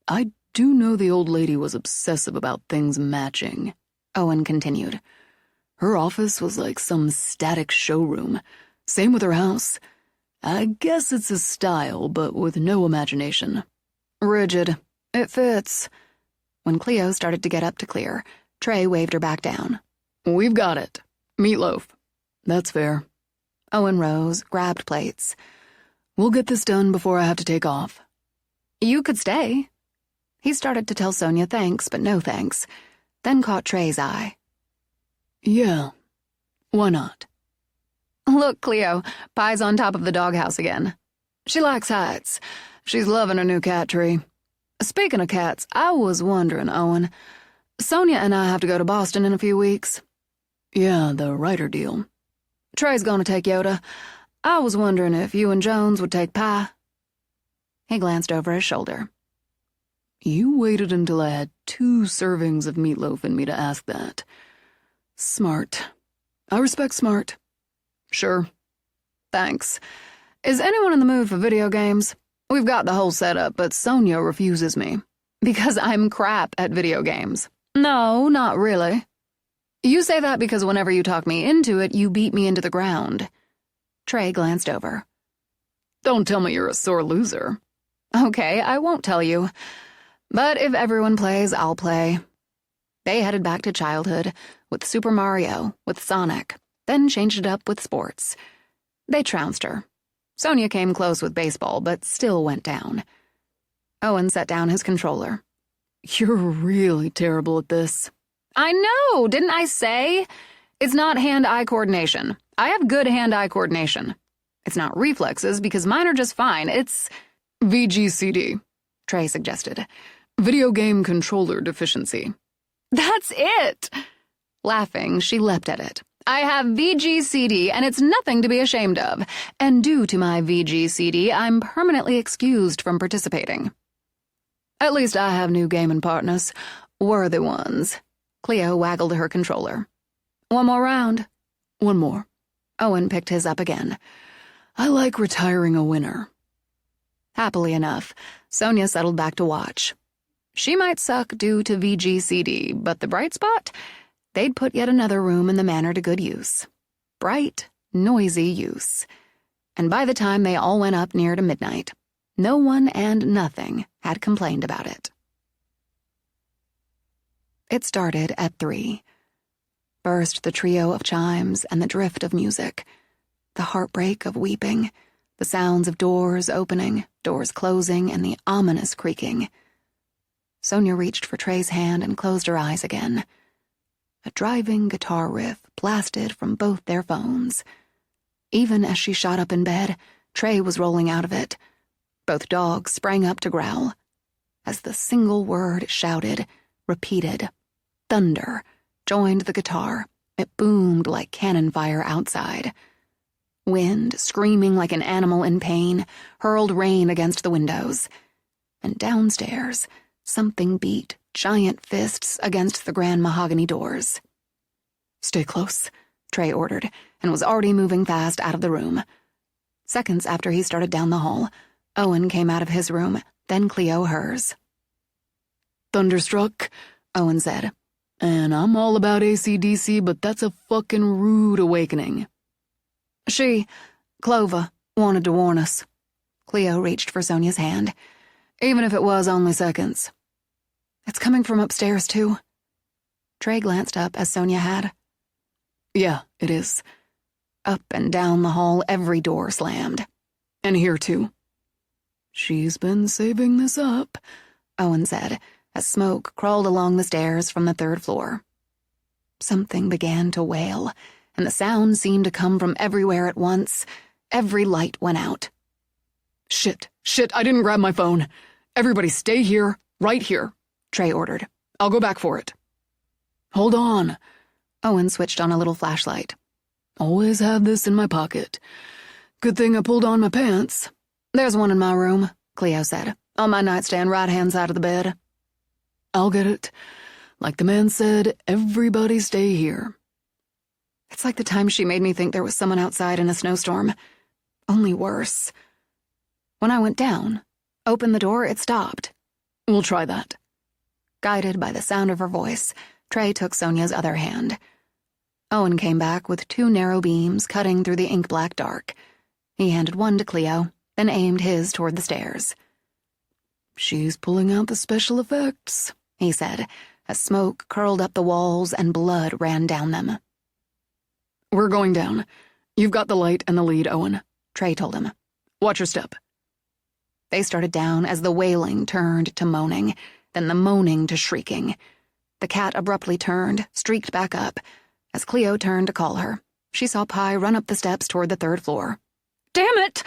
I do know the old lady was obsessive about things matching, Owen continued. Her office was like some static showroom. Same with her house. I guess it's a style, but with no imagination. Rigid. It fits. When Cleo started to get up to clear, Trey waved her back down. We've got it. Meatloaf. That's fair. Owen rose, grabbed plates. We'll get this done before I have to take off. You could stay. He started to tell Sonia thanks, but no thanks, then caught Trey's eye. Yeah. Why not? Look, Cleo, Pie's on top of the doghouse again. She likes heights. She's loving her new cat tree. Speaking of cats, I was wondering, Owen, Sonia and I have to go to Boston in a few weeks. Yeah, the writer deal. Trey's gonna take Yoda. I was wondering if you and Jones would take Pie. He glanced over his shoulder. You waited until I had 2 servings of meatloaf in me to ask that. Smart. I respect smart. Sure. Thanks. Is anyone in the mood for video games? We've got the whole setup, but Sonia refuses me. Because I'm crap at video games. No, not really. You say that because whenever you talk me into it, you beat me into the ground. Trey glanced over. Don't tell me you're a sore loser. Okay, I won't tell you. But if everyone plays, I'll play. They headed back to childhood, with Super Mario, with Sonic, then changed it up with sports. They trounced her. Sonia came close with baseball, but still went down. Owen set down his controller. You're really terrible at this. I know, didn't I say? It's not hand-eye coordination. I have good hand-eye coordination. It's not reflexes, because mine are just fine. It's VGCD, Trey suggested. Video game controller deficiency. That's it! Laughing, she leapt at it. I have VGCD, and it's nothing to be ashamed of. And due to my VGCD, I'm permanently excused from participating. At least I have new gaming partners. Worthy ones. Cleo waggled her controller. One more round. One more. Owen picked his up again. I like retiring a winner. Happily enough, Sonia settled back to watch. She might suck due to VGCD, but the bright spot? They'd put yet another room in the manor to good use. Bright, noisy use. And by the time they all went up near to midnight, no one and nothing had complained about it. It started at 3. Burst the trio of chimes and the drift of music, the heartbreak of weeping, the sounds of doors opening, doors closing, and the ominous creaking. Sonia reached for Trey's hand and closed her eyes again. A driving guitar riff blasted from both their phones. Even as she shot up in bed, Trey was rolling out of it. Both dogs sprang up to growl. As the single word shouted, repeated. Thunder joined the guitar. It boomed like cannon fire outside. Wind, screaming like an animal in pain, hurled rain against the windows. And downstairs, something beat giant fists against the grand mahogany doors. "Stay close," Trey ordered, and was already moving fast out of the room. Seconds after he started down the hall, Owen came out of his room, then Cleo hers. "Thunderstruck," Owen said. "And I'm all about AC/DC, but that's a fucking rude awakening." Clova, wanted to warn us." Cleo reached for Sonia's hand. "Even if it was only seconds." "It's coming from upstairs, too." Trey glanced up as Sonia had. "Yeah, it is." Up and down the hall, every door slammed. "And here, too." "She's been saving this up," Owen said, as smoke crawled along the stairs from the 3rd floor. Something began to wail, and the sound seemed to come from everywhere at once. Every light went out. Shit, I didn't grab my phone. Everybody stay here, right here," Trey ordered. "I'll go back for it." "Hold on." Owen switched on a little flashlight. "Always have this in my pocket. Good thing I pulled on my pants." "There's one in my room," Cleo said, "on my nightstand right-hand side of the bed." "I'll get it. Like the man said, everybody stay here." It's like the time she made me think there was someone outside in a snowstorm. Only worse. When I went down, opened the door, it stopped. "We'll try that." Guided by the sound of her voice, Trey took Sonia's other hand. Owen came back with 2 narrow beams cutting through the ink-black dark. He handed one to Cleo, then aimed his toward the stairs. "She's pulling out the special effects," he said, as smoke curled up the walls and blood ran down them. "We're going down. You've got the light and the lead, Owen," Trey told him. "Watch your step." They started down as the wailing turned to moaning, then the moaning to shrieking. The cat abruptly turned, streaked back up. As Cleo turned to call her, she saw Pi run up the steps toward the 3rd floor. "Damn it!"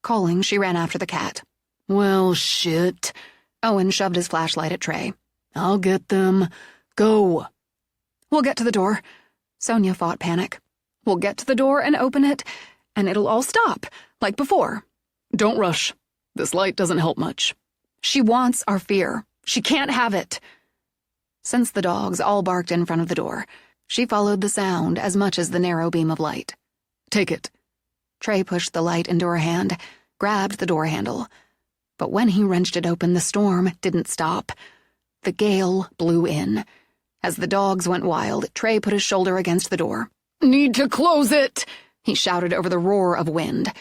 Calling, she ran after the cat. "Well, shit." Owen shoved his flashlight at Trey. "I'll get them. Go." "We'll get to the door." Sonia fought panic. "We'll get to the door and open it, and it'll all stop, like before." "Don't rush. This light doesn't help much." "She wants our fear. She can't have it." Since the dogs all barked in front of the door, she followed the sound as much as the narrow beam of light. "Take it." Trey pushed the light into her hand, grabbed the door handle. But when he wrenched it open, the storm didn't stop. The gale blew in. As the dogs went wild, Trey put his shoulder against the door. "Need to close it," he shouted over the roar of wind.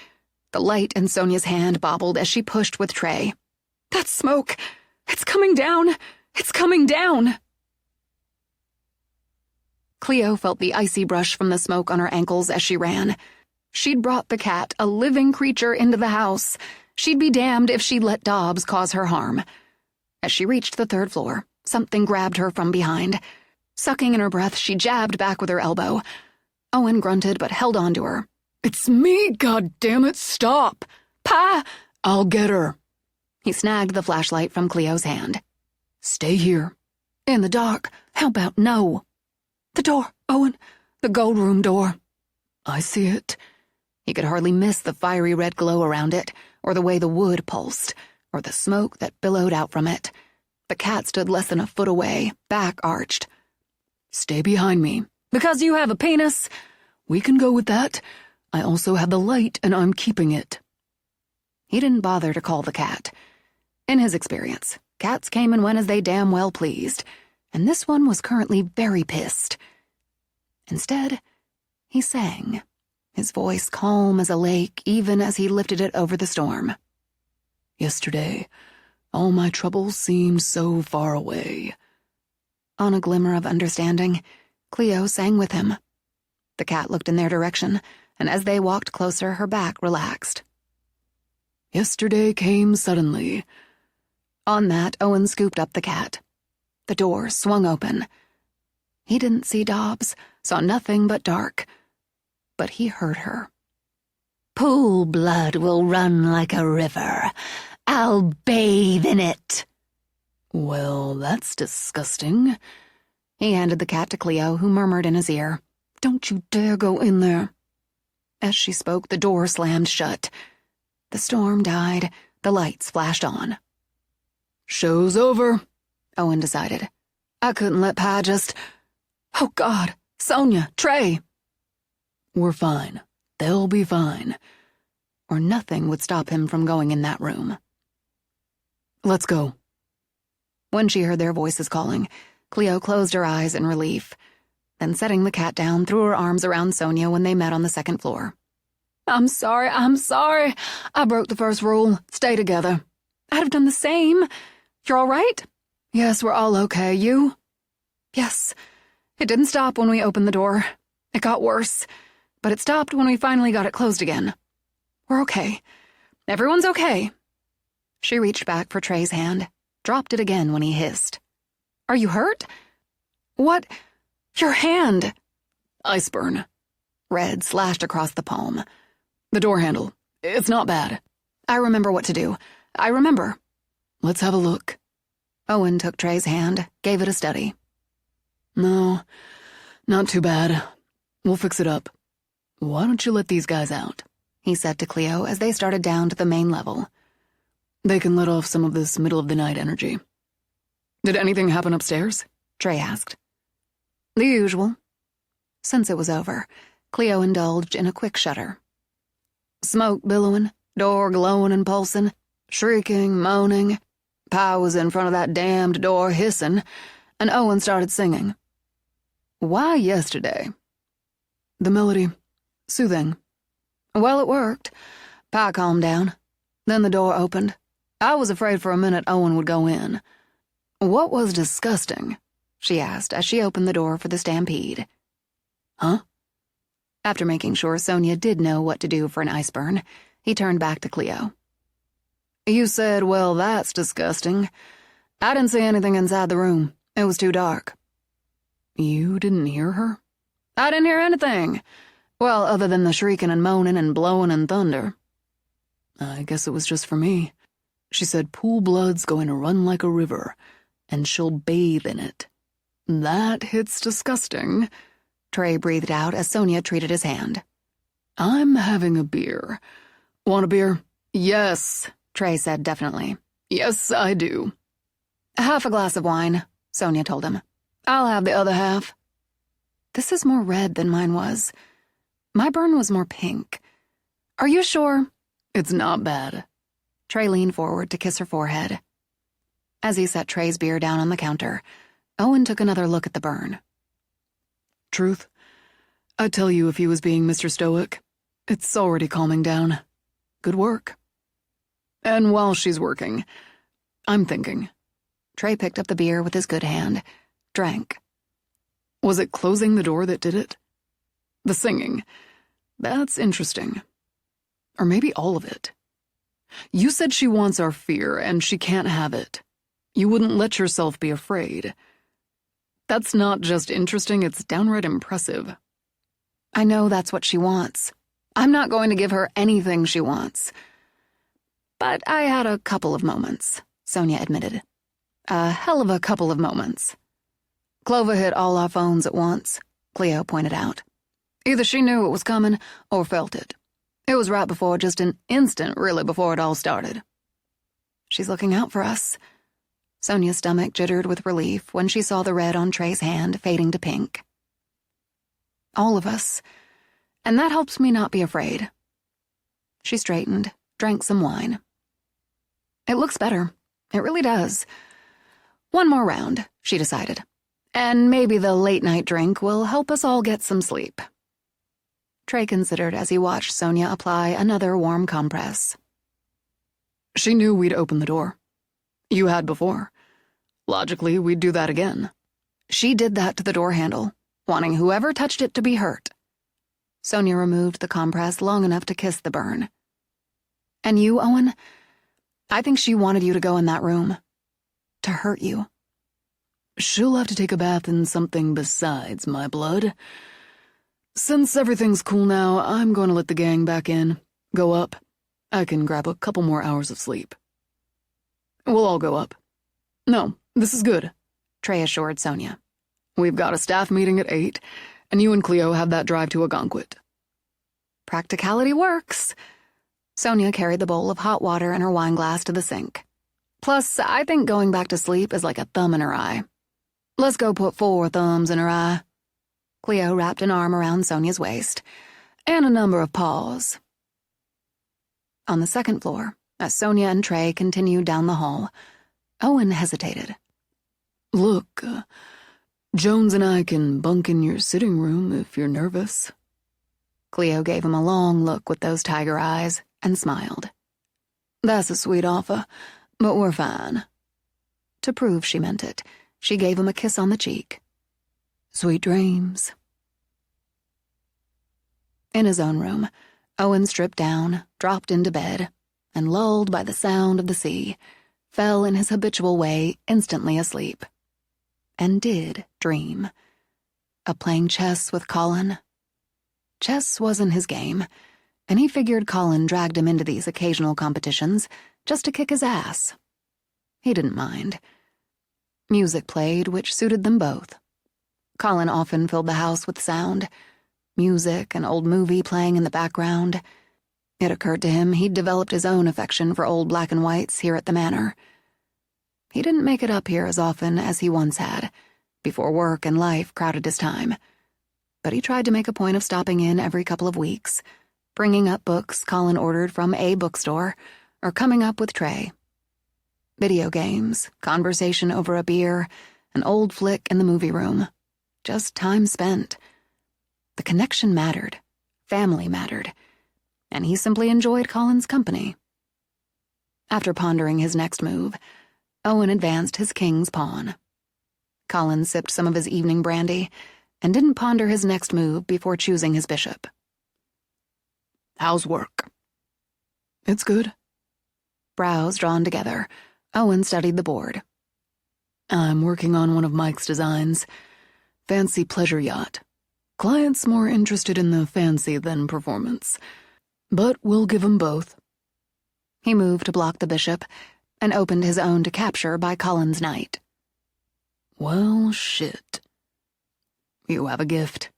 The light in Sonia's hand bobbled as she pushed with Trey. "That's smoke! It's coming down! It's coming down!" Cleo felt the icy brush from the smoke on her ankles as she ran. She'd brought the cat, a living creature, into the house. She'd be damned if she'd let Dobbs cause her harm. As she reached the 3rd floor, something grabbed her from behind. Sucking in her breath, she jabbed back with her elbow. Owen grunted but held on to her. "It's me, goddammit, stop!" "Pa!" "I'll get her." He snagged the flashlight from Cleo's hand. "Stay here." "In the dark. How about no?" "The door, Owen. The gold room door." "I see it." He could hardly miss the fiery red glow around it, or the way the wood pulsed, or the smoke that billowed out from it. The cat stood less than a foot away, back arched. "Stay behind me." "Because you have a penis?" "We can go with that. I also have the light, and I'm keeping it." He didn't bother to call the cat. In his experience, cats came and went as they damn well pleased, and this one was currently very pissed. Instead, he sang, his voice calm as a lake even as he lifted it over the storm. "Yesterday, all my troubles seemed so far away." On a glimmer of understanding, Cleo sang with him. The cat looked in their direction, and as they walked closer, her back relaxed. "Yesterday came suddenly." On that, Owen scooped up the cat. The door swung open. He didn't see Dobbs, saw nothing but dark. But he heard her. "Pool blood will run like a river. I'll bathe in it." Well, that's disgusting. He handed the cat to Cleo, who murmured in his ear, "Don't you dare go in there." As she spoke, the door slammed shut. The storm died. The lights flashed on. "Show's over," Owen decided. "I couldn't let Pa just... Oh, God, Sonia, Trey." "We're fine. They'll be fine." Or nothing would stop him from going in that room. "Let's go." When she heard their voices calling, Cleo closed her eyes in relief, then setting the cat down, threw her arms around Sonia when they met on the second floor. I'm sorry. I broke the first rule. Stay together." I'd have done the same. You're all right? "Yes, we're all okay. You?" Yes. It didn't stop when we opened the door. It got worse, but it stopped when we finally got it closed again. We're okay. Everyone's okay." She reached back for Trey's hand, dropped it again when he hissed. "Are you hurt?" "What? Your hand." "Ice burn." Red slashed across the palm. "The door handle. It's not bad." "I remember what to do. I remember." "Let's have a look." Owen took Trey's hand, gave it a study. "No, not too bad. We'll fix it up. Why don't you let these guys out?" he said to Cleo as they started down to the main level. "They can let off some of this middle-of-the-night energy." Did anything happen upstairs? Trey asked. The usual. Since it was over, Cleo indulged in a quick shudder. Smoke billowing, door glowing and pulsing, shrieking, moaning. Pa was in front of that damned door hissing, and Owen started singing. Why yesterday? The melody. Soothing. Well, it worked. Pa calmed down. Then the door opened. I was afraid for a minute Owen would go in. What was disgusting? She asked as she opened the door for the stampede. Huh? After making sure Sonia did know what to do for an ice burn, he turned back to Cleo. You said, well, that's disgusting. I didn't see anything inside the room. It was too dark. You didn't hear her? I didn't hear anything. Well, other than the shrieking and moaning and blowing and thunder. I guess it was just for me. She said pool blood's going to run like a river, and she'll bathe in it. That hits disgusting, Trey breathed out as Sonia treated his hand. I'm having a beer. Want a beer? Yes, Trey said definitely. Yes, I do. Half a glass of wine, Sonia told him. I'll have the other half. This is more red than mine was. My burn was more pink. Are you sure? It's not bad. Trey leaned forward to kiss her forehead. As he set Trey's beer down on the counter, Owen took another look at the burn. Truth, I'd tell you if he was being Mr. Stoic. It's already calming down. Good work. And while she's working, I'm thinking. Trey picked up the beer with his good hand, drank. Was it closing the door that did it? The singing. That's interesting. Or maybe all of it. You said she wants our fear, and she can't have it. You wouldn't let yourself be afraid. That's not just interesting, it's downright impressive. I know that's what she wants. I'm not going to give her anything she wants. But I had a couple of moments, Sonia admitted. A hell of a couple of moments. Clover hit all our phones at once, Cleo pointed out. Either she knew it was coming or felt it. It was right before, just an instant really before it all started. She's looking out for us. Sonia's stomach jittered with relief when she saw the red on Trey's hand fading to pink. All of us. And that helps me not be afraid. She straightened, drank some wine. It looks better. It really does. One more round, she decided. And maybe the late-night drink will help us all get some sleep. Trey considered as he watched Sonia apply another warm compress. She knew we'd open the door. You had before. Logically, we'd do that again. She did that to the door handle, wanting whoever touched it to be hurt. Sonia removed the compress long enough to kiss the burn. And you, Owen? I think she wanted you to go in that room. To hurt you. She'll have to take a bath in something besides my blood. Since everything's cool now, I'm going to let the gang back in. Go up. I can grab a couple more hours of sleep. We'll all go up. No, This is good, Trey assured Sonia. We've got a staff meeting at 8, and you and Cleo have that drive to Algonquin. Practicality works. Sonia carried the bowl of hot water and her wine glass to the sink. Plus, I think going back to sleep is like a thumb in her eye. Let's go put 4 thumbs in her eye. Cleo wrapped an arm around Sonia's waist, and a number of paws. On the second floor, as Sonia and Trey continued down the hall, Owen hesitated. Look, Jones and I can bunk in your sitting room if you're nervous. Cleo gave him a long look with those tiger eyes and smiled. That's a sweet offer, but we're fine. To prove she meant it, she gave him a kiss on the cheek. Sweet dreams. In his own room, Owen stripped down, dropped into bed, and lulled by the sound of the sea, fell in his habitual way instantly asleep. And did dream. Of playing chess with Colin. Chess wasn't his game, and he figured Colin dragged him into these occasional competitions just to kick his ass. He didn't mind. Music played, which suited them both. Colin often filled the house with sound, music, an old movie playing in the background. It occurred to him he'd developed his own affection for old black and whites here at the manor. He didn't make it up here as often as he once had, before work and life crowded his time. But he tried to make a point of stopping in every couple of weeks, bringing up books Colin ordered from a bookstore, or coming up with Trey. Video games, conversation over a beer, an old flick in the movie room. Just time spent. The connection mattered. Family mattered. And he simply enjoyed Colin's company. After pondering his next move, Owen advanced his king's pawn. Colin sipped some of his evening brandy and didn't ponder his next move before choosing his bishop. How's work? It's good. Brows drawn together, Owen studied the board. I'm working on one of Mike's designs. Fancy pleasure yacht. Client's more interested in the fancy than performance. But we'll give 'em both. He moved to block the bishop and opened his own to capture by Colin's knight. Well, shit. You have a gift.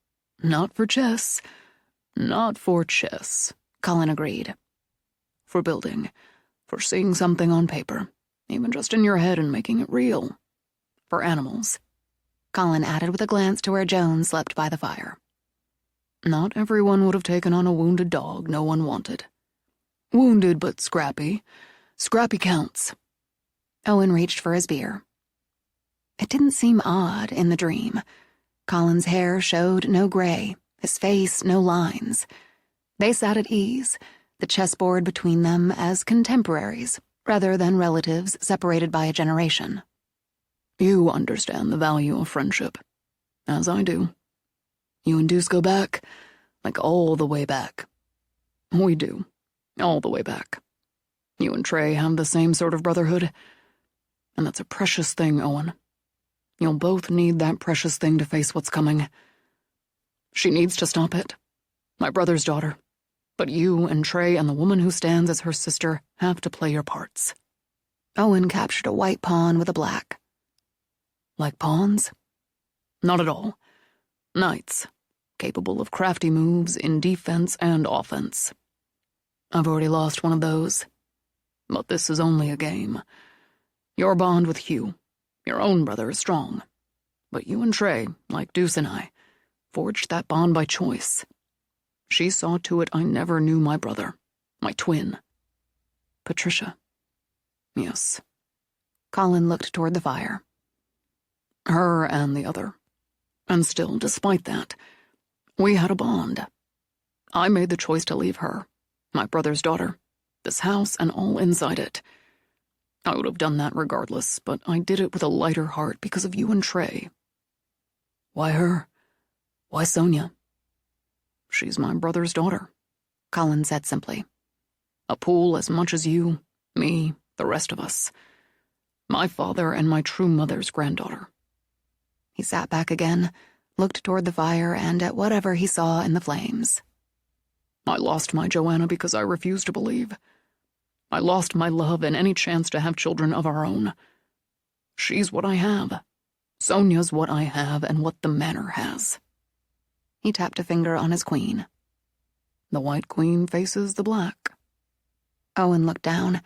Not for chess. Not for chess, Colin agreed. For building. For seeing something on paper. Even just in your head and making it real. For animals. Colin added with a glance to where Joan slept by the fire. Not everyone would have taken on a wounded dog no one wanted. Wounded but scrappy. Scrappy counts. Owen reached for his beer. It didn't seem odd in the dream. Colin's hair showed no gray, his face no lines. They sat at ease, the chessboard between them as contemporaries, rather than relatives separated by a generation. You understand the value of friendship, as I do. You and Deuce go back, like all the way back. We do, all the way back. You and Trey have the same sort of brotherhood, and that's a precious thing, Owen. You'll both need that precious thing to face what's coming. She needs to stop it, my brother's daughter. But you and Trey and the woman who stands as her sister have to play your parts. Owen captured a white pawn with a black. Like pawns? Not at all. Knights, capable of crafty moves in defense and offense. I've already lost one of those. But this is only a game. Your bond with Hugh, your own brother, is strong. But you and Trey, like Deuce and I, forged that bond by choice. She saw to it I never knew my brother, my twin. Patricia. Yes. Colin looked toward the fire. Her and the other. And still, despite that, we had a bond. I made the choice to leave her, my brother's daughter, this house and all inside it. I would have done that regardless, but I did it with a lighter heart because of you and Trey. Why her? Why Sonia? She's my brother's daughter, Colin said simply. A pool as much as you, me, the rest of us. My father and my true mother's granddaughter. He sat back again, looked toward the fire and at whatever he saw in the flames. I lost my Joanna because I refused to believe. I lost my love and any chance to have children of our own. She's what I have. Sonia's what I have and what the manor has. He tapped a finger on his queen. The White Queen faces the black. Owen looked down,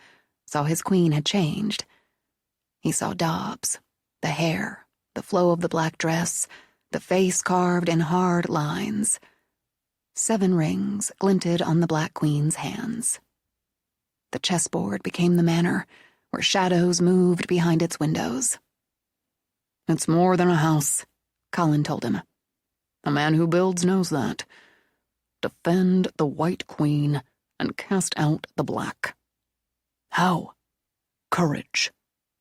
saw his queen had changed. He saw Dobbs, the hair, the flow of the black dress, the face carved in hard lines. 7 rings glinted on the Black Queen's hands. The chessboard became the manor, where shadows moved behind its windows. It's more than a house, Colin told him. A man who builds knows that. Defend the White Queen and cast out the Black. How? Courage,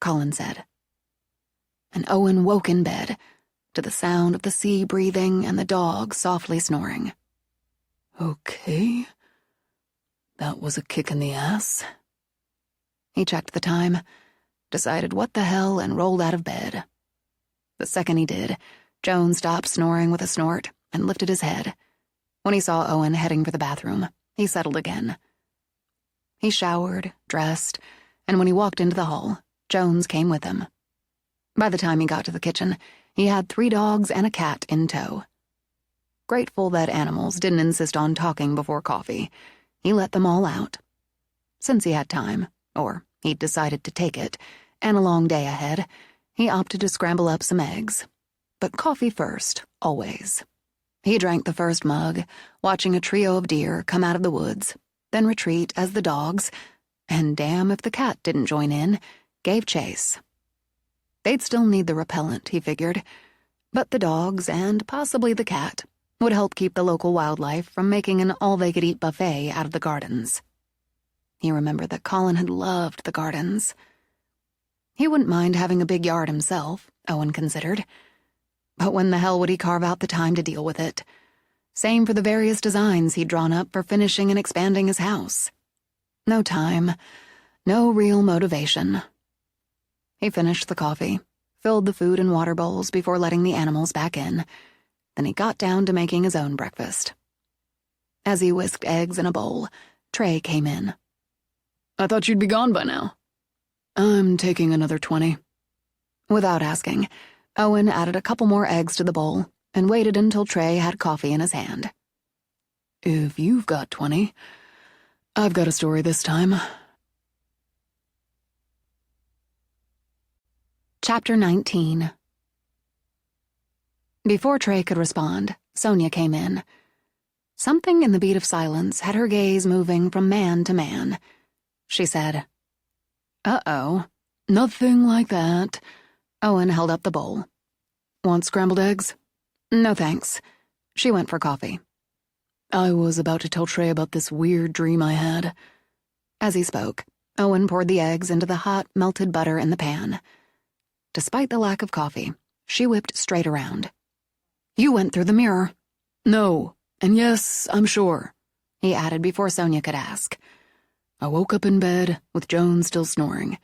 Colin said. And Owen woke in bed to the sound of the sea breathing and the dog softly snoring. Okay. That was a kick in the ass. He checked the time, decided what the hell, and rolled out of bed. The second he did, Joan stopped snoring with a snort and lifted his head. When he saw Owen heading for the bathroom, he settled again. He showered, dressed, and when he walked into the hall, Jones came with him. By the time he got to the kitchen, he had 3 dogs and a cat in tow. Grateful that animals didn't insist on talking before coffee, he let them all out. Since he had time, or he'd decided to take it, and a long day ahead, he opted to scramble up some eggs. But coffee first, always. He drank the first mug, watching a trio of deer come out of the woods, then retreat as the dogs, and damn if the cat didn't join in, gave chase. They'd still need the repellent, he figured, but the dogs, and possibly the cat, would help keep the local wildlife from making an all-they-could-eat buffet out of the gardens. He remembered that Colin had loved the gardens. He wouldn't mind having a big yard himself, Owen considered. But when the hell would he carve out the time to deal with it? Same for the various designs he'd drawn up for finishing and expanding his house. No time, no real motivation. He finished the coffee, filled the food and water bowls before letting the animals back in. Then he got down to making his own breakfast. As he whisked eggs in a bowl, Trey came in. I thought you'd be gone by now. I'm taking another 20. Without asking, Owen added a couple more eggs to the bowl and waited until Trey had coffee in his hand. If you've got 20, I've got a story this time. Chapter 19. Before Trey could respond, Sonia came in. Something in the beat of silence had her gaze moving from man to man. She said, Uh-oh, nothing like that. Owen held up the bowl. Want scrambled eggs? No thanks. She went for coffee. I was about to tell Trey about this weird dream I had. As he spoke, Owen poured the eggs into the hot, melted butter in the pan. Despite the lack of coffee, she whipped straight around. You went through the mirror. No, and yes, I'm sure, he added before Sonia could ask. I woke up in bed, with Joan still snoring.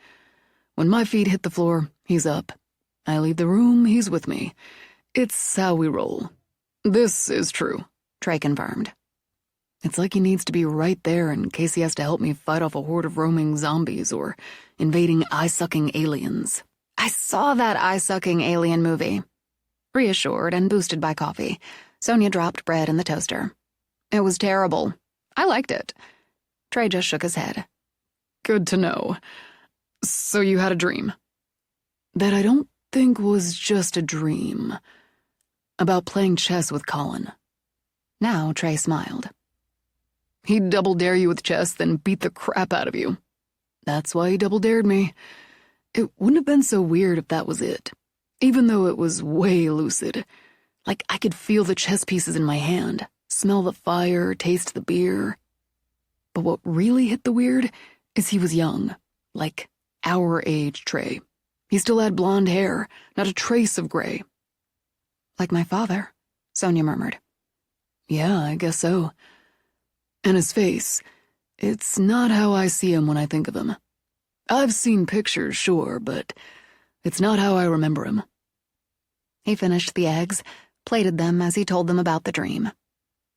When my feet hit the floor, he's up. I leave the room, he's with me. It's how we roll. This is true, Trey confirmed. It's like he needs to be right there in case he has to help me fight off a horde of roaming zombies or invading eye-sucking aliens. I saw that eye-sucking alien movie. Reassured and boosted by coffee, Sonia dropped bread in the toaster. It was terrible. I liked it. Trey just shook his head. Good to know. So you had a dream? That I don't think was just a dream. About playing chess with Colin. Now Trey smiled. He'd double dare you with chess, then beat the crap out of you. That's why he double dared me. It wouldn't have been so weird if that was it. Even though it was way lucid. Like I could feel the chess pieces in my hand, smell the fire, taste the beer. But what really hit the weird is he was young, like our age Trey. He still had blonde hair, not a trace of gray. Like my father, Sonia murmured. Yeah, I guess so. And his face, it's not how I see him when I think of him. I've seen pictures, sure, but it's not how I remember him. He finished the eggs, plated them as he told them about the dream.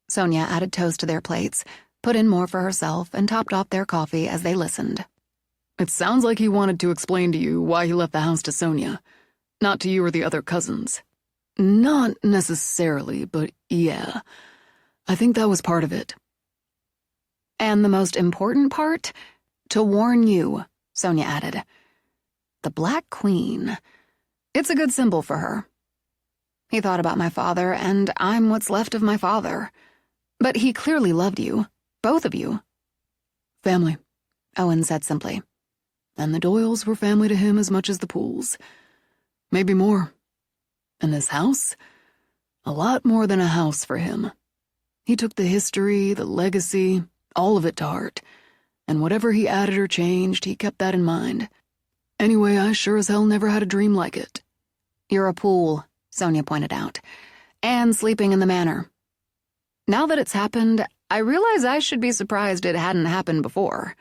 Sonia added toast to their plates, put in more for herself, and topped off their coffee as they listened. It sounds like he wanted to explain to you why he left the house to Sonia, not to you or the other cousins. Not necessarily, but yeah. I think that was part of it. And the most important part? To warn you, Sonia added. The Black Queen. It's a good symbol for her. He thought about my father, and I'm what's left of my father. But he clearly loved you, both of you. Family, Owen said simply. And the Doyles were family to him as much as the Pools. Maybe more. And this house? A lot more than a house for him. He took the history, the legacy, all of it to heart. And whatever he added or changed, he kept that in mind. Anyway, I sure as hell never had a dream like it. You're a Pool, Sonia pointed out. And sleeping in the manor. Now that it's happened, I realize I should be surprised it hadn't happened before.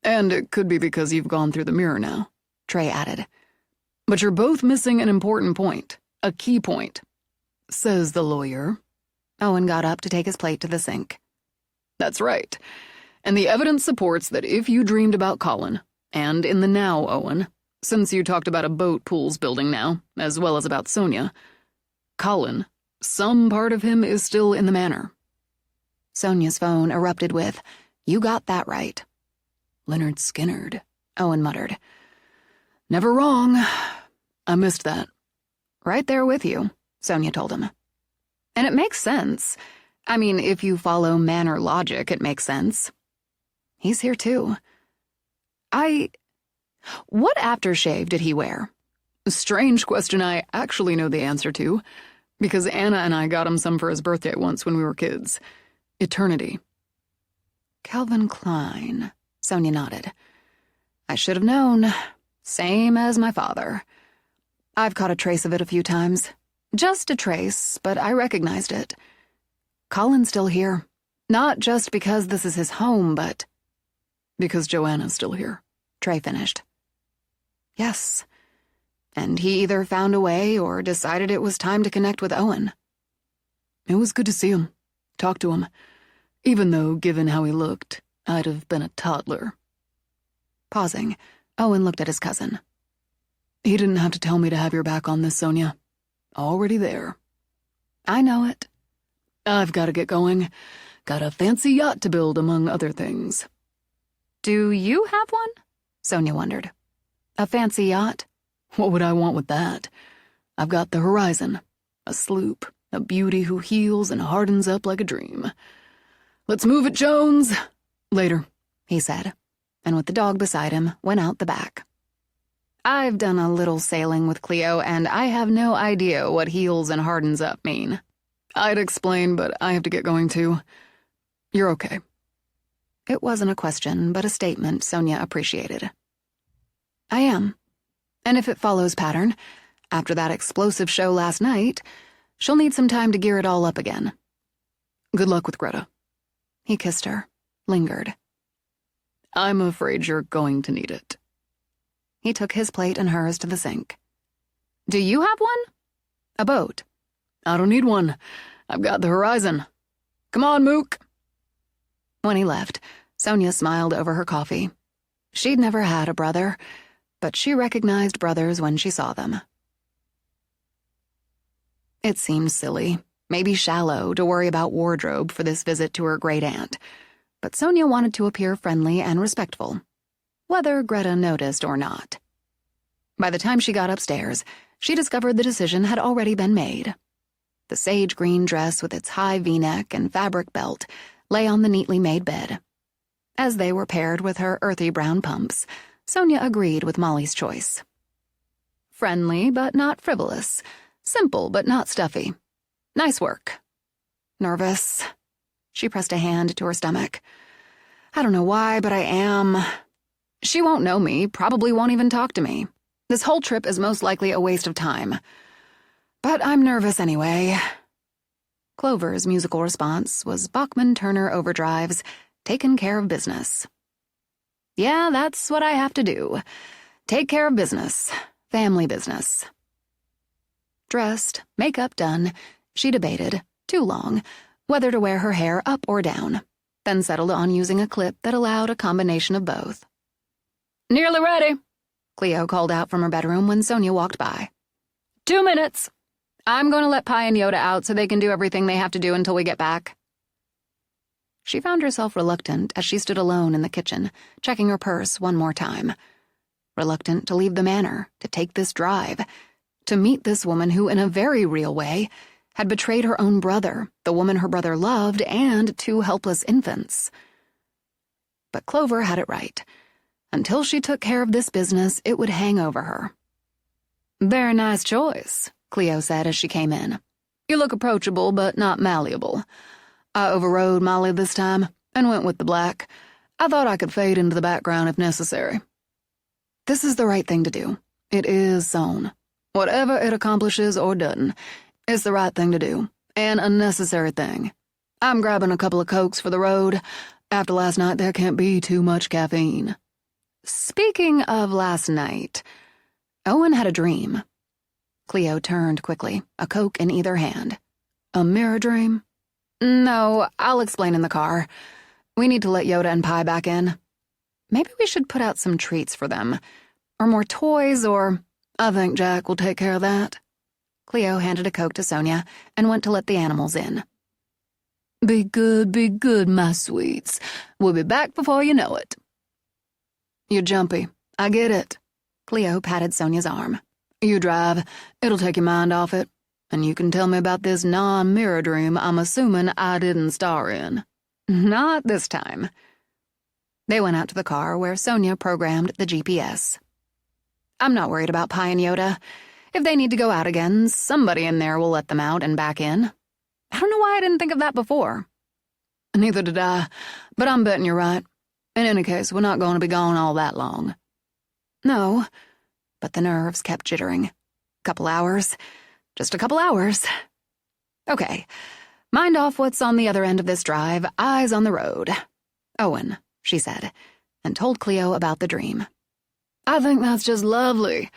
And it could be because you've gone through the mirror now, Trey added. But you're both missing an important point, a key point, says the lawyer. Owen got up to take his plate to the sink. That's right. And the evidence supports that if you dreamed about Colin, and in the now, Owen, since you talked about a boat Pool's building now, as well as about Sonia, Colin, some part of him is still in the manor. Sonia's phone erupted with, "You got that right." Leonard Skinnard, Owen muttered. Never wrong. I missed that. Right there with you, Sonia told him. And it makes sense. I mean, if you follow manor logic, it makes sense. He's here too. What aftershave did he wear? A strange question I actually know the answer to, because Anna and I got him some for his birthday once when we were kids. Eternity. Calvin Klein, Sonia nodded. I should have known. Same as my father. I've caught a trace of it a few times. Just a trace, but I recognized it. Colin's still here. Not just because this is his home, but... Because Joanna's still here, Trey finished. Yes. And he either found a way or decided it was time to connect with Owen. It was good to see him, talk to him, even though, given how he looked, I'd have been a toddler. Pausing, Owen looked at his cousin. He didn't have to tell me to have your back on this, Sonia. Already there. I know it. I've got to get going. Got a fancy yacht to build, among other things. Do you have one? Sonia wondered. A fancy yacht? What would I want with that? I've got the Horizon, a sloop, a beauty who heals and hardens up like a dream. Let's move it, Jones. Later, he said, and with the dog beside him, went out the back. I've done a little sailing with Cleo, and I have no idea what heals and hardens up mean. I'd explain, but I have to get going too. You're okay. It wasn't a question, but a statement Sonia appreciated. I am. And if it follows pattern, after that explosive show last night, she'll need some time to gear it all up again. Good luck with Greta. He kissed her, lingered. I'm afraid you're going to need it. He took his plate and hers to the sink. Do you have one? A boat? I don't need one. I've got the Horizon. Come on, Mook. When he left, Sonia smiled over her coffee. She'd never had a brother, but she recognized brothers when she saw them. It seemed silly, maybe shallow, to worry about wardrobe for this visit to her great-aunt, but Sonia wanted to appear friendly and respectful, whether Greta noticed or not. By the time she got upstairs, she discovered the decision had already been made. The sage green dress with its high V-neck and fabric belt lay on the neatly made bed. As they were paired with her earthy brown pumps, Sonia agreed with Molly's choice. Friendly but not frivolous, simple but not stuffy. Nice work. Nervous. She pressed a hand to her stomach. I don't know why, but I am. She won't know me, probably won't even talk to me. This whole trip is most likely a waste of time. But I'm nervous anyway. Clover's musical response was Bachman-Turner Overdrive's Taken Care of Business. Yeah, that's what I have to do. Take care of business. Family business. Dressed, makeup done, she debated, too long, whether to wear her hair up or down, then settled on using a clip that allowed a combination of both. Nearly ready, Cleo called out from her bedroom when Sonia walked by. 2 minutes. I'm going to let Pi and Yoda out so they can do everything they have to do until we get back. She found herself reluctant as she stood alone in the kitchen, checking her purse one more time. Reluctant to leave the manor, to take this drive, to meet this woman who, in a very real way, had betrayed her own brother, the woman her brother loved, and 2 helpless infants. But Clover had it right. Until she took care of this business, it would hang over her. Very nice choice, Cleo said as she came in. You look approachable, but not malleable. I overrode Molly this time and went with the black. I thought I could fade into the background if necessary. This is the right thing to do. It is Sohn. Whatever it accomplishes or doesn't, it's the right thing to do, and a necessary thing. I'm grabbing a couple of Cokes for the road. After last night, there can't be too much caffeine. Speaking of last night, Owen had a dream. Cleo turned quickly, a Coke in either hand. A mirror dream? No, I'll explain in the car. We need to let Yoda and Pi back in. Maybe we should put out some treats for them. Or more toys, or... I think Jack will take care of that. Cleo handed a Coke to Sonia and went to let the animals in. Be good, my sweets. We'll be back before you know it. You're jumpy. I get it. Cleo patted Sonia's arm. You drive. It'll take your mind off it. And you can tell me about this non-mirror dream I'm assuming I didn't star in. Not this time. They went out to the car where Sonia programmed the GPS. I'm not worried about Pi and Yoda. If they need to go out again, somebody in there will let them out and back in. I don't know why I didn't think of that before. Neither did I, but I'm betting you're right. In any case, we're not going to be gone all that long. No, but the nerves kept jittering. Couple hours. Just a couple hours. Okay, mind off what's on the other end of this drive, eyes on the road. Owen, she said, and told Cleo about the dream. I think that's just lovely.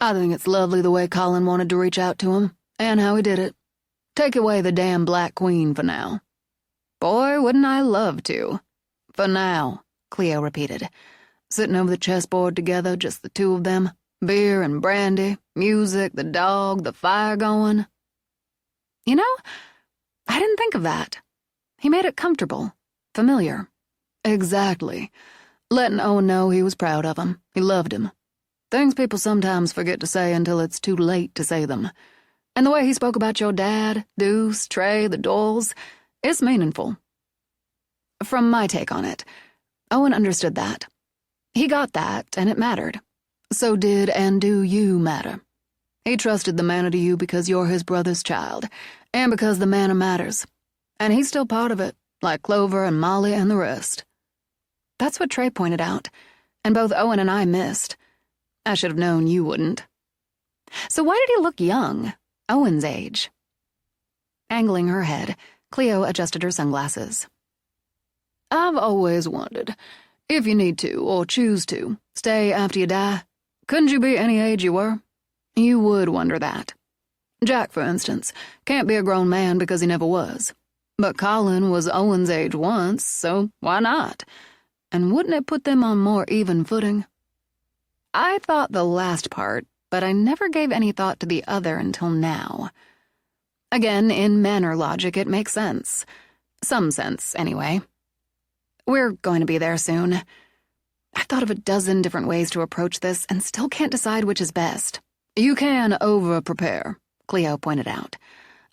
I think it's lovely the way Colin wanted to reach out to him, and how he did it. Take away the damn Black Queen for now. Boy, wouldn't I love to. For now, Cleo repeated. Sitting over the chessboard together, just the 2 of them. Beer and brandy, music, the dog, the fire going. You know, I didn't think of that. He made it comfortable, familiar. Exactly. Letting Owen know he was proud of him. He loved him. Things people sometimes forget to say until it's too late to say them. And the way he spoke about your dad, Deuce, Trey, the Doyles, it's meaningful. From my take on it, Owen understood that. He got that, and it mattered. So did and do you matter. He trusted the manor to you because you're his brother's child, and because the manor matters. And he's still part of it, like Clover and Molly and the rest. That's what Trey pointed out, and both Owen and I missed. I should have known you wouldn't. So why did he look young? Owen's age. Angling her head, Cleo adjusted her sunglasses. I've always wondered, if you need to, or choose to, stay after you die, couldn't you be any age you were? You would wonder that. Jack, for instance, can't be a grown man because he never was. But Colin was Owen's age once, so why not? And wouldn't it put them on more even footing? I thought the last part, but I never gave any thought to the other until now. Again, in manor logic, it makes sense. Some sense, anyway. We're going to be there soon. I've thought of a dozen different ways to approach this and still can't decide which is best. You can over-prepare, Cleo pointed out.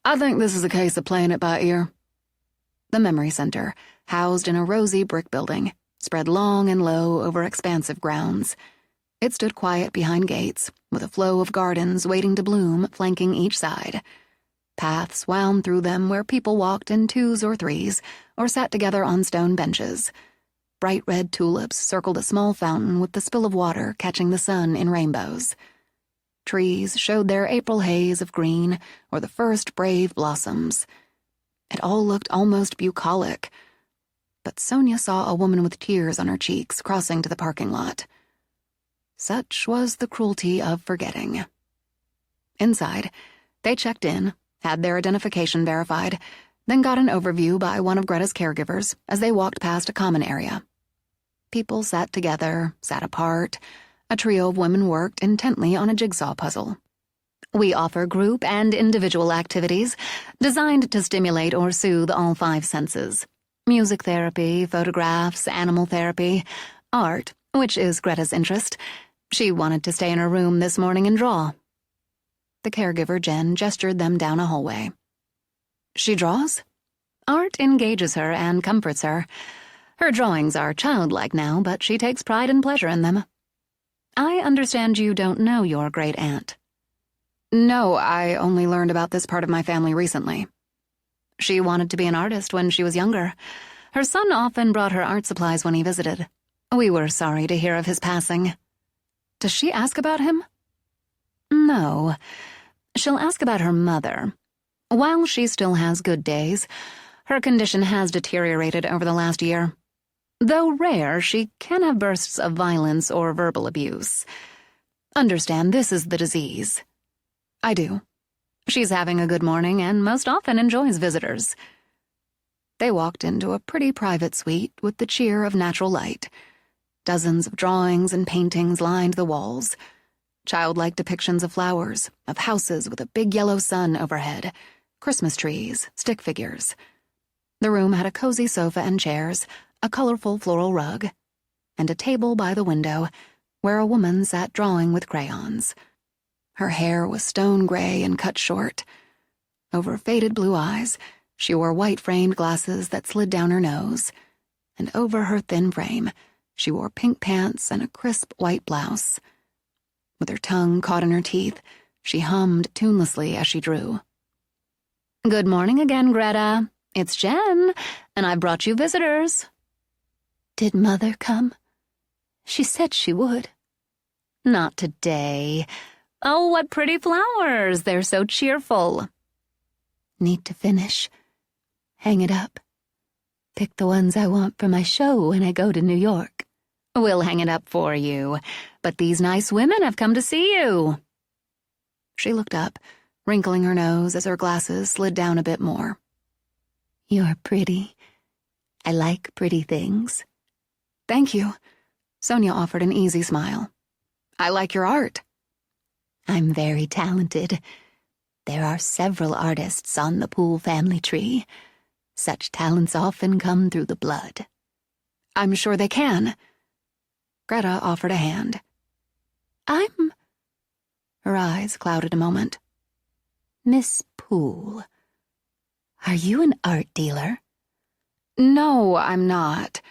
I think this is a case of playing it by ear. The memory center, housed in a rosy brick building, spread long and low over expansive grounds. It stood quiet behind gates, with a flow of gardens waiting to bloom flanking each side. Paths wound through them where people walked in 2s or 3s, or sat together on stone benches. Bright red tulips circled a small fountain with the spill of water catching the sun in rainbows. Trees showed their April haze of green or the first brave blossoms. It all looked almost bucolic. But Sonia saw a woman with tears on her cheeks crossing to the parking lot. Such was the cruelty of forgetting. Inside, they checked in, had their identification verified, then got an overview by one of Greta's caregivers as they walked past a common area. People sat together, sat apart. A trio of women worked intently on a jigsaw puzzle. We offer group and individual activities designed to stimulate or soothe all 5 senses. Music therapy, photographs, animal therapy, art, which is Greta's interest. She wanted to stay in her room this morning and draw. The caregiver, Jen, gestured them down a hallway. She draws? Art engages her and comforts her. Her drawings are childlike now, but she takes pride and pleasure in them. I understand you don't know your great-aunt. No, I only learned about this part of my family recently. She wanted to be an artist when she was younger. Her son often brought her art supplies when he visited. We were sorry to hear of his passing. Does she ask about him? No. She'll ask about her mother. While she still has good days, her condition has deteriorated over the last year. Though rare, she can have bursts of violence or verbal abuse. Understand, this is the disease. I do. She's having a good morning and most often enjoys visitors. They walked into a pretty private suite with the cheer of natural light. Dozens of drawings and paintings lined the walls. Childlike depictions of flowers, of houses with a big yellow sun overhead, Christmas trees, stick figures. The room had a cozy sofa and chairs, a colorful floral rug, and a table by the window where a woman sat drawing with crayons. Her hair was stone gray and cut short. Over faded blue eyes, she wore white-framed glasses that slid down her nose, and over her thin frame, she wore pink pants and a crisp white blouse. With her tongue caught in her teeth, she hummed tunelessly as she drew. Good morning again, Greta. It's Jen, and I've brought you visitors. Did Mother come? She said she would. Not today. Oh, what pretty flowers. They're so cheerful. Need to finish. Hang it up. Pick the ones I want for my show when I go to New York. We'll hang it up for you, but these nice women have come to see you. She looked up, wrinkling her nose as her glasses slid down a bit more. You're pretty. I like pretty things. Thank you. Sonia offered an easy smile. I like your art. I'm very talented. There are several artists on the Poole family tree. Such talents often come through the blood. I'm sure they can. Greta offered a hand. Her eyes clouded a moment. Miss Poole, are you an art dealer? No, I'm not.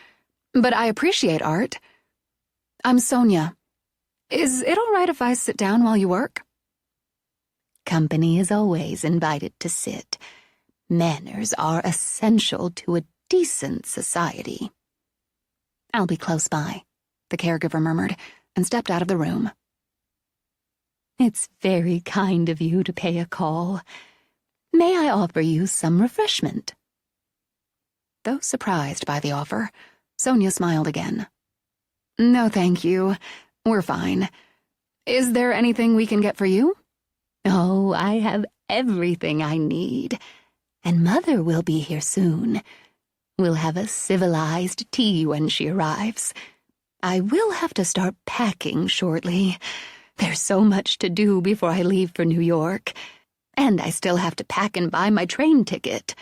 But I appreciate art. I'm Sonia. Is it all right if I sit down while you work? Company is always invited to sit. Manners are essential to a decent society. I'll be close by, the caregiver murmured, and stepped out of the room. It's very kind of you to pay a call. May I offer you some refreshment? Though surprised by the offer, Sonia smiled again. No, thank you. We're fine. Is there anything we can get for you? Oh, I have everything I need. And Mother will be here soon. We'll have a civilized tea when she arrives. I will have to start packing shortly. There's so much to do before I leave for New York. And I still have to pack and buy my train ticket.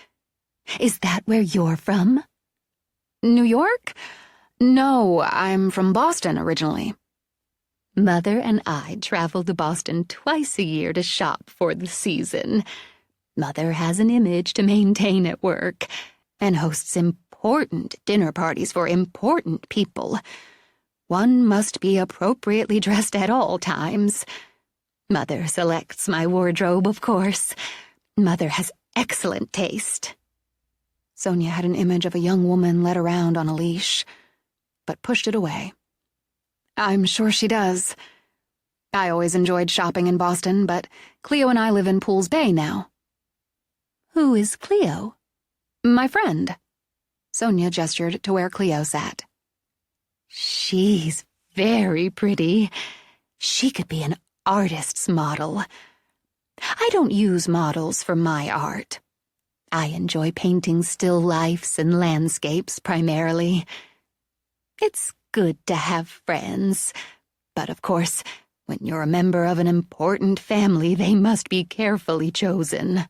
Is that where you're from? New York? No, I'm from Boston originally. Mother and I travel to Boston twice a year to shop for the season. Mother has an image to maintain at work and hosts important dinner parties for important people. One must be appropriately dressed at all times. Mother selects my wardrobe, of course. Mother has excellent taste. Sonia had an image of a young woman led around on a leash, but pushed it away. I'm sure she does. I always enjoyed shopping in Boston, but Cleo and I live in Poole's Bay now. Who is Cleo? My friend. Sonia gestured to where Cleo sat. She's very pretty. She could be an artist's model. I don't use models for my art. I enjoy painting still lifes and landscapes primarily. It's good to have friends. But of course, when you're a member of an important family, they must be carefully chosen.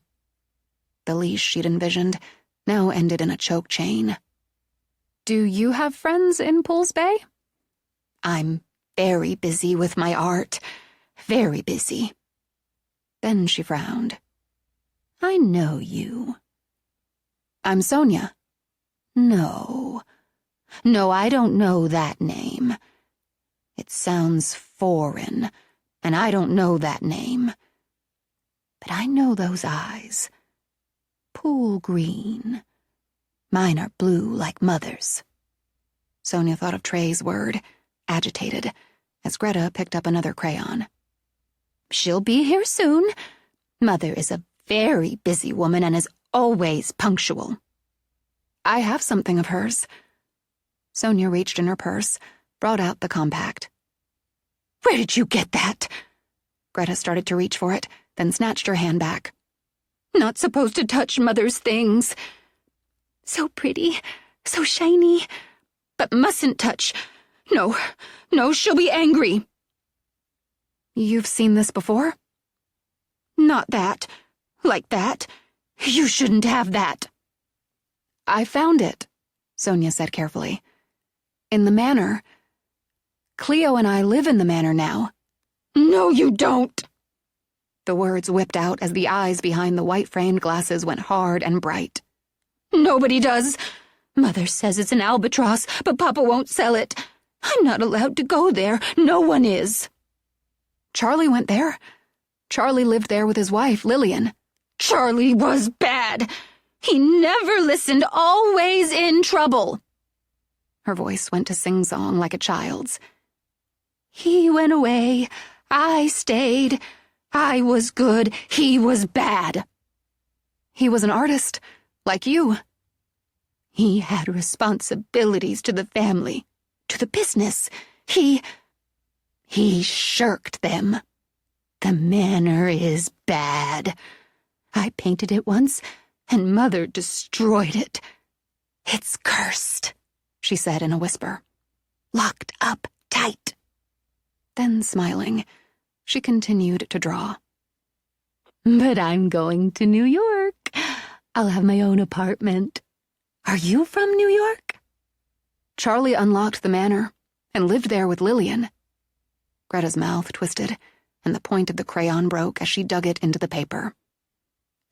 The leash she'd envisioned now ended in a choke chain. Do you have friends in Pools Bay? I'm very busy with my art. Very busy. Then she frowned. I know you. I'm Sonia. No, I don't know that name. It sounds foreign, and I don't know that name. But I know those eyes. Pool green. Mine are blue like Mother's. Sonia thought of Trey's word, agitated, as Greta picked up another crayon. She'll be here soon. Mother is a very busy woman and is always punctual. I have something of hers. Sonia reached in her purse, brought out the compact. Where did you get that? Greta started to reach for it, then snatched her hand back. Not supposed to touch Mother's things. So pretty, so shiny, but mustn't touch. No, she'll be angry. You've seen this before? Not that. Like that. You shouldn't have that. I found it, Sonia said carefully. In the manor. Cleo and I live in the manor now. No, you don't. The words whipped out as the eyes behind the white-framed glasses went hard and bright. Nobody does. Mother says it's an albatross, but Papa won't sell it. I'm not allowed to go there. No one is. Charlie went there. Charlie lived there with his wife, Lillian. Charlie was bad. He never listened, always in trouble. Her voice went to sing-song like a child's. He went away. I stayed. I was good. He was bad. He was an artist, like you. He had responsibilities to the family, to the business. He shirked them. The manor is bad. I painted it once, and Mother destroyed it. It's cursed, she said in a whisper. Locked up tight. Then, smiling, she continued to draw. But I'm going to New York. I'll have my own apartment. Are you from New York? Charlie unlocked the manor and lived there with Lillian. Greta's mouth twisted, and the point of the crayon broke as she dug it into the paper.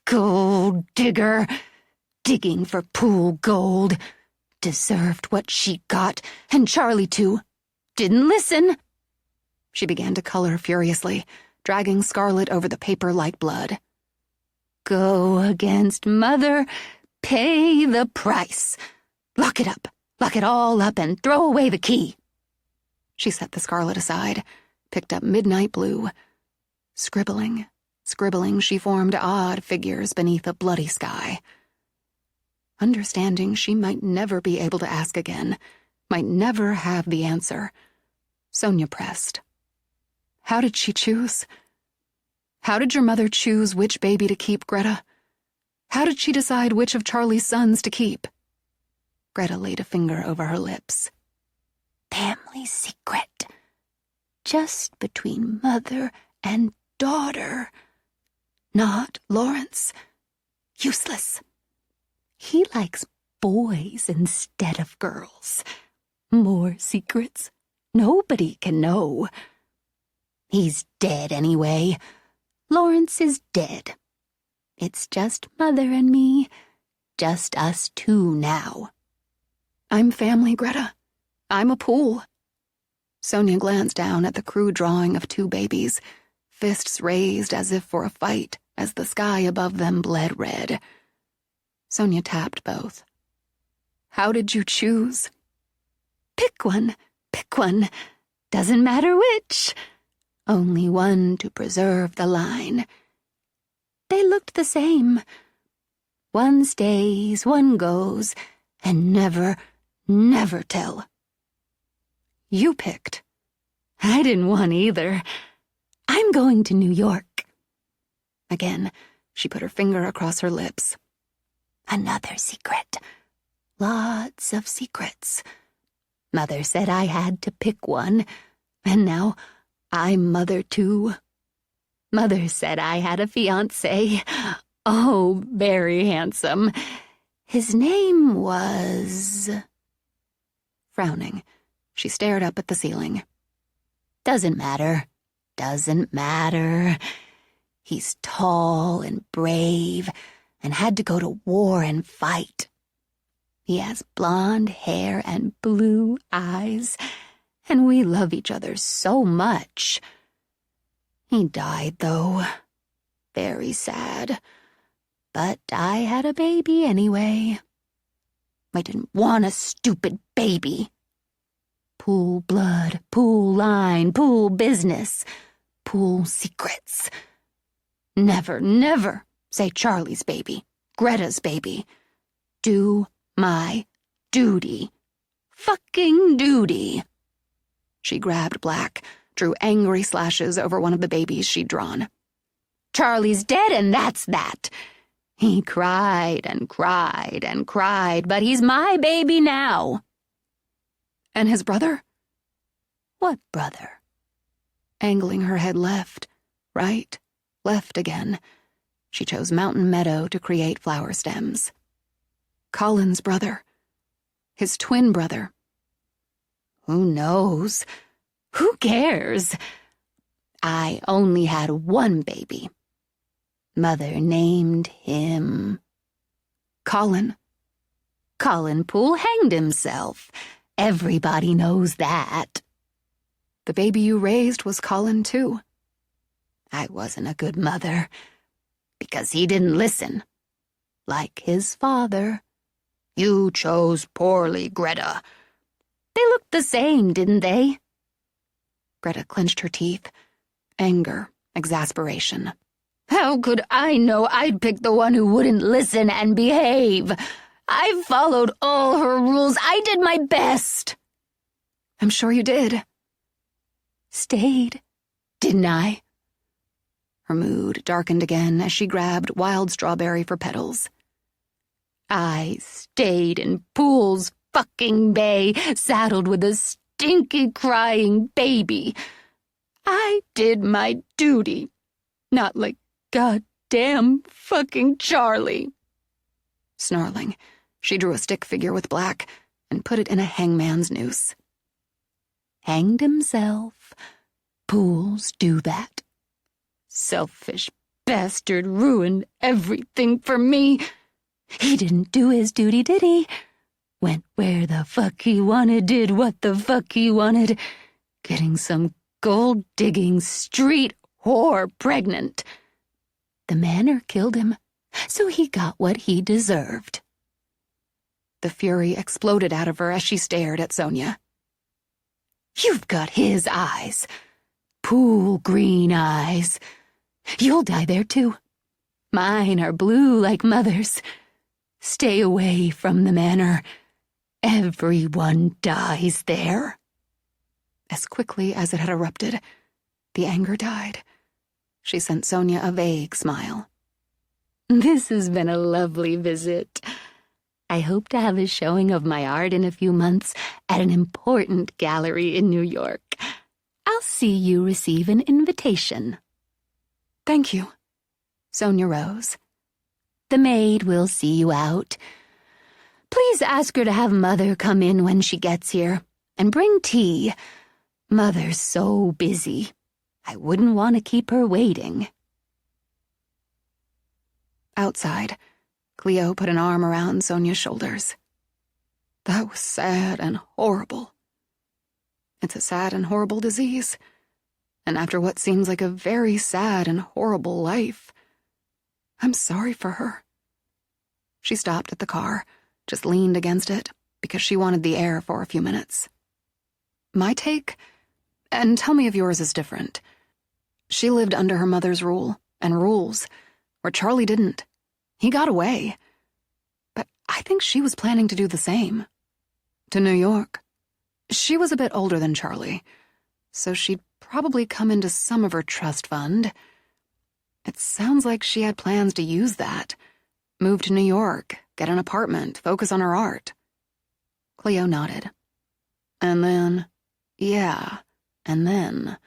Gold digger, digging for pool gold. Deserved what she got, and Charlie too. Didn't listen. She began to color furiously, dragging scarlet over the paper like blood. Go against Mother, pay the price. Lock it up, lock it all up, and throw away the key. She set the scarlet aside, picked up midnight blue. Scribbling, she formed odd figures beneath a bloody sky. Understanding she might never be able to ask again, might never have the answer, Sonia pressed. How did she choose? How did your mother choose which baby to keep, Greta? How did she decide which of Charlie's sons to keep? Greta laid a finger over her lips. Family secret. Just between mother and daughter. Not Lawrence. Useless. He likes boys instead of girls. More secrets. Nobody can know. He's dead anyway. Lawrence is dead. It's just Mother and me. Just us two now. I'm family, Greta. I'm a pool. Sonia glanced down at the crude drawing of two babies, fists raised as if for a fight as the sky above them bled red. Sonia tapped both. How did you choose? Pick one. Doesn't matter which. Only one to preserve the line. They looked the same. One stays, one goes, and never tell. You picked. I didn't want either. I'm going to New York. Again, she put her finger across her lips. Another secret. Lots of secrets. Mother said I had to pick one, and now I'm mother too. Mother said I had a fiancé. Oh, very handsome. His name was... Frowning, she stared up at the ceiling. Doesn't matter. Doesn't matter. He's tall and brave and had to go to war and fight. He has blonde hair and blue eyes, and we love each other so much. He died, though. Very sad. But I had a baby anyway. I didn't want a stupid baby. Pool blood, pool line, pool business, pool secrets. Never, never say Charlie's baby, Greta's baby. Do my duty. Fucking duty. She grabbed Black, drew angry slashes over one of the babies she'd drawn. Charlie's dead, and that's that. He cried and cried and cried, but he's my baby now. And his brother? What brother? Angling her head left, right, left again, she chose Mountain Meadow to create flower stems. Colin's brother. His twin brother. Who knows? Who cares? I only had one baby. Mother named him... Colin. Colin Poole hanged himself. Everybody knows that. The baby you raised was Colin, too. I wasn't a good mother, because he didn't listen. Like his father. You chose poorly, Greta. They looked the same, didn't they? Greta clenched her teeth. Anger, exasperation. How could I know I'd pick the one who wouldn't listen and behave? I followed all her rules. I did my best. I'm sure you did. Stayed, didn't I? Her mood darkened again as she grabbed wild strawberry for petals. I stayed in Poole's fucking bay, saddled with a stinky crying baby. I did my duty, not like goddamn fucking Charlie. Snarling, she drew a stick figure with Black and put it in a hangman's noose. Hanged himself. Pools do that. Selfish bastard ruined everything for me. He didn't do his duty, did he? Went where the fuck he wanted, did what the fuck he wanted. Getting some gold-digging street whore pregnant. The manor killed him, so he got what he deserved. The fury exploded out of her as she stared at Sonia. You've got his eyes. Pool green eyes. You'll die there too. Mine are blue like Mother's. Stay away from the manor. Everyone dies there. As quickly as it had erupted, the anger died. She sent Sonia a vague smile. This has been a lovely visit. I hope to have a showing of my art in a few months at an important gallery in New York. I'll see you receive an invitation. Thank you. Sonia rose. The maid will see you out. Please ask her to have Mother come in when she gets here, and bring tea. Mother's so busy. I wouldn't want to keep her waiting. Outside, Cleo put an arm around Sonia's shoulders. That was sad and horrible. It's a sad and horrible disease. And after what seems like a very sad and horrible life, I'm sorry for her. She stopped at the car, just leaned against it, because she wanted the air for a few minutes. My take, and tell me if yours is different. She lived under her mother's rule and rules, where Charlie didn't. He got away. But I think she was planning to do the same. To New York. She was a bit older than Charlie, so she'd probably come into some of her trust fund. It sounds like she had plans to use that. Move to New York, get an apartment, focus on her art. Cleo nodded. And then, and then,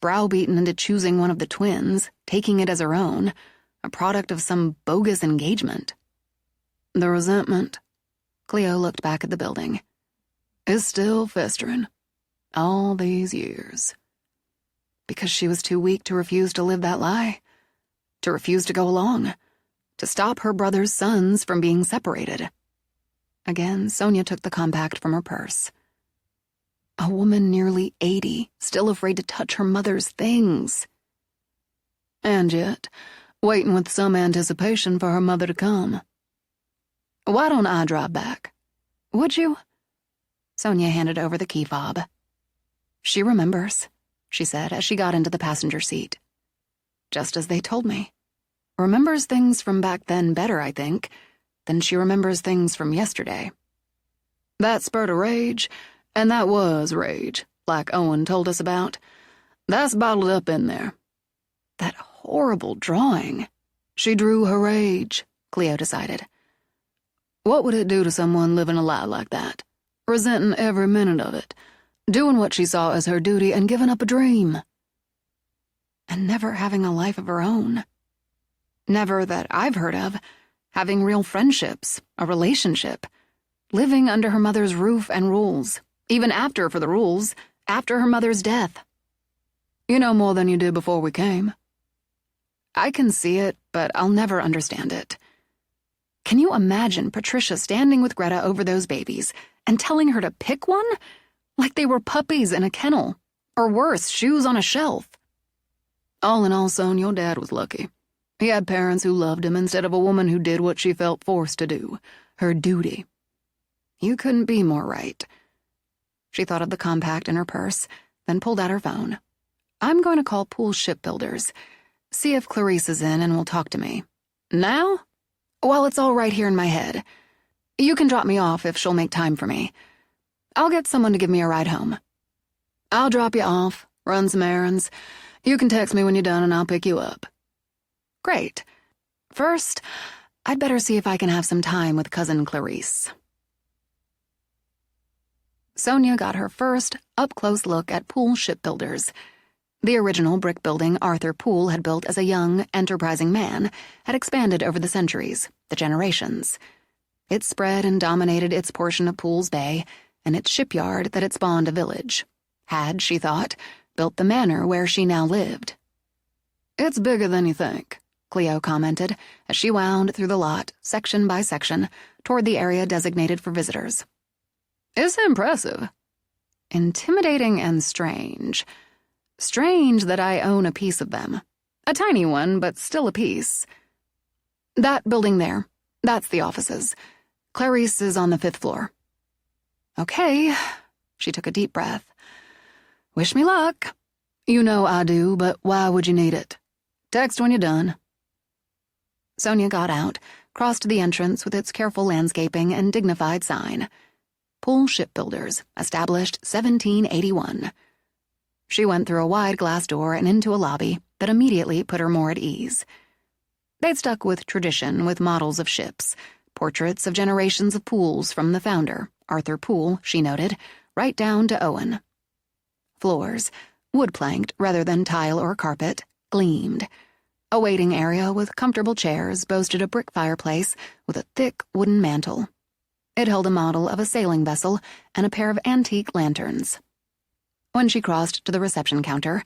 browbeaten into choosing one of the twins, taking it as her own, a product of some bogus engagement. The resentment, Cleo looked back at the building, is still festering. All these years. Because she was too weak to refuse to live that lie. To refuse to go along. To stop her brother's sons from being separated. Again, Sonia took the compact from her purse. A woman nearly 80, still afraid to touch her mother's things. And yet, waiting with some anticipation for her mother to come. Why don't I drive back? Would you? Sonia handed over the key fob. She remembers, she said as she got into the passenger seat. Just as they told me. Remembers things from back then better, I think, than she remembers things from yesterday. That spurt of rage, and that was rage, like Owen told us about. That's bottled up in there. That horrible drawing. She drew her rage, Cleo decided. What would it do to someone living a lie like that? Resenting every minute of it, doing what she saw as her duty and giving up a dream. And never having a life of her own. Never that I've heard of, having real friendships, a relationship, living under her mother's roof and rules, even after for the rules, after her mother's death. You know more than you did before we came. I can see it, but I'll never understand it. Can you imagine Patricia standing with Greta over those babies and telling her to pick one? Like they were puppies in a kennel, or worse, shoes on a shelf. All in all, son, your dad was lucky. He had parents who loved him instead of a woman who did what she felt forced to do, her duty. You couldn't be more right. She thought of the compact in her purse, then pulled out her phone. I'm going to call Pool Shipbuilders, see if Clarice is in and will talk to me. Now? Well, it's all right here in my head. You can drop me off if she'll make time for me. I'll get someone to give me a ride home. I'll drop you off, run some errands. You can text me when you're done and I'll pick you up. Great. First, I'd better see if I can have some time with Cousin Clarice. Sonia got her first up-close look at Pool Shipbuilders. The original brick building Arthur Poole had built as a young, enterprising man had expanded over the centuries, the generations. It spread and dominated its portion of Poole's Bay, and its shipyard that had spawned a village. Had, she thought, built the manor where she now lived. It's bigger than you think, Cleo commented as she wound through the lot, section by section, toward the area designated for visitors. It's impressive. Intimidating and strange. Strange that I own a piece of them. A tiny one, but still a piece. That building there, that's the offices. Clarice is on the 5th floor. Okay, she took a deep breath. Wish me luck. You know I do, but why would you need it? Text when you're done. Sonia got out, crossed the entrance with its careful landscaping and dignified sign. Pool Shipbuilders, established 1781. She went through a wide glass door and into a lobby that immediately put her more at ease. They'd stuck with tradition with models of ships, portraits of generations of Pools from the founder, Arthur Poole, she noted, right down to Owen. Floors, wood-planked rather than tile or carpet, gleamed. A waiting area with comfortable chairs boasted a brick fireplace with a thick wooden mantel. It held a model of a sailing vessel and a pair of antique lanterns. When she crossed to the reception counter,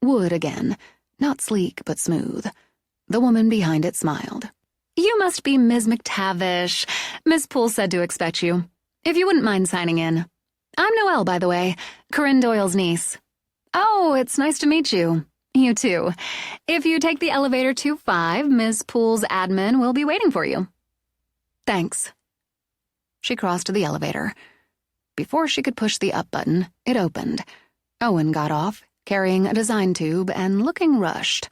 wood again, not sleek but smooth, the woman behind it smiled. You must be Ms. McTavish. Miss Poole said to expect you. If you wouldn't mind signing in. I'm Noelle, by the way, Corinne Doyle's niece. Oh, it's nice to meet you. You too. If you take the elevator to 5, Ms. Poole's admin will be waiting for you. Thanks. She crossed to the elevator. Before she could push the up button, it opened. Owen got off, carrying a design tube and looking rushed.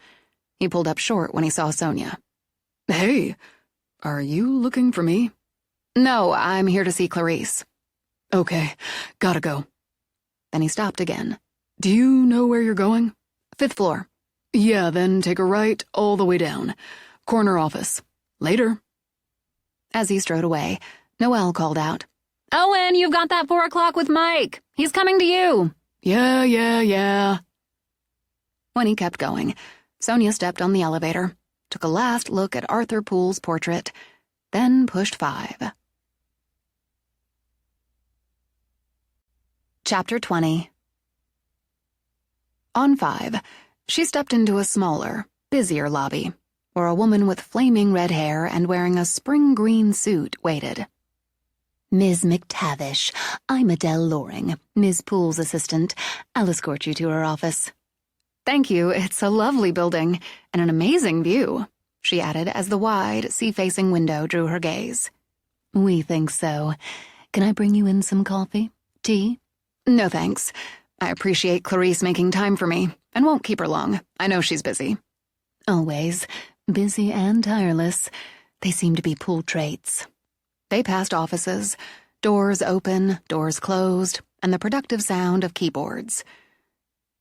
He pulled up short when he saw Sonia. Hey, are you looking for me? No, I'm here to see Clarice. Okay, gotta go. Then he stopped again. Do you know where you're going? 5th floor. Yeah, then take a right all the way down. Corner office. Later. As he strode away, Noelle called out, Owen, you've got that 4 o'clock with Mike. He's coming to you. Yeah. When he kept going, Sonia stepped on the elevator, took a last look at Arthur Poole's portrait, then pushed 5. Chapter 20. On 5, she stepped into a smaller, busier lobby, where a woman with flaming red hair and wearing a spring green suit waited. Ms. McTavish, I'm Adele Loring, Ms. Poole's assistant. I'll escort you to her office. Thank you, it's a lovely building, and an amazing view, she added as the wide, sea-facing window drew her gaze. We think so. Can I bring you in some coffee? Tea? No thanks. I appreciate Clarice making time for me, and won't keep her long. I know she's busy. Always. Busy and tireless. They seem to be Poole traits. They passed offices, doors open, doors closed, and the productive sound of keyboards.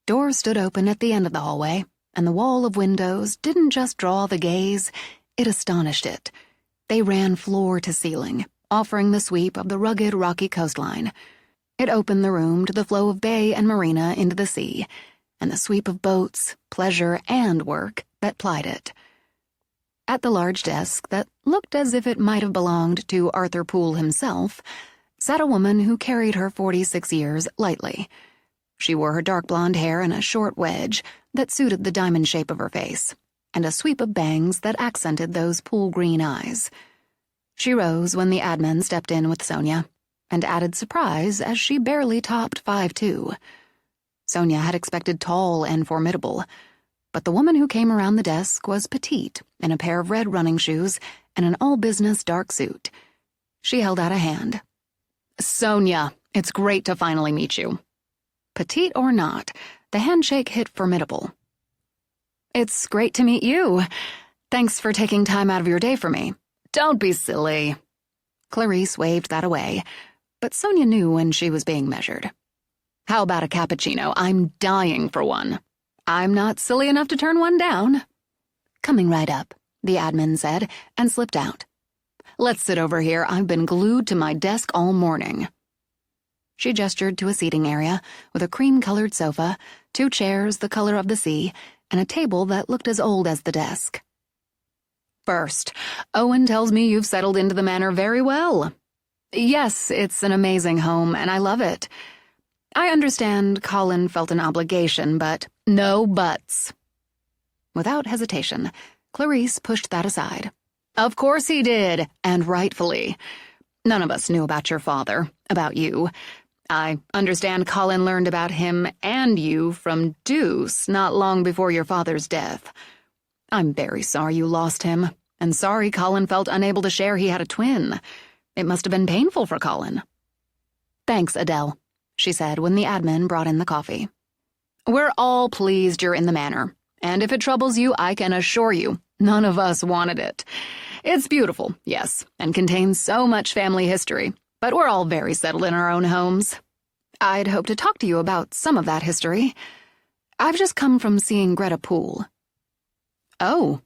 Doors stood open at the end of the hallway, and the wall of windows didn't just draw the gaze, it astonished it. They ran floor to ceiling, offering the sweep of the rugged, rocky coastline. It opened the room to the flow of bay and marina into the sea, and the sweep of boats, pleasure, and work that plied it. At the large desk that looked as if it might have belonged to Arthur Poole himself, sat a woman who carried her 46 years lightly. She wore her dark blonde hair in a short wedge that suited the diamond shape of her face, and a sweep of bangs that accented those Poole green eyes. She rose when the admin stepped in with Sonia, and added surprise as she barely topped 5'2". Sonia had expected tall and formidable, but the woman who came around the desk was petite in a pair of red running shoes and an all-business dark suit. She held out a hand. Sonia, it's great to finally meet you. Petite or not, the handshake hit formidable. It's great to meet you. Thanks for taking time out of your day for me. Don't be silly. Clarice waved that away, but Sonia knew when she was being measured. How about a cappuccino? I'm dying for one. I'm not silly enough to turn one down. Coming right up, the admin said, and slipped out. Let's sit over here. I've been glued to my desk all morning. She gestured to a seating area with a cream-colored sofa, 2 chairs the color of the sea, and a table that looked as old as the desk. First, Owen tells me you've settled into the manor very well. Yes, it's an amazing home, and I love it. I understand Colin felt an obligation, but no buts. Without hesitation, Clarice pushed that aside. Of course he did, and rightfully. None of us knew about your father, about you. I understand Colin learned about him and you from Deuce not long before your father's death. I'm very sorry you lost him, and sorry Colin felt unable to share he had a twin. It must have been painful for Colin. Thanks, Adele, she said when the admin brought in the coffee. We're all pleased you're in the manor, and if it troubles you, I can assure you, none of us wanted it. It's beautiful, yes, and contains so much family history, but we're all very settled in our own homes. I'd hoped to talk to you about some of that history. I've just come from seeing Greta Poole. Oh.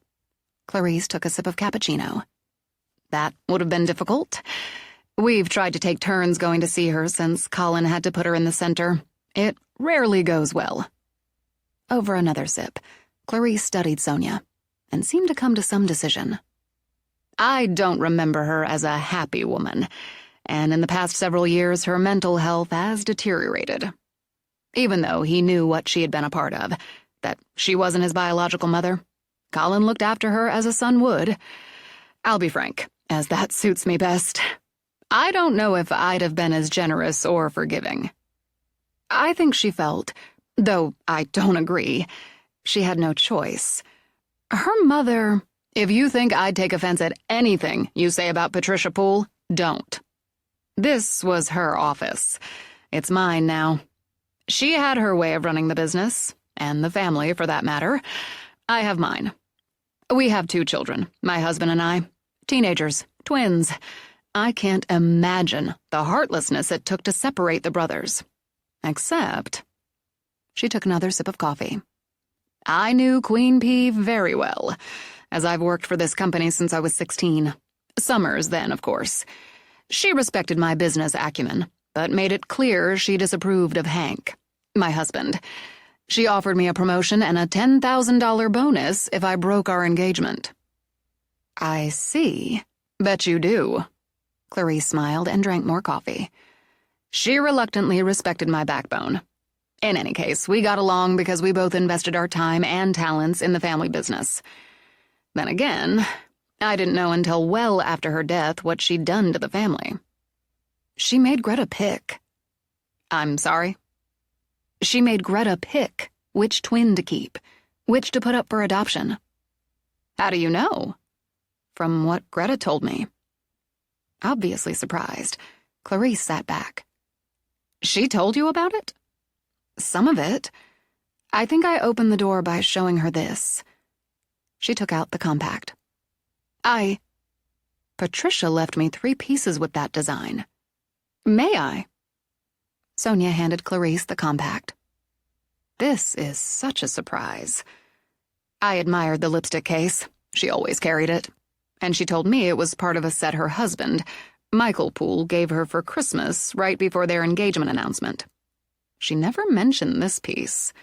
Clarice took a sip of cappuccino. That would have been difficult. We've tried to take turns going to see her since Colin had to put her in the center. It rarely goes well. Over another sip, Clarice studied Sonia and seemed to come to some decision. I don't remember her as a happy woman, and in the past several years her mental health has deteriorated. Even though he knew what she had been a part of, that she wasn't his biological mother, Colin looked after her as a son would. I'll be frank, as that suits me best. I don't know if I'd have been as generous or forgiving. I think she felt, though I don't agree, she had no choice. Her mother, if you think I'd take offense at anything you say about Patricia Poole, don't. This was her office. It's mine now. She had her way of running the business, and the family, for that matter. I have mine. We have 2 children, my husband and I. Teenagers, twins. I can't imagine the heartlessness it took to separate the brothers. Except... She took another sip of coffee. I knew Queen Pea very well, as I've worked for this company since I was 16. Summers then, of course. She respected my business acumen, but made it clear she disapproved of Hank, my husband. She offered me a promotion and a $10,000 bonus if I broke our engagement. I see. Bet you do. Clarice smiled and drank more coffee. She reluctantly respected my backbone. In any case, we got along because we both invested our time and talents in the family business. Then again, I didn't know until well after her death what she'd done to the family. She made Greta pick. I'm sorry? She made Greta pick which twin to keep, which to put up for adoption. How do you know? From what Greta told me. Obviously surprised, Clarice sat back. She told you about it? Some of it. I think I opened the door by showing her this. She took out the compact. Patricia left me 3 pieces with that design. May I? Sonia handed Clarice the compact. This is such a surprise. I admired the lipstick case. She always carried it. And she told me it was part of a set her husband, Michael Poole, gave her for Christmas right before their engagement announcement. She never mentioned this piece.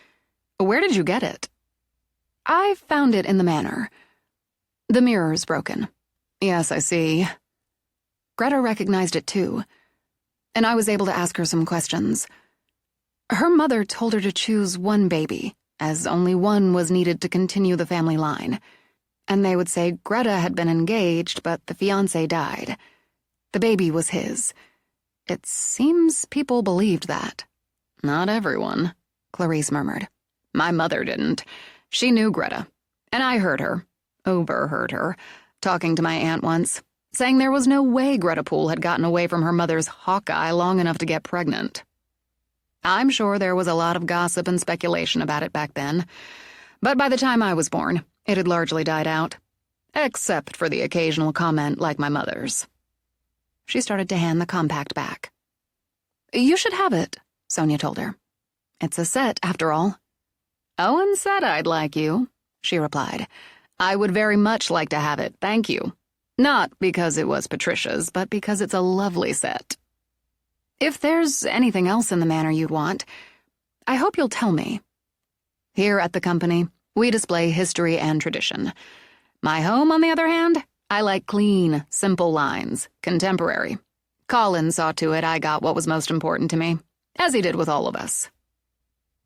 Where did you get it? I found it in the manor. The mirror's broken. Yes, I see. Greta recognized it too, and I was able to ask her some questions. Her mother told her to choose one baby, as only one was needed to continue the family line. And they would say Greta had been engaged, but the fiancé died. The baby was his. It seems people believed that. Not everyone, Clarice murmured. My mother didn't. She knew Greta, and I overheard her, talking to my aunt once, saying there was no way Greta Poole had gotten away from her mother's Hawkeye long enough to get pregnant. I'm sure there was a lot of gossip and speculation about it back then, but by the time I was born, it had largely died out, except for the occasional comment like my mother's. She started to hand the compact back. You should have it, Sonia told her. It's a set, after all. Owen said I'd like you, she replied. I would very much like to have it, thank you. Not because it was Patricia's, but because it's a lovely set. If there's anything else in the manor you'd want, I hope you'll tell me. Here at the company, we display history and tradition. My home, on the other hand, I like clean, simple lines, contemporary. Colin saw to it I got what was most important to me, as he did with all of us.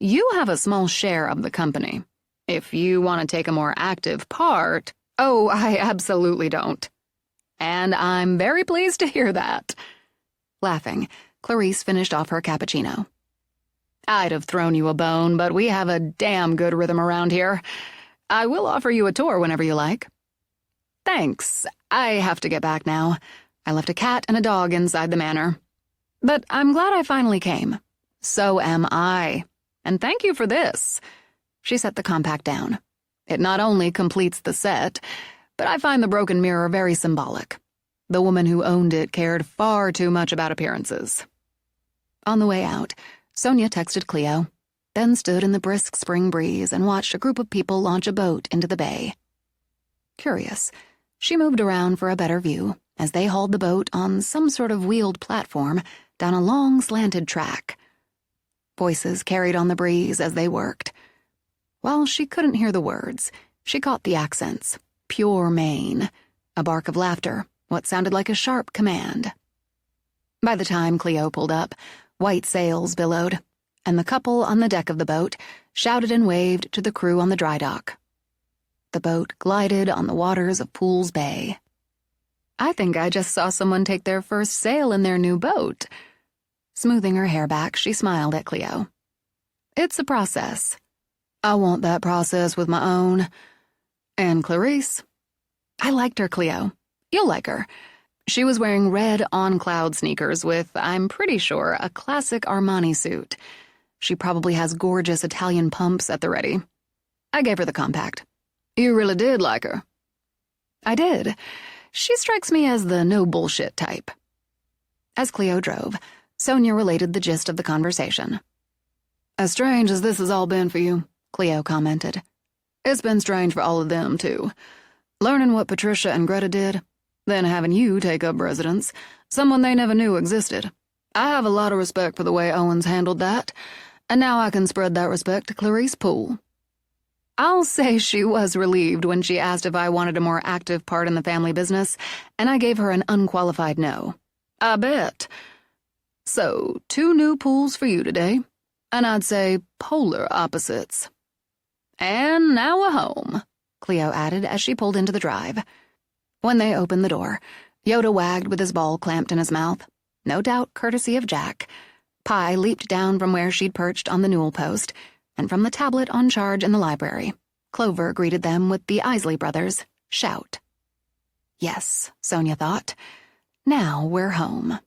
You have a small share of the company. If you want to take a more active part... Oh, I absolutely don't. And I'm very pleased to hear that. Laughing, Clarice finished off her cappuccino. I'd have thrown you a bone, but we have a damn good rhythm around here. I will offer you a tour whenever you like. Thanks. I have to get back now. I left a cat and a dog inside the manor. But I'm glad I finally came. So am I. And thank you for this. She set the compact down. It not only completes the set, but I find the broken mirror very symbolic. The woman who owned it cared far too much about appearances. On the way out, Sonia texted Cleo, then stood in the brisk spring breeze and watched a group of people launch a boat into the bay. Curious, she moved around for a better view as they hauled the boat on some sort of wheeled platform down a long slanted track. Voices carried on the breeze as they worked. While she couldn't hear the words, she caught the accents. Pure Maine, a bark of laughter, what sounded like a sharp command. By the time Cleo pulled up, white sails billowed, and the couple on the deck of the boat shouted and waved to the crew on the dry dock. The boat glided on the waters of Poole's Bay. I think I just saw someone take their first sail in their new boat. Smoothing her hair back, she smiled at Cleo. It's a process. I want that process with my own. And Clarice? I liked her, Cleo. You'll like her. She was wearing red on-cloud sneakers with, I'm pretty sure, a classic Armani suit. She probably has gorgeous Italian pumps at the ready. I gave her the compact. You really did like her. I did. She strikes me as the no-bullshit type. As Cleo drove, Sonia related the gist of the conversation. As strange as this has all been for you, Cleo commented. It's been strange for all of them, too. Learning what Patricia and Greta did, then having you take up residence, someone they never knew existed. I have a lot of respect for the way Owens handled that, and now I can spread that respect to Clarice Poole. I'll say she was relieved when she asked if I wanted a more active part in the family business, and I gave her an unqualified no. I bet. So, 2 new pools for you today, and I'd say polar opposites. And now a home, Cleo added as she pulled into the drive. When they opened the door, Yoda wagged with his ball clamped in his mouth, no doubt courtesy of Jack. Pi leaped down from where she'd perched on the newel post, and from the tablet on charge in the library, Clover greeted them with the Isley Brothers' shout. Yes, Sonia thought. Now we're home.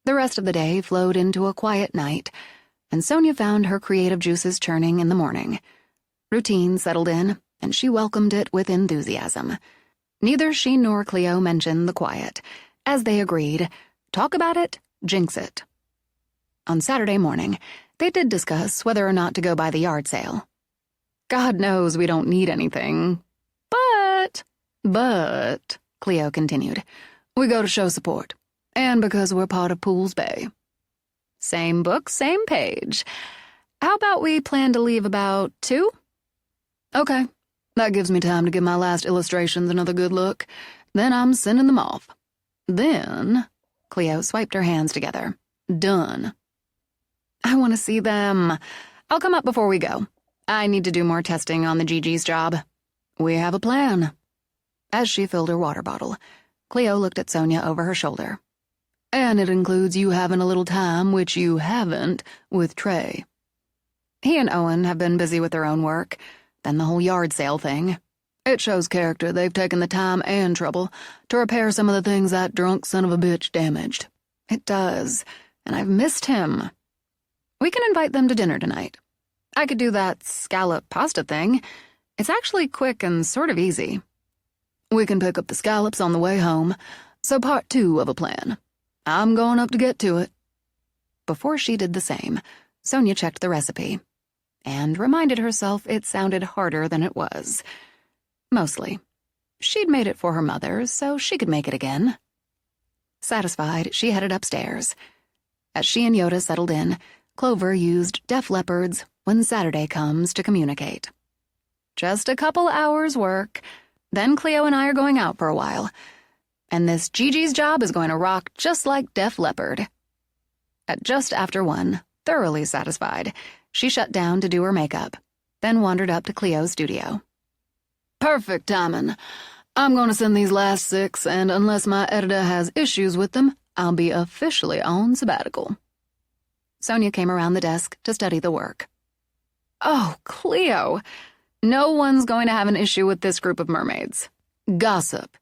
The rest of the day flowed into a quiet night, and Sonia found her creative juices churning in the morning. Routine settled in, and she welcomed it with enthusiasm. Neither she nor Cleo mentioned the quiet. As they agreed, talk about it, jinx it. On Saturday morning, they did discuss whether or not to go by the yard sale. God knows we don't need anything. But, Cleo continued, we go to show support, and because we're part of Poole's Bay. Same book, same page. How about we plan to leave about 2? Okay, that gives me time to give my last illustrations another good look. Then I'm sending them off. Then, Cleo swiped her hands together. Done. I want to see them. I'll come up before we go. I need to do more testing on the Gigi's job. We have a plan. As she filled her water bottle, Cleo looked at Sonia over her shoulder. And it includes you having a little time, which you haven't, with Trey. He and Owen have been busy with their own work, then the whole yard sale thing. It shows character they've taken the time and trouble to repair some of the things that drunk son of a bitch damaged. It does, and I've missed him. We can invite them to dinner tonight. I could do that scallop pasta thing. It's actually quick and sort of easy. We can pick up the scallops on the way home, so part 2 of a plan. I'm going up to get to it. Before she did the same, Sonia checked the recipe, and reminded herself it sounded harder than it was. Mostly. She'd made it for her mother, so she could make it again. Satisfied, she headed upstairs. As she and Yoda settled in, Clover used Def Leppard's When Saturday Comes to communicate. Just a couple hours' work, then Cleo and I are going out for a while. And this Gigi's job is going to rock just like Def Leppard. At just after 1, thoroughly satisfied, she shut down to do her makeup, then wandered up to Cleo's studio. Perfect timing. I'm going to send these last 6, and unless my editor has issues with them, I'll be officially on sabbatical. Sonia came around the desk to study the work. Oh, Cleo, no one's going to have an issue with this group of mermaids. Gossip.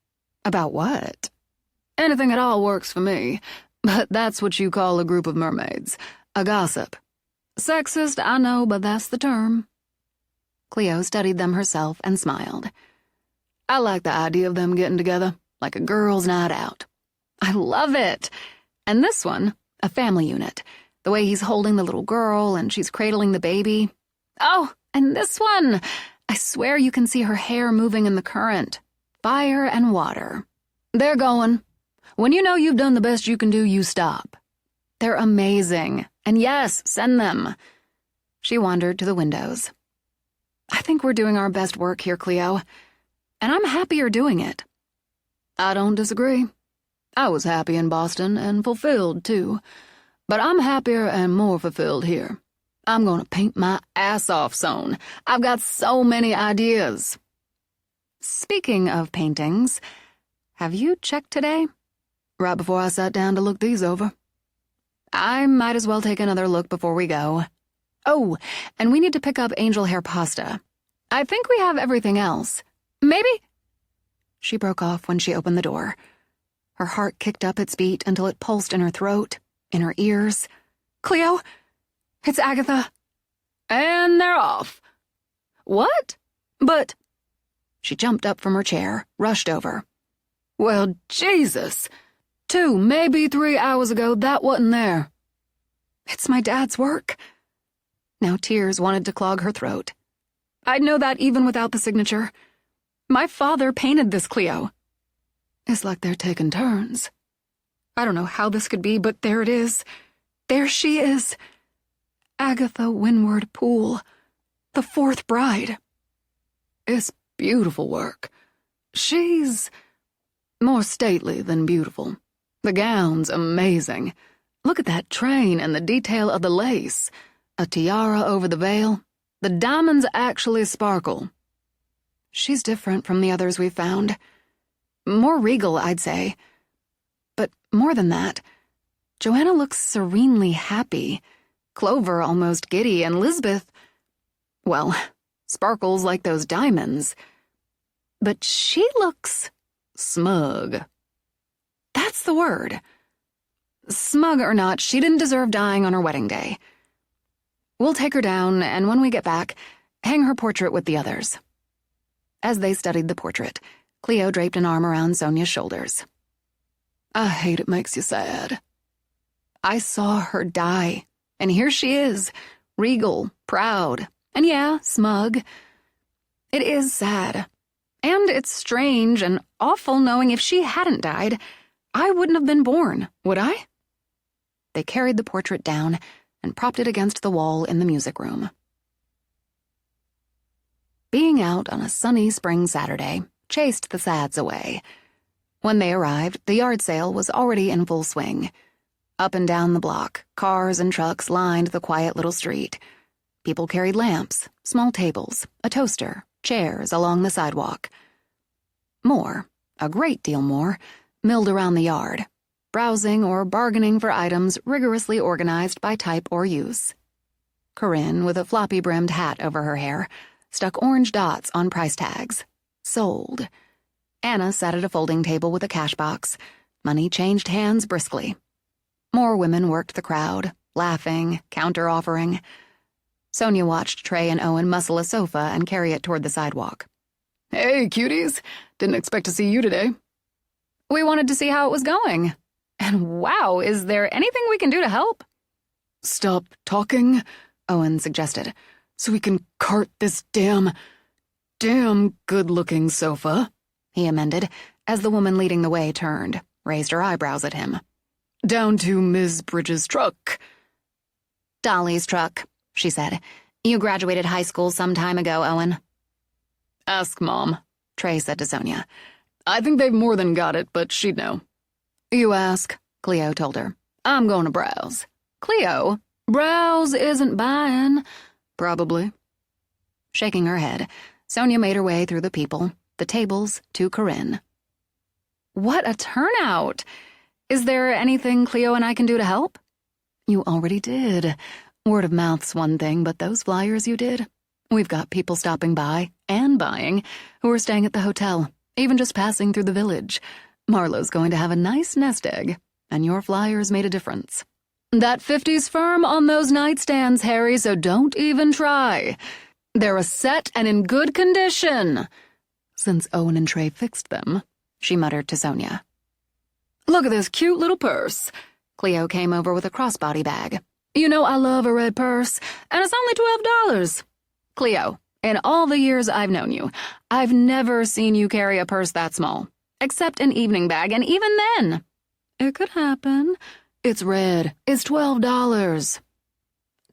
About what? Anything at all works for me, but that's what you call a group of mermaids. A gossip. Sexist, I know, but that's the term. Cleo studied them herself and smiled. I like the idea of them getting together, like a girls' night out. I love it. And this one, a family unit. The way he's holding the little girl and she's cradling the baby. Oh, and this one. I swear you can see her hair moving in the current. Fire and water. They're going. When you know you've done the best you can do, you stop. They're amazing. And yes, send them. She wandered to the windows. I think we're doing our best work here, Cleo. And I'm happier doing it. I don't disagree. I was happy in Boston and fulfilled, too. But I'm happier and more fulfilled here. I'm going to paint my ass off, Son. I've got so many ideas. Speaking of paintings, have you checked today? Right before I sat down to look these over. I might as well take another look before we go. Oh, and we need to pick up angel hair pasta. I think we have everything else. Maybe? She broke off when she opened the door. Her heart kicked up its beat until it pulsed in her throat, in her ears. Cleo? It's Agatha. And they're off. What? But... She jumped up from her chair, rushed over. Well, Jesus. 2, maybe 3 hours ago, that wasn't there. It's my dad's work. Now tears wanted to clog her throat. I'd know that even without the signature. My father painted this Cleo. It's like they're taking turns. I don't know how this could be, but there it is. There she is. Agatha Winward Poole, the fourth bride. It's beautiful work. She's more stately than beautiful. The gown's amazing. Look at that train and the detail of the lace. A tiara over the veil. The diamonds actually sparkle. She's different from the others we've found. More regal, I'd say. But more than that, Joanna looks serenely happy. Clover almost giddy, and Lisbeth, well, sparkles like those diamonds. But she looks smug. That's the word. Smug or not, she didn't deserve dying on her wedding day. We'll take her down, and when we get back, hang her portrait with the others. As they studied the portrait, Cleo draped an arm around Sonia's shoulders. I hate it makes you sad. I saw her die, and here she is, regal, proud, and yeah, smug. It is sad. And it's strange and awful knowing if she hadn't died, I wouldn't have been born, would I? They carried the portrait down and propped it against the wall in the music room. Being out on a sunny spring Saturday chased the sads away. When they arrived, the yard sale was already in full swing. Up and down the block, cars and trucks lined the quiet little street. People carried lamps, small tables, a toaster, chairs along the sidewalk. More, a great deal more, milled around the yard, browsing or bargaining for items rigorously organized by type or use. Corinne, with a floppy-brimmed hat over her hair, stuck orange dots on price tags. Sold. Anna sat at a folding table with a cash box. Money changed hands briskly. More women worked the crowd, laughing, counter-offering. Sonia watched Trey and Owen muscle a sofa and carry it toward the sidewalk. Hey, cuties. Didn't expect to see you today. We wanted to see how it was going. And wow, is there anything we can do to help? Stop talking, Owen suggested, so we can cart this damn good-looking sofa, he amended, as the woman leading the way turned, raised her eyebrows at him. Down to Ms. Bridges' truck. Dolly's truck, she said. You graduated high school some time ago, Owen. Ask Mom, Trey said to Sonia. I think they've more than got it, but she'd know. You ask, Cleo told her. I'm going to browse. Cleo, browse isn't buying. Probably. Shaking her head, Sonia made her way through the people, the tables, to Corinne. What a turnout! Is there anything Cleo and I can do to help? You already did. Word of mouth's one thing, but those flyers you did? We've got people stopping by, and buying, who are staying at the hotel, even just passing through the village. Marlowe's going to have a nice nest egg, and your flyers made a difference. That 50s firm on those nightstands, Harry, so don't even try. They're a set and in good condition. Since Owen and Trey fixed them, she muttered to Sonia. Look at this cute little purse. Cleo came over with a crossbody bag. You know I love a red purse, and it's only $12. Cleo, in all the years I've known you, I've never seen you carry a purse that small, except an evening bag, and even then. It could happen. It's red. It's $12.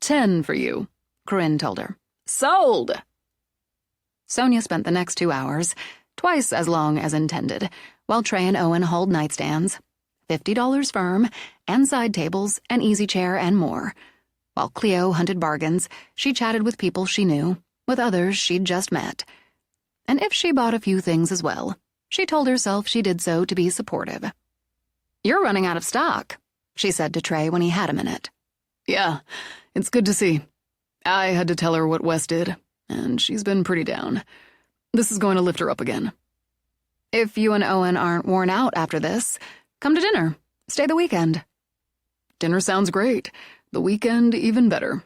10 for you, Corinne told her. Sold! Sonia spent the next 2 hours, twice as long as intended, while Trey and Owen hauled nightstands, $50 firm, and side tables, an easy chair, and more. While Cleo hunted bargains, she chatted with people she knew, with others she'd just met. And if she bought a few things as well, she told herself she did so to be supportive. You're running out of stock, she said to Trey when he had a minute. Yeah, it's good to see. I had to tell her what Wes did, and she's been pretty down. This is going to lift her up again. If you and Owen aren't worn out after this, come to dinner. Stay the weekend. Dinner sounds great. The weekend even better.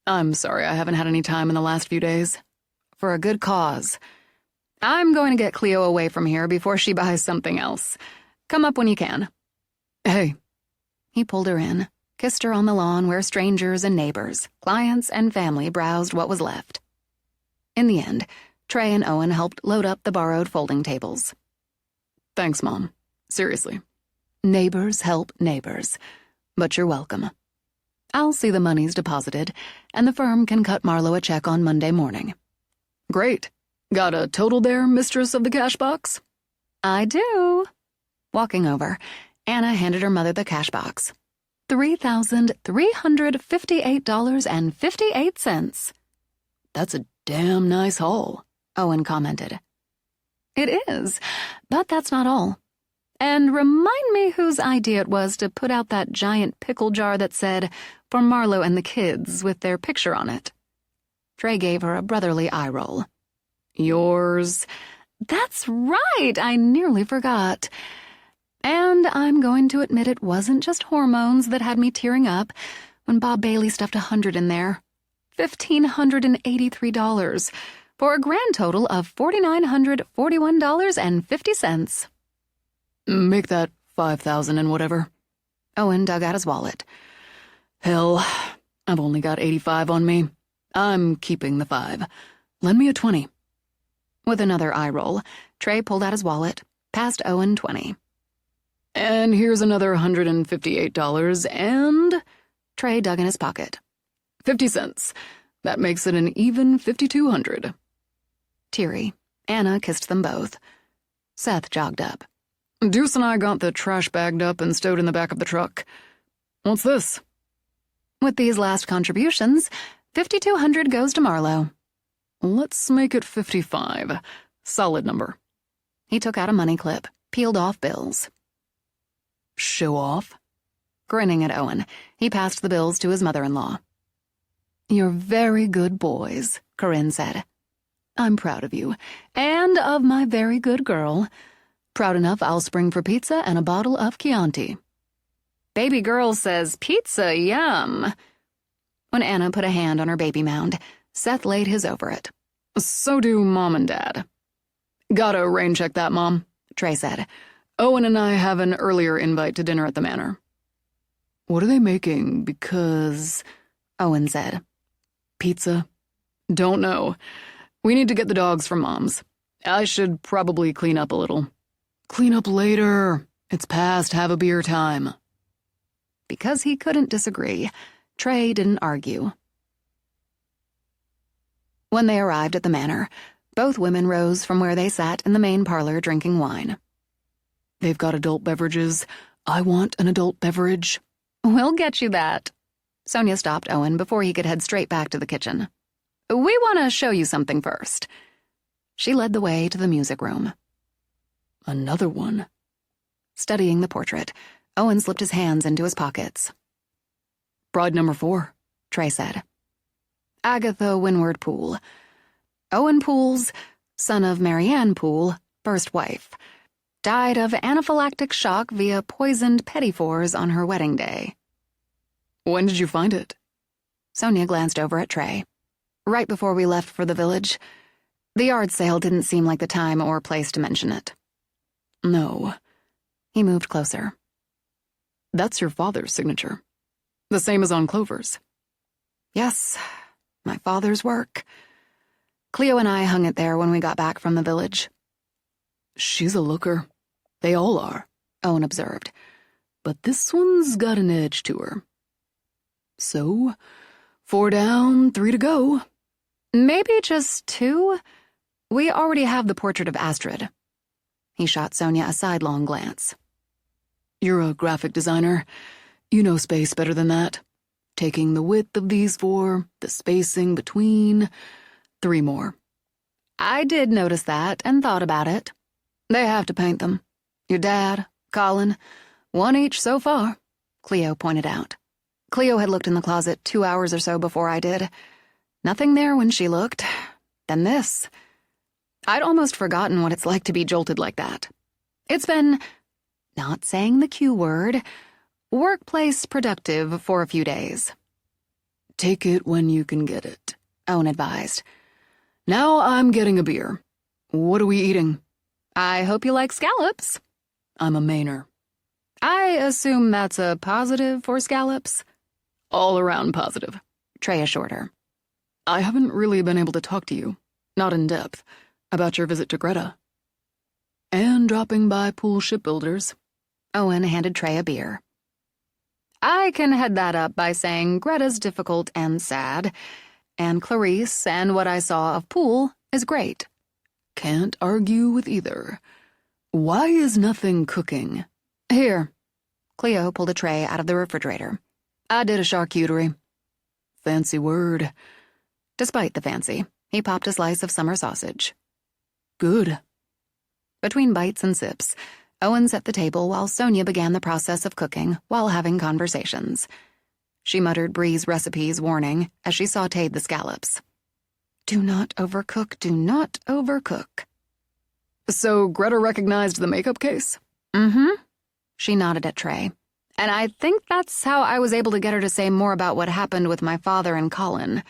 I'm sorry I haven't had any time in the last few days. For a good cause. I'm going to get Cleo away from here before she buys something else. Come up when you can. Hey. He pulled her in, kissed her on the lawn where strangers and neighbors, clients and family browsed what was left. In the end, Trey and Owen helped load up the borrowed folding tables. Thanks, Mom. Seriously. Neighbors help neighbors. But you're welcome. I'll see the money's deposited, and the firm can cut Marlo a check on Monday morning. Great. Got a total there, mistress of the cash box? I do. Walking over, Anna handed her mother the cash box. $3,358.58. That's a damn nice haul, Owen commented. It is, but that's not all. And remind me whose idea it was to put out that giant pickle jar that said, "For Marlo and the kids," with their picture on it. Trey gave her a brotherly eye roll. Yours. That's right, I nearly forgot. And I'm going to admit it wasn't just hormones that had me tearing up when Bob Bailey stuffed $100 in there. $1,583, for a grand total of $4,941.50. Make that 5,000 and whatever. Owen dug out his wallet. Hell, I've only got 85 on me. I'm keeping the 5. Lend me a 20. With another eye roll, Trey pulled out his wallet, passed Owen 20. And here's another $158, and Trey dug in his pocket. 50 cents. That makes it an even $5,200. Teary, Anna kissed them both. Seth jogged up. Deuce and I got the trash bagged up and stowed in the back of the truck. What's this? With these last contributions, $5,200 goes to Marlo. Let's make it 55. Solid number. He took out a money clip, peeled off bills. Show off? Grinning at Owen, he passed the bills to his mother-in-law. You're very good boys, Corinne said. I'm proud of you, and of my very good girl. Proud enough I'll spring for pizza and a bottle of Chianti. Baby girl says pizza, yum. When Anna put a hand on her baby mound, Seth laid his over it. So do Mom and Dad. Gotta rain check that, Mom, Trey said. Owen and I have an earlier invite to dinner at the manor. What are they making? Because... Owen said. Pizza? Don't know. We need to get the dogs from Mom's. I should probably clean up a little. Clean up later. It's past have a beer time. Because he couldn't disagree, Trey didn't argue. When they arrived at the manor, both women rose from where they sat in the main parlor drinking wine. They've got adult beverages. I want an adult beverage. We'll get you that. Sonia stopped Owen before he could head straight back to the kitchen. We want to show you something first. She led the way to the music room. Another one. Studying the portrait, Owen slipped his hands into his pockets. Bride number 4, Trey said. Agatha Winward Poole. Owen Poole's, son of Marianne Poole, first wife, died of anaphylactic shock via poisoned petits-fours on her wedding day. When did you find it? Sonia glanced over at Trey. Right before we left for the village. The yard sale didn't seem like the time or place to mention it. No. He moved closer. That's your father's signature. The same as on Clover's. Yes, my father's work. Cleo and I hung it there when we got back from the village. She's a looker. They all are, Owen observed. But this one's got an edge to her. So, 4 down, 3 to go. Maybe just 2? We already have the portrait of Astrid. He shot Sonia a sidelong glance. You're a graphic designer. You know space better than that. Taking the width of these 4, the spacing between, 3 more. I did notice that and thought about it. They have to paint them. Your dad, Colin, 1 each so far, Cleo pointed out. Cleo had looked in the closet 2 hours or so before I did. Nothing there when she looked. Then this. I'd almost forgotten what it's like to be jolted like that. It's been, not saying the Q word, workplace productive for a few days. Take it when you can get it, Owen advised. Now I'm getting a beer. What are we eating? I hope you like scallops. I'm a Mainer. I assume that's a positive for scallops? All around positive, Trey assured her. I haven't really been able to talk to you. not in depth, about your visit to Greta. And dropping by Pool Shipbuilders. Owen handed Trey a beer. I can head that up by saying Greta's difficult and sad, and Clarice and what I saw of Pool is great. Can't argue with either. Why is nothing cooking? Here. Cleo pulled a tray out of the refrigerator. I did a charcuterie. Fancy word. Despite the fancy, he popped a slice of summer sausage. Good. Between bites and sips, Owen set the table while Sonia began the process of cooking while having conversations. She muttered Bree's recipe's warning as she sautéed the scallops. Do not overcook, do not overcook. So Greta recognized the makeup case? Mm-hmm. She nodded at Trey. And I think that's how I was able to get her to say more about what happened with my father and Colin.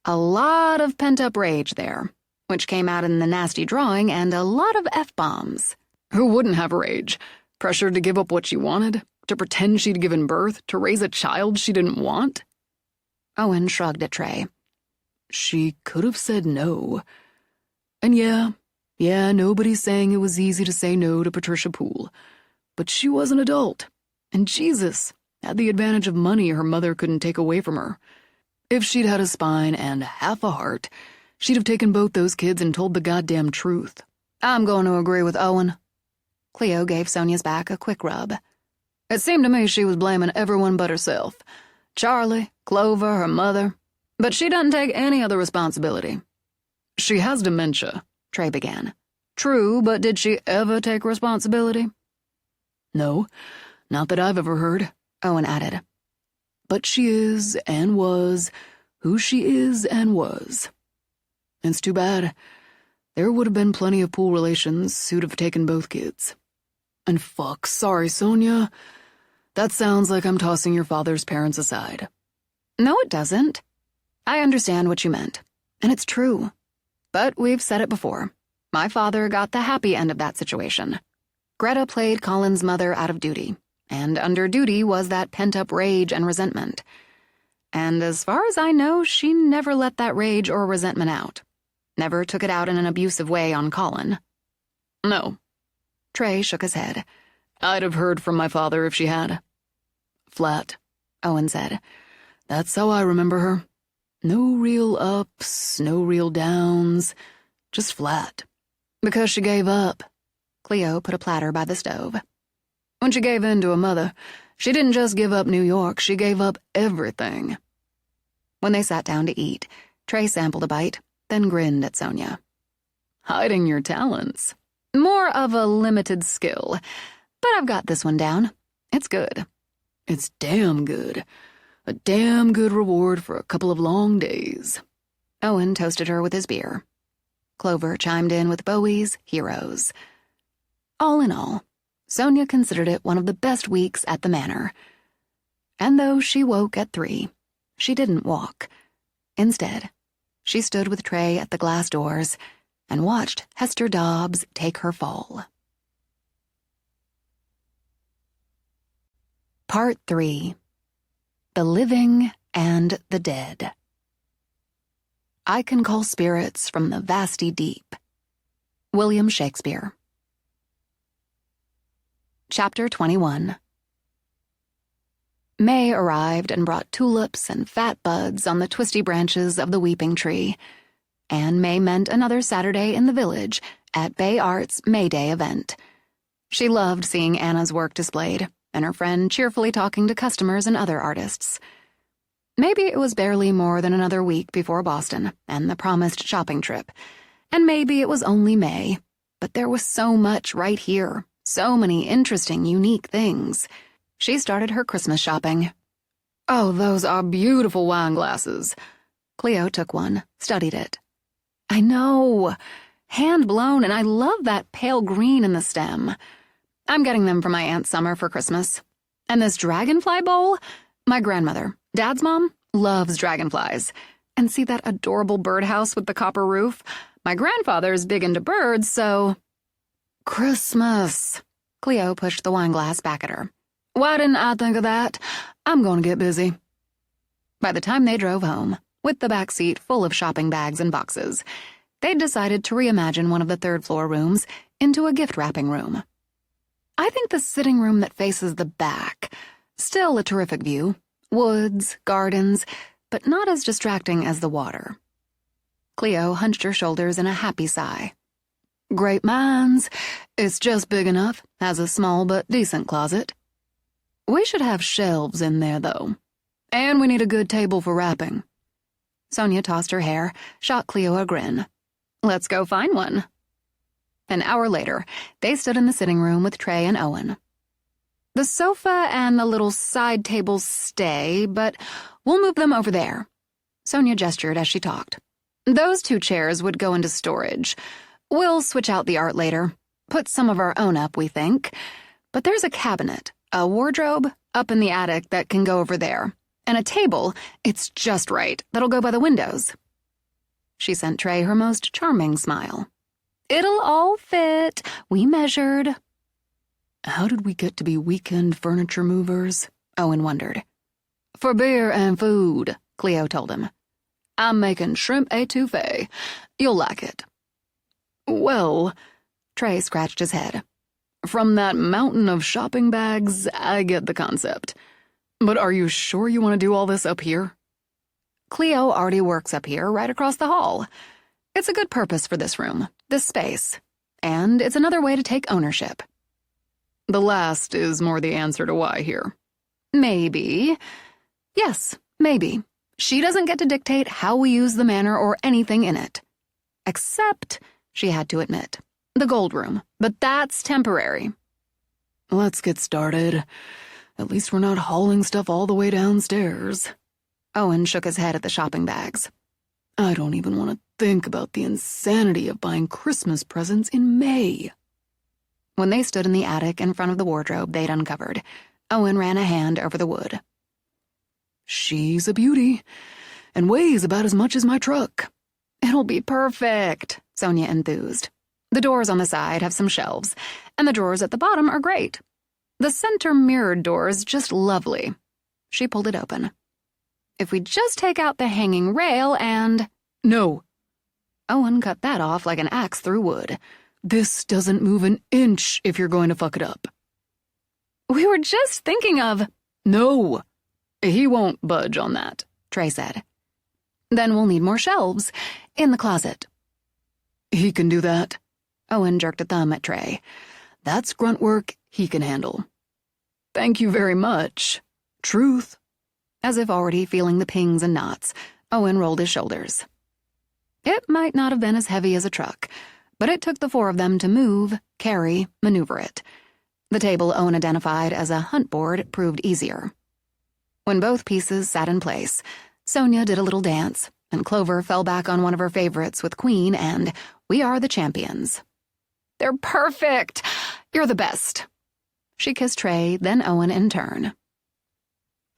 A lot of pent-up rage there, which came out in the nasty drawing, and a lot of F-bombs. Who wouldn't have rage? Pressured to give up what she wanted? To pretend she'd given birth? To raise a child she didn't want? Owen shrugged at Trey. She could have said no. And yeah, nobody's saying it was easy to say no to Patricia Poole. But she was an adult. And Jesus had the advantage of money her mother couldn't take away from her. If she'd had a spine and half a heart, she'd have taken both those kids and told the goddamn truth. I'm going to agree with Owen. Cleo gave Sonia's back a quick rub. It seemed to me she was blaming everyone but herself. Charlie, Clover, her mother. But she doesn't take any of the responsibility. She has dementia, Trey began. True, but did she ever take responsibility? No, not that I've ever heard, Owen added. But she is and was who she is and was. It's too bad. There would have been plenty of Poole relations who'd have taken both kids. And fuck, sorry, Sonia. That sounds like I'm tossing your father's parents aside. No, it doesn't. I understand what you meant, and it's true. But we've said it before. My father got the happy end of that situation. Greta played Colin's mother out of duty, and under duty was that pent-up rage and resentment. And as far as I know, she never let that rage or resentment out. Never took it out in an abusive way on Colin. No. Trey shook his head. I'd have heard from my father if she had. Flat, Owen said. That's how I remember her. No real ups, no real downs, just flat. Because she gave up. Cleo put a platter by the stove. When she gave in to her mother, she didn't just give up New York, she gave up everything. When they sat down to eat, Trey sampled a bite, then grinned at Sonia. Hiding your talents. More of a limited skill, but I've got this one down. It's good. It's damn good. A damn good reward for a couple of long days. Owen toasted her with his beer. Clover chimed in with Bowie's Heroes. All in all, Sonia considered it one of the best weeks at the manor. And though she woke at 3, she didn't walk. Instead, she stood with Trey at the glass doors and watched Hester Dobbs take her fall. Part 3. The Living and the Dead. I can call spirits from the vasty deep. William Shakespeare. Chapter 21. May arrived and brought tulips and fat buds on the twisty branches of the weeping tree, and May meant another Saturday in the village at Bay Art's May Day event. She loved seeing Anna's work displayed, and her friend cheerfully talking to customers and other artists. Maybe it was barely more than another week before Boston and the promised shopping trip, and maybe it was only May, but there was so much right here, so many interesting, unique things. She started her Christmas shopping. Oh, those are beautiful wine glasses. Cleo took one, studied it. I know. Hand-blown, and I love that pale green in the stem. I'm getting them for my Aunt Summer for Christmas. And this dragonfly bowl? My grandmother, Dad's mom, loves dragonflies. And see that adorable birdhouse with the copper roof? My grandfather's big into birds, so... Christmas. Cleo pushed the wine glass back at her. Why didn't I think of that? I'm going to get busy. By the time they drove home, with the back seat full of shopping bags and boxes, they'd decided to reimagine one of the third-floor rooms into a gift-wrapping room. I think the sitting room that faces the back, still a terrific view, woods, gardens, but not as distracting as the water. Cleo hunched her shoulders in a happy sigh. Great minds. It's just big enough, has a small but decent closet. We should have shelves in there, though. And we need a good table for wrapping. Sonia tossed her hair, shot Cleo a grin. Let's go find one. An hour later, they stood in the sitting room with Trey and Owen. The sofa and the little side tables stay, but we'll move them over there. Sonia gestured as she talked. Those 2 chairs would go into storage. We'll switch out the art later. Put some of our own up, we think. But there's a cabinet, a wardrobe, up in the attic that can go over there. And a table, it's just right, that'll go by the windows. She sent Trey her most charming smile. It'll all fit. We measured. How did we get to be weekend furniture movers? Owen wondered. For beer and food, Cleo told him. I'm making shrimp étouffée. You'll like it. Well, Trey scratched his head. From that mountain of shopping bags, I get the concept. But are you sure you want to do all this up here? Cleo already works up here, right across the hall. It's a good purpose for this room, this space. And it's another way to take ownership. The last is more the answer to why here. Maybe. Yes, maybe. She doesn't get to dictate how we use the manor or anything in it. Except, she had to admit, the gold room. But that's temporary. Let's get started. At least we're not hauling stuff all the way downstairs. Owen shook his head at the shopping bags. I don't even want to think about the insanity of buying Christmas presents in May. When they stood in the attic in front of the wardrobe they'd uncovered, Owen ran a hand over the wood. She's a beauty, and weighs about as much as my truck. It'll be perfect, Sonia enthused. The doors on the side have some shelves, and the drawers at the bottom are great. The center mirrored door is just lovely. She pulled it open. If we just take out the hanging rail and... No. Owen cut that off like an axe through wood. This doesn't move an inch if you're going to fuck it up. We were just thinking of... No. He won't budge on that, Trey said. Then we'll need more shelves in the closet. He can do that. Owen jerked a thumb at Trey. That's grunt work he can handle. Thank you very much. Truth. As if already feeling the pings and knots, Owen rolled his shoulders. It might not have been as heavy as a truck, but it took the 4 of them to move, carry, maneuver it. The table Owen identified as a hunt board proved easier. When both pieces sat in place, Sonia did a little dance, and Clover fell back on one of her favorites with Queen and We Are the Champions. They're perfect! You're the best. She kissed Trey, then Owen in turn.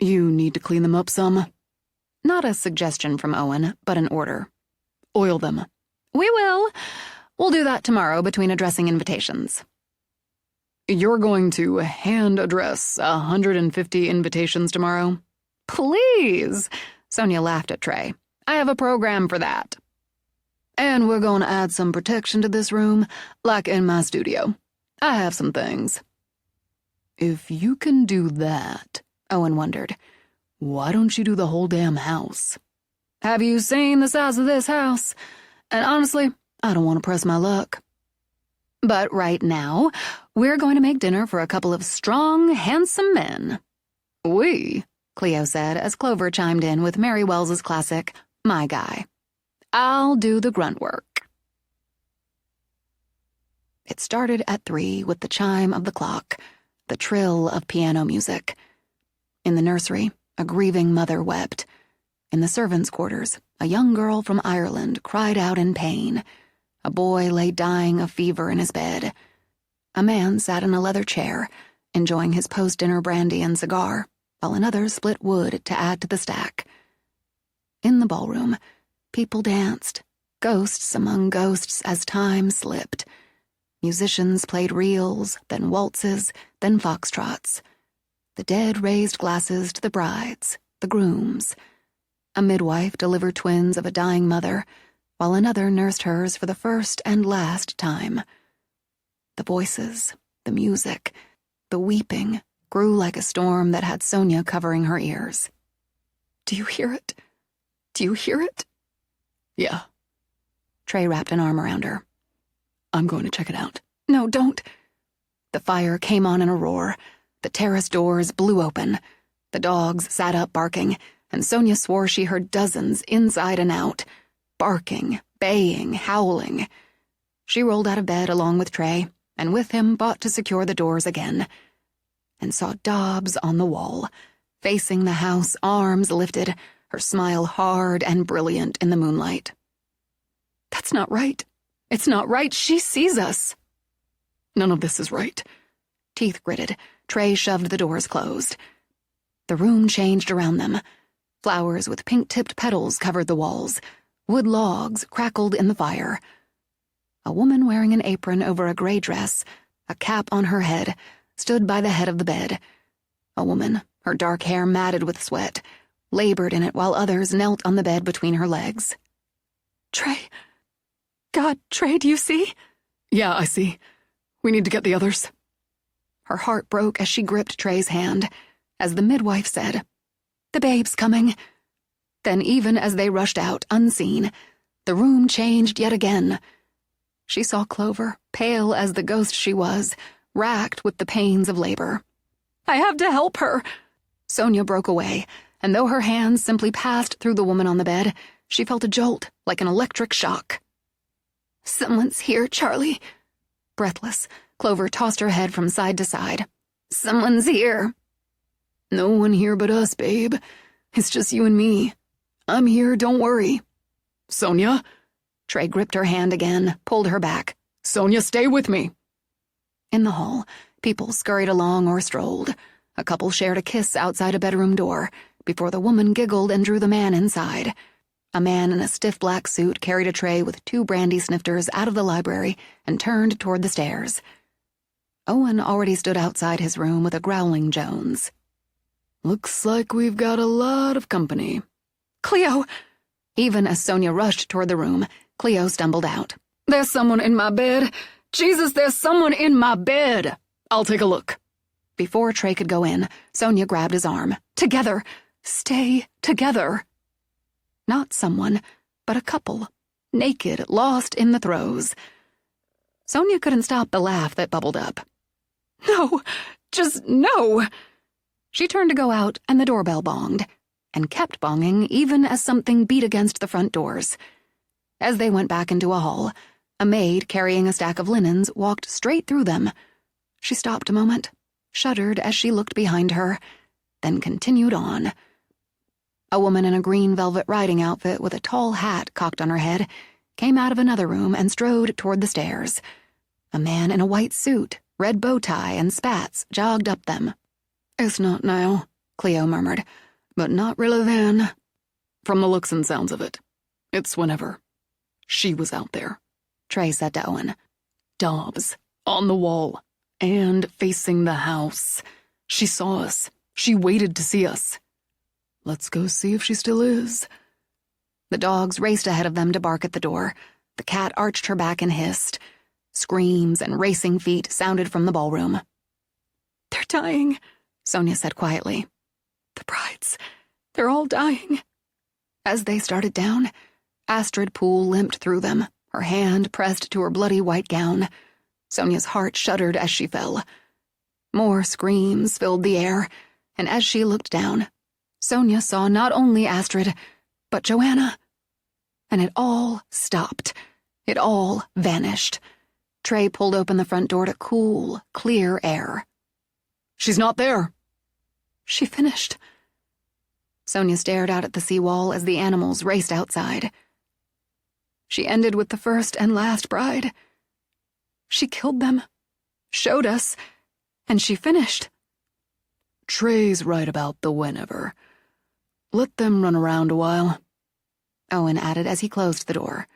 You need to clean them up some. Not a suggestion from Owen, but an order. Oil them. We will. We'll do that tomorrow between addressing invitations. You're going to hand address 150 invitations tomorrow? Please! Sonia laughed at Trey. I have a program for that. And we're going to add some protection to this room, like in my studio. I have some things. If you can do that, Owen wondered, why don't you do the whole damn house? Have you seen the size of this house? And honestly, I don't want to press my luck. But right now, we're going to make dinner for a couple of strong, handsome men. We, Cleo said as Clover chimed in with Mary Wells's classic, My Guy. I'll do the grunt work. It started at 3 with the chime of the clock, the trill of piano music. In the nursery, a grieving mother wept. In the servants' quarters, a young girl from Ireland cried out in pain. A boy lay dying of fever in his bed. A man sat in a leather chair, enjoying his post-dinner brandy and cigar, while another split wood to add to the stack. In the ballroom, people danced, ghosts among ghosts as time slipped. Musicians played reels, then waltzes, then foxtrots. The dead raised glasses to the brides, the grooms. A midwife delivered twins of a dying mother, while another nursed hers for the first and last time. The voices, the music, the weeping grew like a storm that had Sonia covering her ears. "Do you hear it? Do you hear it?" Yeah. Trey wrapped an arm around her. I'm going to check it out. "No, don't." The fire came on in a roar. The terrace doors blew open. The dogs sat up barking, and Sonia swore she heard dozens inside and out, barking, baying, howling. She rolled out of bed along with Trey, and with him fought to secure the doors again, and saw Dobbs on the wall, facing the house, arms lifted, her smile hard and brilliant in the moonlight. "That's not right. It's not right. She sees us." None of this is right. Teeth gritted, Trey shoved the doors closed. The room changed around them. Flowers with pink-tipped petals covered the walls. Wood logs crackled in the fire. A woman wearing an apron over a gray dress, a cap on her head, stood by the head of the bed. A woman, her dark hair matted with sweat, labored in it while others knelt on the bed between her legs. "Trey. God, Trey, do you see?" Yeah, I see. We need to get the others. Her heart broke as she gripped Trey's hand, as the midwife said, "The babe's coming." Then even as they rushed out, unseen, the room changed yet again. She saw Clover, pale as the ghost she was, racked with the pains of labor. "I have to help her." Sonia broke away, and though her hands simply passed through the woman on the bed, she felt a jolt like an electric shock. "Someone's here, Charlie." Breathless, Clover tossed her head from side to side. "Someone's here." No one here but us, babe. It's just you and me. I'm here, don't worry. Sonia? Trey gripped her hand again, pulled her back. Sonia, stay with me. In the hall, people scurried along or strolled. A couple shared a kiss outside a bedroom door before the woman giggled and drew the man inside. A man in a stiff black suit carried a tray with 2 brandy snifters out of the library and turned toward the stairs. Owen already stood outside his room with a growling Jones. Looks like we've got a lot of company. "Cleo!" Even as Sonia rushed toward the room, Cleo stumbled out. There's someone in my bed. Jesus, there's someone in my bed. I'll take a look. Before Trey could go in, Sonia grabbed his arm. "Together! Stay together!" Not someone, but a couple, naked, lost in the throes. Sonia couldn't stop the laugh that bubbled up. "No! Just no!" She turned to go out, and the doorbell bonged, and kept bonging even as something beat against the front doors. As they went back into a hall, a maid carrying a stack of linens walked straight through them. She stopped a moment, shuddered as she looked behind her, then continued on. A woman in a green velvet riding outfit with a tall hat cocked on her head came out of another room and strode toward the stairs. A man in a white suit, red bow tie, and spats jogged up them. It's not now, Cleo murmured, but not really then. From the looks and sounds of it, it's whenever. She was out there, Trey said to Owen. Dobbs, on the wall, and facing the house. She saw us. She waited to see us. Let's go see if she still is. The dogs raced ahead of them to bark at the door. The cat arched her back and hissed. Screams and racing feet sounded from the ballroom. "They're dying," Sonia said quietly. "The brides, they're all dying." As they started down, Astrid Poole limped through them, her hand pressed to her bloody white gown. Sonia's heart shuddered as she fell. More screams filled the air, and as she looked down, Sonia saw not only Astrid, but Joanna. And it all stopped. It all vanished. Trey pulled open the front door to cool, clear air. She's not there. She finished. Sonia stared out at the seawall as the animals raced outside. She ended with the first and last bride. She killed them, showed us, and she finished. Trey's right about the whenever. Let them run around a while, Owen added as he closed the door.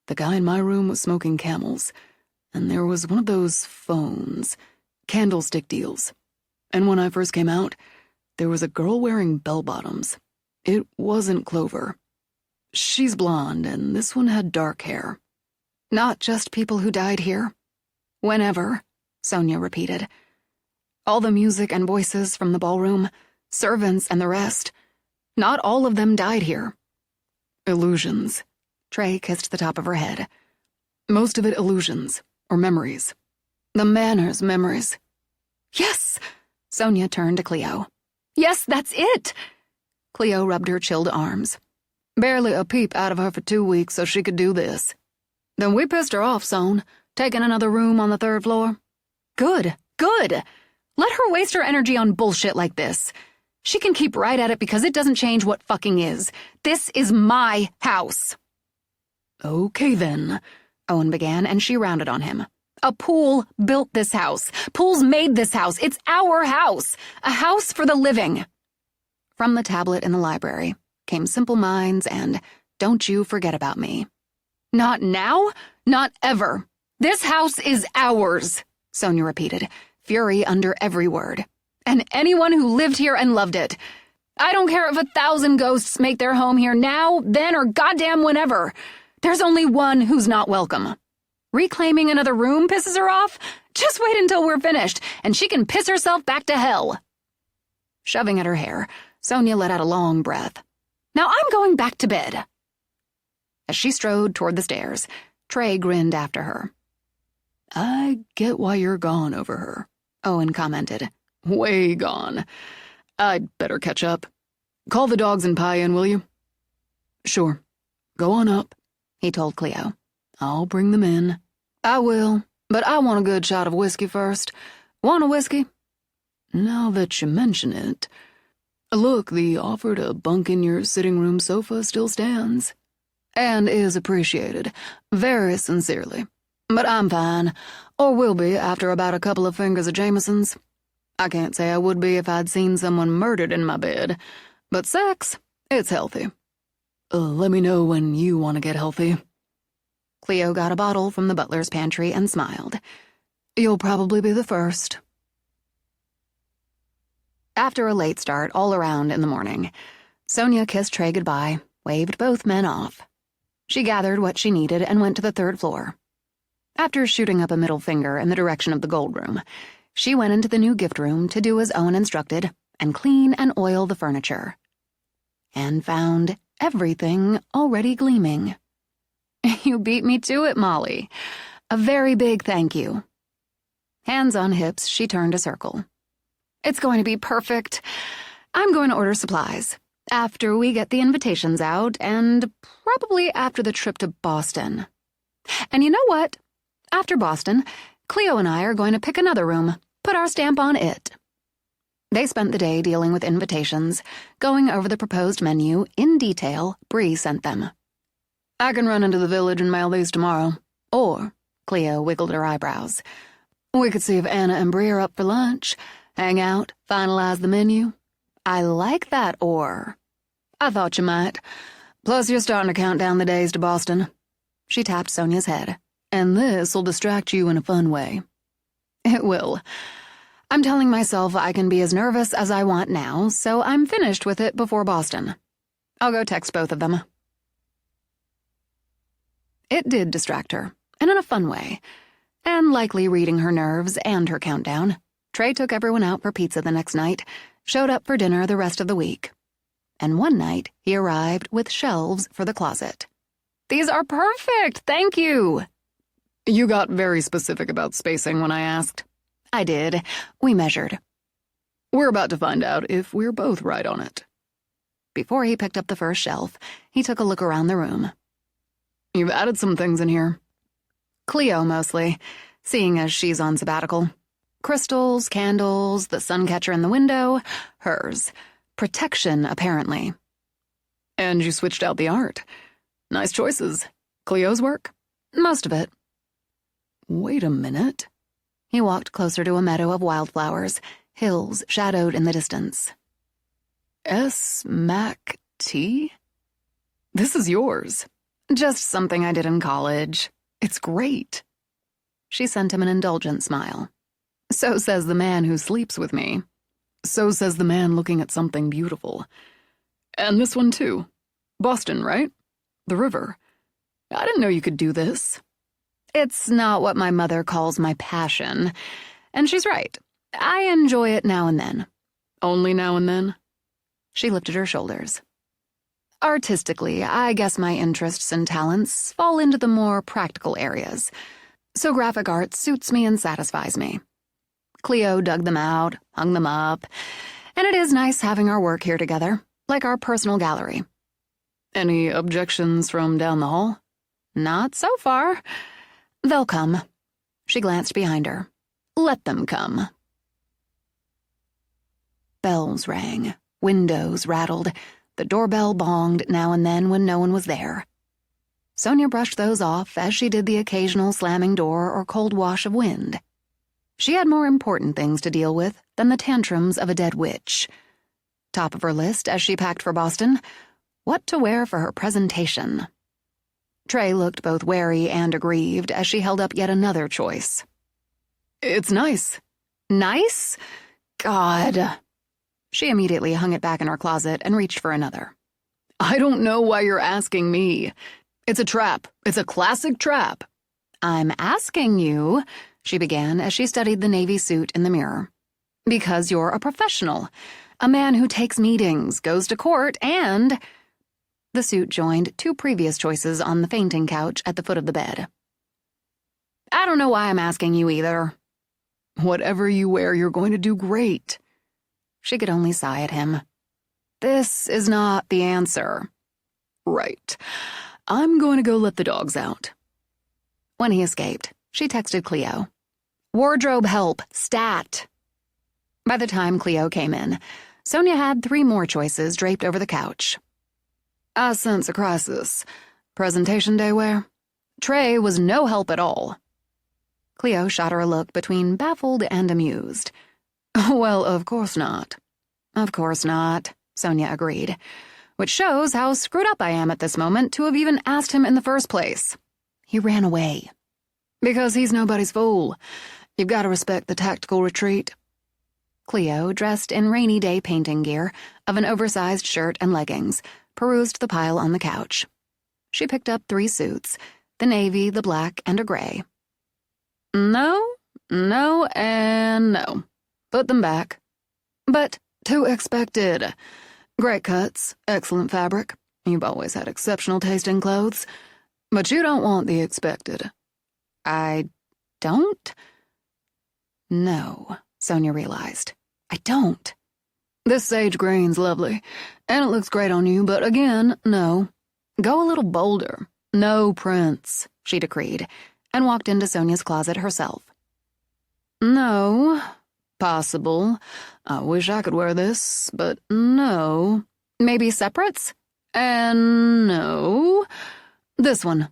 The guy in my room was smoking Camels, and there was one of those phones, candlestick deals. And when I first came out, there was a girl wearing bell-bottoms. It wasn't Clover. She's blonde, and this one had dark hair. Not just people who died here. Whenever, Sonia repeated. All the music and voices from the ballroom, servants and the rest. Not all of them died here. Illusions. Trey kissed the top of her head. Most of it illusions, or memories. The Manor's memories. Yes! Sonia turned to Cleo. Yes, that's it! Cleo rubbed her chilled arms. Barely a peep out of her for 2 weeks so she could do this. Then we pissed her off, Son, taking another room on the 3rd floor. Good, good. Let her waste her energy on bullshit like this. She can keep right at it because it doesn't change what fucking is. This is my house. Okay, then, Owen began, and she rounded on him. A pool built this house. Pools made this house. It's our house. A house for the living. From the tablet in the library came Simple Minds and Don't You Forget About Me. Not now, not ever. This house is ours, Sonia repeated, fury under every word. And anyone who lived here and loved it. I don't care if 1,000 ghosts make their home here now, then, or goddamn whenever. There's only one who's not welcome. Reclaiming another room pisses her off? Just wait until we're finished, and she can piss herself back to hell. Shoving at her hair, Sonia let out a long breath. Now I'm going back to bed. As she strode toward the stairs, Trey grinned after her. I get why you're gone over her, Owen commented. Way gone. I'd better catch up. Call the dogs and pie in, will you? Sure. Go on up, he told Cleo. I'll bring them in. I will, but I want a good shot of whiskey first. Want a whiskey? Now that you mention it. Look, the offer to bunk in your sitting room sofa still stands. And is appreciated, very sincerely. But I'm fine, or will be after about a couple of fingers of Jameson's. I can't say I would be if I'd seen someone murdered in my bed, but sex, it's healthy. Let me know when you want to get healthy. Cleo got a bottle from the butler's pantry and smiled. You'll probably be the first. After a late start all around in the morning, Sonia kissed Trey goodbye, waved both men off. She gathered what she needed and went to the 3rd floor. After shooting up a middle finger in the direction of the gold room, she went into the new gift room to do as Owen instructed and clean and oil the furniture. And found everything already gleaming. You beat me to it, Molly. A very big thank you. Hands on hips, she turned a circle. It's going to be perfect. I'm going to order supplies. After we get the invitations out, and probably after the trip to Boston. And you know what? After Boston, Cleo and I are going to pick another room, put our stamp on it. They spent the day dealing with invitations, going over the proposed menu in detail Bree sent them. I can run into the village and mail these tomorrow. Or, Cleo wiggled her eyebrows, we could see if Anna and Bree are up for lunch, hang out, finalize the menu. I like that or. I thought you might. Plus, you're starting to count down the days to Boston. She tapped Sonia's head. And this'll distract you in a fun way. It will. I'm telling myself I can be as nervous as I want now, so I'm finished with it before Boston. I'll go text both of them. It did distract her, and in a fun way. And likely reading her nerves and her countdown, Trey took everyone out for pizza the next night, showed up for dinner the rest of the week. And one night, he arrived with shelves for the closet. These are perfect, thank you. You got very specific about spacing when I asked. I did. We measured. We're about to find out if we're both right on it. Before he picked up the first shelf, he took a look around the room. You've added some things in here. Cleo, mostly, seeing as she's on sabbatical. Crystals, candles, the sun catcher in the window, hers. Protection, apparently. And you switched out the art. Nice choices. Cleo's work? Most of it. Wait a minute. He walked closer to a meadow of wildflowers, hills shadowed in the distance. S-Mac-T? This is yours. Just something I did in college. It's great. She sent him an indulgent smile. So says the man who sleeps with me. So says the man looking at something beautiful. And this one too. Boston, right? The river. I didn't know you could do this. It's not what my mother calls my passion. And she's right. I enjoy it now and then. Only now and then? She lifted her shoulders. Artistically, I guess my interests and talents fall into the more practical areas. So graphic art suits me and satisfies me. Cleo dug them out, hung them up, and it is nice having our work here together, like our personal gallery. Any objections from down the hall? Not so far. They'll come. She glanced behind her. Let them come. Bells rang. Windows rattled. The doorbell bonged now and then when no one was there. Sonia brushed those off as she did the occasional slamming door or cold wash of wind. She had more important things to deal with than the tantrums of a dead witch. Top of her list as she packed for Boston, what to wear for her presentation. Trey looked both wary and aggrieved as she held up yet another choice. It's nice. Nice? God. She immediately hung it back in her closet and reached for another. I don't know why you're asking me. It's a trap. It's a classic trap. I'm asking you, she began as she studied the navy suit in the mirror. Because you're a professional. A man who takes meetings, goes to court, and... The suit joined two previous choices on the fainting couch at the foot of the bed. I don't know why I'm asking you either. Whatever you wear, you're going to do great. She could only sigh at him. This is not the answer. Right. I'm going to go let the dogs out. When he escaped, she texted Cleo. Wardrobe help, stat. By the time Cleo came in, Sonia had 3 more choices draped over the couch. I sense a crisis. Presentation day wear? Trey was no help at all. Cleo shot her a look between baffled and amused. Well, of course not. Of course not, Sonia agreed, which shows how screwed up I am at this moment to have even asked him in the first place. He ran away. Because he's nobody's fool. You've got to respect the tactical retreat. Cleo, dressed in rainy day painting gear, of an oversized shirt and leggings, perused the pile on the couch. She picked up 3 suits, the navy, the black, and a gray. No, and no. Put them back. But too expected. Great cuts, excellent fabric. You've always had exceptional taste in clothes. But you don't want the expected. I don't? No, Sonia realized. I don't. This sage green's lovely, and it looks great on you, but again, no. Go a little bolder. No prints, she decreed, and walked into Sonia's closet herself. No. Possible. I wish I could wear this, but no. Maybe separates? And no. This one.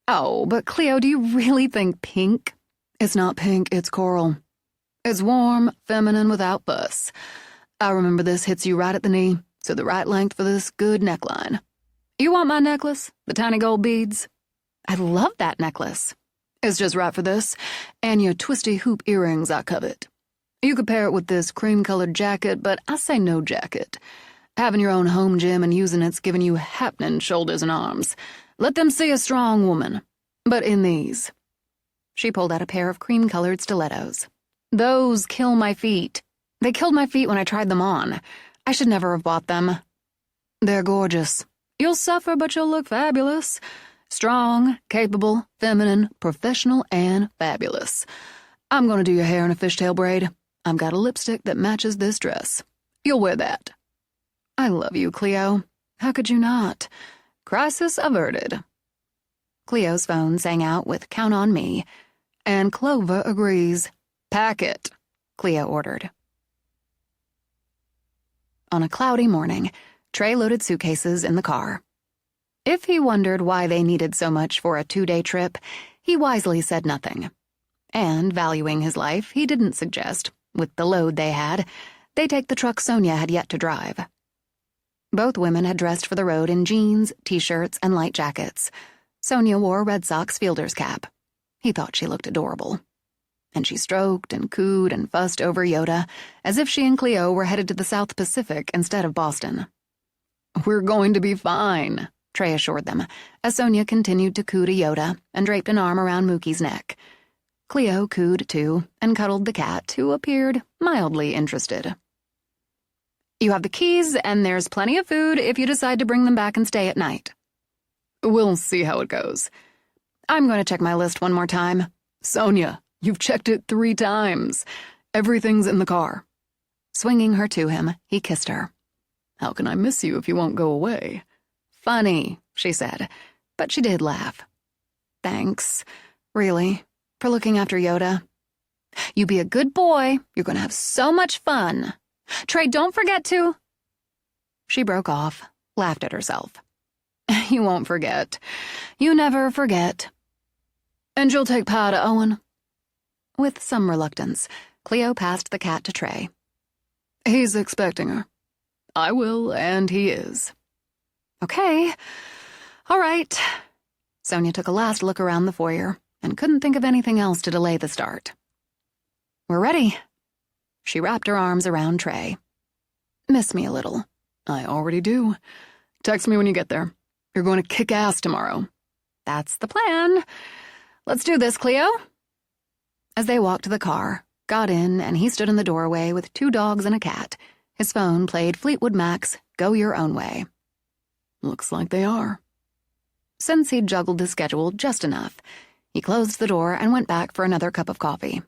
Oh, but Cleo, do you really think pink? It's not pink, it's coral. It's warm, feminine, without fuss. I remember this hits you right at the knee, so the right length for this good neckline. You want my necklace? The tiny gold beads? I love that necklace. It's just right for this, and your twisty hoop earrings I covet. You could pair it with this cream-colored jacket, but I say no jacket. Having your own home gym and using it's giving you happening shoulders and arms. Let them see a strong woman. But in these. She pulled out a pair of cream-colored stilettos. Those kill my feet. They killed my feet when I tried them on. I should never have bought them. They're gorgeous. You'll suffer, but you'll look fabulous. Strong, capable, feminine, professional, and fabulous. I'm going to do your hair in a fishtail braid. I've got a lipstick that matches this dress. You'll wear that. I love you, Cleo. How could you not? Crisis averted. Cleo's phone sang out with "Count on me," and Clover agrees. Pack it, Cleo ordered. On a cloudy morning, Trey loaded suitcases in the car. If he wondered why they needed so much for a 2-day trip, he wisely said nothing. And, valuing his life, he didn't suggest, with the load they had, they take the truck Sonia had yet to drive. Both women had dressed for the road in jeans, t-shirts, and light jackets. Sonia wore a Red Sox fielder's cap. He thought she looked adorable. And she stroked and cooed and fussed over Yoda, as if she and Cleo were headed to the South Pacific instead of Boston. We're going to be fine, Trey assured them, as Sonia continued to coo to Yoda and draped an arm around Mookie's neck. Cleo cooed too and cuddled the cat, who appeared mildly interested. You have the keys, and there's plenty of food if you decide to bring them back and stay at night. We'll see how it goes. I'm going to check my list one more time. Sonia, you've checked it 3 times. Everything's in the car. Swinging her to him, he kissed her. How can I miss you if you won't go away? Funny, she said, but she did laugh. Thanks, really, for looking after Yoda. You be a good boy. You're going to have so much fun. Trey, don't forget to... She broke off, laughed at herself. You won't forget. You never forget. And you'll take Pa to Owen? With some reluctance, Cleo passed the cat to Trey. He's expecting her. I will, and he is. Okay. All right. Sonia took a last look around the foyer and couldn't think of anything else to delay the start. We're ready. She wrapped her arms around Trey. Miss me a little. I already do. Text me when you get there. You're going to kick ass tomorrow. That's the plan. Let's do this, Cleo. As they walked to the car, got in, and he stood in the doorway with 2 dogs and a cat, his phone played Fleetwood Mac's Go Your Own Way. Looks like they are. Since he'd juggled his schedule just enough, he closed the door and went back for another cup of coffee.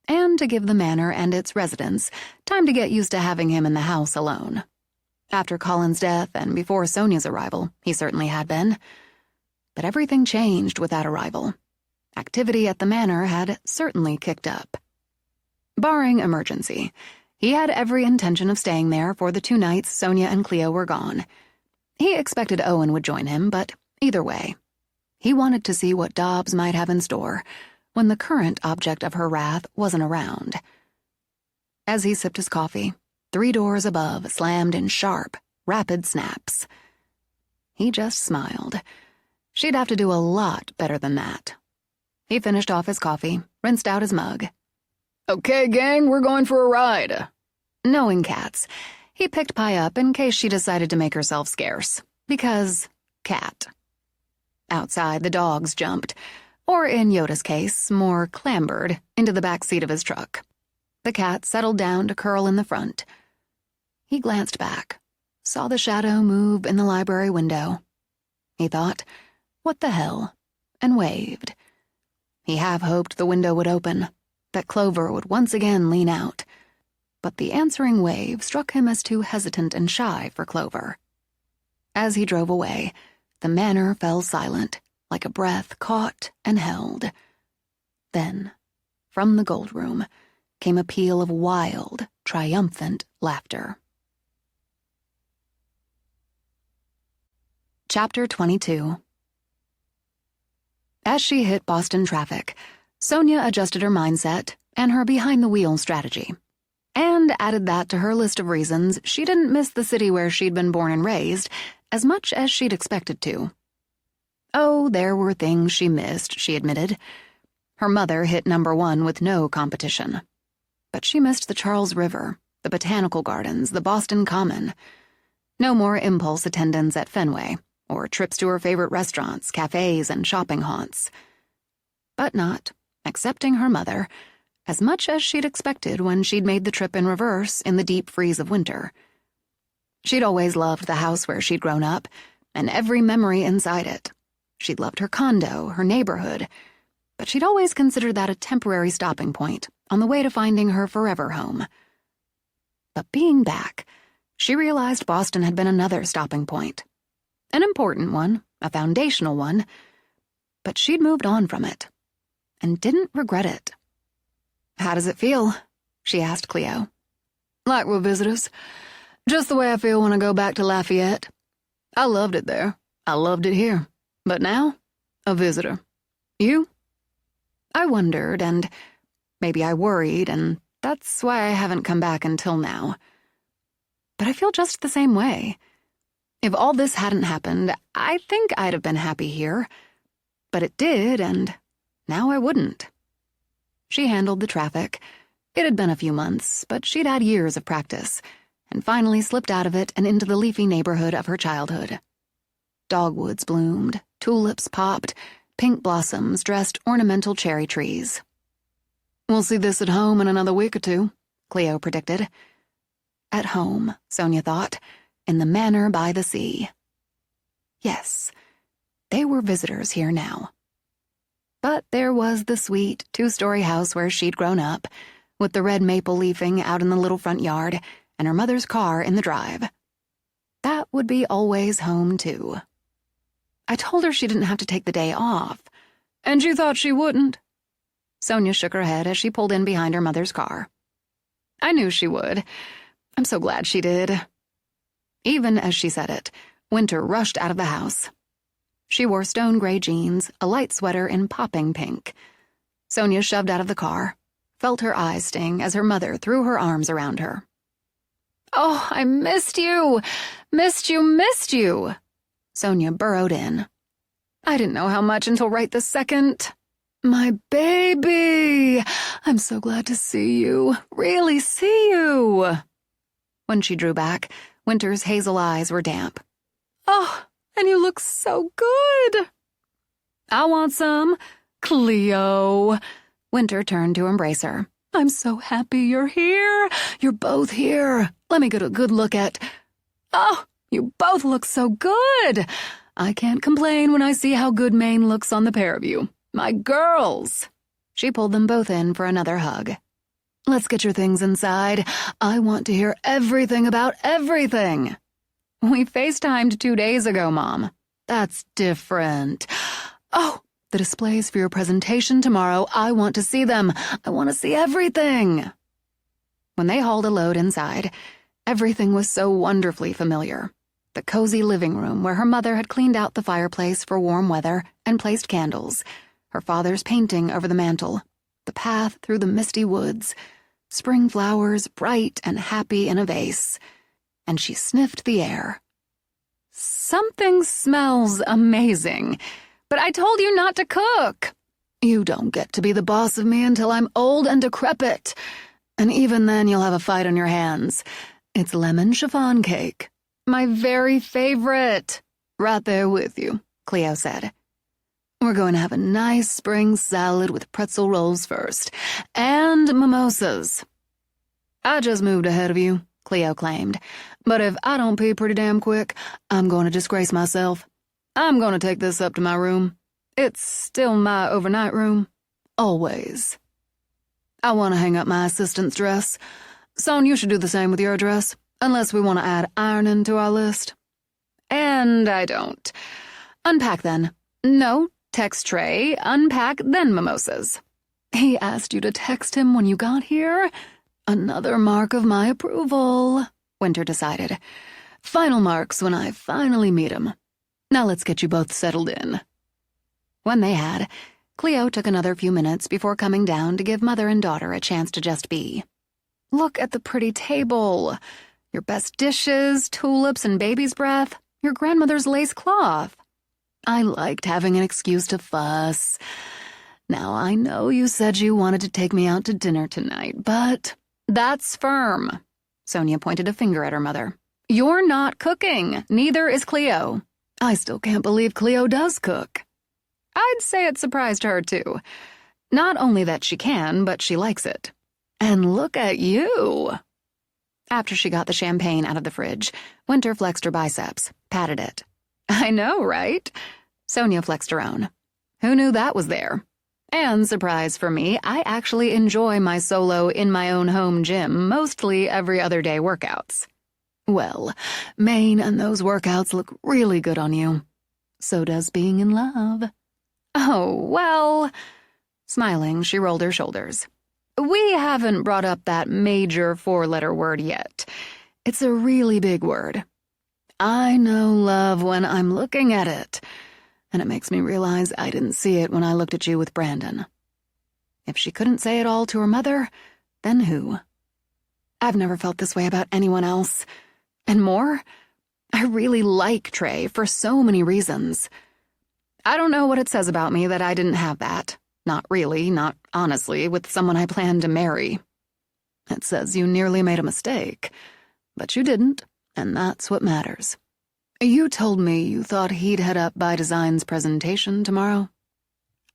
And to give the manor and its residents time to get used to having him in the house alone. After Colin's death and before Sonia's arrival, he certainly had been. But everything changed with that arrival. Activity at the manor had certainly kicked up. Barring emergency, he had every intention of staying there for the 2 nights Sonia and Cleo were gone. He expected Owen would join him, but either way, he wanted to see what Dobbs might have in store when the current object of her wrath wasn't around. As he sipped his coffee, 3 doors above slammed in sharp, rapid snaps. He just smiled. She'd have to do a lot better than that. He finished off his coffee, rinsed out his mug. Okay, gang, we're going for a ride. Knowing cats, he picked Pi up in case she decided to make herself scarce, because cat. Outside, the dogs jumped, or in Yoda's case, more clambered, into the back seat of his truck. The cat settled down to curl in the front. He glanced back, saw the shadow move in the library window. He thought, what the hell, and waved. He half-hoped the window would open, that Clover would once again lean out. But the answering wave struck him as too hesitant and shy for Clover. As he drove away, the manor fell silent, like a breath caught and held. Then, from the gold room, came a peal of wild, triumphant laughter. Chapter 22. As she hit Boston traffic, Sonia adjusted her mindset and her behind-the-wheel strategy, and added that to her list of reasons she didn't miss the city where she'd been born and raised as much as she'd expected to. Oh, there were things she missed, she admitted. Her mother hit #1 with no competition. But she missed the Charles River, the Botanical Gardens, the Boston Common. No more impulse attendance at Fenway, or trips to her favorite restaurants, cafes, and shopping haunts. But not, accepting her mother, as much as she'd expected when she'd made the trip in reverse in the deep freeze of winter. She'd always loved the house where she'd grown up, and every memory inside it. She'd loved her condo, her neighborhood, but she'd always considered that a temporary stopping point on the way to finding her forever home. But being back, she realized Boston had been another stopping point. An important one, a foundational one, but she'd moved on from it, and didn't regret it. How does it feel? She asked Cleo. Like we're visitors. Just the way I feel when I go back to Lafayette. I loved it there. I loved it here. But now, a visitor. You? I wondered, and maybe I worried, and that's why I haven't come back until now. But I feel just the same way. If all this hadn't happened, I think I'd have been happy here. But it did, and now I wouldn't. She handled the traffic. It had been a few months, but she'd had years of practice, and finally slipped out of it and into the leafy neighborhood of her childhood. Dogwoods bloomed, tulips popped, pink blossoms dressed ornamental cherry trees. We'll see this at home in another week or two, Cleo predicted. At home, Sonia thought, in the manor by the sea. Yes, they were visitors here now. But there was the sweet two-story house where she'd grown up, with the red maple leafing out in the little front yard and her mother's car in the drive. That would be always home, too. I told her she didn't have to take the day off, and you thought she wouldn't. Sonia shook her head as she pulled in behind her mother's car. I knew she would. I'm so glad she did. Even as she said it, Winter rushed out of the house. She wore stone-gray jeans, a light sweater in popping pink. Sonia shoved out of the car, felt her eyes sting as her mother threw her arms around her. "Oh, I missed you! Missed you! Sonia burrowed in. I didn't know how much until right this second. My baby! I'm so glad to see you. Really see you!" When she drew back, Winter's hazel eyes were damp. "Oh, and you look so good!" "I want some. Cleo!" Winter turned to embrace her. "I'm so happy you're here. You're both here. Let me get a good look at... Oh, you both look so good. I can't complain when I see how good Maine looks on the pair of you. My girls!" She pulled them both in for another hug. "Let's get your things inside. I want to hear everything about everything." "We FaceTimed 2 days ago, Mom." "That's different. Oh, the displays for your presentation tomorrow. I want to see them. I want to see everything." When they hauled a load inside, everything was so wonderfully familiar. The cozy living room where her mother had cleaned out the fireplace for warm weather and placed candles, her father's painting over the mantel, the path through the misty woods, spring flowers bright and happy in a vase, and she sniffed the air. "Something smells amazing, but I told you not to cook." "You don't get to be the boss of me until I'm old and decrepit, and even then you'll have a fight on your hands. It's lemon chiffon cake. My very favorite." "Right there with you," Cleo said. "We're going to have a nice spring salad with pretzel rolls first, and mimosas." "I just moved ahead of you," Cleo claimed, "but if I don't pee pretty damn quick, I'm going to disgrace myself. I'm going to take this up to my room. It's still my overnight room. Always. I want to hang up my assistant's dress. Son, you should do the same with your dress, unless we want to add ironing to our list." "And I don't. Unpack then. No, text Trey, unpack, then mimosas." "He asked you to text him when you got here? Another mark of my approval," Winter decided. "Final marks when I finally meet him. Now let's get you both settled in." When they had, Cleo took another few minutes before coming down to give mother and daughter a chance to just be. "Look at the pretty table. Your best dishes, tulips and baby's breath, your grandmother's lace cloth. I liked having an excuse to fuss. Now, I know you said you wanted to take me out to dinner tonight, but that's firm." Sonia pointed a finger at her mother. "You're not cooking. Neither is Cleo. I still can't believe Cleo does cook." I'd say it surprised her, too. Not only that she can, but she likes it. And look at you. After she got the champagne out of the fridge, Winter flexed her biceps, patted it. "I know, right?" Sonia flexed her own. "Who knew that was there?" And, surprise for me, I actually enjoy my solo in-my-own-home gym, mostly every other day workouts. "Well, Maine and those workouts look really good on you. So does being in love." "Oh, well..." Smiling, she rolled her shoulders. "We haven't brought up that major 4-letter word yet. It's a really big word. I know love when I'm looking at it, and it makes me realize I didn't see it when I looked at you with Brandon." If she couldn't say it all to her mother, then who? "I've never felt this way about anyone else. And more, I really like Trey for so many reasons. I don't know what it says about me that I didn't have that. Not really, not honestly, with someone I planned to marry. It says you nearly made a mistake, but you didn't, and that's what matters. You told me you thought he'd head up by Design's presentation tomorrow.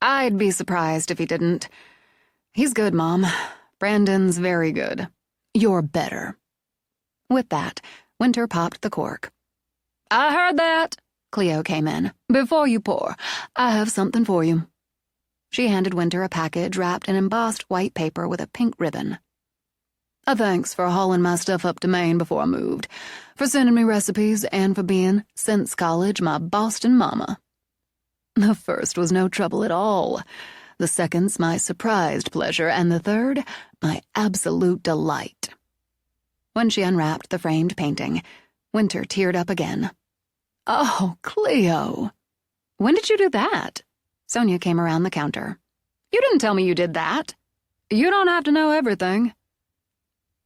I'd be surprised if he didn't. He's good, Mom. Brandon's very good. You're better. With that, Winter popped the cork. I heard that, Cleo came in. Before you pour, I have something for you. She handed Winter a package wrapped in embossed white paper with a pink ribbon. A thanks for hauling my stuff up to Maine before I moved, for sending me recipes, and for being, since college, my Boston mama. The first was no trouble at all. The second's my surprised pleasure, and the third, my absolute delight. When she unwrapped the framed painting, Winter teared up again. Oh, Cleo! When did you do that? Sonia came around the counter. You didn't tell me you did that. You don't have to know everything.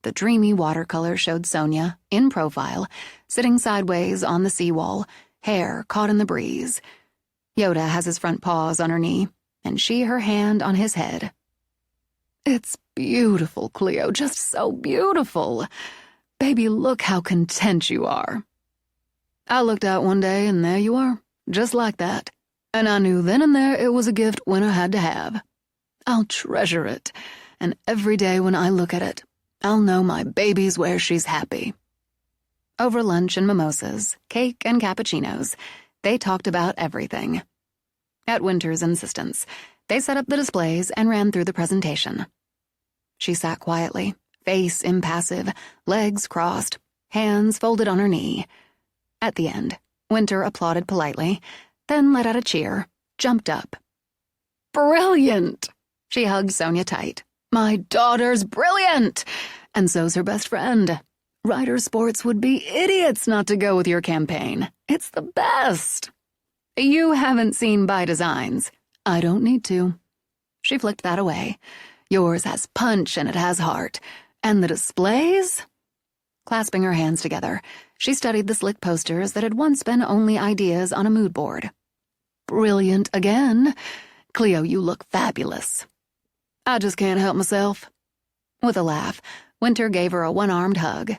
The dreamy watercolor showed Sonia, in profile, sitting sideways on the seawall, hair caught in the breeze. Yoda has his front paws on her knee, and she her hand on his head. It's beautiful, Cleo, just so beautiful. Baby, look how content you are. I looked out one day, and there you are, just like that. And I knew then and there it was a gift Winter had to have. I'll treasure it, and every day when I look at it, I'll know my baby's where she's happy. Over lunch and mimosas, cake and cappuccinos, they talked about everything. At Winter's insistence, they set up the displays and ran through the presentation. She sat quietly, face impassive, legs crossed, hands folded on her knee. At the end, Winter applauded politely, then let out a cheer, jumped up. Brilliant! She hugged Sonia tight. My daughter's brilliant! And so's her best friend. Rider Sports would be idiots not to go with your campaign. It's the best. You haven't seen By Designs. I don't need to. She flicked that away. Yours has punch and it has heart. And the displays? Clasping her hands together, she studied the slick posters that had once been only ideas on a mood board. Brilliant again. Cleo, you look fabulous. I just can't help myself. With a laugh, Winter gave her a one-armed hug.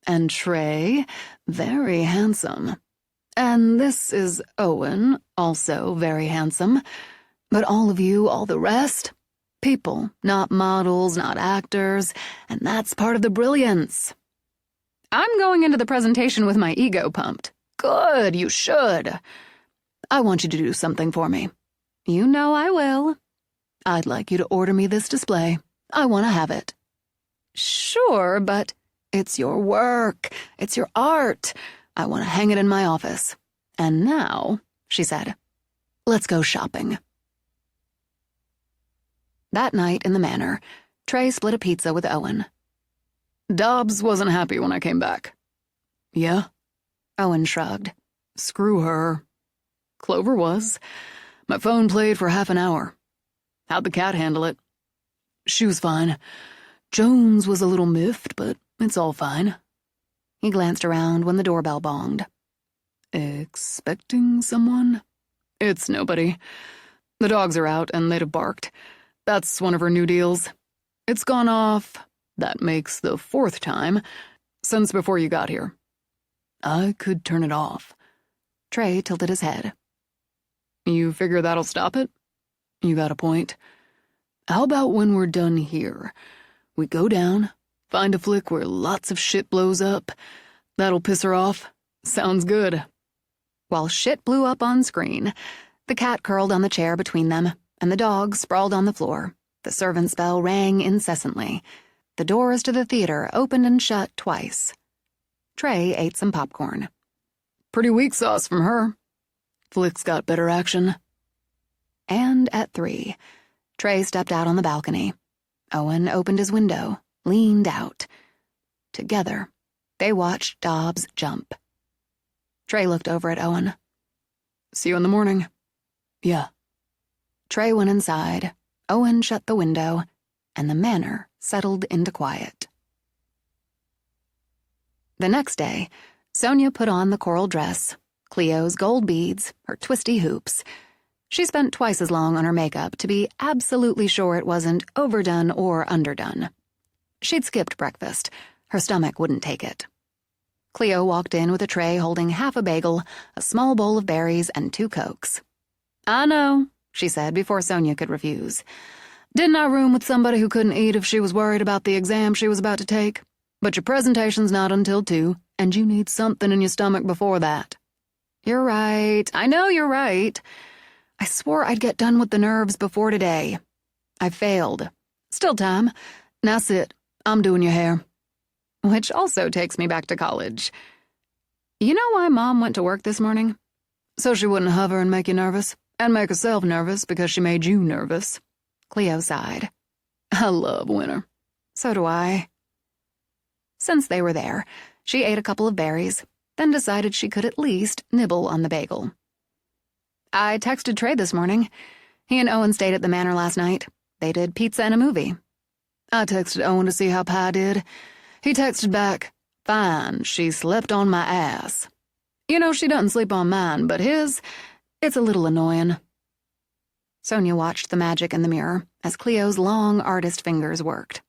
And Trey, very handsome. And this is Owen, also very handsome. But all of you, all the rest, people, not models, not actors, and that's part of the brilliance. I'm going into the presentation with my ego pumped. Good, you should. I want you to do something for me. You know I will. I'd like you to order me this display. I want to have it. Sure, but it's your work. It's your art. I want to hang it in my office. And now, she said, let's go shopping. That night in the manor, Trey split a pizza with Owen. Dobbs wasn't happy when I came back. Yeah? Owen shrugged. Screw her. Clover was. My phone played for half an hour. How'd the cat handle it? She was fine. Jones was a little miffed, but it's all fine. He glanced around when the doorbell bonged. Expecting someone? It's nobody. The dogs are out and they'd have barked. That's one of her new deals. It's gone off. That makes the 4th time since before you got here. I could turn it off. Trey tilted his head. You figure that'll stop it? You got a point. How about when we're done here, we go down, find a flick where lots of shit blows up. That'll piss her off. Sounds good. While shit blew up on screen, the cat curled on the chair between them, and the dog sprawled on the floor. The servant's bell rang incessantly. The doors to the theater opened and shut twice. Trey ate some popcorn. Pretty weak sauce from her. Flick's got better action. And at 3, Trey stepped out on the balcony. Owen opened his window, leaned out. Together, they watched Dobbs jump. Trey looked over at Owen. See you in the morning. Yeah. Trey went inside. Owen shut the window, and the manor settled into quiet. The next day, Sonia put on the coral dress, Cleo's gold beads, her twisty hoops. She spent twice as long on her makeup to be absolutely sure it wasn't overdone or underdone. She'd skipped breakfast. Her stomach wouldn't take it. Cleo walked in with a tray holding half a bagel, a small bowl of berries, and 2 Cokes. "I know," she said before Sonia could refuse. "Didn't I room with somebody who couldn't eat if she was worried about the exam she was about to take? But your presentation's not until 2, and you need something in your stomach before that." "You're right. I know you're right. I swore I'd get done with the nerves before today. I failed. Still time. Now sit. I'm doing your hair." Which also takes me back to college. You know why Mom went to work this morning? So she wouldn't hover and make you nervous, and make herself nervous because she made you nervous. Cleo sighed. I love winter. So do I. Since they were there, she ate a couple of berries, then decided she could at least nibble on the bagel. I texted Trey this morning. He and Owen stayed at the manor last night. They did pizza and a movie. I texted Owen to see how Pi did. He texted back, "Fine, she slept on my ass." You know, she doesn't sleep on mine, but his, it's a little annoying. Sonia watched the magic in the mirror as Cleo's long artist fingers worked.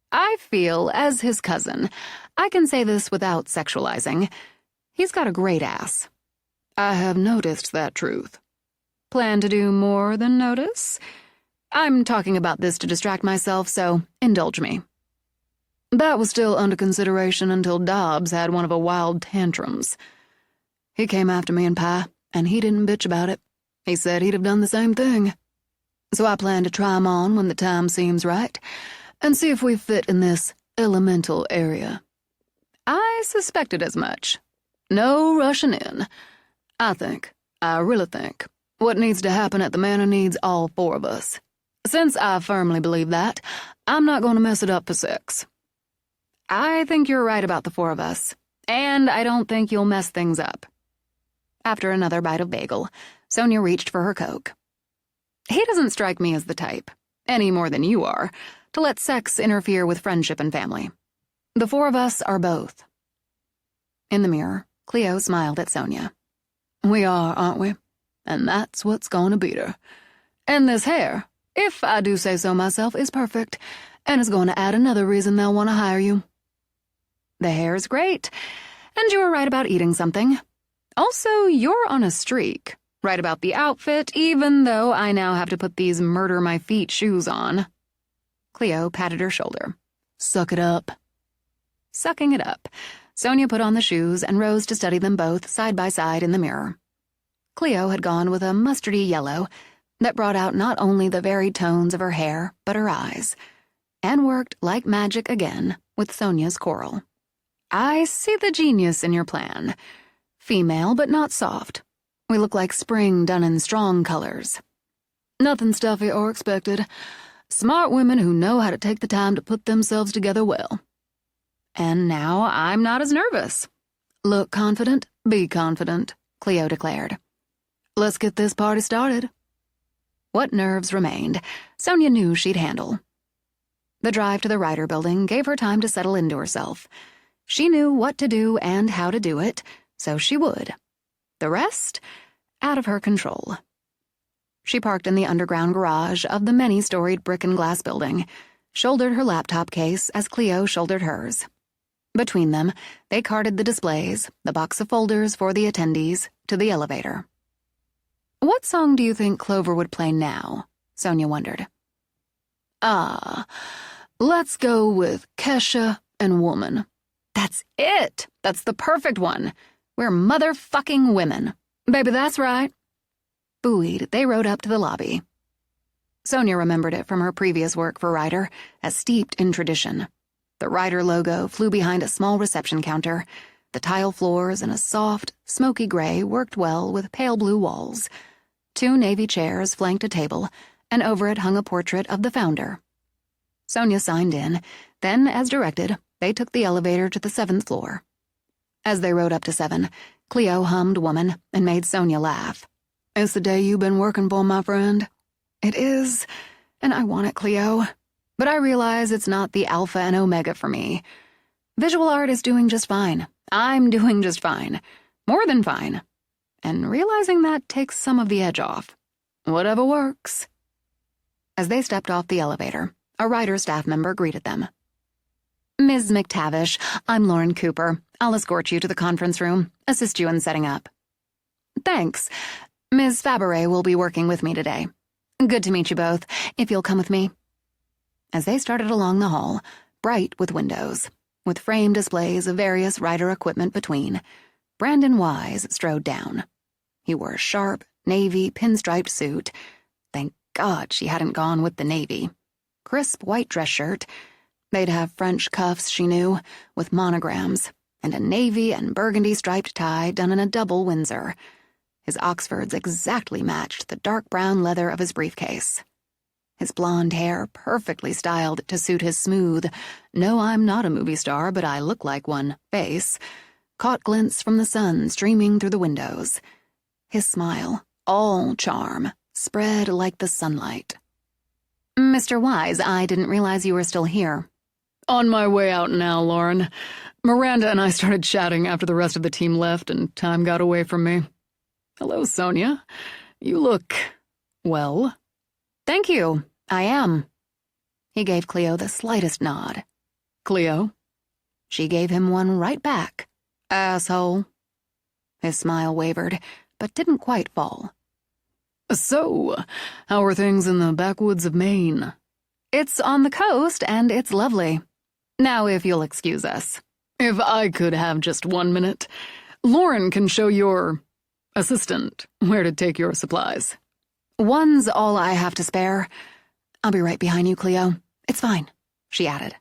I feel, as his cousin, I can say this without sexualizing, he's got a great ass. I have noticed that truth. Plan to do more than notice? I'm talking about this to distract myself, so indulge me. That was still under consideration until Dobbs had one of a wild tantrums. He came after me and Pi, and he didn't bitch about it. He said he'd have done the same thing. So I plan to try him on when the time seems right, and see if we fit in this elemental area. I suspected as much. No rushing in. I really think, what needs to happen at the manor needs all 4 of us. Since I firmly believe that, I'm not going to mess it up for sex. I think you're right about the 4 of us, and I don't think you'll mess things up. After another bite of bagel, Sonia reached for her Coke. He doesn't strike me as the type, any more than you are, to let sex interfere with friendship and family. The 4 of us are both. In the mirror, Cleo smiled at Sonia. We are, aren't we? And that's what's going to beat her. And this hair, if I do say so myself, is perfect, and is going to add another reason they'll want to hire you. The hair's great, and you were right about eating something. Also, you're on a streak. Right about the outfit, even though I now have to put these murder-my-feet shoes on. Cleo patted her shoulder. Suck it up. Sucking it up, Sonia put on the shoes and rose to study them both side by side in the mirror. Cleo had gone with a mustardy yellow that brought out not only the varied tones of her hair, but her eyes, and worked like magic again with Sonia's coral. I see the genius in your plan. Female, but not soft. We look like spring done in strong colors. Nothing stuffy or expected. Smart women who know how to take the time to put themselves together well. And now I'm not as nervous. Look confident, be confident, Cleo declared. Let's get this party started. What nerves remained, Sonia knew she'd handle. The drive to the Ryder Building gave her time to settle into herself. She knew what to do and how to do it, so she would. The rest, out of her control. She parked in the underground garage of the many-storied brick and glass building, shouldered her laptop case as Cleo shouldered hers. Between them, they carted the displays, the box of folders for the attendees, to the elevator. What song do you think Clover would play now? Sonia wondered. Let's go with Kesha and Woman. That's it! That's the perfect one. We're motherfucking women. Baby, that's right. Buoyed, they rode up to the lobby. Sonia remembered it from her previous work for Ryder, as steeped in tradition. The Ryder logo flew behind a small reception counter. The tile floors in a soft, smoky gray worked well with pale blue walls. 2 navy chairs flanked a table, and over it hung a portrait of the founder. Sonia signed in, then, as directed, they took the elevator to the 7th floor. As they rode up to 7, Cleo hummed Woman and made Sonia laugh. It's the day you've been working for, my friend. It is, and I want it, Cleo. But I realize it's not the alpha and omega for me. Visual art is doing just fine. I'm doing just fine. More than fine. And realizing that takes some of the edge off. Whatever works. As they stepped off the elevator, a Ryder staff member greeted them. Ms. McTavish, I'm Lauren Cooper. I'll escort you to the conference room, assist you in setting up. Thanks. Ms. Faberé will be working with me today. Good to meet you both, if you'll come with me. As they started along the hall, bright with windows, with frame displays of various writer equipment between, Brandon Wise strode down. He wore a sharp, navy, pinstriped suit. Thank God she hadn't gone with the navy. Crisp white dress shirt. They'd have French cuffs, she knew, with monograms, and a navy and burgundy striped tie done in a double Windsor. His Oxfords exactly matched the dark brown leather of his briefcase. His blonde hair perfectly styled to suit his smooth, "No, I'm not a movie star, but I look like one," face, caught glints from the sun streaming through the windows. His smile, all charm, spread like the sunlight. "Mr. Wise, I didn't realize you were still here." On my way out now, Lauren. Miranda and I started chatting after the rest of the team left and time got away from me. Hello, Sonia. You look... well. "Thank you. I am." He gave Cleo the slightest nod. Cleo? She gave him one right back. "Asshole." His smile wavered, but didn't quite fall. So, how are things in the backwoods of Maine? "It's on the coast, and it's lovely. Now, if you'll excuse us." If I could have just 1 minute, Lauren can show your assistant where to take your supplies. "One's all I have to spare. I'll be right behind you, Cleo. It's fine," she added.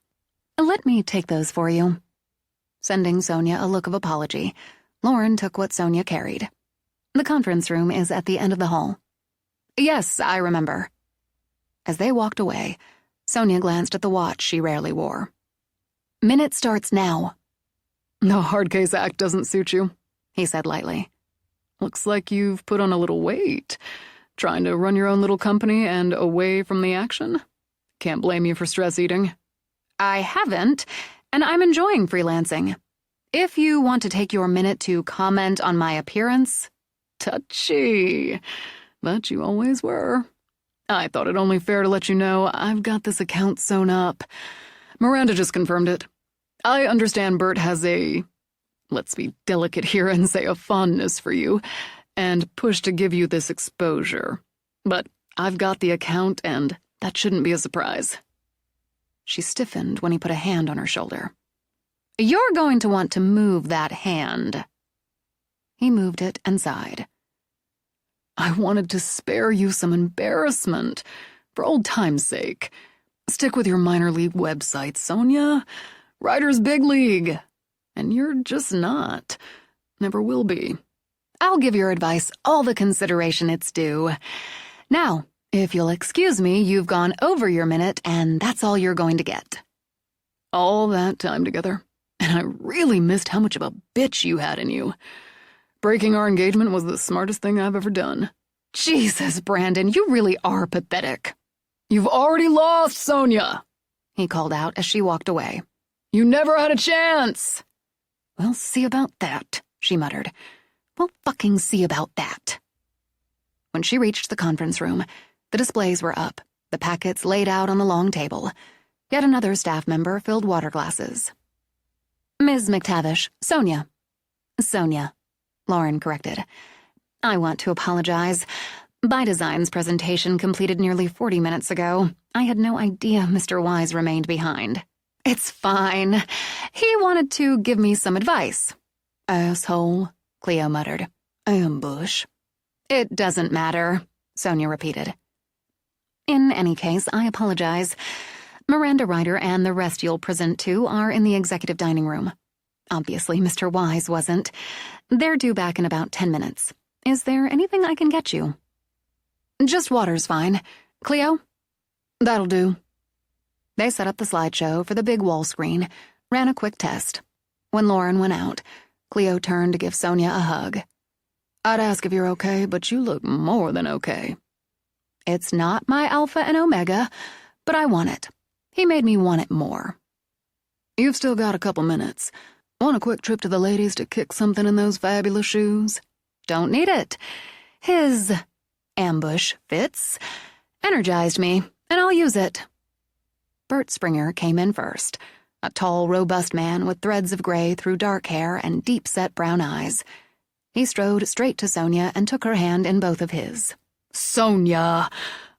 "Let me take those for you." Sending Sonia a look of apology, Lauren took what Sonia carried. "The conference room is at the end of the hall." "Yes, I remember." As they walked away, Sonia glanced at the watch she rarely wore. "Minute starts now." The hard case act doesn't suit you, he said lightly. Looks like you've put on a little weight. Trying to run your own little company and away from the action? Can't blame you for stress eating. "I haven't, and I'm enjoying freelancing. If you want to take your minute to comment on my appearance..." Touchy. But you always were. I thought it only fair to let you know I've got this account sewn up. Miranda just confirmed it. I understand Bert has a, let's be delicate here and say a fondness for you, and push to give you this exposure. But I've got the account, and that shouldn't be a surprise. She stiffened when he put a hand on her shoulder. "You're going to want to move that hand." He moved it and sighed. I wanted to spare you some embarrassment. For old time's sake. Stick with your minor league website, Sonia. Writer's big league. And you're just not. Never will be. "I'll give your advice all the consideration it's due. Now, if you'll excuse me, you've gone over your minute, and that's all you're going to get." All that time together. And I really missed how much of a bitch you had in you. Breaking our engagement was the smartest thing I've ever done. "Jesus, Brandon, you really are pathetic." You've already lost, Sonia, he called out as she walked away. You never had a chance. "We'll see about that," she muttered. "We'll fucking see about that." When she reached the conference room, the displays were up, the packets laid out on the long table. Yet another staff member filled water glasses. "Ms. McTavish, Sonia." "Sonia," Lauren corrected. "I want to apologize. By Design's presentation completed nearly 40 minutes ago. I had no idea Mr. Wise remained behind." "It's fine. He wanted to give me some advice." "Asshole," Cleo muttered. "Ambush." "It doesn't matter," Sonia repeated. "In any case, I apologize. Miranda Ryder and the rest you'll present to are in the executive dining room. Obviously, Mr. Wise wasn't. They're due back in about 10 minutes. Is there anything I can get you?" "Just water's fine. Cleo?" "That'll do." They set up the slideshow for the big wall screen, ran a quick test. When Lauren went out, Cleo turned to give Sonia a hug. "I'd ask if you're okay, but you look more than okay." "It's not my alpha and omega, but I want it. He made me want it more." "You've still got a couple minutes. Want a quick trip to the ladies to kick something in those fabulous shoes?" "Don't need it. His ambush fits, energized me, and I'll use it." Bert Springer came in first. a tall, robust man with threads of gray through dark hair and deep-set brown eyes. He strode straight to Sonia and took her hand in both of his. Sonia,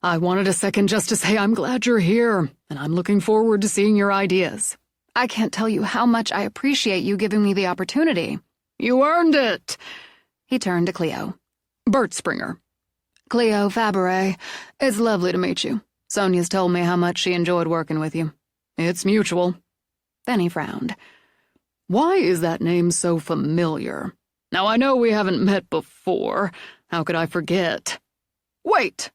I wanted a second just to say I'm glad you're here, and I'm looking forward to seeing your ideas. I can't tell you how much I appreciate you giving me the opportunity. You earned it. He turned to Cleo. Bert Springer. Cleo Faberé, it's lovely to meet you. Sonia's told me how much she enjoyed working with you. It's mutual. Then he frowned. Why is that name so familiar? Now, I know we haven't met before. How could I forget? Wait!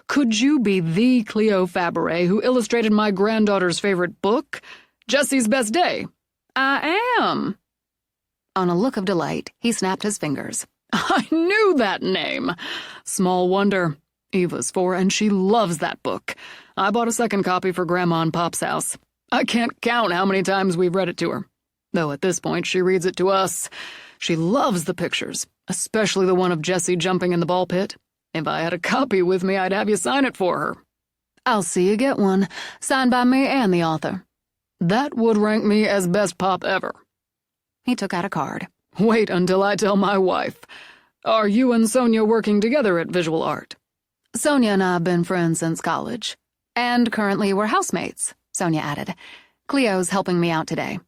Could you be the Cleo Faberé who illustrated my granddaughter's favorite book, Jessie's Best Day? I am. On a look of delight, he snapped his fingers. I knew that name. Small wonder. Eva's 4, and she loves that book. I bought a second copy for Grandma and Pop's house. I can't count how many times we've read it to her. Though at this point, she reads it to us. She loves the pictures, especially the one of Jessie jumping in the ball pit. If I had a copy with me, I'd have you sign it for her. I'll see you get one, signed by me and the author. That would rank me as best pop ever. He took out a card. Wait until I tell my wife. Are you and Sonia working together at Visual Art? Sonia and I have been friends since college. And currently we're housemates, Sonia added. Cleo's helping me out today.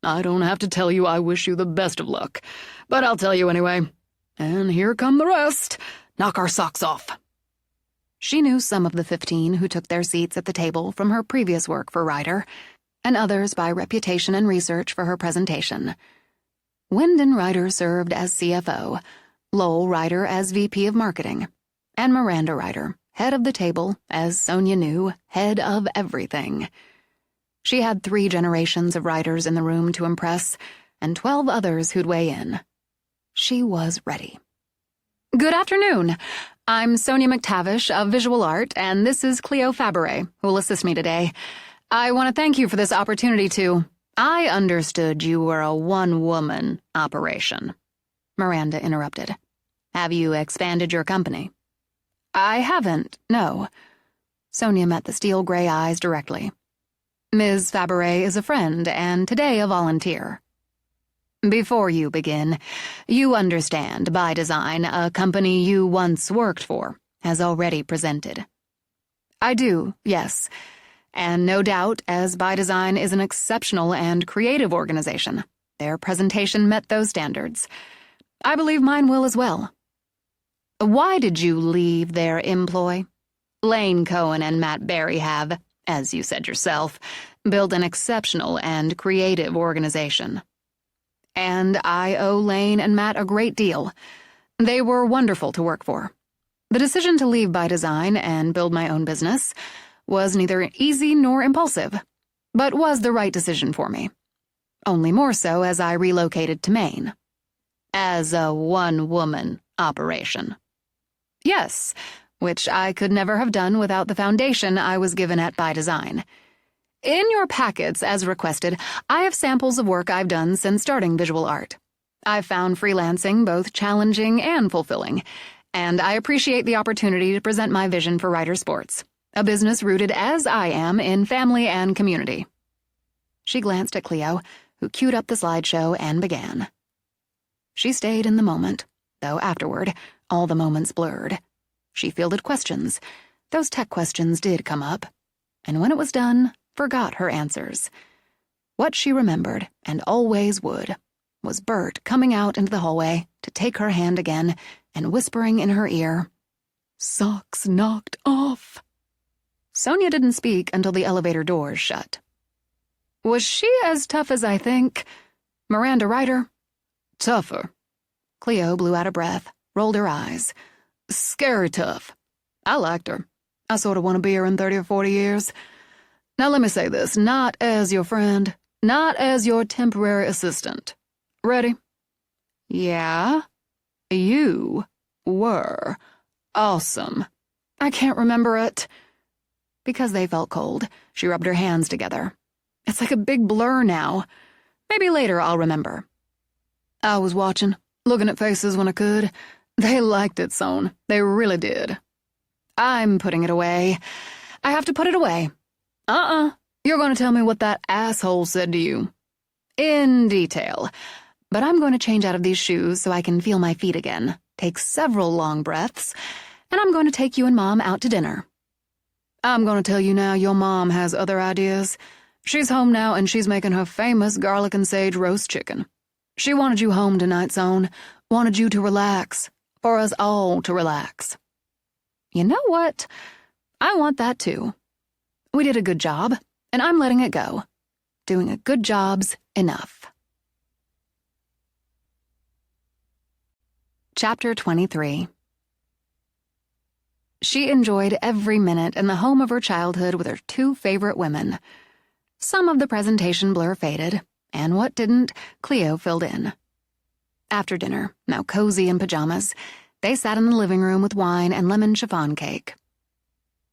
I don't have to tell you I wish you the best of luck, but I'll tell you anyway. And here come the rest. Knock our socks off. She knew some of the 15 who took their seats at the table from her previous work for Ryder, and others by reputation and research for her presentation. Wyndon Ryder served as CFO, Lowell Ryder as VP of Marketing, and Miranda Ryder, head of the table, as Sonia knew, head of everything. She had 3 generations of writers in the room to impress, and 12 others who'd weigh in. She was ready. Good afternoon. I'm Sonia McTavish of Visual Art, and this is Cleo Faberé, who will assist me today. I want to thank you for this opportunity to... I understood you were a one-woman operation, Miranda interrupted. Have you expanded your company? I haven't, no. Sonia met the steel-gray eyes directly. Ms. Faberé is a friend, and today a volunteer. Before you begin, you understand, by design, a company you once worked for has already presented. I do, yes. And no doubt, as By Design is an exceptional and creative organization, their presentation met those standards. I believe mine will as well. Why did you leave their employ? Lane Cohen and Matt Berry have, as you said yourself, built an exceptional and creative organization. And I owe Lane and Matt a great deal. They were wonderful to work for. The decision to leave By Design and build my own business was neither easy nor impulsive, but was the right decision for me. Only more so as I relocated to Maine. As a one-woman operation. Yes, which I could never have done without the foundation I was given at By Design. In your packets, as requested, I have samples of work I've done since starting Visual Art. I've found freelancing both challenging and fulfilling, and I appreciate the opportunity to present my vision for Ryder Sports, a business rooted as I am in family and community. She glanced at Cleo, who queued up the slideshow and began. She stayed in the moment, though afterward, all the moments blurred. She fielded questions. Those tech questions did come up. And when it was done, forgot her answers. What she remembered, and always would, was Bert coming out into the hallway to take her hand again and whispering in her ear, "Socks knocked off." Sonia didn't speak until the elevator doors shut. Was she as tough as I think? Miranda Ryder? Tougher. Cleo blew out a breath, rolled her eyes. Scary tough. I liked her. I sort of want to be her in 30 or 40 years. Now let me say this, not as your friend, not as your temporary assistant. Ready? Yeah? You were awesome. I can't remember it. Because they felt cold, she rubbed her hands together. It's like a big blur now. Maybe later I'll remember. I was watching, looking at faces when I could. They liked it, Son. They really did. I'm putting it away. I have to put it away. You're going to tell me what that asshole said to you. In detail. But I'm going to change out of these shoes so I can feel my feet again, take several long breaths, and I'm going to take you and Mom out to dinner. I'm going to tell you now your mom has other ideas. She's home now and she's making her famous garlic and sage roast chicken. She wanted you home tonight, Son. Wanted you to relax. For us all to relax. You know what? I want that too. We did a good job, and I'm letting it go. Doing a good job's enough. Chapter 23. She enjoyed every minute in the home of her childhood with her two favorite women. Some of the presentation blur faded, and what didn't, Cleo filled in. After dinner, now cozy in pajamas, they sat in the living room with wine and lemon chiffon cake.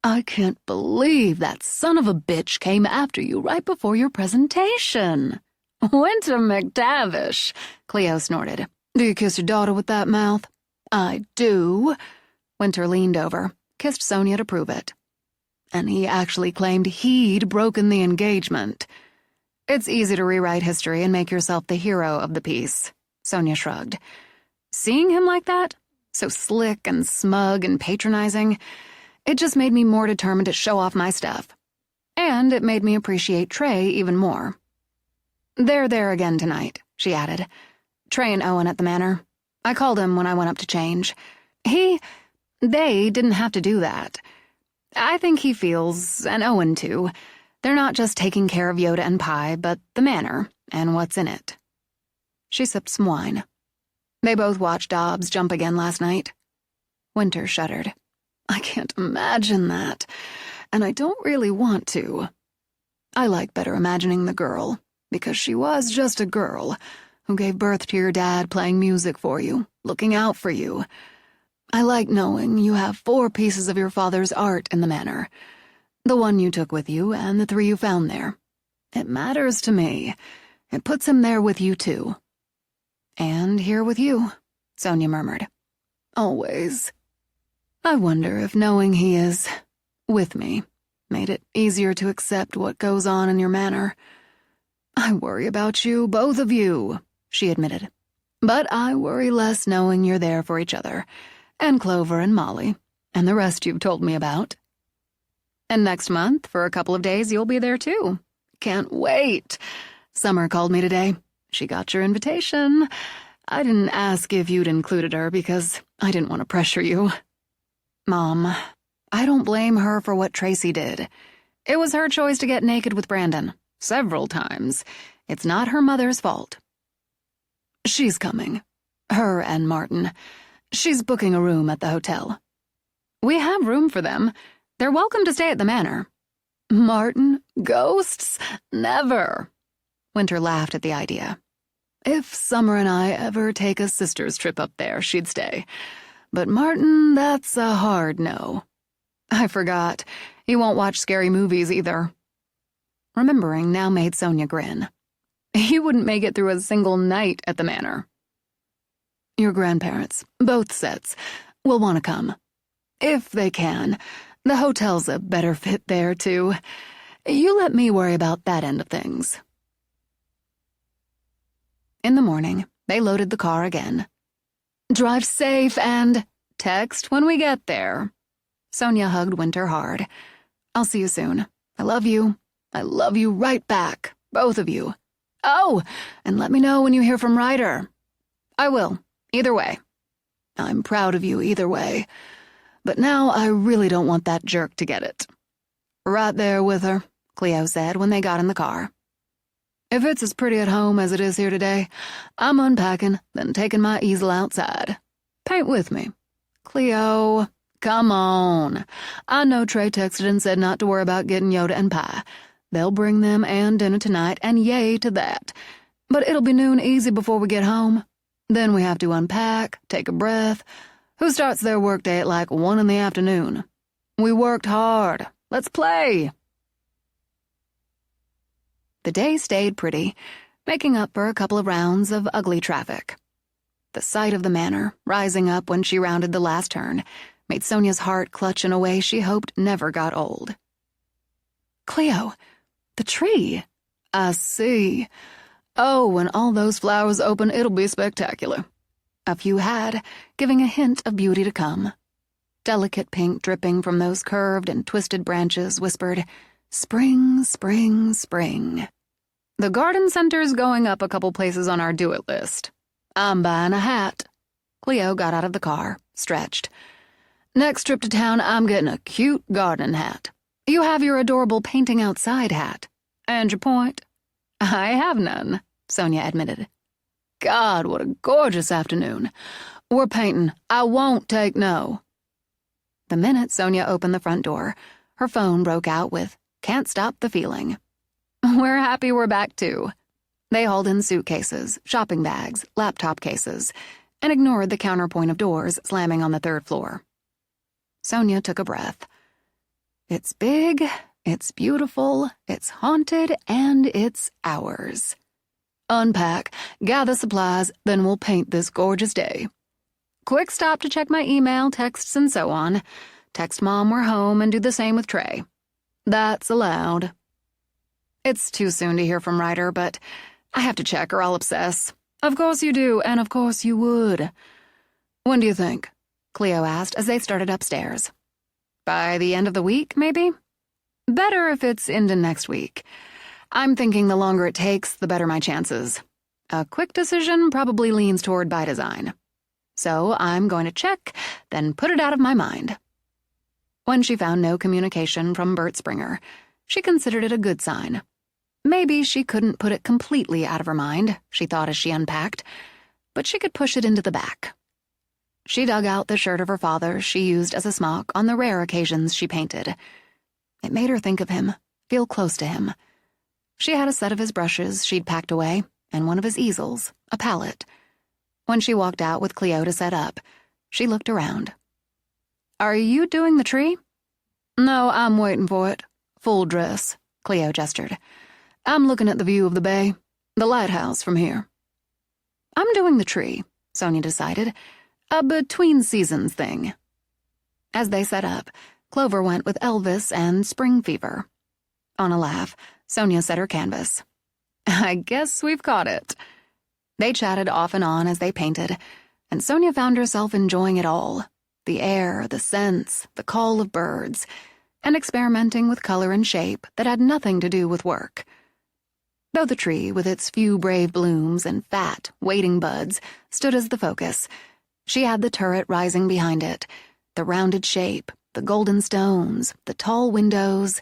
I can't believe that son of a bitch came after you right before your presentation. Winter McTavish, Cleo snorted. Do you kiss your daughter with that mouth? I do. Winter leaned over, kissed Sonia to prove it. And he actually claimed he'd broken the engagement. It's easy to rewrite history and make yourself the hero of the piece, Sonia shrugged. Seeing him like that, so slick and smug and patronizing, it just made me more determined to show off my stuff. And it made me appreciate Trey even more. They're there again tonight, she added. Trey and Owen at the manor. I called him when I went up to change. They didn't have to do that. I think he feels, and Owen too, they're not just taking care of Yoda and Pi, but the manor and what's in it. She sipped some wine. They both watched Dobbs jump again last night. Winter shuddered. I can't imagine that, and I don't really want to. I like better imagining the girl, because she was just a girl who gave birth to your dad playing music for you, looking out for you. I like knowing you have 4 pieces of your father's art in the manor. The one you took with you and the 3 you found there. It matters to me. It puts him there with you, too. And here with you, Sonia murmured. Always. I wonder if knowing he is with me made it easier to accept what goes on in your manor. I worry about you, both of you, she admitted. But I worry less knowing you're there for each other, and Clover and Molly, and the rest you've told me about. And next month, for a couple of days, you'll be there too. Can't wait. Summer called me today. She got your invitation. I didn't ask if you'd included her because I didn't want to pressure you. Mom, I don't blame her for what Tracy did. It was her choice to get naked with Brandon. Several times. It's not her mother's fault. She's coming. Her and Martin. She's booking a room at the hotel. We have room for them. They're welcome to stay at the manor. Martin? Ghosts? Never. Winter laughed at the idea. If Summer and I ever take a sister's trip up there, she'd stay. But Martin, that's a hard no. I forgot. He won't watch scary movies either. Remembering now made Sonia grin. He wouldn't make it through a single night at the manor. Your grandparents, both sets, will want to come. If they can. The hotel's a better fit there, too. You let me worry about that end of things. In the morning, they loaded the car again. Drive safe and text when we get there. Sonia hugged Winter hard. I'll see you soon. I love you. I love you right back, both of you. Oh, and let me know when you hear from Ryder. I will, either way. I'm proud of you either way. But now I really don't want that jerk to get it. Right there with her, Cleo said when they got in the car. If it's as pretty at home as it is here today, I'm unpacking, then taking my easel outside. Paint with me. Cleo, come on. I know Trey texted and said not to worry about getting Yoda and Pi. They'll bring them and dinner tonight, and yay to that. But it'll be noon easy before we get home. Then we have to unpack, take a breath. Who starts their workday at like 1 in the afternoon? We worked hard. Let's play. The day stayed pretty, making up for a couple of rounds of ugly traffic. The sight of the manor, rising up when she rounded the last turn, made Sonia's heart clutch in a way she hoped never got old. Cleo, The tree. I see. Oh, when all those flowers open, it'll be spectacular. A few had, giving a hint of beauty to come. Delicate pink dripping from those curved and twisted branches whispered, "Spring, spring, spring." The garden center's going up a couple places on our do-it list. I'm buying a hat. Cleo got out of the car, stretched. Next trip to town, I'm getting a cute gardening hat. You have your adorable painting outside hat. And your point? I have none, Sonia admitted. God, what a gorgeous afternoon. We're painting. I won't take no. The minute Sonia opened the front door, her phone broke out with, "Can't stop the feeling." We're happy we're back too. They hauled in suitcases, shopping bags, laptop cases, and ignored the counterpoint of doors slamming on the third floor. Sonia took a breath. It's big, it's beautiful, it's haunted, and it's ours. Unpack, gather supplies, then we'll paint this gorgeous day. Quick stop to check my email, texts, and so on. Text Mom we're home and do the same with Trey. That's allowed. It's too soon to hear from Ryder, but I have to check or I'll obsess. Of course you do, and of course you would. When do you think? Cleo asked as they started upstairs. By the end of the week, maybe? Better if it's into next week. I'm thinking the longer it takes, the better my chances. A quick decision probably leans toward by design. So I'm going to check, then put it out of my mind. When she found no communication from Bert Springer, she considered it a good sign. Maybe she couldn't put it completely out of her mind, she thought as she unpacked, but she could push it into the back. She dug out the shirt of her father she used as a smock on the rare occasions she painted. It made her think of him, feel close to him. She had a set of his brushes she'd packed away, and one of his easels, a palette. When she walked out with Cleo to set up, she looked around. Are you doing the tree? No, I'm waiting for it. Full dress, Cleo gestured. I'm looking at the view of the bay, the lighthouse from here. I'm doing the tree, Sonia decided. A between-seasons thing. As they set up, Clover went with Elvis and Spring Fever. On a laugh, Sonia set her canvas. I guess we've caught it. They chatted off and on as they painted, and Sonia found herself enjoying it all. The air, the scents, the call of birds, and experimenting with color and shape that had nothing to do with work. Though the tree, with its few brave blooms and fat, waiting buds, stood as the focus, she had the turret rising behind it, the rounded shape, the golden stones, the tall windows,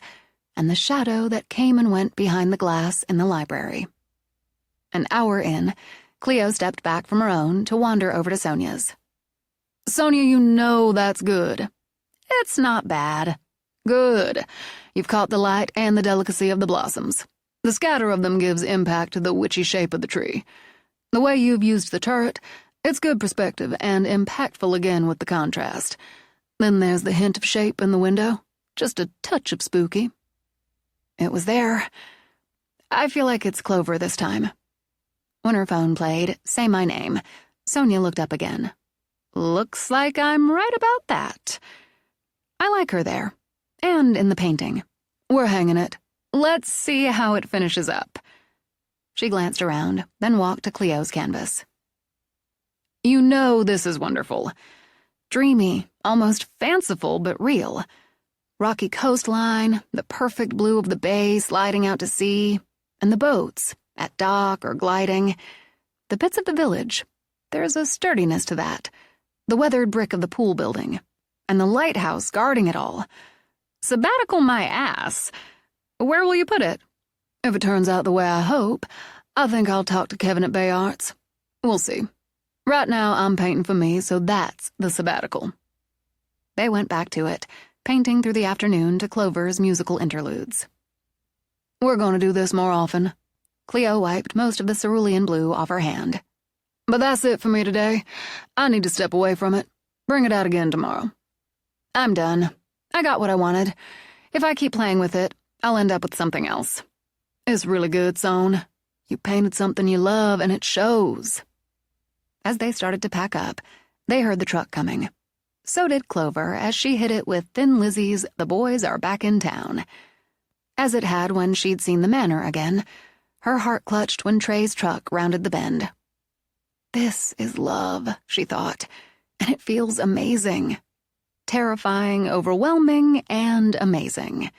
and the shadow that came and went behind the glass in the library. An hour in, Cleo stepped back from her own to wander over to Sonia's. Sonia, you know that's good. It's not bad. Good. You've caught the light and the delicacy of the blossoms. The scatter of them gives impact to the witchy shape of the tree. The way you've used the turret, it's good perspective and impactful again with the contrast. Then there's the hint of shape in the window, just a touch of spooky. It was there. I feel like it's Clover this time. When her phone played, Say My Name, Sonia looked up again. Looks like I'm right about that. I like her there. And in the painting. We're hanging it. Let's see how it finishes up. She glanced around, then walked to Cleo's canvas. You know this is wonderful. Dreamy, almost fanciful, but real. Rocky coastline, the perfect blue of the bay sliding out to sea, and the boats, at dock or gliding. The bits of the village. There's a sturdiness to that. The weathered brick of the pool building. And the lighthouse guarding it all. Sabbatical my ass. Where will you put it? If it turns out the way I hope, I think I'll talk to Kevin at Bay Arts. We'll see. Right now, I'm painting for me, so that's the sabbatical. They went back to it, painting through the afternoon to Clover's musical interludes. We're going to do this more often. Cleo wiped most of the cerulean blue off her hand. But that's it for me today. I need to step away from it. Bring it out again tomorrow. I'm done. I got what I wanted. If I keep playing with it, I'll end up with something else. It's really good, Son. You painted something you love, and it shows. As they started to pack up, they heard the truck coming. So did Clover as she hit it with Thin Lizzie's The Boys Are Back in Town. as it had when she'd seen the manor again. Her heart clutched when Trey's truck rounded the bend. This is love, she thought, and it feels amazing. Terrifying, overwhelming, and amazing.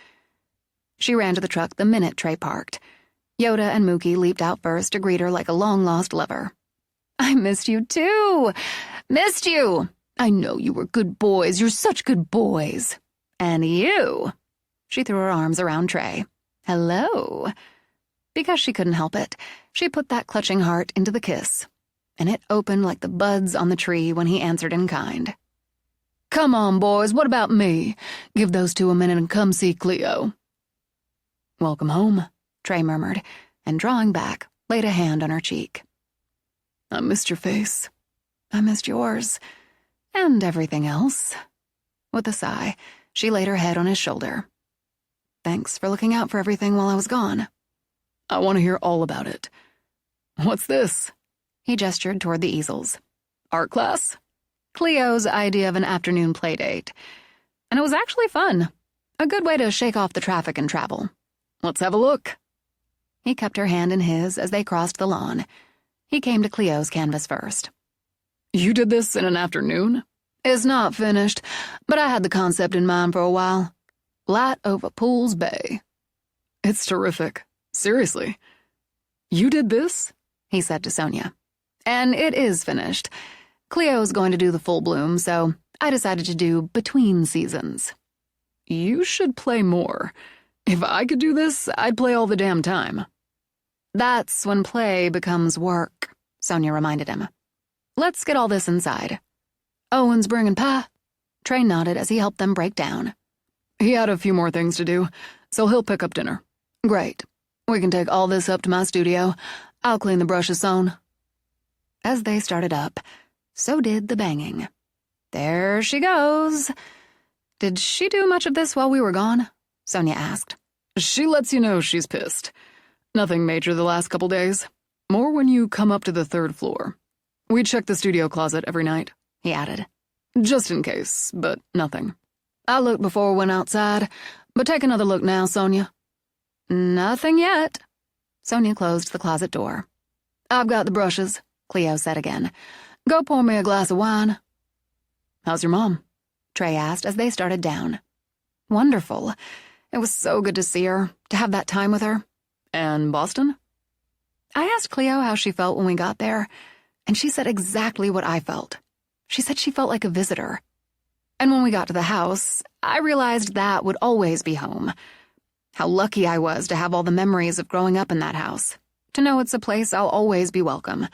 She ran to the truck the minute Trey parked. Yoda and Mookie leaped out first to greet her like a long-lost lover. "I missed you, too! Missed you! I know you were good boys. You're such good boys. And you!" She threw her arms around Trey. "Hello." Because she couldn't help it, she put that clutching heart into the kiss, and it opened like the buds on the tree when he answered in kind. "Come on, boys, what about me? Give those two a minute and come see Cleo." "Welcome home," Trey murmured, and drawing back, laid a hand on her cheek. "I missed your face. I missed yours. And everything else." With a sigh, she laid her head on his shoulder. "Thanks for looking out for everything while I was gone." "I want to hear all about it. What's this?" He gestured toward the easels. "Art class?" Cleo's idea of an afternoon play date. And it was actually fun. A good way to shake off the traffic and travel. "Let's have a look." He kept her hand in his as they crossed the lawn. He came to Cleo's canvas first. "You did this in an afternoon?" "It's not finished, but I had the concept in mind for a while. Light over Pools Bay." "It's terrific. Seriously. You did this?" he said to Sonia. "And it is finished. Cleo's going to do the full bloom, so I decided to do between seasons." "You should play more. If I could do this, I'd play all the damn time." "That's when play becomes work," Sonia reminded him. "Let's get all this inside." "Owen's bringing pie?" Trey nodded as he helped them break down. "He had a few more things to do, so he'll pick up dinner." "Great. We can take all this up to my studio. I'll clean the brushes sewn." As they started up, so did the banging. "There she goes." "Did she do much of this while we were gone?" Sonia asked. "She lets you know she's pissed. Nothing major the last couple days. More when you come up to the 3rd floor. We check the studio closet every night," he added. "Just in case, but nothing. I looked before we went outside, but take another look now, Sonia." "Nothing yet." Sonia closed the closet door. "I've got the brushes," Cleo said again. "Go pour me a glass of wine." "How's your mom?" Trey asked as they started down. "Wonderful. It was so good to see her, to have that time with her." "And Boston?" I asked Cleo how she felt when we got there, and she said exactly what I felt. She said she felt like a visitor. And when we got to the house, I realized that would always be home. How lucky I was to have all the memories of growing up in that house, to know it's a place I'll always be welcome.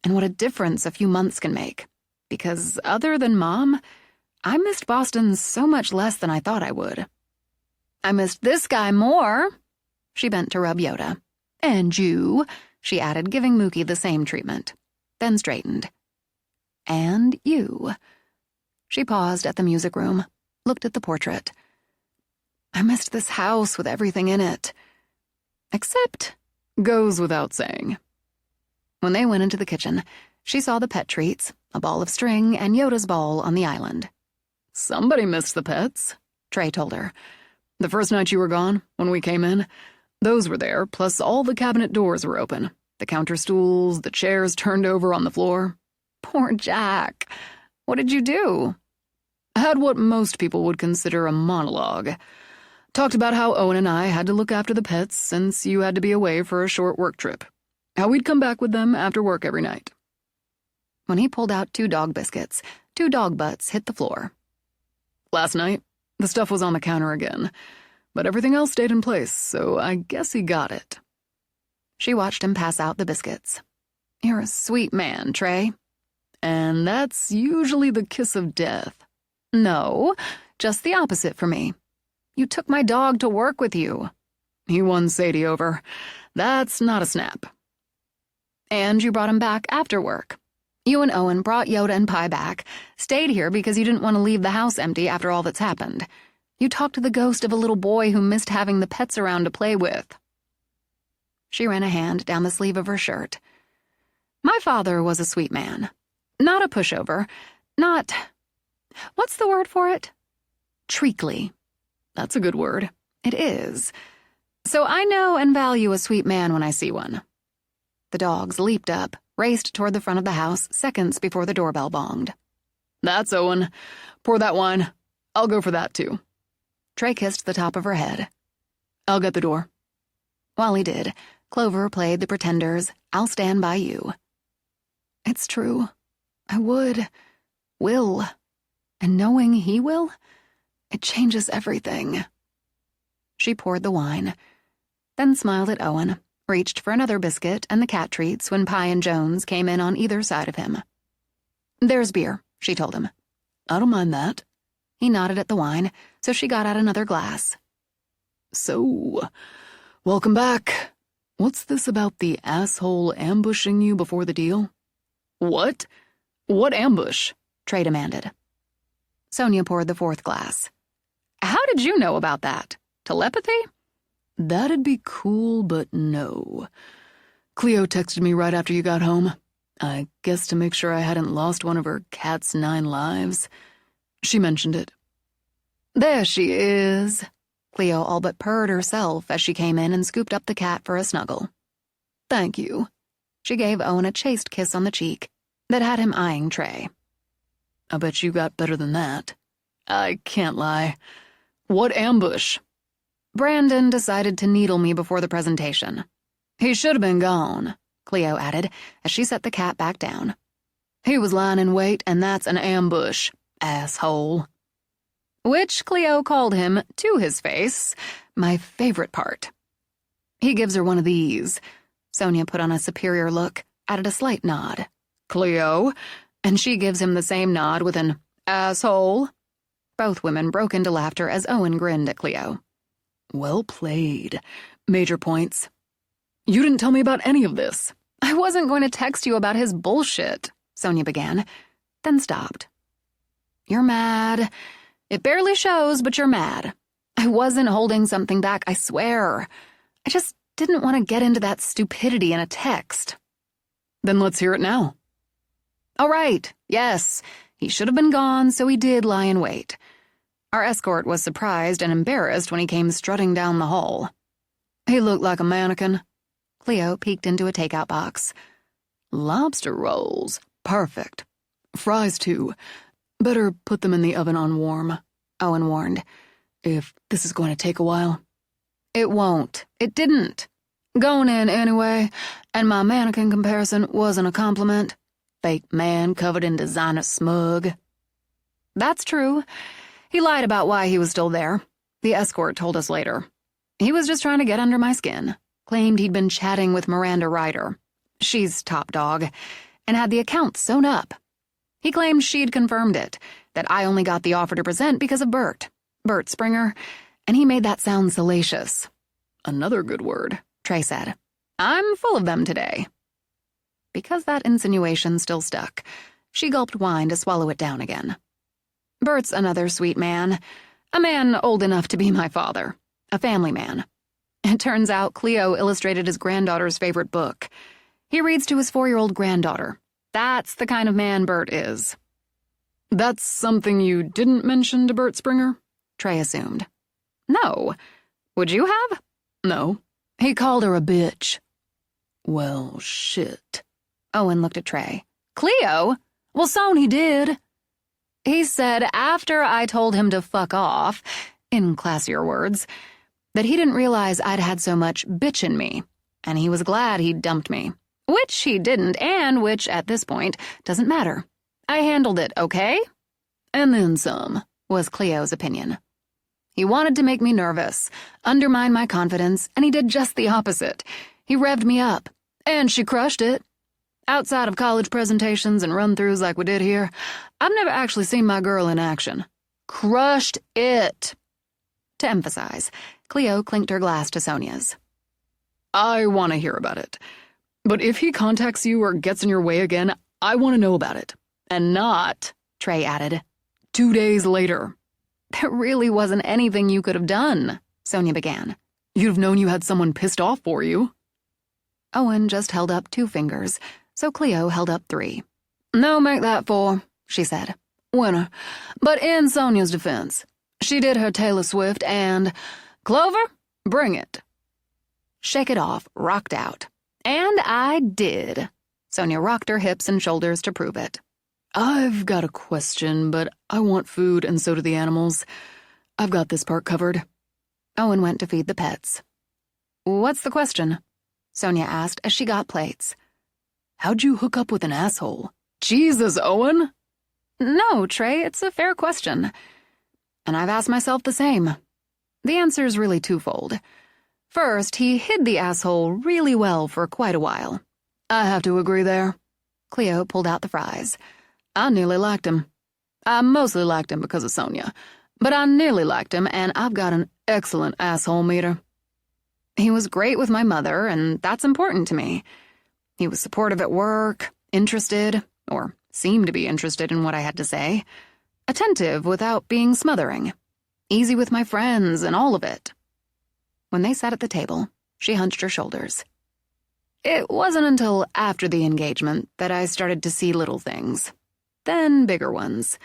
And what a difference a few months can make. Because other than Mom, I missed Boston so much less than I thought I would. "I missed this guy more." She bent to rub Yoda. "And you," she added, giving Mookie the same treatment. Then straightened. "And you." She paused at the music room, looked at the portrait. "I missed this house with everything in it. Except, goes without saying." When they went into the kitchen, she saw the pet treats, a ball of string, and Yoda's ball on the island. "Somebody missed the pets," Trey told her. "The first night you were gone, when we came in, those were there, plus all the cabinet doors were open. The counter stools, the chairs turned over on the floor." "Poor Jack. What did you do?" "Had what most people would consider a monologue. Talked about how Owen and I had to look after the pets since you had to be away for a short work trip. How we'd come back with them after work every night." When he pulled out 2 dog biscuits, 2 dog butts hit the floor. "Last night, the stuff was on the counter again, but everything else stayed in place, so I guess he got it." She watched him pass out the biscuits. "You're a sweet man, Trey." "And that's usually the kiss of death." "No, just the opposite for me. You took my dog to work with you." "He won Sadie over. That's not a snap." "And you brought him back after work. You and Owen brought Yoda and Pi back, stayed here because you didn't want to leave the house empty after all that's happened. You talked to the ghost of a little boy who missed having the pets around to play with." She ran a hand down the sleeve of her shirt. "My father was a sweet man. Not a pushover. Not... What's the word for it? Treacly. That's a good word. It is. So I know and value a sweet man when I see one. The dogs leaped up, raced toward the front of the house seconds before the doorbell bonged. That's Owen. Pour that wine. I'll go for that, too. Trey kissed the top of her head. I'll get the door. While he did, Clover played the Pretenders' I'll Stand By You. It's true. I will. And knowing he will, it changes everything. She poured the wine, then smiled at Owen, reached for another biscuit and the cat treats when Pie and Jones came in on either side of him. There's beer, she told him. I don't mind that. He nodded at the wine, so she got out another glass. So, welcome back. What's this about the asshole ambushing you before the deal? What? What ambush? Trey demanded. Sonia poured the fourth glass. How did you know about that? Telepathy? That'd be cool, but no. Cleo texted me right after you got home. I guess to make sure I hadn't lost one of her cat's 9 lives. She mentioned it. There she is. Cleo all but purred herself as she came in and scooped up the cat for a snuggle. Thank you. She gave Owen a chaste kiss on the cheek that had him eyeing Trey. I bet you got better than that. I can't lie. What ambush? Brandon decided to needle me before the presentation. He should have been gone, Cleo added as she set the cat back down. He was lying in wait, and that's an ambush, asshole. Which Cleo called him, to his face, my favorite part. He gives her one of these. Sonia put on a superior look, added a slight nod. Cleo, and she gives him the same nod with an asshole. Both women broke into laughter as Owen grinned at Cleo. Well played. Major points. You didn't tell me about any of this. I wasn't going to text you about his bullshit, Sonia began, then stopped. You're mad. It barely shows, but you're mad. I wasn't holding something back, I swear. I just didn't want to get into that stupidity in a text. Then let's hear it now. All right, yes. He should have been gone, so he did lie in wait. Our escort was surprised and embarrassed when he came strutting down the hall. He looked like a mannequin. Cleo peeked into a takeout box. Lobster rolls. Perfect. Fries, too. Better put them in the oven on warm, Owen warned. If this is going to take a while. It won't. It didn't. Going in anyway, and my mannequin comparison wasn't a compliment. Fake man covered in designer smug. That's true. He lied about why he was still there. The escort told us later. He was just trying to get under my skin. Claimed he'd been chatting with Miranda Ryder. She's top dog. And had the account sewn up. He claimed she'd confirmed it, that I only got the offer to present because of Bert Springer, and he made that sound salacious. Another good word, Trey said. I'm full of them today. Because that insinuation still stuck, she gulped wine to swallow it down again. Bert's another sweet man, a man old enough to be my father, a family man. It turns out Cleo illustrated his granddaughter's favorite book. He reads to his 4-year-old granddaughter. That's the kind of man Bert is. That's something you didn't mention to Bert Springer? Trey assumed. No. Would you have? No. He called her a bitch. Well, shit. Owen looked at Trey. Cleo? Well, so'n he did. He said after I told him to fuck off, in classier words, that he didn't realize I'd had so much bitch in me, and he was glad he'd dumped me. Which he didn't, and which, at this point, doesn't matter. I handled it, okay? And then some, was Cleo's opinion. He wanted to make me nervous, undermine my confidence, and he did just the opposite. He revved me up, and she crushed it. Outside of college presentations and run-throughs like we did here, I've never actually seen my girl in action. Crushed it. To emphasize, Cleo clinked her glass to Sonia's. I want to hear about it. But if he contacts you or gets in your way again, I want to know about it. And not, Trey added, 2 days later. There really wasn't anything you could have done, Sonia began. You'd have known you had someone pissed off for you. Owen just held up 2 fingers, so Cleo held up 3. No, make that 4, she said. Winner. But in Sonia's defense, she did her Taylor Swift and... Clover, bring it. shake it off, rocked out. And I did. Sonia rocked her hips and shoulders to prove it. I've got a question, but I want food and so do the animals. I've got this part covered. Owen went to feed the pets. What's the question? Sonia asked as she got plates. How'd you hook up with an asshole? Jesus, Owen! No, Trey, it's a fair question. And I've asked myself the same. The answer's really twofold. First, he hid the asshole really well for quite a while. I have to agree there. Cleo pulled out the fries. I nearly liked him. I mostly liked him because of Sonia, but I nearly liked him, and I've got an excellent asshole meter. He was great with my mother, and that's important to me. He was supportive at work, interested, or seemed to be interested in what I had to say, attentive without being smothering, easy with my friends, and all of it. When they sat at the table, she hunched her shoulders. It wasn't until after the engagement that I started to see little things, then bigger ones.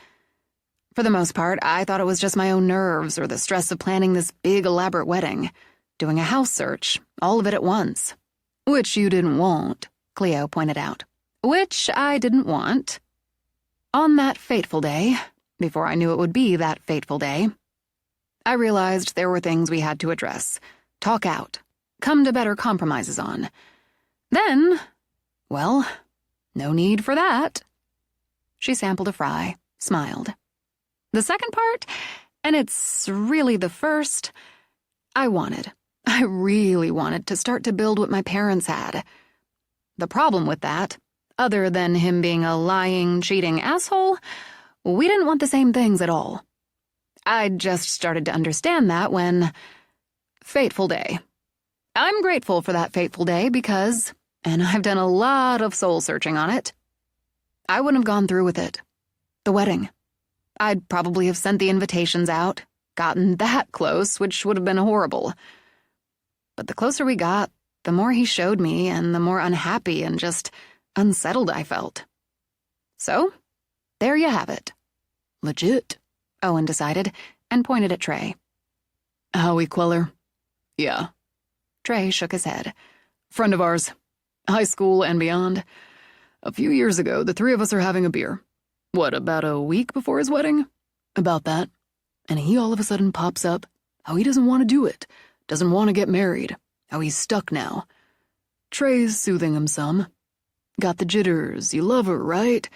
For the most part, I thought it was just my own nerves or the stress of planning this big, elaborate wedding, doing a house search, all of it at once. Which you didn't want, Cleo pointed out. Which I didn't want. On that fateful day, before I knew it would be that fateful day, I realized there were things we had to address, talk out, come to better compromises on. Then, well, no need for that. She sampled a fry, smiled. The second part, and it's really the first, I really wanted to start to build what my parents had. The problem with that, other than him being a lying, cheating asshole, we didn't want the same things at all. I just started to understand that when... Fateful day. I'm grateful for that fateful day because, and I've done a lot of soul-searching on it, I wouldn't have gone through with it. The wedding. I'd probably have sent the invitations out, gotten that close, which would have been horrible. But the closer we got, the more he showed me and the more unhappy and just unsettled I felt. So, there you have it. Legit, Owen decided and pointed at Trey. Howie Queller. Yeah. Trey shook his head. Friend of ours. High school and beyond. A few years ago, the three of us are having a beer. What, about a week before his wedding? About that. And he all of a sudden pops up how he doesn't want to do it, doesn't want to get married, how he's stuck now. Trey's soothing him some. Got the jitters, you love her, right?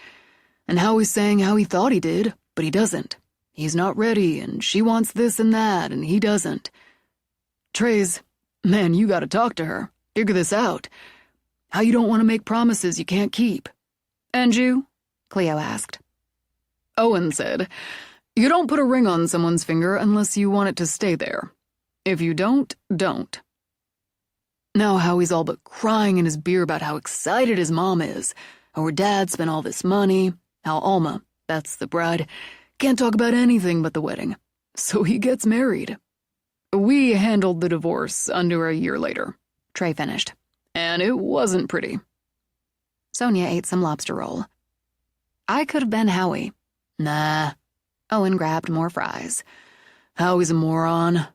And Howie's saying how he thought he did, but he doesn't. He's not ready, and she wants this and that, and he doesn't. Trey's, man, you gotta talk to her. Figure this out. How you don't want to make promises you can't keep. And you? Cleo asked. Owen said, you don't put a ring on someone's finger unless you want it to stay there. If you don't, don't. Now Howie's all but crying in his beer about how excited his mom is, how her dad spent all this money, how Alma, that's the bride, can't talk about anything but the wedding. So he gets married. We handled the divorce under a year later, Trey finished. And it wasn't pretty. Sonia ate some lobster roll. I could have been Howie. Nah. Owen grabbed more fries. Howie's a moron.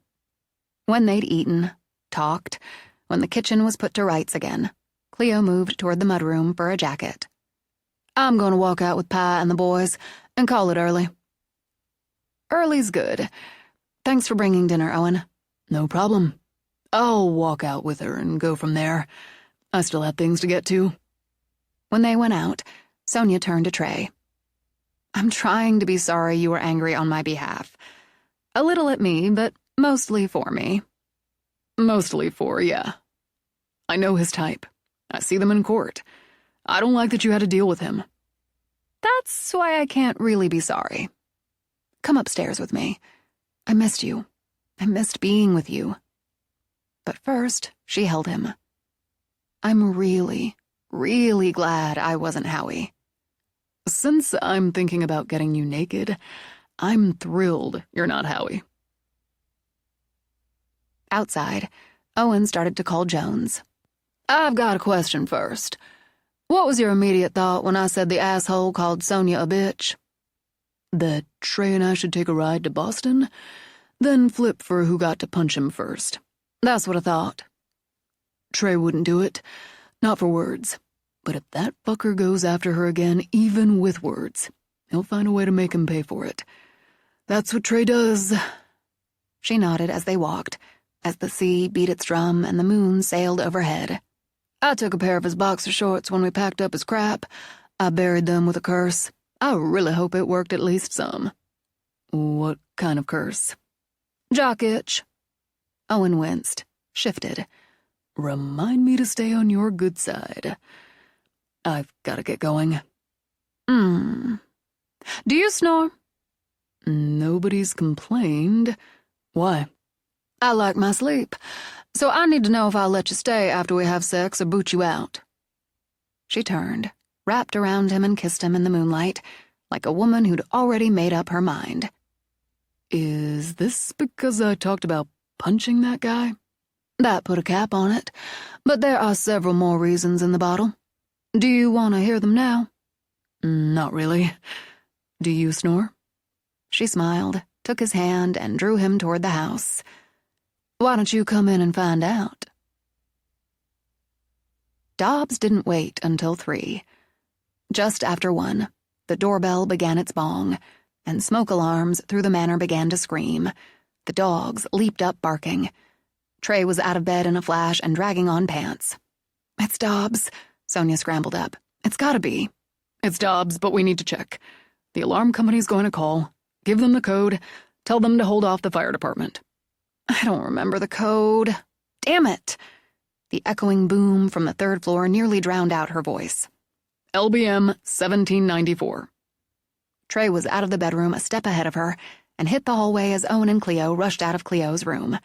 When they'd eaten, talked, when the kitchen was put to rights again, Cleo moved toward the mudroom for a jacket. I'm going to walk out with Pa and the boys and call it early. Early's good. Thanks for bringing dinner, Owen. No problem. I'll walk out with her and go from there. I still have things to get to. When they went out, Sonia turned to Trey. I'm trying to be sorry you were angry on my behalf. A little at me, but mostly for me. Mostly for, yeah. I know his type. I see them in court. I don't like that you had to deal with him. That's why I can't really be sorry. Come upstairs with me. I missed you. I missed being with you. But first, she held him. I'm really, really glad I wasn't Howie. Since I'm thinking about getting you naked, I'm thrilled you're not Howie. Outside, Owen started to call Jones. I've got a question first. What was your immediate thought when I said the asshole called Sonia a bitch? That Trey and I should take a ride to Boston? Then flip for who got to punch him first. That's what I thought. Trey wouldn't do it. Not for words. But if that fucker goes after her again, even with words, he'll find a way to make him pay for it. That's what Trey does. She nodded as they walked, as the sea beat its drum and the moon sailed overhead. I took a pair of his boxer shorts when we packed up his crap. I buried them with a curse. I really hope it worked at least some. What kind of curse? Jock itch. Owen winced, shifted. Remind me to stay on your good side. I've got to get going. Do you snore? Nobody's complained. Why? I like my sleep, so I need to know if I'll let you stay after we have sex or boot you out. She turned, wrapped around him and kissed him in the moonlight, like a woman who'd already made up her mind. Is this because I talked about punching that guy? That put a cap on it, but there are several more reasons in the bottle. Do you want to hear them now? Not really. Do you snore? She smiled, took his hand, and drew him toward the house. Why don't you come in and find out? Dobbs didn't wait until 3. Just after 1, the doorbell began its bong, and smoke alarms through the manor began to scream. The dogs leaped up barking. Trey was out of bed in a flash and dragging on pants. It's Dobbs. Sonia scrambled up. It's gotta be. It's Dobbs, but we need to check. The alarm company's going to call. Give them the code. Tell them to hold off the fire department. I don't remember the code. Damn it. The echoing boom from the 3rd floor nearly drowned out her voice. LBM 1794. Trey was out of the bedroom a step ahead of her and hit the hallway as Owen and Cleo rushed out of Cleo's room.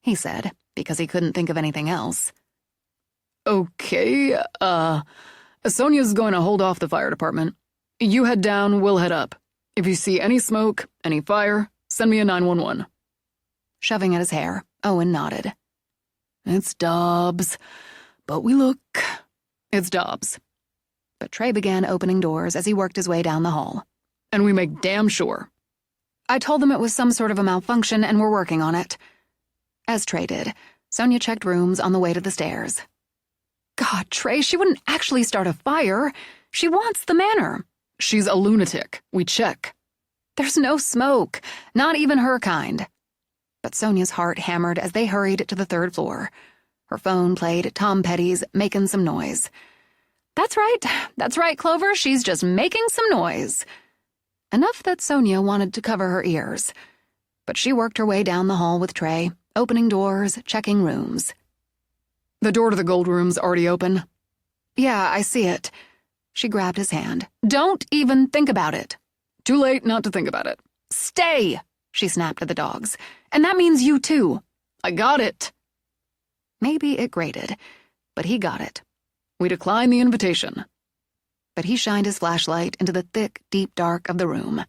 He said, because he couldn't think of anything else. Okay, Sonia's going to hold off the fire department. You head down, we'll head up. If you see any smoke, any fire, send me a 911. Shoving at his hair, Owen nodded. It's Dobbs, but we look. It's Dobbs. But Trey began opening doors as he worked his way down the hall. And we make damn sure. I told them it was some sort of a malfunction and we're working on it. As Trey did, Sonia checked rooms on the way to the stairs. God, Trey, she wouldn't actually start a fire. She wants the manor. She's a lunatic. We check. There's no smoke, not even her kind. But Sonia's heart hammered as they hurried to the 3rd floor. Her phone played Tom Petty's Making Some Noise. That's right, Clover, she's just making some noise. Enough that Sonia wanted to cover her ears. But she worked her way down the hall with Trey, opening doors, checking rooms. The door to the gold room's already open. Yeah, I see it. She grabbed his hand. Don't even think about it. Too late not to think about it. Stay, she snapped at the dogs. And that means you too. I got it. Maybe it grated, but he got it. We decline the invitation. But he shined his flashlight into the thick, deep dark of the room.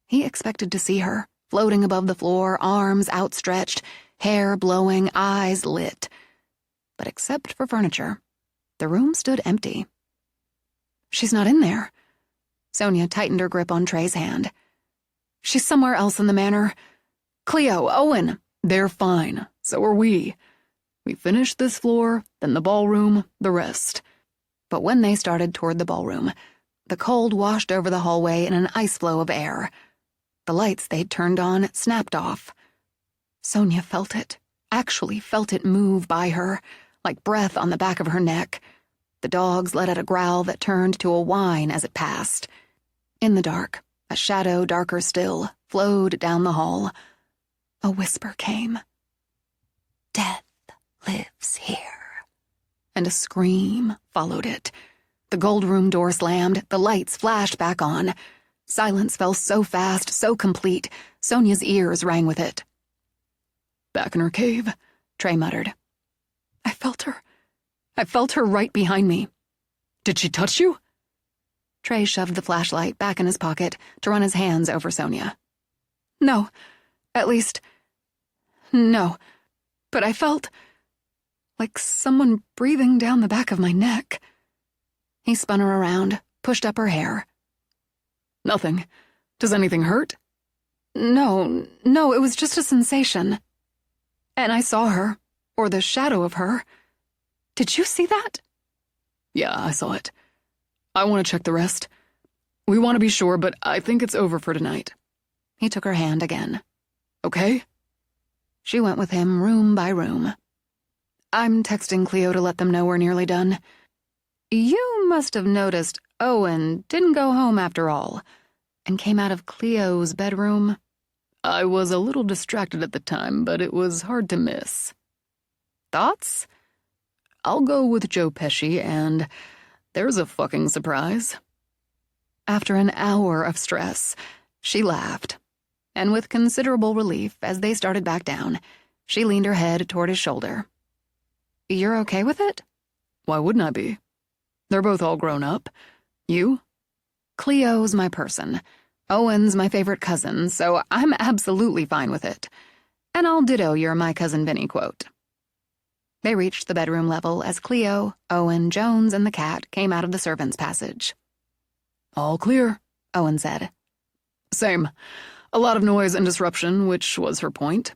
He expected to see her, floating above the floor, arms outstretched, hair blowing, eyes lit. But except for furniture, the room stood empty. She's not in there. Sonia tightened her grip on Trey's hand. She's somewhere else in the manor. Cleo, Owen. They're fine. So are we. We finished this floor, then the ballroom, the rest. But when they started toward the ballroom, the cold washed over the hallway in an ice flow of air. The lights they'd turned on snapped off. Sonia felt it, actually felt it move by her, like breath on the back of her neck. The dogs let out a growl that turned to a whine as it passed. In the dark, a shadow darker still flowed down the hall. A whisper came. Death lives here. And a scream followed it. The gold room door slammed, the lights flashed back on. Silence fell so fast, so complete, Sonia's ears rang with it. Back in her cave, Trey muttered. I felt her right behind me. Did she touch you? Trey shoved the flashlight back in his pocket to run his hands over Sonia. No, at least, no. But I felt like someone breathing down the back of my neck. He spun her around, pushed up her hair. Nothing. Does anything hurt? No, it was just a sensation. And I saw her, or the shadow of her, Did you see that? Yeah, I saw it. I want to check the rest. We want to be sure, but I think it's over for tonight. He took her hand again. Okay? She went with him room by room. I'm texting Cleo to let them know we're nearly done. You must have noticed Owen didn't go home after all, and came out of Cleo's bedroom. I was a little distracted at the time, but it was hard to miss. Thoughts? I'll go with Joe Pesci, and there's a fucking surprise. After an hour of stress, she laughed, and with considerable relief as they started back down, she leaned her head toward his shoulder. You're okay with it? Why wouldn't I be? They're both all grown up. You? Cleo's my person. Owen's my favorite cousin, so I'm absolutely fine with it. And I'll ditto your My Cousin Vinny quote. They reached the bedroom level as Cleo, Owen, Jones, and the cat came out of the servants' passage. All clear, Owen said. Same. A lot of noise and disruption, which was her point.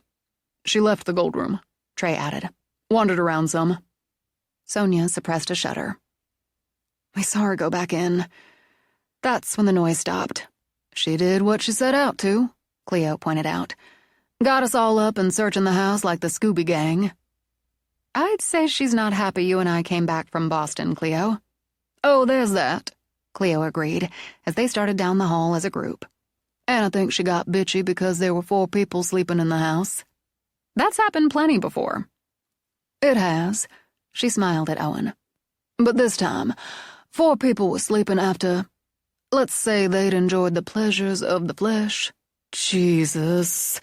She left the gold room, Trey added. Wandered around some. Sonia suppressed a shudder. We saw her go back in. That's when the noise stopped. She did what she set out to, Cleo pointed out. Got us all up and searching the house like the Scooby Gang. I'd say she's not happy you and I came back from Boston, Cleo. Oh, there's that, Cleo agreed as they started down the hall as a group. And I think she got bitchy because there were 4 people sleeping in the house. That's happened plenty before. It has, she smiled at Owen. But this time, 4 people were sleeping after, let's say they'd enjoyed the pleasures of the flesh. Jesus.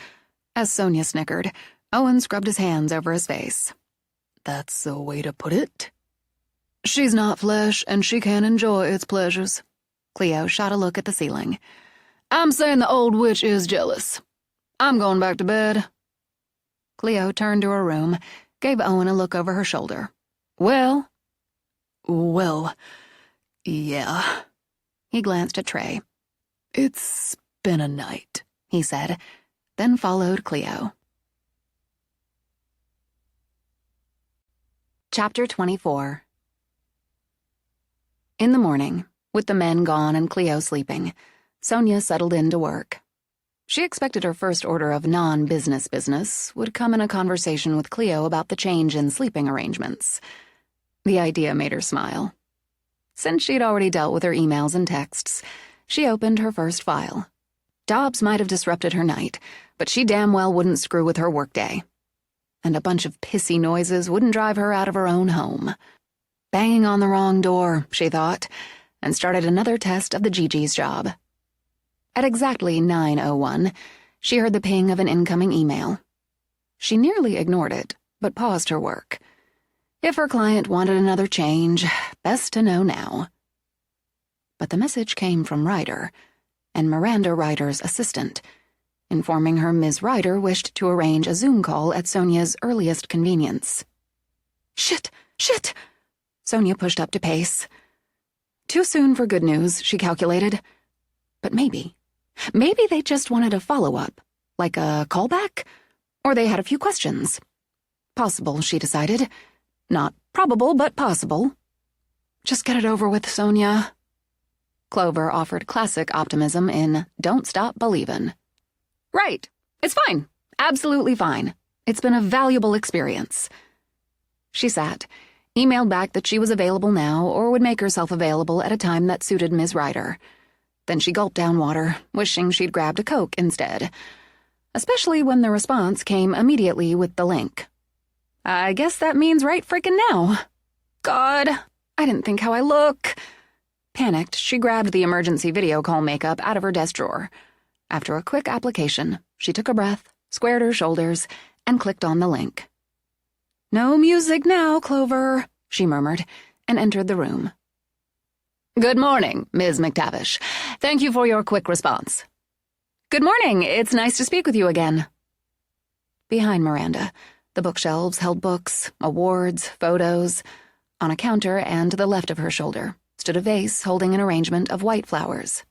As Sonia snickered, Owen scrubbed his hands over his face. That's the way to put it. She's not flesh, and she can enjoy its pleasures. Cleo shot a look at the ceiling. I'm saying the old witch is jealous. I'm going back to bed. Cleo turned to her room, gave Owen a look over her shoulder. Well, yeah. He glanced at Trey. It's been a night, he said, then followed Cleo. Chapter 24. In the morning, with the men gone and Cleo sleeping, Sonia settled in to work. She expected her first order of non-business business would come in a conversation with Cleo about the change in sleeping arrangements. The idea made her smile. Since she'd already dealt with her emails and texts, she opened her first file. Dobbs might have disrupted her night, but she damn well wouldn't screw with her workday. And a bunch of pissy noises wouldn't drive her out of her own home. Banging on the wrong door, she thought, and started another test of the Gigi's job. At exactly 9:01, she heard the ping of an incoming email. She nearly ignored it, but paused her work. If her client wanted another change, best to know now. But the message came from Ryder, and Miranda Ryder's assistant, informing her Ms. Ryder wished to arrange a Zoom call at Sonia's earliest convenience. Shit! Sonia pushed up to pace. Too soon for good news, she calculated. But maybe they just wanted a follow-up, like a callback, or they had a few questions. Possible, she decided. Not probable, but possible. Just get it over with, Sonia. Clover offered classic optimism in Don't Stop Believin'. Right. It's fine. Absolutely fine. It's been a valuable experience. She sat, emailed back that she was available now or would make herself available at a time that suited Ms. Ryder. Then she gulped down water, wishing she'd grabbed a Coke instead. Especially when the response came immediately with the link. I guess that means right frickin' now. God, I didn't think how I look. Panicked, she grabbed the emergency video call makeup out of her desk drawer. After a quick application, she took a breath, squared her shoulders, and clicked on the link. No music now, Clover, she murmured, and entered the room. Good morning, Ms. McTavish. Thank you for your quick response. Good morning. It's nice to speak with you again. Behind Miranda, the bookshelves held books, awards, photos. On a counter and to the left of her shoulder stood a vase holding an arrangement of white flowers.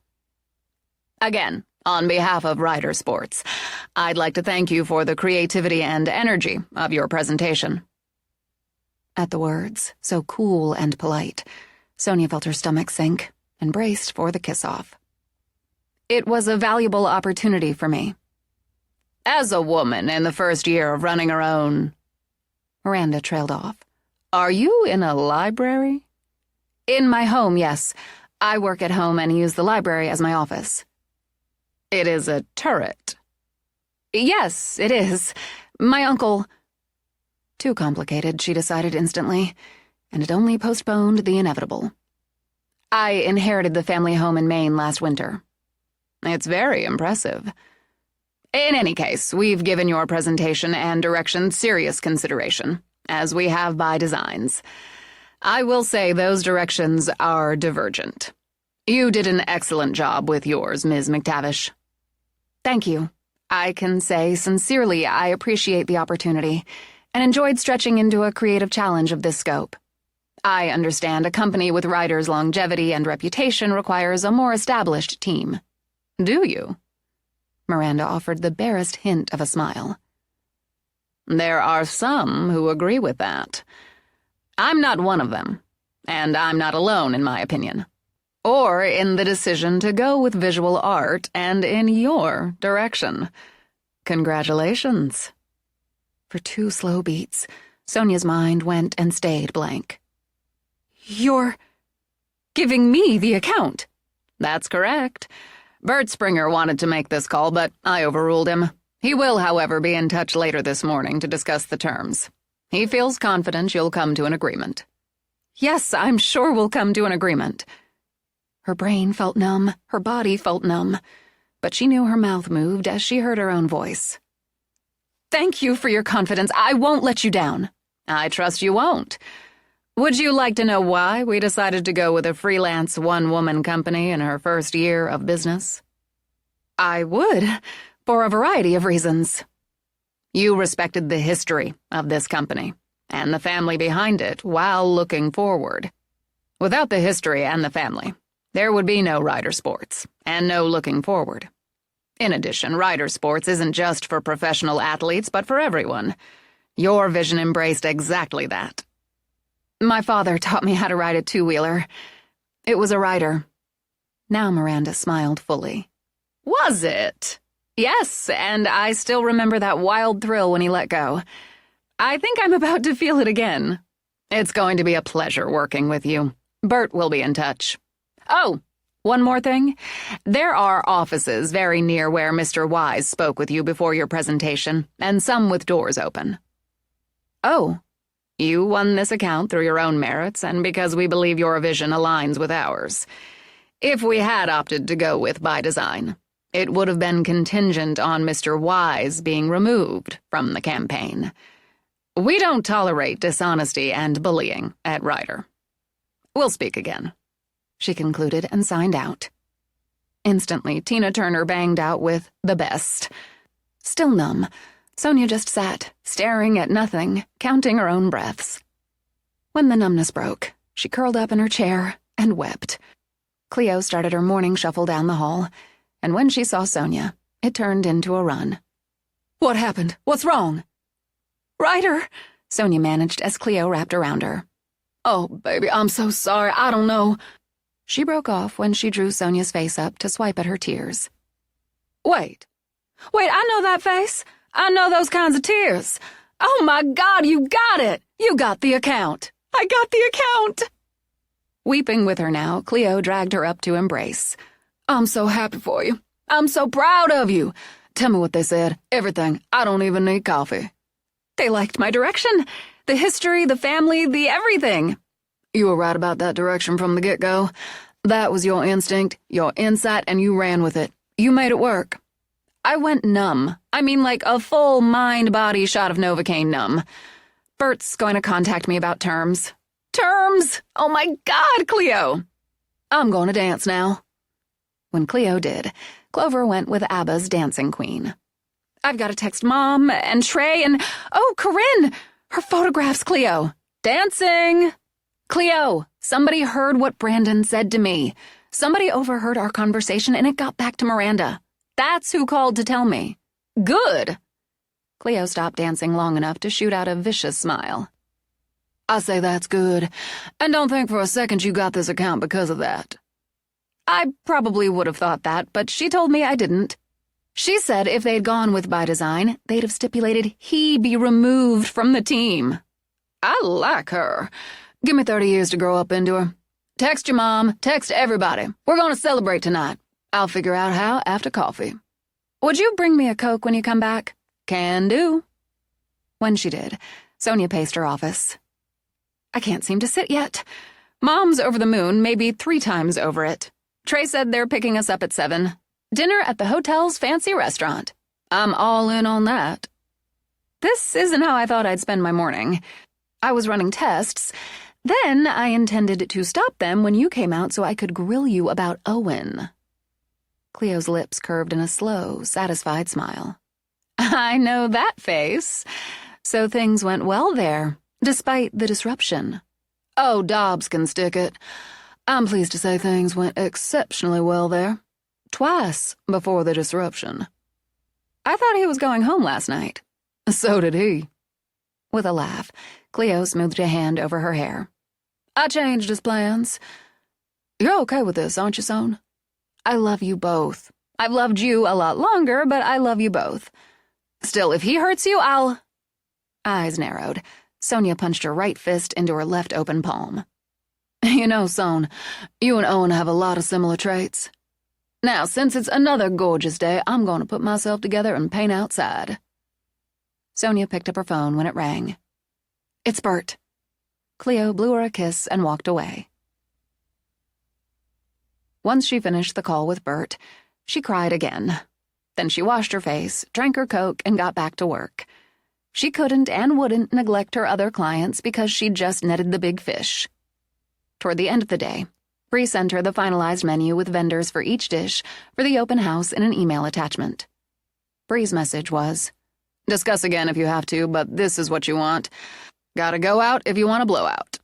Again, on behalf of Ryder Sports, I'd like to thank you for the creativity and energy of your presentation. At the words, so cool and polite, Sonia felt her stomach sink and braced for the kiss-off. It was a valuable opportunity for me. As a woman in the first year of running her own... Miranda trailed off. Are you in a library? In my home, yes. I work at home and use the library as my office. It is a turret. Yes, it is. My uncle... Too complicated, she decided instantly, and it only postponed the inevitable. I inherited the family home in Maine last winter. It's very impressive. In any case, we've given your presentation and direction serious consideration, as we have by designs. I will say those directions are divergent. You did an excellent job with yours, Ms. McTavish. Thank you. I can say sincerely I appreciate the opportunity and enjoyed stretching into a creative challenge of this scope. I understand a company with writers' longevity and reputation requires a more established team. Do you? Miranda offered the barest hint of a smile. There are some who agree with that. I'm not one of them, and I'm not alone in my opinion, or in the decision to go with visual art and in your direction. Congratulations. For 2 slow beats, Sonia's mind went and stayed blank. You're giving me the account? That's correct. Bert Springer wanted to make this call, but I overruled him. He will, however, be in touch later this morning to discuss the terms. He feels confident you'll come to an agreement. Yes, I'm sure we'll come to an agreement. Her brain felt numb, her body felt numb, but she knew her mouth moved as she heard her own voice. Thank you for your confidence. I won't let you down. I trust you won't. Would you like to know why we decided to go with a freelance one-woman company in her first year of business? I would, for a variety of reasons. You respected the history of this company and the family behind it while looking forward. Without the history and the family, there would be no rider sports and no looking forward. In addition, rider sports isn't just for professional athletes, but for everyone. Your vision embraced exactly that. My father taught me how to ride a 2-wheeler. It was a rider. Now Miranda smiled fully. Was it? Yes, and I still remember that wild thrill when he let go. I think I'm about to feel it again. It's going to be a pleasure working with you. Bert will be in touch. Oh, one more thing. There are offices very near where Mr. Wise spoke with you before your presentation, and some with doors open. Oh. You won this account through your own merits and because we believe your vision aligns with ours. If we had opted to go with by design, it would have been contingent on Mr. Wise being removed from the campaign. We don't tolerate dishonesty and bullying at Ryder. We'll speak again, she concluded and signed out. Instantly, Tina Turner banged out with the best. Still numb, Sonia just sat, staring at nothing, counting her own breaths. When the numbness broke, she curled up in her chair and wept. Cleo started her morning shuffle down the hall, and when she saw Sonia, it turned into a run. What happened? What's wrong? Ryder, Sonia managed as Cleo wrapped around her. Oh, baby, I'm so sorry. I don't know. She broke off when she drew Sonia's face up to swipe at her tears. Wait, I know that face. I know those kinds of tears. Oh my God, you got it! You got the account. I got the account! Weeping with her now, Cleo dragged her up to embrace. I'm so happy for you. I'm so proud of you. Tell me what they said. Everything. I don't even need coffee. They liked my direction. The history, the family, the everything. You were right about that direction from the get-go. That was your instinct, your insight, and you ran with it. You made it work. I went numb. I mean, like a full mind-body shot of Novocaine numb. Bert's going to contact me about terms. Terms? Oh my God, Cleo! I'm going to dance now. When Cleo did, Clover went with ABBA's Dancing Queen. I've got to text Mom and Trey and... Oh, Corinne! Her photographs, Cleo. Dancing! Cleo, somebody heard what Brandon said to me. Somebody overheard our conversation and it got back to Miranda. That's who called to tell me. Good! Cleo stopped dancing long enough to shoot out a vicious smile. I say that's good, and don't think for a second you got this account because of that. I probably would have thought that, but she told me I didn't. She said if they'd gone with by design, they'd have stipulated he be removed from the team. I like her. Give me 30 years to grow up into her. Text your mom, text everybody. We're going to celebrate tonight. I'll figure out how after coffee. Would you bring me a Coke when you come back? Can do. When she did, Sonia paced her office. I can't seem to sit yet. Mom's over the moon, maybe 3 times over it. Trey said they're picking us up at 7. Dinner at the hotel's fancy restaurant. I'm all in on that. This isn't how I thought I'd spend my morning. I was running tests. Then I intended to stop them when you came out so I could grill you about Owen. Cleo's lips curved in a slow, satisfied smile. I know that face. So things went well there, despite the disruption. Oh, Dobbs can stick it. I'm pleased to say things went exceptionally well there. Twice before the disruption. I thought he was going home last night. So did he. With a laugh, Cleo smoothed a hand over her hair. I changed his plans. You're okay with this, aren't you, Son? I love you both. I've loved you a lot longer, but I love you both. Still, if he hurts you, I'll... Eyes narrowed. Sonia punched her right fist into her left open palm. You know, Son, you and Owen have a lot of similar traits. Now, since it's another gorgeous day, I'm going to put myself together and paint outside. Sonia picked up her phone when it rang. It's Bert. Cleo blew her a kiss and walked away. Once she finished the call with Bert, she cried again. Then she washed her face, drank her Coke, and got back to work. She couldn't and wouldn't neglect her other clients because she'd just netted the big fish. Toward the end of the day, Bree sent her the finalized menu with vendors for each dish for the open house in an email attachment. Bree's message was, discuss again if you have to, but this is what you want. Gotta go out if you want a blowout.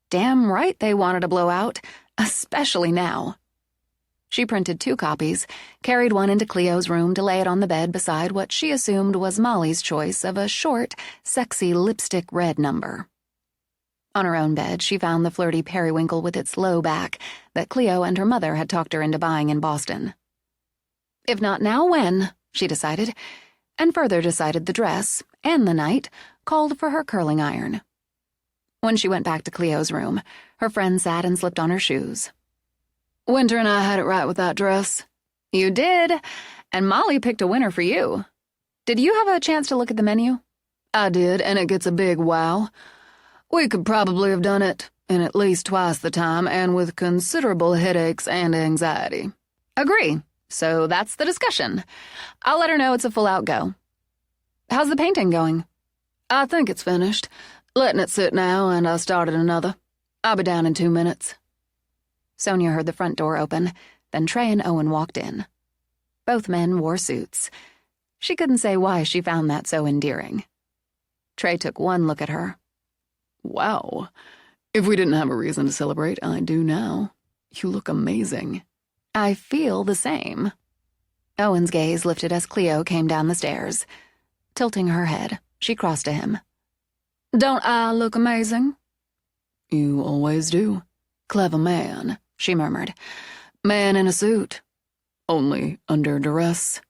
Damn right they wanted a blowout, especially now. She printed 2 copies, carried one into Cleo's room to lay it on the bed beside what she assumed was Molly's choice of a short, sexy lipstick red number. On her own bed, she found the flirty periwinkle with its low back that Cleo and her mother had talked her into buying in Boston. If not now, when, she decided, and further decided the dress, and the night, called for her curling iron. When she went back to Cleo's room, her friend sat and slipped on her shoes. Winter and I had it right with that dress. You did, and Molly picked a winner for you. Did you have a chance to look at the menu? I did, and it gets a big wow. We could probably have done it in at least twice the time and with considerable headaches and anxiety. Agree. So that's the discussion. I'll let her know it's a full-out go. How's the painting going? I think it's finished. Letting it sit now, and I started another. I'll be down in 2 minutes. Sonia heard the front door open, then Trey and Owen walked in. Both men wore suits. She couldn't say why she found that so endearing. Trey took one look at her. Wow. If we didn't have a reason to celebrate, I do now. You look amazing. I feel the same. Owen's gaze lifted as Cleo came down the stairs. Tilting her head, she crossed to him. Don't I look amazing? You always do. Clever man, she murmured. Man in a suit. Only under duress.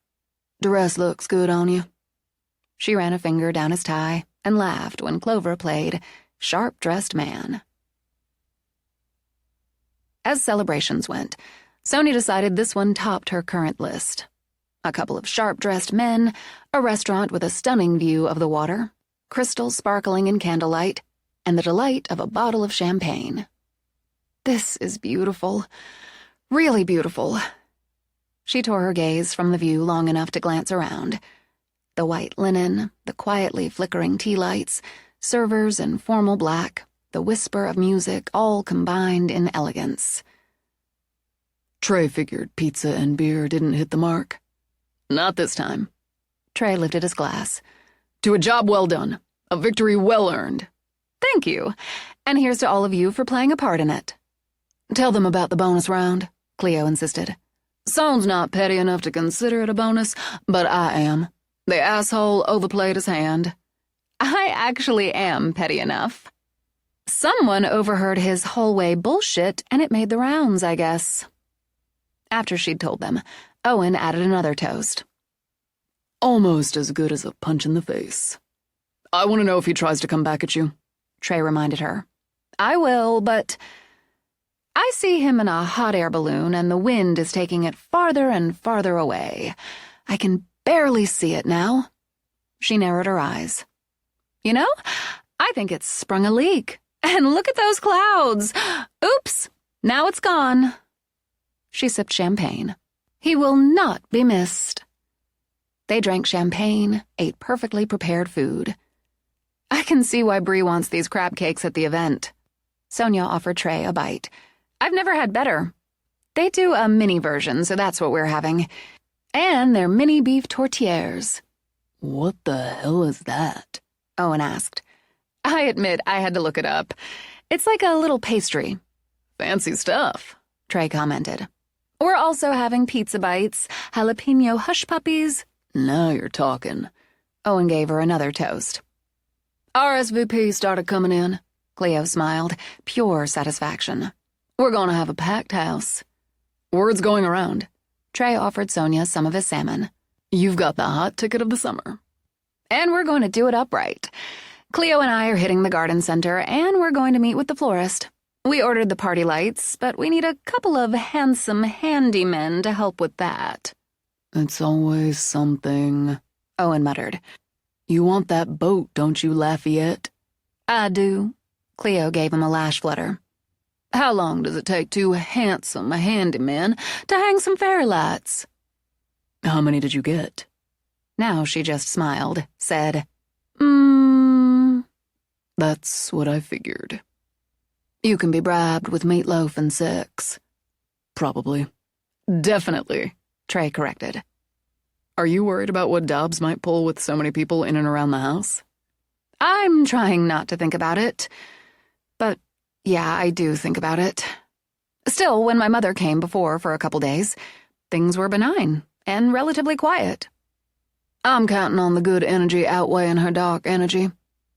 Duress looks good on you. She ran a finger down his tie and laughed when Clover played Sharp-Dressed Man. As celebrations went, Sonia decided this one topped her current list. A couple of sharp-dressed men, a restaurant with a stunning view of the water, crystals sparkling in candlelight, and the delight of a bottle of champagne. This is beautiful. Really beautiful. She tore her gaze from the view long enough to glance around. The white linen, the quietly flickering tea lights, servers in formal black, the whisper of music, all combined in elegance. Trey figured pizza and beer didn't hit the mark. Not this time. Trey lifted his glass. To a job well done. A victory well earned. Thank you. And here's to all of you for playing a part in it. Tell them about the bonus round, Cleo insisted. Son's not petty enough to consider it a bonus, but I am. The asshole overplayed his hand. I actually am petty enough. Someone overheard his hallway bullshit, and it made the rounds, I guess. After she'd told them, Owen added another toast. Almost as good as a punch in the face. I want to know if he tries to come back at you. Trey reminded her. I will, but I see him in a hot air balloon, and the wind is taking it farther and farther away. I can barely see it now. She narrowed her eyes. You know, I think it's sprung a leak. And look at those clouds. Oops, now it's gone. She sipped champagne. He will not be missed. They drank champagne, ate perfectly prepared food. I can see why Bree wants these crab cakes at the event. Sonia offered Trey a bite. I've never had better. They do a mini version, so that's what we're having. And they're mini beef tortillas. What the hell is that? Owen asked. I admit I had to look it up. It's like a little pastry. Fancy stuff, Trey commented. We're also having pizza bites, jalapeno hush puppies. Now you're talking. Owen gave her another toast. RSVP started coming in. Cleo smiled, pure satisfaction. We're gonna have a packed house. Word's going around. Trey offered Sonia some of his salmon. You've got the hot ticket of the summer. And we're going to do it upright. Cleo and I are hitting the garden center, and we're going to meet with the florist. We ordered the party lights, but we need a couple of handsome handymen to help with that. It's always something, Owen muttered. You want that boat, don't you, Lafayette? I do. Cleo gave him a lash flutter. How long does it take two handsome handymen to hang some fairy lights? How many did you get? Now she just smiled, said, That's what I figured. You can be bribed with meatloaf and sex. Probably. Definitely, Trey corrected. Are you worried about what Dobbs might pull with so many people in and around the house? I'm trying not to think about it. But, yeah, I do think about it. Still, when my mother came before for a couple days, things were benign and relatively quiet. I'm counting on the good energy outweighing her dark energy.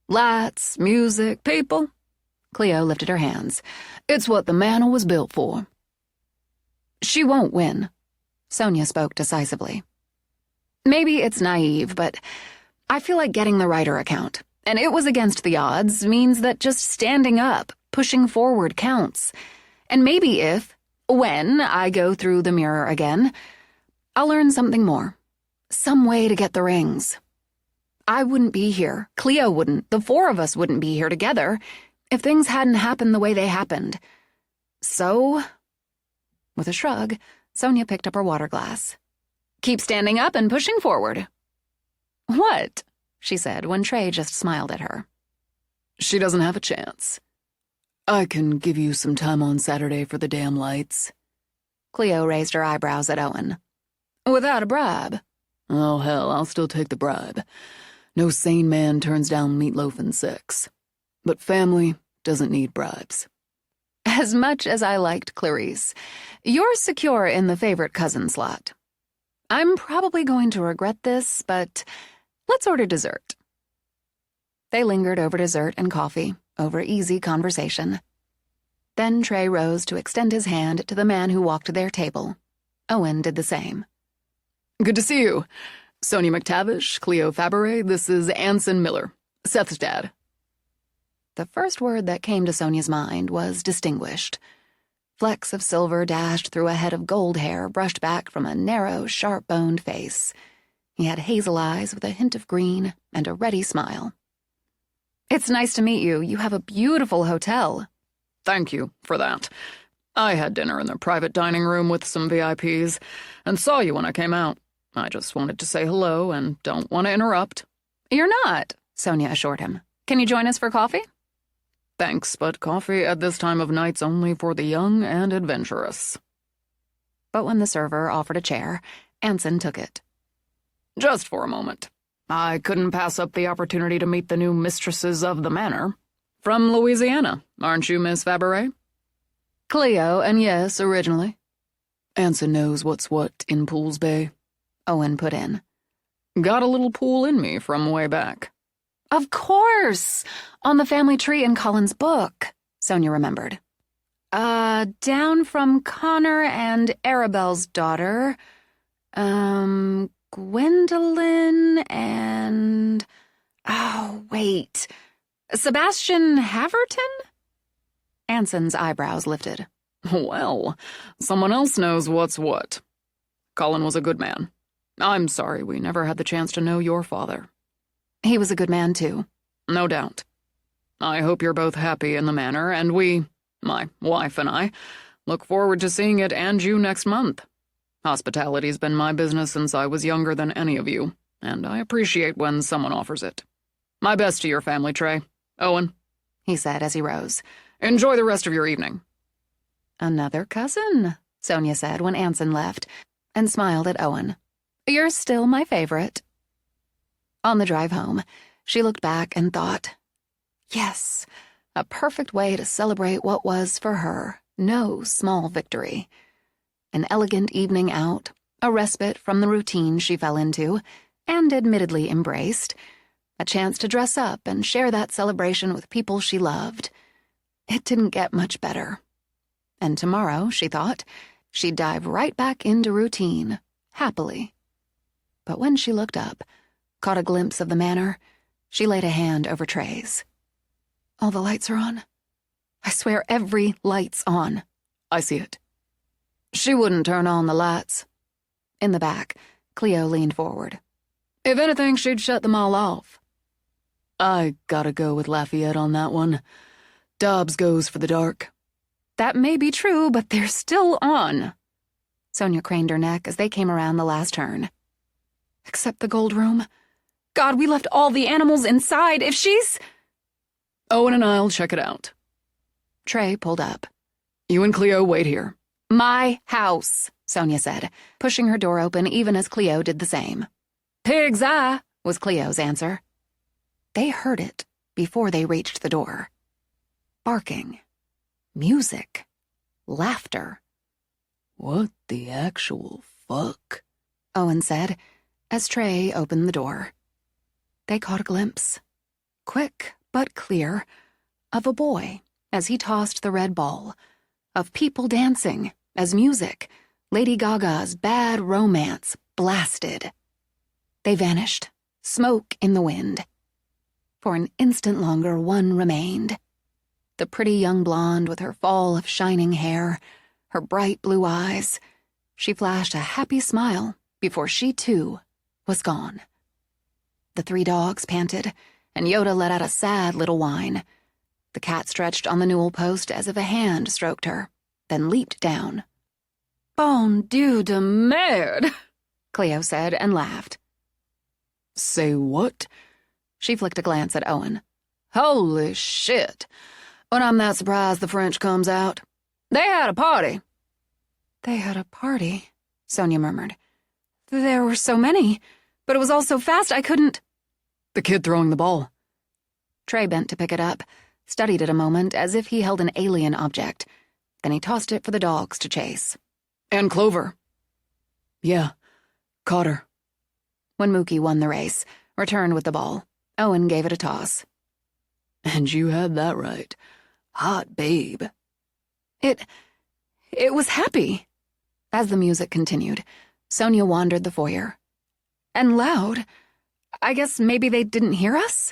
Lights, music, people. Cleo lifted her hands. It's what the manor was built for. She won't win. Sonia spoke decisively. Maybe it's naive, but I feel like getting the writer account. And it was against the odds means that just standing up, pushing forward counts. And maybe when I go through the mirror again, I'll learn something more. Some way to get the rings. I wouldn't be here. Cleo wouldn't. The four of us wouldn't be here together if things hadn't happened the way they happened. So, with a shrug, Sonia picked up her water glass. Keep standing up and pushing forward. What? She said when Trey just smiled at her. She doesn't have a chance. I can give you some time on Saturday for the damn lights. Cleo raised her eyebrows at Owen. Without a bribe. Oh, hell, I'll still take the bribe. No sane man turns down meatloaf and sex. But family doesn't need bribes. As much as I liked Clarice, you're secure in the favorite cousin slot. I'm probably going to regret this, but let's order dessert. They lingered over dessert and coffee, over easy conversation. Then Trey rose to extend his hand to the man who walked to their table. Owen did the same. Good to see you. Sonia McTavish, Cleo Faberé, this is Anson Miller, Seth's dad. The first word that came to Sonia's mind was distinguished. Flecks of silver dashed through a head of gold hair brushed back from a narrow, sharp-boned face. He had hazel eyes with a hint of green and a ready smile. It's nice to meet you. You have a beautiful hotel. Thank you for that. I had dinner in the private dining room with some VIPs and saw you when I came out. I just wanted to say hello and don't want to interrupt. You're not, Sonia assured him. Can you join us for coffee? Thanks, but coffee at this time of night's only for the young and adventurous. But when the server offered a chair, Anson took it. Just for a moment. I couldn't pass up the opportunity to meet the new mistresses of the manor. From Louisiana, aren't you, Miss Faberé? Cleo, and yes, originally. Anson knows what's what in Pools Bay. Owen put in. Got a little pool in me from way back. Of course! On the family tree in Colin's book, Sonia remembered. Down from Connor and Arabelle's daughter. Gwendolyn and... Oh, wait. Sebastian Haverton? Anson's eyebrows lifted. Well, someone else knows what's what. Colin was a good man. I'm sorry we never had the chance to know your father. He was a good man, too. No doubt. I hope you're both happy in the manor, and we, my wife and I, look forward to seeing it and you next month. Hospitality's been my business since I was younger than any of you, and I appreciate when someone offers it. My best to your family, Trey. Owen, he said as he rose. Enjoy the rest of your evening. Another cousin, Sonia said when Anson left, and smiled at Owen. You're still my favorite. On the drive home, she looked back and thought, yes, a perfect way to celebrate what was, for her, no small victory. An elegant evening out, a respite from the routine she fell into, and admittedly embraced, a chance to dress up and share that celebration with people she loved. It didn't get much better. And tomorrow, she thought, she'd dive right back into routine, happily. But when she looked up, caught a glimpse of the manor, she laid a hand over Trey's. All the lights are on. I swear every light's on. I see it. She wouldn't turn on the lights. In the back, Cleo leaned forward. If anything, she'd shut them all off. I gotta go with Lafayette on that one. Dobbs goes for the dark. That may be true, but they're still on. Sonia craned her neck as they came around the last turn. Except the gold room. God, we left all the animals inside. If she's... Owen and I'll check it out. Trey pulled up. You and Cleo wait here. My house, Sonia said, pushing her door open even as Cleo did the same. Pig's eye, was Cleo's answer. They heard it before they reached the door. Barking. Music. Laughter. What the actual fuck? Owen said, as Trey opened the door. They caught a glimpse, quick but clear, of a boy as he tossed the red ball, of people dancing as music, Lady Gaga's Bad Romance, blasted. They vanished, smoke in the wind. For an instant longer, one remained. The pretty young blonde with her fall of shining hair, her bright blue eyes. She flashed a happy smile before she, too, was gone. The three dogs panted, and Yoda let out a sad little whine. The cat stretched on the newel post as if a hand stroked her, then leaped down. Bon Dieu de merde, Cleo said and laughed. Say what? She flicked a glance at Owen. Holy shit. When I'm that surprised the French comes out. They had a party. They had a party, Sonia murmured. There were so many, but it was all so fast I couldn't... The kid throwing the ball. Trey bent to pick it up, studied it a moment as if he held an alien object. Then he tossed it for the dogs to chase. And Clover. Yeah, caught her. When Mookie won the race, returned with the ball, Owen gave it a toss. And you had that right. Hot babe. It was happy. As the music continued, Sonia wandered the foyer. And loud. I guess maybe they didn't hear us?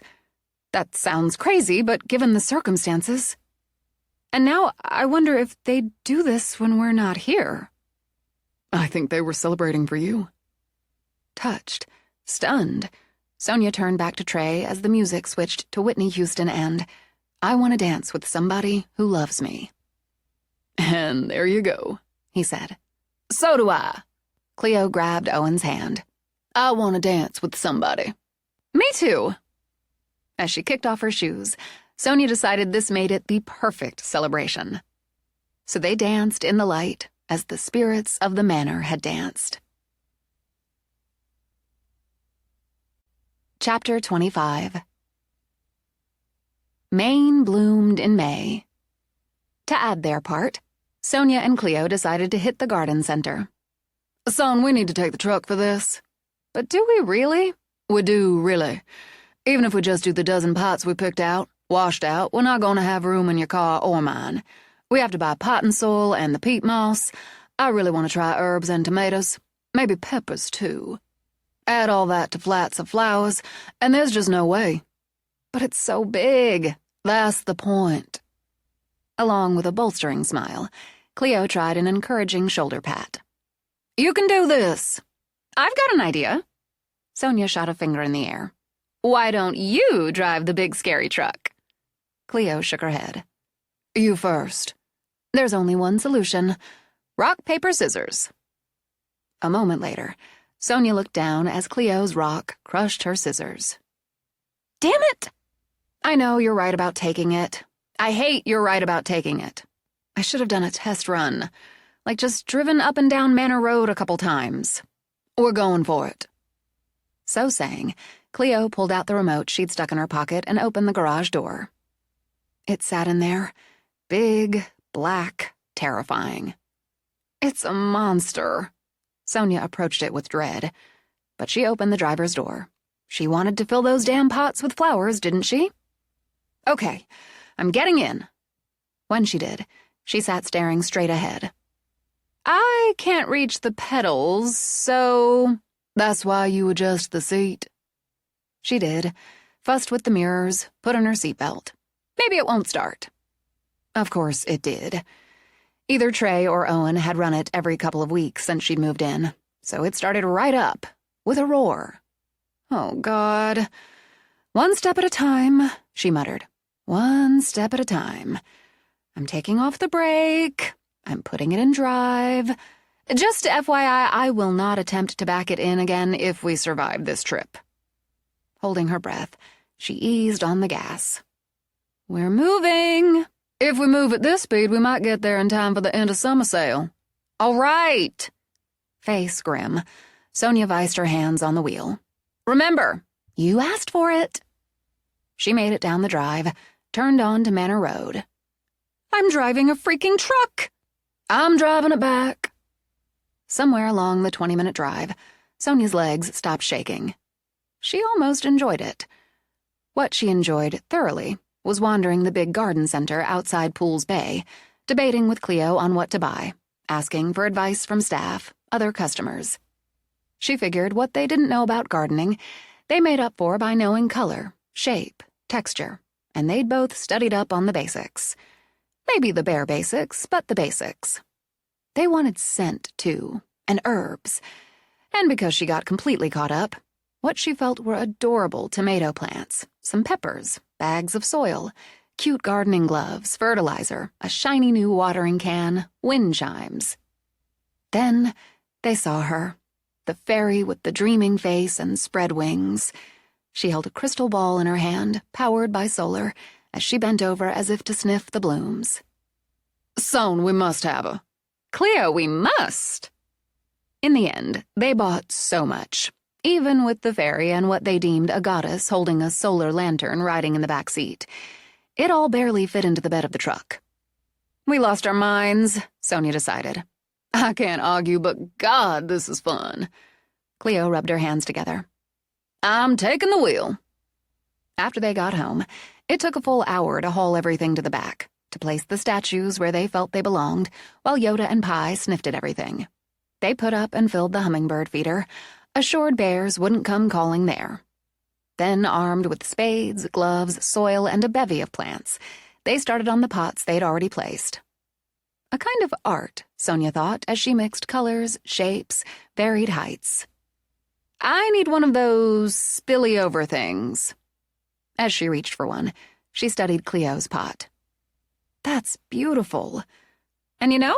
That sounds crazy, but given the circumstances. And now I wonder if they'd do this when we're not here. I think they were celebrating for you. Touched, stunned, Sonia turned back to Trey as the music switched to Whitney Houston and I Want to Dance with Somebody Who Loves Me. And there you go, he said. So do I. Cleo grabbed Owen's hand. I want to dance with somebody. Me too. As she kicked off her shoes, Sonia decided this made it the perfect celebration. So they danced in the light as the spirits of the manor had danced. Chapter 25. Maine bloomed in May. To add their part, Sonia and Cleo decided to hit the garden center. Son, we need to take the truck for this. But do we really? We do, really. Even if we just do the dozen pots we picked out, washed out, we're not going to have room in your car or mine. We have to buy potting soil and the peat moss. I really want to try herbs and tomatoes. Maybe peppers, too. Add all that to flats of flowers, and there's just no way. But it's so big. That's the point. Along with a bolstering smile, Cleo tried an encouraging shoulder pat. You can do this. I've got an idea. Sonia shot a finger in the air. Why don't you drive the big scary truck? Cleo shook her head. You first. There's only one solution. Rock, paper, scissors. A moment later, Sonia looked down as Cleo's rock crushed her scissors. Damn it! I know you're right about taking it. I hate you're right about taking it. I should have done a test run. Like just driven up and down Manor Road a couple times. We're going for it. So saying, Cleo pulled out the remote she'd stuck in her pocket and opened the garage door. It sat in there, big, black, terrifying. It's a monster. Sonia approached it with dread, but she opened the driver's door. She wanted to fill those damn pots with flowers, didn't she? Okay, I'm getting in. When she did, she sat staring straight ahead. I can't reach the pedals, so... That's why you adjust the seat. She did, fussed with the mirrors, put on her seatbelt. Maybe it won't start. Of course it did. Either Trey or Owen had run it every couple of weeks since she'd moved in, so it started right up, with a roar. Oh, God. One step at a time, she muttered. One step at a time. I'm taking off the brake. I'm putting it in drive. Just FYI, I will not attempt to back it in again if we survive this trip. Holding her breath, she eased on the gas. We're moving. If we move at this speed, we might get there in time for the end of summer sale. All right. Face grim, Sonia viced her hands on the wheel. Remember, you asked for it. She made it down the drive, turned on to Manor Road. I'm driving a freaking truck. I'm driving it back. Somewhere along the 20-minute drive, Sonia's legs stopped shaking. She almost enjoyed it. What she enjoyed thoroughly was wandering the big garden center outside Pools Bay, debating with Cleo on what to buy, asking for advice from staff, other customers. She figured what they didn't know about gardening, they made up for by knowing color, shape, texture, and they'd both studied up on the basics. Maybe the bare basics, but the basics. They wanted scent, too, and herbs. And because she got completely caught up, what she felt were adorable tomato plants, some peppers, bags of soil, cute gardening gloves, fertilizer, a shiny new watering can, wind chimes. Then they saw her, the fairy with the dreaming face and spread wings. She held a crystal ball in her hand, powered by solar, as she bent over as if to sniff the blooms. Son, we must have her. Cleo, we must. In the end, they bought so much, even with the fairy and what they deemed a goddess holding a solar lantern riding in the back seat. It all barely fit into the bed of the truck. We lost our minds, Sonia decided. I can't argue, but God, this is fun. Cleo rubbed her hands together. I'm taking the wheel. After they got home, it took a full hour to haul everything to the back, to place the statues where they felt they belonged, while Yoda and Pi sniffed at everything. They put up and filled the hummingbird feeder, assured bears wouldn't come calling there. Then, armed with spades, gloves, soil, and a bevy of plants, they started on the pots they'd already placed. A kind of art, Sonia thought, as she mixed colors, shapes, varied heights. I need one of those spilly-over things. As she reached for one, she studied Cleo's pot. That's beautiful. And you know,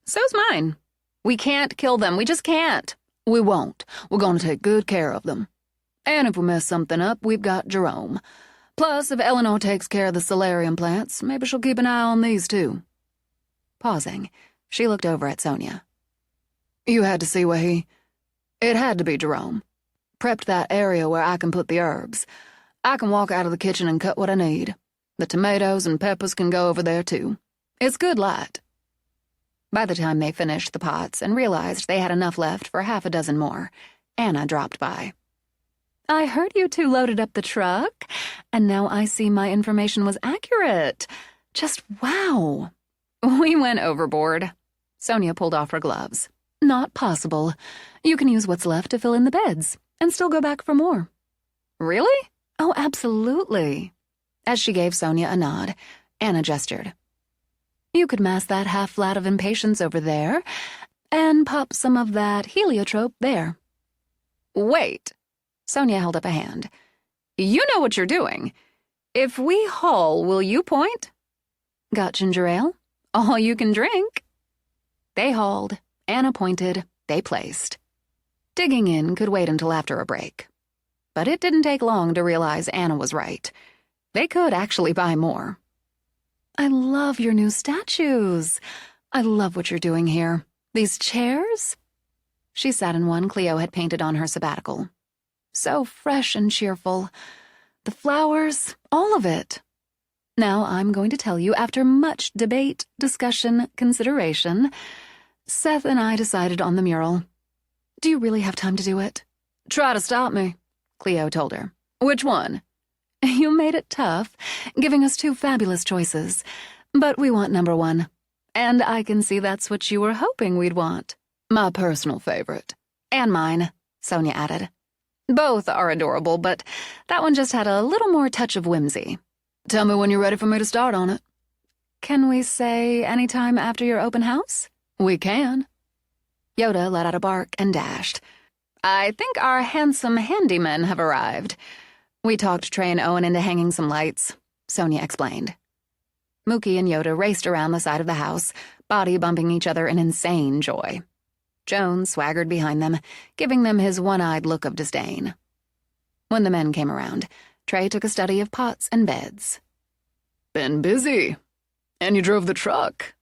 so's mine. We can't kill them. We just can't. We won't. We're going to take good care of them. And if we mess something up, we've got Jerome. Plus, if Eleanor takes care of the solarium plants, maybe she'll keep an eye on these too. Pausing, she looked over at Sonia. You had to see where It had to be Jerome. Prepped that area where I can put the herbs. I can walk out of the kitchen and cut what I need. The tomatoes and peppers can go over there, too. It's good light. By the time they finished the pots and realized they had enough left for half a dozen more, Anna dropped by. I heard you two loaded up the truck, and now I see my information was accurate. Just wow. We went overboard. Sonia pulled off her gloves. Not possible. You can use what's left to fill in the beds, and still go back for more. Really? Oh, absolutely. As she gave Sonia a nod, Anna gestured. You could mask that half flat of impatience over there, and pop some of that heliotrope there. Wait. Sonia held up a hand. You know what you're doing. If we haul, will you point? Got ginger ale? All you can drink. They hauled, Anna pointed, they placed. Digging in could wait until after a break. But it didn't take long to realize Anna was right. They could actually buy more. I love your new statues. I love what you're doing here. These chairs? She sat in one Cleo had painted on her sabbatical. So fresh and cheerful. The flowers, all of it. Now I'm going to tell you, after much debate, discussion, consideration, Seth and I decided on the mural. Do you really have time to do it? Try to stop me, Cleo told her. Which one? You made it tough, giving us two fabulous choices. But we want number one. And I can see that's what you were hoping we'd want. My personal favorite. And mine, Sonia added. Both are adorable, but that one just had a little more touch of whimsy. Tell me when you're ready for me to start on it. Can we say any time after your open house? We can. Yoda let out a bark and dashed. I think our handsome handymen have arrived. We talked Trey and Owen into hanging some lights, Sonia explained. Mookie and Yoda raced around the side of the house, body bumping each other in insane joy. Jones swaggered behind them, giving them his one-eyed look of disdain. When the men came around, Trey took a study of pots and beds. Been busy. And you drove the truck.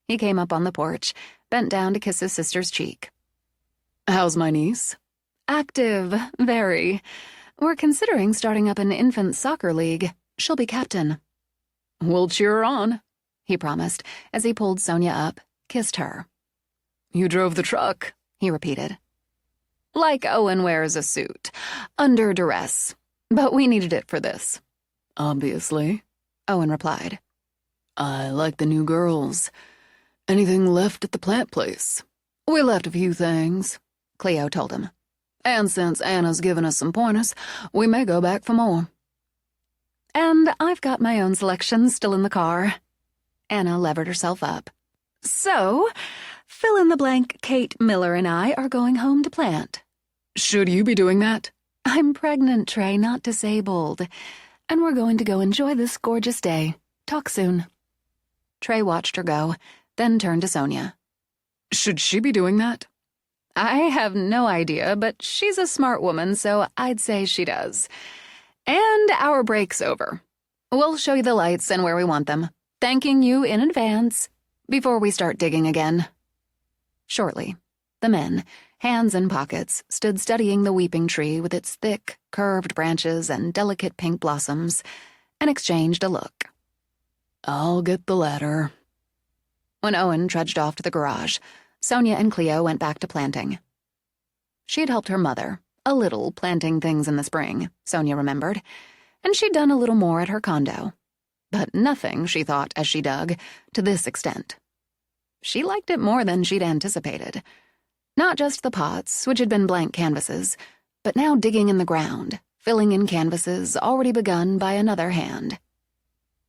He came up on the porch, bent down to kiss his sister's cheek. How's my niece? Active, very. We're considering starting up an infant soccer league. She'll be captain. We'll cheer her on, he promised as he pulled Sonia up, kissed her. You drove the truck, he repeated. Like Owen wears a suit, under duress. But we needed it for this. Obviously, Owen replied. I like the new girls. Anything left at the plant place? We left a few things, Cleo told him. And since Anna's given us some pointers, we may go back for more. And I've got my own selection still in the car. Anna levered herself up. So, fill in the blank, Kate Miller and I are going home to plant. Should you be doing that? I'm pregnant, Trey, not disabled. And we're going to go enjoy this gorgeous day. Talk soon. Trey watched her go, then turned to Sonia. Should she be doing that? I have no idea, but she's a smart woman, so I'd say she does. And our break's over. We'll show you the lights and where we want them, thanking you in advance before we start digging again. Shortly, the men, hands in pockets, stood studying the weeping tree with its thick, curved branches and delicate pink blossoms, and exchanged a look. I'll get the ladder. When Owen trudged off to the garage, Sonia and Cleo went back to planting. She had helped her mother, a little, planting things in the spring, Sonia remembered, and she'd done a little more at her condo. But nothing, she thought as she dug, to this extent. She liked it more than she'd anticipated. Not just the pots, which had been blank canvases, but now digging in the ground, filling in canvases already begun by another hand.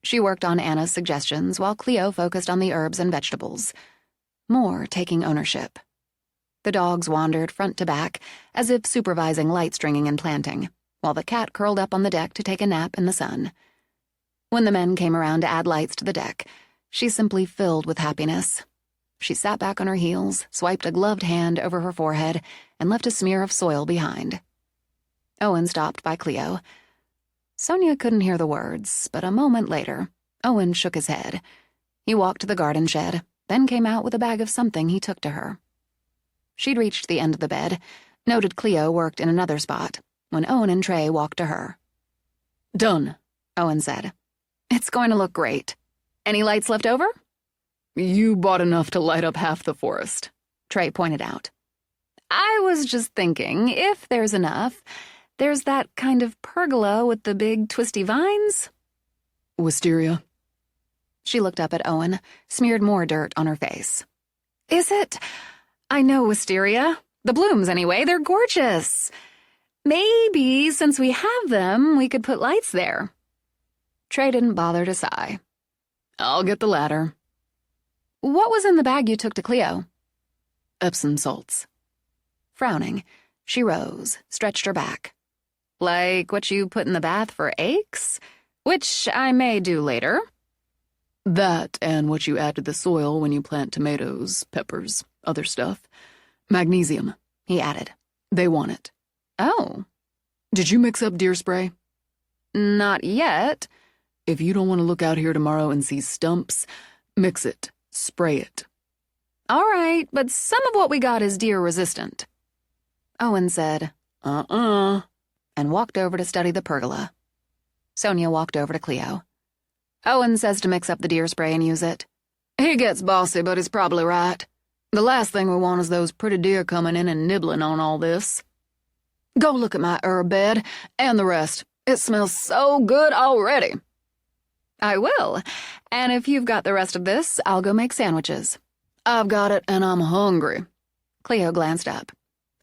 She worked on Anna's suggestions while Cleo focused on the herbs and vegetables. More taking ownership. The dogs wandered front to back, as if supervising light stringing and planting, while the cat curled up on the deck to take a nap in the sun. When the men came around to add lights to the deck, she simply filled with happiness. She sat back on her heels, swiped a gloved hand over her forehead, and left a smear of soil behind. Owen stopped by Cleo. Sonia couldn't hear the words, but a moment later, Owen shook his head. He walked to the garden shed, then came out with a bag of something he took to her. She'd reached the end of the bed, noted Cleo worked in another spot, when Owen and Trey walked to her. Done, Owen said. It's going to look great. Any lights left over? You bought enough to light up half the forest, Trey pointed out. I was just thinking, if there's enough, There's that kind of pergola with the big twisty vines. Wisteria. She looked up at Owen, smeared more dirt on her face. Is it? I know wisteria. The blooms, anyway. They're gorgeous. Maybe, since we have them, we could put lights there. Trey didn't bother to sigh. I'll get the ladder. What was in the bag you took to Cleo? Epsom salts. Frowning, she rose, stretched her back. Like what you put in the bath for aches? Which I may do later. That and what you add to the soil when you plant tomatoes, peppers, other stuff. Magnesium, He added. They want it. Oh. Did you mix up deer spray? Not yet. If you don't want to look out here tomorrow and see stumps, mix it, spray it. All right, but some of what we got is deer-resistant. Owen said, and walked over to study the pergola. Sonia walked over to Cleo. Owen says to mix up the deer spray and use it. He gets bossy, but he's probably right. The last thing we want is those pretty deer coming in and nibbling on all this. Go look at my herb bed and the rest. It smells so good already. I will. And if you've got the rest of this, I'll go make sandwiches. I've got it, and I'm hungry. Cleo glanced up.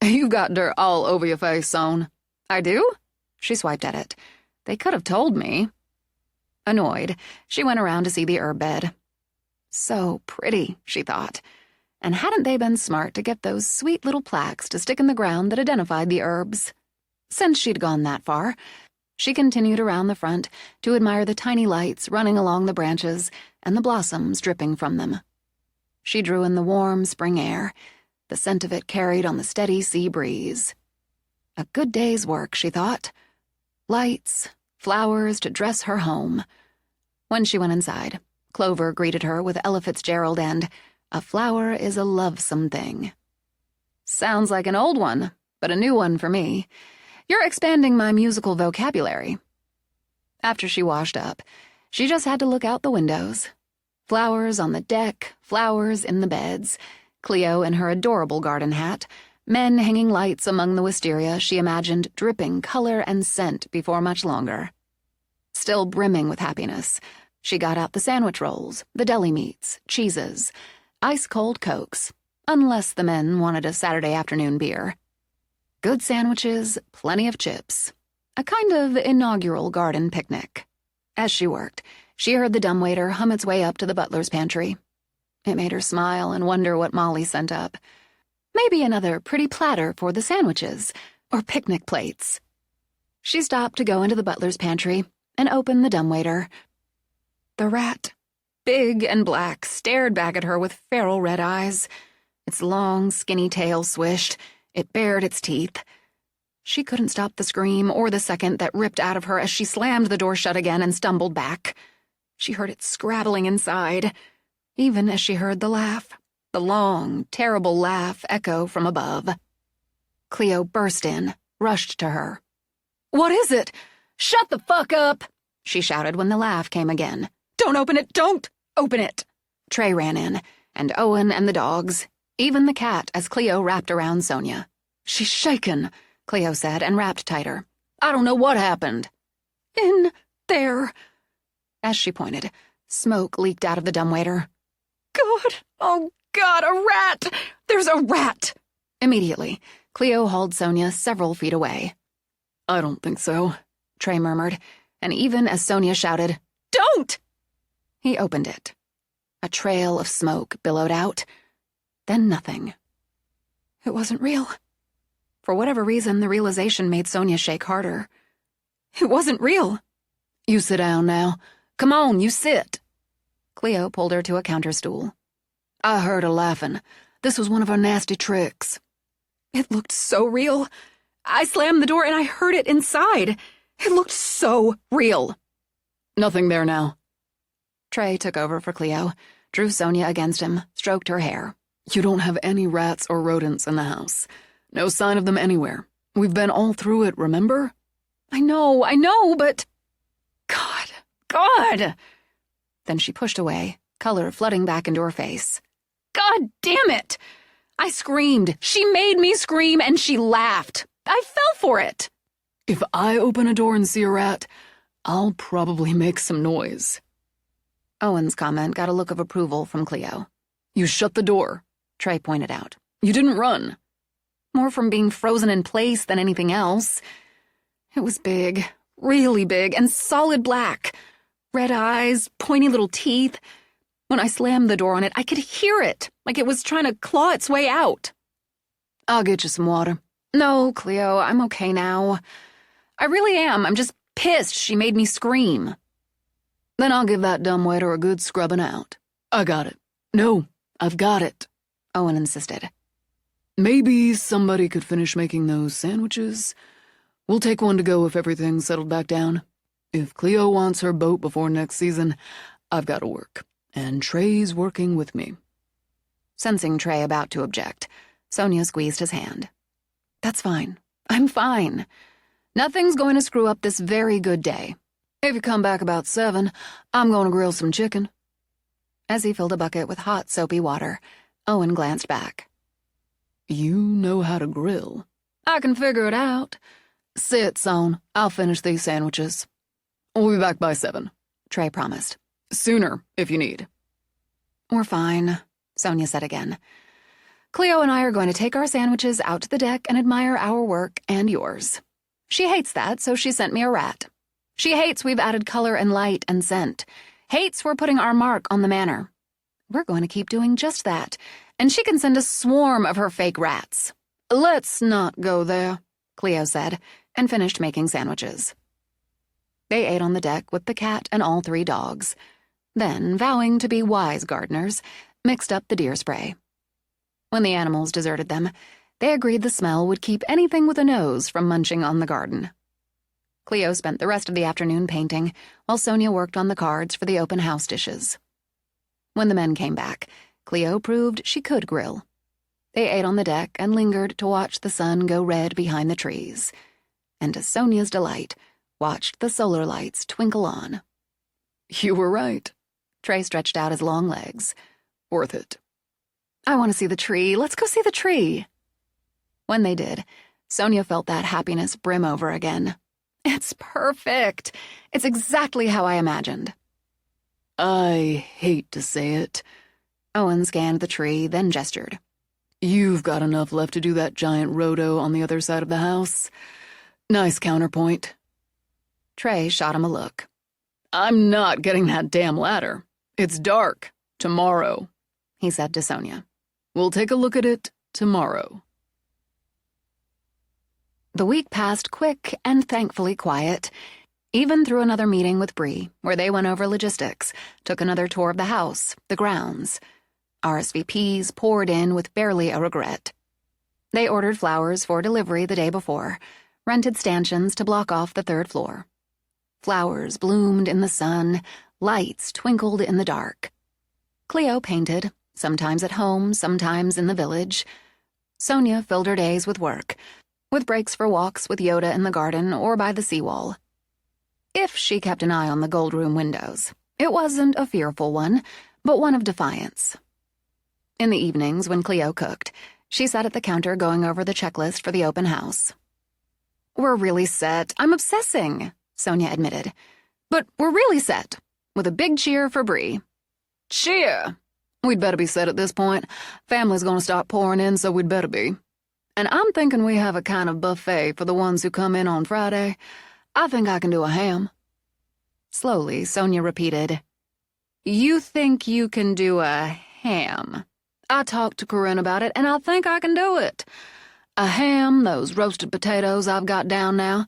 You've got dirt all over your face, Son. I do? She swiped at it. They could have told me. Annoyed, she went around to see the herb bed. So pretty, she thought. And hadn't they been smart to get those sweet little plaques to stick in the ground that identified the herbs? Since she'd gone that far, she continued around the front to admire the tiny lights running along the branches and the blossoms dripping from them. She drew in the warm spring air, the scent of it carried on the steady sea breeze. A good day's work, she thought. Lights, flowers to dress her home. When she went inside, Clover greeted her with Ella Fitzgerald and "A flower is a lovesome thing." Sounds like an old one, but a new one for me. You're expanding my musical vocabulary. After she washed up, she just had to look out the windows. Flowers on the deck, flowers in the beds, Cleo in her adorable garden hat, men hanging lights among the wisteria she imagined dripping color and scent before much longer. Still brimming with happiness, she got out the sandwich rolls, the deli meats, cheeses, ice-cold Cokes, unless the men wanted a Saturday afternoon beer. Good sandwiches, plenty of chips. A kind of inaugural garden picnic. As she worked, she heard the dumbwaiter hum its way up to the butler's pantry. It made her smile and wonder what Molly sent up. Maybe another pretty platter for the sandwiches, or picnic plates. She stopped to go into the butler's pantry and open the dumbwaiter. The rat, big and black, stared back at her with feral red eyes. Its long, skinny tail swished. It bared its teeth. She couldn't stop the scream or the second that ripped out of her as she slammed the door shut again and stumbled back. She heard it scrabbling inside, even as she heard the laugh, the long, terrible laugh echo from above. Cleo burst in, rushed to her. What is it? Shut the fuck up! She shouted when the laugh came again. Don't open it! Don't open it! Trey ran in, and Owen and the dogs, even the cat as Cleo wrapped around Sonia. She's shaken, Cleo said, and wrapped tighter. I don't know what happened. In there. As she pointed, smoke leaked out of the dumbwaiter. God, oh God, a rat! There's a rat! Immediately, Cleo hauled Sonia several feet away. I don't think so, Trey murmured, and even as Sonia shouted, Don't! He opened it. A trail of smoke billowed out. Then nothing. It wasn't real. For whatever reason, the realization made Sonia shake harder. It wasn't real. You sit down now. Come on, you sit. Cleo pulled her to a counter stool. I heard her laughing. This was one of her nasty tricks. It looked so real. I slammed the door and I heard it inside. It looked so real. Nothing there now. Trey took over for Cleo, drew Sonia against him, stroked her hair. You don't have any rats or rodents in the house. No sign of them anywhere. We've been all through it, remember? I know, but... God! Then she pushed away, color flooding back into her face. God damn it! I screamed. She made me scream, and she laughed. I fell for it. If I open a door and see a rat, I'll probably make some noise. Owen's comment got a look of approval from Cleo. You shut the door, Trey pointed out. You didn't run. More from being frozen in place than anything else. It was big, really big, and solid black. Red eyes, pointy little teeth. When I slammed the door on it, I could hear it, like it was trying to claw its way out. I'll get you some water. No, Cleo, I'm okay now. I really am. I'm just pissed she made me scream. Then I'll give that dumbwaiter a good scrubbing out. I got it. No, I've got it, Owen insisted. Maybe somebody could finish making those sandwiches. We'll take one to go if everything's settled back down. If Cleo wants her boat before next season, I've got to work. And Trey's working with me. Sensing Trey about to object, Sonia squeezed his hand. That's fine. I'm fine. Nothing's going to screw up this very good day. If you come back about 7, I'm going to grill some chicken. As he filled a bucket with hot, soapy water, Owen glanced back. You know how to grill. I can figure it out. Sit, Son. I'll finish these sandwiches. We'll be back by 7, Trey promised. Sooner, if you need. We're fine, Sonia said again. Cleo and I are going to take our sandwiches out to the deck and admire our work and yours. She hates that, so she sent me a rat. She hates we've added color and light and scent. Hates we're putting our mark on the manor. We're going to keep doing just that, and she can send a swarm of her fake rats. Let's not go there, Cleo said, and finished making sandwiches. They ate on the deck with the cat and all 3 dogs. Then, vowing to be wise gardeners, mixed up the deer spray. When the animals deserted them, they agreed the smell would keep anything with a nose from munching on the garden. Cleo spent the rest of the afternoon painting, while Sonia worked on the cards for the open house dishes. When the men came back, Cleo proved she could grill. They ate on the deck and lingered to watch the sun go red behind the trees. And to Sonia's delight, watched the solar lights twinkle on. You were right. Trey stretched out his long legs. Worth it. I want to see the tree. Let's go see the tree. When they did, Sonia felt that happiness brim over again. It's perfect. It's exactly how I imagined. I hate to say it. Owen scanned the tree, then gestured. You've got enough left to do that giant rhodo on the other side of the house. Nice counterpoint. Trey shot him a look. I'm not getting that damn ladder. It's dark. Tomorrow, he said to Sonia. We'll take a look at it tomorrow. The week passed quick and thankfully quiet, even through another meeting with Bree, where they went over logistics, took another tour of the house, the grounds. RSVPs poured in with barely a regret. They ordered flowers for delivery the day before, rented stanchions to block off the 3rd floor. Flowers bloomed in the sun, lights twinkled in the dark. Cleo painted, sometimes at home, sometimes in the village. Sonia filled her days with work, with breaks for walks with Yoda in the garden or by the seawall. If she kept an eye on the gold room windows, it wasn't a fearful one, but one of defiance. In the evenings, when Cleo cooked, she sat at the counter going over the checklist for the open house. We're really set. I'm obsessing, Sonia admitted. But we're really set, with a big cheer for Bree. Cheer! We'd better be set at this point. Family's gonna start pouring in, so we'd better be. And I'm thinking we have a kind of buffet for the ones who come in on Friday. I think I can do a ham. Slowly, Sonia repeated, You think you can do a ham? I talked to Corinne about it, and I think I can do it. A ham, those roasted potatoes I've got down now.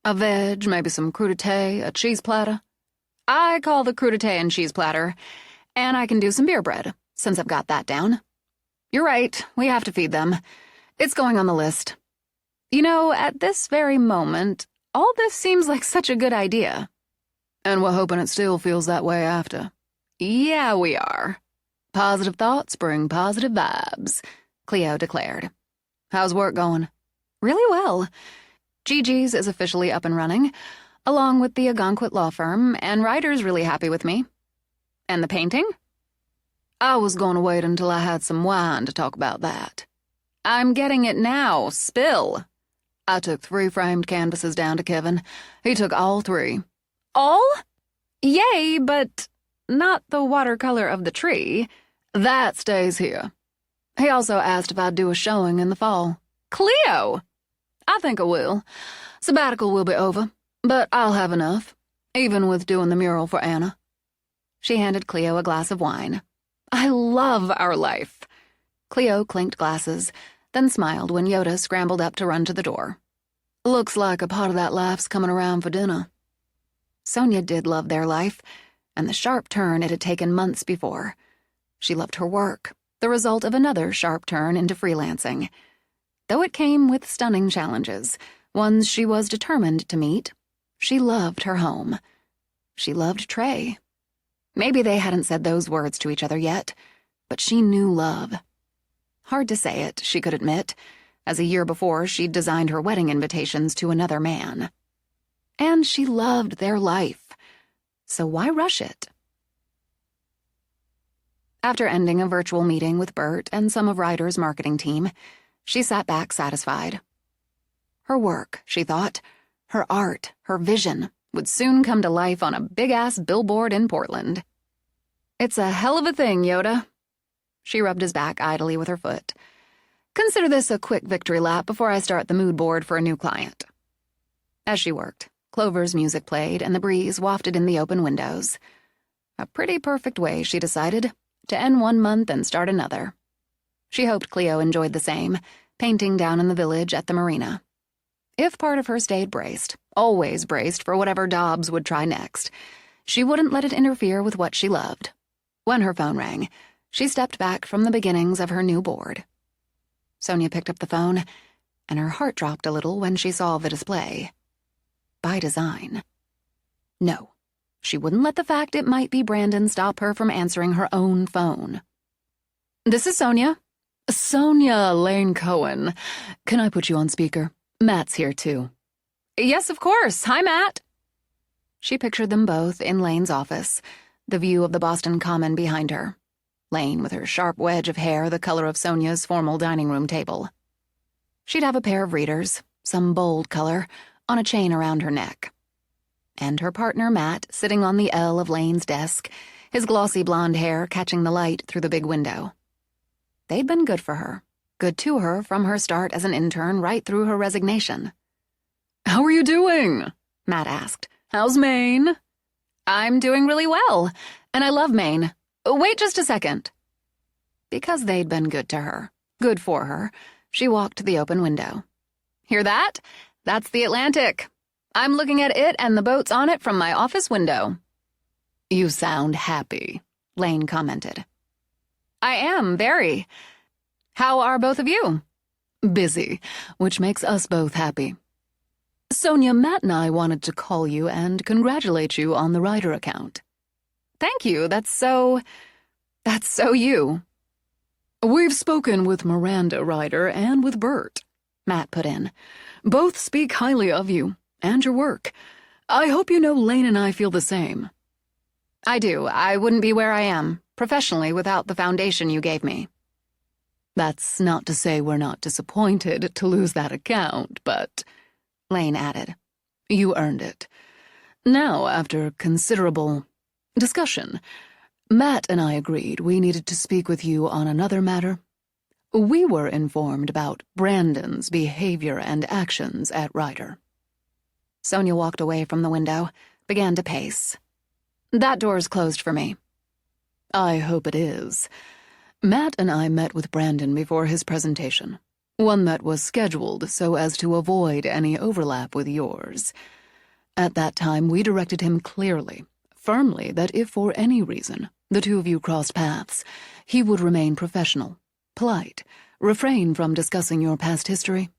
A veg, maybe some crudité, a cheese platter. I call the crudité and cheese platter, and I can do some beer bread, since I've got that down. You're right, we have to feed them. It's going on the list. You know, at this very moment, all this seems like such a good idea. And we're hoping it still feels that way after. Yeah, we are. Positive thoughts bring positive vibes, Cleo declared. How's work going? Really well. Gigi's is officially up and running, along with the Algonquin law firm, and Ryder's really happy with me. And the painting? I was going to wait until I had some wine to talk about that. I'm getting it now. Spill. I took 3 framed canvases down to Kevin. He took all 3. All? Yay, but not the watercolor of the tree. That stays here. He also asked if I'd do a showing in the fall. Cleo! I think I will. Sabbatical will be over, but I'll have enough, even with doing the mural for Anna. She handed Cleo a glass of wine. I love our life. Cleo clinked glasses, then smiled when Yoda scrambled up to run to the door. Looks like a part of that life's coming around for dinner. Sonia did love their life, and the sharp turn it had taken months before. She loved her work, the result of another sharp turn into freelancing. Though it came with stunning challenges, ones she was determined to meet, she loved her home. She loved Trey. Maybe they hadn't said those words to each other yet, but she knew love. Hard to say it, she could admit, as a year before she'd designed her wedding invitations to another man. And she loved their life, so why rush it? After ending a virtual meeting with Bert and some of Ryder's marketing team, she sat back satisfied. Her work, she thought, her art, her vision, would soon come to life on a big-ass billboard in Portland. It's a hell of a thing, Yoda. She rubbed his back idly with her foot. Consider this a quick victory lap before I start the mood board for a new client. As she worked, Clover's music played and the breeze wafted in the open windows. A pretty perfect way, she decided, to end one month and start another. She hoped Cleo enjoyed the same, painting down in the village at the marina. If part of her stayed braced, always braced for whatever Dobbs would try next, she wouldn't let it interfere with what she loved. When her phone rang, she stepped back from the beginnings of her new board. Sonia picked up the phone, and her heart dropped a little when she saw the display. By design. No, she wouldn't let the fact it might be Brandon stop her from answering her own phone. This is Sonia. Sonia Lane Cohen. Can I put you on speaker? Matt's here, too. Yes, of course. Hi, Matt. She pictured them both in Lane's office, the view of the Boston Common behind her. Lane with her sharp wedge of hair the color of Sonia's formal dining room table. She'd have a pair of readers, some bold color, on a chain around her neck. And her partner, Matt, sitting on the L of Lane's desk, his glossy blonde hair catching the light through the big window. They'd been good for her, good to her from her start as an intern right through her resignation. "How are you doing?" Matt asked. "How's Maine?" "I'm doing really well, and I love Maine. Wait just a second." Because they'd been good to her, good for her, she walked to the open window. "Hear that? That's the Atlantic. I'm looking at it and the boats on it from my office window." "You sound happy," Lane commented. "I am, very. How are both of you?" "Busy, which makes us both happy. Sonia, Matt and I wanted to call you and congratulate you on the Ryder account." "Thank you, that's so you." "We've spoken with Miranda Ryder and with Bert," Matt put in. "Both speak highly of you and your work. I hope you know Lane and I feel the same." "I do. I wouldn't be where I am, professionally, without the foundation you gave me." "That's not to say we're not disappointed to lose that account, but," Lane added, "you earned it. Now, after considerable discussion, Matt and I agreed we needed to speak with you on another matter. We were informed about Brandon's behavior and actions at Ryder." Sonia walked away from the window, began to pace. "That door's closed for me." "I hope it is. Matt and I met with Brandon before his presentation, one that was scheduled so as to avoid any overlap with yours. At that time, we directed him clearly, firmly, that if for any reason the two of you crossed paths, he would remain professional, polite, refrain from discussing your past history.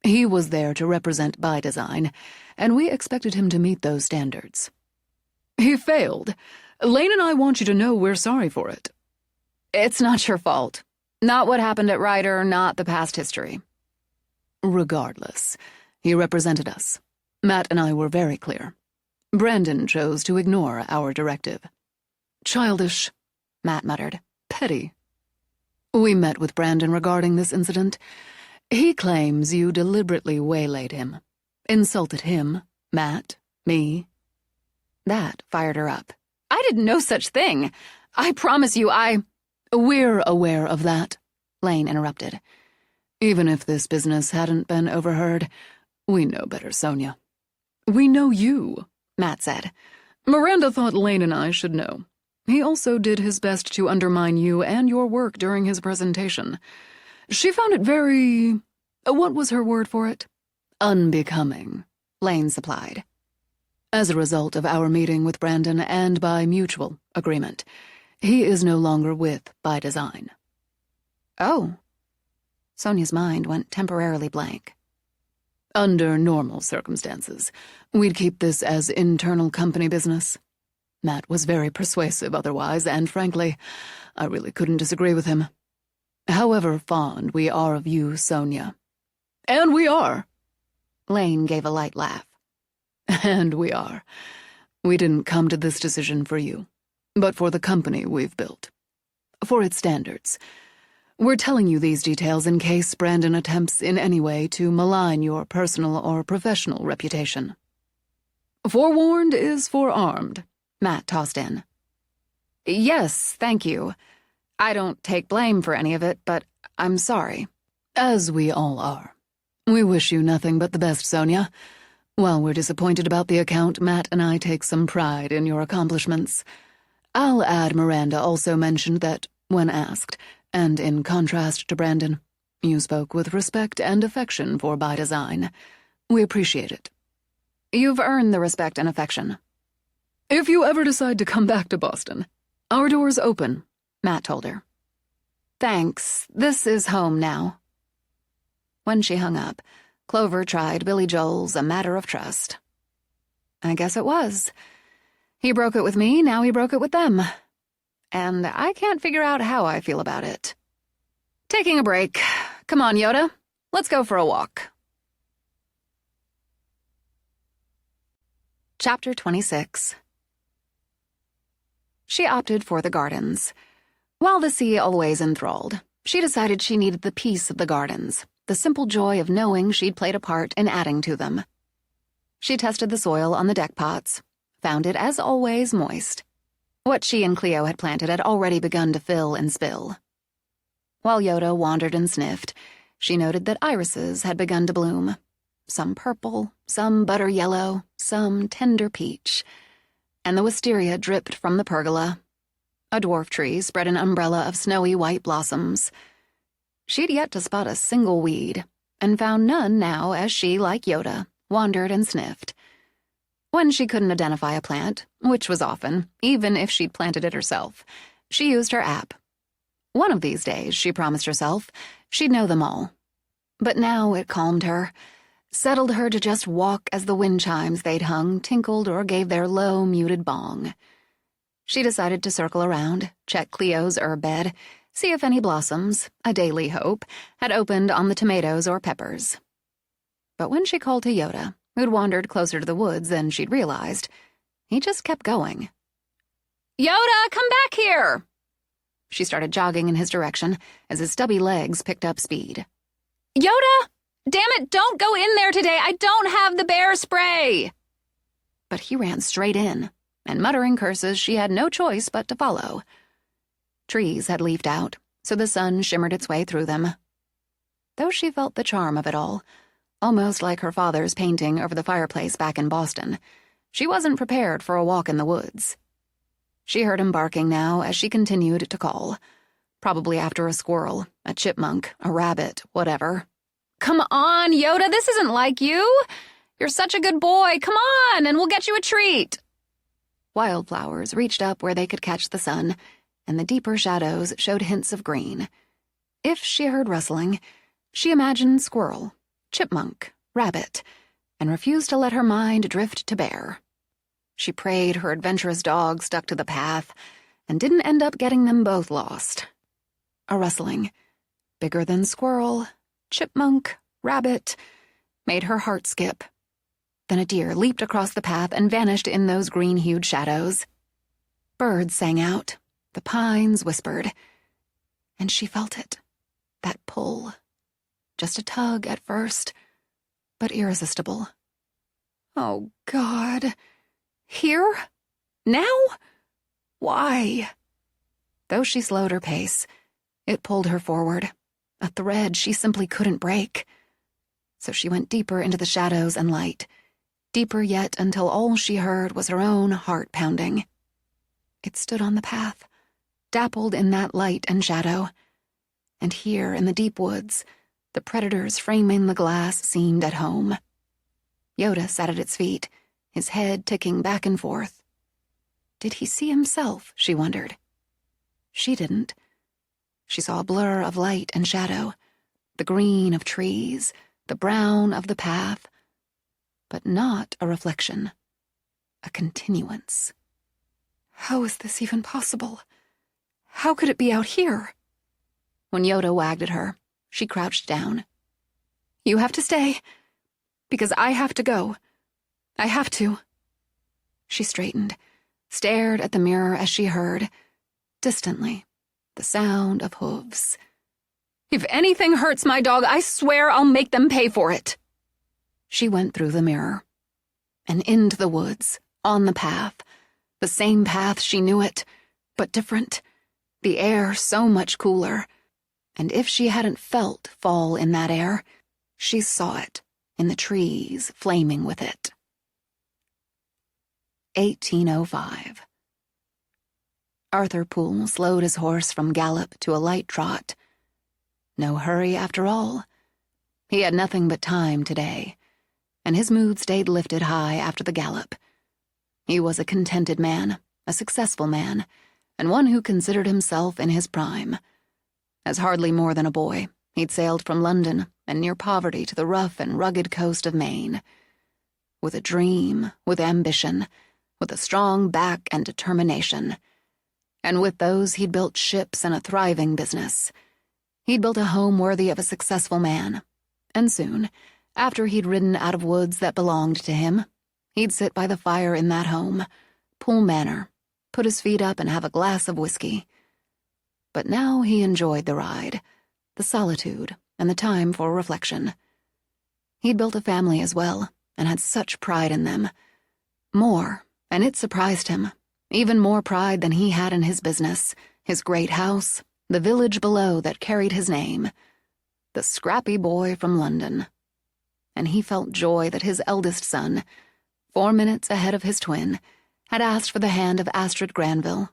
He was there to represent by design, and we expected him to meet those standards. He failed. Lane and I want you to know we're sorry for it." "It's not your fault. Not what happened at Ryder, not the past history." "Regardless, he represented us. Matt and I were very clear. Brandon chose to ignore our directive." "Childish," Matt muttered. "Petty. We met with Brandon regarding this incident. He claims you deliberately waylaid him, insulted him, Matt, me. That fired her up. I did no such thing. I promise you, We're aware of that, Lane interrupted. Even if this business hadn't been overheard, we know better, Sonia. We know you, Matt said. Miranda thought Lane and I should know. He also did his best to undermine you and your work during his presentation. She found it very... what was her word for it? Unbecoming, Lane supplied. As a result of our meeting with Brandon and by mutual agreement, he is no longer with By Design. Oh. Sonia's mind went temporarily blank. Under normal circumstances, we'd keep this as internal company business. Matt was very persuasive otherwise, and frankly, I really couldn't disagree with him. However fond we are of you, Sonia. And we are. Lane gave a light laugh. And we are. We didn't come to this decision for you, but for the company we've built. For its standards. We're telling you these details in case Brandon attempts in any way to malign your personal or professional reputation. Forewarned is forearmed, Matt tossed in. Yes, thank you. I don't take blame for any of it, but I'm sorry. As we all are. We wish you nothing but the best, Sonia. While we're disappointed about the account, Matt and I take some pride in your accomplishments. I'll add Miranda also mentioned that, when asked, and in contrast to Brandon, you spoke with respect and affection for By Design. We appreciate it. You've earned the respect and affection. If you ever decide to come back to Boston, our door's open, Matt told her. Thanks. This is home now. When she hung up, Clover tried Billy Joel's A Matter of Trust. I guess it was. He broke it with me, now he broke it with them. And I can't figure out how I feel about it. Taking a break. Come on, Yoda. Let's go for a walk. Chapter 26. She opted for the gardens. While the sea always enthralled, she decided she needed the peace of the gardens, the simple joy of knowing she'd played a part in adding to them. She tested the soil on the deck pots, found it as always moist. What she and Cleo had planted had already begun to fill and spill. While Yoda wandered and sniffed, she noted that irises had begun to bloom. Some purple, some butter yellow, some tender peach. And the wisteria dripped from the pergola. A dwarf tree spread an umbrella of snowy white blossoms. She'd yet to spot a single weed, and found none now as she, like Yoda, wandered and sniffed. When she couldn't identify a plant, which was often, even if she'd planted it herself, she used her app. One of these days, she promised herself, she'd know them all. But now it calmed her, settled her to just walk as the wind chimes they'd hung tinkled or gave their low, muted bong. She decided to circle around, check Cleo's herb bed, see if any blossoms, a daily hope, had opened on the tomatoes or peppers. But when she called to Yoda, who'd wandered closer to the woods than she'd realized, he just kept going. Yoda, come back here! She started jogging in his direction as his stubby legs picked up speed. Yoda! Damn it, don't go in there today! I don't have the bear spray! But he ran straight in, and muttering curses she had no choice but to follow. Trees had leafed out, so the sun shimmered its way through them. Though she felt the charm of it all, almost like her father's painting over the fireplace back in Boston, she wasn't prepared for a walk in the woods. She heard him barking now as she continued to call, probably after a squirrel, a chipmunk, a rabbit, whatever. Come on, Yoda, this isn't like you. You're such a good boy. Come on, and we'll get you a treat. Wildflowers reached up where they could catch the sun, and the deeper shadows showed hints of green. If she heard rustling, she imagined squirrel, chipmunk, rabbit, and refused to let her mind drift to bear. She prayed her adventurous dog stuck to the path and didn't end up getting them both lost. A rustling, bigger than squirrel, chipmunk, rabbit, made her heart skip. Then a deer leaped across the path and vanished in those green-hued shadows. Birds sang out, the pines whispered, and she felt it, that pull. Just a tug at first, but irresistible. Oh, God. Here? Now? Why? Though she slowed her pace, it pulled her forward, a thread she simply couldn't break. So she went deeper into the shadows and light, deeper yet until all she heard was her own heart pounding. It stood on the path, dappled in that light and shadow. And here in the deep woods, the predators framing the glass seemed at home. Yoda sat at its feet, his head ticking back and forth. Did he see himself, she wondered. She didn't. She saw a blur of light and shadow, the green of trees, the brown of the path, but not a reflection, a continuance. How is this even possible? How could it be out here? When Yoda wagged at her, she crouched down. You have to stay, because I have to go. I have to. She straightened, stared at the mirror as she heard, distantly, the sound of hooves. If anything hurts my dog, I swear I'll make them pay for it. She went through the mirror, and into the woods, on the path, the same path she knew it, but different, the air so much cooler. And if she hadn't felt fall in that air, she saw it in the trees flaming with it. 1805. Arthur Poole slowed his horse from gallop to a light trot. No hurry after all. He had nothing but time today, and his mood stayed lifted high after the gallop. He was a contented man, a successful man, and one who considered himself in his prime. As hardly more than a boy, he'd sailed from London and near poverty to the rough and rugged coast of Maine. With a dream, with ambition, with a strong back and determination. And with those he'd built ships and a thriving business. He'd built a home worthy of a successful man. And soon, after he'd ridden out of woods that belonged to him, he'd sit by the fire in that home, Poole Manor, put his feet up and have a glass of whiskey. But now he enjoyed the ride, the solitude, and the time for reflection. He'd built a family as well, and had such pride in them. More, and it surprised him, even more pride than he had in his business, his great house, the village below that carried his name. The scrappy boy from London. And he felt joy that his eldest son, 4 minutes ahead of his twin, had asked for the hand of Astrid Granville.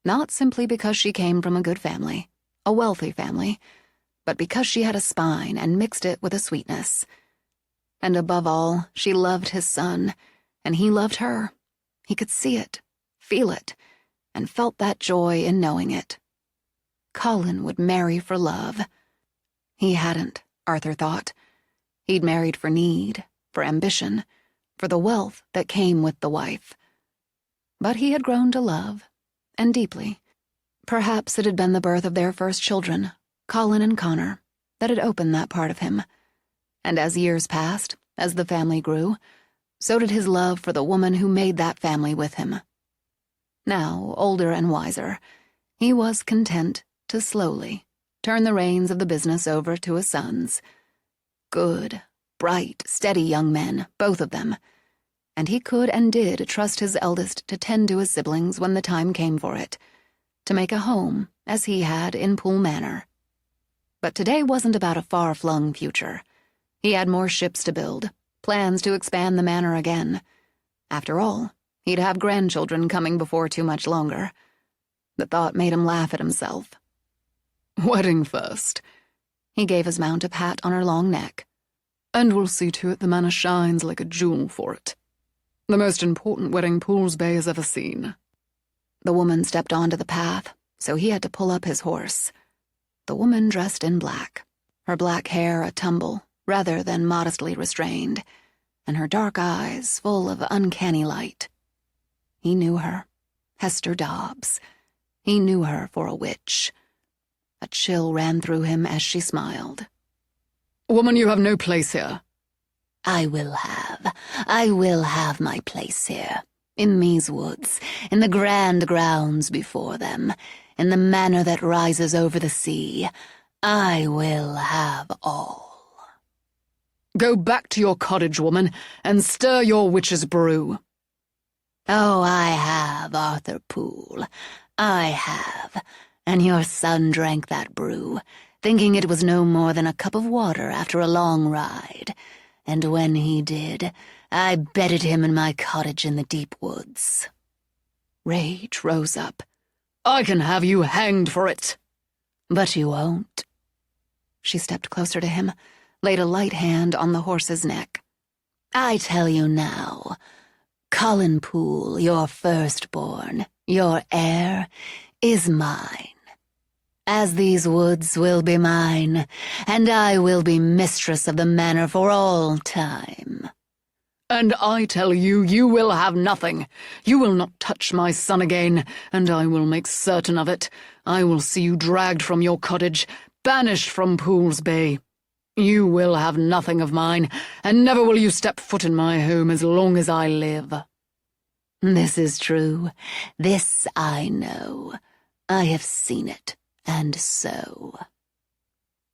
Not simply because she came from a good family, a wealthy family, but because she had a spine and mixed it with a sweetness. And above all, she loved his son, and he loved her. He could see it, feel it, and felt that joy in knowing it. Colin would marry for love. He hadn't, Arthur thought. He'd married for need, for ambition, for the wealth that came with the wife. But he had grown to love, and deeply. Perhaps it had been the birth of their first children, Colin and Connor, that had opened that part of him. And as years passed, as the family grew, so did his love for the woman who made that family with him. Now, older and wiser, he was content to slowly turn the reins of the business over to his sons. Good, bright, steady young men, both of them. And he could and did trust his eldest to tend to his siblings when the time came for it, to make a home, as he had in Poole Manor. But today wasn't about a far-flung future. He had more ships to build, plans to expand the manor again. After all, he'd have grandchildren coming before too much longer. The thought made him laugh at himself. Wedding first. He gave his mount a pat on her long neck. And we'll see to it the manor shines like a jewel for it. The most important wedding Poole's Bay has ever seen. The woman stepped onto the path, so he had to pull up his horse. The woman dressed in black, her black hair a tumble rather than modestly restrained, and her dark eyes full of uncanny light. He knew her, Hester Dobbs. He knew her for a witch. A chill ran through him as she smiled. Woman, you have no place here. I will have my place here, in these woods, in the grand grounds before them, in the manor that rises over the sea. I will have all. Go back to your cottage, woman, and stir your witch's brew." "Oh, I have, Arthur Poole. I have. And your son drank that brew, thinking it was no more than a cup of water after a long ride. And when he did, I bedded him in my cottage in the deep woods." Rage rose up. "I can have you hanged for it." "But you won't." She stepped closer to him, laid a light hand on the horse's neck. "I tell you now, Colin Poole, your firstborn, your heir, is mine. As these woods will be mine, and I will be mistress of the manor for all time." "And I tell you, you will have nothing. You will not touch my son again, and I will make certain of it. I will see you dragged from your cottage, banished from Poole's Bay. You will have nothing of mine, and never will you step foot in my home as long as I live." "This is true. This I know. I have seen it, and so."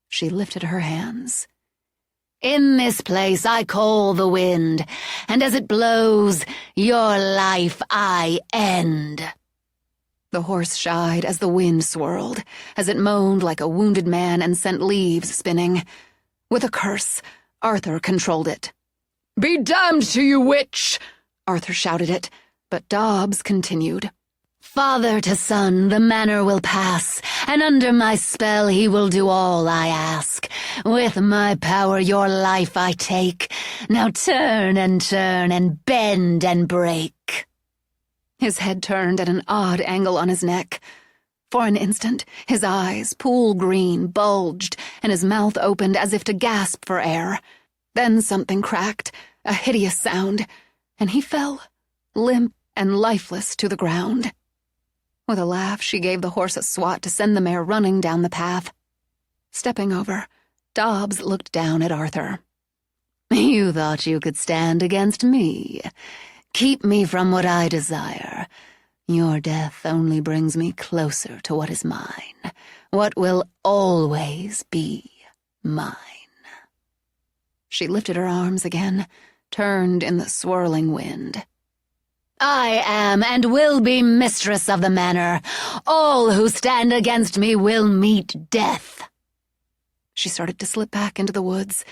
She lifted her hands. "In this place I call the wind, and as it blows, your life I end." The horse shied as the wind swirled, as it moaned like a wounded man and sent leaves spinning. With a curse, Arthur controlled it. "Be damned to you, witch!" Arthur shouted it, but Dobbs continued. "Father to son, the manor will pass, and under my spell he will do all I ask. With my power your life I take. Now turn and bend and break." His head turned at an odd angle on his neck. For an instant, his eyes, pool green, bulged, and his mouth opened as if to gasp for air. Then something cracked, a hideous sound, and he fell, limp and lifeless, to the ground. With a laugh, she gave the horse a swat to send the mare running down the path. Stepping over, Dobbs looked down at Arthur. "You thought you could stand against me. Keep me from what I desire. Your death only brings me closer to what is mine, what will always be mine." She lifted her arms again, turned in the swirling wind. "I am and will be mistress of the manor. All who stand against me will meet death." She started to slip back into the woods,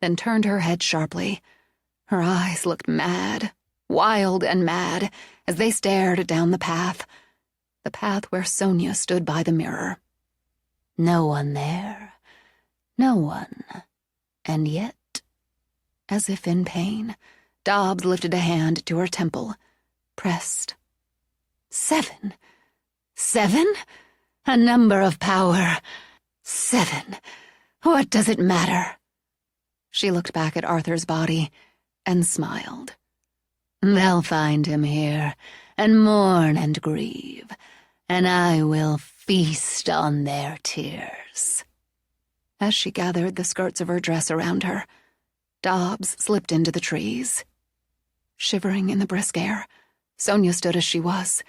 then turned her head sharply. Her eyes looked mad, wild and mad, as they stared down the path where Sonia stood by the mirror. No one there. No one. And yet, as if in pain, Dobbs lifted a hand to her temple, pressed. 7. 7? A number of power. 7. What does it matter? She looked back at Arthur's body and smiled. "They'll find him here, and mourn and grieve, and I will feast on their tears." As she gathered the skirts of her dress around her, Dobbs slipped into the trees. Shivering in the brisk air, Sonia stood as she was,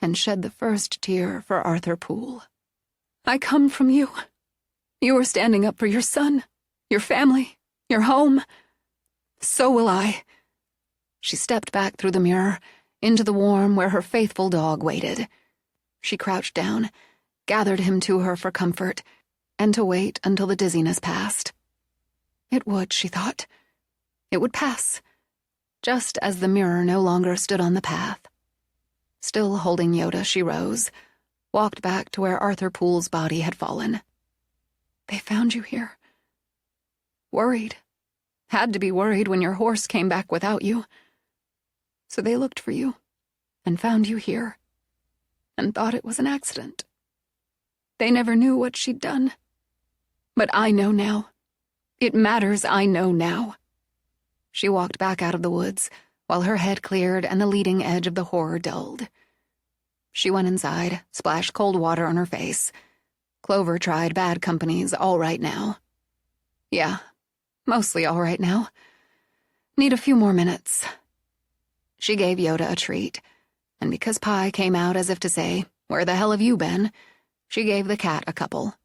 and shed the first tear for Arthur Poole. "I come from you. You are standing up for your son, your family, your home. So will I." She stepped back through the mirror, into the warm where her faithful dog waited. She crouched down, gathered him to her for comfort, and to wait until the dizziness passed. It would, she thought. It would pass, just as the mirror no longer stood on the path. Still holding Yoda, she rose, walked back to where Arthur Poole's body had fallen. "They found you here. Worried. Had to be worried when your horse came back without you. So they looked for you, and found you here, and thought it was an accident. They never knew what she'd done. But I know now. It matters, I know now." She walked back out of the woods, while her head cleared and the leading edge of the horror dulled. She went inside, splashed cold water on her face. Clover tried bad company's all right now. Yeah, mostly all right now. Need a few more minutes. She gave Yoda a treat, and because Pie came out as if to say, "Where the hell have you been?" she gave the cat a couple.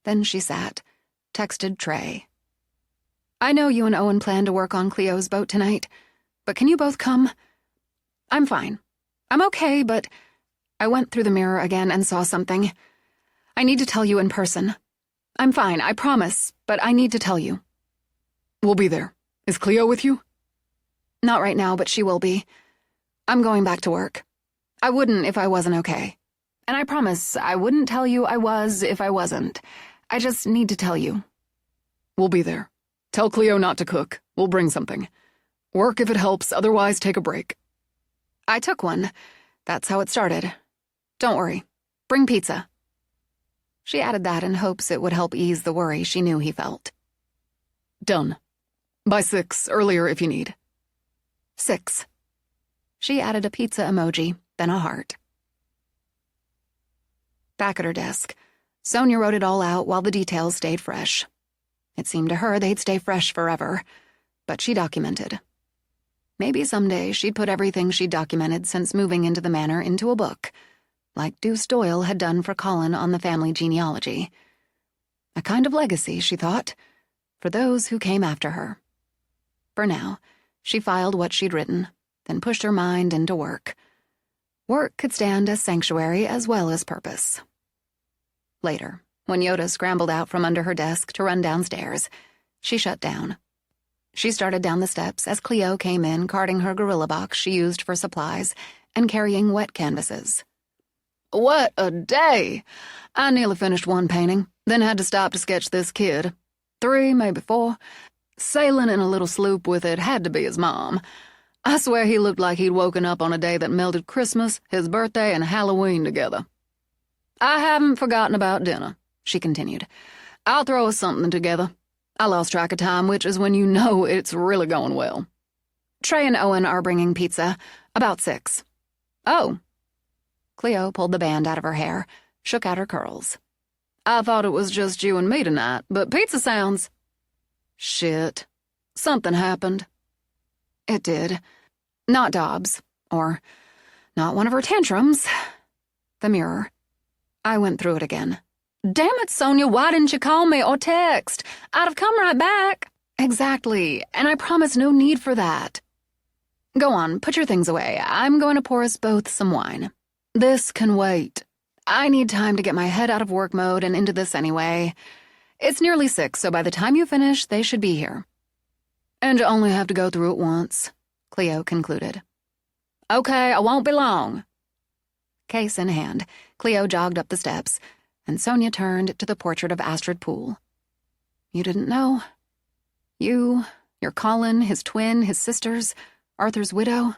Then she sat, texted Trey. I know you and Owen plan to work on Cleo's boat tonight, but can you both come? I'm fine. I'm okay, but I went through the mirror again and saw something. I need to tell you in person. I'm fine, I promise, but I need to tell you. We'll be there. Is Cleo with you? Not right now, but she will be. I'm going back to work. I wouldn't if I wasn't okay. And I promise I wouldn't tell you I was if I wasn't. I just need to tell you. We'll be there. Tell Cleo not to cook. We'll bring something. Work if it helps, otherwise take a break. I took one. That's how it started. Don't worry. Bring pizza. She added that in hopes it would help ease the worry she knew he felt. Done. By 6, earlier if you need. 6. She added a pizza emoji, then a heart. Back at her desk, Sonia wrote it all out while the details stayed fresh. It seemed to her they'd stay fresh forever, but she documented. Maybe someday she'd put everything she'd documented since moving into the manor into a book, like Deuce Doyle had done for Colin on the family genealogy. A kind of legacy, she thought, for those who came after her. For now, she filed what she'd written, then pushed her mind into work. Work could stand as sanctuary as well as purpose. Later, when Yoda scrambled out from under her desk to run downstairs, she shut down. She started down the steps as Cleo came in carting her gorilla box she used for supplies and carrying wet canvases. What a day! I nearly finished one painting, then had to stop to sketch this kid. 3, maybe 4. Sailing in a little sloop with it had to be his mom. I swear he looked like he'd woken up on a day that melded Christmas, his birthday, and Halloween together. I haven't forgotten about dinner, she continued. I'll throw us something together. I lost track of time, which is when you know it's really going well. Trey and Owen are bringing pizza. About 6. Oh. Cleo pulled the band out of her hair, shook out her curls. I thought it was just you and me tonight, but pizza sounds... Shit. Something happened. It did. Not Dobbs. Or not one of her tantrums. The mirror. I went through it again. Damn it, Sonia, why didn't you call me or text? I'd have come right back. Exactly, and I promise no need for that. Go on, put your things away. I'm going to pour us both some wine. This can wait. I need time to get my head out of work mode and into this anyway. It's nearly 6, so by the time you finish, they should be here. And you only have to go through it once, Cleo concluded. Okay, I won't be long. Case in hand, Cleo jogged up the steps, and Sonia turned to the portrait of Astrid Poole. You didn't know? You, your Colin, his twin, his sisters, Arthur's widow?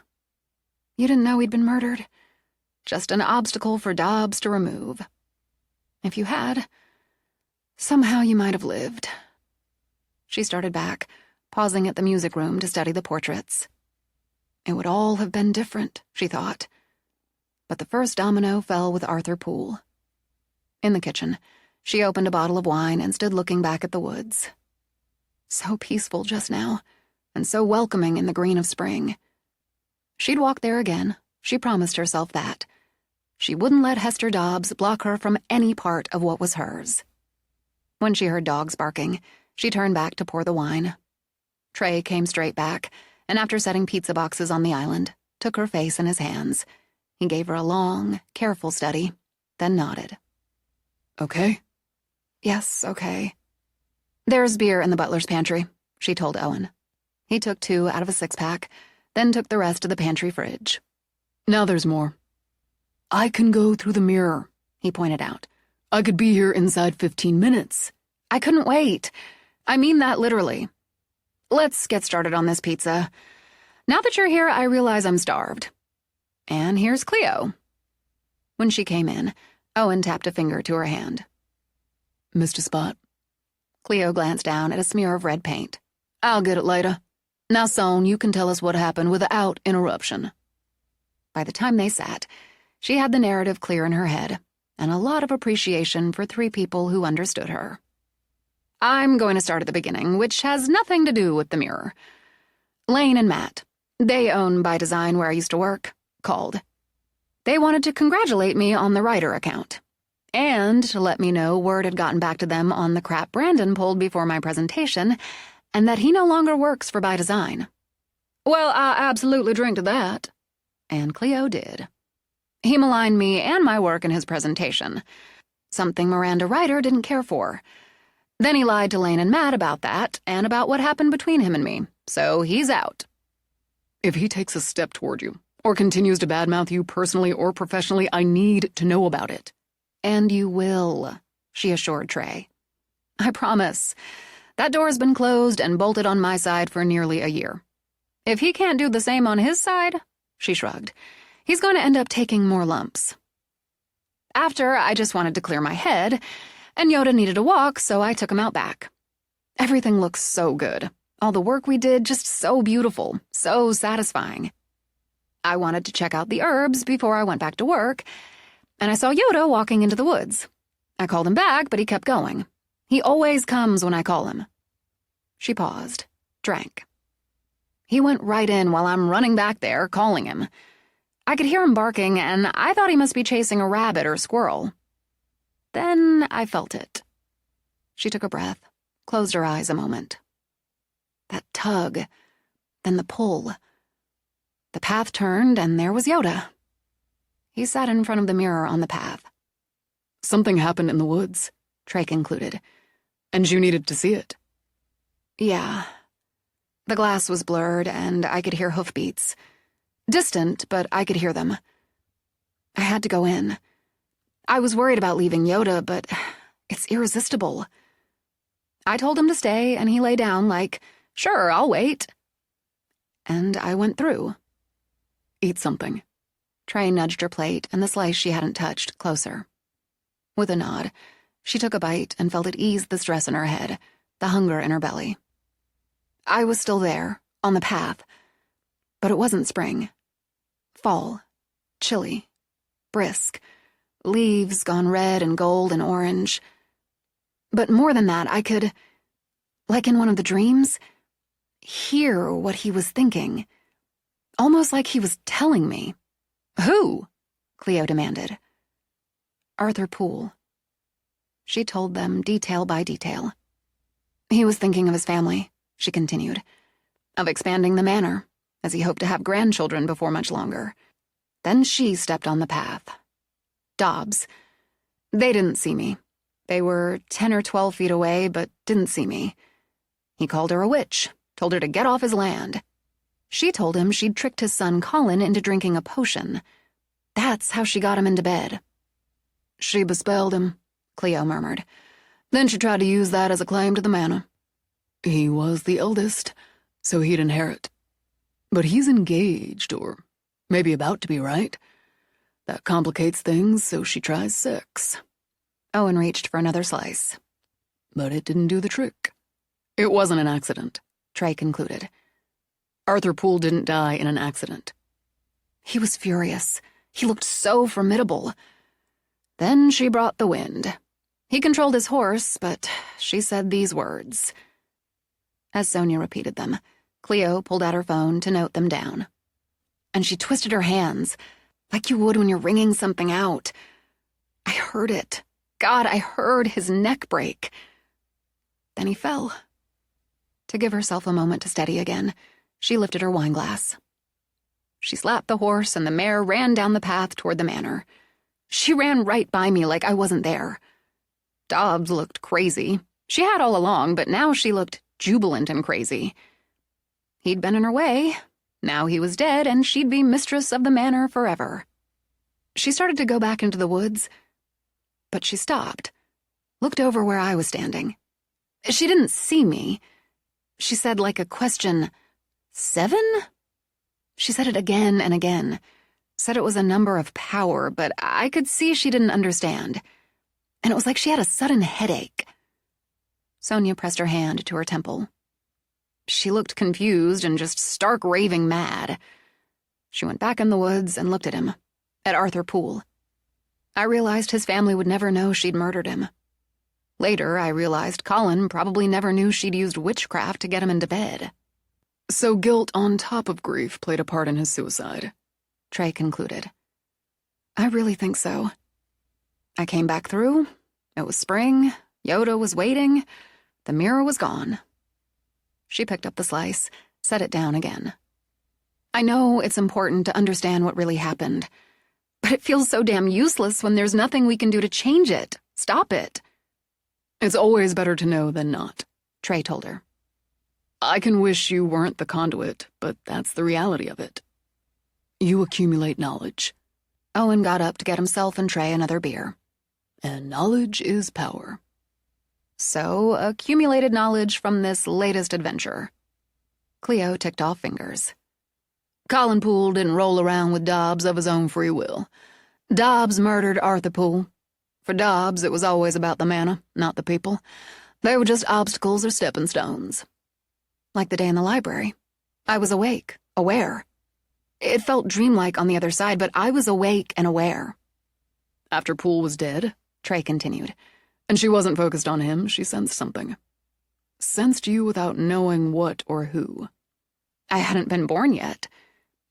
You didn't know he'd been murdered? Just an obstacle for Dobbs to remove. If you had, somehow you might have lived. She started back, pausing at the music room to study the portraits. It would all have been different, she thought. But the first domino fell with Arthur Poole. In the kitchen, she opened a bottle of wine and stood looking back at the woods. So peaceful just now, and so welcoming in the green of spring. She'd walk there again, she promised herself that. She wouldn't let Hester Dobbs block her from any part of what was hers. When she heard dogs barking, she turned back to pour the wine. Trey came straight back, and after setting pizza boxes on the island, took her face in his hands. He gave her a long, careful study, then nodded. Okay? Yes, okay. There's beer in the butler's pantry, she told Owen. He took 2 out of a 6-pack, then took the rest to the pantry fridge. Now there's more. I can go through the mirror, he pointed out. I could be here inside 15 minutes. I couldn't wait. I mean that literally. Let's get started on this pizza. Now that you're here, I realize I'm starved. And here's Cleo. When she came in, Owen tapped a finger to her hand. Missed a spot. Cleo glanced down at a smear of red paint. I'll get it later. Now, Son, you can tell us what happened without interruption. By the time they sat, she had the narrative clear in her head, and a lot of appreciation for 3 people who understood her. I'm going to start at the beginning, which has nothing to do with the mirror. Lane and Matt, they own By Design where I used to work, called. They wanted to congratulate me on the writer account, and to let me know word had gotten back to them on the crap Brandon pulled before my presentation, and that he no longer works for By Design. Well, I absolutely drink to that. And Cleo did. He maligned me and my work in his presentation, something Miranda Ryder didn't care for. Then he lied to Lane and Matt about that and about what happened between him and me, so he's out. If he takes a step toward you, or continues to badmouth you personally or professionally, I need to know about it. And you will, she assured Trey. I promise. That door's been closed and bolted on my side for nearly a year. If he can't do the same on his side, she shrugged, he's going to end up taking more lumps. After, I just wanted to clear my head, and Yoda needed a walk, so I took him out back. Everything looks so good. All the work we did, just so beautiful, so satisfying. I wanted to check out the herbs before I went back to work, and I saw Yoda walking into the woods. I called him back, but he kept going. He always comes when I call him. She paused, drank. He went right in while I'm running back there, calling him. I could hear him barking, and I thought he must be chasing a rabbit or squirrel. Then I felt it. She took a breath, closed her eyes a moment. That tug, then the pull. The path turned, and there was Yoda. He sat in front of the mirror on the path. Something happened in the woods, Trey concluded, and you needed to see it. Yeah. The glass was blurred, and I could hear hoofbeats. Distant, but I could hear them. I had to go in. I was worried about leaving Yoda, but it's irresistible. I told him to stay, and he lay down like, sure, I'll wait. And I went through. Eat something. Trey nudged her plate and the slice she hadn't touched closer. With a nod, she took a bite and felt it ease the stress in her head, the hunger in her belly. I was still there, on the path, but it wasn't spring. Fall, chilly, brisk, leaves gone red and gold and orange. But more than that, I could, like in one of the dreams, hear what he was thinking. Almost like he was telling me. Who? Cleo demanded. Arthur Poole. She told them detail by detail. He was thinking of his family, she continued, of expanding the manor, as he hoped to have grandchildren before much longer. Then she stepped on the path. Dobbs. They didn't see me. They were 10 or 12 feet away, but didn't see me. He called her a witch, told her to get off his land. She told him she'd tricked his son Colin into drinking a potion. That's how she got him into bed. She bespelled him, Cleo murmured. Then she tried to use that as a claim to the manor. He was the eldest, so he'd inherit. But he's engaged, or maybe about to be, right? That complicates things, so she tries sex. Owen reached for another slice. But it didn't do the trick. It wasn't an accident, Trey concluded. Arthur Poole didn't die in an accident. He was furious. He looked so formidable. Then she brought the wind. He controlled his horse, but she said these words. As Sonia repeated them, Cleo pulled out her phone to note them down. And she twisted her hands, like you would when you're wringing something out. I heard it. God, I heard his neck break. Then he fell. To give herself a moment to steady again, she lifted her wine glass. She slapped the horse, and the mare ran down the path toward the manor. She ran right by me like I wasn't there. Dobbs looked crazy. She had all along, but now she looked jubilant and crazy. He'd been in her way. Now he was dead, and she'd be mistress of the manor forever. She started to go back into the woods, but she stopped, looked over where I was standing. She didn't see me. She said like a question, 7? She said it again and again, said it was a number of power, but I could see she didn't understand. And it was like she had a sudden headache. Sonia pressed her hand to her temple. She looked confused and just stark raving mad. She went back in the woods and looked at him, at Arthur Poole. I realized his family would never know she'd murdered him. Later, I realized Colin probably never knew she'd used witchcraft to get him into bed. So guilt on top of grief played a part in his suicide, Trey concluded. I really think so. I came back through. It was spring. Yoda was waiting. The mirror was gone. She picked up the slice, set it down again. I know it's important to understand what really happened, but it feels so damn useless when there's nothing we can do to change it. Stop it. It's always better to know than not, Trey told her. I can wish you weren't the conduit, but that's the reality of it. You accumulate knowledge. Owen got up to get himself and Trey another beer. And knowledge is power. So, accumulated knowledge from this latest adventure. Cleo ticked off fingers. Colin Poole didn't roll around with Dobbs of his own free will. Dobbs murdered Arthur Poole. For Dobbs, it was always about the manor, not the people. They were just obstacles or stepping stones. Like the day in the library. I was awake, aware. It felt dreamlike on the other side, but I was awake and aware. After Poole was dead, Trey continued, and she wasn't focused on him, she sensed something. Sensed you without knowing what or who. I hadn't been born yet,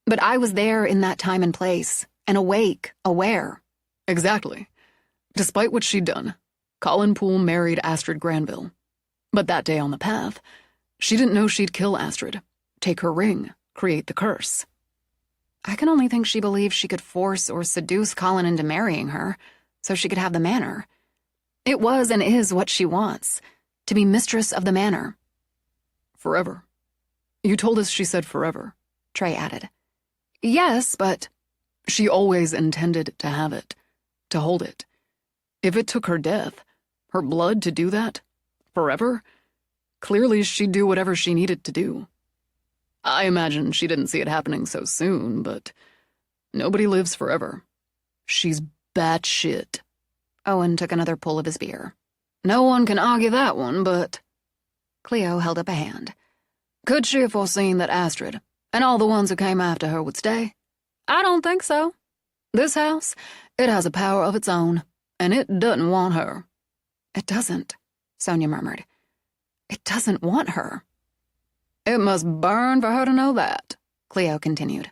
but I was there in that time and place, and awake, aware. Exactly. Despite what she'd done, Colin Poole married Astrid Granville. But that day on the path, she didn't know she'd kill Astrid, take her ring, create the curse. I can only think she believed she could force or seduce Colin into marrying her, so she could have the manor. It was and is what she wants, to be mistress of the manor. Forever. You told us she said forever, Trey added. Yes, but she always intended to have it, to hold it. If it took her death, her blood to do that, forever, clearly she'd do whatever she needed to do. I imagine she didn't see it happening so soon, but nobody lives forever. She's batshit. Owen took another pull of his beer. No one can argue that one, but... Cleo held up a hand. Could she have foreseen that Astrid, and all the ones who came after her, would stay? I don't think so. This house, it has a power of its own, and it doesn't want her. It doesn't, Sonia murmured. It doesn't want her. It must burn for her to know that, Cleo continued.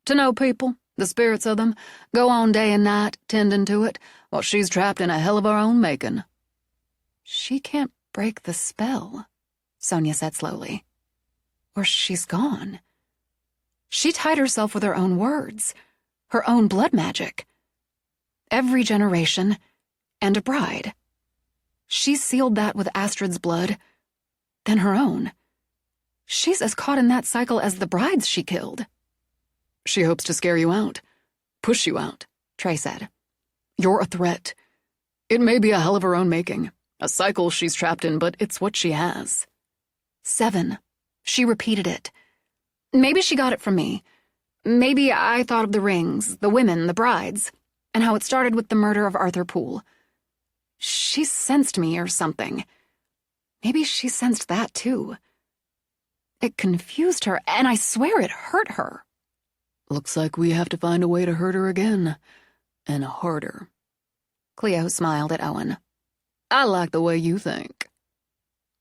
To know people, the spirits of them, go on day and night, tending to it, while she's trapped in a hell of her own making. She can't break the spell, Sonia said slowly. Or she's gone. She tied herself with her own words, her own blood magic. Every generation, and a bride. She sealed that with Astrid's blood, then her own. She's as caught in that cycle as the brides she killed. She hopes to scare you out, push you out, Trey said. You're a threat. It may be a hell of her own making, a cycle she's trapped in, but it's what she has. 7. She repeated it. Maybe she got it from me. Maybe I thought of the rings, the women, the brides, and how it started with the murder of Arthur Poole. She sensed me or something. Maybe she sensed that too. It confused her, and I swear it hurt her. Looks like we have to find a way to hurt her again. And harder. Cleo smiled at Owen. I like the way you think.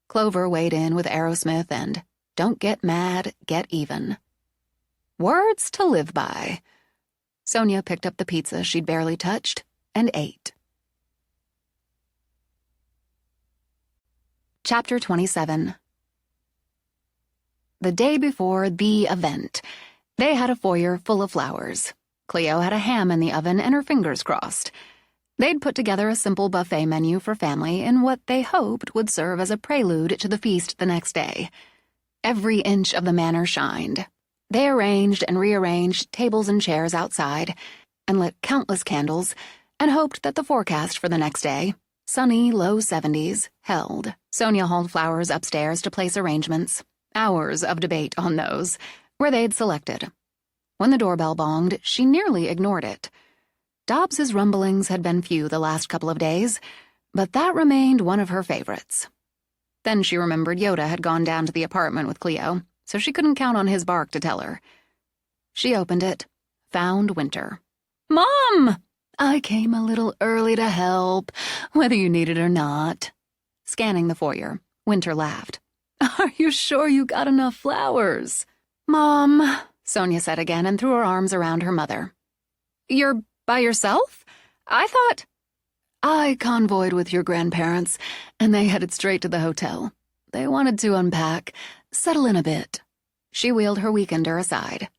Clover weighed in with Aerosmith and Don't Get Mad, Get Even. Words to live by. Sonia picked up the pizza she'd barely touched and ate. Chapter 27. The day before the event, they had a foyer full of flowers. Cleo had a ham in the oven and her fingers crossed. They'd put together a simple buffet menu for family in what they hoped would serve as a prelude to the feast the next day. Every inch of the manor shined. They arranged and rearranged tables and chairs outside, and lit countless candles, and hoped that the forecast for the next day, sunny, low 70s, held. Sonia hauled flowers upstairs to place arrangements. Hours of debate on those, where they'd selected. When the doorbell bonged, she nearly ignored it. Dobbs's rumblings had been few the last couple of days, but that remained one of her favorites. Then she remembered Yoda had gone down to the apartment with Cleo, so she couldn't count on his bark to tell her. She opened it, found Winter. "Mom! I came a little early to help, whether you need it or not." Scanning the foyer, Winter laughed. "Are you sure you got enough flowers?" "Mom," Sonia said again and threw her arms around her mother. "You're by yourself? I thought—" "I convoyed with your grandparents, and they headed straight to the hotel. They wanted to unpack, settle in a bit. She wheeled her weekender aside.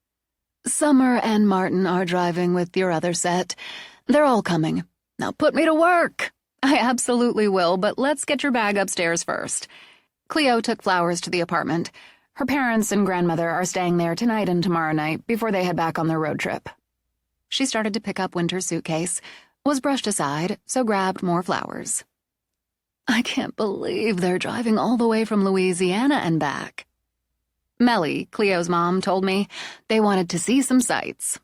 Summer and Martin are driving with your other set. They're all coming. Now put me to work. I absolutely will, but let's get your bag upstairs first. Cleo took Flowers to the apartment. Her parents and grandmother are staying there tonight and tomorrow night before they head back on their road trip. She started to pick up Winter's suitcase, was brushed aside, so grabbed more flowers. I can't believe they're driving all the way from Louisiana and back. Melly, Cleo's mom, told me they wanted to see some sights.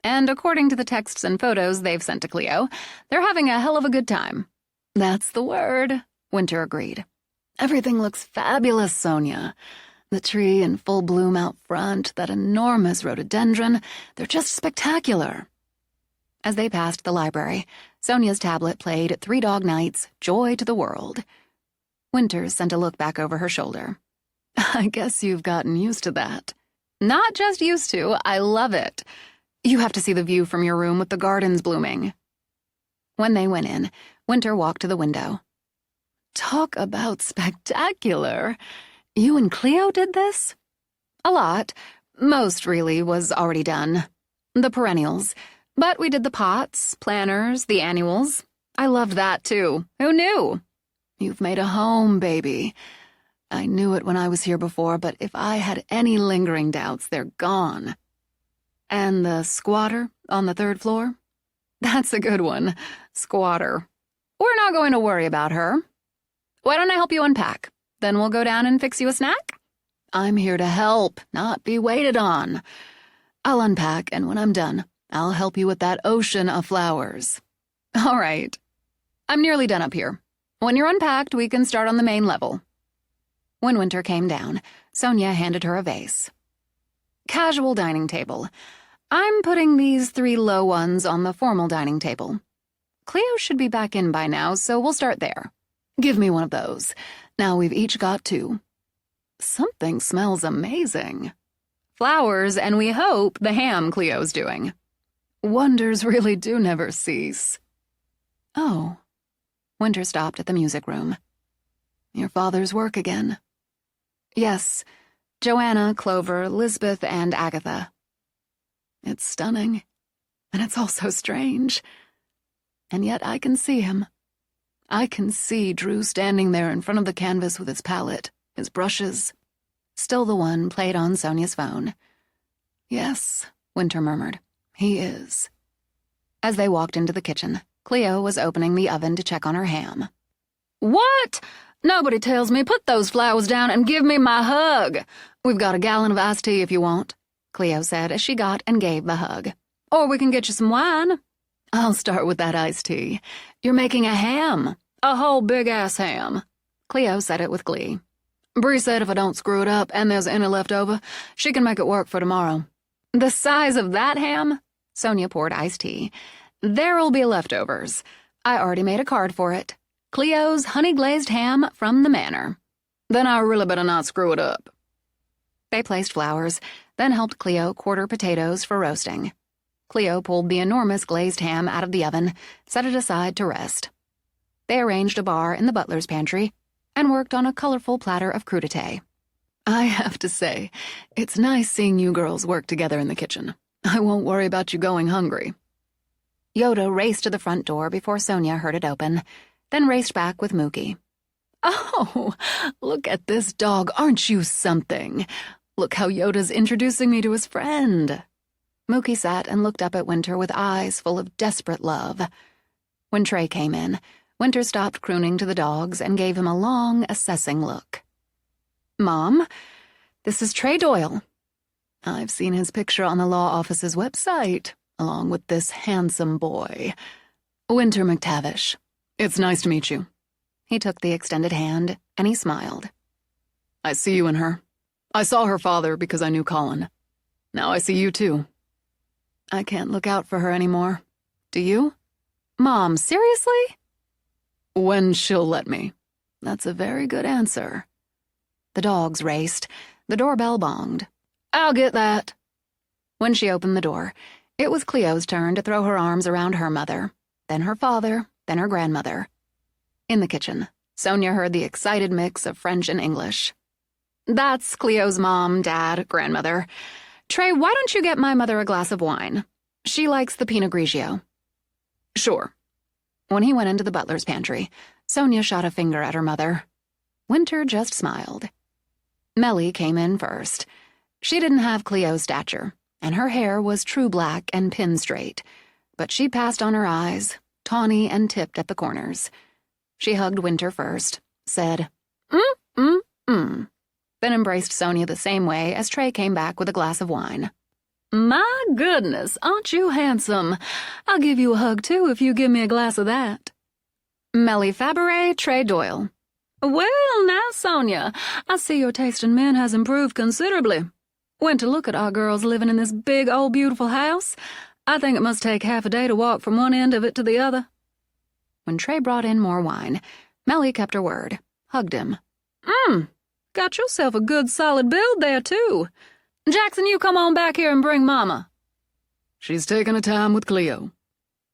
And according to the texts and photos they've sent to Cleo, they're having a hell of a good time. That's the word, Winter agreed. Everything looks fabulous, Sonia. The tree in full bloom out front, that enormous rhododendron, they're just spectacular. As they passed the library, Sonia's tablet played 3 Dog Nights, Joy to the World. Winter sent a look back over her shoulder. I guess you've gotten used to that. Not just used to, I love it. You have to see the view from your room with the gardens blooming. When they went in, Winter walked to the window. Talk about spectacular. You and Cleo did this? A lot. Most, really, was already done. The perennials. But we did the pots, planters, the annuals. I loved that, too. Who knew? You've made a home, baby. I knew it when I was here before, but if I had any lingering doubts, they're gone. And the squatter on the 3rd floor? That's a good one. Squatter. We're not going to worry about her. Why don't I help you unpack? Then we'll go down and fix you a snack? I'm here to help, not be waited on. I'll unpack, and when I'm done, I'll help you with that ocean of flowers. All right. I'm nearly done up here. When you're unpacked, we can start on the main level. When Winter came down, Sonia handed her a vase. Casual dining table. I'm putting these 3 low ones on the formal dining table. Cleo should be back in by now, so we'll start there. Give me one of those. Now we've each got 2. Something smells amazing. Flowers, and we hope the ham Cleo's doing. Wonders really do never cease. Oh. Winter stopped at the music room. Your father's work again. Yes, Joanna, Clover, Lisbeth, and Agatha. It's stunning, and it's also strange. And yet I can see him. I can see Drew standing there in front of the canvas with his palette, his brushes. Still the one played on Sonia's phone. Yes, Winter murmured. He is. As they walked into the kitchen, Cleo was opening the oven to check on her ham. What? Nobody tells me put those flowers down and give me my hug. We've got a gallon of iced tea if you want, Cleo said as she got and gave the hug. Or we can get you some wine. I'll start with that iced tea. You're making a ham. A whole big-ass ham. Cleo said it with glee. Bree said if I don't screw it up and there's any left over, she can make it work for tomorrow. The size of that ham? Sonia poured iced tea. There'll be leftovers. I already made a card for it. Cleo's honey-glazed ham from the manor. Then I really better not screw it up. They placed flowers, then helped Cleo quarter potatoes for roasting. Cleo pulled the enormous glazed ham out of the oven, set it aside to rest. They arranged a bar in the butler's pantry and worked on a colorful platter of crudité. I have to say, it's nice seeing you girls work together in the kitchen. I won't worry about you going hungry. Yoda raced to the front door before Sonia heard it open, then raced back with Mookie. Oh, look at this dog, aren't you something? Look how Yoda's introducing me to his friend. Mookie sat and looked up at Winter with eyes full of desperate love. When Trey came in, Winter stopped crooning to the dogs and gave him a long, assessing look. Mom, this is Trey Doyle. I've seen his picture on the law office's website, along with this handsome boy. Winter McTavish. It's nice to meet you. He took the extended hand, and he smiled. I see you in her. I saw her father because I knew Colin. Now I see you too. I can't look out for her anymore. Do you? Mom, seriously? When she'll let me. That's a very good answer. The dogs raced. The doorbell bonged. I'll get that. When she opened the door, it was Cleo's turn to throw her arms around her mother, then her father, then her grandmother. In the kitchen, Sonia heard the excited mix of French and English. "That's Cleo's mom, dad, grandmother. Trey, why don't you get my mother a glass of wine? She likes the Pinot Grigio." "Sure." When he went into the butler's pantry, Sonia shot a finger at her mother. Winter just smiled. Melly came in first. She didn't have Cleo's stature, and her hair was true black and pin straight, but she passed on her eyes, tawny and tipped at the corners. She hugged Winter first, said, then embraced Sonia the same way as Trey came back with a glass of wine. My goodness, aren't you handsome? I'll give you a hug, too, if you give me a glass of that. Melly Faberé, Trey Doyle. Well, now, Sonia, I see your taste in men has improved considerably. Went to look at our girls living in this big, old, beautiful house. I think it must take half a day to walk from one end of it to the other. When Trey brought in more wine, Melly kept her word, hugged him. Got yourself a good, solid build there, too. Jackson, you come on back here and bring Mama. She's taking a time with Cleo.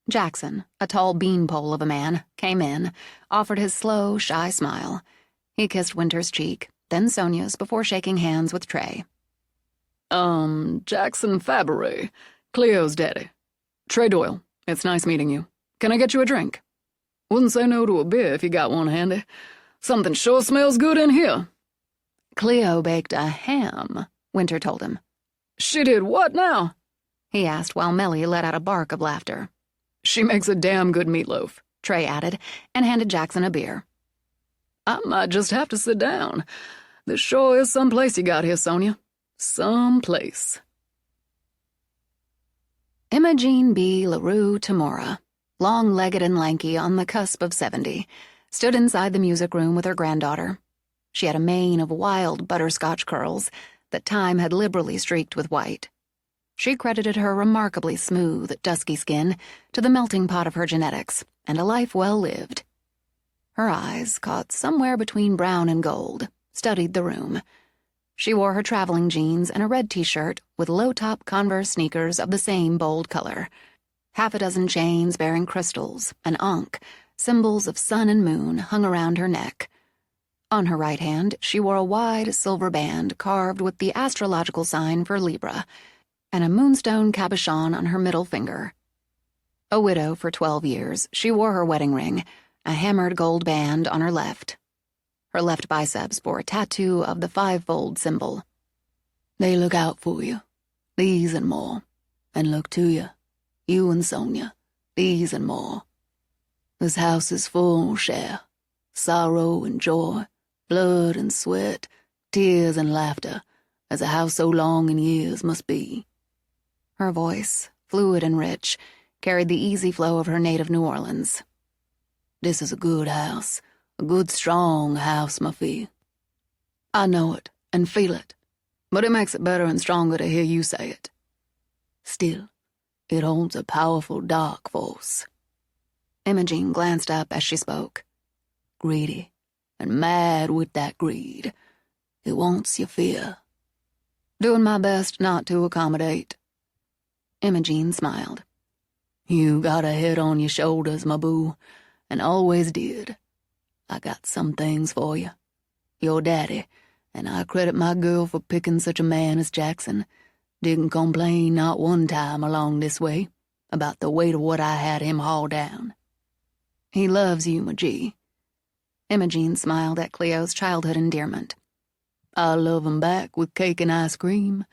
Jackson, a tall beanpole of a man, came in, offered his slow, shy smile. He kissed Winter's cheek, then Sonia's before shaking hands with Trey. Jackson Faberé, Cleo's daddy. Trey Doyle, it's nice meeting you. Can I get you a drink? Wouldn't say no to a beer if you got one handy. Something sure smells good in here. Cleo baked a ham, Winter told him. She did what now? He asked while Melly let out a bark of laughter. She makes a damn good meatloaf, Trey added, and handed Jackson a beer. I might just have to sit down. This sure is some place you got here, Sonia. Some place. Imogene B. LaRue Tamora, long-legged and lanky on the cusp of 70, stood inside the music room with her granddaughter. She had a mane of wild butterscotch curls that time had liberally streaked with white. She credited her remarkably smooth, dusky skin to the melting pot of her genetics and a life well lived. Her eyes, caught somewhere between brown and gold, studied the room. She wore her traveling jeans and a red t-shirt with low-top Converse sneakers of the same bold color. Half a dozen chains bearing crystals and ankh, symbols of sun and moon, hung around her neck. On her right hand, she wore a wide silver band carved with the astrological sign for Libra, and a moonstone cabochon on her middle finger. A widow for 12 years, she wore her wedding ring, a hammered gold band on her left. Her left biceps bore a tattoo of the fivefold symbol. They look out for you, these and more, and look to you, you and Sonia, these and more. This house is full, Cher, sorrow and joy, blood and sweat, tears and laughter, as a house so long in years must be. Her voice, fluid and rich, carried the easy flow of her native New Orleans. This is a good house, a good, strong house, my fee. I know it and feel it, but it makes it better and stronger to hear you say it. Still, it holds a powerful dark force. Imogene glanced up as she spoke. Greedy and mad with that greed. It wants your fear. Doing my best not to accommodate. Imogene smiled. You got a head on your shoulders, my boo, and always did. I got some things for you. Your daddy, and I credit my girl for picking such a man as Jackson, didn't complain not one time along this way about the weight of what I had him haul down. He loves you, my G. Imogene smiled at Cleo's childhood endearment. I love him back with cake and ice cream.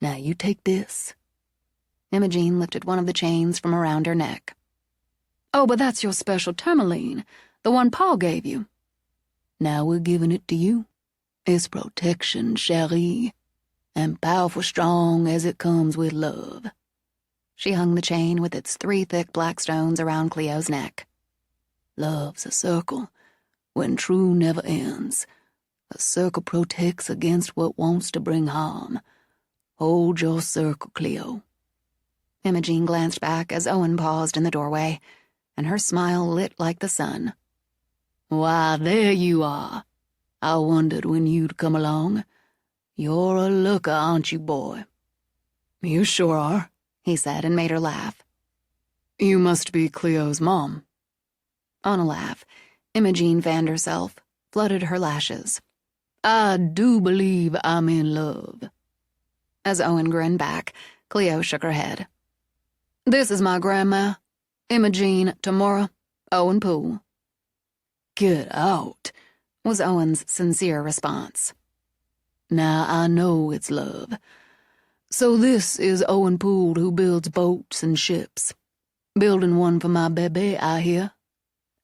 Now you take this. Imogene lifted one of the chains from around her neck. Oh, but that's your special tourmaline, the one Paul gave you. Now we're giving it to you. It's protection, chérie, and powerful strong as it comes with love. She hung the chain with its 3 thick black stones around Cleo's neck. Love's a circle, when true never ends. A circle protects against what wants to bring harm. Hold your circle, Cleo. Imogene glanced back as Owen paused in the doorway, and her smile lit like the sun. Why, there you are. I wondered when you'd come along. You're a looker, aren't you, boy? You sure are, he said, and made her laugh. You must be Cleo's mom. On a laugh, Imogene fanned herself, flooded her lashes. I do believe I'm in love. As Owen grinned back, Cleo shook her head. This is my grandma, Imogene Tamora, Owen Poole. Get out, was Owen's sincere response. Now I know it's love. So this is Owen Poole who builds boats and ships. Building one for my bebe, I hear.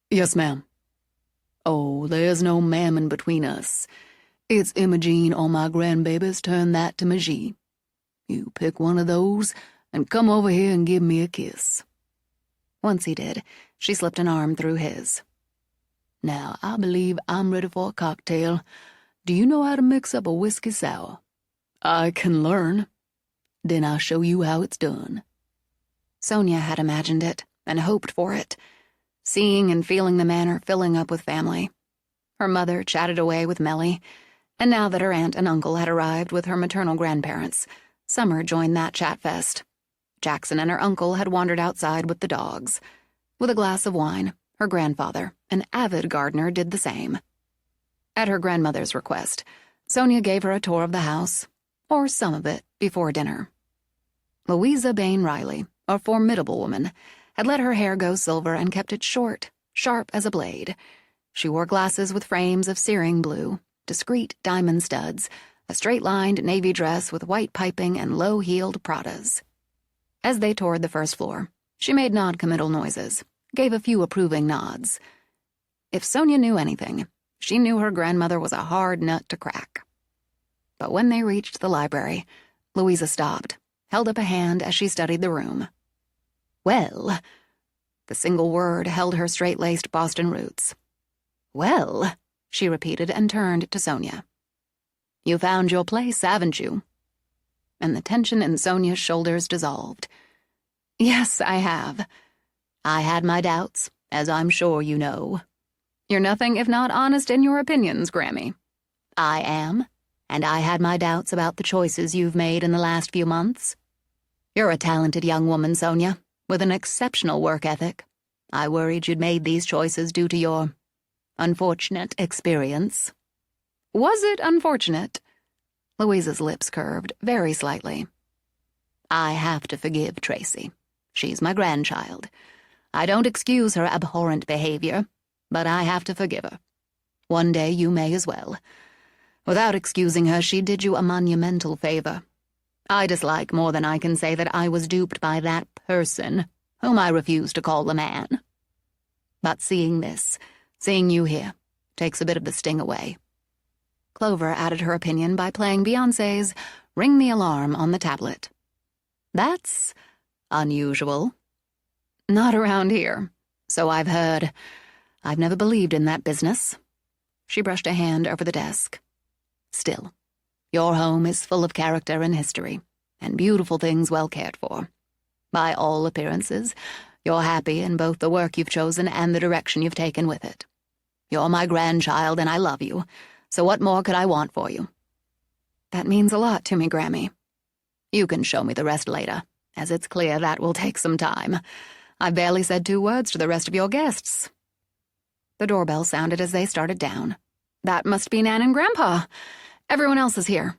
Yes, ma'am. Oh, there's no mammon between us. It's Imogene or my grandbaby's turn that to Magie. You pick one of those and come over here and give me a kiss. Once he did, she slipped an arm through his. Now, I believe I'm ready for a cocktail. Do you know how to mix up a whiskey sour? I can learn. Then I'll show you how it's done. Sonia had imagined it and hoped for it, seeing and feeling the manor filling up with family. Her mother chatted away with Melly, and now that her aunt and uncle had arrived with her maternal grandparents, Summer joined that chat fest. Jackson and her uncle had wandered outside with the dogs. With a glass of wine, her grandfather, an avid gardener, did the same. At her grandmother's request, Sonia gave her a tour of the house, or some of it, before dinner. Louisa Bain Riley, a formidable woman, had let her hair go silver and kept it short, sharp as a blade. She wore glasses with frames of searing blue, discreet diamond studs, a straight-lined navy dress with white piping and low-heeled Pradas. As they toured the first floor, she made non-committal noises, gave a few approving nods. If Sonia knew anything, she knew her grandmother was a hard nut to crack. But when they reached the library, Louisa stopped, held up a hand as she studied the room. Well, the single word held her straight-laced Boston roots. well, She repeated and turned to Sonia. You found your place, haven't you? And the tension in Sonia's shoulders dissolved. Yes, I have. I had my doubts, as I'm sure you know. You're nothing if not honest in your opinions, Grammy. I am, and I had my doubts about the choices you've made in the last few months. You're a talented young woman, Sonia, with an exceptional work ethic. I worried you'd made these choices due to your unfortunate experience. Was it unfortunate? Louisa's lips curved very slightly. I have to forgive Tracy. She's my grandchild. I don't excuse her abhorrent behavior, but I have to forgive her. One day you may as well. Without excusing her, she did you a monumental favor. I dislike more than I can say that I was duped by that person, whom I refuse to call a man. But seeing this, seeing you here, takes a bit of the sting away. Clover added her opinion by playing Beyoncé's Ring the Alarm on the tablet. That's unusual. Not around here. So I've heard. I've never believed in that business. She brushed a hand over the desk. Still, your home is full of character and history, and beautiful things well cared for. By all appearances, you're happy in both the work you've chosen and the direction you've taken with it. You're my grandchild, and I love you, so what more could I want for you? That means a lot to me, Grammy. You can show me the rest later, as it's clear that will take some time. I've barely said 2 words to the rest of your guests. The doorbell sounded as they started down. That must be Nan and Grandpa. Everyone else is here.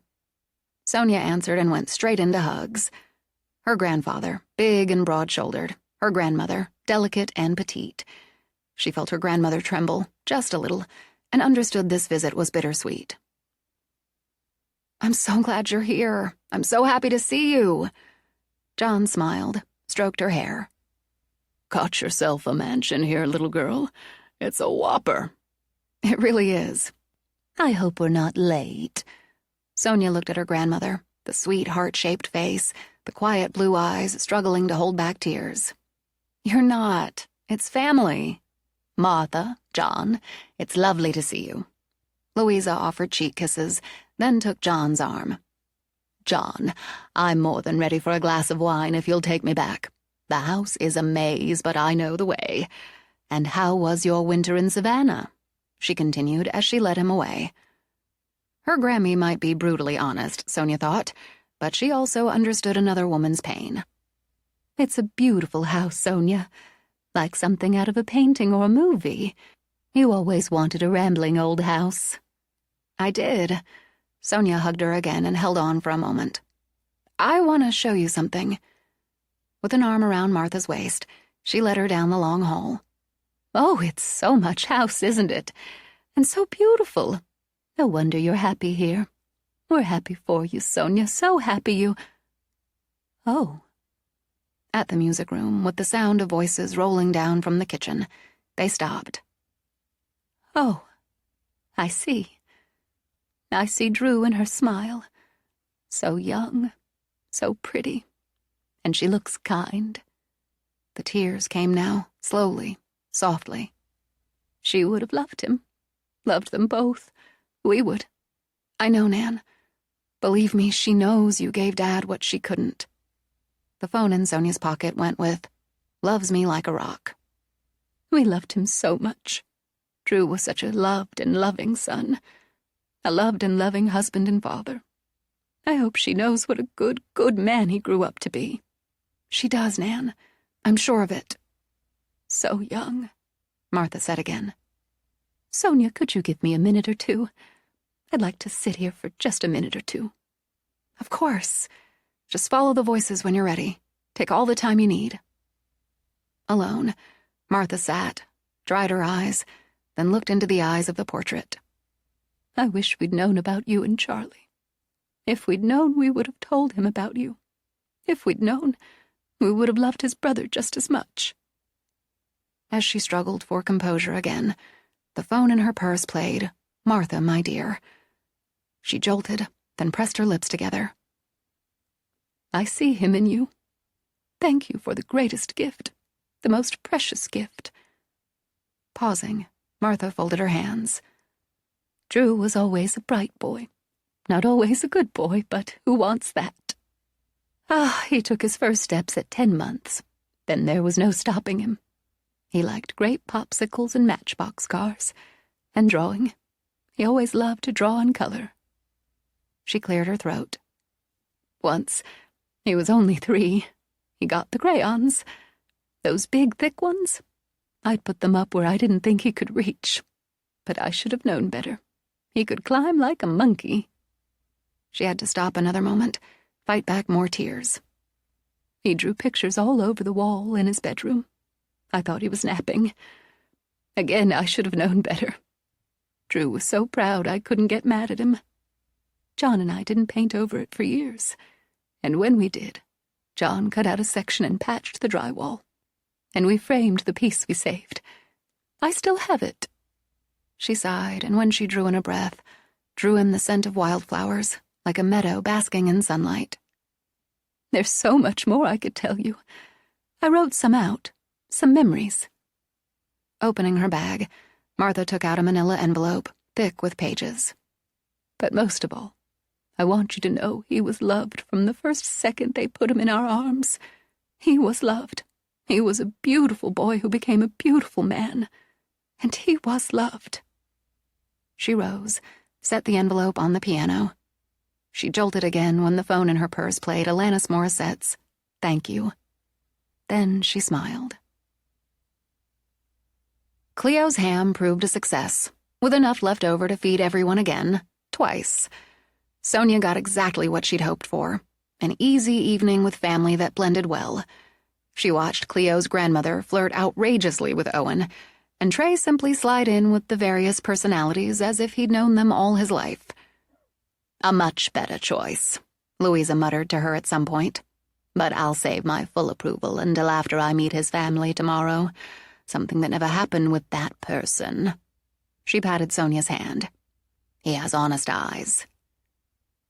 Sonia answered and went straight into hugs. Her grandfather, big and broad-shouldered. Her grandmother, delicate and petite. She felt her grandmother tremble, just a little, and understood this visit was bittersweet. I'm so glad you're here. I'm so happy to see you. John smiled, stroked her hair. Got yourself a mansion here, little girl. It's a whopper. It really is. I hope we're not late. Sonia looked at her grandmother, the sweet heart-shaped face, the quiet blue eyes struggling to hold back tears. You're not. It's family. Martha, John, it's lovely to see you. Louisa offered cheek kisses, then took John's arm. John, I'm more than ready for a glass of wine if you'll take me back. The house is a maze, but I know the way. And how was your winter in Savannah? She continued as she led him away. Her Grammy might be brutally honest, Sonia thought, but she also understood another woman's pain. It's a beautiful house, Sonia. Like something out of a painting or a movie. You always wanted a rambling old house. I did. Sonia hugged her again and held on for a moment. I want to show you something. With an arm around Martha's waist, she led her down the long hall. Oh, it's so much house, isn't it? And so beautiful. No wonder you're happy here. We're happy for you, Sonia, so happy you... Oh. At the music room, with the sound of voices rolling down from the kitchen, they stopped. Oh, I see. I see Drew and her smile. So young, so pretty. And she looks kind. The tears came now, slowly, softly. She would have loved him. Loved them both. We would. I know, Nan. Believe me, she knows you gave Dad what she couldn't. The phone in Sonia's pocket went with, "Loves me like a rock." We loved him so much. Drew was such a loved and loving son. A loved and loving husband and father. I hope she knows what a good, good man he grew up to be. She does, Nan. I'm sure of it. So young, Martha said again. Sonia, could you give me a minute or two? I'd like to sit here for just a minute or two. Of course. Just follow the voices when you're ready. Take all the time you need. Alone, Martha sat, dried her eyes, then looked into the eyes of the portrait. I wish we'd known about you and Charlie. If we'd known, we would have told him about you. If we'd known, we would have loved his brother just as much. As she struggled for composure again, the phone in her purse played, "Martha, my dear." She jolted, then pressed her lips together. I see him in you. Thank you for the greatest gift, the most precious gift. Pausing, Martha folded her hands. Drew was always a bright boy. Not always a good boy, but who wants that? He took his first steps at 10 months. Then there was no stopping him. He liked grape popsicles and matchbox cars. And drawing. He always loved to draw and color. She cleared her throat. Once, he was only 3. He got the crayons. Those big, thick ones. I'd put them up where I didn't think he could reach. But I should have known better. He could climb like a monkey. She had to stop another moment, fight back more tears. He drew pictures all over the wall in his bedroom. I thought he was napping. Again, I should have known better. Drew was so proud I couldn't get mad at him. John and I didn't paint over it for years. And when we did, John cut out a section and patched the drywall. And we framed the piece we saved. I still have it. She sighed, and when she drew in a breath, drew in the scent of wildflowers, like a meadow basking in sunlight. There's so much more I could tell you. I wrote some out, some memories. Opening her bag, Martha took out a manila envelope, thick with pages. But most of all, I want you to know he was loved from the first second they put him in our arms. He was loved. He was a beautiful boy who became a beautiful man. And he was loved. She rose, set the envelope on the piano. She jolted again when the phone in her purse played Alanis Morissette's "Thank You." Then she smiled. Cleo's ham proved a success, with enough left over to feed everyone again, twice. Sonia got exactly what she'd hoped for, an easy evening with family that blended well. She watched Cleo's grandmother flirt outrageously with Owen, and Trey simply slide in with the various personalities as if he'd known them all his life. "A much better choice," Louisa muttered to her at some point. "But I'll save my full approval until after I meet his family tomorrow. Something that never happened with that person." She patted Sonia's hand. "He has honest eyes."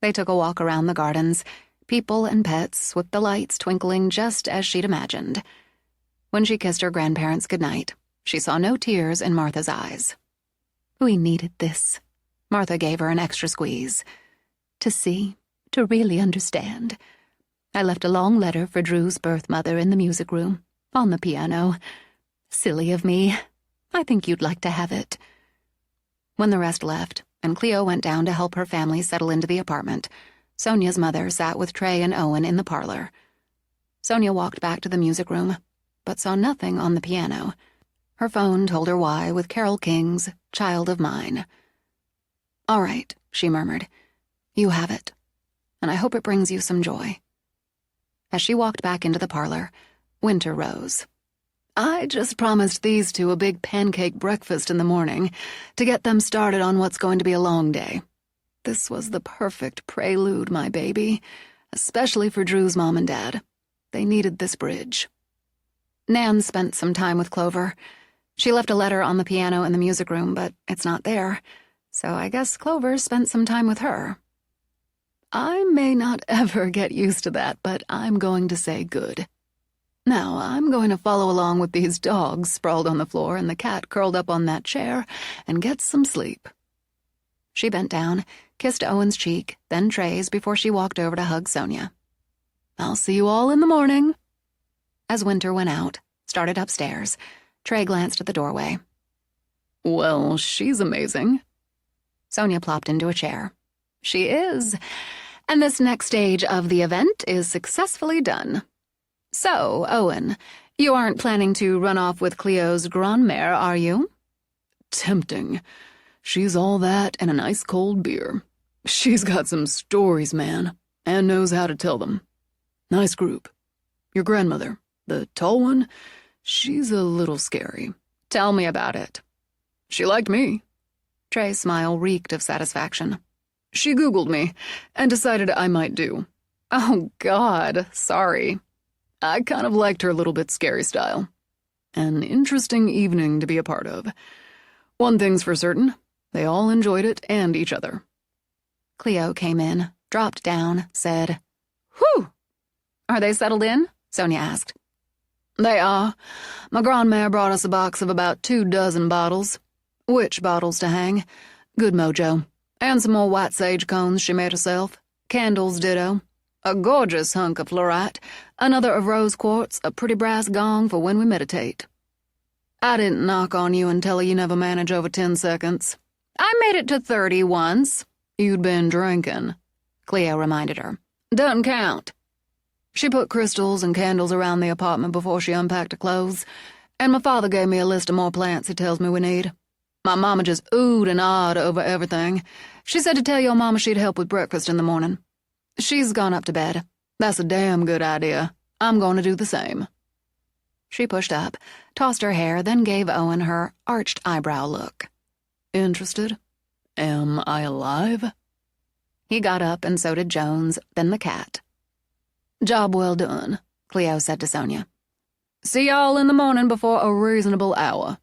They took a walk around the gardens, people and pets, with the lights twinkling just as she'd imagined. When she kissed her grandparents goodnight, she saw no tears in Martha's eyes. We needed this. Martha gave her an extra squeeze. To see, to really understand. I left a long letter for Drew's birth mother in the music room, on the piano. Silly of me. I think you'd like to have it. When the rest left, and Cleo went down to help her family settle into the apartment, Sonia's mother sat with Trey and Owen in the parlor. Sonia walked back to the music room, but saw nothing on the piano. Her phone told her why with Carole King's Child of Mine. "All right," she murmured. "You have it, and I hope it brings you some joy." As she walked back into the parlor, Winter rose. "I just promised these two a big pancake breakfast in the morning to get them started on what's going to be a long day. This was the perfect prelude, my baby, especially for Drew's mom and dad. They needed this bridge." Nan spent some time with Clover. She left a letter on the piano in the music room, but it's not there, so I guess Clover spent some time with her. I may not ever get used to that, but I'm going to say good. Now, I'm going to follow along with these dogs sprawled on the floor and the cat curled up on that chair and get some sleep. She bent down, kissed Owen's cheek, then Trey's before she walked over to hug Sonia. "I'll see you all in the morning." As Winter went out, started upstairs, Trey glanced at the doorway. "Well, she's amazing." Sonia plopped into a chair. "She is. And this next stage of the event is successfully done. So, Owen, you aren't planning to run off with Cleo's grandmère, are you?" "Tempting. She's all that and a nice cold beer. She's got some stories, man, and knows how to tell them. Nice group. Your grandmother, the tall one, she's a little scary." "Tell me about it." "She liked me." Trey's smile reeked of satisfaction. "She Googled me and decided I might do." "Oh, God, sorry." "I kind of liked her little bit scary style. An interesting evening to be a part of. One thing's for certain, they all enjoyed it and each other." Cleo came in, dropped down, said, "Whew! Are they settled in?" Sonia asked. "They are. My grandmère brought us a box of about 24 bottles. Witch bottles to hang. Good mojo. And some more white sage cones she made herself. Candles ditto. A gorgeous hunk of fluorite. Another of rose quartz. A pretty brass gong for when we meditate. I didn't knock on you and tell her you never manage over 10 seconds. "I made it to 30 once." You'd been drinking," Cleo reminded her. "Doesn't count." She put crystals and candles around the apartment before she unpacked her clothes, and my father gave me a list of more plants he tells me we need. My mama just oohed and awed over everything. She said to tell your mama she'd help with breakfast in the morning. She's gone up to bed. That's a damn good idea. I'm going to do the same." She pushed up, tossed her hair, then gave Owen her arched eyebrow look. "Interested? Am I alive?" He got up, and so did Jones, then the cat. "Job well done," Cleo said to Sonia. "See y'all in the morning before a reasonable hour."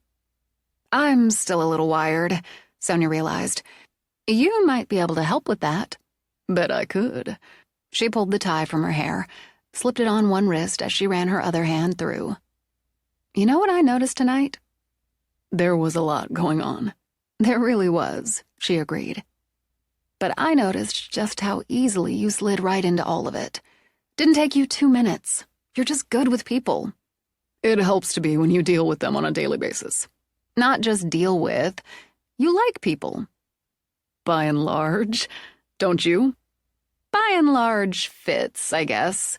"I'm still a little wired," Sonia realized. "You might be able to help with that." "Bet I could." She pulled the tie from her hair, slipped it on one wrist as she ran her other hand through. "You know what I noticed tonight?" There was a lot going on. "There really was," she agreed. "But I noticed just how easily you slid right into all of it. Didn't take you 2 minutes. You're just good with people." "It helps to be when you deal with them on a daily basis." "Not just deal with. You like people." "By and large. Don't you?" "By and large fits, I guess.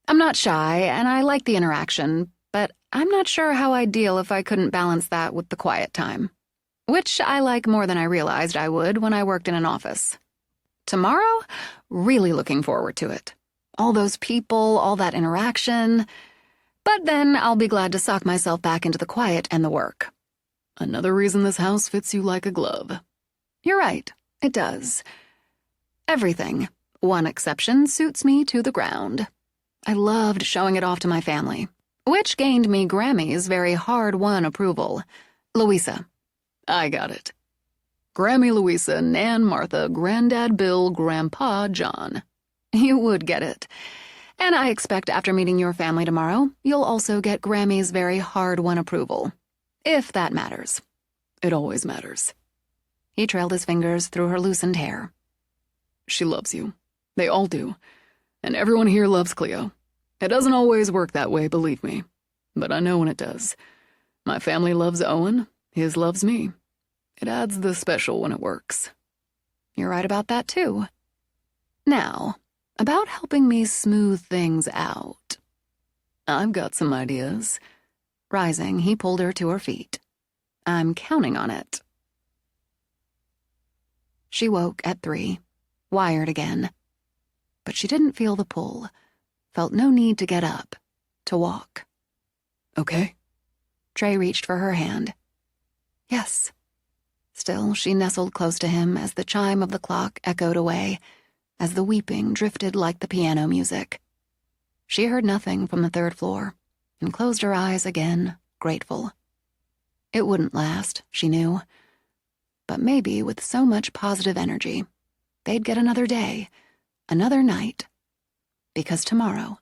I'm not shy, and I like the interaction, but I'm not sure how I'd deal if I couldn't balance that with the quiet time. Which I like more than I realized I would when I worked in an office. Tomorrow, really looking forward to it. All those people, all that interaction. But then I'll be glad to sock myself back into the quiet and the work." "Another reason this house fits you like a glove." "You're right, it does. Everything, one exception, suits me to the ground. I loved showing it off to my family, which gained me Grammy's very hard-won approval. Louisa." "I got it. Grammy Louisa, Nan Martha, Granddad Bill, Grandpa John." "You would get it. And I expect after meeting your family tomorrow, you'll also get Grammy's very hard-won approval. If that matters." "It always matters." He trailed his fingers through her loosened hair. "She loves you. They all do. And everyone here loves Cleo. It doesn't always work that way, believe me. But I know when it does. My family loves Owen. His loves me. It adds the special when it works." "You're right about that, too. Now, about helping me smooth things out." "I've got some ideas. Rising, he pulled her to her feet. I'm counting on it. She woke at 3, wired again. But she didn't feel the pull, felt no need to get up, to walk. Okay? Trey reached for her hand. Yes. Still, she nestled close to him as the chime of the clock echoed away, as the weeping drifted like the piano music. She heard nothing from the 3rd floor, and closed her eyes again, grateful. It wouldn't last, she knew. But maybe with so much positive energy, they'd get another day, another night. Because tomorrow,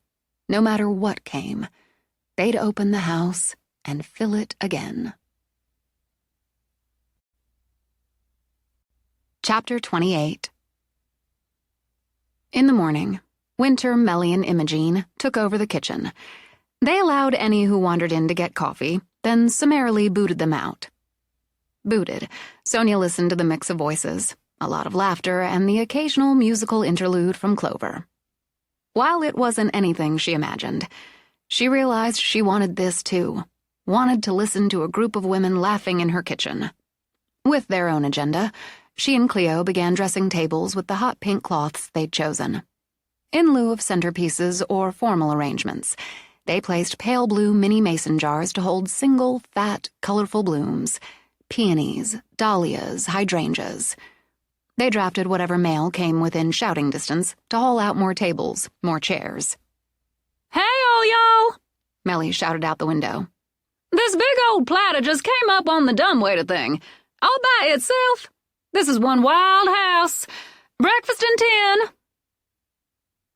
no matter what came, they'd open the house and fill it again. Chapter 28. In the morning, Winter, Melly, and Imogene took over the kitchen. They allowed any who wandered in to get coffee, then summarily booted them out. Booted, Sonia listened to the mix of voices, a lot of laughter, and the occasional musical interlude from Clover. While it wasn't anything she imagined, she realized she wanted this too, wanted to listen to a group of women laughing in her kitchen. With their own agenda, she and Cleo began dressing tables with the hot pink cloths they'd chosen. In lieu of centerpieces or formal arrangements, they placed pale blue mini mason jars to hold single, fat, colorful blooms, peonies, dahlias, hydrangeas. They drafted whatever male came within shouting distance to haul out more tables, more chairs. Hey, all y'all! Melly shouted out the window. This big old platter just came up on the dumbwaiter thing, all by itself. This is one wild house. Breakfast in 10.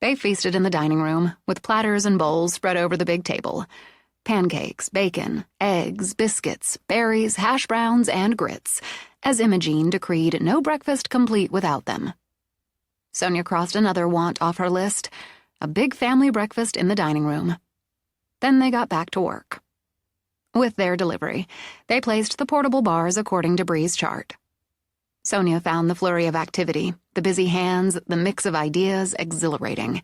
They feasted in the dining room, with platters and bowls spread over the big table. Pancakes, bacon, eggs, biscuits, berries, hash browns, and grits, as Imogene decreed no breakfast complete without them. Sonia crossed another want off her list, a big family breakfast in the dining room. Then they got back to work. With their delivery, they placed the portable bars according to Bree's chart. Sonia found the flurry of activity, the busy hands, the mix of ideas exhilarating.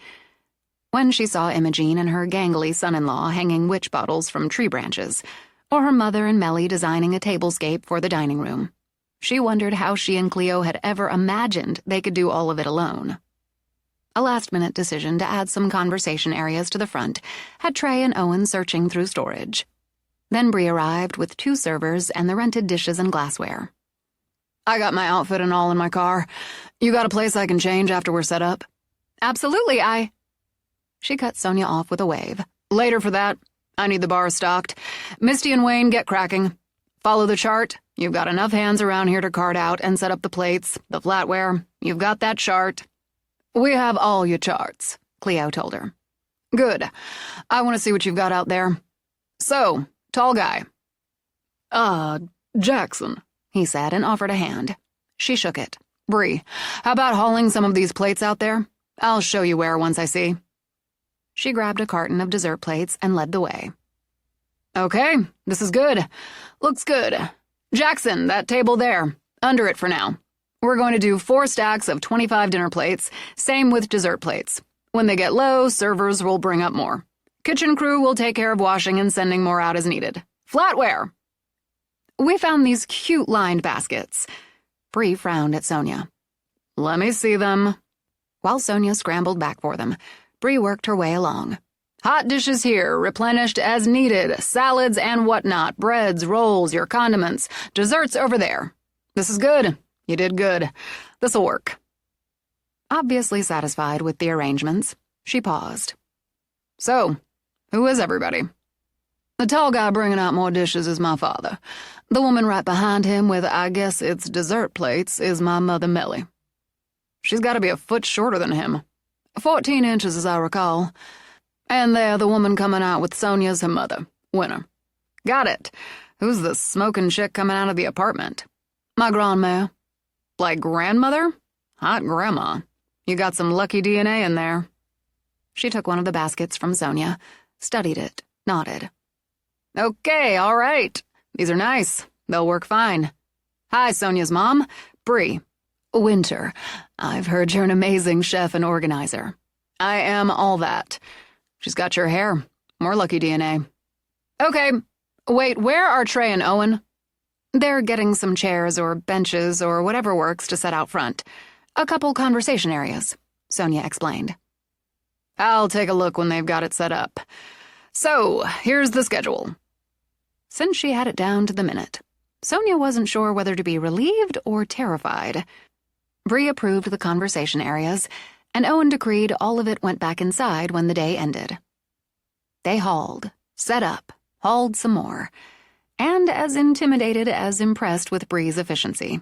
When she saw Imogene and her gangly son-in-law hanging witch bottles from tree branches, or her mother and Melly designing a tablescape for the dining room, she wondered how she and Cleo had ever imagined they could do all of it alone. A last-minute decision to add some conversation areas to the front had Trey and Owen searching through storage. Then Bree arrived with 2 servers and the rented dishes and glassware. I got my outfit and all in my car. You got a place I can change after we're set up? Absolutely, She cut Sonia off with a wave. Later for that. I need the bar stocked. Misty and Wayne, get cracking. Follow the chart. You've got enough hands around here to cart out and set up the plates, the flatware. You've got that chart. We have all your charts, Cleo told her. Good. I want to see what you've got out there. So, tall guy. Jackson, he said and offered a hand. She shook it. Bree, how about hauling some of these plates out there? I'll show you where once I see. She grabbed a carton of dessert plates and led the way. Okay, this is good. Looks good. Jackson, that table there. Under it for now. We're going to do 4 stacks of 25 dinner plates, same with dessert plates. When they get low, servers will bring up more. Kitchen crew will take care of washing and sending more out as needed. Flatware. We found these cute lined baskets. Bree frowned at Sonia. Let me see them. While Sonia scrambled back for them, Bree worked her way along. Hot dishes here, replenished as needed. Salads and whatnot. Breads, rolls, your condiments. Desserts over there. This is good. You did good. This'll work. Obviously satisfied with the arrangements, she paused. So, who is everybody? The tall guy bringing out more dishes is my father. The woman right behind him with, I guess it's dessert plates, is my mother Melly. She's got to be a foot shorter than him. 14 inches, as I recall. And there, the woman coming out with Sonia's her mother, Winter. Got it. Who's the smoking chick coming out of the apartment? My grandma. Like grandmother? Hot grandma. You got some lucky DNA in there. She took one of the baskets from Sonia, studied it, nodded. Okay, all right. These are nice. They'll work fine. Hi, Sonia's mom. Bree. Winter. I've heard you're an amazing chef and organizer. I am all that. She's got your hair. More lucky DNA. Okay, Wait, where are Trey and Owen? They're getting some chairs or benches or whatever works to set out front. A couple conversation areas, Sonia explained. I'll take a look when they've got it set up. So, here's the schedule. Since she had it down to the minute, Sonia wasn't sure whether to be relieved or terrified. Bree approved the conversation areas, and Owen decreed all of it went back inside when the day ended. They hauled, set up, hauled some more, and as intimidated as impressed with Bree's efficiency,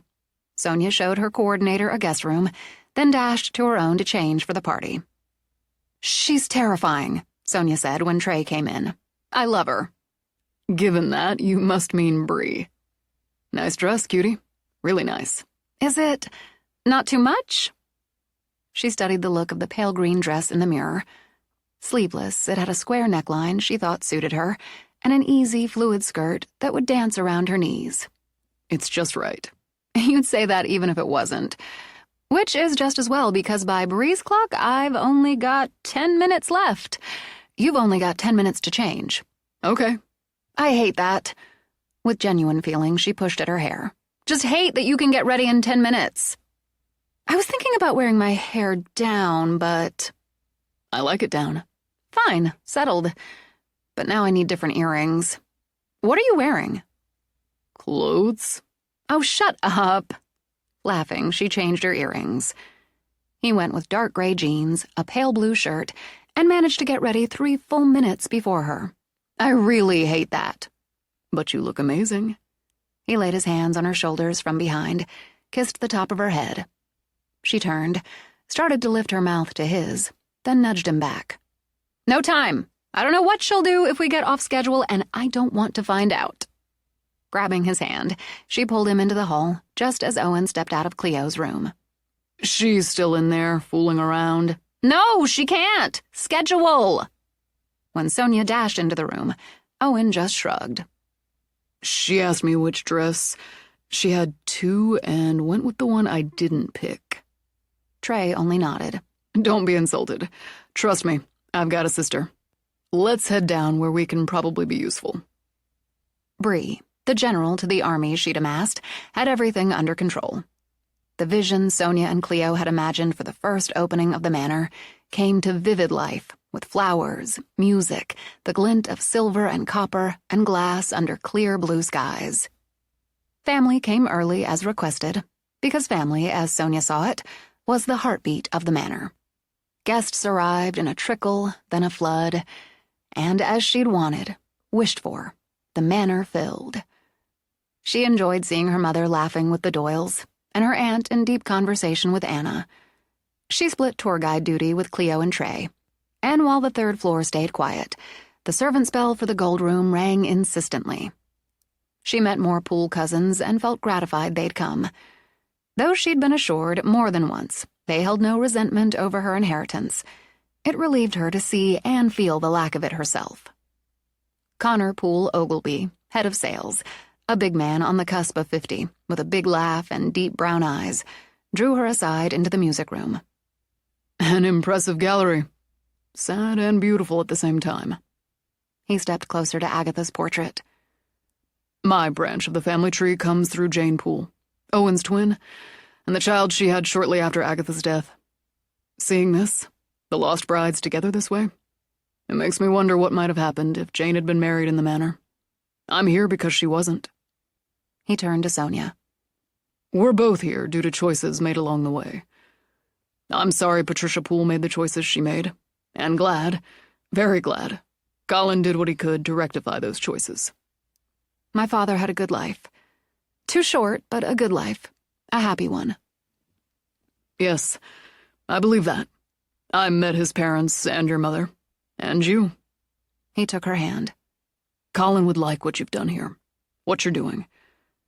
Sonia showed her coordinator a guest room, then dashed to her own to change for the party. She's terrifying, Sonia said when Trey came in. I love her. Given that, you must mean Bree. Nice dress, cutie. Really nice. Is it not too much? She studied the look of the pale green dress in the mirror. Sleeveless, it had a square neckline she thought suited her, and an easy, fluid skirt that would dance around her knees. It's just right. You'd say that even if it wasn't. Which is just as well, because by Bree's clock, I've only got 10 minutes left. You've only got 10 minutes to change. Okay. I hate that. With genuine feeling, she pushed at her hair. Just hate that you can get ready in 10 minutes. I was thinking about wearing my hair down, but I like it down. Fine, settled. But now I need different earrings. What are you wearing? Clothes? Oh, shut up. Laughing, she changed her earrings. He went with dark gray jeans, a pale blue shirt, and managed to get ready 3 full minutes before her. I really hate that. But you look amazing. He laid his hands on her shoulders from behind, kissed the top of her head. She turned, started to lift her mouth to his, then nudged him back. No time. I don't know what she'll do if we get off schedule, and I don't want to find out. Grabbing his hand, she pulled him into the hall, just as Owen stepped out of Cleo's room. She's still in there, fooling around. No, she can't. Schedule. When Sonia dashed into the room, Owen just shrugged. She asked me which dress. She had 2 and went with the one I didn't pick. Trey only nodded. Don't be insulted. Trust me, I've got a sister. Let's head down where we can probably be useful. Bree, the general to the army she'd amassed, had everything under control. The vision Sonia and Cleo had imagined for the first opening of the manor came to vivid life, with flowers, music, the glint of silver and copper and glass under clear blue skies. Family came early as requested, because family, as Sonia saw it, was the heartbeat of the manor. Guests arrived in a trickle, then a flood, and as she'd wanted, wished for, the manor filled. She enjoyed seeing her mother laughing with the Doyles, and her aunt in deep conversation with Anna. She split tour guide duty with Cleo and Trey, and while the 3rd floor stayed quiet, the servant's bell for the gold room rang insistently. She met more pool cousins and felt gratified they'd come. Though she'd been assured more than once they held no resentment over her inheritance, it relieved her to see and feel the lack of it herself. Connor Poole Ogleby, head of sales, a big man on the cusp of 50, with a big laugh and deep brown eyes, drew her aside into the music room. An impressive gallery. Sad and beautiful at the same time. He stepped closer to Agatha's portrait. My branch of the family tree comes through Jane Poole, Owen's twin, and the child she had shortly after Agatha's death. Seeing this, the lost brides together this way, it makes me wonder what might have happened if Jane had been married in the manor. I'm here because she wasn't. He turned to Sonia. We're both here due to choices made along the way. I'm sorry Patricia Poole made the choices she made, and glad, very glad, Colin did what he could to rectify those choices. My father had a good life. Too short, but a good life. A happy one. Yes, I believe that. I met his parents and your mother. And you. He took her hand. Colin would like what you've done here. What you're doing.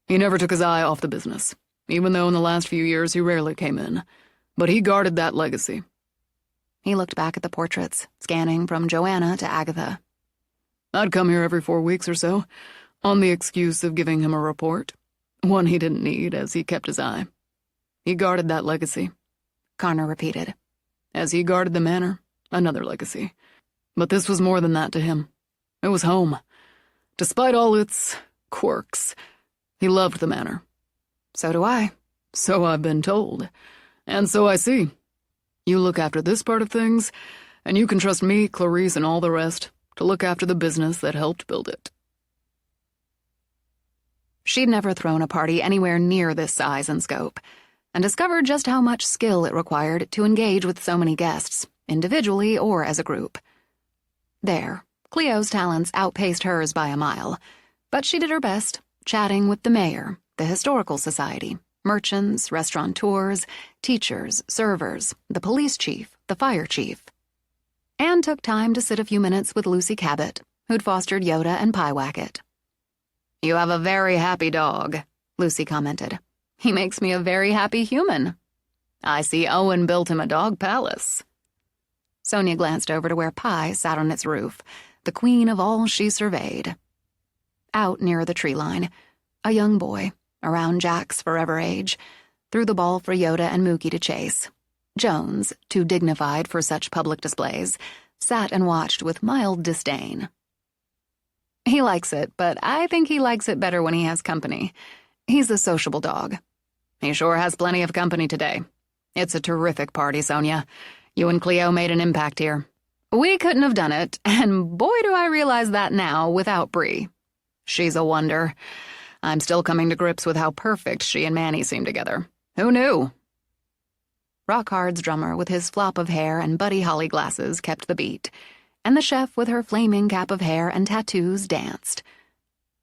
He never took his eye off the business, even though in the last few years he rarely came in. But he guarded that legacy. He looked back at the portraits, scanning from Joanna to Agatha. I'd come here every 4 weeks or so, on the excuse of giving him a report. One he didn't need, as he kept his eye. He guarded that legacy, Connor repeated. As he guarded the manor, another legacy. But this was more than that to him. It was home. Despite all its quirks, he loved the manor. So do I. So I've been told. And so I see. You look after this part of things, and you can trust me, Clarice, and all the rest to look after the business that helped build it. She'd never thrown a party anywhere near this size and scope, and discovered just how much skill it required to engage with so many guests, individually or as a group. There, Cleo's talents outpaced hers by a mile, but she did her best, chatting with the mayor, the historical society, merchants, restaurateurs, teachers, servers, the police chief, the fire chief. Anne took time to sit a few minutes with Lucy Cabot, who'd fostered Yoda and Pyewacket. "You have a very happy dog," Lucy commented. "He makes me a very happy human. I see Owen built him a dog palace." Sonia glanced over to where Pye sat on its roof, the queen of all she surveyed. Out near the tree line, a young boy, around Jack's forever age, threw the ball for Yoda and Mookie to chase. Jones, too dignified for such public displays, sat and watched with mild disdain. "He likes it, but I think he likes it better when he has company. He's a sociable dog. He sure has plenty of company today. It's a terrific party, Sonia. You and Cleo made an impact here. We couldn't have done it, and boy do I realize that now without Bree. She's a wonder. I'm still coming to grips with how perfect she and Manny seem together. Who knew?" Rockhard's drummer with his flop of hair and Buddy Holly glasses kept the beat, and the chef with her flaming cap of hair and tattoos danced.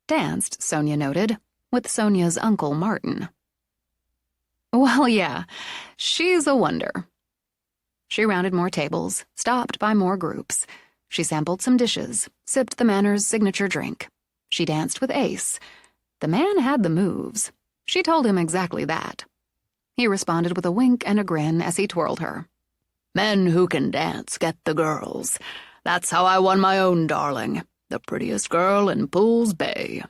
Danced, Sonia noted, with Sonia's Uncle Martin. Well, yeah, she's a wonder. She rounded more tables, stopped by more groups. She sampled some dishes, sipped the manor's signature drink. She danced with Ace. The man had the moves. She told him exactly that. He responded with a wink and a grin as he twirled her. "Men who can dance get the girls. That's how I won my own darling, the prettiest girl in Pools Bay."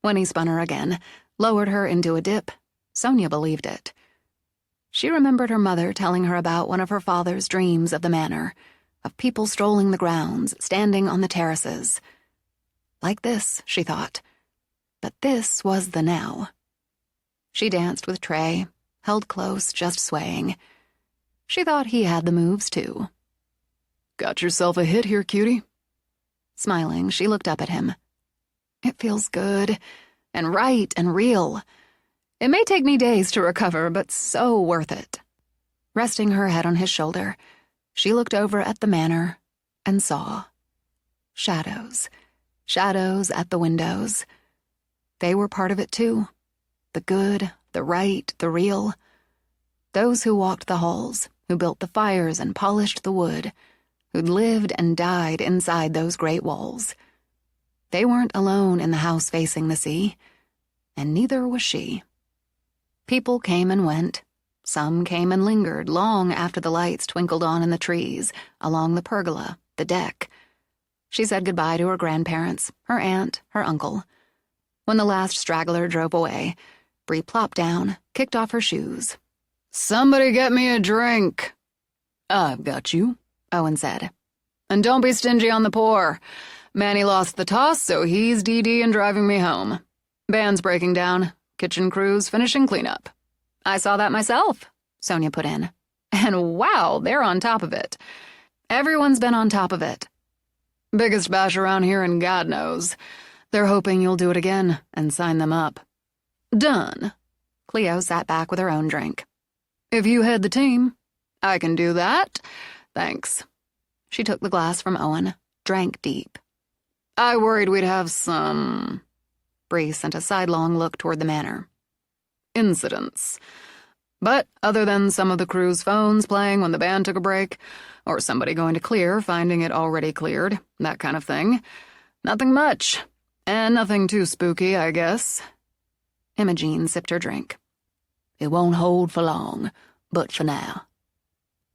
When he spun her again, lowered her into a dip, Sonia believed it. She remembered her mother telling her about one of her father's dreams of the manor, of people strolling the grounds, standing on the terraces. Like this, she thought. But this was the now. She danced with Trey, held close, just swaying. She thought he had the moves, too. "Got yourself a hit here, cutie?" Smiling, she looked up at him. "It feels good, and right, and real. It may take me days to recover, but so worth it." Resting her head on his shoulder, she looked over at the manor and saw shadows. Shadows at the windows. They were part of it, too. The good, the right, the real. Those who walked the halls, who built the fires and polished the wood, who'd lived and died inside those great walls. They weren't alone in the house facing the sea, and neither was she. People came and went. Some came and lingered long after the lights twinkled on in the trees, along the pergola, the deck. She said goodbye to her grandparents, her aunt, her uncle. When the last straggler drove away, Bree plopped down, kicked off her shoes. "Somebody get me a drink." "I've got you," Owen said. "And don't be stingy on the pour. Manny lost the toss, so he's DD and driving me home. Band's breaking down. Kitchen crew's finishing cleanup." "I saw that myself," Sonia put in. "And wow, they're on top of it. Everyone's been on top of it." "Biggest bash around here, and God knows. They're hoping you'll do it again and sign them up." "Done." Cleo sat back with her own drink. "If you head the team." "I can do that. Thanks." She took the glass from Owen, drank deep. "I worried we'd have some..." Bree sent a sidelong look toward the manor. "Incidents. But other than some of the crew's phones playing when the band took a break, or somebody going to clear, finding it already cleared, that kind of thing, nothing much. And nothing too spooky, I guess." Imogene sipped her drink. "It won't hold for long, but for now."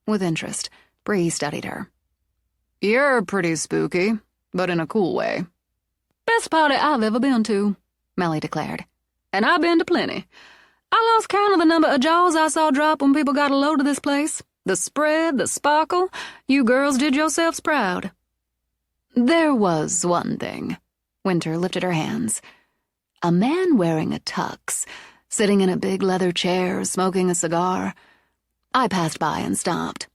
With interest, Bree studied her. "You're pretty spooky, but in a cool way." "Best party I've ever been to," Melly declared. "And I've been to plenty. I lost count of the number of jaws I saw drop when people got a load of this place. The spread, the sparkle, you girls did yourselves proud." "There was one thing," Winter lifted her hands. A man wearing a tux, sitting in a big leather chair, smoking a cigar. I passed by and stopped.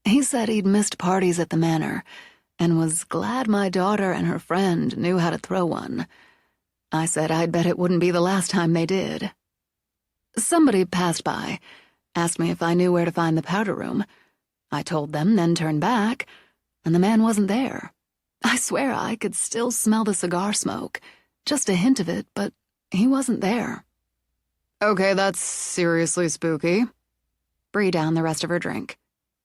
He said he'd missed parties at the manor and was glad my daughter and her friend knew how to throw one. I said I'd bet it wouldn't be the last time they did. Somebody passed by, asked me if I knew where to find the powder room. I told them, then turned back, and the man wasn't there. I swear I could still smell the cigar smoke, just a hint of it, but he wasn't there. Okay, that's seriously spooky. Bree downed the rest of her drink.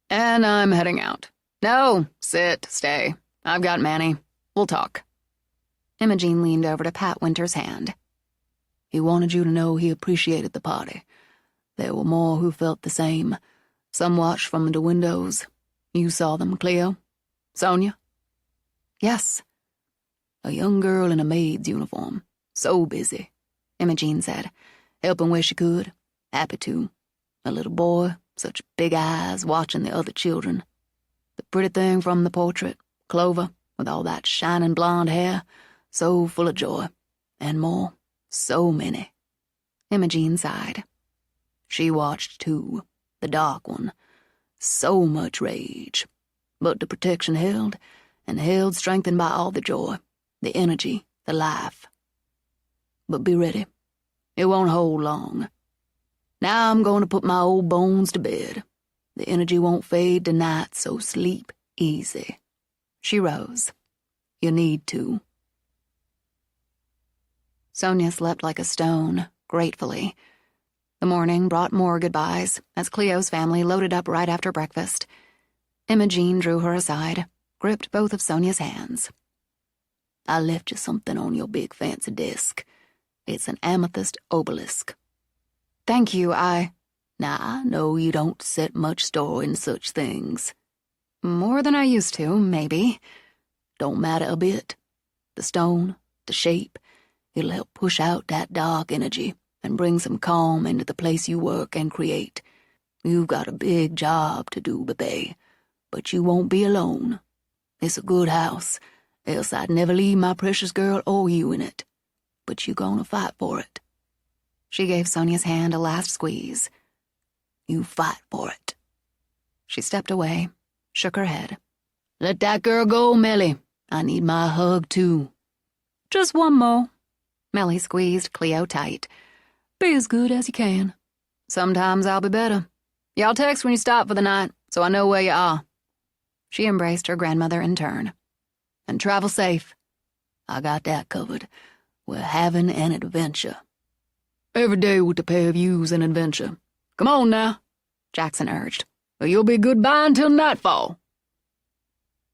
And I'm heading out. No, sit, stay. I've got Manny. We'll talk. Imogene leaned over to pat Winter's hand. He wanted you to know he appreciated the party. There were more who felt the same. Some watched from the windows. You saw them, Cleo? Sonia? Yes. A young girl in a maid's uniform. So busy, Imogene said. helping where she could. Happy to. A little boy, such big eyes, watching the other children. The pretty thing from the portrait, Clover, with all that shining blonde hair, so full of joy. And more, so many. Imogene sighed. She watched, too, the dark one. So much rage. But the protection held, and held strengthened by all the joy, the energy, the life. But be ready. It won't hold long. Now I'm going to put my old bones to bed. The energy won't fade tonight, so sleep easy. She rose. You need to. Sonia slept like a stone, gratefully. The morning brought more goodbyes as Cleo's family loaded up right after breakfast. Imogene drew her aside, gripped both of Sonia's hands. I left you something on your big fancy desk. It's an amethyst obelisk. Thank you, Now, I know you don't set much store in such things. More than I used to, maybe. Don't matter a bit. The stone, the shape, it'll help push out that dark energy and bring some calm into the place you work and create. You've got a big job to do, babe, but you won't be alone. It's a good house, else I'd never leave my precious girl or you in it. But you gonna fight for it. She gave Sonia's hand a last squeeze. You fight for it. She stepped away, shook her head. Let that girl go, Melly. I need my hug, too. Just one more. Melly squeezed Cleo tight. Be as good as you can. Sometimes I'll be better. Y'all text when you stop for the night, so I know where you are. She embraced her grandmother in turn. And travel safe. I got that covered. We're having an adventure. Every day with the pair of you's an adventure. Come on now, Jackson urged. or you'll be goodbye until nightfall.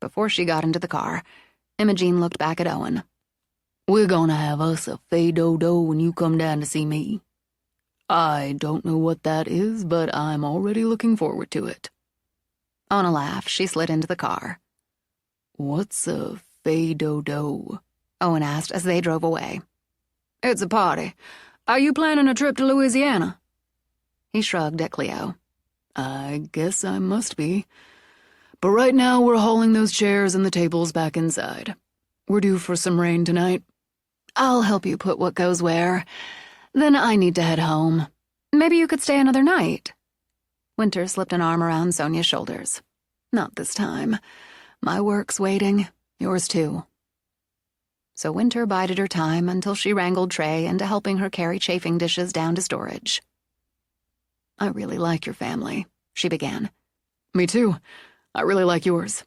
Before she got into the car, Imogene looked back at Owen. We're gonna have us a fay-do-do when you come down to see me. I don't know what that is, but I'm already looking forward to it. On a laugh, she slid into the car. What's a fay-do-do? Owen asked as they drove away. It's a party. Are you planning a trip to Louisiana? He shrugged at Cleo. I guess I must be. But right now we're hauling those chairs and the tables back inside. We're due for some rain tonight. I'll help you put what goes where. Then I need to head home. Maybe you could stay another night. Winter slipped an arm around Sonia's shoulders. Not this time. My work's waiting. Yours too. So Winter bided her time until she wrangled Trey into helping her carry chafing dishes down to storage. I really like your family, she began. Me too. I really like yours.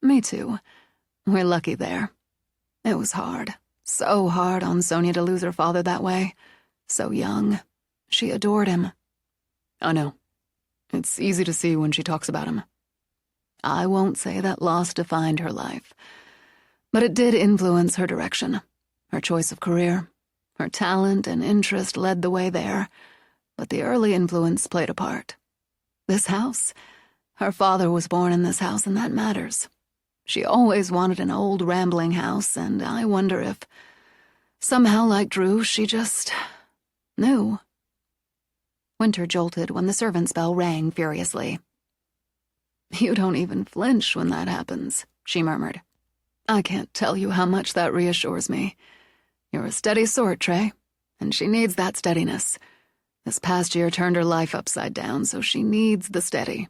Me too. We're lucky there. It was hard. So hard on Sonia to lose her father that way. So young. She adored him. I know. It's easy to see when she talks about him. I won't say that loss defined her life, but it did influence her direction, her choice of career. Her talent and interest led the way there, but the early influence played a part. This house, her father was born in this house, and that matters. She always wanted an old rambling house, and I wonder if, somehow like Drew, she just knew. Winter jolted when the servant's bell rang furiously. You don't even flinch when that happens, she murmured. I can't tell you how much that reassures me. You're a steady sort, Trey, and she needs that steadiness. This past year turned her life upside down, so she needs the steady.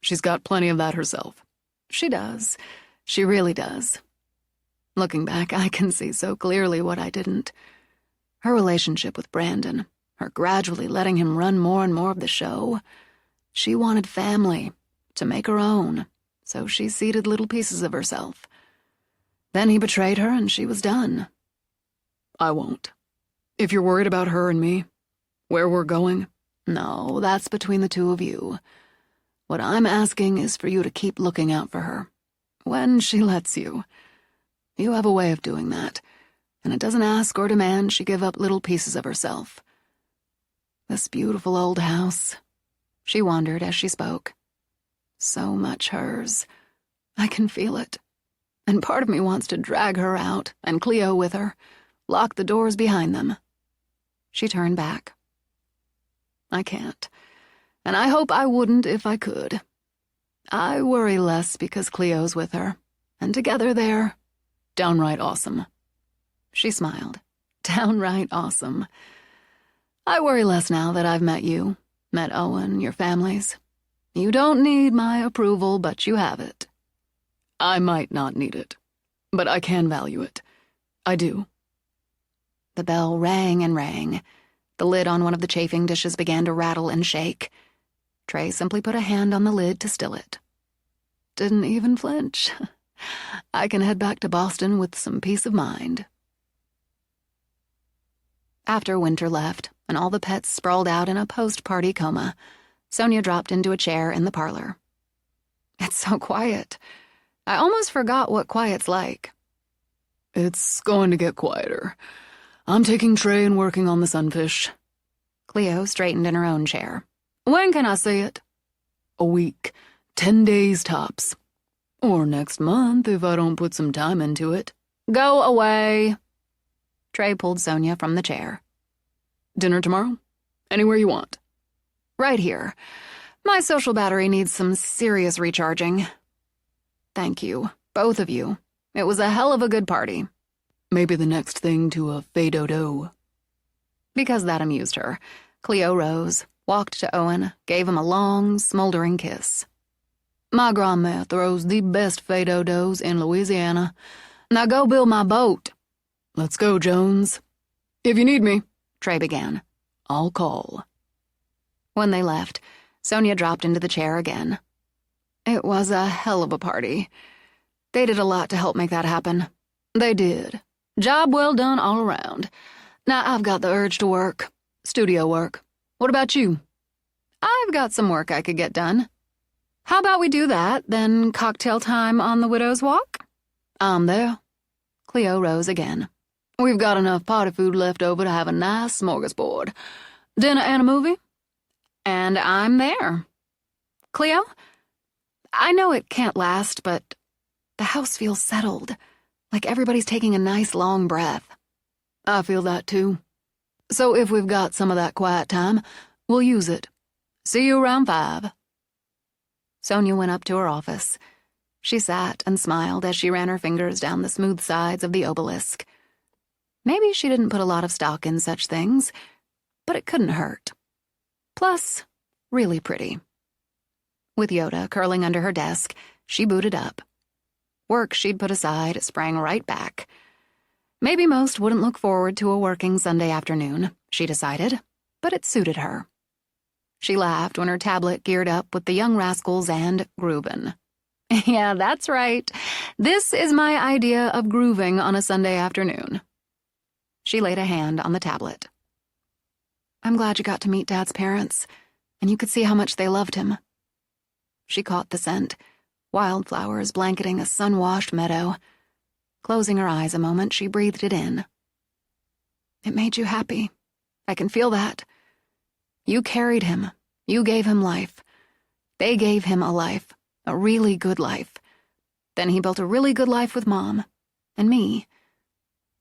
She's got plenty of that herself. She does. She really does. Looking back, I can see so clearly what I didn't. Her relationship with Brandon, her gradually letting him run more and more of the show. She wanted family, to make her own, so she ceded little pieces of herself. Then he betrayed her and she was done. I won't. If you're worried about her and me, where we're going? No, that's between the two of you. What I'm asking is for you to keep looking out for her. When she lets you. You have a way of doing that, and it doesn't ask or demand she give up little pieces of herself. This beautiful old house. She wondered as she spoke. So much hers. I can feel it. And part of me wants to drag her out, and Cleo with her, lock the doors behind them. She turned back. I can't, and I hope I wouldn't if I could. I worry less because Cleo's with her, and together they're downright awesome. She smiled. Downright awesome. I worry less now that I've met you, met Owen, your families. You don't need my approval, but you have it. I might not need it, but I can value it. I do. The bell rang and rang. The lid on one of the chafing dishes began to rattle and shake. Trey simply put a hand on the lid to still it. Didn't even flinch. I can head back to Boston with some peace of mind. After Winter left, and all the pets sprawled out in a post-party coma, Sonia dropped into a chair in the parlor. It's so quiet. I almost forgot what quiet's like. It's going to get quieter. I'm taking Trey and working on the sunfish. Cleo straightened in her own chair. When can I see it? A week. 10 days tops. Or next month if I don't put some time into it. Go away. Trey pulled Sonia from the chair. Dinner tomorrow? Anywhere you want. Right here. My social battery needs some serious recharging. Thank you, both of you. It was a hell of a good party. Maybe the next thing to a fay-do-do. Because that amused her, Cleo rose, walked to Owen, gave him a long, smoldering kiss. My grandma throws the best fay-do-dos in Louisiana. Now go build my boat. Let's go, Jones. If you need me, Trey began. I'll call. When they left, Sonia dropped into the chair again. It was a hell of a party. They did a lot to help make that happen. They did. Job well done all around. Now I've got the urge to work. Studio work. What about you? I've got some work I could get done. How about we do that, then cocktail time on the Widow's Walk? I'm there. Cleo rose again. We've got enough party food left over to have a nice smorgasbord. Dinner and a movie? And I'm there. Cleo? I know it can't last, but the house feels settled, like everybody's taking a nice long breath. I feel that too. So if we've got some of that quiet time, we'll use it. See you around 5. Sonia went up to her office. She sat and smiled as she ran her fingers down the smooth sides of the obelisk. Maybe she didn't put a lot of stock in such things, but it couldn't hurt. Plus, really pretty. With Yoda curling under her desk, she booted up. Work she'd put aside sprang right back. Maybe most wouldn't look forward to a working Sunday afternoon, she decided, but it suited her. She laughed when her tablet geared up with the Young Rascals and Groovin'. Yeah, that's right. This is my idea of grooving on a Sunday afternoon. She laid a hand on the tablet. I'm glad you got to meet Dad's parents, and you could see how much they loved him. She caught the scent, wildflowers blanketing a sun-washed meadow. Closing her eyes a moment, she breathed it in. It made you happy. I can feel that. You carried him. You gave him life. They gave him a life, a really good life. Then he built a really good life with Mom, and me.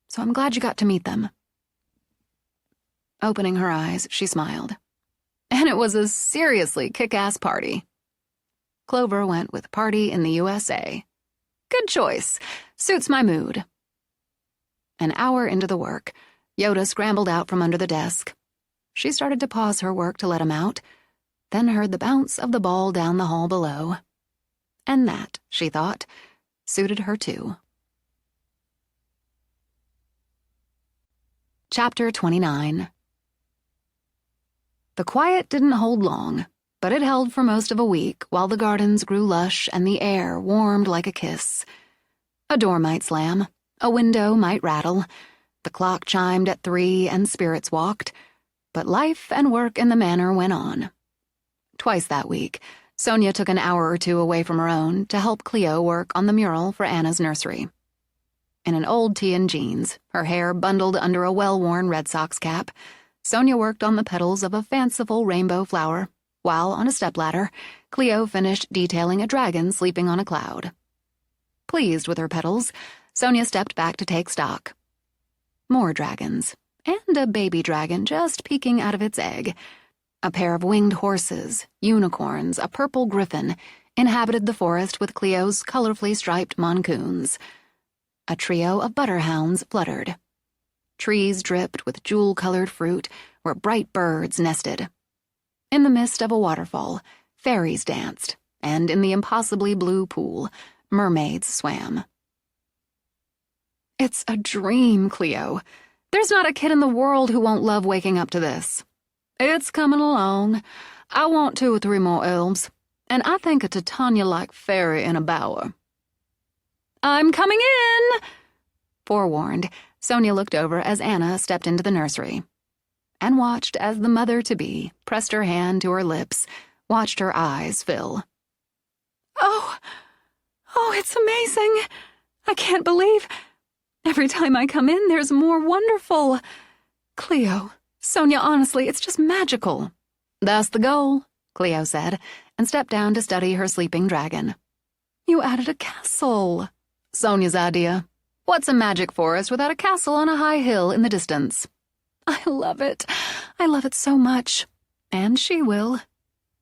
So I'm glad you got to meet them. Opening her eyes, she smiled. And it was a seriously kick-ass party. Clover went with Party in the USA. Good choice. Suits my mood. An hour into the work, Yoda scrambled out from under the desk. She started to pause her work to let him out, then heard the bounce of the ball down the hall below. And that, she thought, suited her too. Chapter 29. The quiet didn't hold long, but it held for most of a week while the gardens grew lush and the air warmed like a kiss. A door might slam, a window might rattle, the clock chimed at 3 and spirits walked, but life and work in the manor went on. Twice that week, Sonia took an hour or two away from her own to help Cleo work on the mural for Anna's nursery. In an old tee and jeans, her hair bundled under a well-worn Red Sox cap, Sonia worked on the petals of a fanciful rainbow flower, while on a stepladder, Cleo finished detailing a dragon sleeping on a cloud. Pleased with her petals, Sonia stepped back to take stock. More dragons, and a baby dragon just peeking out of its egg. A pair of winged horses, unicorns, a purple griffin, inhabited the forest with Cleo's colorfully striped moncoons. A trio of butterhounds fluttered. Trees dripped with jewel-colored fruit where bright birds nested. In the midst of a waterfall, fairies danced, and in the impossibly blue pool, mermaids swam. It's a dream, Cleo. There's not a kid in the world who won't love waking up to this. It's coming along. I want 2 or 3 more elves, and I think a Titania-like fairy in a bower. I'm coming in! Forewarned, Sonia looked over as Anna stepped into the nursery, and watched as the mother-to-be pressed her hand to her lips, watched her eyes fill. Oh, it's amazing. I can't believe. Every time I come in, there's more wonderful. Cleo, Sonia, honestly, it's just magical. That's the goal, Cleo said, and stepped down to study her sleeping dragon. You added a castle. Sonia's idea. What's a magic forest without a castle on a high hill in the distance? I love it. I love it so much. And she will.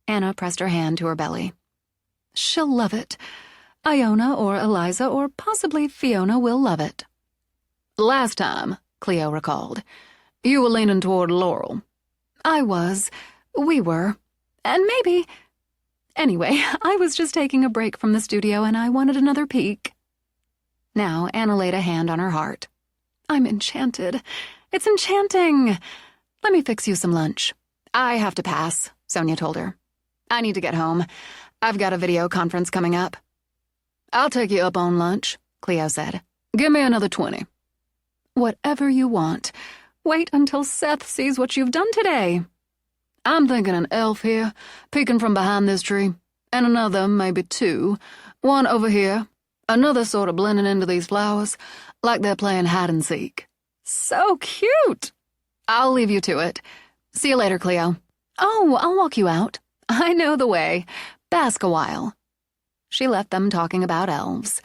Anna pressed her hand to her belly. She'll love it. Iona or Eliza or possibly Fiona will love it. Last time, Cleo recalled, you were leaning toward Laurel. I was. We were. And maybe. Anyway, I was just taking a break from the studio and I wanted another peek. Now Anna laid a hand on her heart. I'm enchanted. It's enchanting. Let me fix you some lunch. I have to pass, Sonia told her. I need to get home. I've got a video conference coming up. I'll take you up on lunch, Cleo said. Give me another 20. Whatever you want. Wait until Seth sees what you've done today. I'm thinking an elf here, peeking from behind this tree, and another, maybe 2, one over here, another sort of blending into these flowers, like they're playing hide-and-seek. So cute! I'll leave you to it. See you later, Cleo. Oh, I'll walk you out. I know the way. Bask a while. She left them talking about elves.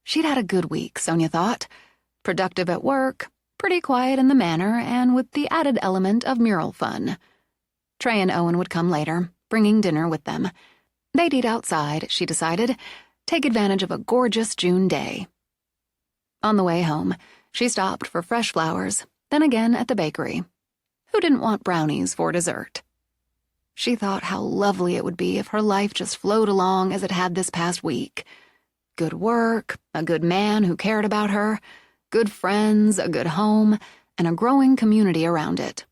She'd had a good week, Sonia thought. Productive at work, pretty quiet in the manor, and with the added element of mural fun. Trey and Owen would come later, bringing dinner with them. They'd eat outside, she decided, take advantage of a gorgeous June day. On the way home, she stopped for fresh flowers, then again at the bakery. Who didn't want brownies for dessert? She thought how lovely it would be if her life just flowed along as it had this past week. Good work, a good man who cared about her, good friends, a good home, and a growing community around it.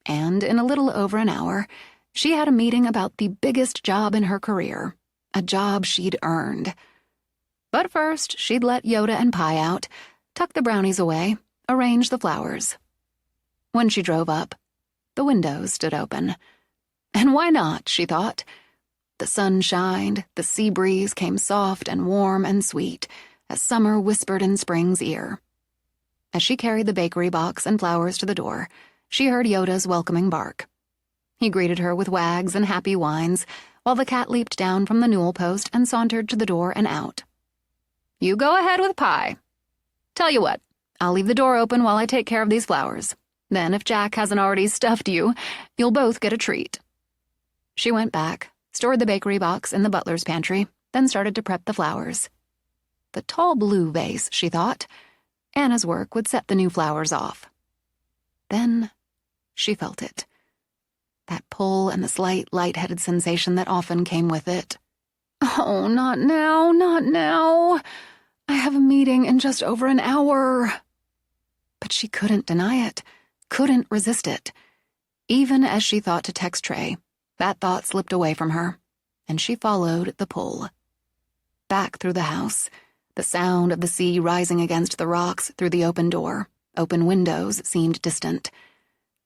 And in a little over an hour, she had a meeting about the biggest job in her career, a job she'd earned. But first, she'd let Yoda and Pi out, tuck the brownies away, arrange the flowers. When she drove up, the windows stood open. And why not, she thought. The sun shined, the sea breeze came soft and warm and sweet, as summer whispered in spring's ear. As she carried the bakery box and flowers to the door, she heard Yoda's welcoming bark. He greeted her with wags and happy whines, while the cat leaped down from the newel post and sauntered to the door and out. You go ahead with Pi. Tell you what, I'll leave the door open while I take care of these flowers. Then if Jack hasn't already stuffed you, you'll both get a treat. She went back, stored the bakery box in the butler's pantry, then started to prep the flowers. The tall blue vase, she thought. Anna's work would set the new flowers off. Then she felt it. That pull and the slight lightheaded sensation that often came with it. Oh, not now, not now. I have a meeting in just over an hour. But she couldn't deny it, couldn't resist it. Even as she thought to text Trey, that thought slipped away from her, and she followed the pull. Back through the house, the sound of the sea rising against the rocks through the open door, open windows seemed distant,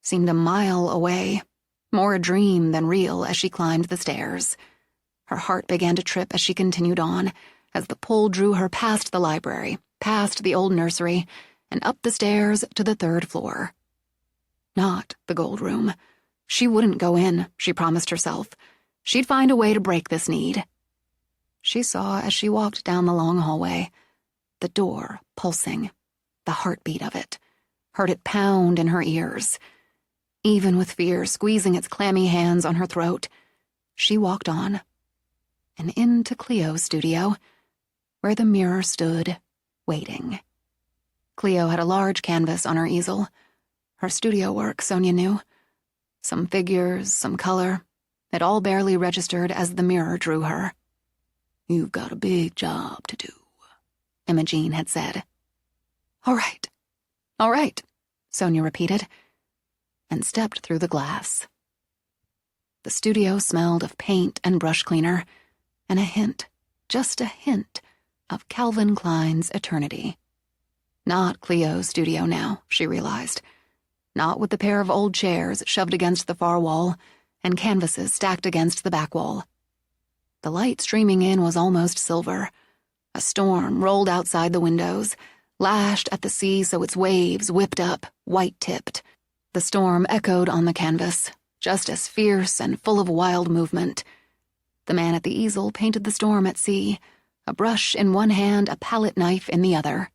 seemed a mile away, more a dream than real as she climbed the stairs. Her heart began to trip as she continued on, as the pull drew her past the library, past the old nursery, and up the stairs to the 3rd floor. Not the gold room. She wouldn't go in, she promised herself. She'd find a way to break this need. She saw as she walked down the long hallway, the door pulsing, the heartbeat of it, heard it pound in her ears. Even with fear squeezing its clammy hands on her throat, she walked on, and into Cleo's studio, where the mirror stood, waiting. Cleo had a large canvas on her easel. Her studio work, Sonia knew. Some figures, some color. It all barely registered as the mirror drew her. "You've got a big job to do," Imogene had said. All right, Sonia repeated, and stepped through the glass. The studio smelled of paint and brush cleaner, and a hint, just a hint, of Calvin Klein's eternity. Not Cleo's studio now, she realized. Not with the pair of old chairs shoved against the far wall and canvases stacked against the back wall. The light streaming in was almost silver. A storm rolled outside the windows, lashed at the sea so its waves whipped up, white-tipped. The storm echoed on the canvas, just as fierce and full of wild movement. The man at the easel painted the storm at sea, a brush in one hand, a palette knife in the other.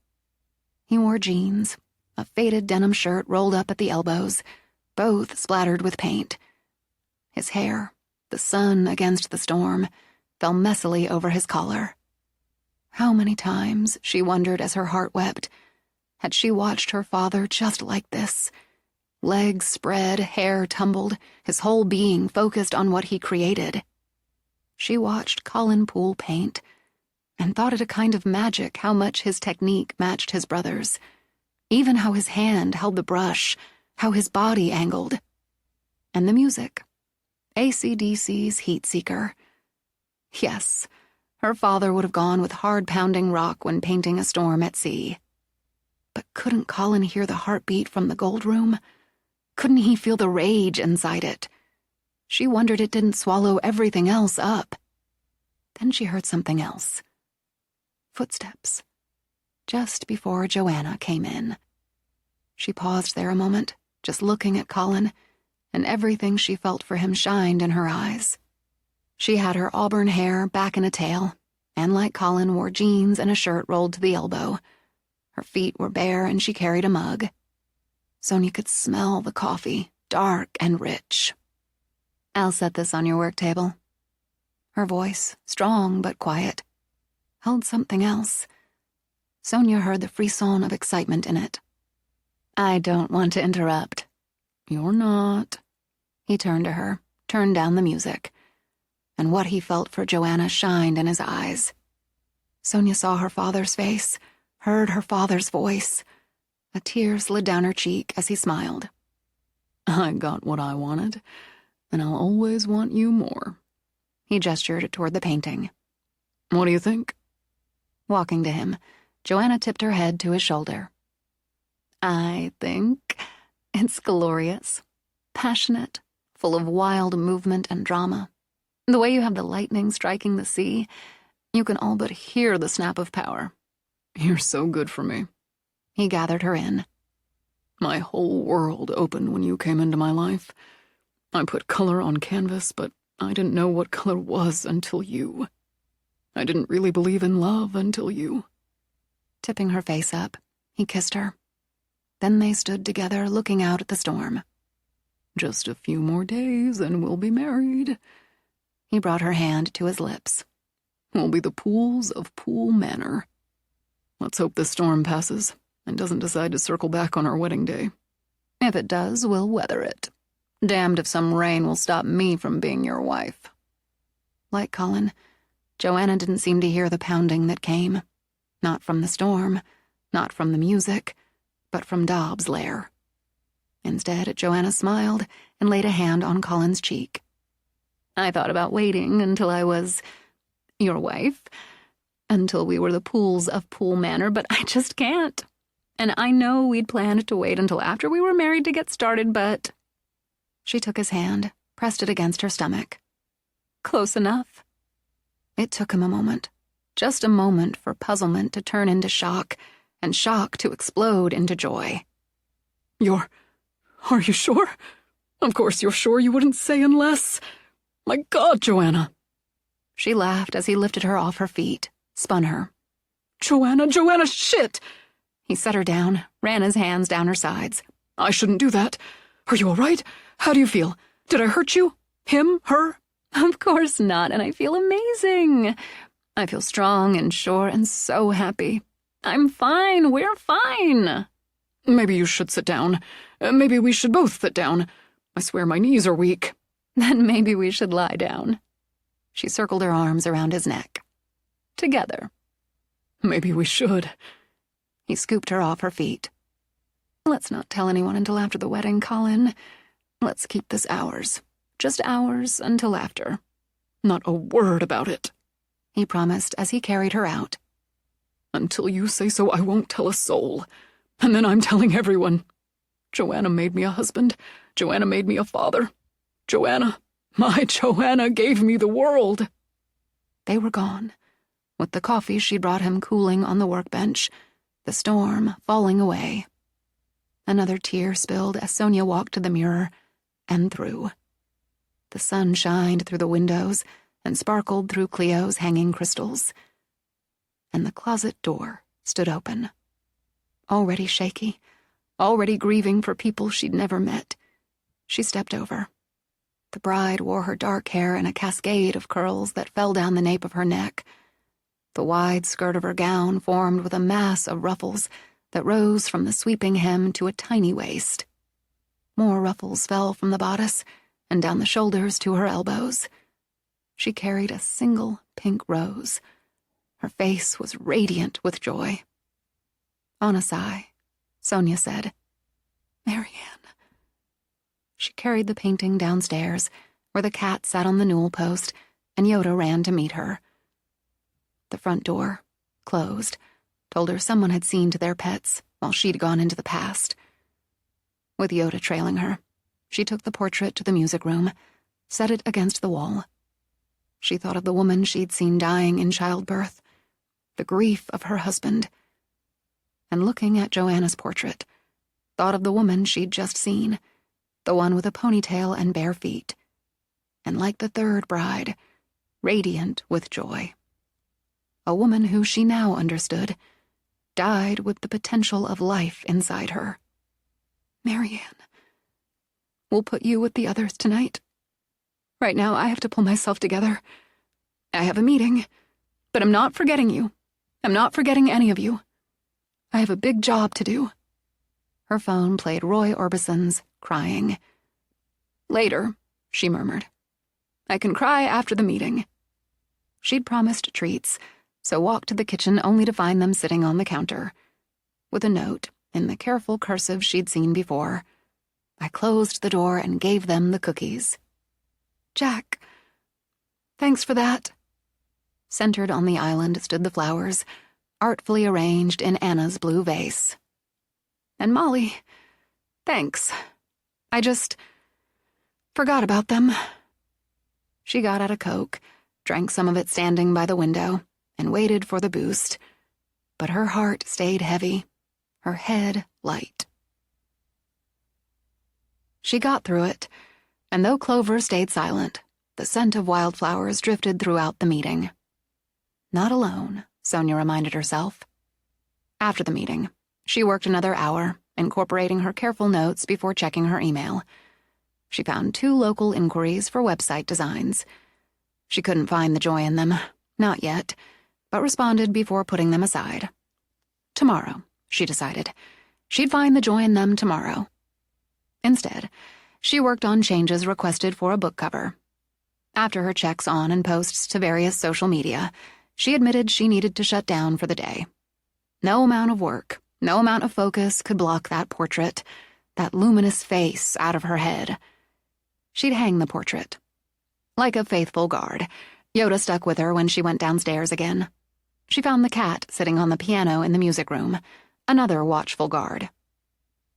He wore jeans, a faded denim shirt rolled up at the elbows, both splattered with paint. His hair, the sun against the storm, fell messily over his collar. How many times, she wondered as her heart wept, had she watched her father just like this? Legs spread, hair tumbled, his whole being focused on what he created. She watched Colin Poole paint, and thought it a kind of magic how much his technique matched his brother's. Even how his hand held the brush, how his body angled. And the music. AC/DC's Heat Seeker. Yes, her father would have gone with hard-pounding rock when painting a storm at sea. But couldn't Colin hear the heartbeat from the gold room? Couldn't he feel the rage inside it? She wondered it didn't swallow everything else up. Then she heard something else. Footsteps. Just before Joanna came in. She paused there a moment, just looking at Colin, and everything she felt for him shined in her eyes. She had her auburn hair back in a tail, and like Colin wore jeans and a shirt rolled to the elbow. Her feet were bare and she carried a mug. Sonia could smell the coffee, dark and rich. "I'll set this on your work table." Her voice, strong but quiet, held something else. Sonia heard the frisson of excitement in it. "I don't want to interrupt." "You're not." He turned to her, turned down the music, and what he felt for Joanna shined in his eyes. Sonia saw her father's face, heard her father's voice. A tear slid down her cheek as he smiled. "I got what I wanted, and I'll always want you more." He gestured toward the painting. "What do you think?" Walking to him, Joanna tipped her head to his shoulder. "I think it's glorious, passionate, full of wild movement and drama. The way you have the lightning striking the sea, you can all but hear the snap of power." "You're so good for me." He gathered her in. "My whole world opened when you came into my life. I put color on canvas, but I didn't know what color was until you. I didn't really believe in love until you." Tipping her face up, he kissed her. Then they stood together looking out at the storm. "Just a few more days and we'll be married." He brought her hand to his lips. "We'll be the Pooles of Poole Manor." Let's hope this storm passes and doesn't decide to circle back on our wedding day. If it does, we'll weather it. Damned if some rain will stop me from being your wife." Like Colin, Joanna didn't seem to hear the pounding that came. Not from the storm, not from the music, but from Dobbs' lair. Instead, Joanna smiled and laid a hand on Colin's cheek. "I thought about waiting until I was your wife, until we were the Pools of Pool Manor, but I just can't. And I know we'd planned to wait until after we were married to get started, but—" She took his hand, pressed it against her stomach. "Close enough." It took him a moment, just a moment for puzzlement to turn into shock, and shock to explode into joy. Are you sure? Of course you're sure, you wouldn't say unless— My God, Joanna!" She laughed as he lifted her off her feet, spun her. Joanna, shit! He set her down, ran his hands down her sides. "I shouldn't do that. Are you all right? How do you feel? Did I hurt you? Him? Her?" "Of course not, and I feel amazing. I feel strong and sure and so happy. I'm fine, we're fine." "Maybe you should sit down. Maybe we should both sit down. I swear my knees are weak." "Then maybe we should lie down." She circled her arms around his neck. "Together." "Maybe we should." He scooped her off her feet. "Let's not tell anyone until after the wedding, Colin. Let's keep this ours. Just ours until after." "Not a word about it," he promised as he carried her out. "Until you say so, I won't tell a soul. And then I'm telling everyone. Joanna made me a husband. Joanna made me a father. Joanna, my Joanna gave me the world." They were gone, with the coffee she'd brought him cooling on the workbench, the storm falling away. Another tear spilled as Sonia walked to the mirror and through. The sun shined through the windows and sparkled through Cleo's hanging crystals. And the closet door stood open. Already shaky, already grieving for people she'd never met, she stepped over. The bride wore her dark hair in a cascade of curls that fell down the nape of her neck. The wide skirt of her gown formed with a mass of ruffles that rose from the sweeping hem to a tiny waist. More ruffles fell from the bodice and down the shoulders to her elbows. She carried a single pink rose. Her face was radiant with joy. On a sigh, Sonia said, "Marianne." She carried the painting downstairs, where the cat sat on the newel post, and Yoda ran to meet her. The front door, closed, told her someone had seen to their pets while she'd gone into the past. With Yoda trailing her, she took the portrait to the music room, set it against the wall. She thought of the woman she'd seen dying in childbirth, the grief of her husband, and looking at Joanna's portrait, thought of the woman she'd just seen, the one with a ponytail and bare feet, and like the third bride, radiant with joy. A woman who she now understood died with the potential of life inside her. "Marianne, we'll put you with the others tonight. Right now, I have to pull myself together. I have a meeting, but I'm not forgetting you. I'm not forgetting any of you. I have a big job to do." Her phone played Roy Orbison's Crying. "Later," she murmured. "I can cry after the meeting." She'd promised treats, so walked to the kitchen only to find them sitting on the counter, with a note in the careful cursive she'd seen before. I closed the door and gave them the cookies. "Jack, thanks for that." Centered on the island stood the flowers, artfully arranged in Anna's blue vase. "And Molly, thanks. I just forgot about them." She got out a Coke, drank some of it standing by the window, and waited for the boost. But her heart stayed heavy, her head light. She got through it, and though Clover stayed silent, the scent of wildflowers drifted throughout the meeting. Not alone, Sonia reminded herself. After the meeting, she worked another hour, incorporating her careful notes before checking her email. She found 2 local inquiries for website designs. She couldn't find the joy in them, not yet, but responded before putting them aside. Tomorrow, she decided. She'd find the joy in them tomorrow. Instead, she worked on changes requested for a book cover. After her checks on and posts to various social media, she admitted she needed to shut down for the day. No amount of work, no amount of focus could block that portrait, that luminous face out of her head. She'd hang the portrait. Like a faithful guard, Yoda stuck with her when she went downstairs again. She found the cat sitting on the piano in the music room, another watchful guard.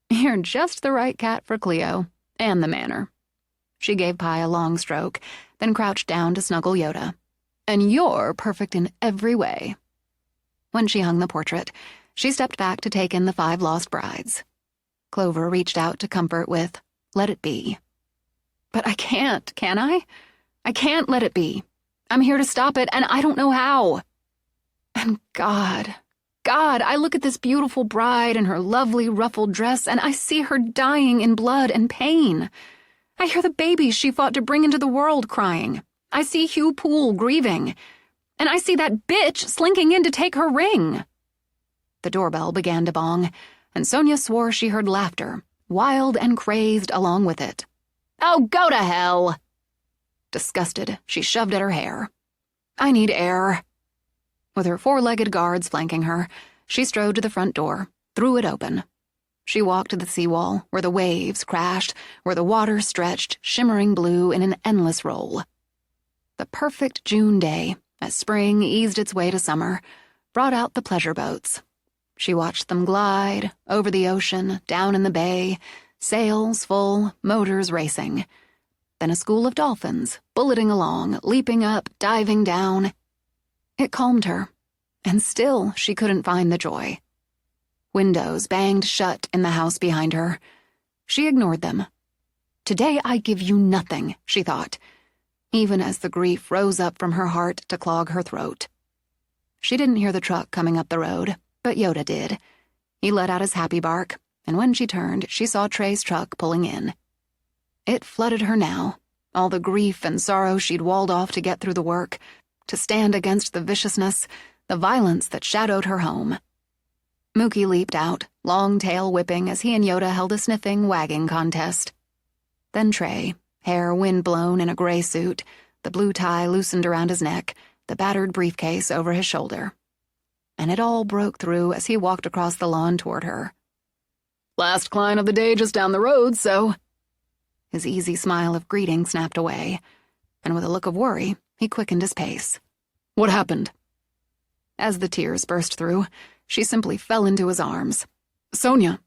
You're just the right cat for Cleo, and the manner. She gave Pi a long stroke, then crouched down to snuggle Yoda. And you're perfect in every way. When she hung the portrait, she stepped back to take in the 5 lost brides. Clover reached out to comfort with, "Let it be." But I can't, can I? I can't let it be. I'm here to stop it, and I don't know how. And God, I look at this beautiful bride in her lovely ruffled dress, and I see her dying in blood and pain. I hear the babies she fought to bring into the world crying. I see Hugh Poole grieving. And I see that bitch slinking in to take her ring. The doorbell began to bong, and Sonia swore she heard laughter, wild and crazed along with it. Oh, go to hell! Disgusted, she shoved at her hair. I need air. With her 4-legged guards flanking her, she strode to the front door, threw it open. She walked to the seawall, where the waves crashed, where the water stretched, shimmering blue in an endless roll. The perfect June day, as spring eased its way to summer, brought out the pleasure boats. She watched them glide, over the ocean, down in the bay, sails full, motors racing. Then a school of dolphins, bulleting along, leaping up, diving down. It calmed her, and still she couldn't find the joy. Windows banged shut in the house behind her. She ignored them. Today I give you nothing, she thought, even as the grief rose up from her heart to clog her throat. She didn't hear the truck coming up the road, but Yoda did. He let out his happy bark, and when she turned, she saw Trey's truck pulling in. It flooded her now, all the grief and sorrow she'd walled off to get through the work, to stand against the viciousness, the violence that shadowed her home. Mookie leaped out, long tail whipping as he and Yoda held a sniffing, wagging contest. Then Trey, hair wind-blown in a gray suit, the blue tie loosened around his neck, the battered briefcase over his shoulder. And it all broke through as he walked across the lawn toward her. Last client of the day just down the road, so... His easy smile of greeting snapped away, and with a look of worry, he quickened his pace. What happened? As the tears burst through, she simply fell into his arms. Sonia,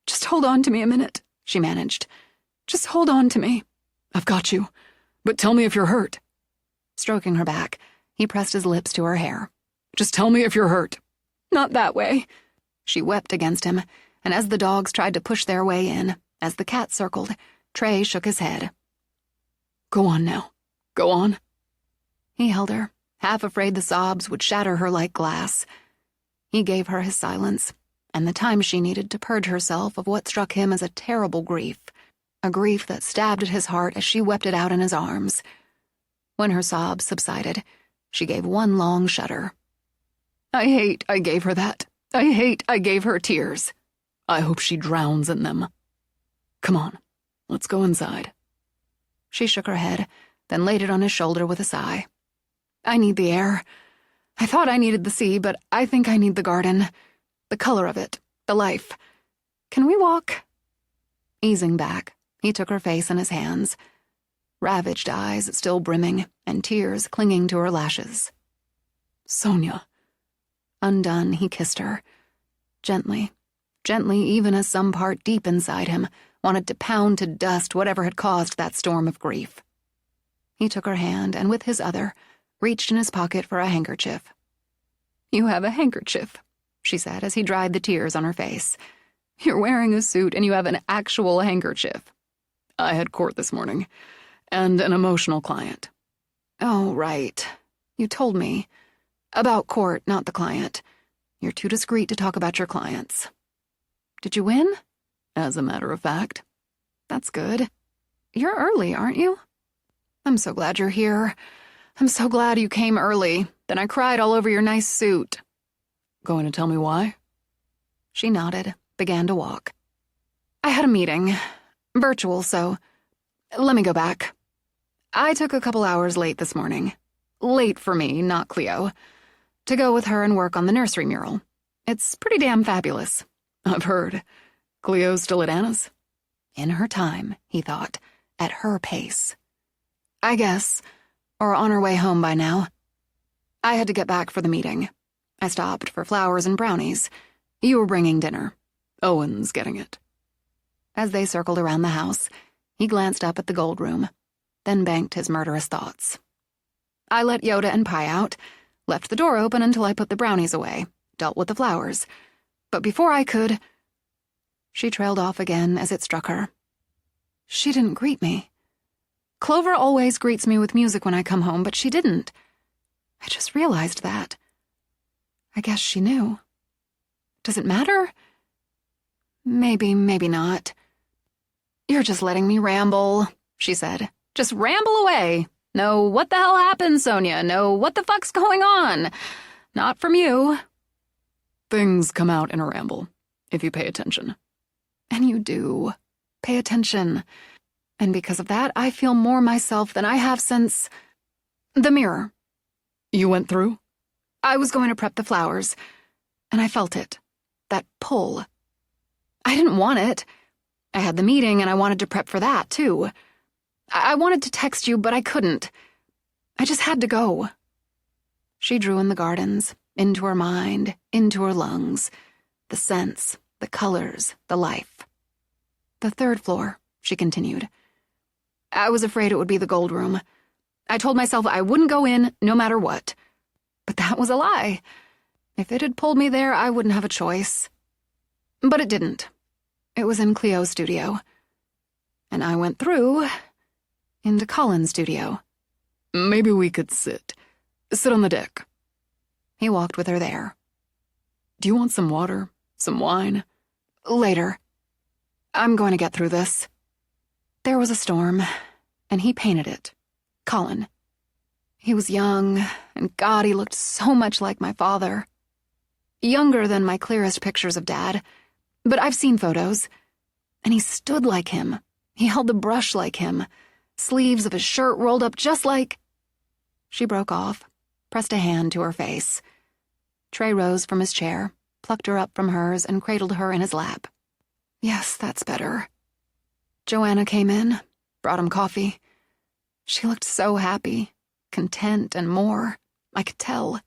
just hold on to me a minute, she managed. Just hold on to me. I've got you, but tell me if you're hurt. Stroking her back, he pressed his lips to her hair. Just tell me if you're hurt. Not that way. She wept against him, and as the dogs tried to push their way in, as the cat circled, Trey shook his head. Go on now. Go on. He held her, half afraid the sobs would shatter her like glass. He gave her his silence, and the time she needed to purge herself of what struck him as a terrible grief, a grief that stabbed at his heart as she wept it out in his arms. When her sobs subsided, she gave one long shudder. I hate I gave her that. I hate I gave her tears. I hope she drowns in them. Come on, let's go inside. She shook her head, then laid it on his shoulder with a sigh. I need the air. I thought I needed the sea, but I think I need the garden. The color of it, the life. Can we walk? Easing back, he took her face in his hands. Ravaged eyes still brimming, and tears clinging to her lashes. Sonia. Undone, he kissed her. Gently, even as some part deep inside him wanted to pound to dust whatever had caused that storm of grief. He took her hand, and with his other, reached in his pocket for a handkerchief. You have a handkerchief, she said as he dried the tears on her face. You're wearing a suit and you have an actual handkerchief. I had court this morning, and an emotional client. Oh, right. You told me. About court, not the client. You're too discreet to talk about your clients. Did you win? As a matter of fact. That's good. You're early, aren't you? I'm so glad you're here. I'm so glad you came early. Then I cried all over your nice suit. Going to tell me why? She nodded, began to walk. I had a meeting. Virtual, so let me go back. I took a couple hours late this morning. Late for me, not Cleo. To go with her and work on the nursery mural. It's pretty damn fabulous. I've heard. Cleo's still at Anna's? In her time, he thought. At her pace. I guess. Or on her way home by now. I had to get back for the meeting. I stopped for flowers and brownies. You were bringing dinner. Owen's getting it. As they circled around the house, he glanced up at the gold room, then banked his murderous thoughts. I let Yoda and Pi out, left the door open until I put the brownies away, dealt with the flowers. But before I could... She trailed off again as it struck her. She didn't greet me. Clover always greets me with music when I come home, but she didn't. I just realized that. I guess she knew. Does it matter? Maybe, maybe not. You're just letting me ramble, she said. Just ramble away. No, what the hell happened, Sonia? No, what the fuck's going on? Not from you. Things come out in a ramble, if you pay attention. And you do. Pay attention. And because of that, I feel more myself than I have since... the mirror. You went through? I was going to prep the flowers, and I felt it. That pull. I didn't want it. I had the meeting, and I wanted to prep for that, too. I wanted to text you, but I couldn't. I just had to go. She drew in the gardens, into her mind, into her lungs. The scents, the colors, the life. The third floor, she continued. I was afraid it would be the gold room. I told myself I wouldn't go in, no matter what. But that was a lie. If it had pulled me there, I wouldn't have a choice. But it didn't. It was in Cleo's studio. And I went through... into Colin's studio. Maybe we could sit. Sit on the deck. He walked with her there. Do you want some water? Some wine? Later. I'm going to get through this. There was a storm, and he painted it. Colin. He was young, and God, he looked so much like my father. Younger than my clearest pictures of Dad, but I've seen photos. And he stood like him. He held the brush like him. Sleeves of his shirt rolled up just like... She broke off, pressed a hand to her face. Trey rose from his chair, plucked her up from hers, and cradled her in his lap. Yes, that's better. Joanna came in, brought him coffee. She looked so happy, content and more. I could tell.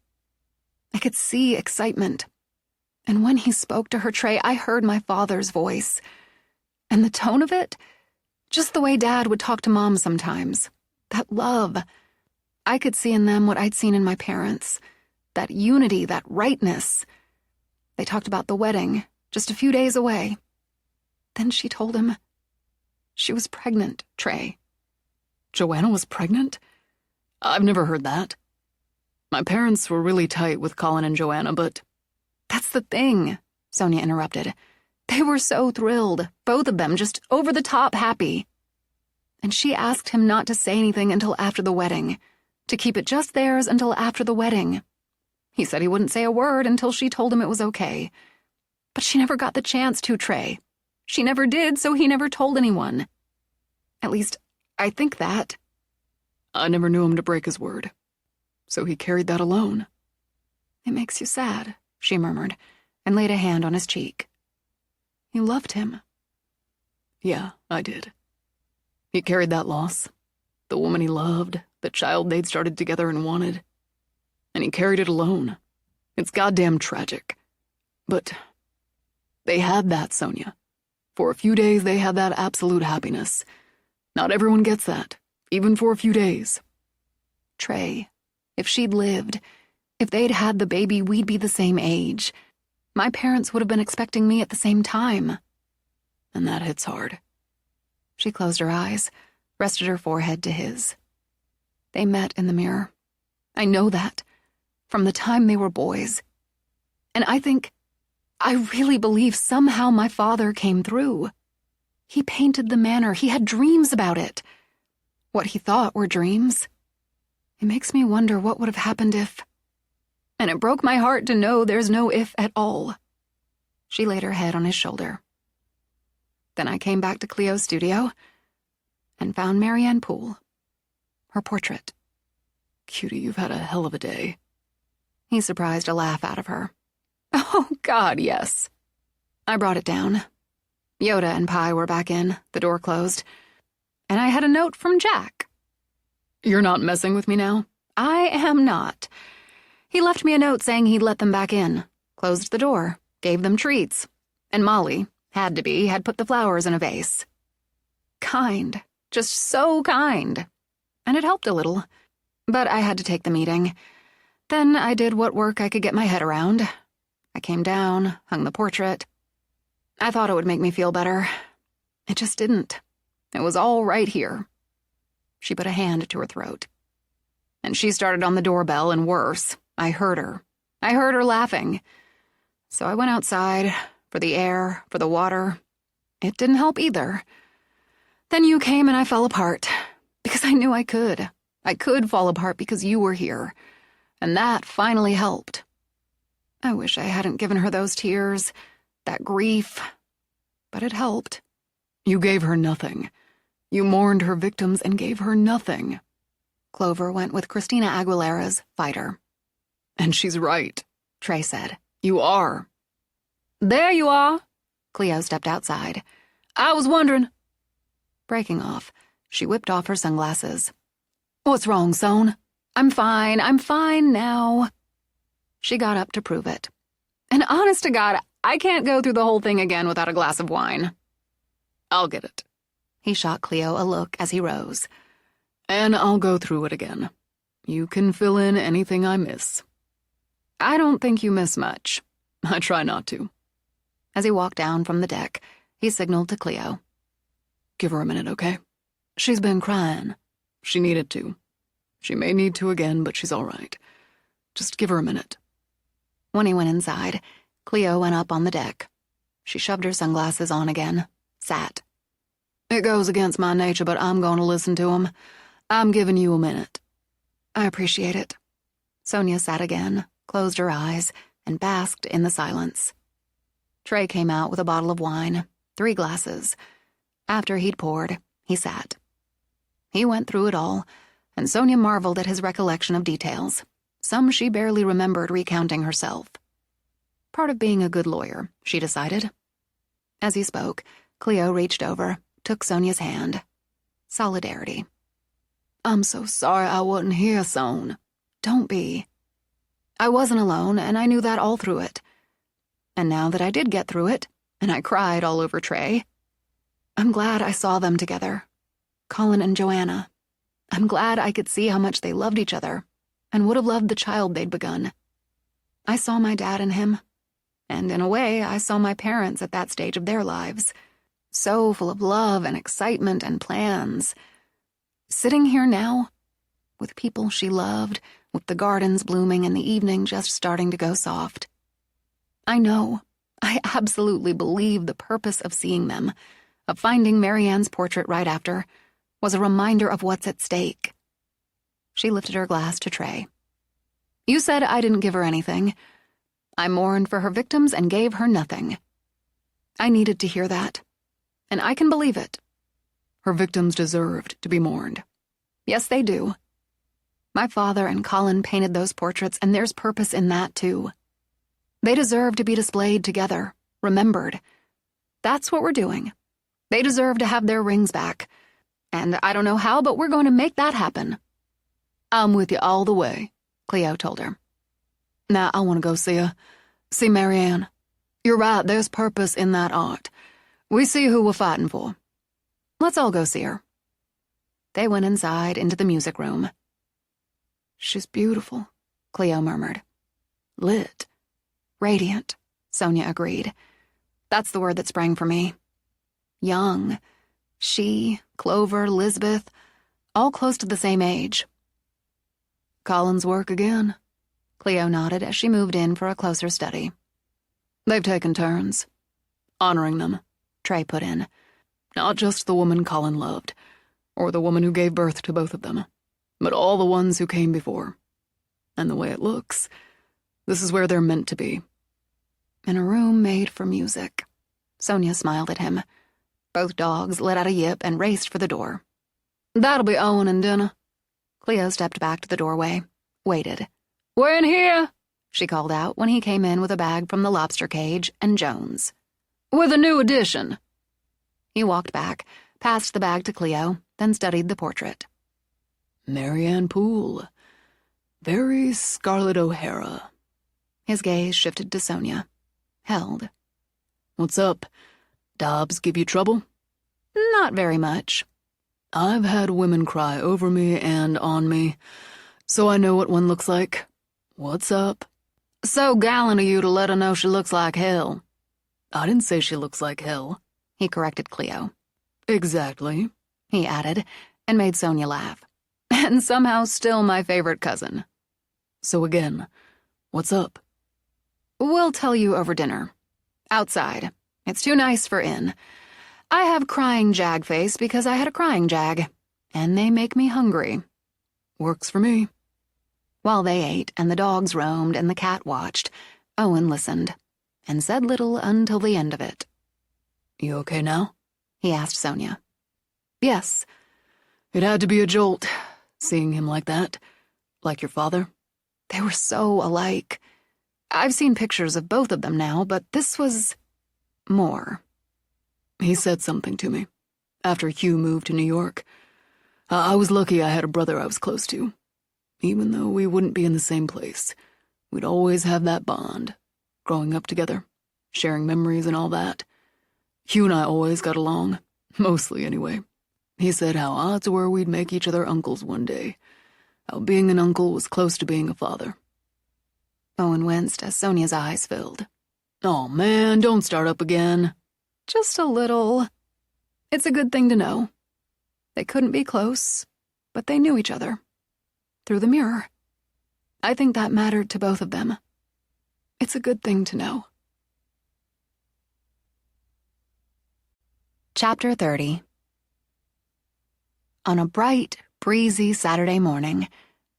I could see excitement. And when he spoke to her, Trey, I heard my father's voice. And the tone of it, just the way Dad would talk to Mom sometimes. That love. I could see in them what I'd seen in my parents. That unity, that rightness. They talked about the wedding, just a few days away. Then she told him she was pregnant, Trey. Joanna was pregnant? I've never heard that. My parents were really tight with Colin and Joanna, but... That's the thing, Sonia interrupted. They were so thrilled, both of them, just over the top happy. And she asked him not to say anything until after the wedding, to keep it just theirs until after the wedding. He said he wouldn't say a word until she told him it was okay. But she never got the chance to, Trey. She never did, so he never told anyone. At least, I think that. I never knew him to break his word. So he carried that alone. It makes you sad, she murmured, and laid a hand on his cheek. You loved him. Yeah, I did. He carried that loss. The woman he loved, the child they'd started together and wanted. And he carried it alone. It's goddamn tragic. But they had that, Sonia. For a few days, they had that absolute happiness. Not everyone gets that, even for a few days. Trey, if she'd lived, if they'd had the baby, we'd be the same age. My parents would have been expecting me at the same time. And that hits hard. She closed her eyes, rested her forehead to his. They met in the mirror. I know that. From the time they were boys. And I really believe somehow my father came through. He painted the manor. He had dreams about it. What he thought were dreams. It makes me wonder what would have happened if... And it broke my heart to know there's no if at all. She laid her head on his shoulder. Then I came back to Cleo's studio and found Marianne Poole. Her portrait. Cutie, you've had a hell of a day. He surprised a laugh out of her. Oh, God, yes. I brought it down. Yoda and Pi were back in, the door closed, and I had a note from Jack. You're not messing with me now? I am not. He left me a note saying he'd let them back in, closed the door, gave them treats, and Molly, had to be, had put the flowers in a vase. Kind. Just so kind. And it helped a little. But I had to take the meeting. Then I did what work I could get my head around. I came down, hung the portrait. I thought it would make me feel better. It just didn't. It was all right here. She put a hand to her throat. And she started on the doorbell, and worse, I heard her. I heard her laughing. So I went outside, for the air, for the water. It didn't help either. Then you came and I fell apart. Because I knew I could. I could fall apart because you were here. And that finally helped. I wish I hadn't given her those tears, that grief. But it helped. You gave her nothing. You mourned her victims and gave her nothing. Clover went with Christina Aguilera's Fighter. And she's right, Trey said. You are. There you are. Cleo stepped outside. I was wondering. Breaking off, she whipped off her sunglasses. What's wrong, Soan? I'm fine now. She got up to prove it. And honest to God, I can't go through the whole thing again without a glass of wine. I'll get it. He shot Cleo a look as he rose. And I'll go through it again. You can fill in anything I miss. I don't think you miss much. I try not to. As he walked down from the deck, he signaled to Cleo. Give her a minute, okay? She's been crying. She needed to. She may need to again, but she's all right. Just give her a minute. When he went inside, Cleo went up on the deck. She shoved her sunglasses on again, sat. It goes against my nature, but I'm going to listen to him. I'm giving you a minute. I appreciate it. Sonia sat again, closed her eyes, and basked in the silence. Trey came out with a bottle of wine, 3 glasses. After he'd poured, he sat. He went through it all, and Sonia marveled at his recollection of details. Some she barely remembered recounting herself. Part of being a good lawyer, she decided. As he spoke, Cleo reached over, took Sonia's hand. Solidarity. I'm so sorry I wasn't here, Soan. Don't be. I wasn't alone, and I knew that all through it. And now that I did get through it, and I cried all over Trey, I'm glad I saw them together. Colin and Joanna. I'm glad I could see how much they loved each other, and would have loved the child they'd begun. I saw my dad in him, and in a way, I saw my parents at that stage of their lives, so full of love and excitement and plans. Sitting here now, with people she loved, with the gardens blooming and the evening just starting to go soft. I absolutely believe the purpose of seeing them, of finding Marianne's portrait right after, was a reminder of what's at stake. She lifted her glass to Trey. You said I didn't give her anything. I mourned for her victims and gave her nothing. I needed to hear that, and I can believe it. Her victims deserved to be mourned. Yes, they do. My father and Colin painted those portraits, and there's purpose in that, too. They deserve to be displayed together, remembered. That's what we're doing. They deserve to have their rings back. And I don't know how, but we're going to make that happen. I'm with you all the way, Cleo told her. Now I want to go see her. See Marianne. You're right, there's purpose in that art. We see who we're fighting for. Let's all go see her. They went inside into the music room. She's beautiful, Cleo murmured. Lit. Radiant, Sonia agreed. That's the word that sprang for me. Young. She, Clover, Lisbeth, all close to the same age. Colin's work again, Cleo nodded as she moved in for a closer study. They've taken turns. Honoring them, Trey put in. Not just the woman Colin loved, or the woman who gave birth to both of them, but all the ones who came before. And the way it looks, this is where they're meant to be. In a room made for music. Sonia smiled at him. Both dogs let out a yip and raced for the door. That'll be Owen and dinner. Cleo stepped back to the doorway, waited. We're in here, She called out when he came in with a bag from the lobster cage and Jones. with a new addition. He walked back, passed the bag to Cleo, then studied the portrait. Marianne Poole. Very Scarlett O'Hara. His gaze shifted to Sonia. Held. What's up? Dobbs give you trouble? Not very much. I've had women cry over me and on me, so I know what one looks like. What's up? So gallant of you to let her know she looks like hell. I didn't say she looks like hell. He corrected Cleo. Exactly, He added, and made Sonia laugh. And somehow still my favorite cousin. So again, what's up? We'll tell you over dinner. Outside. It's too nice for in. I have crying jag face because I had a crying jag, and they make me hungry. Works for me. While they ate and the dogs roamed and the cat watched, Owen listened, and said little until the end of it. You okay now? He asked Sonia. Yes. It had to be a jolt, seeing him like that, like your father. They were so alike. I've seen pictures of both of them now, but this was more. He said something to me, after Hugh moved to New York. I was lucky I had a brother I was close to. Even though we wouldn't be in the same place, we'd always have that bond, growing up together, sharing memories and all that. Hugh and I always got along, mostly anyway. He said how odds were we'd make each other uncles one day, how being an uncle was close to being a father. Owen winced as Sonia's eyes filled. Oh man, don't start up again. Just a little. It's a good thing to know. They couldn't be close, but they knew each other. Through the mirror. I think that mattered to both of them. It's a good thing to know. Chapter 30. On a bright, breezy Saturday morning,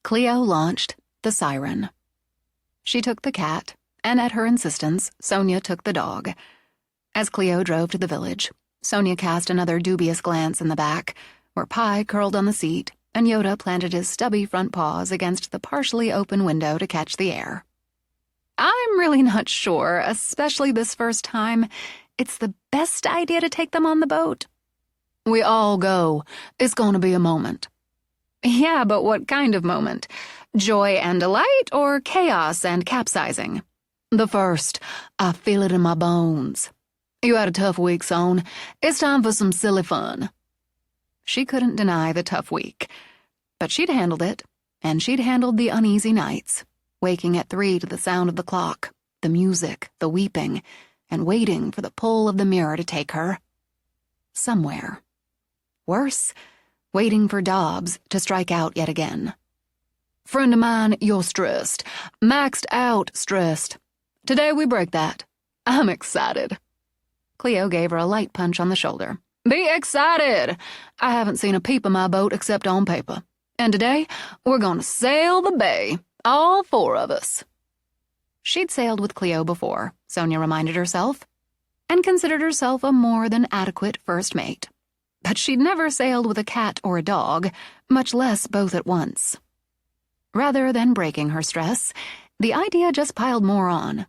Cleo launched the Siren. She took the cat, and at her insistence, Sonia took the dog. As Cleo drove to the village, Sonia cast another dubious glance in the back, where Pi curled on the seat, and Yoda planted his stubby front paws against the partially open window to catch the air. I'm really not sure, especially this first time, it's the best idea to take them on the boat. We all go. It's going to be a moment. Yeah, but what kind of moment? Joy and delight, or chaos and capsizing? The first. I feel it in my bones. You had a tough week, Son. It's time for some silly fun. She couldn't deny the tough week. But she'd handled it, and she'd handled the uneasy nights, waking at 3 to the sound of the clock, the music, the weeping, and waiting for the pull of the mirror to take her somewhere. Worse, waiting for Dobbs to strike out yet again. Friend of mine, you're stressed. Maxed out stressed. Today we break that. I'm excited. Cleo gave her a light punch on the shoulder. Be excited! I haven't seen a peep of my boat except on paper. And today, we're going to sail the bay, all 4 of us. She'd sailed with Cleo before, Sonia reminded herself, and considered herself a more than adequate first mate. But she'd never sailed with a cat or a dog, much less both at once. Rather than breaking her stress, the idea just piled more on.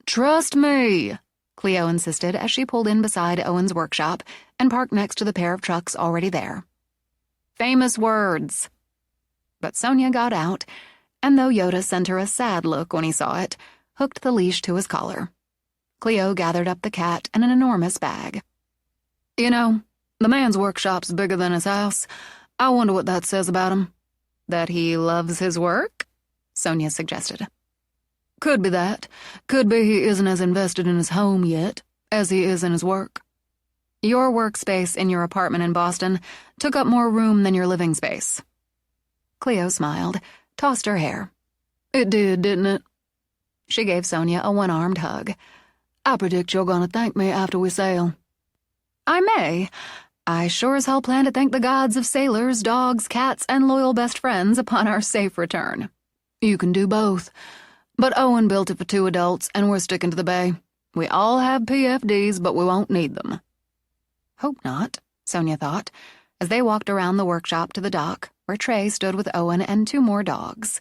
Trust me, Cleo insisted as she pulled in beside Owen's workshop and parked next to the pair of trucks already there. Famous words. But Sonia got out, and though Yoda sent her a sad look when he saw it, hooked the leash to his collar. Cleo gathered up the cat in an enormous bag. You know, the man's workshop's bigger than his house. I wonder what that says about him. That he loves his work? Sonia suggested. Could be that. Could be he isn't as invested in his home yet as he is in his work. Your workspace in your apartment in Boston took up more room than your living space. Cleo smiled, tossed her hair. It did, didn't it? She gave Sonia a one-armed hug. I predict you're going to thank me after we sail. I may. I sure as hell plan to thank the gods of sailors, dogs, cats, and loyal best friends upon our safe return. You can do both. But Owen built it for 2 adults, and we're sticking to the bay. We all have PFDs, but we won't need them. Hope not, Sonia thought, as they walked around the workshop to the dock, where Trey stood with Owen and 2 more dogs.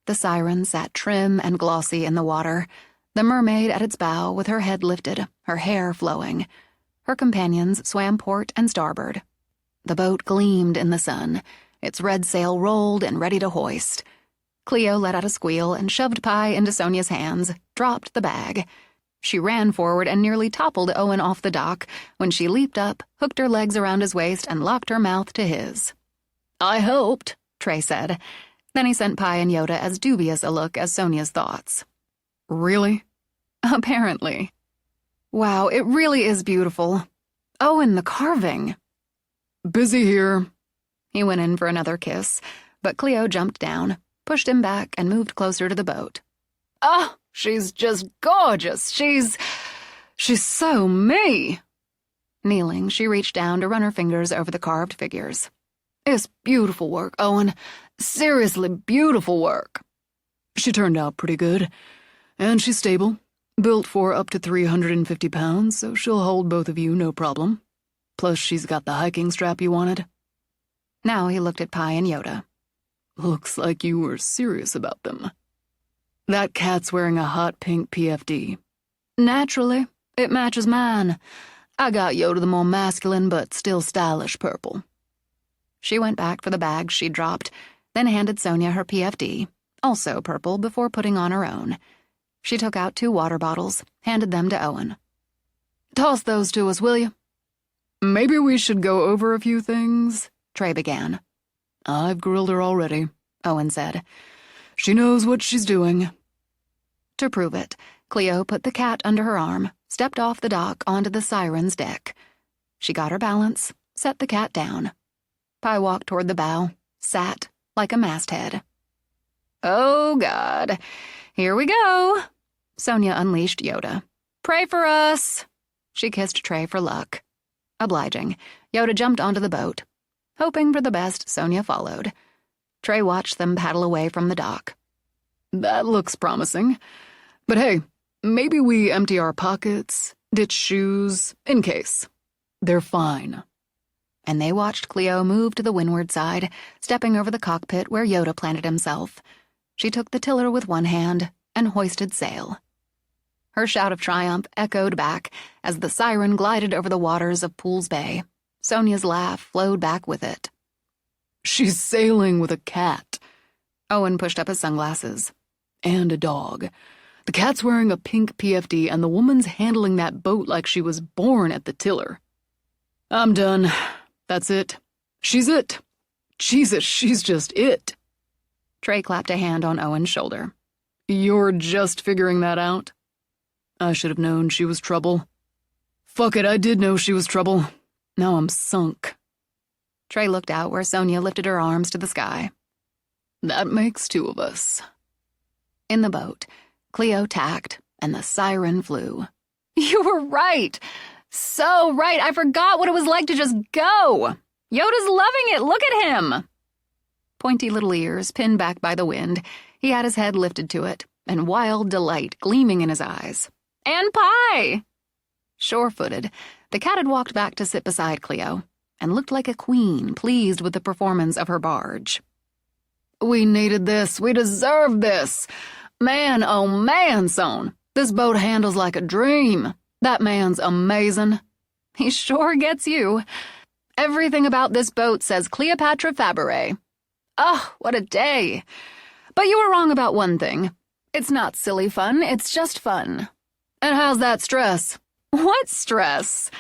The siren sat trim and glossy in the water, the mermaid at its bow with her head lifted, her hair flowing. Her companions swam port and starboard. The boat gleamed in the sun, its red sail rolled and ready to hoist. Cleo let out a squeal and shoved Pie into Sonia's hands, dropped the bag. She ran forward and nearly toppled Owen off the dock when she leaped up, hooked her legs around his waist, and locked her mouth to his. I hoped, Trey said. Then he sent Pie and Yoda as dubious a look as Sonia's thoughts. Really? Apparently. Wow, it really is beautiful. Owen, the carving. Busy here. He went in for another kiss, but Cleo jumped down, pushed him back, and moved closer to the boat. Oh, she's just gorgeous. She's so me. Kneeling, she reached down to run her fingers over the carved figures. It's beautiful work, Owen. Seriously beautiful work. She turned out pretty good. And she's stable. Built for up to 350 pounds, so she'll hold both of you no problem. Plus, she's got the hiking strap you wanted. Now he looked at Pie and Yoda. Looks like you were serious about them. That cat's wearing a hot pink PFD. Naturally, it matches mine. I got Yoda the more masculine but still stylish purple. She went back for the bag she'd dropped, then handed Sonia her PFD, also purple, before putting on her own. She took out 2 water bottles, handed them to Owen. Toss those to us, will you? Maybe we should go over a few things, Trey began. I've grilled her already, Owen said. She knows what she's doing. To prove it, Cleo put the cat under her arm, stepped off the dock onto the siren's deck. She got her balance, set the cat down. Pie walked toward the bow, sat like a masthead. Oh, God. Here we go. Sonia unleashed Yoda. Pray for us. She kissed Trey for luck. Obliging, Yoda jumped onto the boat. Hoping for the best, Sonia followed. Trey watched them paddle away from the dock. That looks promising. But hey, maybe we empty our pockets, ditch shoes, in case. They're fine. And they watched Cleo move to the windward side, stepping over the cockpit where Yoda planted himself. She took the tiller with one hand and hoisted sail. Her shout of triumph echoed back as the siren glided over the waters of Pools Bay. Sonia's laugh flowed back with it. She's sailing with a cat. Owen pushed up his sunglasses. And a dog. The cat's wearing a pink PFD and the woman's handling that boat like she was born at the tiller. I'm done. That's it. She's it. Jesus, she's just it. Trey clapped a hand on Owen's shoulder. You're just figuring that out? I should have known she was trouble. Fuck it, I did know she was trouble. Now I'm sunk. Trey looked out where Sonia lifted her arms to the sky. That makes 2 of us. In the boat, Cleo tacked, and the siren flew. You were right. So right. I forgot what it was like to just go. Yoda's loving it. Look at him. Pointy little ears pinned back by the wind, he had his head lifted to it, and wild delight gleaming in his eyes. And Pie! Sure-footed, the cat had walked back to sit beside Cleo, and looked like a queen pleased with the performance of her barge. We needed this. We deserved this. Man, oh man, son. This boat handles like a dream. That man's amazing. He sure gets you. Everything about this boat says Cleopatra Faberé. Oh, what a day. But you were wrong about one thing. It's not silly fun, it's just fun. And how's that stress? What stress?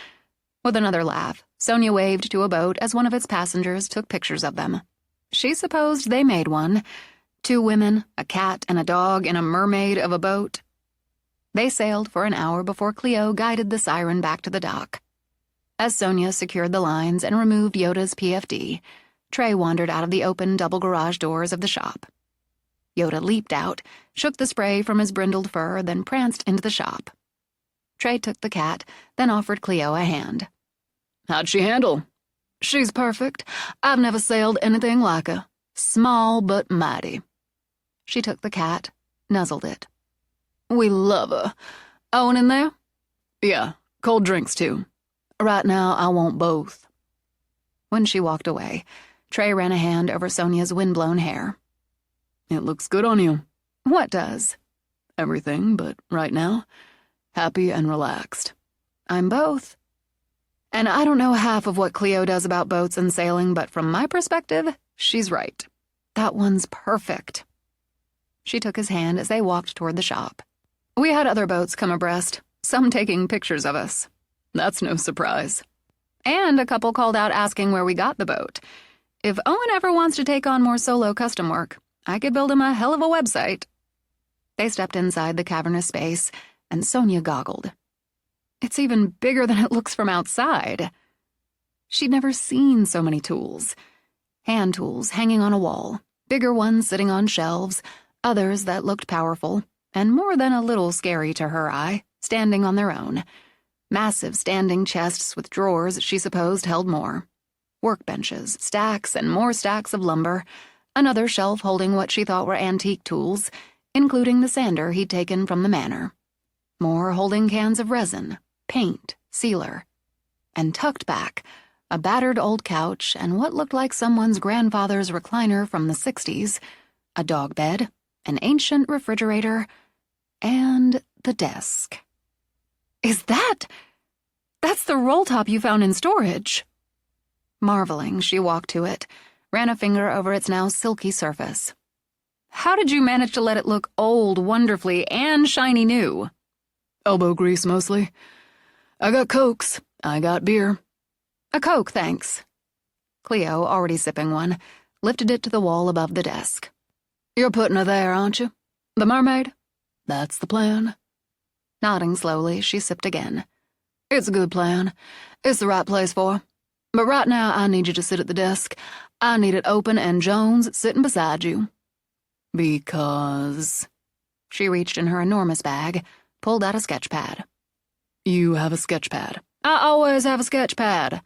With another laugh, Sonia waved to a boat as one of its passengers took pictures of them. She supposed they made one. 2 women, a cat, and a dog in a mermaid of a boat. They sailed for an hour before Cleo guided the siren back to the dock. As Sonia secured the lines and removed Yoda's PFD, Trey wandered out of the open double garage doors of the shop. Yoda leaped out, shook the spray from his brindled fur, then pranced into the shop. Trey took the cat, then offered Cleo a hand. How'd she handle? She's perfect. I've never sailed anything like her. Small but mighty. She took the cat, nuzzled it. We love her. Owen in there? Yeah, cold drinks too. Right now, I want both. When she walked away, Trey ran a hand over Sonia's windblown hair. It looks good on you. What does? Everything, but right now, happy and relaxed. I'm both. And I don't know half of what Cleo does about boats and sailing, but from my perspective, she's right. That one's perfect. She took his hand as they walked toward the shop. We had other boats come abreast, some taking pictures of us. That's no surprise. And a couple called out asking where we got the boat. If Owen ever wants to take on more solo custom work, I could build him a hell of a website. They stepped inside the cavernous space, and Sonia goggled. It's even bigger than it looks from outside. She'd never seen so many tools. Hand tools hanging on a wall, bigger ones sitting on shelves, others that looked powerful, and more than a little scary to her eye, standing on their own. Massive standing chests with drawers she supposed held more. Workbenches, stacks and more stacks of lumber, another shelf holding what she thought were antique tools, including the sander he'd taken from the manor. More holding cans of resin, paint, sealer. And tucked back, a battered old couch and what looked like someone's grandfather's recliner from the 60s, a dog bed, an ancient refrigerator, and the desk. That's the roll top you found in storage. Marveling, she walked to it, ran a finger over its now silky surface. How did you manage to let it look old wonderfully and shiny new? Elbow grease, mostly. I got Cokes. I got beer. A Coke, thanks. Cleo, already sipping one, lifted it to the wall above the desk. You're putting her there, aren't you? The mermaid? That's the plan. Nodding slowly, she sipped again. It's a good plan. It's the right place for her. But right now, I need you to sit at the desk. I need it open and Jones sitting beside you. Because... She reached in her enormous bag, pulled out a sketch pad. You have a sketch pad. I always have a sketch pad.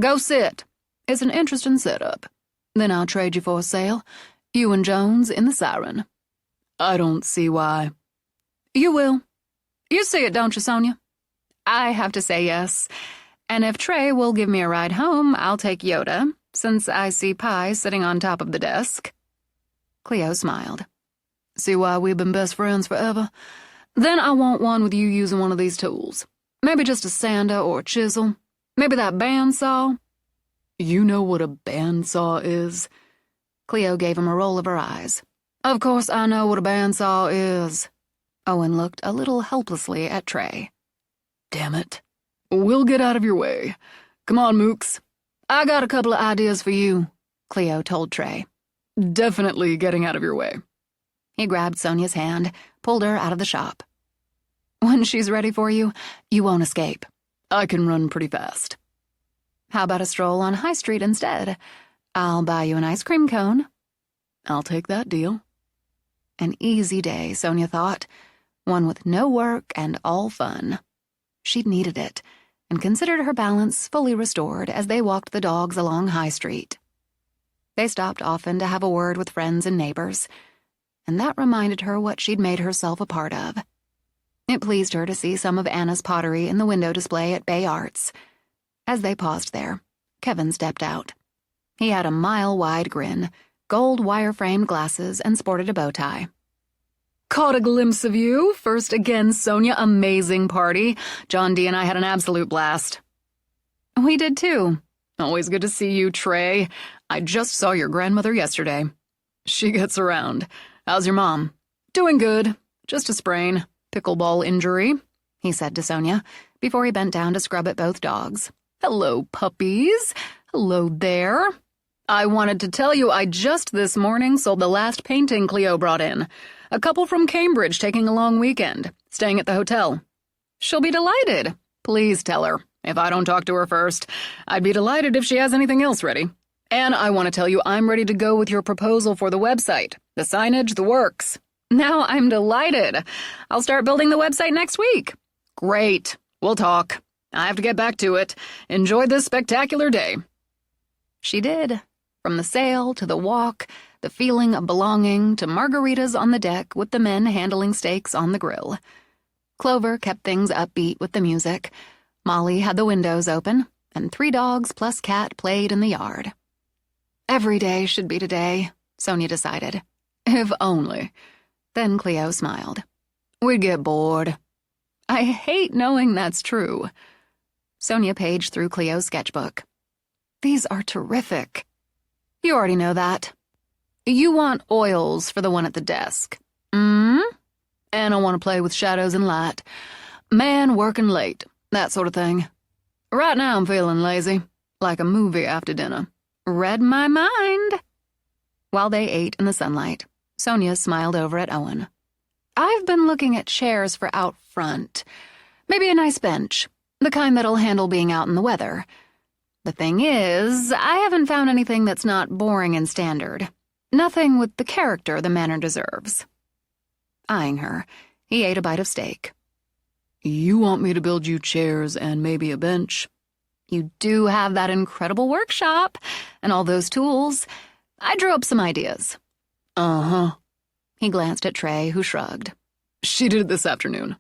Go sit. It's an interesting setup. Then I'll trade you for a sale. You and Jones in the siren. I don't see why. You will. You see it, don't you, Sonia? I have to say yes. And if Trey will give me a ride home, I'll take Yoda, since I see Pie sitting on top of the desk. Cleo smiled. See why we've been best friends forever? Then I want one with you using one of these tools. Maybe just a sander or a chisel. Maybe that bandsaw. You know what a bandsaw is? Cleo gave him a roll of her eyes. Of course I know what a bandsaw is. Owen looked a little helplessly at Trey. Damn it. We'll get out of your way. Come on, Mooks. I got a couple of ideas for you, Cleo told Trey. Definitely getting out of your way. He grabbed Sonia's hand, pulled her out of the shop. When she's ready for you, you won't escape. I can run pretty fast. How about a stroll on High Street instead? I'll buy you an ice cream cone. I'll take that deal. An easy day, Sonia thought. One with no work and all fun. She'd needed it, and considered her balance fully restored as they walked the dogs along High Street. They stopped often to have a word with friends and neighbors, and that reminded her what she'd made herself a part of. It pleased her to see some of Anna's pottery in the window display at Bay Arts. As they paused there, Kevin stepped out. He had a mile-wide grin, gold wire-framed glasses, and sported a bow tie. Caught a glimpse of you. First again, Sonia. Amazing party. John D. and I had an absolute blast. We did too. Always good to see you, Trey. I just saw your grandmother yesterday. She gets around. How's your mom? Doing good. Just a sprain. Pickleball injury, he said to Sonia, before he bent down to scrub at both dogs. Hello, puppies. Hello there. I wanted to tell you I just this morning sold the last painting Cleo brought in. A couple from Cambridge taking a long weekend, staying at the hotel. She'll be delighted. Please tell her. If I don't talk to her first, I'd be delighted if she has anything else ready. And I want to tell you I'm ready to go with your proposal for the website, the signage, the works. Now I'm delighted. I'll start building the website next week. Great. We'll talk. I have to get back to it. Enjoy this spectacular day. She did. From the sail to the walk, the feeling of belonging to margaritas on the deck with the men handling steaks on the grill. Clover kept things upbeat with the music. Molly had the windows open, and 3 dogs plus cat played in the yard. Every day should be today, Sonia decided. If only. Then Cleo smiled. We'd get bored. I hate knowing that's true. Sonia paged through Cleo's sketchbook. These are terrific. You already know that. You want oils for the one at the desk. And I want to play with shadows and light. Man working late, that sort of thing. Right now I'm feeling lazy, like a movie after dinner. Read my mind. While they ate in the sunlight, Sonia smiled over at Owen. I've been looking at chairs for out front. Maybe a nice bench, the kind that'll handle being out in the weather. The thing is, I haven't found anything that's not boring and standard. Nothing with the character the manor deserves. Eyeing her, he ate a bite of steak. You want me to build you chairs and maybe a bench? You do have that incredible workshop and all those tools. I drew up some ideas. Uh-huh. He glanced at Trey, who shrugged. She did it this afternoon.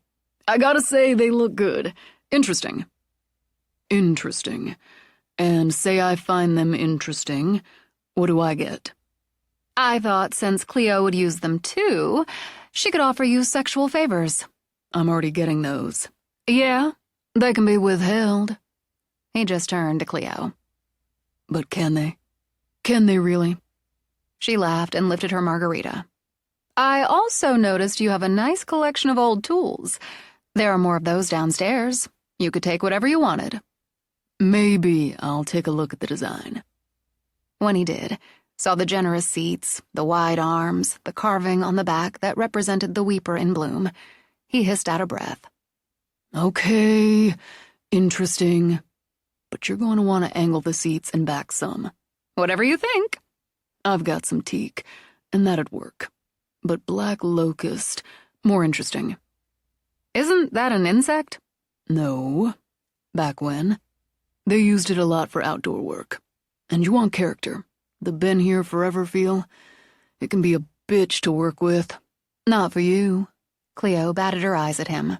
I gotta say, they look good. Interesting. Interesting. And say I find them interesting, what do I get? I thought since Cleo would use them too, she could offer you sexual favors. I'm already getting those. Yeah, they can be withheld. He just turned to Cleo. But can they? Can they really? She laughed and lifted her margarita. I also noticed you have a nice collection of old tools. There are more of those downstairs. You could take whatever you wanted. Maybe I'll take a look at the design. When he did, saw the generous seats, the wide arms, the carving on the back that represented the weeper in bloom, he hissed out a breath. Okay, interesting. But you're going to want to angle the seats and back some. Whatever you think. I've got some teak, and that'd work. But black locust, more interesting. Isn't that an insect? No. Back when? They used it a lot for outdoor work. And you want character. The been here forever feel. It can be a bitch to work with. Not for you. Cleo batted her eyes at him.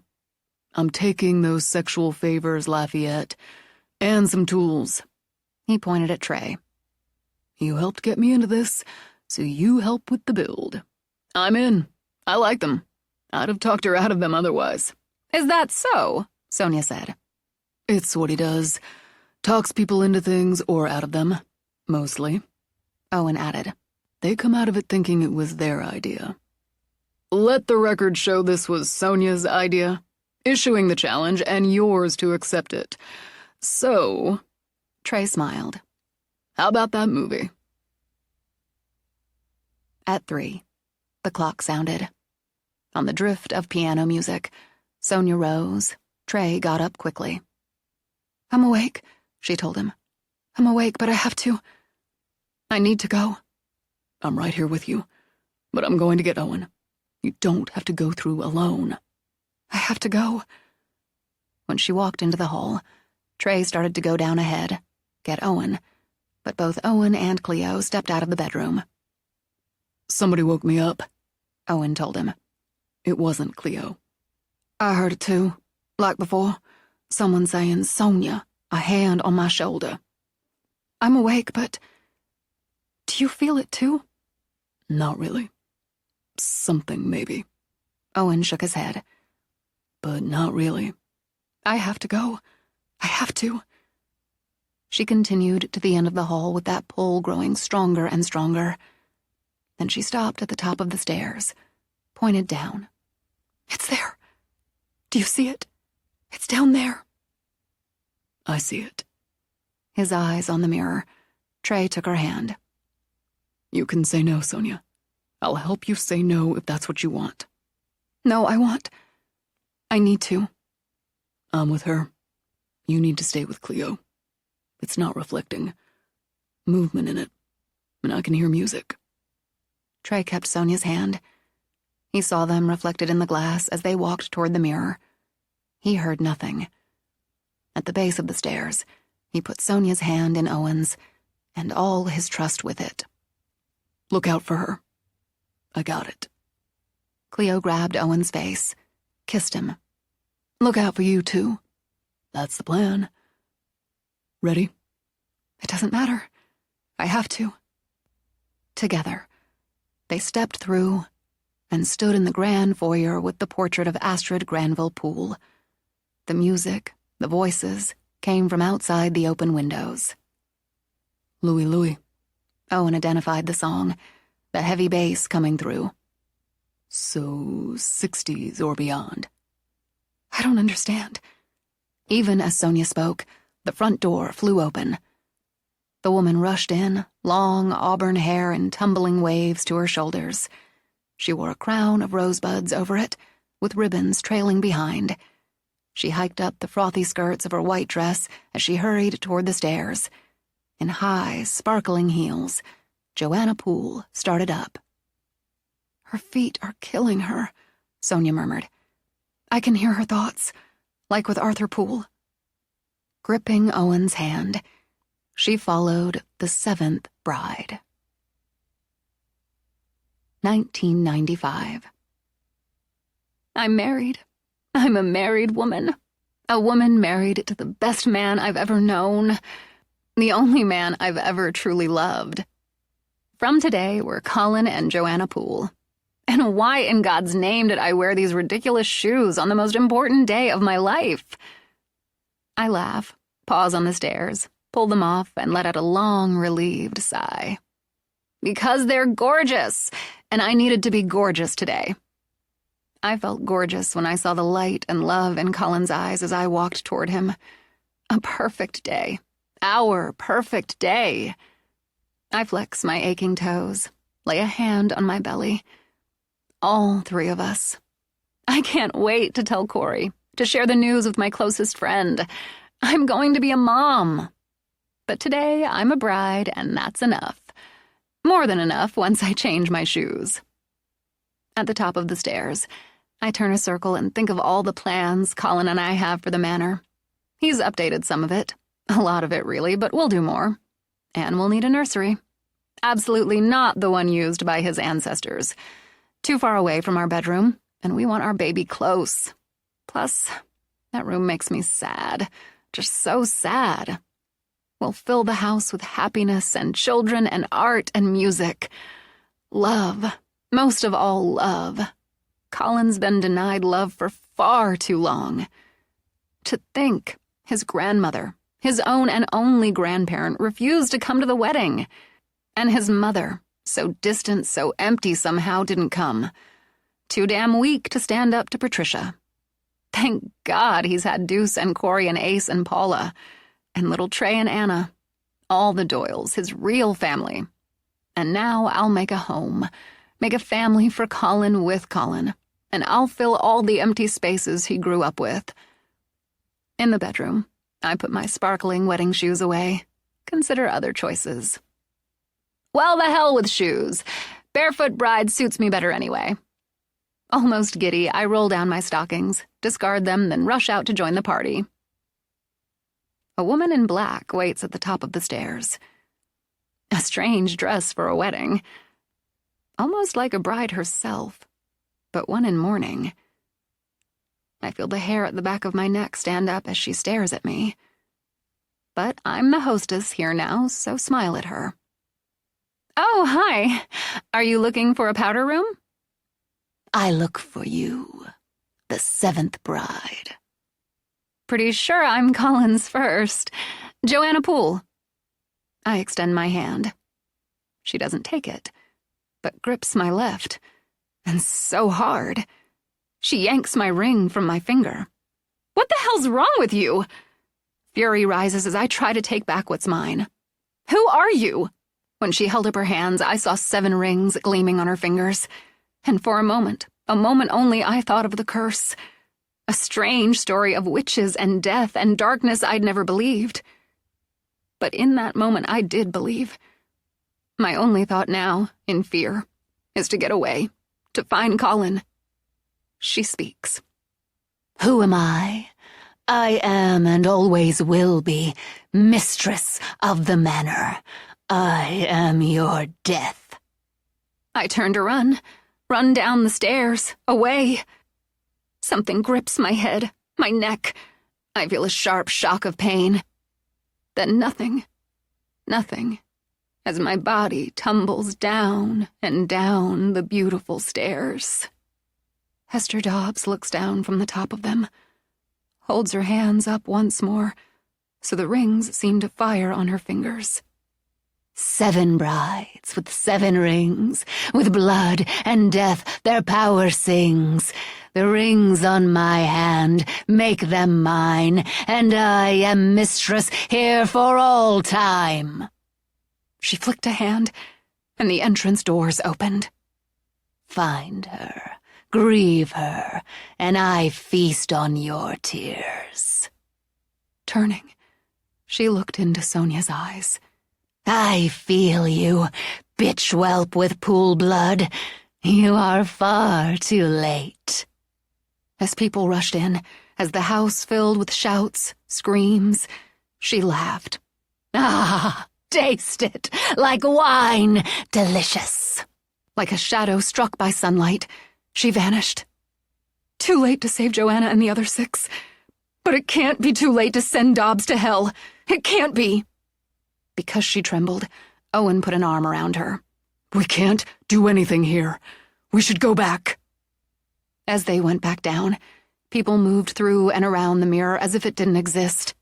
I'm taking those sexual favors, Lafayette, and some tools. He pointed at Trey. You helped get me into this, so you help with the build. I'm in. I like them. I'd have talked her out of them otherwise. Is that so? Sonia said. It's what he does. Talks people into things or out of them. Mostly. Owen added. They come out of it thinking it was their idea. Let the record show this was Sonia's idea, issuing the challenge and yours to accept it. So, Trey smiled. How about that movie? At 3, the clock sounded. On the drift of piano music, Sonia rose. Trey got up quickly. I'm awake, she told him. I'm awake, but I have to. I need to go. I'm right here with you, but I'm going to get Owen. You don't have to go through alone. I have to go. When she walked into the hall, Trey started to go down ahead, get Owen, but both Owen and Cleo stepped out of the bedroom. Somebody woke me up, Owen told him. It wasn't Cleo. I heard it too, like before. Someone saying, Sonia, a hand on my shoulder. I'm awake, but do you feel it too? Not really. Something, maybe. Owen shook his head. But not really. I have to go. I have to. She continued to the end of the hall with that pull growing stronger and stronger. Then she stopped at the top of the stairs, pointed down. It's there. Do you see it? It's down there. I see it. His eyes on the mirror. Trey took her hand. You can say no, Sonia. I'll help you say no if that's what you want. No, I need to. I'm with her. You need to stay with Cleo. It's not reflecting. Movement in it. And I can hear music. Trey kept Sonia's hand. He saw them reflected in the glass as they walked toward the mirror. He heard nothing. At the base of the stairs, he put Sonia's hand in Owen's, and all his trust with it. Look out for her. I got it. Cleo grabbed Owen's face, kissed him, Look out for you two. That's the plan. Ready? It doesn't matter. I have to. Together, they stepped through and stood in the grand foyer with the portrait of Astrid Granville Poole. The music, the voices, came from outside the open windows. Louie, Louie. Owen identified the song, the heavy bass coming through. So 60s or beyond. I don't understand. Even as Sonia spoke, the front door flew open. The woman rushed in, long auburn hair in tumbling waves to her shoulders. She wore a crown of rosebuds over it, with ribbons trailing behind. She hiked up the frothy skirts of her white dress as she hurried toward the stairs. In high, sparkling heels, Joanna Poole started up. Her feet are killing her, Sonia murmured. I can hear her thoughts, like with Arthur Poole. Gripping Owen's hand, she followed the seventh bride. 1995. I'm married. I'm a married woman. A woman married to the best man I've ever known. The only man I've ever truly loved. From today, we're Colin and Joanna Poole. And why in God's name did I wear these ridiculous shoes on the most important day of my life? I laugh, pause on the stairs, pull them off, and let out a long, relieved sigh. Because they're gorgeous, and I needed to be gorgeous today. I felt gorgeous when I saw the light and love in Colin's eyes as I walked toward him. A perfect day. Our perfect day. I flex my aching toes, lay a hand on my belly. All three of us. I can't wait to tell Corey, to share the news with my closest friend. I'm going to be a mom. But today I'm a bride, and that's enough. More than enough once I change my shoes. At the top of the stairs, I turn a circle and think of all the plans Colin and I have for the manor. He's updated some of it. A lot of it, really, but we'll do more. And we'll need a nursery. Absolutely not the one used by his ancestors. Too far away from our bedroom, and we want our baby close. Plus, that room makes me sad. Just so sad. We'll fill the house with happiness and children and art and music. Love. Most of all, love. Colin's been denied love for far too long. To think his grandmother, his own and only grandparent, refused to come to the wedding. And his mother, so distant, so empty somehow, didn't come. Too damn weak to stand up to Patricia. Thank God he's had Deuce and Corey and Ace and Paula. And little Trey and Anna. All the Doyles, his real family. And now I'll make a home. Make a family for Colin with Colin. And I'll fill all the empty spaces he grew up with. In the bedroom, I put my sparkling wedding shoes away. Consider other choices. Well, the hell with shoes. Barefoot bride suits me better anyway. Almost giddy, I roll down my stockings, discard them, then rush out to join the party. A woman in black waits at the top of the stairs. A strange dress for a wedding. Almost like a bride herself, but one in mourning. I feel the hair at the back of my neck stand up as she stares at me. But I'm the hostess here now, so smile at her. Oh, hi. Are you looking for a powder room? I look for you, the seventh bride. Pretty sure I'm Colin's first. Joanna Poole. I extend my hand. She doesn't take it, but grips my left, and so hard. She yanks my ring from my finger. What the hell's wrong with you? Fury rises as I try to take back what's mine. Who are you? When she held up her hands, I saw 7 rings gleaming on her fingers. And for a moment only, I thought of the curse. A strange story of witches and death and darkness I'd never believed. But in that moment, I did believe. My only thought now, in fear, is to get away, to find Colin. She speaks. Who am I? I am and always will be mistress of the manor. I am your death. I turn to run down the stairs, away. Something grips my head, my neck. I feel a sharp shock of pain. Then nothing, as my body tumbles down and down the beautiful stairs. Hester Dobbs looks down from the top of them, holds her hands up once more, so the rings seem to fire on her fingers. 7 brides with 7 rings, with blood and death their power sings. The rings on my hand make them mine, and I am mistress here for all time. She flicked a hand, and the entrance doors opened. Find her, grieve her, and I feast on your tears. Turning, she looked into Sonia's eyes. I feel you, bitch whelp with pool blood. You are far too late. As people rushed in, as the house filled with shouts, screams, she laughed. Ah, taste it, like wine, delicious. Like a shadow struck by sunlight, she vanished. Too late to save Joanna and the other 6. But it can't be too late to send Dobbs to hell. It can't be. Because she trembled, Owen put an arm around her. We can't do anything here. We should go back. As they went back down, people moved through and around the mirror as if it didn't exist.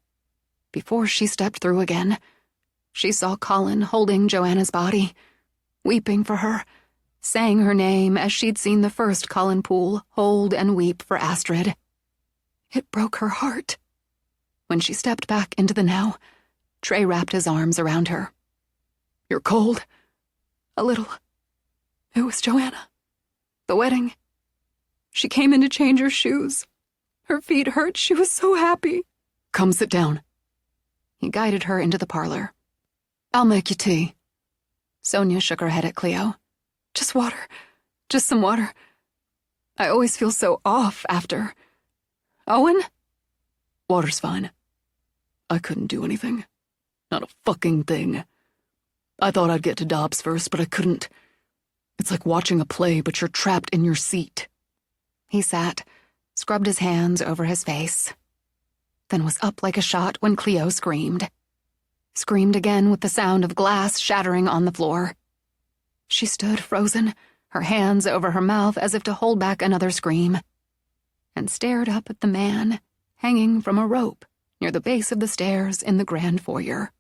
Before she stepped through again, she saw Colin holding Joanna's body, weeping for her, saying her name as she'd seen the first Colin Poole hold and weep for Astrid. It broke her heart. When she stepped back into the now, Trey wrapped his arms around her. You're cold? A little. It was Joanna. The wedding. She came in to change her shoes. Her feet hurt. She was so happy. Come sit down. He guided her into the parlor. I'll make you tea. Sonia shook her head at Cleo. Just water. Just some water. I always feel so off after. Owen? Water's fine. I couldn't do anything. Not a fucking thing. I thought I'd get to Dobbs first, but I couldn't. It's like watching a play, but you're trapped in your seat. He sat, scrubbed his hands over his face, then was up like a shot when Cleo screamed. Screamed again with the sound of glass shattering on the floor. She stood frozen, her hands over her mouth as if to hold back another scream, and stared up at the man hanging from a rope near the base of the stairs in the grand foyer.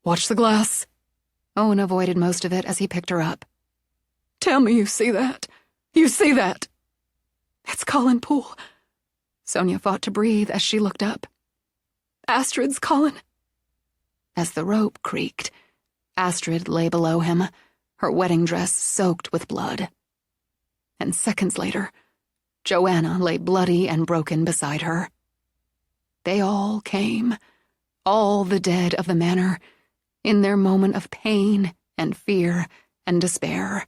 Watch the glass. Owen avoided most of it as he picked her up. Tell me you see that. You see that. It's Colin Poole. Sonia fought to breathe as she looked up. Astrid's Colin. As the rope creaked, Astrid lay below him, her wedding dress soaked with blood. And seconds later, Joanna lay bloody and broken beside her. They all came, all the dead of the manor, in their moment of pain and fear and despair.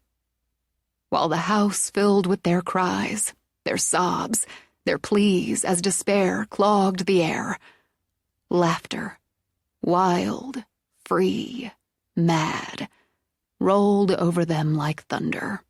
While the house filled with their cries, their sobs, their pleas as despair clogged the air. Laughter, wild, free, mad, rolled over them like thunder.